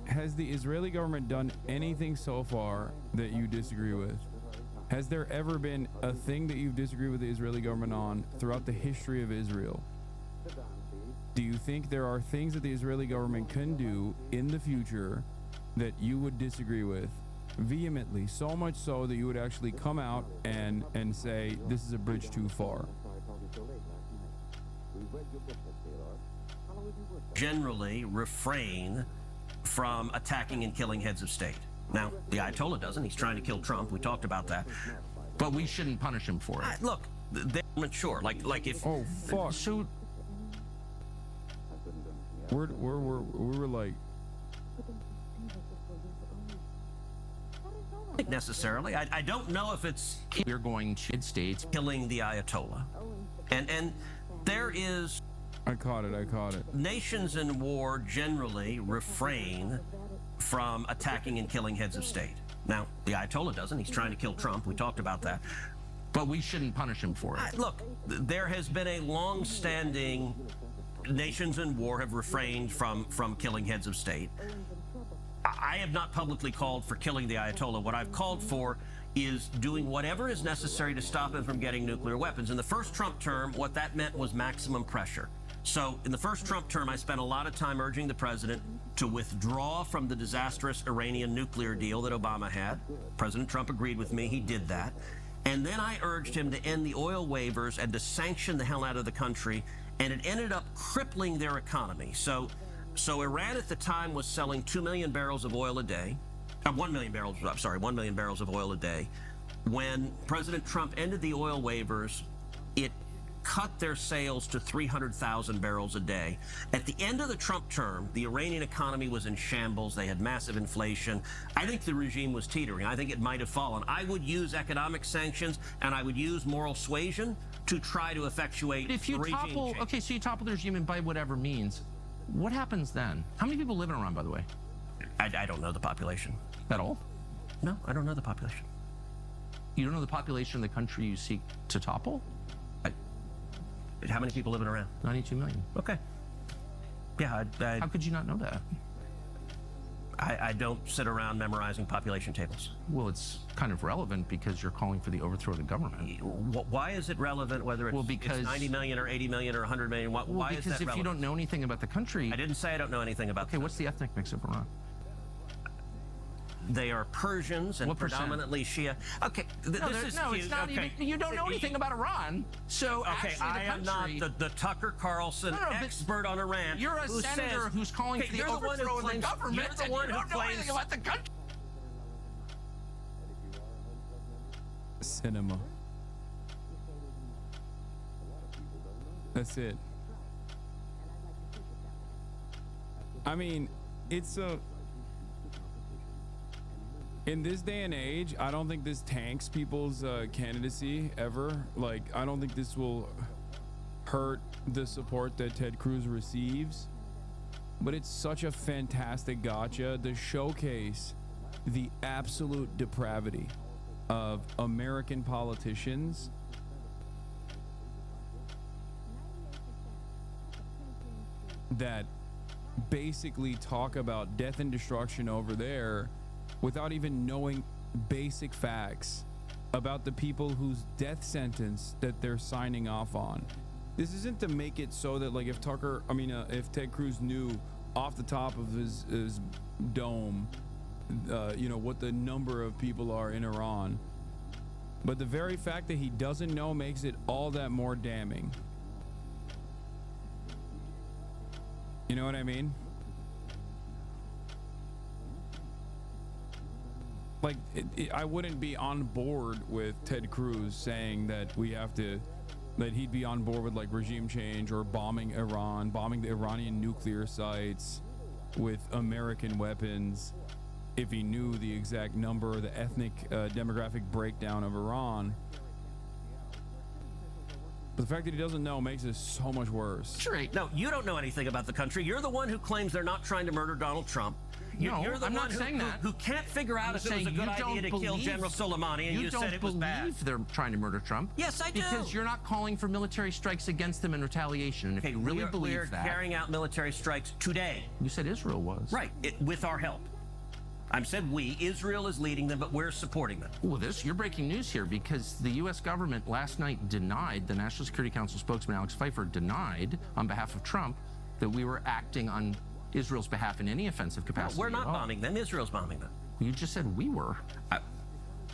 Has the Israeli government done anything so far that you disagree with? Has there ever been a thing that you've disagreed with the Israeli government on throughout the history of Israel? Do you think there are things that the Israeli government can do in the future that you would disagree with vehemently, so much so that you would actually come out and say, this is a bridge too far? Generally refrain from attacking and killing heads of state. Now, the Ayatollah doesn't. He's trying to kill Trump. We talked about that. But we shouldn't punish him for it. Look, they're sure. Like if... Oh, fuck. So... We were like... necessarily. I don't know if it's... We're going to states killing the Ayatollah. And there is... I caught it. Nations in war generally refrain from attacking and killing heads of state. Now, the Ayatollah doesn't. He's trying to kill Trump. We talked about that. But we shouldn't punish him for it. Look, there has been a long-standing... Nations in war have refrained from killing heads of state. I have not publicly called for killing the Ayatollah. What I've called for is doing whatever is necessary to stop him from getting nuclear weapons. In the first Trump term, what that meant was maximum pressure. So in the first Trump term, I spent a lot of time urging the president to withdraw from the disastrous Iranian nuclear deal that Obama had. President Trump agreed with me. He did that. And then I urged him to end the oil waivers and to sanction the hell out of the country. And it ended up crippling their economy. So Iran at the time was selling 2 million barrels of oil a day. 1 million barrels of oil a day. When President Trump ended the oil waivers, it cut their sales to 300,000 barrels a day. At the end of the Trump term, the Iranian economy was in shambles. They had massive inflation. I think the regime was teetering. I think it might have fallen. I would use economic sanctions and I would use moral suasion to try to effectuate if you regime topple, change. okay, so you topple the regime and by whatever means, what happens then? How many people live in Iran, by the way? I don't know the population. At all? No, I don't know the population. You don't know the population of the country you seek to topple? How many people live in Iran? 92 million. Okay. Yeah, How could you not know that? I don't sit around memorizing population tables. Well, it's kind of relevant because you're calling for the overthrow of the government. Why is it relevant whether it's, it's 90 million or 80 million or 100 million? Why is that relevant? Because if you don't know anything about the country... I didn't say I don't know anything about Okay, what's the ethnic mix of Iran? They are Persians and predominantly Shia. Okay, this is cute. It's not even. You don't know anything about Iran, so okay, I am not the Tucker Carlson expert on Iran. You're a senator who's calling for the overthrow of the government, and you don't know anything about the country. Cinema. That's it. I mean, it's a... In this day and age, I don't think this tanks people's candidacy ever. Like, I don't think this will hurt the support that Ted Cruz receives. But it's such a fantastic gotcha to showcase the absolute depravity of American politicians that basically talk about death and destruction over there without even knowing basic facts about the people whose death sentence that they're signing off on. This isn't to make it so that, like, if if Ted Cruz knew off the top of his dome, you know, what the number of people are in Iran, but the very fact that he doesn't know makes it all that more damning. You know what I mean? Like, I wouldn't be on board with Ted Cruz saying that that he'd be on board with like regime change or bombing Iran, bombing the Iranian nuclear sites with American weapons if he knew the exact number or the ethnic demographic breakdown of Iran. But the fact that he doesn't know makes it so much worse. Sure. No, you don't know anything about the country. You're the one who claims they're not trying to murder Donald Trump. You're the I'm one not saying that. Who can't figure out if it was a good idea to kill General Soleimani, and you said it was bad. You don't believe they're trying to murder Trump. Yes, I do. Because you're not calling for military strikes against them in retaliation. And if you really believe that... We're carrying out military strikes today. You said Israel was. Right, with our help. I said we. Israel is leading them, but we're supporting them. Well, you're breaking news here, because the U.S. government last night denied, the National Security Council spokesman Alex Pfeiffer denied on behalf of Trump that we were acting on Israel's behalf in any offensive capacity. No, we're not bombing them. Israel's bombing them. You just said we were.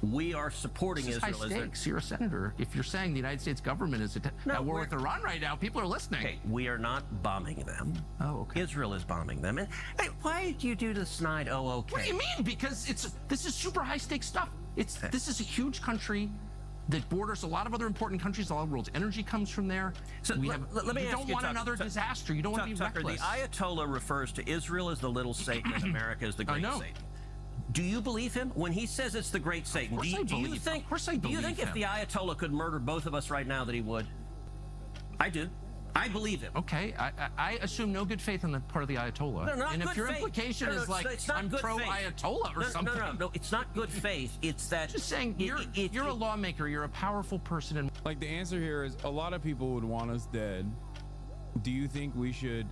We are supporting Israel. High stakes. You're a senator. If you're saying the United States government is at war with Iran right now, people are listening. Okay, we are not bombing them. Oh, okay. Israel is bombing them. And hey, why do you do the snide? Oh, okay. What do you mean? Because this is super high stakes stuff. This is a huge country that borders a lot of other important countries. A lot of the world's energy comes from there. So let me ask you don't want another disaster. You don't want to be reckless. The Ayatollah refers to Israel as the little Satan and America as the great Satan. Do you believe him when he says it's the great Satan? Do you think if the Ayatollah could murder both of us right now that he would? I do. I believe him. Okay, I assume no good faith on the part of the Ayatollah. No, not and good if your faith. implication is like I'm pro-Ayatollah or something. No, it's not good faith. It's that... Just saying, you're a lawmaker. You're a powerful person. And like, the answer here is a lot of people would want us dead. Do you think we should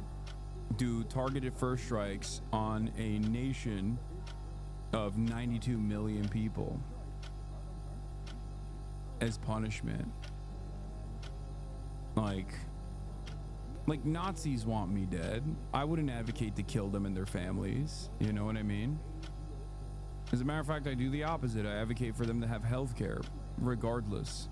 do targeted first strikes on a nation of 92 million people as punishment? Like Nazis want me dead. I wouldn't advocate to kill them and their families. You know what I mean? As a matter of fact, I do the opposite. I advocate for them to have health care regardless.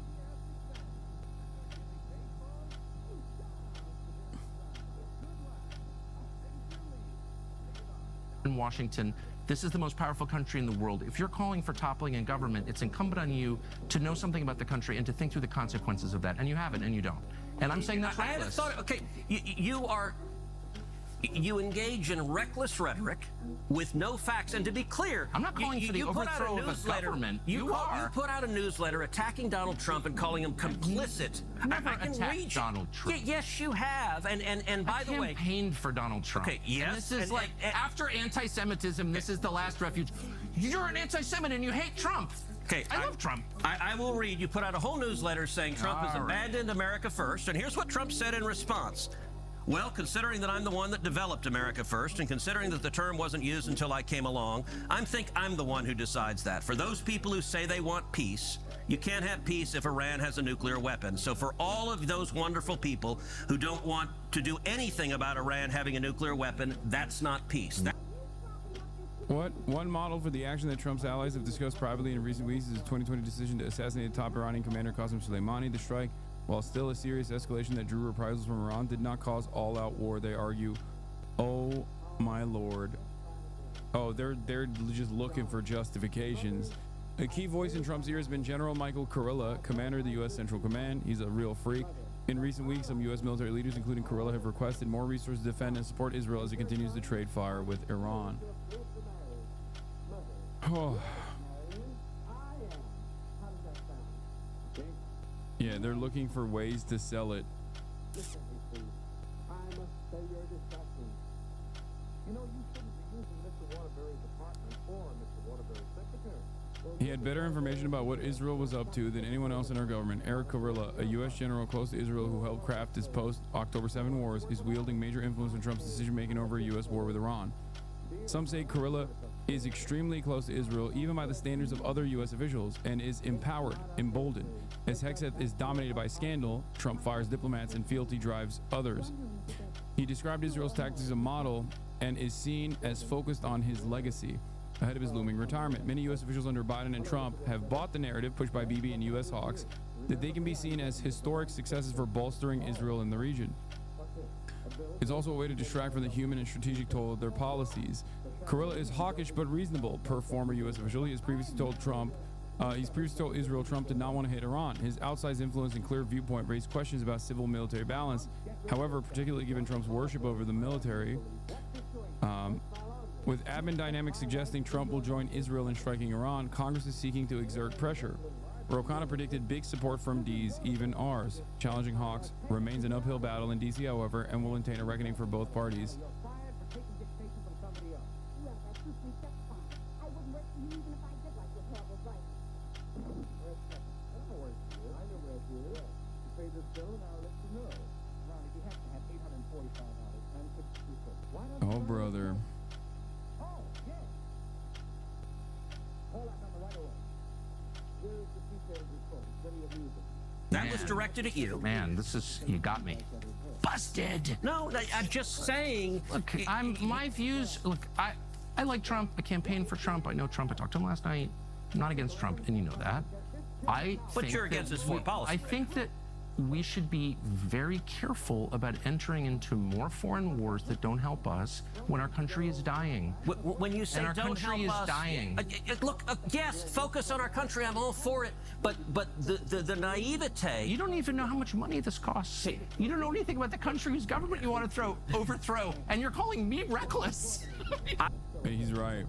In Washington, this is the most powerful country in the world. If you're calling for toppling in government, it's incumbent on you to know something about the country and to think through the consequences of that. And you haven't, and you don't. And I'm saying that's reckless. I haven't thought, okay, you engage in reckless rhetoric with no facts. And to be clear, I'm not calling for the overthrow of a government. You put out a newsletter attacking Donald Trump and calling him complicit. Never attacked Donald Trump. Yes, you have. And by the way, I campaigned for Donald Trump. Okay, yes. And this is after anti-Semitism, this is the last refuge. You're an anti-Semite and you hate Trump. Okay, I love Trump. I will read. You put out a whole newsletter saying Trump has abandoned America first, and here's what Trump said in response. Well, considering that I'm the one that developed America first, and considering that the term wasn't used until I came along, I think I'm the one who decides that. For those people who say they want peace, you can't have peace if Iran has a nuclear weapon. So for all of those wonderful people who don't want to do anything about Iran having a nuclear weapon, that's not peace. What one model for the action that Trump's allies have discussed privately in recent weeks is his 2020 decision to assassinate the top Iranian commander Qasem Soleimani. The strike, while still a serious escalation that drew reprisals from Iran, did not cause all-out war, they argue. Oh my lord. Oh, they're just looking for justifications. A key voice in Trump's ear has been General Michael Kurilla, commander of the U.S. Central Command. He's a real freak. In recent weeks, some U.S. military leaders, including Kurilla, have requested more resources to defend and support Israel as it continues to trade fire with Iran. Oh. Yeah, they're looking for ways to sell it. He had better information about what Israel was up to than anyone else in our government. Eric Kurilla, a U.S. general close to Israel who helped craft his post-October 7 wars, is wielding major influence in Trump's decision-making over a U.S. war with Iran. Some say Kurilla is extremely close to Israel, even by the standards of other U.S. officials, and is empowered, emboldened. As Hegseth is dominated by scandal, Trump fires diplomats and fealty drives others. He described Israel's tactics as a model and is seen as focused on his legacy ahead of his looming retirement. Many U.S. officials under Biden and Trump have bought the narrative pushed by Bibi and U.S. hawks that they can be seen as historic successes for bolstering Israel in the region. It's also a way to distract from the human and strategic toll of their policies. Kurilla is hawkish but reasonable, per former U.S. official. He has previously told Israel Trump did not want to hit Iran. His outsized influence and clear viewpoint raised questions about civil-military balance. However, particularly given Trump's worship over the military, with admin dynamics suggesting Trump will join Israel in striking Iran, Congress is seeking to exert pressure. Ro Khanna predicted big support from D's, even R's. Challenging hawks remains an uphill battle in D.C., however, and will entail a reckoning for both parties. Oh, brother. That was directed at you. Man, this is, you got me. Busted. No, I'm just saying. Look, my views, look, I like Trump. I campaign for Trump. I know Trump. I talked to him last night. I'm not against Trump, and you know that. But you're against his foreign policy. I think that we should be very careful about entering into more foreign wars that don't help us when our country is dying. When you say and our don't country help is us, dying. Look, yes, focus on our country. I'm all for it. But the naivete. You don't even know how much money this costs. You don't know anything about the country whose government you want to overthrow, and you're calling me reckless. He's right.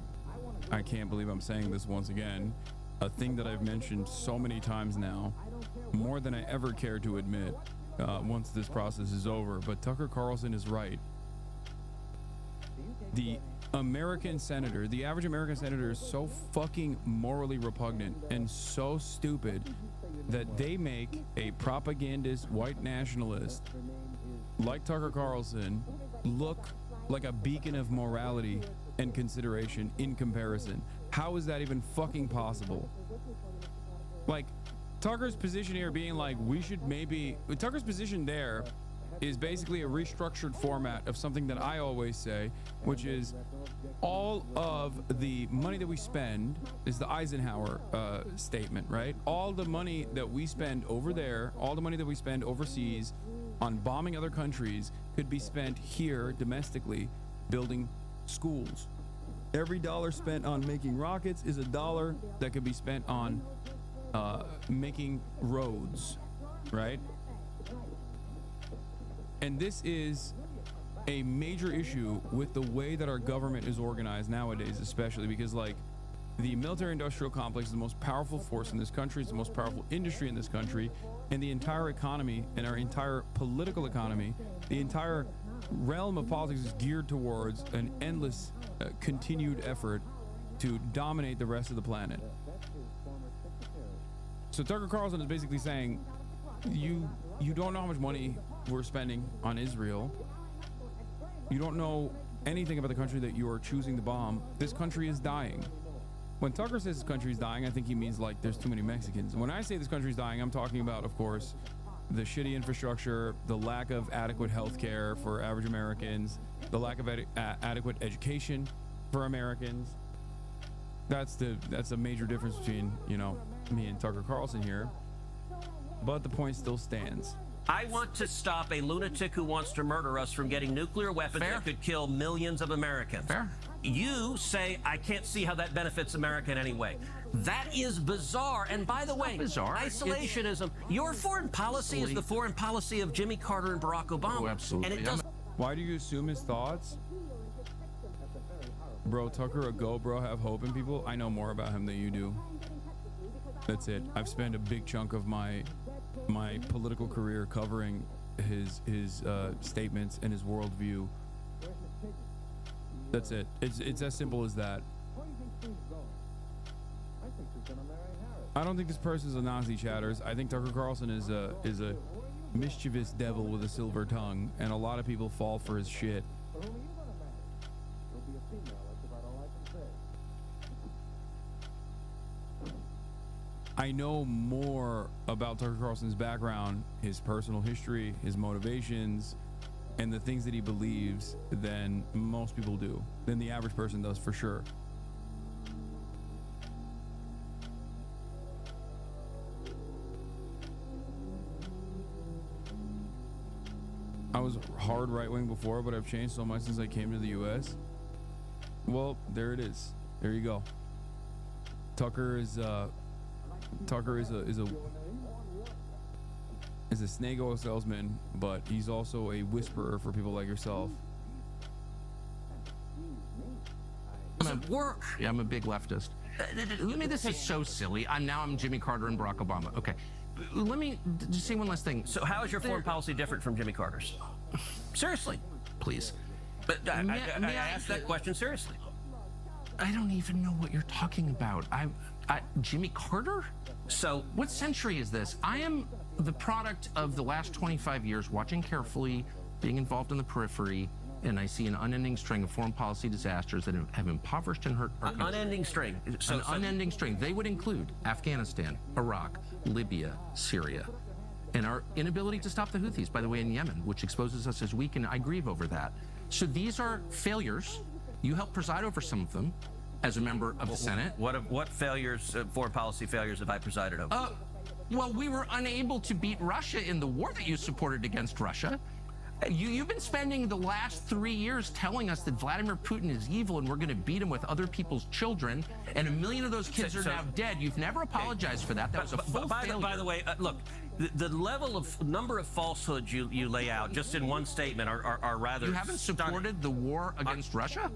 I can't believe I'm saying this once again. A thing that I've mentioned so many times now, more than I ever care to admit, once this process is over. But Tucker Carlson is right. The American senator, the average American senator, is so fucking morally repugnant and so stupid that they make a propagandist white nationalist like Tucker Carlson look like a beacon of morality and consideration in comparison. How is that even fucking possible? Like, Tucker's position here being like, we should maybe... Tucker's position there is basically a restructured format of something that I always say, which is all of the money that we spend is the Eisenhower statement, right? All the money that we spend over there, all the money that we spend overseas on bombing other countries could be spent here domestically building schools. Every dollar spent on making rockets is a dollar that could be spent on making roads, right? And this is a major issue with the way that our government is organized nowadays, especially because, like, the military-industrial complex is the most powerful force in this country. It's the most powerful industry in this country, and the entire economy and our entire political economy, the entire realm of politics is geared towards an endless continued effort to dominate the rest of the planet. So Tucker Carlson is basically saying, you don't know how much money we're spending on Israel. You don't know anything about the country that you are choosing to bomb. This country is dying. When Tucker says this country is dying, I think he means like there's too many Mexicans. When I say this country is dying, I'm talking about, of course, the shitty infrastructure, the lack of adequate health care for average Americans, the lack of adequate education for Americans. That's a major difference between, you know, me and Tucker Carlson here. But the point still stands. I want to stop a lunatic who wants to murder us from getting nuclear weapons that could kill millions of Americans. Fair. You say, I can't see how that benefits America in any way. That is bizarre. And by the way, bizarre. Isolationism, your foreign policy is the foreign policy of Jimmy Carter and Barack Obama. Oh, absolutely. And it doesn't. Why do you assume his thoughts? Bro, Tucker a go, bro, have hope in people. I know more about him than you do. That's it. I've spent a big chunk of my political career covering his statements and his worldview. That's it. It's as simple as that. I don't think this person's a Nazi, chatters. I think Tucker Carlson is a mischievous devil with a silver tongue, and a lot of people fall for his shit. I know more about Tucker Carlson's background, his personal history, his motivations, and the things that he believes than most people do, than the average person does, for sure. I was hard right-wing before, but I've changed so much since I came to the US. Well, there it is. There you go. Tucker is a snake oil salesman, but he's also a whisperer for people like yourself. Yeah, I'm a big leftist. This is so silly. I'm Jimmy Carter and Barack Obama. Okay, let me just say one last thing. So how is your foreign policy different from Jimmy Carter's? Seriously, please. But I asked that question seriously. I don't even know what you're talking about. Jimmy Carter? So what century is this? I am the product of the last 25 years, watching carefully, being involved in the periphery, and I see an unending string of foreign policy disasters that have impoverished and hurt our country. Unending string. An unending string. They would include Afghanistan, Iraq, Libya, Syria, and our inability to stop the Houthis, by the way, in Yemen, which exposes us as weak, and I grieve over that. So these are failures. You helped preside over some of them as a member of the Senate. What failures, foreign policy failures, have I presided over? Well, we were unable to beat Russia in the war that you supported against Russia. You've been spending the last 3 years telling us that Vladimir Putin is evil and we're going to beat him with other people's children, and 1 million of those kids are now dead. You've never apologized for that. That was a full failure. By the way, look, the level of number of falsehoods you lay out just in one statement are rather. You haven't supported the war against Russia?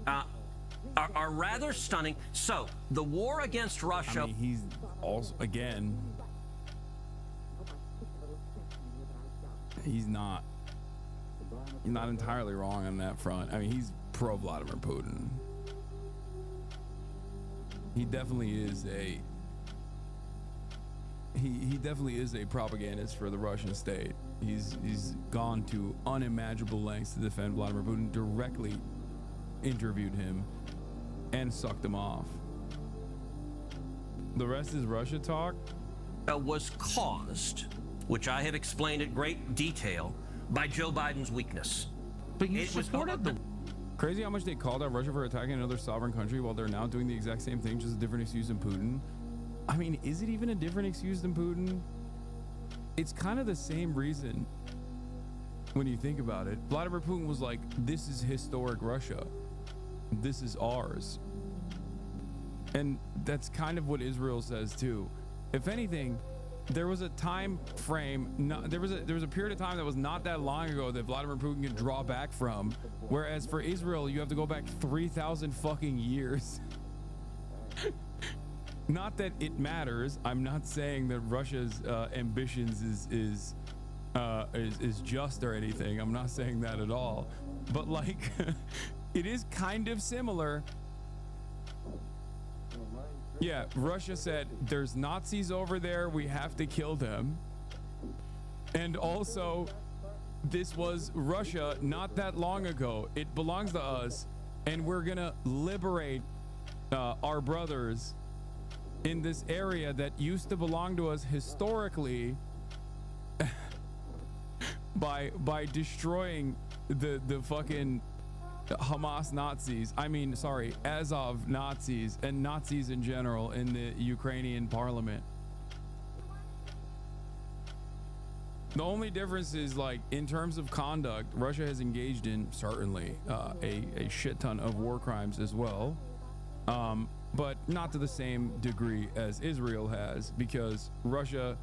Are rather stunning. So the war against Russia. I mean, he's also, again, he's not entirely wrong on that front. I mean, he's pro Vladimir Putin. He definitely is he definitely is a propagandist for the Russian state. He's gone to unimaginable lengths to defend Vladimir Putin, directly interviewed him and sucked him off. The rest is Russia talk. Was caused, which I have explained in great detail, by Joe Biden's weakness. But you supported the... Crazy how much they called out Russia for attacking another sovereign country while they're now doing the exact same thing, just a different excuse than Putin. I mean, is it even a different excuse than Putin? It's kind of the same reason when you think about it. Vladimir Putin was like, this is historic Russia. This is ours. And that's kind of what Israel says too. If anything, there was a time frame, there was a period of time that was not that long ago that Vladimir Putin could draw back from, whereas for Israel you have to go back 3,000 fucking years. Not that it matters. I'm not saying that Russia's ambitions is just or anything. I'm not saying that at all. But like, it is kind of similar. Yeah, Russia said there's Nazis over there. We have to kill them. And also, this was Russia not that long ago. It belongs to us, and we're gonna liberate our brothers in this area that used to belong to us historically by destroying the fucking Hamas Nazis. I mean, sorry, Azov Nazis and Nazis in general in the Ukrainian parliament. The only difference is, like, in terms of conduct, Russia has engaged in certainly a shit ton of war crimes as well, but not to the same degree as Israel has, because Russia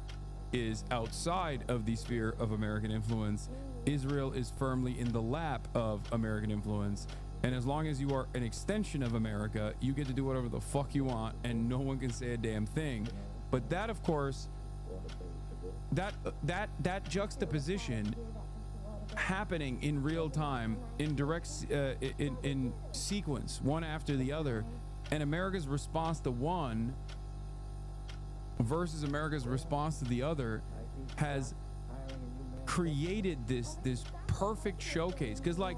is outside of the sphere of American influence. Israel is firmly in the lap of American influence, and as long as you are an extension of America, you get to do whatever the fuck you want, and no one can say a damn thing. But that, of course, that juxtaposition happening in real time, in direct in sequence, one after the other, and America's response to one versus America's response to the other has created this perfect showcase. Because, like,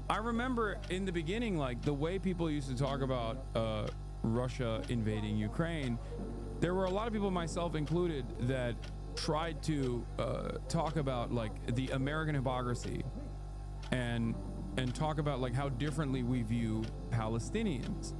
I remember in the beginning, like, the way people used to talk about Russia invading Ukraine, there were a lot of people, myself included, that tried to talk about, like, the American hypocrisy and talk about, like, how differently we view Palestinians.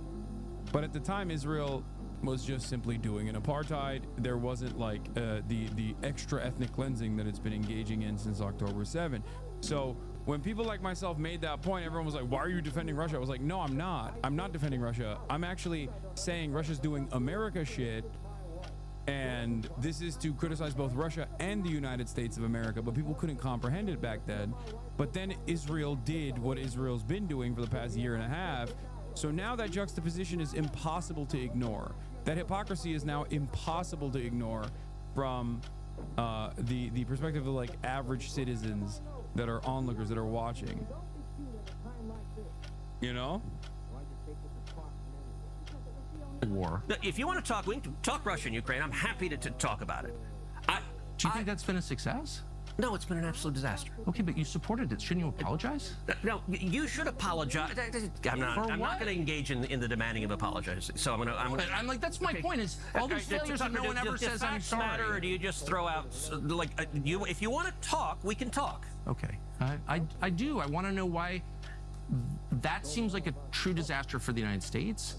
But at the time, Israel was just simply doing an apartheid. There wasn't, like, the extra ethnic cleansing that it's been engaging in since October 7. So when people like myself made that point, everyone was like, why are you defending Russia? I was like, no, I'm not defending Russia. I'm actually saying Russia's doing America shit, and this is to criticize both Russia and the United States of America. But people couldn't comprehend it back then. But then Israel did what Israel's been doing for the past year and a half. So now that juxtaposition is impossible to ignore. That hypocrisy is now impossible to ignore from the perspective of, like, average citizens that are onlookers, that are watching. You know? War. If you want to talk, we can talk Russia and Ukraine. I'm happy to talk about it. Do you think that's been a success? No, it's been an absolute disaster. Okay, but you supported it. Shouldn't you apologize? No, you should apologize. I'm not going to engage in the demanding of apologizing. So I'm like, that's my point. Is all these failures and no one ever says I'm sorry. Matter, or do you just throw out, like, if you want to talk, we can talk. Okay, I do. I want to know why that seems like a true disaster for the United States.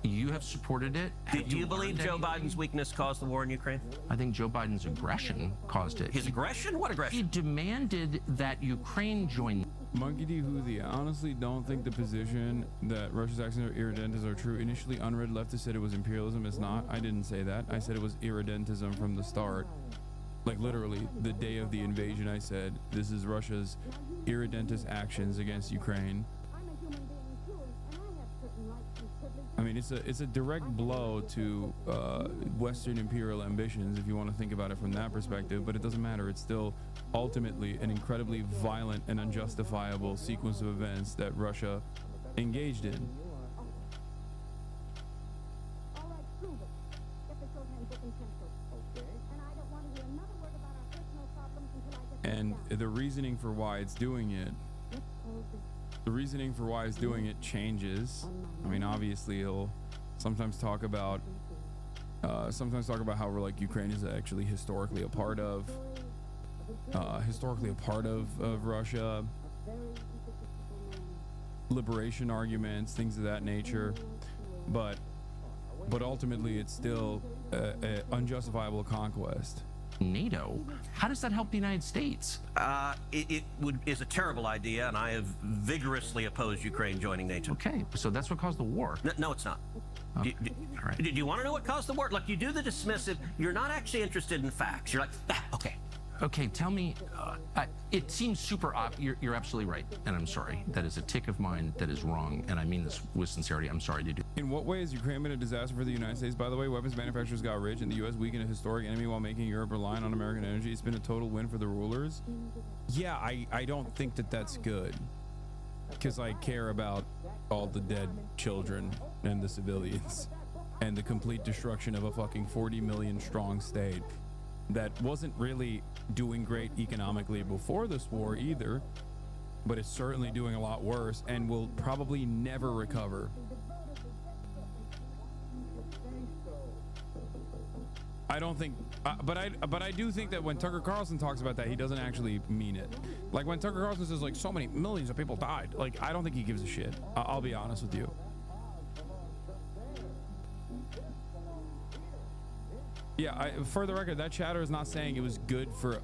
You have supported it. Do you believe Joe Biden's weakness caused the war in Ukraine? I think Joe Biden's aggression caused it. His aggression? What aggression? He demanded that Ukraine join. Monkey D. Houthi, I honestly don't think the position that Russia's actions are irredentism are true. Initially, unread leftists said it was imperialism. It's not. I didn't say that. I said it was irredentism from the start. Like, literally, the day of the invasion, I said, this is Russia's irredentist actions against Ukraine. I mean, it's a direct blow to Western imperial ambitions, if you want to think about it from that perspective, but it doesn't matter. It's still ultimately an incredibly violent and unjustifiable sequence of events that Russia engaged in. And the reasoning for why it's doing it, changes. I mean, obviously, he'll sometimes talk about how we're, like, Ukraine is actually historically a part of Russia. Liberation arguments, things of that nature, but ultimately, it's still an unjustifiable conquest. NATO? How does that help the United States? It is a terrible idea, and I have vigorously opposed Ukraine joining NATO. Okay, so that's what caused the war. No, it's not. Okay. All right. Do you want to know what caused the war? Like, you do the dismissive. You're not actually interested in facts. You're like, okay. Okay, tell me, it seems super you're absolutely right, and I'm sorry. That is a tick of mine that is wrong, and I mean this with sincerity. I'm sorry to do. In what way has Ukraine been a disaster for the United States? By the way, weapons manufacturers got rich, and the U.S. weakened a historic enemy while making Europe reliant on American energy. It's been a total win for the rulers. Yeah, I don't think that that's good, because I care about all the dead children and the civilians. and the complete destruction of a fucking 40 million strong state that wasn't really doing great economically before this war either, but it's certainly doing a lot worse and will probably never recover. I don't think, but I do think that when Tucker Carlson talks about that, he doesn't actually mean it. Like when Tucker Carlson says like so many millions of people died, like I don't think he gives a shit. I'll be honest with you. Yeah, for the record, that chatter is not saying it was good for,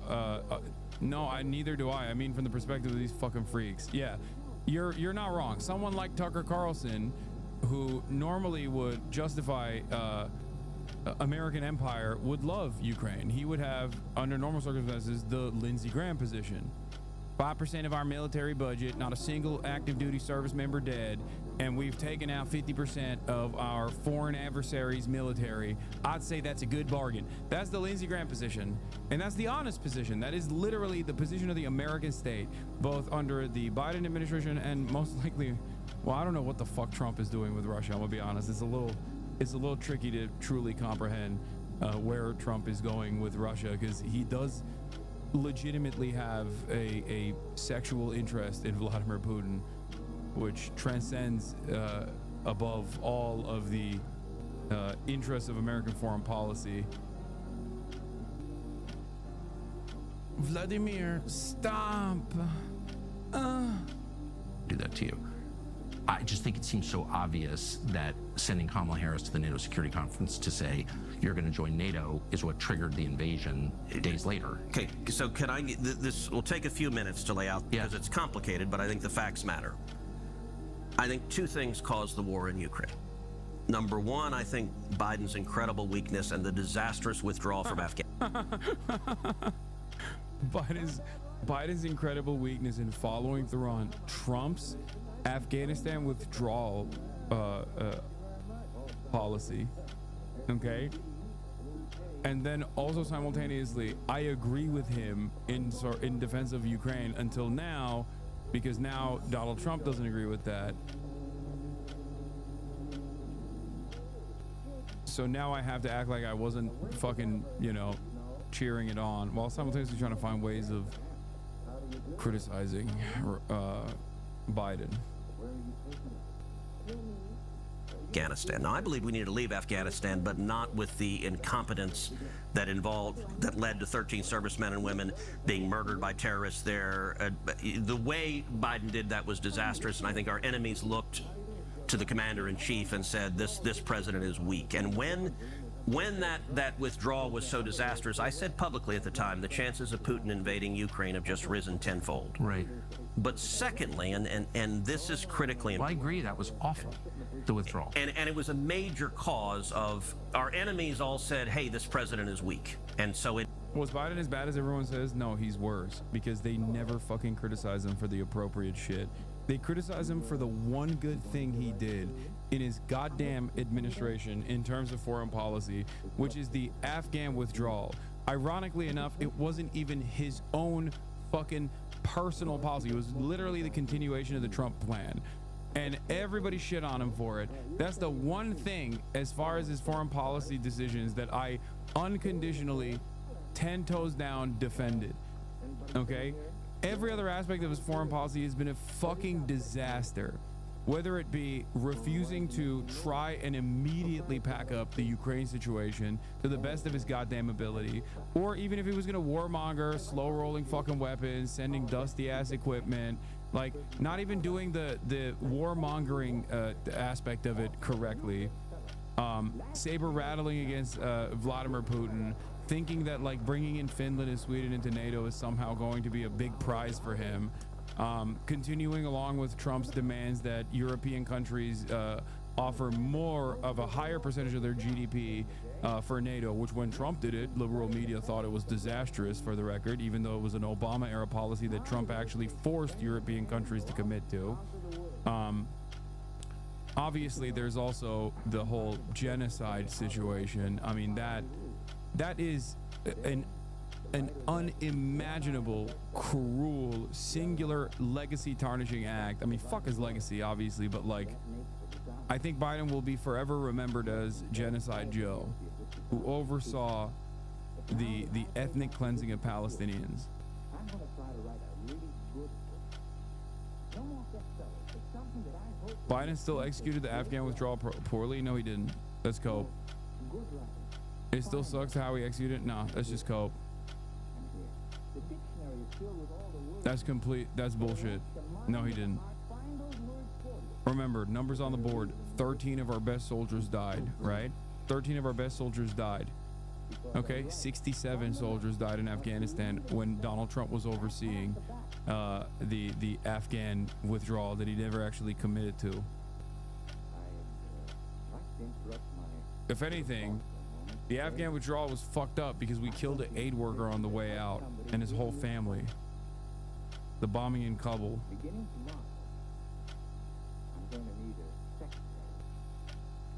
no, neither do I. I mean, from the perspective of these fucking freaks. Yeah, you're not wrong. Someone like Tucker Carlson, who normally would justify American empire, would love Ukraine. He would have, under normal circumstances, the Lindsey Graham position. 5% of our military budget, not a single active duty service member dead, and we've taken out 50% of our foreign adversaries' military. I'd say that's a good bargain. That's the Lindsey Graham position, and that's the honest position. That is literally the position of the American state, both under the Biden administration and most likely, well, I don't know what the fuck Trump is doing with Russia. I'm gonna be honest. It's a little tricky to truly comprehend where Trump is going with Russia, because he does legitimately have a sexual interest in Vladimir Putin, which transcends above all of the interests of American foreign policy. Vladimir, stop. Do that to you. I just think it seems so obvious that sending Kamala Harris to the NATO Security Conference to say you're going to join NATO is what triggered the invasion days later. Okay, so can I, this will take a few minutes to lay out because it's complicated, but I think the facts matter. I think two things caused the war in Ukraine. Number one, I think Biden's incredible weakness and the disastrous withdrawal from Afghanistan. Biden's incredible weakness in following through on Trump's Afghanistan withdrawal policy, okay? And then also simultaneously, I agree with him in defense of Ukraine until now, because now Donald Trump doesn't agree with that. So now I have to act like I wasn't fucking, you know, cheering it on, while simultaneously trying to find ways of criticizing Biden. Afghanistan. Now, I believe we need to leave Afghanistan, but not with the incompetence that led to 13 servicemen and women being murdered by terrorists there. The way Biden did that was disastrous, and I think our enemies looked to the commander-in-chief and said, this president is weak. And when that withdrawal was so disastrous, I said publicly at the time, the chances of Putin invading Ukraine have just risen tenfold. Right. But secondly, and this is critically important. Well, I agree, that was awful, the withdrawal. And it was a major cause of our enemies all said, hey, this president is weak. And so it was Biden as bad as everyone says? No, he's worse, because they never fucking criticize him for the appropriate shit. They criticize him for the one good thing he did in his goddamn administration in terms of foreign policy, which is the Afghan withdrawal. Ironically enough, it wasn't even his own fucking personal policy. It was literally the continuation of the Trump plan, and everybody shit on him for it. That's the one thing, as far as his foreign policy decisions, that I unconditionally 10 toes down defended. Okay, every other aspect of his foreign policy has been a fucking disaster, whether it be refusing to try and immediately pack up the Ukraine situation to the best of his goddamn ability, or even if he was gonna warmonger, slow rolling fucking weapons, sending dusty ass equipment, like not even doing the warmongering aspect of it correctly, saber rattling against Vladimir Putin, thinking that like bringing in Finland and Sweden into NATO is somehow going to be a big prize for him. Continuing along with Trump's demands that European countries offer more of a higher percentage of their GDP for NATO, which when Trump did it, liberal media thought it was disastrous, for the record, even though it was an Obama era policy that Trump actually forced European countries to commit to. Obviously, there's also the whole genocide situation. I mean, that is an unimaginable, cruel, singular legacy tarnishing act. I mean, fuck his legacy, obviously, but like I think Biden will be forever remembered as Genocide Joe, who oversaw the ethnic cleansing of Palestinians. I'm going to try to write a really good book. No more bestsellers, but something that I hope... Biden still executed the Afghan withdrawal poorly? No, he didn't. That's cope. Good writing. It still sucks how he executed it? No, that's just cope. The dictionary is filled with all the words. That's complete. That's bullshit. No, he didn't. Find those words for you. Remember, numbers on the board. 13 of our best soldiers died, right? 13 of our best soldiers died. Okay, 67 soldiers died in Afghanistan when Donald Trump was overseeing the Afghan withdrawal that he never actually committed to. If anything, the Afghan withdrawal was fucked up because we killed an aid worker on the way out and his whole family. The bombing in Kabul. Beginning tomorrow, I'm going to need a secretary.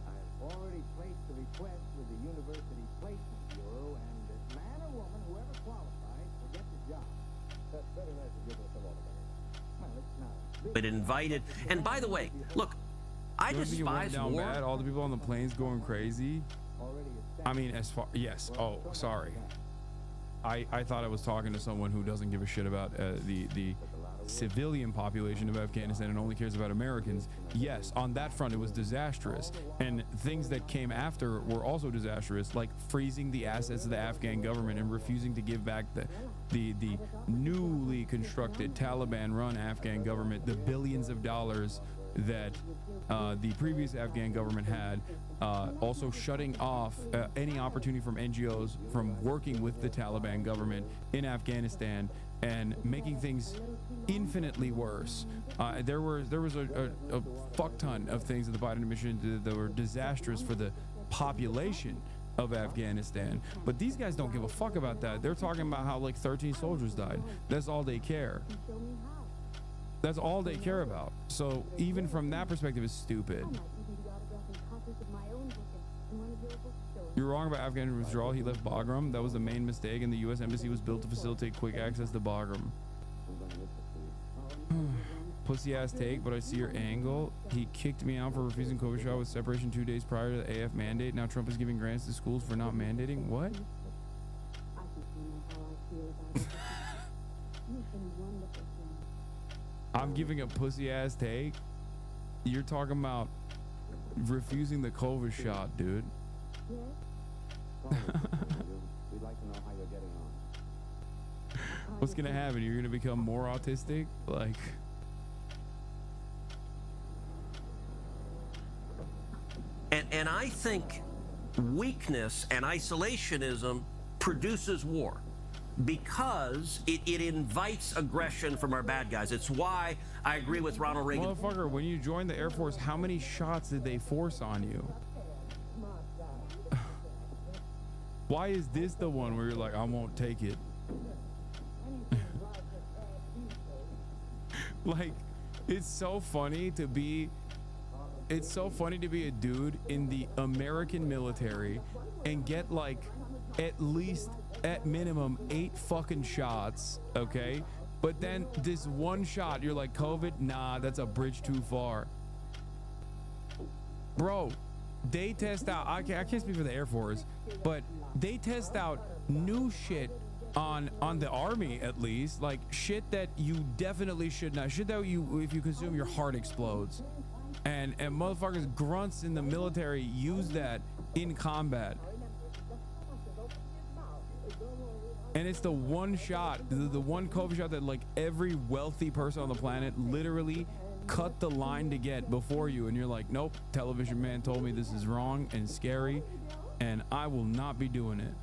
I've already placed the request with the University Placement Bureau, and this man or woman, whoever qualifies, will get the job. That's very nice of you to come over there. Well, it's not. But invited. And by the way, look, I Don't think it went despise down war. bad. All the people on the planes going crazy. I mean, as far, yes. Oh, sorry. I thought I was talking to someone who doesn't give a shit about the civilian population of Afghanistan and only cares about Americans. Yes, on that front it was disastrous, and things that came after were also disastrous, like freezing the assets of the Afghan government and refusing to give back the newly constructed Taliban-run Afghan government the billions of dollars that the previous Afghan government had, also shutting off any opportunity from NGOs from working with the Taliban government in Afghanistan and making things infinitely worse. There was a fuck ton of things that the Biden administration did that were disastrous for the population of Afghanistan, but these guys don't give a fuck about that. They're talking about how like 13 soldiers died. That's all they care. That's all they care about. So even from that perspective, it's stupid. You're wrong about Afghan withdrawal. He left Bagram. That was the main mistake, and the U.S. Embassy was built to facilitate quick access to Bagram. Pussy ass take, but I see your angle. He kicked me out for refusing COVID shot with separation 2 days prior to the AF mandate. Now Trump is giving grants to schools for not mandating. What? I'm giving a pussy ass take. You're talking about refusing the COVID shot, dude. We'd like to know how you're getting on. What's gonna happen? You're gonna become more autistic? Like, And I think weakness and isolationism produces war, because it invites aggression from our bad guys. It's why I agree with Ronald Reagan. motherfucker, when you joined the Air Force, how many shots did they force on you? Why is this the one where you're like, I won't take it? Like, it's so funny to be a dude in the American military and get like at least at minimum 8 fucking shots, okay? But then this one shot, you're like, COVID? Nah, that's a bridge too far. Bro, they test out, I can't speak for the Air Force, but they test out new shit on the Army, at least, like shit that you definitely should not, shit that you, if you consume, your heart explodes. And motherfuckers, grunts in the military use that in combat. And it's the one shot, the one COVID shot that like every wealthy person on the planet literally cut the line to get before you, and you're like, nope, television man told me this is wrong and scary, and I will not be doing it.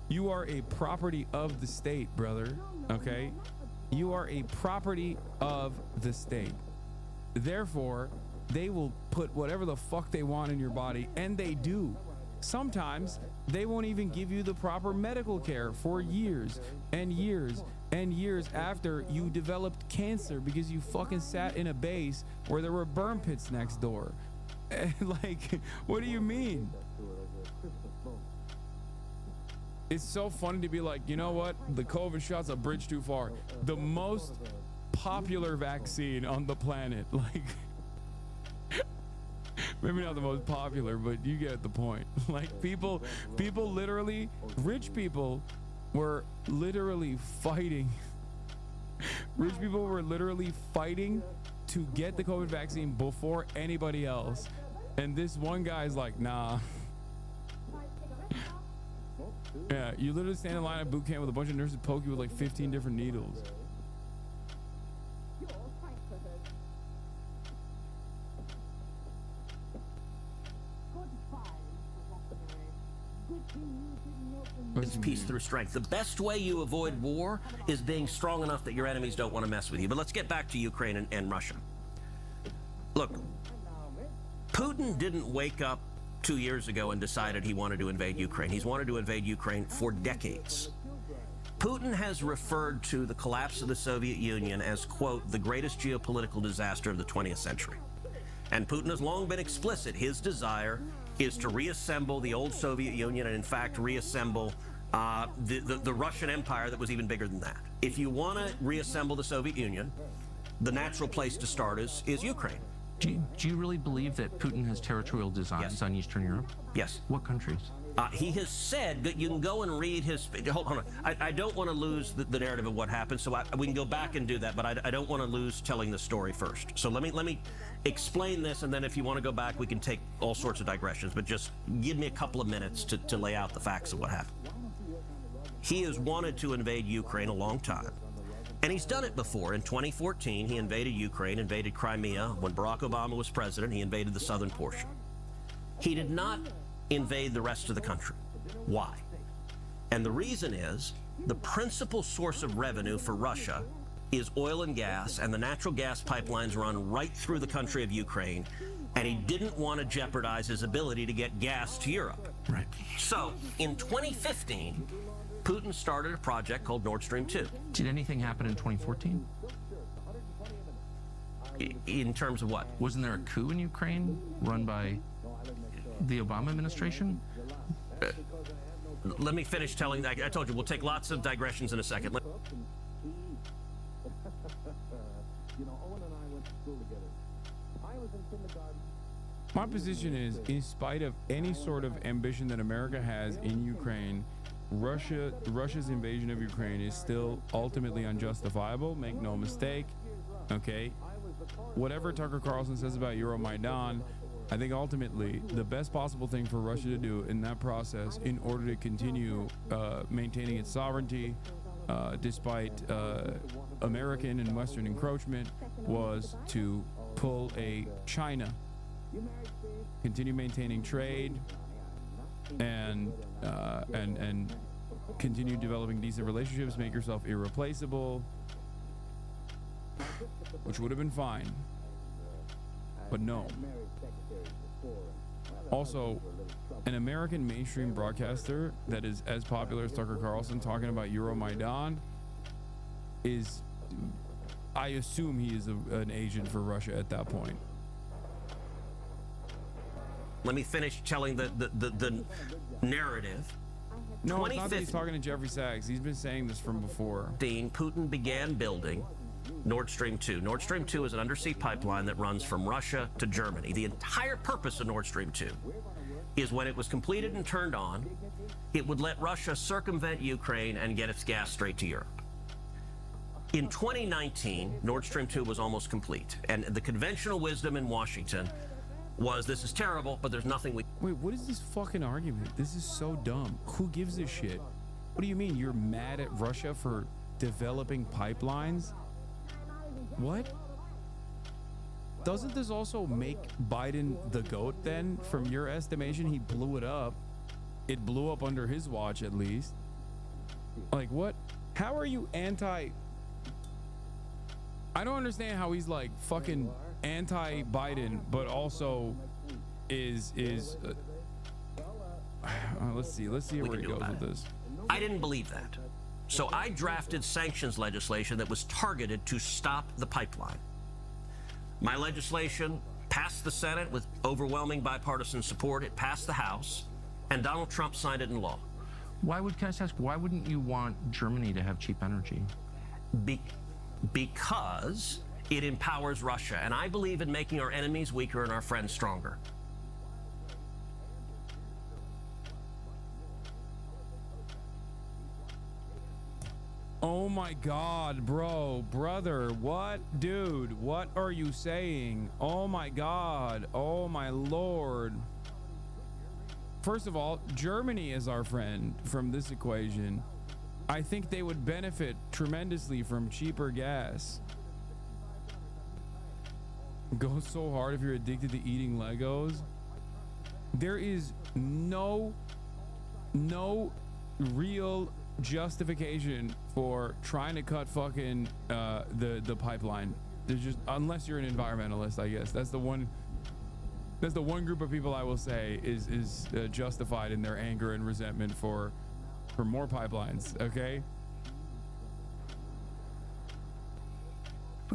You are a property of the state, brother, okay? You are a property of the state. Therefore, they will put whatever the fuck they want in your body, and they do. Sometimes they won't even give you the proper medical care for years and years and years after you developed cancer because you fucking sat in a base where there were burn pits next door. Like, what do you mean? it's so funny to be like, you know what? The COVID shot's a bridge too far. The most popular vaccine on the planet, like, maybe not the most popular, but you get the point. Like, people literally, rich people were literally fighting. Rich people were literally fighting to get the COVID vaccine before anybody else. And this one guy's like, nah. Yeah, you literally stand in line at boot camp with a bunch of nurses poke you with like 15 different needles. It's peace through strength. The best way you avoid war is being strong enough that your enemies don't want to mess with you. But let's get back to Ukraine and Russia. Look, Putin didn't wake up 2 years ago and decided he wanted to invade Ukraine. He's wanted to invade Ukraine for decades. Putin has referred to the collapse of the Soviet Union as, quote, the greatest geopolitical disaster of the 20th century. And Putin has long been explicit. His desire is to reassemble the old Soviet Union and, in fact, reassemble the Russian Empire that was even bigger than that. If you want to reassemble the Soviet Union, the natural place to start is Ukraine. Do you really believe that Putin has territorial designs on Eastern Europe? Yes. What countries? He has said that you can go and read his... Hold on. I don't want to lose the narrative of what happened, so we can go back and do that, but I don't want to lose telling the story first. So let me explain this, and then if you want to go back, we can take all sorts of digressions, but just give me a couple of minutes to lay out the facts of what happened. He has wanted to invade Ukraine a long time. And he's done it before. In 2014, he invaded Ukraine, invaded Crimea. When Barack Obama was president, he invaded the southern portion. He did not invade the rest of the country. Why? And the reason is the principal source of revenue for Russia is oil and gas, and the natural gas pipelines run right through the country of Ukraine, and he didn't want to jeopardize his ability to get gas to Europe. Right. So, in 2015, Putin started a project called Nord Stream 2. Did anything happen in 2014? In terms of what? Wasn't there a coup in Ukraine run by the Obama administration? Let me finish telling that. I told you, we'll take lots of digressions in a second. My position is, in spite of any sort of ambition that America has in Ukraine, Russia's invasion of Ukraine is still ultimately unjustifiable. Make no mistake. Okay, whatever Tucker Carlson says about Euromaidan, I think ultimately the best possible thing for Russia to do in that process, in order to continue maintaining its sovereignty despite American and Western encroachment, was to pull a China, continue maintaining trade, and continue developing decent relationships, make yourself irreplaceable, which would have been fine, but no. Also, an American mainstream broadcaster that is as popular as Tucker Carlson talking about Euromaidan is, I assume he is an agent for Russia at that point. Let me finish telling the narrative. No, it's not that he's talking to Jeffrey Sachs. He's been saying this from before. Putin began building Nord Stream 2. Nord Stream 2 is an undersea pipeline that runs from Russia to Germany. The entire purpose of Nord Stream 2 is when it was completed and turned on, it would let Russia circumvent Ukraine and get its gas straight to Europe. In 2019, Nord Stream 2 was almost complete, and the conventional wisdom in Washington was, this is terrible, but there's nothing we... Wait, what is this fucking argument? This is so dumb. Who gives a shit? What do you mean you're mad at Russia for developing pipelines? What? Doesn't this also make Biden the GOAT then? From your estimation, he blew it up. It blew up under his watch, at least. Like, what? How are you anti... I don't understand how he's like fucking anti-Biden, but also is let's see where he goes with this. I didn't believe that. So I drafted sanctions legislation that was targeted to stop the pipeline. My legislation passed the Senate with overwhelming bipartisan support. It passed the House, and Donald Trump signed it into law. Why would, can I just ask, why wouldn't you want Germany to have cheap energy? Because it empowers Russia, and I believe in making our enemies weaker and our friends stronger. Oh my God, bro, brother, what? Dude, what are you saying? Oh my God, oh my Lord. First of all, Germany is our friend from this equation. I think they would benefit tremendously from cheaper gas. Go so hard if you're addicted to eating Legos. There is no real justification for trying to cut fucking the pipeline. There's just, unless you're an environmentalist, I guess. That's the one group of people I will say is justified in their anger and resentment for more pipelines. Okay.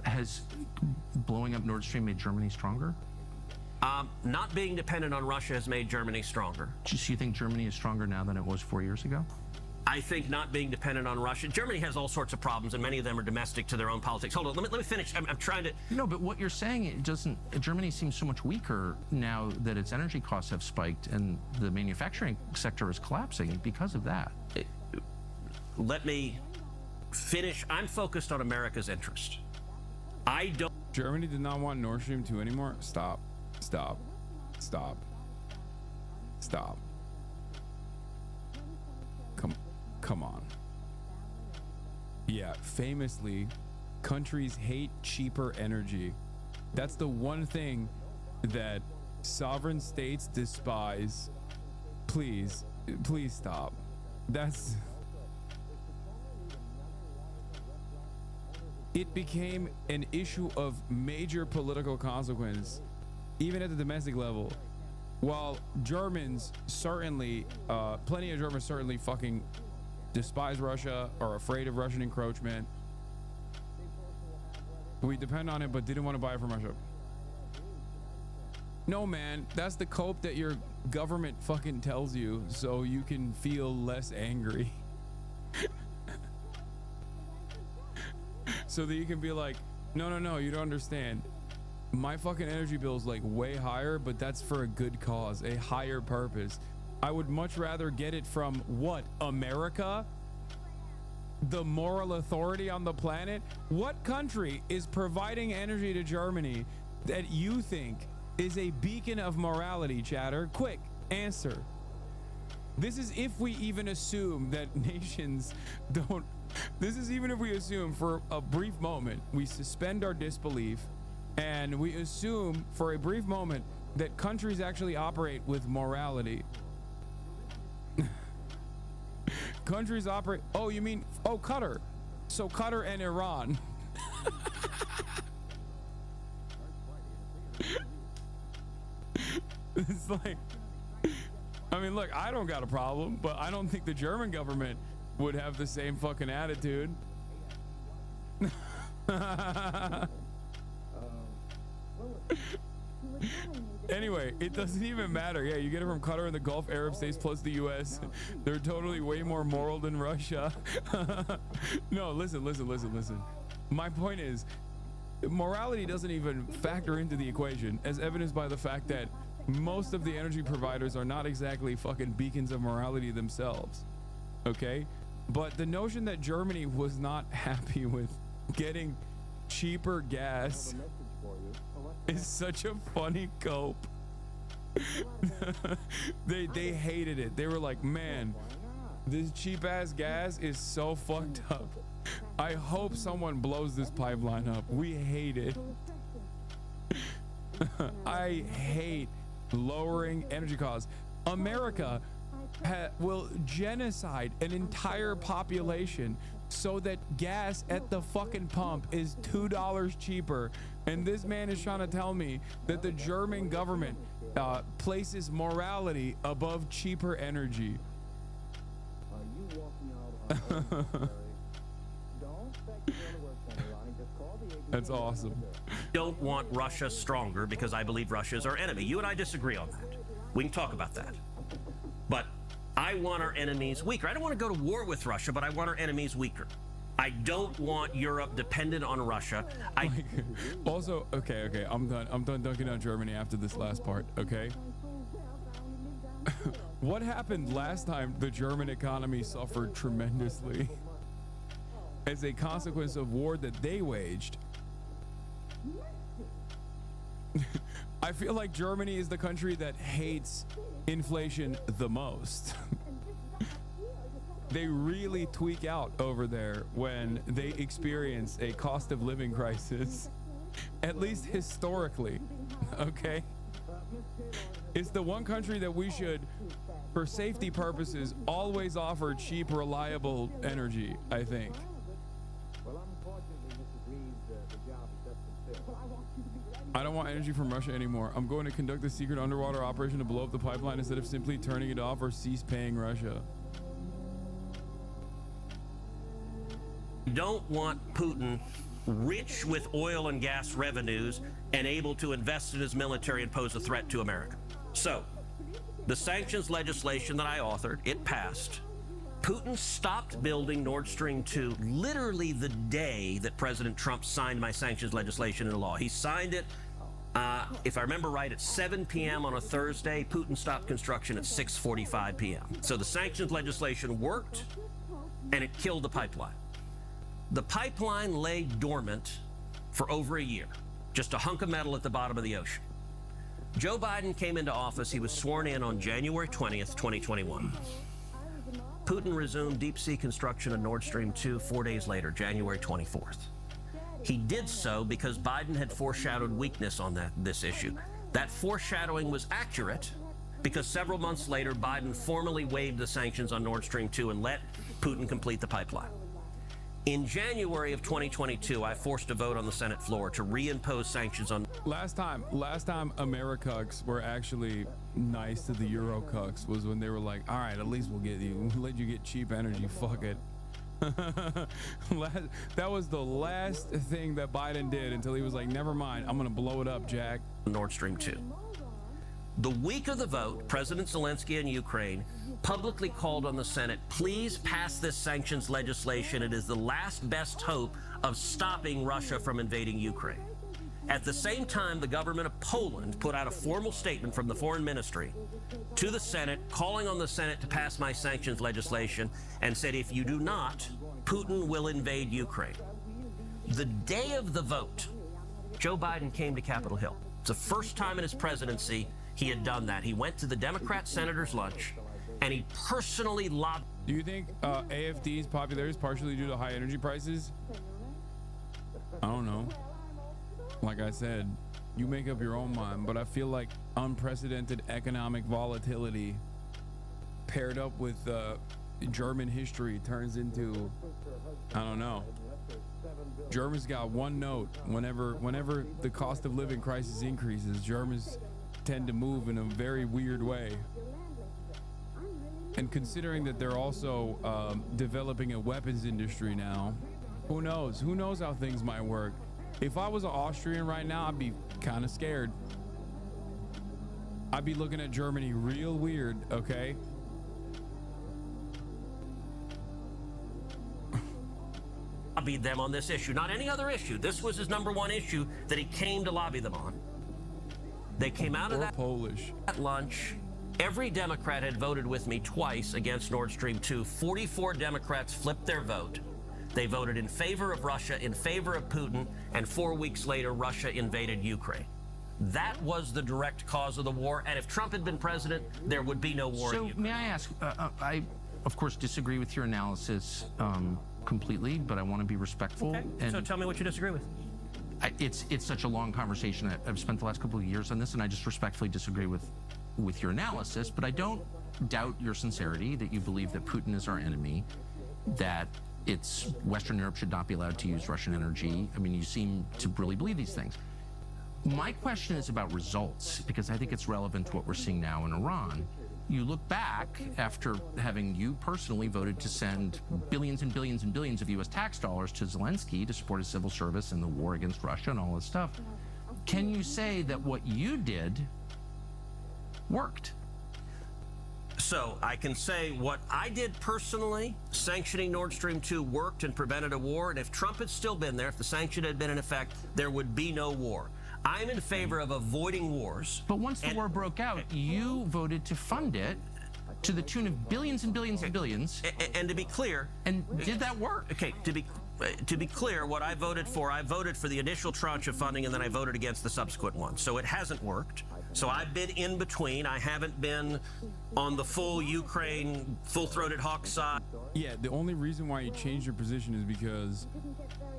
Has blowing up Nord Stream made Germany stronger? Not being dependent on Russia has made Germany stronger. Just, you think Germany is stronger now than it was 4 years ago? I think not being dependent on Russia. Germany has all sorts of problems, and many of them are domestic to their own politics. Hold on, let me finish. I'm trying to. No, but what you're saying, it doesn't. Germany seems so much weaker now that its energy costs have spiked and the manufacturing sector is collapsing because of that. Let me finish. I'm focused on America's interest. I don't. Germany did not want Nord Stream 2 anymore. Stop. Stop. Stop. Stop. Come on. Yeah, famously, countries hate cheaper energy. That's the one thing that sovereign states despise. Please stop. It became an issue of major political consequence, even at the domestic level. While Germans certainly, plenty of Germans certainly fucking despise Russia, are afraid of Russian encroachment. We depend on it, but didn't want to buy it from Russia. No, man, that's the cope that your government fucking tells you so you can feel less angry. So that you can be like, no, you don't understand. My fucking energy bill is like way higher, but that's for a good cause, a higher purpose. I would much rather get it from what? America? The moral authority on the planet? What country is providing energy to Germany that you think is a beacon of morality, chatter? Quick, answer. This is if we even assume that nations don't. This is even if we assume for a brief moment, we suspend our disbelief and we assume for a brief moment that countries actually operate with morality. Countries operate. Oh, you mean, oh, Qatar. So Qatar and Iran. It's like, I mean, look, I don't got a problem, but I don't think the German government would have the same fucking attitude. Anyway, it doesn't even matter. Yeah, you get it from Qatar and the Gulf Arab states plus the US. They're totally way more moral than Russia. No, listen. My point is, morality doesn't even factor into the equation, as evidenced by the fact that most of the energy providers are not exactly fucking beacons of morality themselves. Okay? But the notion that Germany was not happy with getting cheaper gas is such a funny cope. They hated it. They were like, man, this cheap ass gas is so fucked up. I hope someone blows this pipeline up. We hate it. I hate lowering energy costs. America will genocide an entire population so that gas at the fucking pump is $2 cheaper. And this man is trying to tell me that the German government places morality above cheaper energy. That's awesome. Don't want Russia stronger because I believe Russia is our enemy. You and I disagree on that. We can talk about that. But I want our enemies weaker. I don't want to go to war with Russia, but I want our enemies weaker. I don't want Europe dependent on Russia. Also, okay, I'm done dunking on Germany after this last part, okay? What happened last time the German economy suffered tremendously as a consequence of war that they waged? I feel like Germany is the country that hates inflation the most. They really tweak out over there when they experience a cost of living crisis, at least historically, okay? It's the one country that we should, for safety purposes, always offer cheap, reliable energy, I think. I don't want energy from Russia anymore. I'm going to conduct a secret underwater operation to blow up the pipeline instead of simply turning it off or cease paying Russia. Don't want Putin rich with oil and gas revenues and able to invest in his military and pose a threat to America. So, the sanctions legislation that I authored, it passed. Putin stopped building Nord Stream 2 literally the day that President Trump signed my sanctions legislation into law. He signed it, if I remember right, at 7 p.m. on a Thursday. Putin stopped construction at 6:45 p.m. So the sanctions legislation worked, and it killed the pipeline. The pipeline lay dormant for over a year, just a hunk of metal at the bottom of the ocean. Joe Biden came into office. He was sworn in on January 20th, 2021. Putin resumed deep-sea construction of Nord Stream 2 4 days later, January 24th. He did so because Biden had foreshadowed weakness on this issue. That foreshadowing was accurate because several months later, Biden formally waived the sanctions on Nord Stream 2 and let Putin complete the pipeline. In January of 2022, I forced a vote on the Senate floor to reimpose sanctions on... Last time Americucks were actually nice to the Eurocucks was when they were like, all right, at least we'll let you get cheap energy, fuck it. That was the last thing that Biden did until he was like, never mind, I'm gonna blow it up, Jack. Nord Stream 2. The week of the vote, President Zelensky in Ukraine publicly called on the Senate, please pass this sanctions legislation. It is the last best hope of stopping Russia from invading Ukraine. At the same time, the government of Poland put out a formal statement from the foreign ministry to the Senate, calling on the Senate to pass my sanctions legislation, and said, if you do not, Putin will invade Ukraine. The day of the vote, Joe Biden came to Capitol Hill. It's the first time in his presidency he had done that. He went to the Democrat senator's lunch, and he personally lobbied. Do you think AFD's popularity is partially due to high energy prices? I don't know. Like I said, you make up your own mind, but I feel like unprecedented economic volatility paired up with German history turns into, I don't know. Germans got one note. Whenever the cost of living crisis increases, Germans tend to move in a very weird way. And considering that they're also developing a weapons industry now, who knows? Who knows how things might work? If I was an Austrian right now, I'd be kind of scared. I'd be looking at Germany real weird, okay? Lobbied them on this issue, not any other issue. This was his #1 issue that he came to lobby them on. They came out of that lunch. Every Democrat had voted with me twice against Nord Stream 2. 44 Democrats flipped their vote. They voted in favor of Russia, in favor of Putin, and 4 weeks later, Russia invaded Ukraine. That was the direct cause of the war, and if Trump had been president, there would be no war in Ukraine. So may I ask, I, of course, disagree with your analysis completely, but I want to be respectful. Okay. And so tell me what you disagree with. It's such a long conversation. I've spent the last couple of years on this, and I just respectfully disagree with your analysis, but I don't doubt your sincerity, that you believe that Putin is our enemy, that Western Europe should not be allowed to use Russian energy. I mean, you seem to really believe these things. My question is about results, because I think it's relevant to what we're seeing now in Iran. You look back after having you personally voted to send billions and billions and billions of US tax dollars to Zelensky to support his civil service and the war against Russia and all this stuff. Can you say that what you did worked? So I can say what I did personally, sanctioning Nord Stream 2 worked and prevented a war. And if Trump had still been there, if the sanction had been in effect, there would be no war. I'm in favor of avoiding wars. But once the war broke out, you voted to fund it to the tune of billions and billions and billions. And to be clear, and did that work? Okay, to be clear, what I voted for the initial tranche of funding, and then I voted against the subsequent one. So it hasn't worked. So I've been in between. I haven't been on the full Ukraine, full-throated hawk side. Yeah, the only reason why you changed your position is because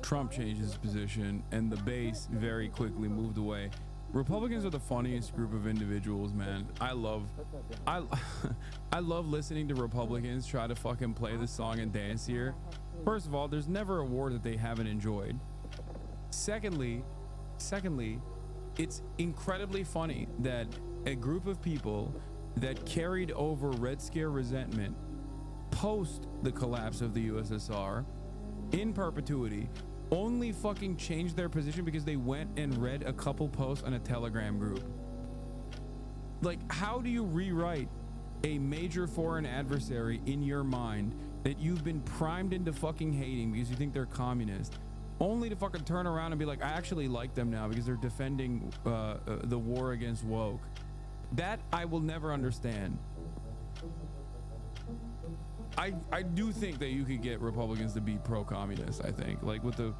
Trump changed his position and the base very quickly moved away. Republicans are the funniest group of individuals, man. I love listening to Republicans try to fucking play the song and dance here. First of all, there's never a war that they haven't enjoyed. Secondly, it's incredibly funny that a group of people that carried over Red Scare resentment post the collapse of the USSR in perpetuity only fucking changed their position because they went and read a couple posts on a Telegram group. Like, how do you rewrite a major foreign adversary in your mind that you've been primed into fucking hating because you think they're communist, only to fucking turn around and be like, I actually like them now because they're defending the war against woke? That I will never understand. I do think that you could get Republicans to be pro-communist. I think, like, with a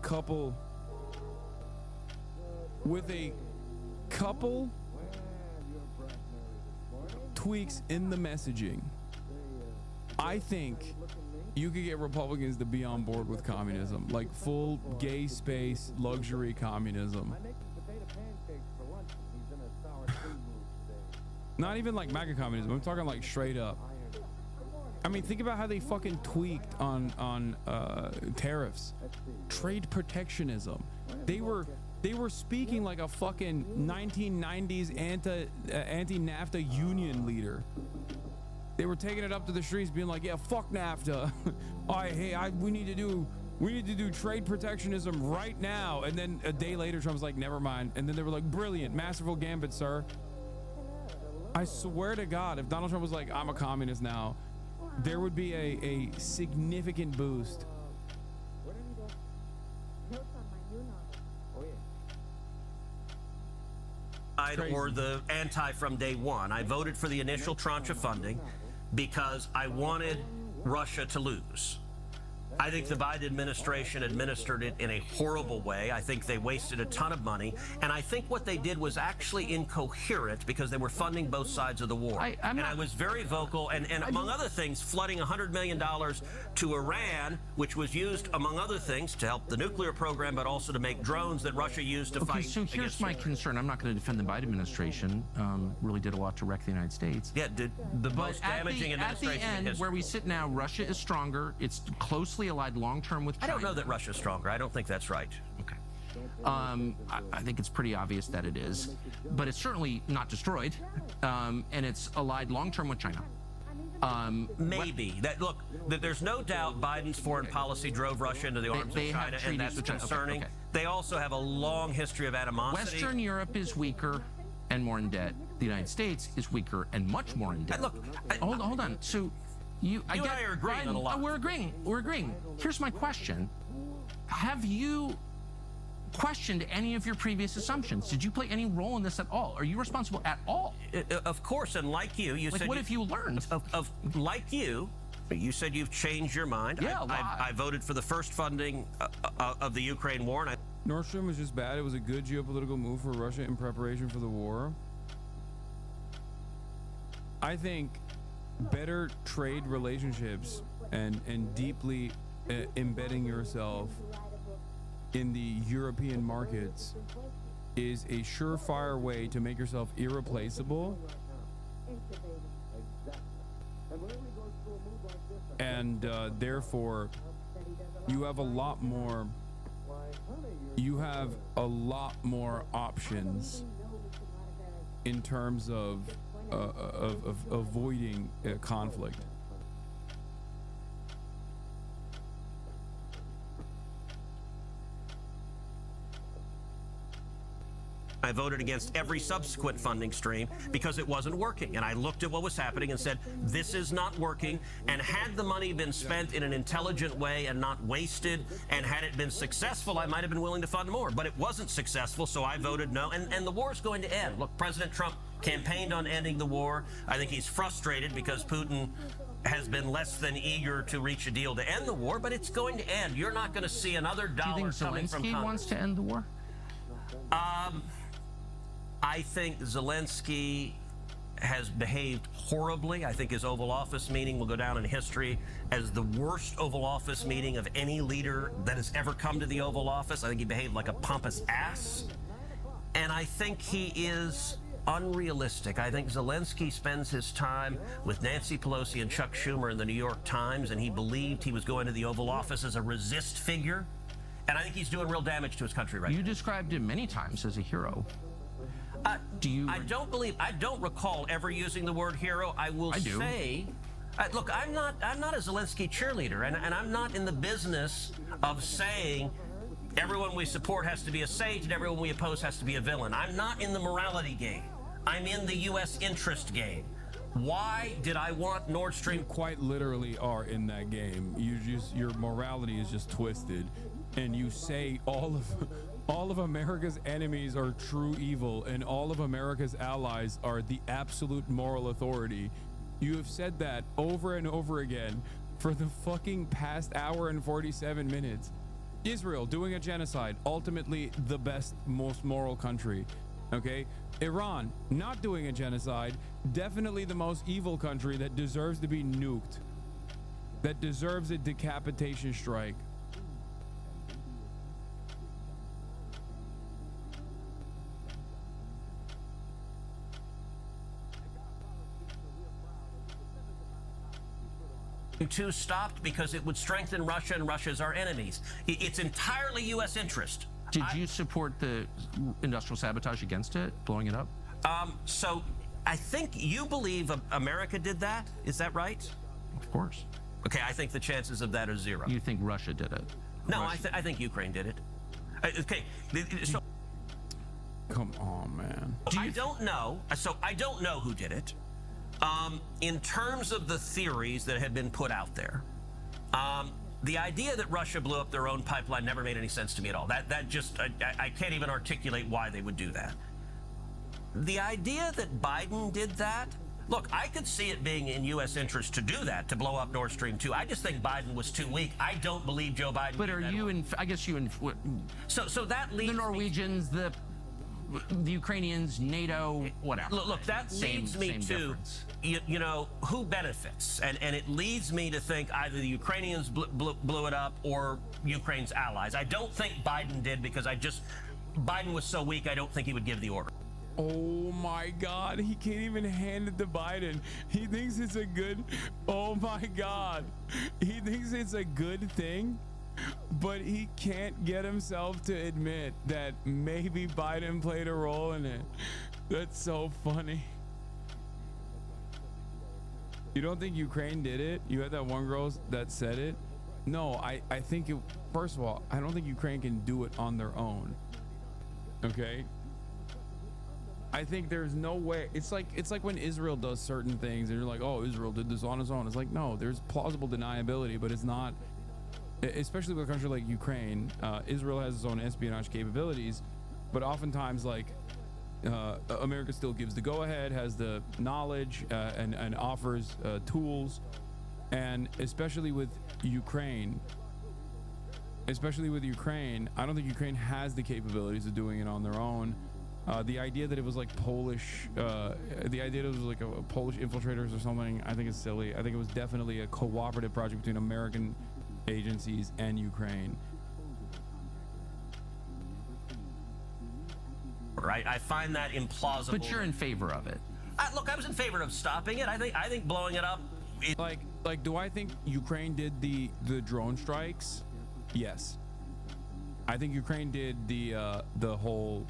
couple tweaks in the messaging, I think you could get Republicans to be on board with communism, like full gay space luxury communism. Not even like MAGA communism. I'm talking like straight up. I mean, think about how they fucking tweaked on tariffs, trade protectionism. They were speaking like a fucking 1990s anti-NAFTA union leader. They were taking it up to the streets, being like, "Yeah, fuck NAFTA. We need to do trade protectionism right now." And then a day later, Trump's like, "Never mind." And then they were like, "Brilliant, masterful gambit, sir." I swear to God, if Donald Trump was like, "I'm a communist now," there would be a significant boost. Or the anti from day one. I voted for the initial tranche of funding because I wanted Russia to lose. I think the Biden administration administered it in a horrible way. I think they wasted a ton of money. And I think what they did was actually incoherent because they were funding both sides of the war. I was very vocal and among other things, flooding $100 million to Iran, which was used, among other things, to help the nuclear program, but also to make drones that Russia used to fight. So here's my concern. I'm not going to defend the Biden administration. Really did a lot to wreck the United States. Yeah, did the most damaging administration at the end, where we sit now, Russia is stronger. It's closely allied long-term with China. I don't know that Russia's stronger. I don't think that's right. Okay. I think it's pretty obvious that it is, but it's certainly not destroyed, and it's allied long-term with China. Maybe. There's no doubt Biden's foreign policy drove Russia into the arms of China, and that's concerning. Okay. They also have a long history of animosity. Western Europe is weaker and more in debt. The United States is weaker and much more in debt. Hold on. So you and I are agreeing on a lot. We're agreeing. Here's my question. Have you questioned any of your previous assumptions? Did you play any role in this at all? Are you responsible at all? Of course, and like you said... What have you learned? Like you said you've changed your mind. Yeah, I voted for the first funding of the Ukraine war. And Nord Stream was just bad. It was a good geopolitical move for Russia in preparation for the war. I think better trade relationships and deeply embedding yourself in the European markets is a surefire way to make yourself irreplaceable and therefore you have a lot more options in terms of avoiding conflict. I voted against every subsequent funding stream because it wasn't working. And I looked at what was happening and said, this is not working. And had the money been spent in an intelligent way and not wasted, and had it been successful, I might have been willing to fund more. But it wasn't successful, so I voted no. And the war's going to end. Look, President Trump campaigned on ending the war. I think he's frustrated because Putin has been less than eager to reach a deal to end the war, but it's going to end. You're not going to see another dollar coming from Congress. Do you think Zelensky wants to end the war? I think Zelensky has behaved horribly. I think his Oval Office meeting will go down in history as the worst Oval Office meeting of any leader that has ever come to the Oval Office. I think he behaved like a pompous ass. And I think he is unrealistic. I think Zelensky spends his time with Nancy Pelosi and Chuck Schumer in the New York Times, and he believed he was going to the Oval Office as a resist figure. And I think he's doing real damage to his country right now. You described him many times as a hero. I don't recall ever using the word hero. I will say, look, I'm not a Zelensky cheerleader, and I'm not in the business of saying everyone we support has to be a saint and everyone we oppose has to be a villain. I'm not in the morality game. I'm in the U.S. interest game. Why did I want Nord Stream? You quite literally are in that game. Your morality is just twisted, and you say all of America's enemies are true evil, and all of America's allies are the absolute moral authority. You have said that over and over again for the fucking past hour and 47 minutes. Israel doing a genocide, ultimately the best, most moral country. Okay, Iran not doing a genocide, definitely the most evil country that deserves to be nuked, that deserves a decapitation strike. Two stopped because it would strengthen Russia, and Russia's our enemies. It's entirely U.S. interest. Did you support the industrial sabotage against it, blowing it up? So I think you believe America did that. Is that right? Of course. Okay, I think the chances of that are zero. You think Russia did it? No, I think Ukraine did it. Okay, so come on, man. I don't know. So I don't know who did it. In terms of the theories that had been put out there, the idea that Russia blew up their own pipeline never made any sense to me at all. That just, I can't even articulate why they would do that. The idea that Biden did that, look, I could see it being in U.S. interest to do that, to blow up Nord Stream 2. I just think Biden was too weak. I don't believe Joe Biden. But are you in, I guess you in, so that leads the Norwegians, the Ukrainians, NATO, whatever. Look, that leads me to, you know, who benefits? And it leads me to think either the Ukrainians blew it up or Ukraine's allies. I don't think Biden did, because Biden was so weak, I don't think he would give the order. Oh my God, he can't even hand it to Biden. He thinks it's a good, oh my God. He thinks it's a good thing, but he can't get himself to admit that maybe Biden played a role in it. That's so funny. You don't think Ukraine did it? You had that one girl that said it? No, I think it, first of all, I don't think Ukraine can do it on their own. Okay? I think there's no way. It's like when Israel does certain things and you're like, oh, Israel did this on its own. It's like, no, there's plausible deniability, but it's not, especially with a country like Ukraine. Israel has its own espionage capabilities, but oftentimes, like, America still gives the go-ahead, has the knowledge, and offers tools. And especially with Ukraine, I don't think Ukraine has the capabilities of doing it on their own. The idea that it was like Polish, the idea that it was like a Polish infiltrators or something, I think is silly. I think it was definitely a cooperative project between American agencies and Ukraine. Right, I find that implausible. But you're in favor of it. Look, I was in favor of stopping it. I think blowing it up. Like, do I think Ukraine did the drone strikes? Yes. I think Ukraine did the whole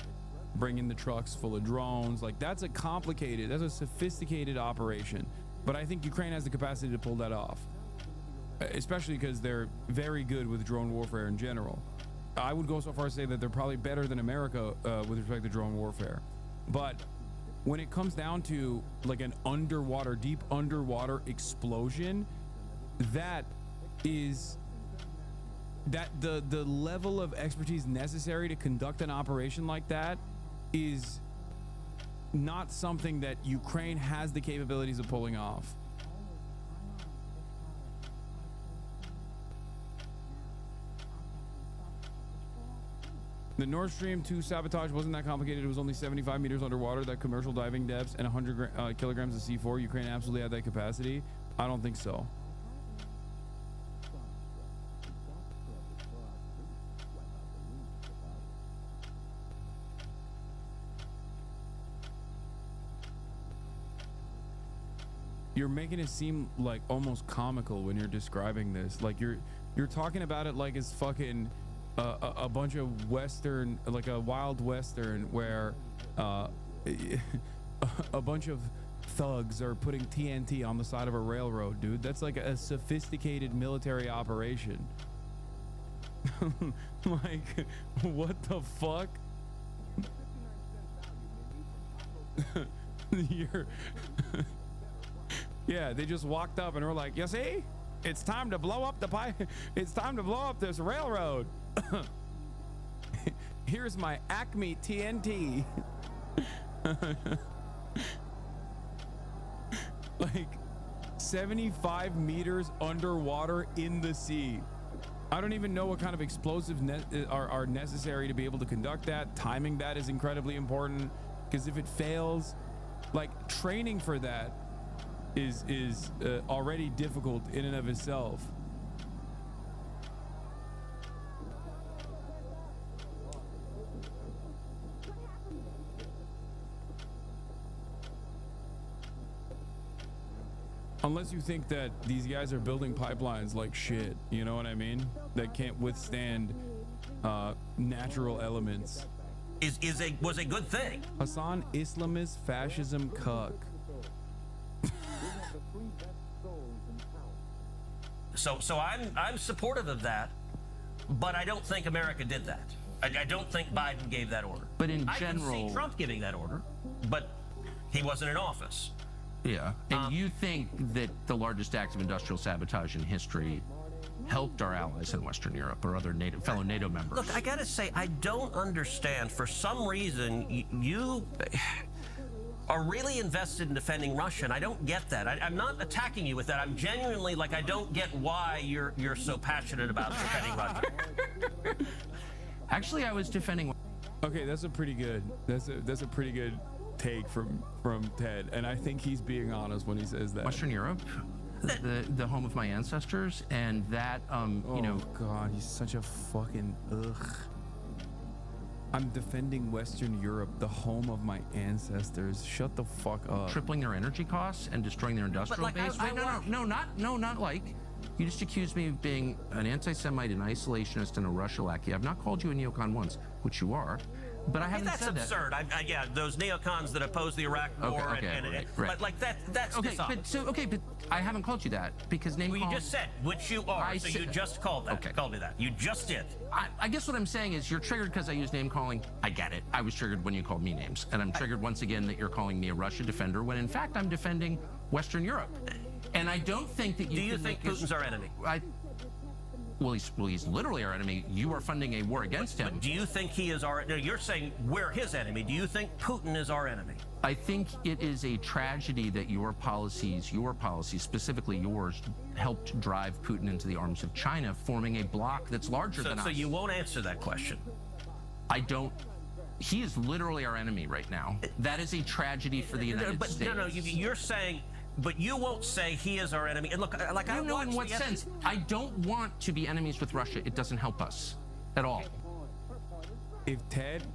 bringing the trucks full of drones. Like, that's a sophisticated operation. But I think Ukraine has the capacity to pull that off, especially because they're very good with drone warfare in general. I would go so far as to say that they're probably better than America with respect to drone warfare. But when it comes down to like an underwater, deep underwater explosion, that is the level of expertise necessary to conduct an operation like that is not something that Ukraine has the capabilities of pulling off. The Nord Stream 2 sabotage wasn't that complicated. It was only 75 meters underwater, that commercial diving depths, and 100 kilograms of C4. Ukraine absolutely had that capacity. I don't think so. You're making it seem like almost comical when you're describing this. Like you're talking about it like it's fucking a bunch of Western, like a wild Western where a bunch of thugs are putting TNT on the side of a railroad, dude. That's like a sophisticated military operation. Like, what the fuck? Yeah, they just walked up and were like, you see, it's time to blow up the pipe. It's time to blow up this railroad. Here's my Acme TNT. Like 75 meters underwater in the sea. I don't even know what kind of explosives are necessary to be able to conduct that. Timing that is incredibly important, because if it fails, like training for that is already difficult in and of itself. Unless you think that these guys are building pipelines like shit, you know what I mean? That can't withstand natural elements. Was a good thing. Hasan, Islamist fascism cuck. So I'm supportive of that, but I don't think America did that. I don't think Biden gave that order. But in general, I can see Trump giving that order, but he wasn't in office. Yeah, and you think that the largest act of industrial sabotage in history helped our allies in Western Europe or other fellow NATO members? Look, I gotta say, I don't understand. For some reason, you are really invested in defending Russia, and I don't get that. I'm not attacking you with that. I'm genuinely like, I don't get why you're so passionate about defending Russia. Actually, I was defending. Okay, that's a pretty good. That's a pretty good take from Ted, and I think he's being honest when he says that. Western Europe, the home of my ancestors, and that you know. God, he's such a fucking ugh. I'm defending Western Europe, the home of my ancestors. Shut the fuck up. Tripling their energy costs and destroying their industrial base. Wait, not like. You just accused me of being an anti-Semite, an isolationist, and a Russia lackey. I've not called you a neocon once, which you are. But I haven't said that. That's absurd. Yeah, those neocons that oppose the Iraq War, right. But like that's dishonest. But I haven't called you that because you just said, which you are. You just called that. Okay. Called me that. You just did. I guess what I'm saying is you're triggered because I use name calling. I get it. I was triggered when you called me names, and I'm triggered once again that you're calling me a Russia defender when in fact I'm defending Western Europe. And I don't think that you. Do you think Putin's our enemy? Well, he's literally our enemy. You are funding a war against him. But do you think he is our? No, you're saying we're his enemy. Do you think Putin is our enemy? I think it is a tragedy that your policies, specifically yours, helped drive Putin into the arms of China, forming a bloc that's larger than us. So you won't answer that question. I don't. He is literally our enemy right now. That is a tragedy for the United States. No, you're saying. But you won't say he is our enemy. And look, like I know in what sense. I don't want to be enemies with Russia. It doesn't help us at all. If Ted,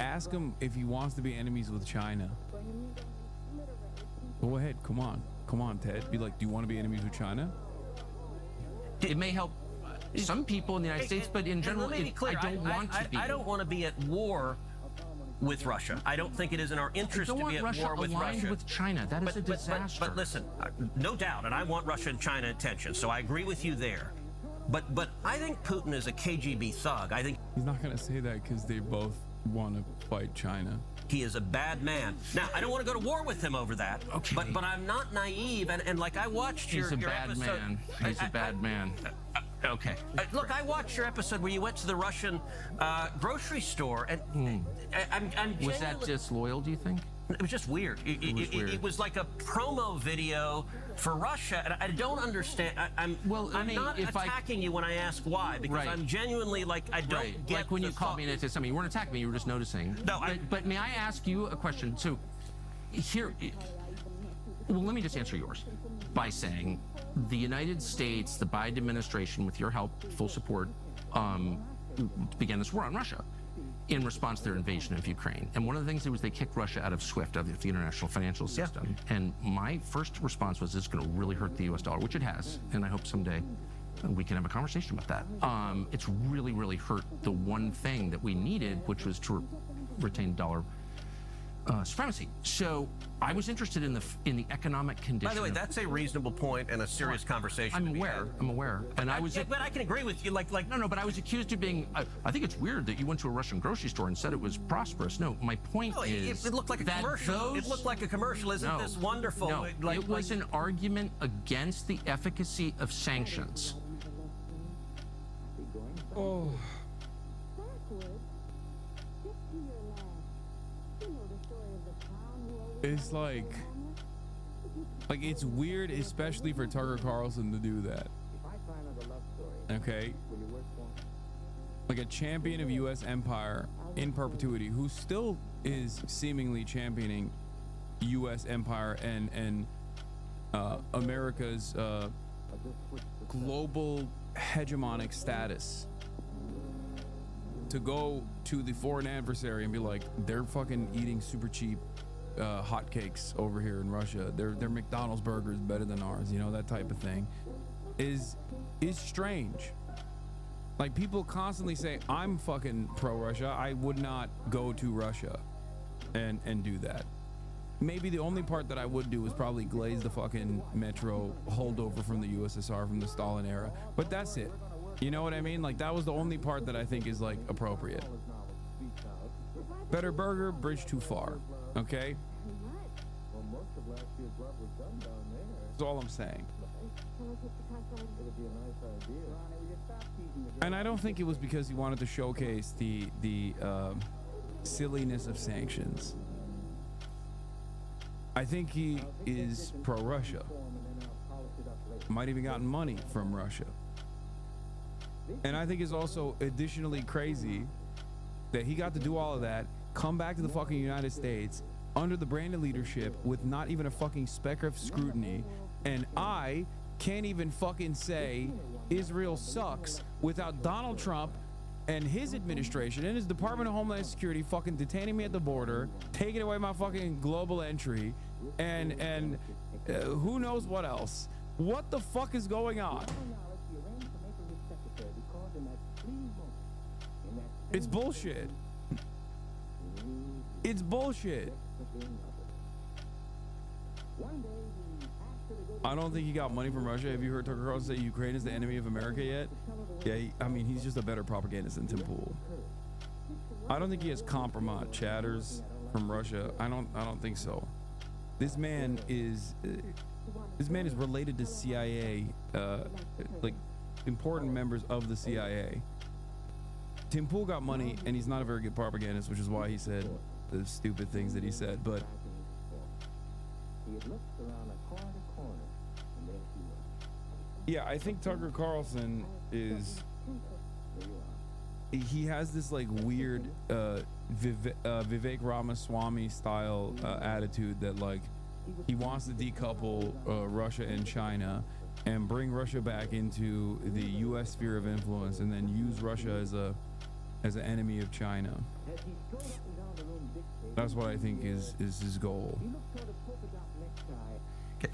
ask him if he wants to be enemies with China. Go ahead, come on, Ted. Be like, do you want to be enemies with China? It may help some people in the United States, but in general, I don't want to be. I don't want to be at war with Russia. I don't think it is in our interest to be at war with Russia. With China. That is a disaster. But listen, no doubt, and I want Russia and China attention, so I agree with you there. But I think Putin is a KGB thug. I think he's not going to say that because they both want to fight China. He is a bad man. Now, I don't want to go to war with him over that, okay. but I'm not naive, and like I watched your episode. He's a bad man. Okay. Look, I watched your episode where you went to the Russian grocery store, and I'm was that disloyal, do you think? It was just weird. It was like a promo video for Russia, and I don't understand. I'm not attacking you when I ask why, because I'm genuinely like, I don't get. Like when you called me and said something, you weren't attacking me, you were just noticing. No, but may I ask you a question? So here, well, let me just answer yours by saying the United States, the Biden administration, with your help, full support, began this war on Russia in response to their invasion of Ukraine. And one of the things was they kicked Russia out of SWIFT, of the international financial system. Yeah. And my first response was, this is going to really hurt the US dollar, which it has. And I hope someday we can have a conversation about that. It's really, really hurt the one thing that we needed, which was to retain dollar supremacy. So I was interested in the economic condition. By the way, that's a reasonable point and a serious conversation. I'm aware. And but I can agree with you. Like no, but I was accused of being. I think it's weird that you went to a Russian grocery store and said it was prosperous. No, my point is it looked like a commercial. It looked like a commercial. Isn't this wonderful? No, it was an argument against the efficacy of sanctions. Oh. It's like it's weird, especially for Tucker Carlson to do that. Okay, like a champion of U.S. empire in perpetuity, who still is seemingly championing U.S. empire and America's global hegemonic status, to go to the foreign adversary and be like, they're fucking eating super cheap hotcakes over here in Russia. Their McDonald's burger is better than ours. You know, that type of thing is strange. Like, people constantly say, I'm fucking pro-Russia. I would not go to Russia and do that. Maybe the only part that I would do is probably glaze the fucking metro holdover from the USSR from the Stalin era. But that's it. You know what I mean? Like, that was the only part that I think is like appropriate. Better burger, bridge too far. Okay? That's all I'm saying. And I don't think it was because he wanted to showcase the silliness of sanctions. I think he is pro-Russia. Might even gotten money from Russia. And I think it's also additionally crazy that he got to do all of that, come back to the fucking United States under the branded leadership with not even a fucking speck of scrutiny, and I can't even fucking say Israel sucks without Donald Trump and his administration and his Department of Homeland Security fucking detaining me at the border, taking away my fucking global entry, and who knows what else. What the fuck is going on? It's bullshit. It's bullshit. I don't think he got money from Russia. Have you heard Tucker Carlson say Ukraine is the enemy of America yet? Yeah, I mean, he's just a better propagandist than Tim Pool. I don't think he has compromise chatters from Russia. I don't think so. This man is related to CIA, like important members of the CIA. Tim Pool got money, and he's not a very good propagandist, which is why he said the stupid things that he said. But yeah, I think Tucker Carlson he has this like weird Vivek Ramaswamy style attitude that like he wants to decouple Russia and China and bring Russia back into the U.S. sphere of influence, and then use Russia as an enemy of China. That's what I think is his goal.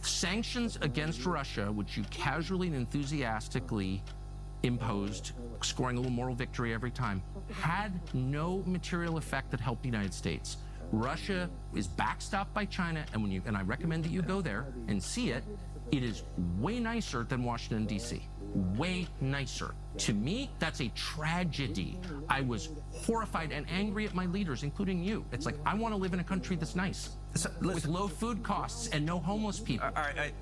Sanctions against Russia, which you casually and enthusiastically imposed, scoring a little moral victory every time, had no material effect that helped the United States. Russia is backstopped by China, and I recommend that you go there and see it. It is way nicer than Washington, D.C. Way nicer. To me, that's a tragedy. I was horrified and angry at my leaders, including you. It's like, I want to live in a country that's nice, with low food costs and no homeless people. All right,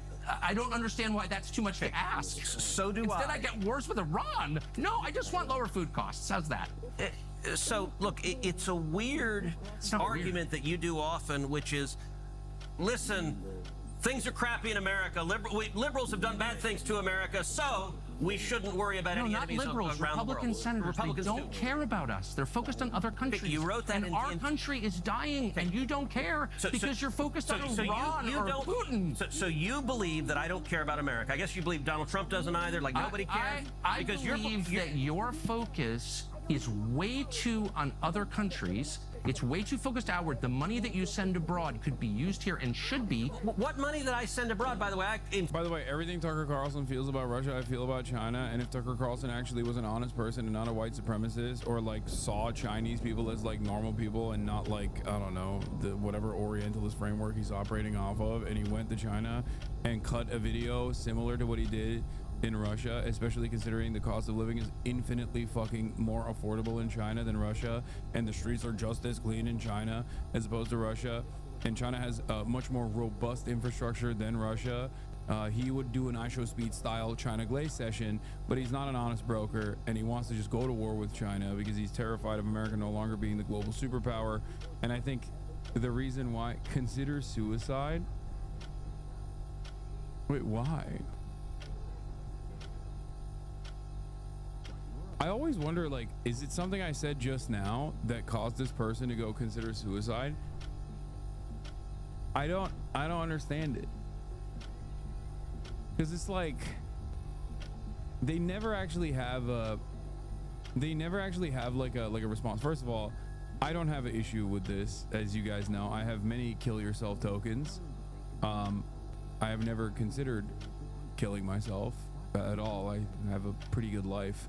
I don't understand why that's too much to ask. So do Instead, I get worse with Iran. No, I just want lower food costs. How's that? So, look, it's a weird argument that you do often, which is, listen, things are crappy in America. Liberals have done bad things to America, so we shouldn't worry about any enemies around the world. Republican senators, they don't care about us. They're focused on other countries. You wrote that and our country is dying, and you don't care because you're focused on Iran or Putin. So you believe that I don't care about America. I guess you believe Donald Trump doesn't either, like nobody cares? I believe that your focus is way too on other countries. It's way too focused outward. The money that you send abroad could be used here and should be. What money that I send abroad, by the way? By the way, everything Tucker Carlson feels about Russia, I feel about China. And if Tucker Carlson actually was an honest person and not a white supremacist, or like saw Chinese people as like normal people and not like, I don't know, the whatever Orientalist framework he's operating off of, and he went to China and cut a video similar to what he did in Russia, especially considering the cost of living is infinitely fucking more affordable in China than Russia, and the streets are just as clean in China as opposed to Russia, and China has a much more robust infrastructure than Russia, he would do an iShowSpeed style China Glaze session, but he's not an honest broker, and he wants to just go to war with China because he's terrified of America no longer being the global superpower. And I think the reason why, consider suicide. Wait, why? I always wonder, like, is it something I said just now that caused this person to go consider suicide? I don't understand it. Because it's like they never actually have like a response. First of all, I don't have an issue with this, as you guys know. I have many kill yourself tokens. I have never considered killing myself at all. I have a pretty good life.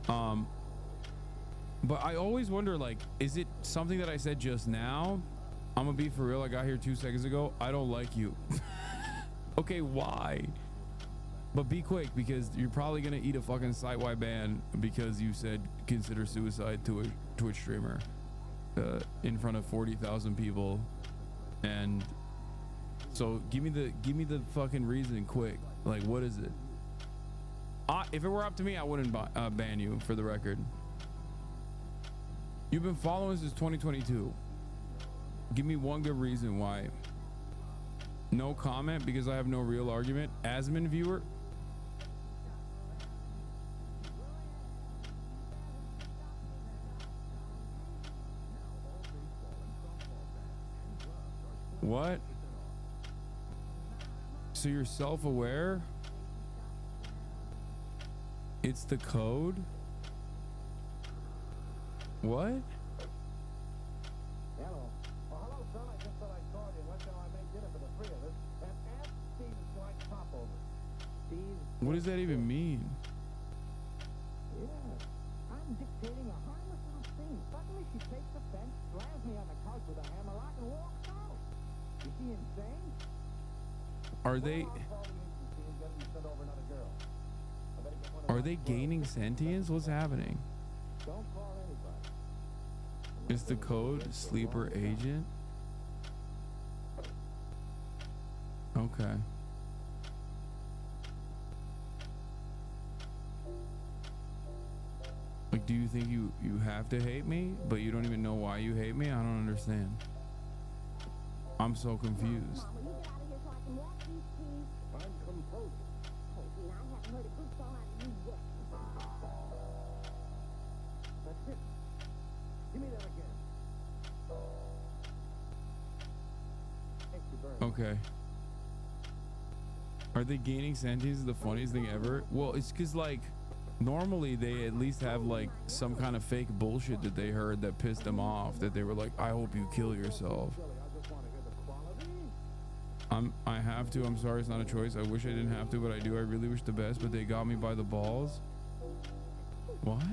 But I always wonder, like, is it something that I said just now? I'm gonna be for real. I got here 2 seconds ago. I don't like you. Okay, why? But be quick, because you're probably gonna eat a fucking site-wide ban because you said consider suicide to a Twitch streamer in front of 40,000 people. And so give me the fucking reason quick. Like, what is it? If it were up to me, I wouldn't ban you, for the record. You've been following since 2022. Give me one good reason why. No comment because I have no real argument. Asmin viewer. What? So you're self-aware? It's the code? What? Hello. Well, hello, son. I just thought I'd call you and let you know I made dinner for the three of us. And ask Steve if you like popovers. Steve. What does that even mean? Yeah. I'm dictating a harmless little scene. Suddenly she takes offense, slams me on the couch with a hammerlock, and walks out. Is she insane? Are they gaining sentience? What's happening? Don't call anybody. Is the code sleeper agent? Okay. Like, do you think you have to hate me, but you don't even know why you hate me? I don't understand. I'm so confused. I'm composed. I haven't heard a good song out of you yet. That's it. Give me that again. Thank you very much. Okay. Are they gaining sentience? Is the funniest thing ever? Well, it's because, like, normally they at least have like some kind of fake bullshit that they heard that pissed them off, that they were like, I hope you kill yourself. I have to. I'm sorry, it's not a choice. I wish I didn't have to, but I do. I really wish the best, but they got me by the balls. What?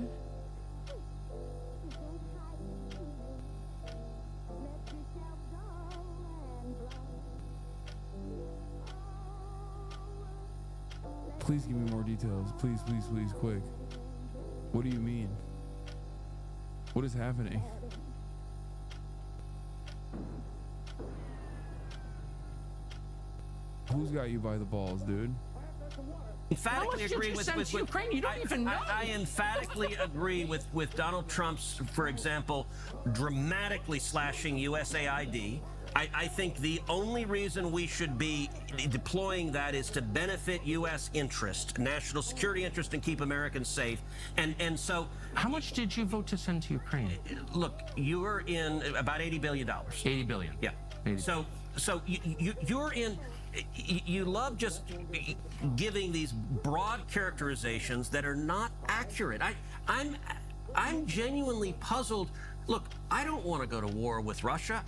Please give me more details. Please, please, please, quick. What do you mean? What is happening? Who's got you by the balls, dude? Emphatically agree with Ukraine. You don't even know. I emphatically agree with Donald Trump's, for example, dramatically slashing USAID. I think the only reason we should be deploying that is to benefit U.S. interest, national security interest, and keep Americans safe. And so, how much did you vote to send to Ukraine? Look, you were in about $80 billion. 80 billion. Yeah. 80. So you're in. You love just giving these broad characterizations that are not accurate. I'm genuinely puzzled. Look, I don't want to go to war with Russia,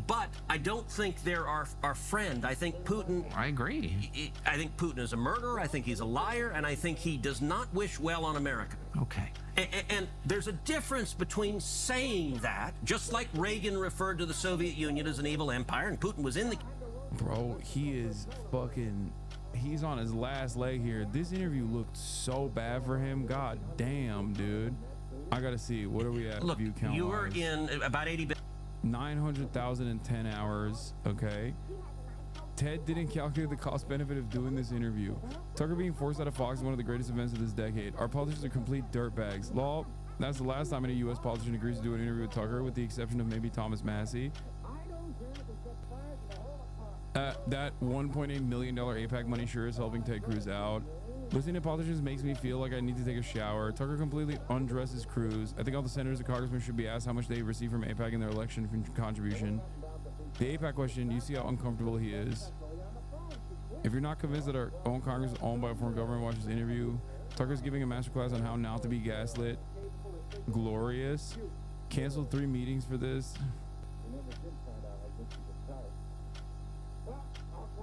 but I don't think they're our friend. I think Putin... I agree. I think Putin is a murderer. I think he's a liar. And I think he does not wish well on America. Okay. And there's a difference between saying that, just like Reagan referred to the Soviet Union as an evil empire, and Putin was in the... Bro, he is fucking... He's on his last leg here. This interview looked so bad for him. God damn, dude. I gotta see. What are we at? Look, view count you were in about 900,000 in 10 hours. Okay. Ted didn't calculate the cost benefit of doing this interview. Tucker being forced out of Fox is one of the greatest events of this decade. Our politicians are complete dirtbags. Law, that's the last time any U.S. politician agrees to do an interview with Tucker, with the exception of maybe Thomas Massey. That $1.8 million APAC money sure is helping Ted Cruz out. Listening to politicians makes me feel like I need to take a shower. Tucker completely undresses Cruz. I think all the senators and congressmen should be asked how much they receive from APAC in their election contribution. The APAC question, you see how uncomfortable he is. If you're not convinced that our own Congress is owned by a foreign government, watch this interview. Tucker's giving a masterclass on how not to be gaslit. Glorious. Canceled 3 meetings for this.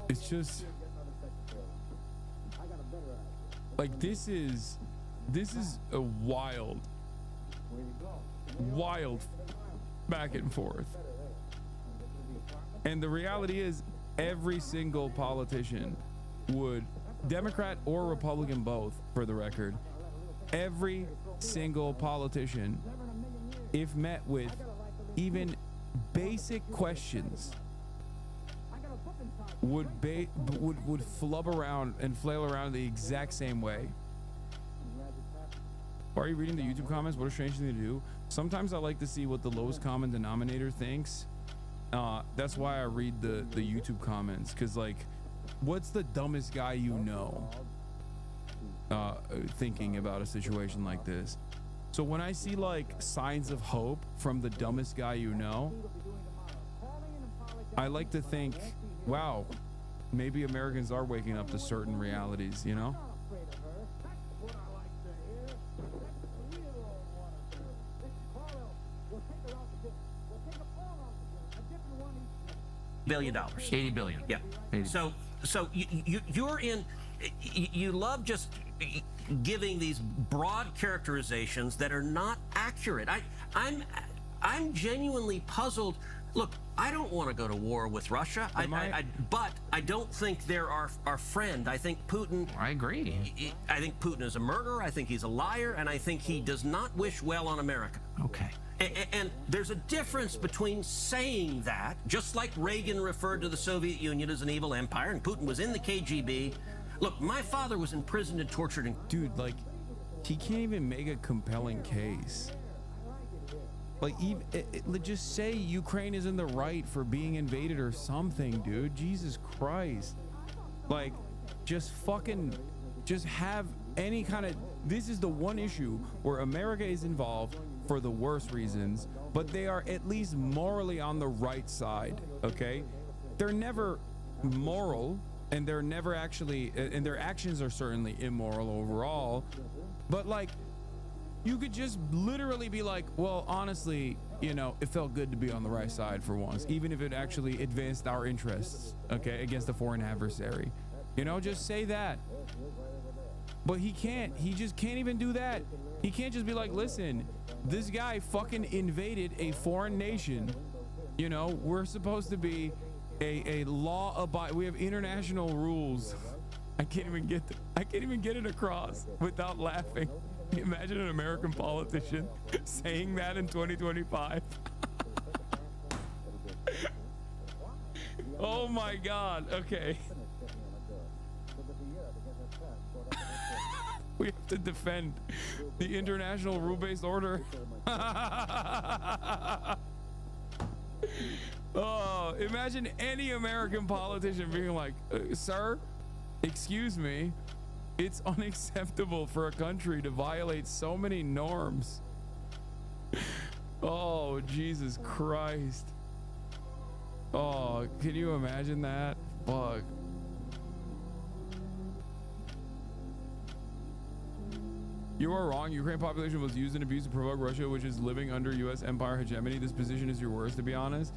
It's just... like, this is a wild back and forth. And the reality is, every single politician would, Democrat or Republican both, for the record, every single politician, if met with even basic questions, would flub around and flail around the exact same way. Why are you reading the YouTube comments? What a strange thing to do. Sometimes I like to see what the lowest common denominator thinks. That's why I read the YouTube comments, because, like, what's the dumbest guy you know thinking about a situation like this? So when I see, like, signs of hope from the dumbest guy you know, I like to think, wow, maybe Americans are waking up to certain realities, you know? $80 billion. 80 billion. Yeah. 80. So you're in. You love just giving these broad characterizations that are not accurate. I'm genuinely puzzled. Look, I don't want to go to war with Russia, but I don't think they're our friend. I think Putin... I agree. I think Putin is a murderer. I think he's a liar. And I think he does not wish well on America. Okay. And there's a difference between saying that, just like Reagan referred to the Soviet Union as an evil empire, and Putin was in the KGB. Look, my father was imprisoned and tortured. Dude, like, he can't even make a compelling case. Like, even just say Ukraine is in the right for being invaded or something, dude. Jesus Christ. Like, just have any kind of... This is the one issue where America is involved for the worst reasons, but they are at least morally on the right side, okay? They're never moral, and they're never actually... And their actions are certainly immoral overall, but, like, you could just literally be like, well, honestly, you know, it felt good to be on the right side for once, even if it actually advanced our interests, okay, against a foreign adversary. You know, just say that. But he can't. He just can't even do that. He can't just be like, listen, this guy fucking invaded a foreign nation. You know, we're supposed to be a law-abiding. We have international rules. I can't even get it across without laughing. Imagine an American politician saying that in 2025. Oh my God. Okay. We have to defend the international rule-based order. Oh, imagine any American politician being like, sir, excuse me, it's unacceptable for a country to violate so many norms. Oh, Jesus Christ. Oh, can you imagine that? Fuck. You are wrong. Ukraine population was used and abused to provoke Russia, which is living under U.S. empire hegemony. This position is your worst, to be honest.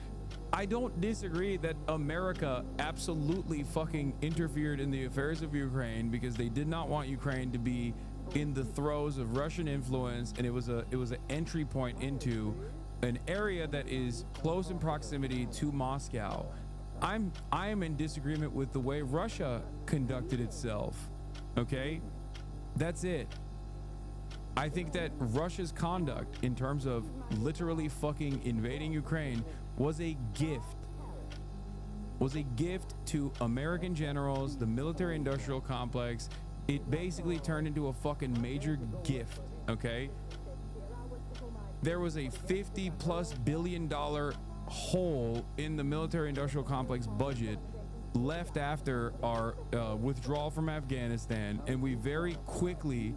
I don't disagree that America absolutely fucking interfered in the affairs of Ukraine because they did not want Ukraine to be in the throes of Russian influence, and it was an entry point into an area that is close in proximity to Moscow. I am in disagreement with the way Russia conducted itself. Okay, that's it. I think that Russia's conduct in terms of literally fucking invading Ukraine was a gift. Was a gift to American generals, the military industrial complex. It basically turned into a fucking major gift, okay? There was a $50+ billion hole in the military industrial complex budget left after our withdrawal from Afghanistan, and we very quickly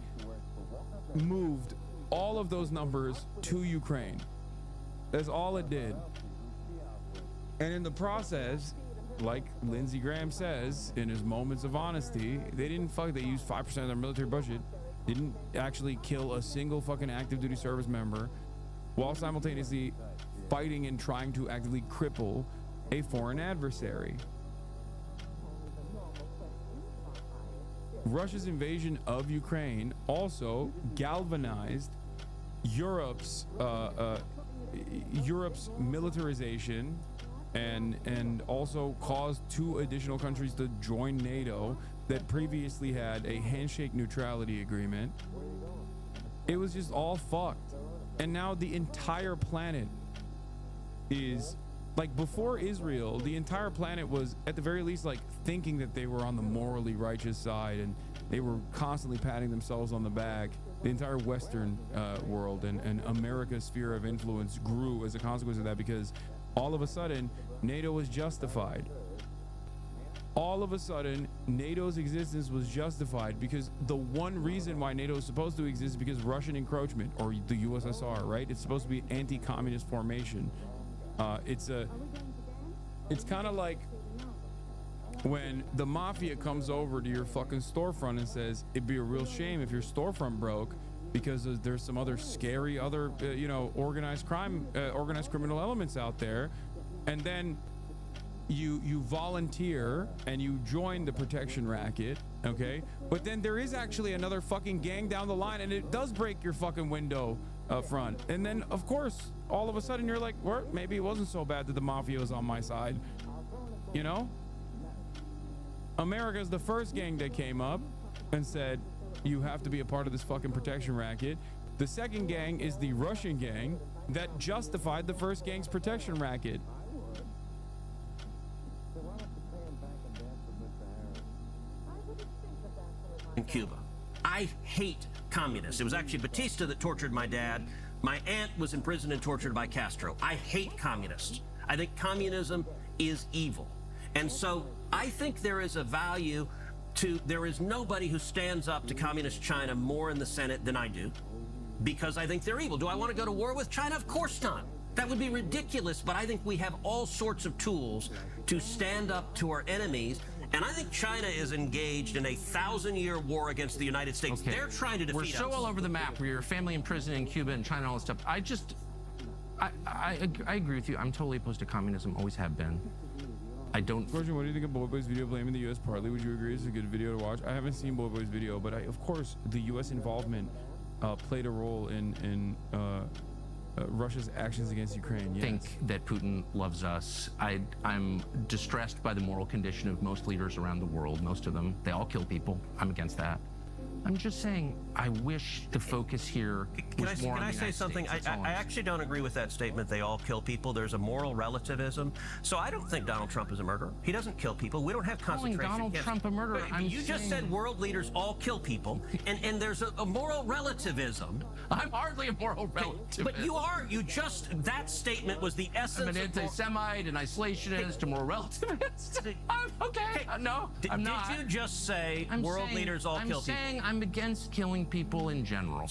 moved all of those numbers to Ukraine. That's all it did. And in the process, like Lindsey Graham says in his moments of honesty, they used 5% of their military budget, didn't actually kill a single fucking active duty service member, while simultaneously fighting and trying to actively cripple a foreign adversary. Russia's invasion of Ukraine also galvanized Europe's militarization and also caused 2 additional countries to join NATO that previously had a handshake neutrality agreement. It was just all fucked. And now the entire planet is like, before Israel, the entire planet was at the very least like thinking that they were on the morally righteous side, and they were constantly patting themselves on the back. The entire Western world and America's sphere of influence grew as a consequence of that, because all of a sudden NATO was justified. All of a sudden NATO's existence was justified because the one reason why NATO is supposed to exist is because Russian encroachment, or the USSR, right? It's supposed to be anti-communist formation. It's kind of like when the mafia comes over to your fucking storefront and says it'd be a real shame if your storefront broke because there's some other scary organized criminal elements out there, and then you volunteer and you join the protection racket, okay? But then there is actually another fucking gang down the line, and it does break your fucking window front, and then of course all of a sudden you're like, well, maybe it wasn't so bad that the mafia was on my side, you know? America's the first gang that came up and said you have to be a part of this fucking protection racket. The second gang is the Russian gang that justified the first gang's protection racket. In Cuba, I hate communists. It was actually Batista that tortured my dad. My aunt was imprisoned and tortured by Castro. I hate communists. I think communism is evil. And so I think there is a value to, there is nobody who stands up to communist China more in the Senate than I do, because I think they're evil. Do I want to go to war with China? Of course not. That would be ridiculous, but I think we have all sorts of tools to stand up to our enemies. And I think China is engaged in a 1,000-year war against the United States. Okay. They're trying to defeat us. We're so all over the map. We're your family in prison in Cuba and China and all this stuff. I agree with you. I'm totally opposed to communism. Always have been. I don't. Question: what do you think of Boy Boy's video blaming the U.S. partly? Would you agree it's a good video to watch? I haven't seen Boy Boy's video, but of course the U.S. involvement played a role in Russia's actions against Ukraine. Yes. Think that Putin loves us. I'm distressed by the moral condition of most leaders around the world. Most of them, they all kill people. I'm against that. I'm just saying, I wish the focus here was more on the Can I say something? I actually don't agree with that statement. They all kill people. There's a moral relativism. So I don't think Donald Trump is a murderer. He doesn't kill people. We don't have concentration camps. Donald Trump a murderer. You just said world leaders all kill people, and there's a moral relativism. I'm hardly a moral relativist. But you are. You just, that statement was the essence. I'm an anti-Semite, an isolationist, a moral relativist. Okay. No, I'm not. Did you just say world leaders all kill people? I'm saying I'm against killing people in general.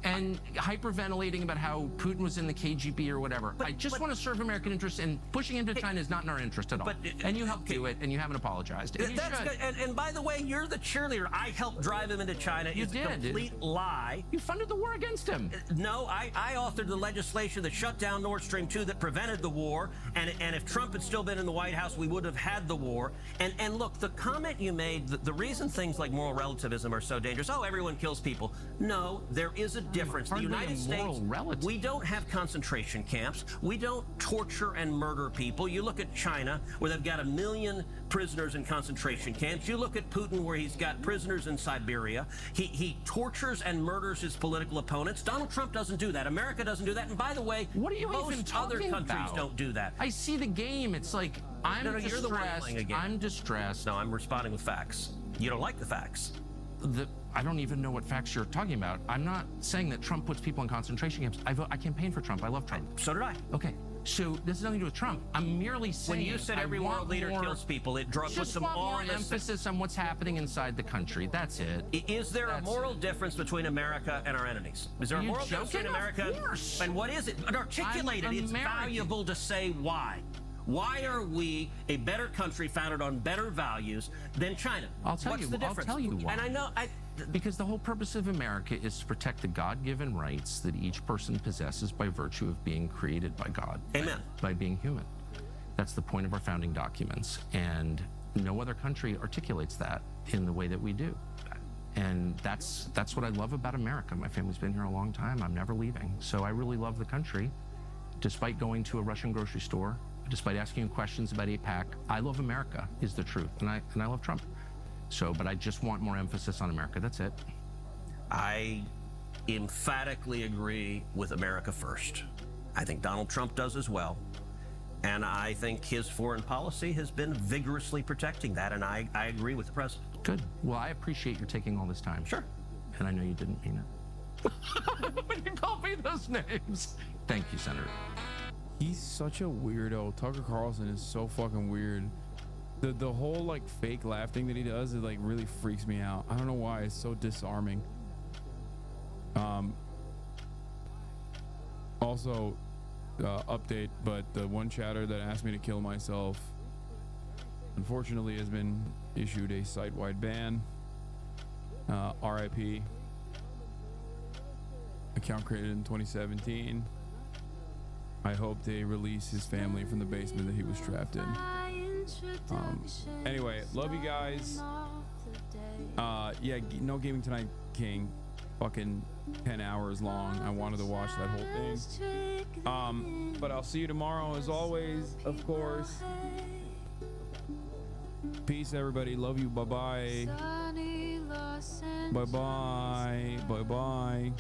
And hyperventilating about how Putin was in the KGB or whatever. I just want to serve American interests, and pushing him to China is not in our interest at all. And you helped do it, and you haven't apologized. And that's good. And by the way, you're the cheerleader. I helped drive him into China. You it's did. a complete lie. You funded the war against him. No, I authored the legislation that shut down Nord Stream 2 that prevented the war. And if Trump had still been in the White House, we would have had the war. And look, the comment you made, the reason things like moral relativism are so dangerous, oh, everyone kills people. No, there is a difference. The United States, we don't have concentration camps. We don't torture and murder people. You look at China, where they've got 1 million prisoners in concentration camps. You look at Putin, where he's got prisoners in Siberia. He tortures and murders his political opponents. Donald Trump doesn't do that. America doesn't do that. And by the way, what are you most even talking other countries about? Don't do that. I see the game. It's like, I'm distressed. You're the one playing a game. I'm distressed. No, I'm responding with facts. You don't like the facts. I don't even know what facts you're talking about. I'm not saying that Trump puts people in concentration camps. I campaign for Trump. I love Trump. So did I. Okay. So this has nothing to do with Trump. I'm merely saying, when you said every world leader kills people, it puts them all more emphasis on what's happening inside the country. That's it. Is there a moral difference between America and our enemies? Is there a moral difference between America? And what is it? Articulate it. It's valuable to say why. Why are we a better country founded on better values than China? I'll tell What's you. the difference? I'll tell you why. And I know because the whole purpose of America is to protect the God-given rights that each person possesses by virtue of being created by God. Amen. By being human. That's the point of our founding documents. And no other country articulates that in the way that we do. And that's what I love about America. My family's been here a long time. I'm never leaving. So I really love the country. Despite going to a Russian grocery store, despite asking questions about AIPAC, I love America, is the truth. And I love Trump. So, but I just want more emphasis on America. That's it. I emphatically agree with America first. I think Donald Trump does as well. And I think his foreign policy has been vigorously protecting that. And I agree with the president. Good. Well, I appreciate your taking all this time. Sure. And I know you didn't mean it. But you called me those names. Thank you, Senator. He's such a weirdo. Tucker Carlson is so fucking weird. The whole like fake laugh thing that he does, it like really freaks me out. I don't know why. It's so disarming. Also, update, but the one chatter that asked me to kill myself unfortunately has been issued a site-wide ban. RIP. Account created in 2017. I hope they release his family from the basement that he was trapped in. Anyway, love you guys. Yeah, no gaming tonight, King. Fucking 10 hours long. I wanted to watch that whole thing. But I'll see you tomorrow as always, of course. Peace, everybody. Love you. Bye-bye. Bye-bye. Bye-bye.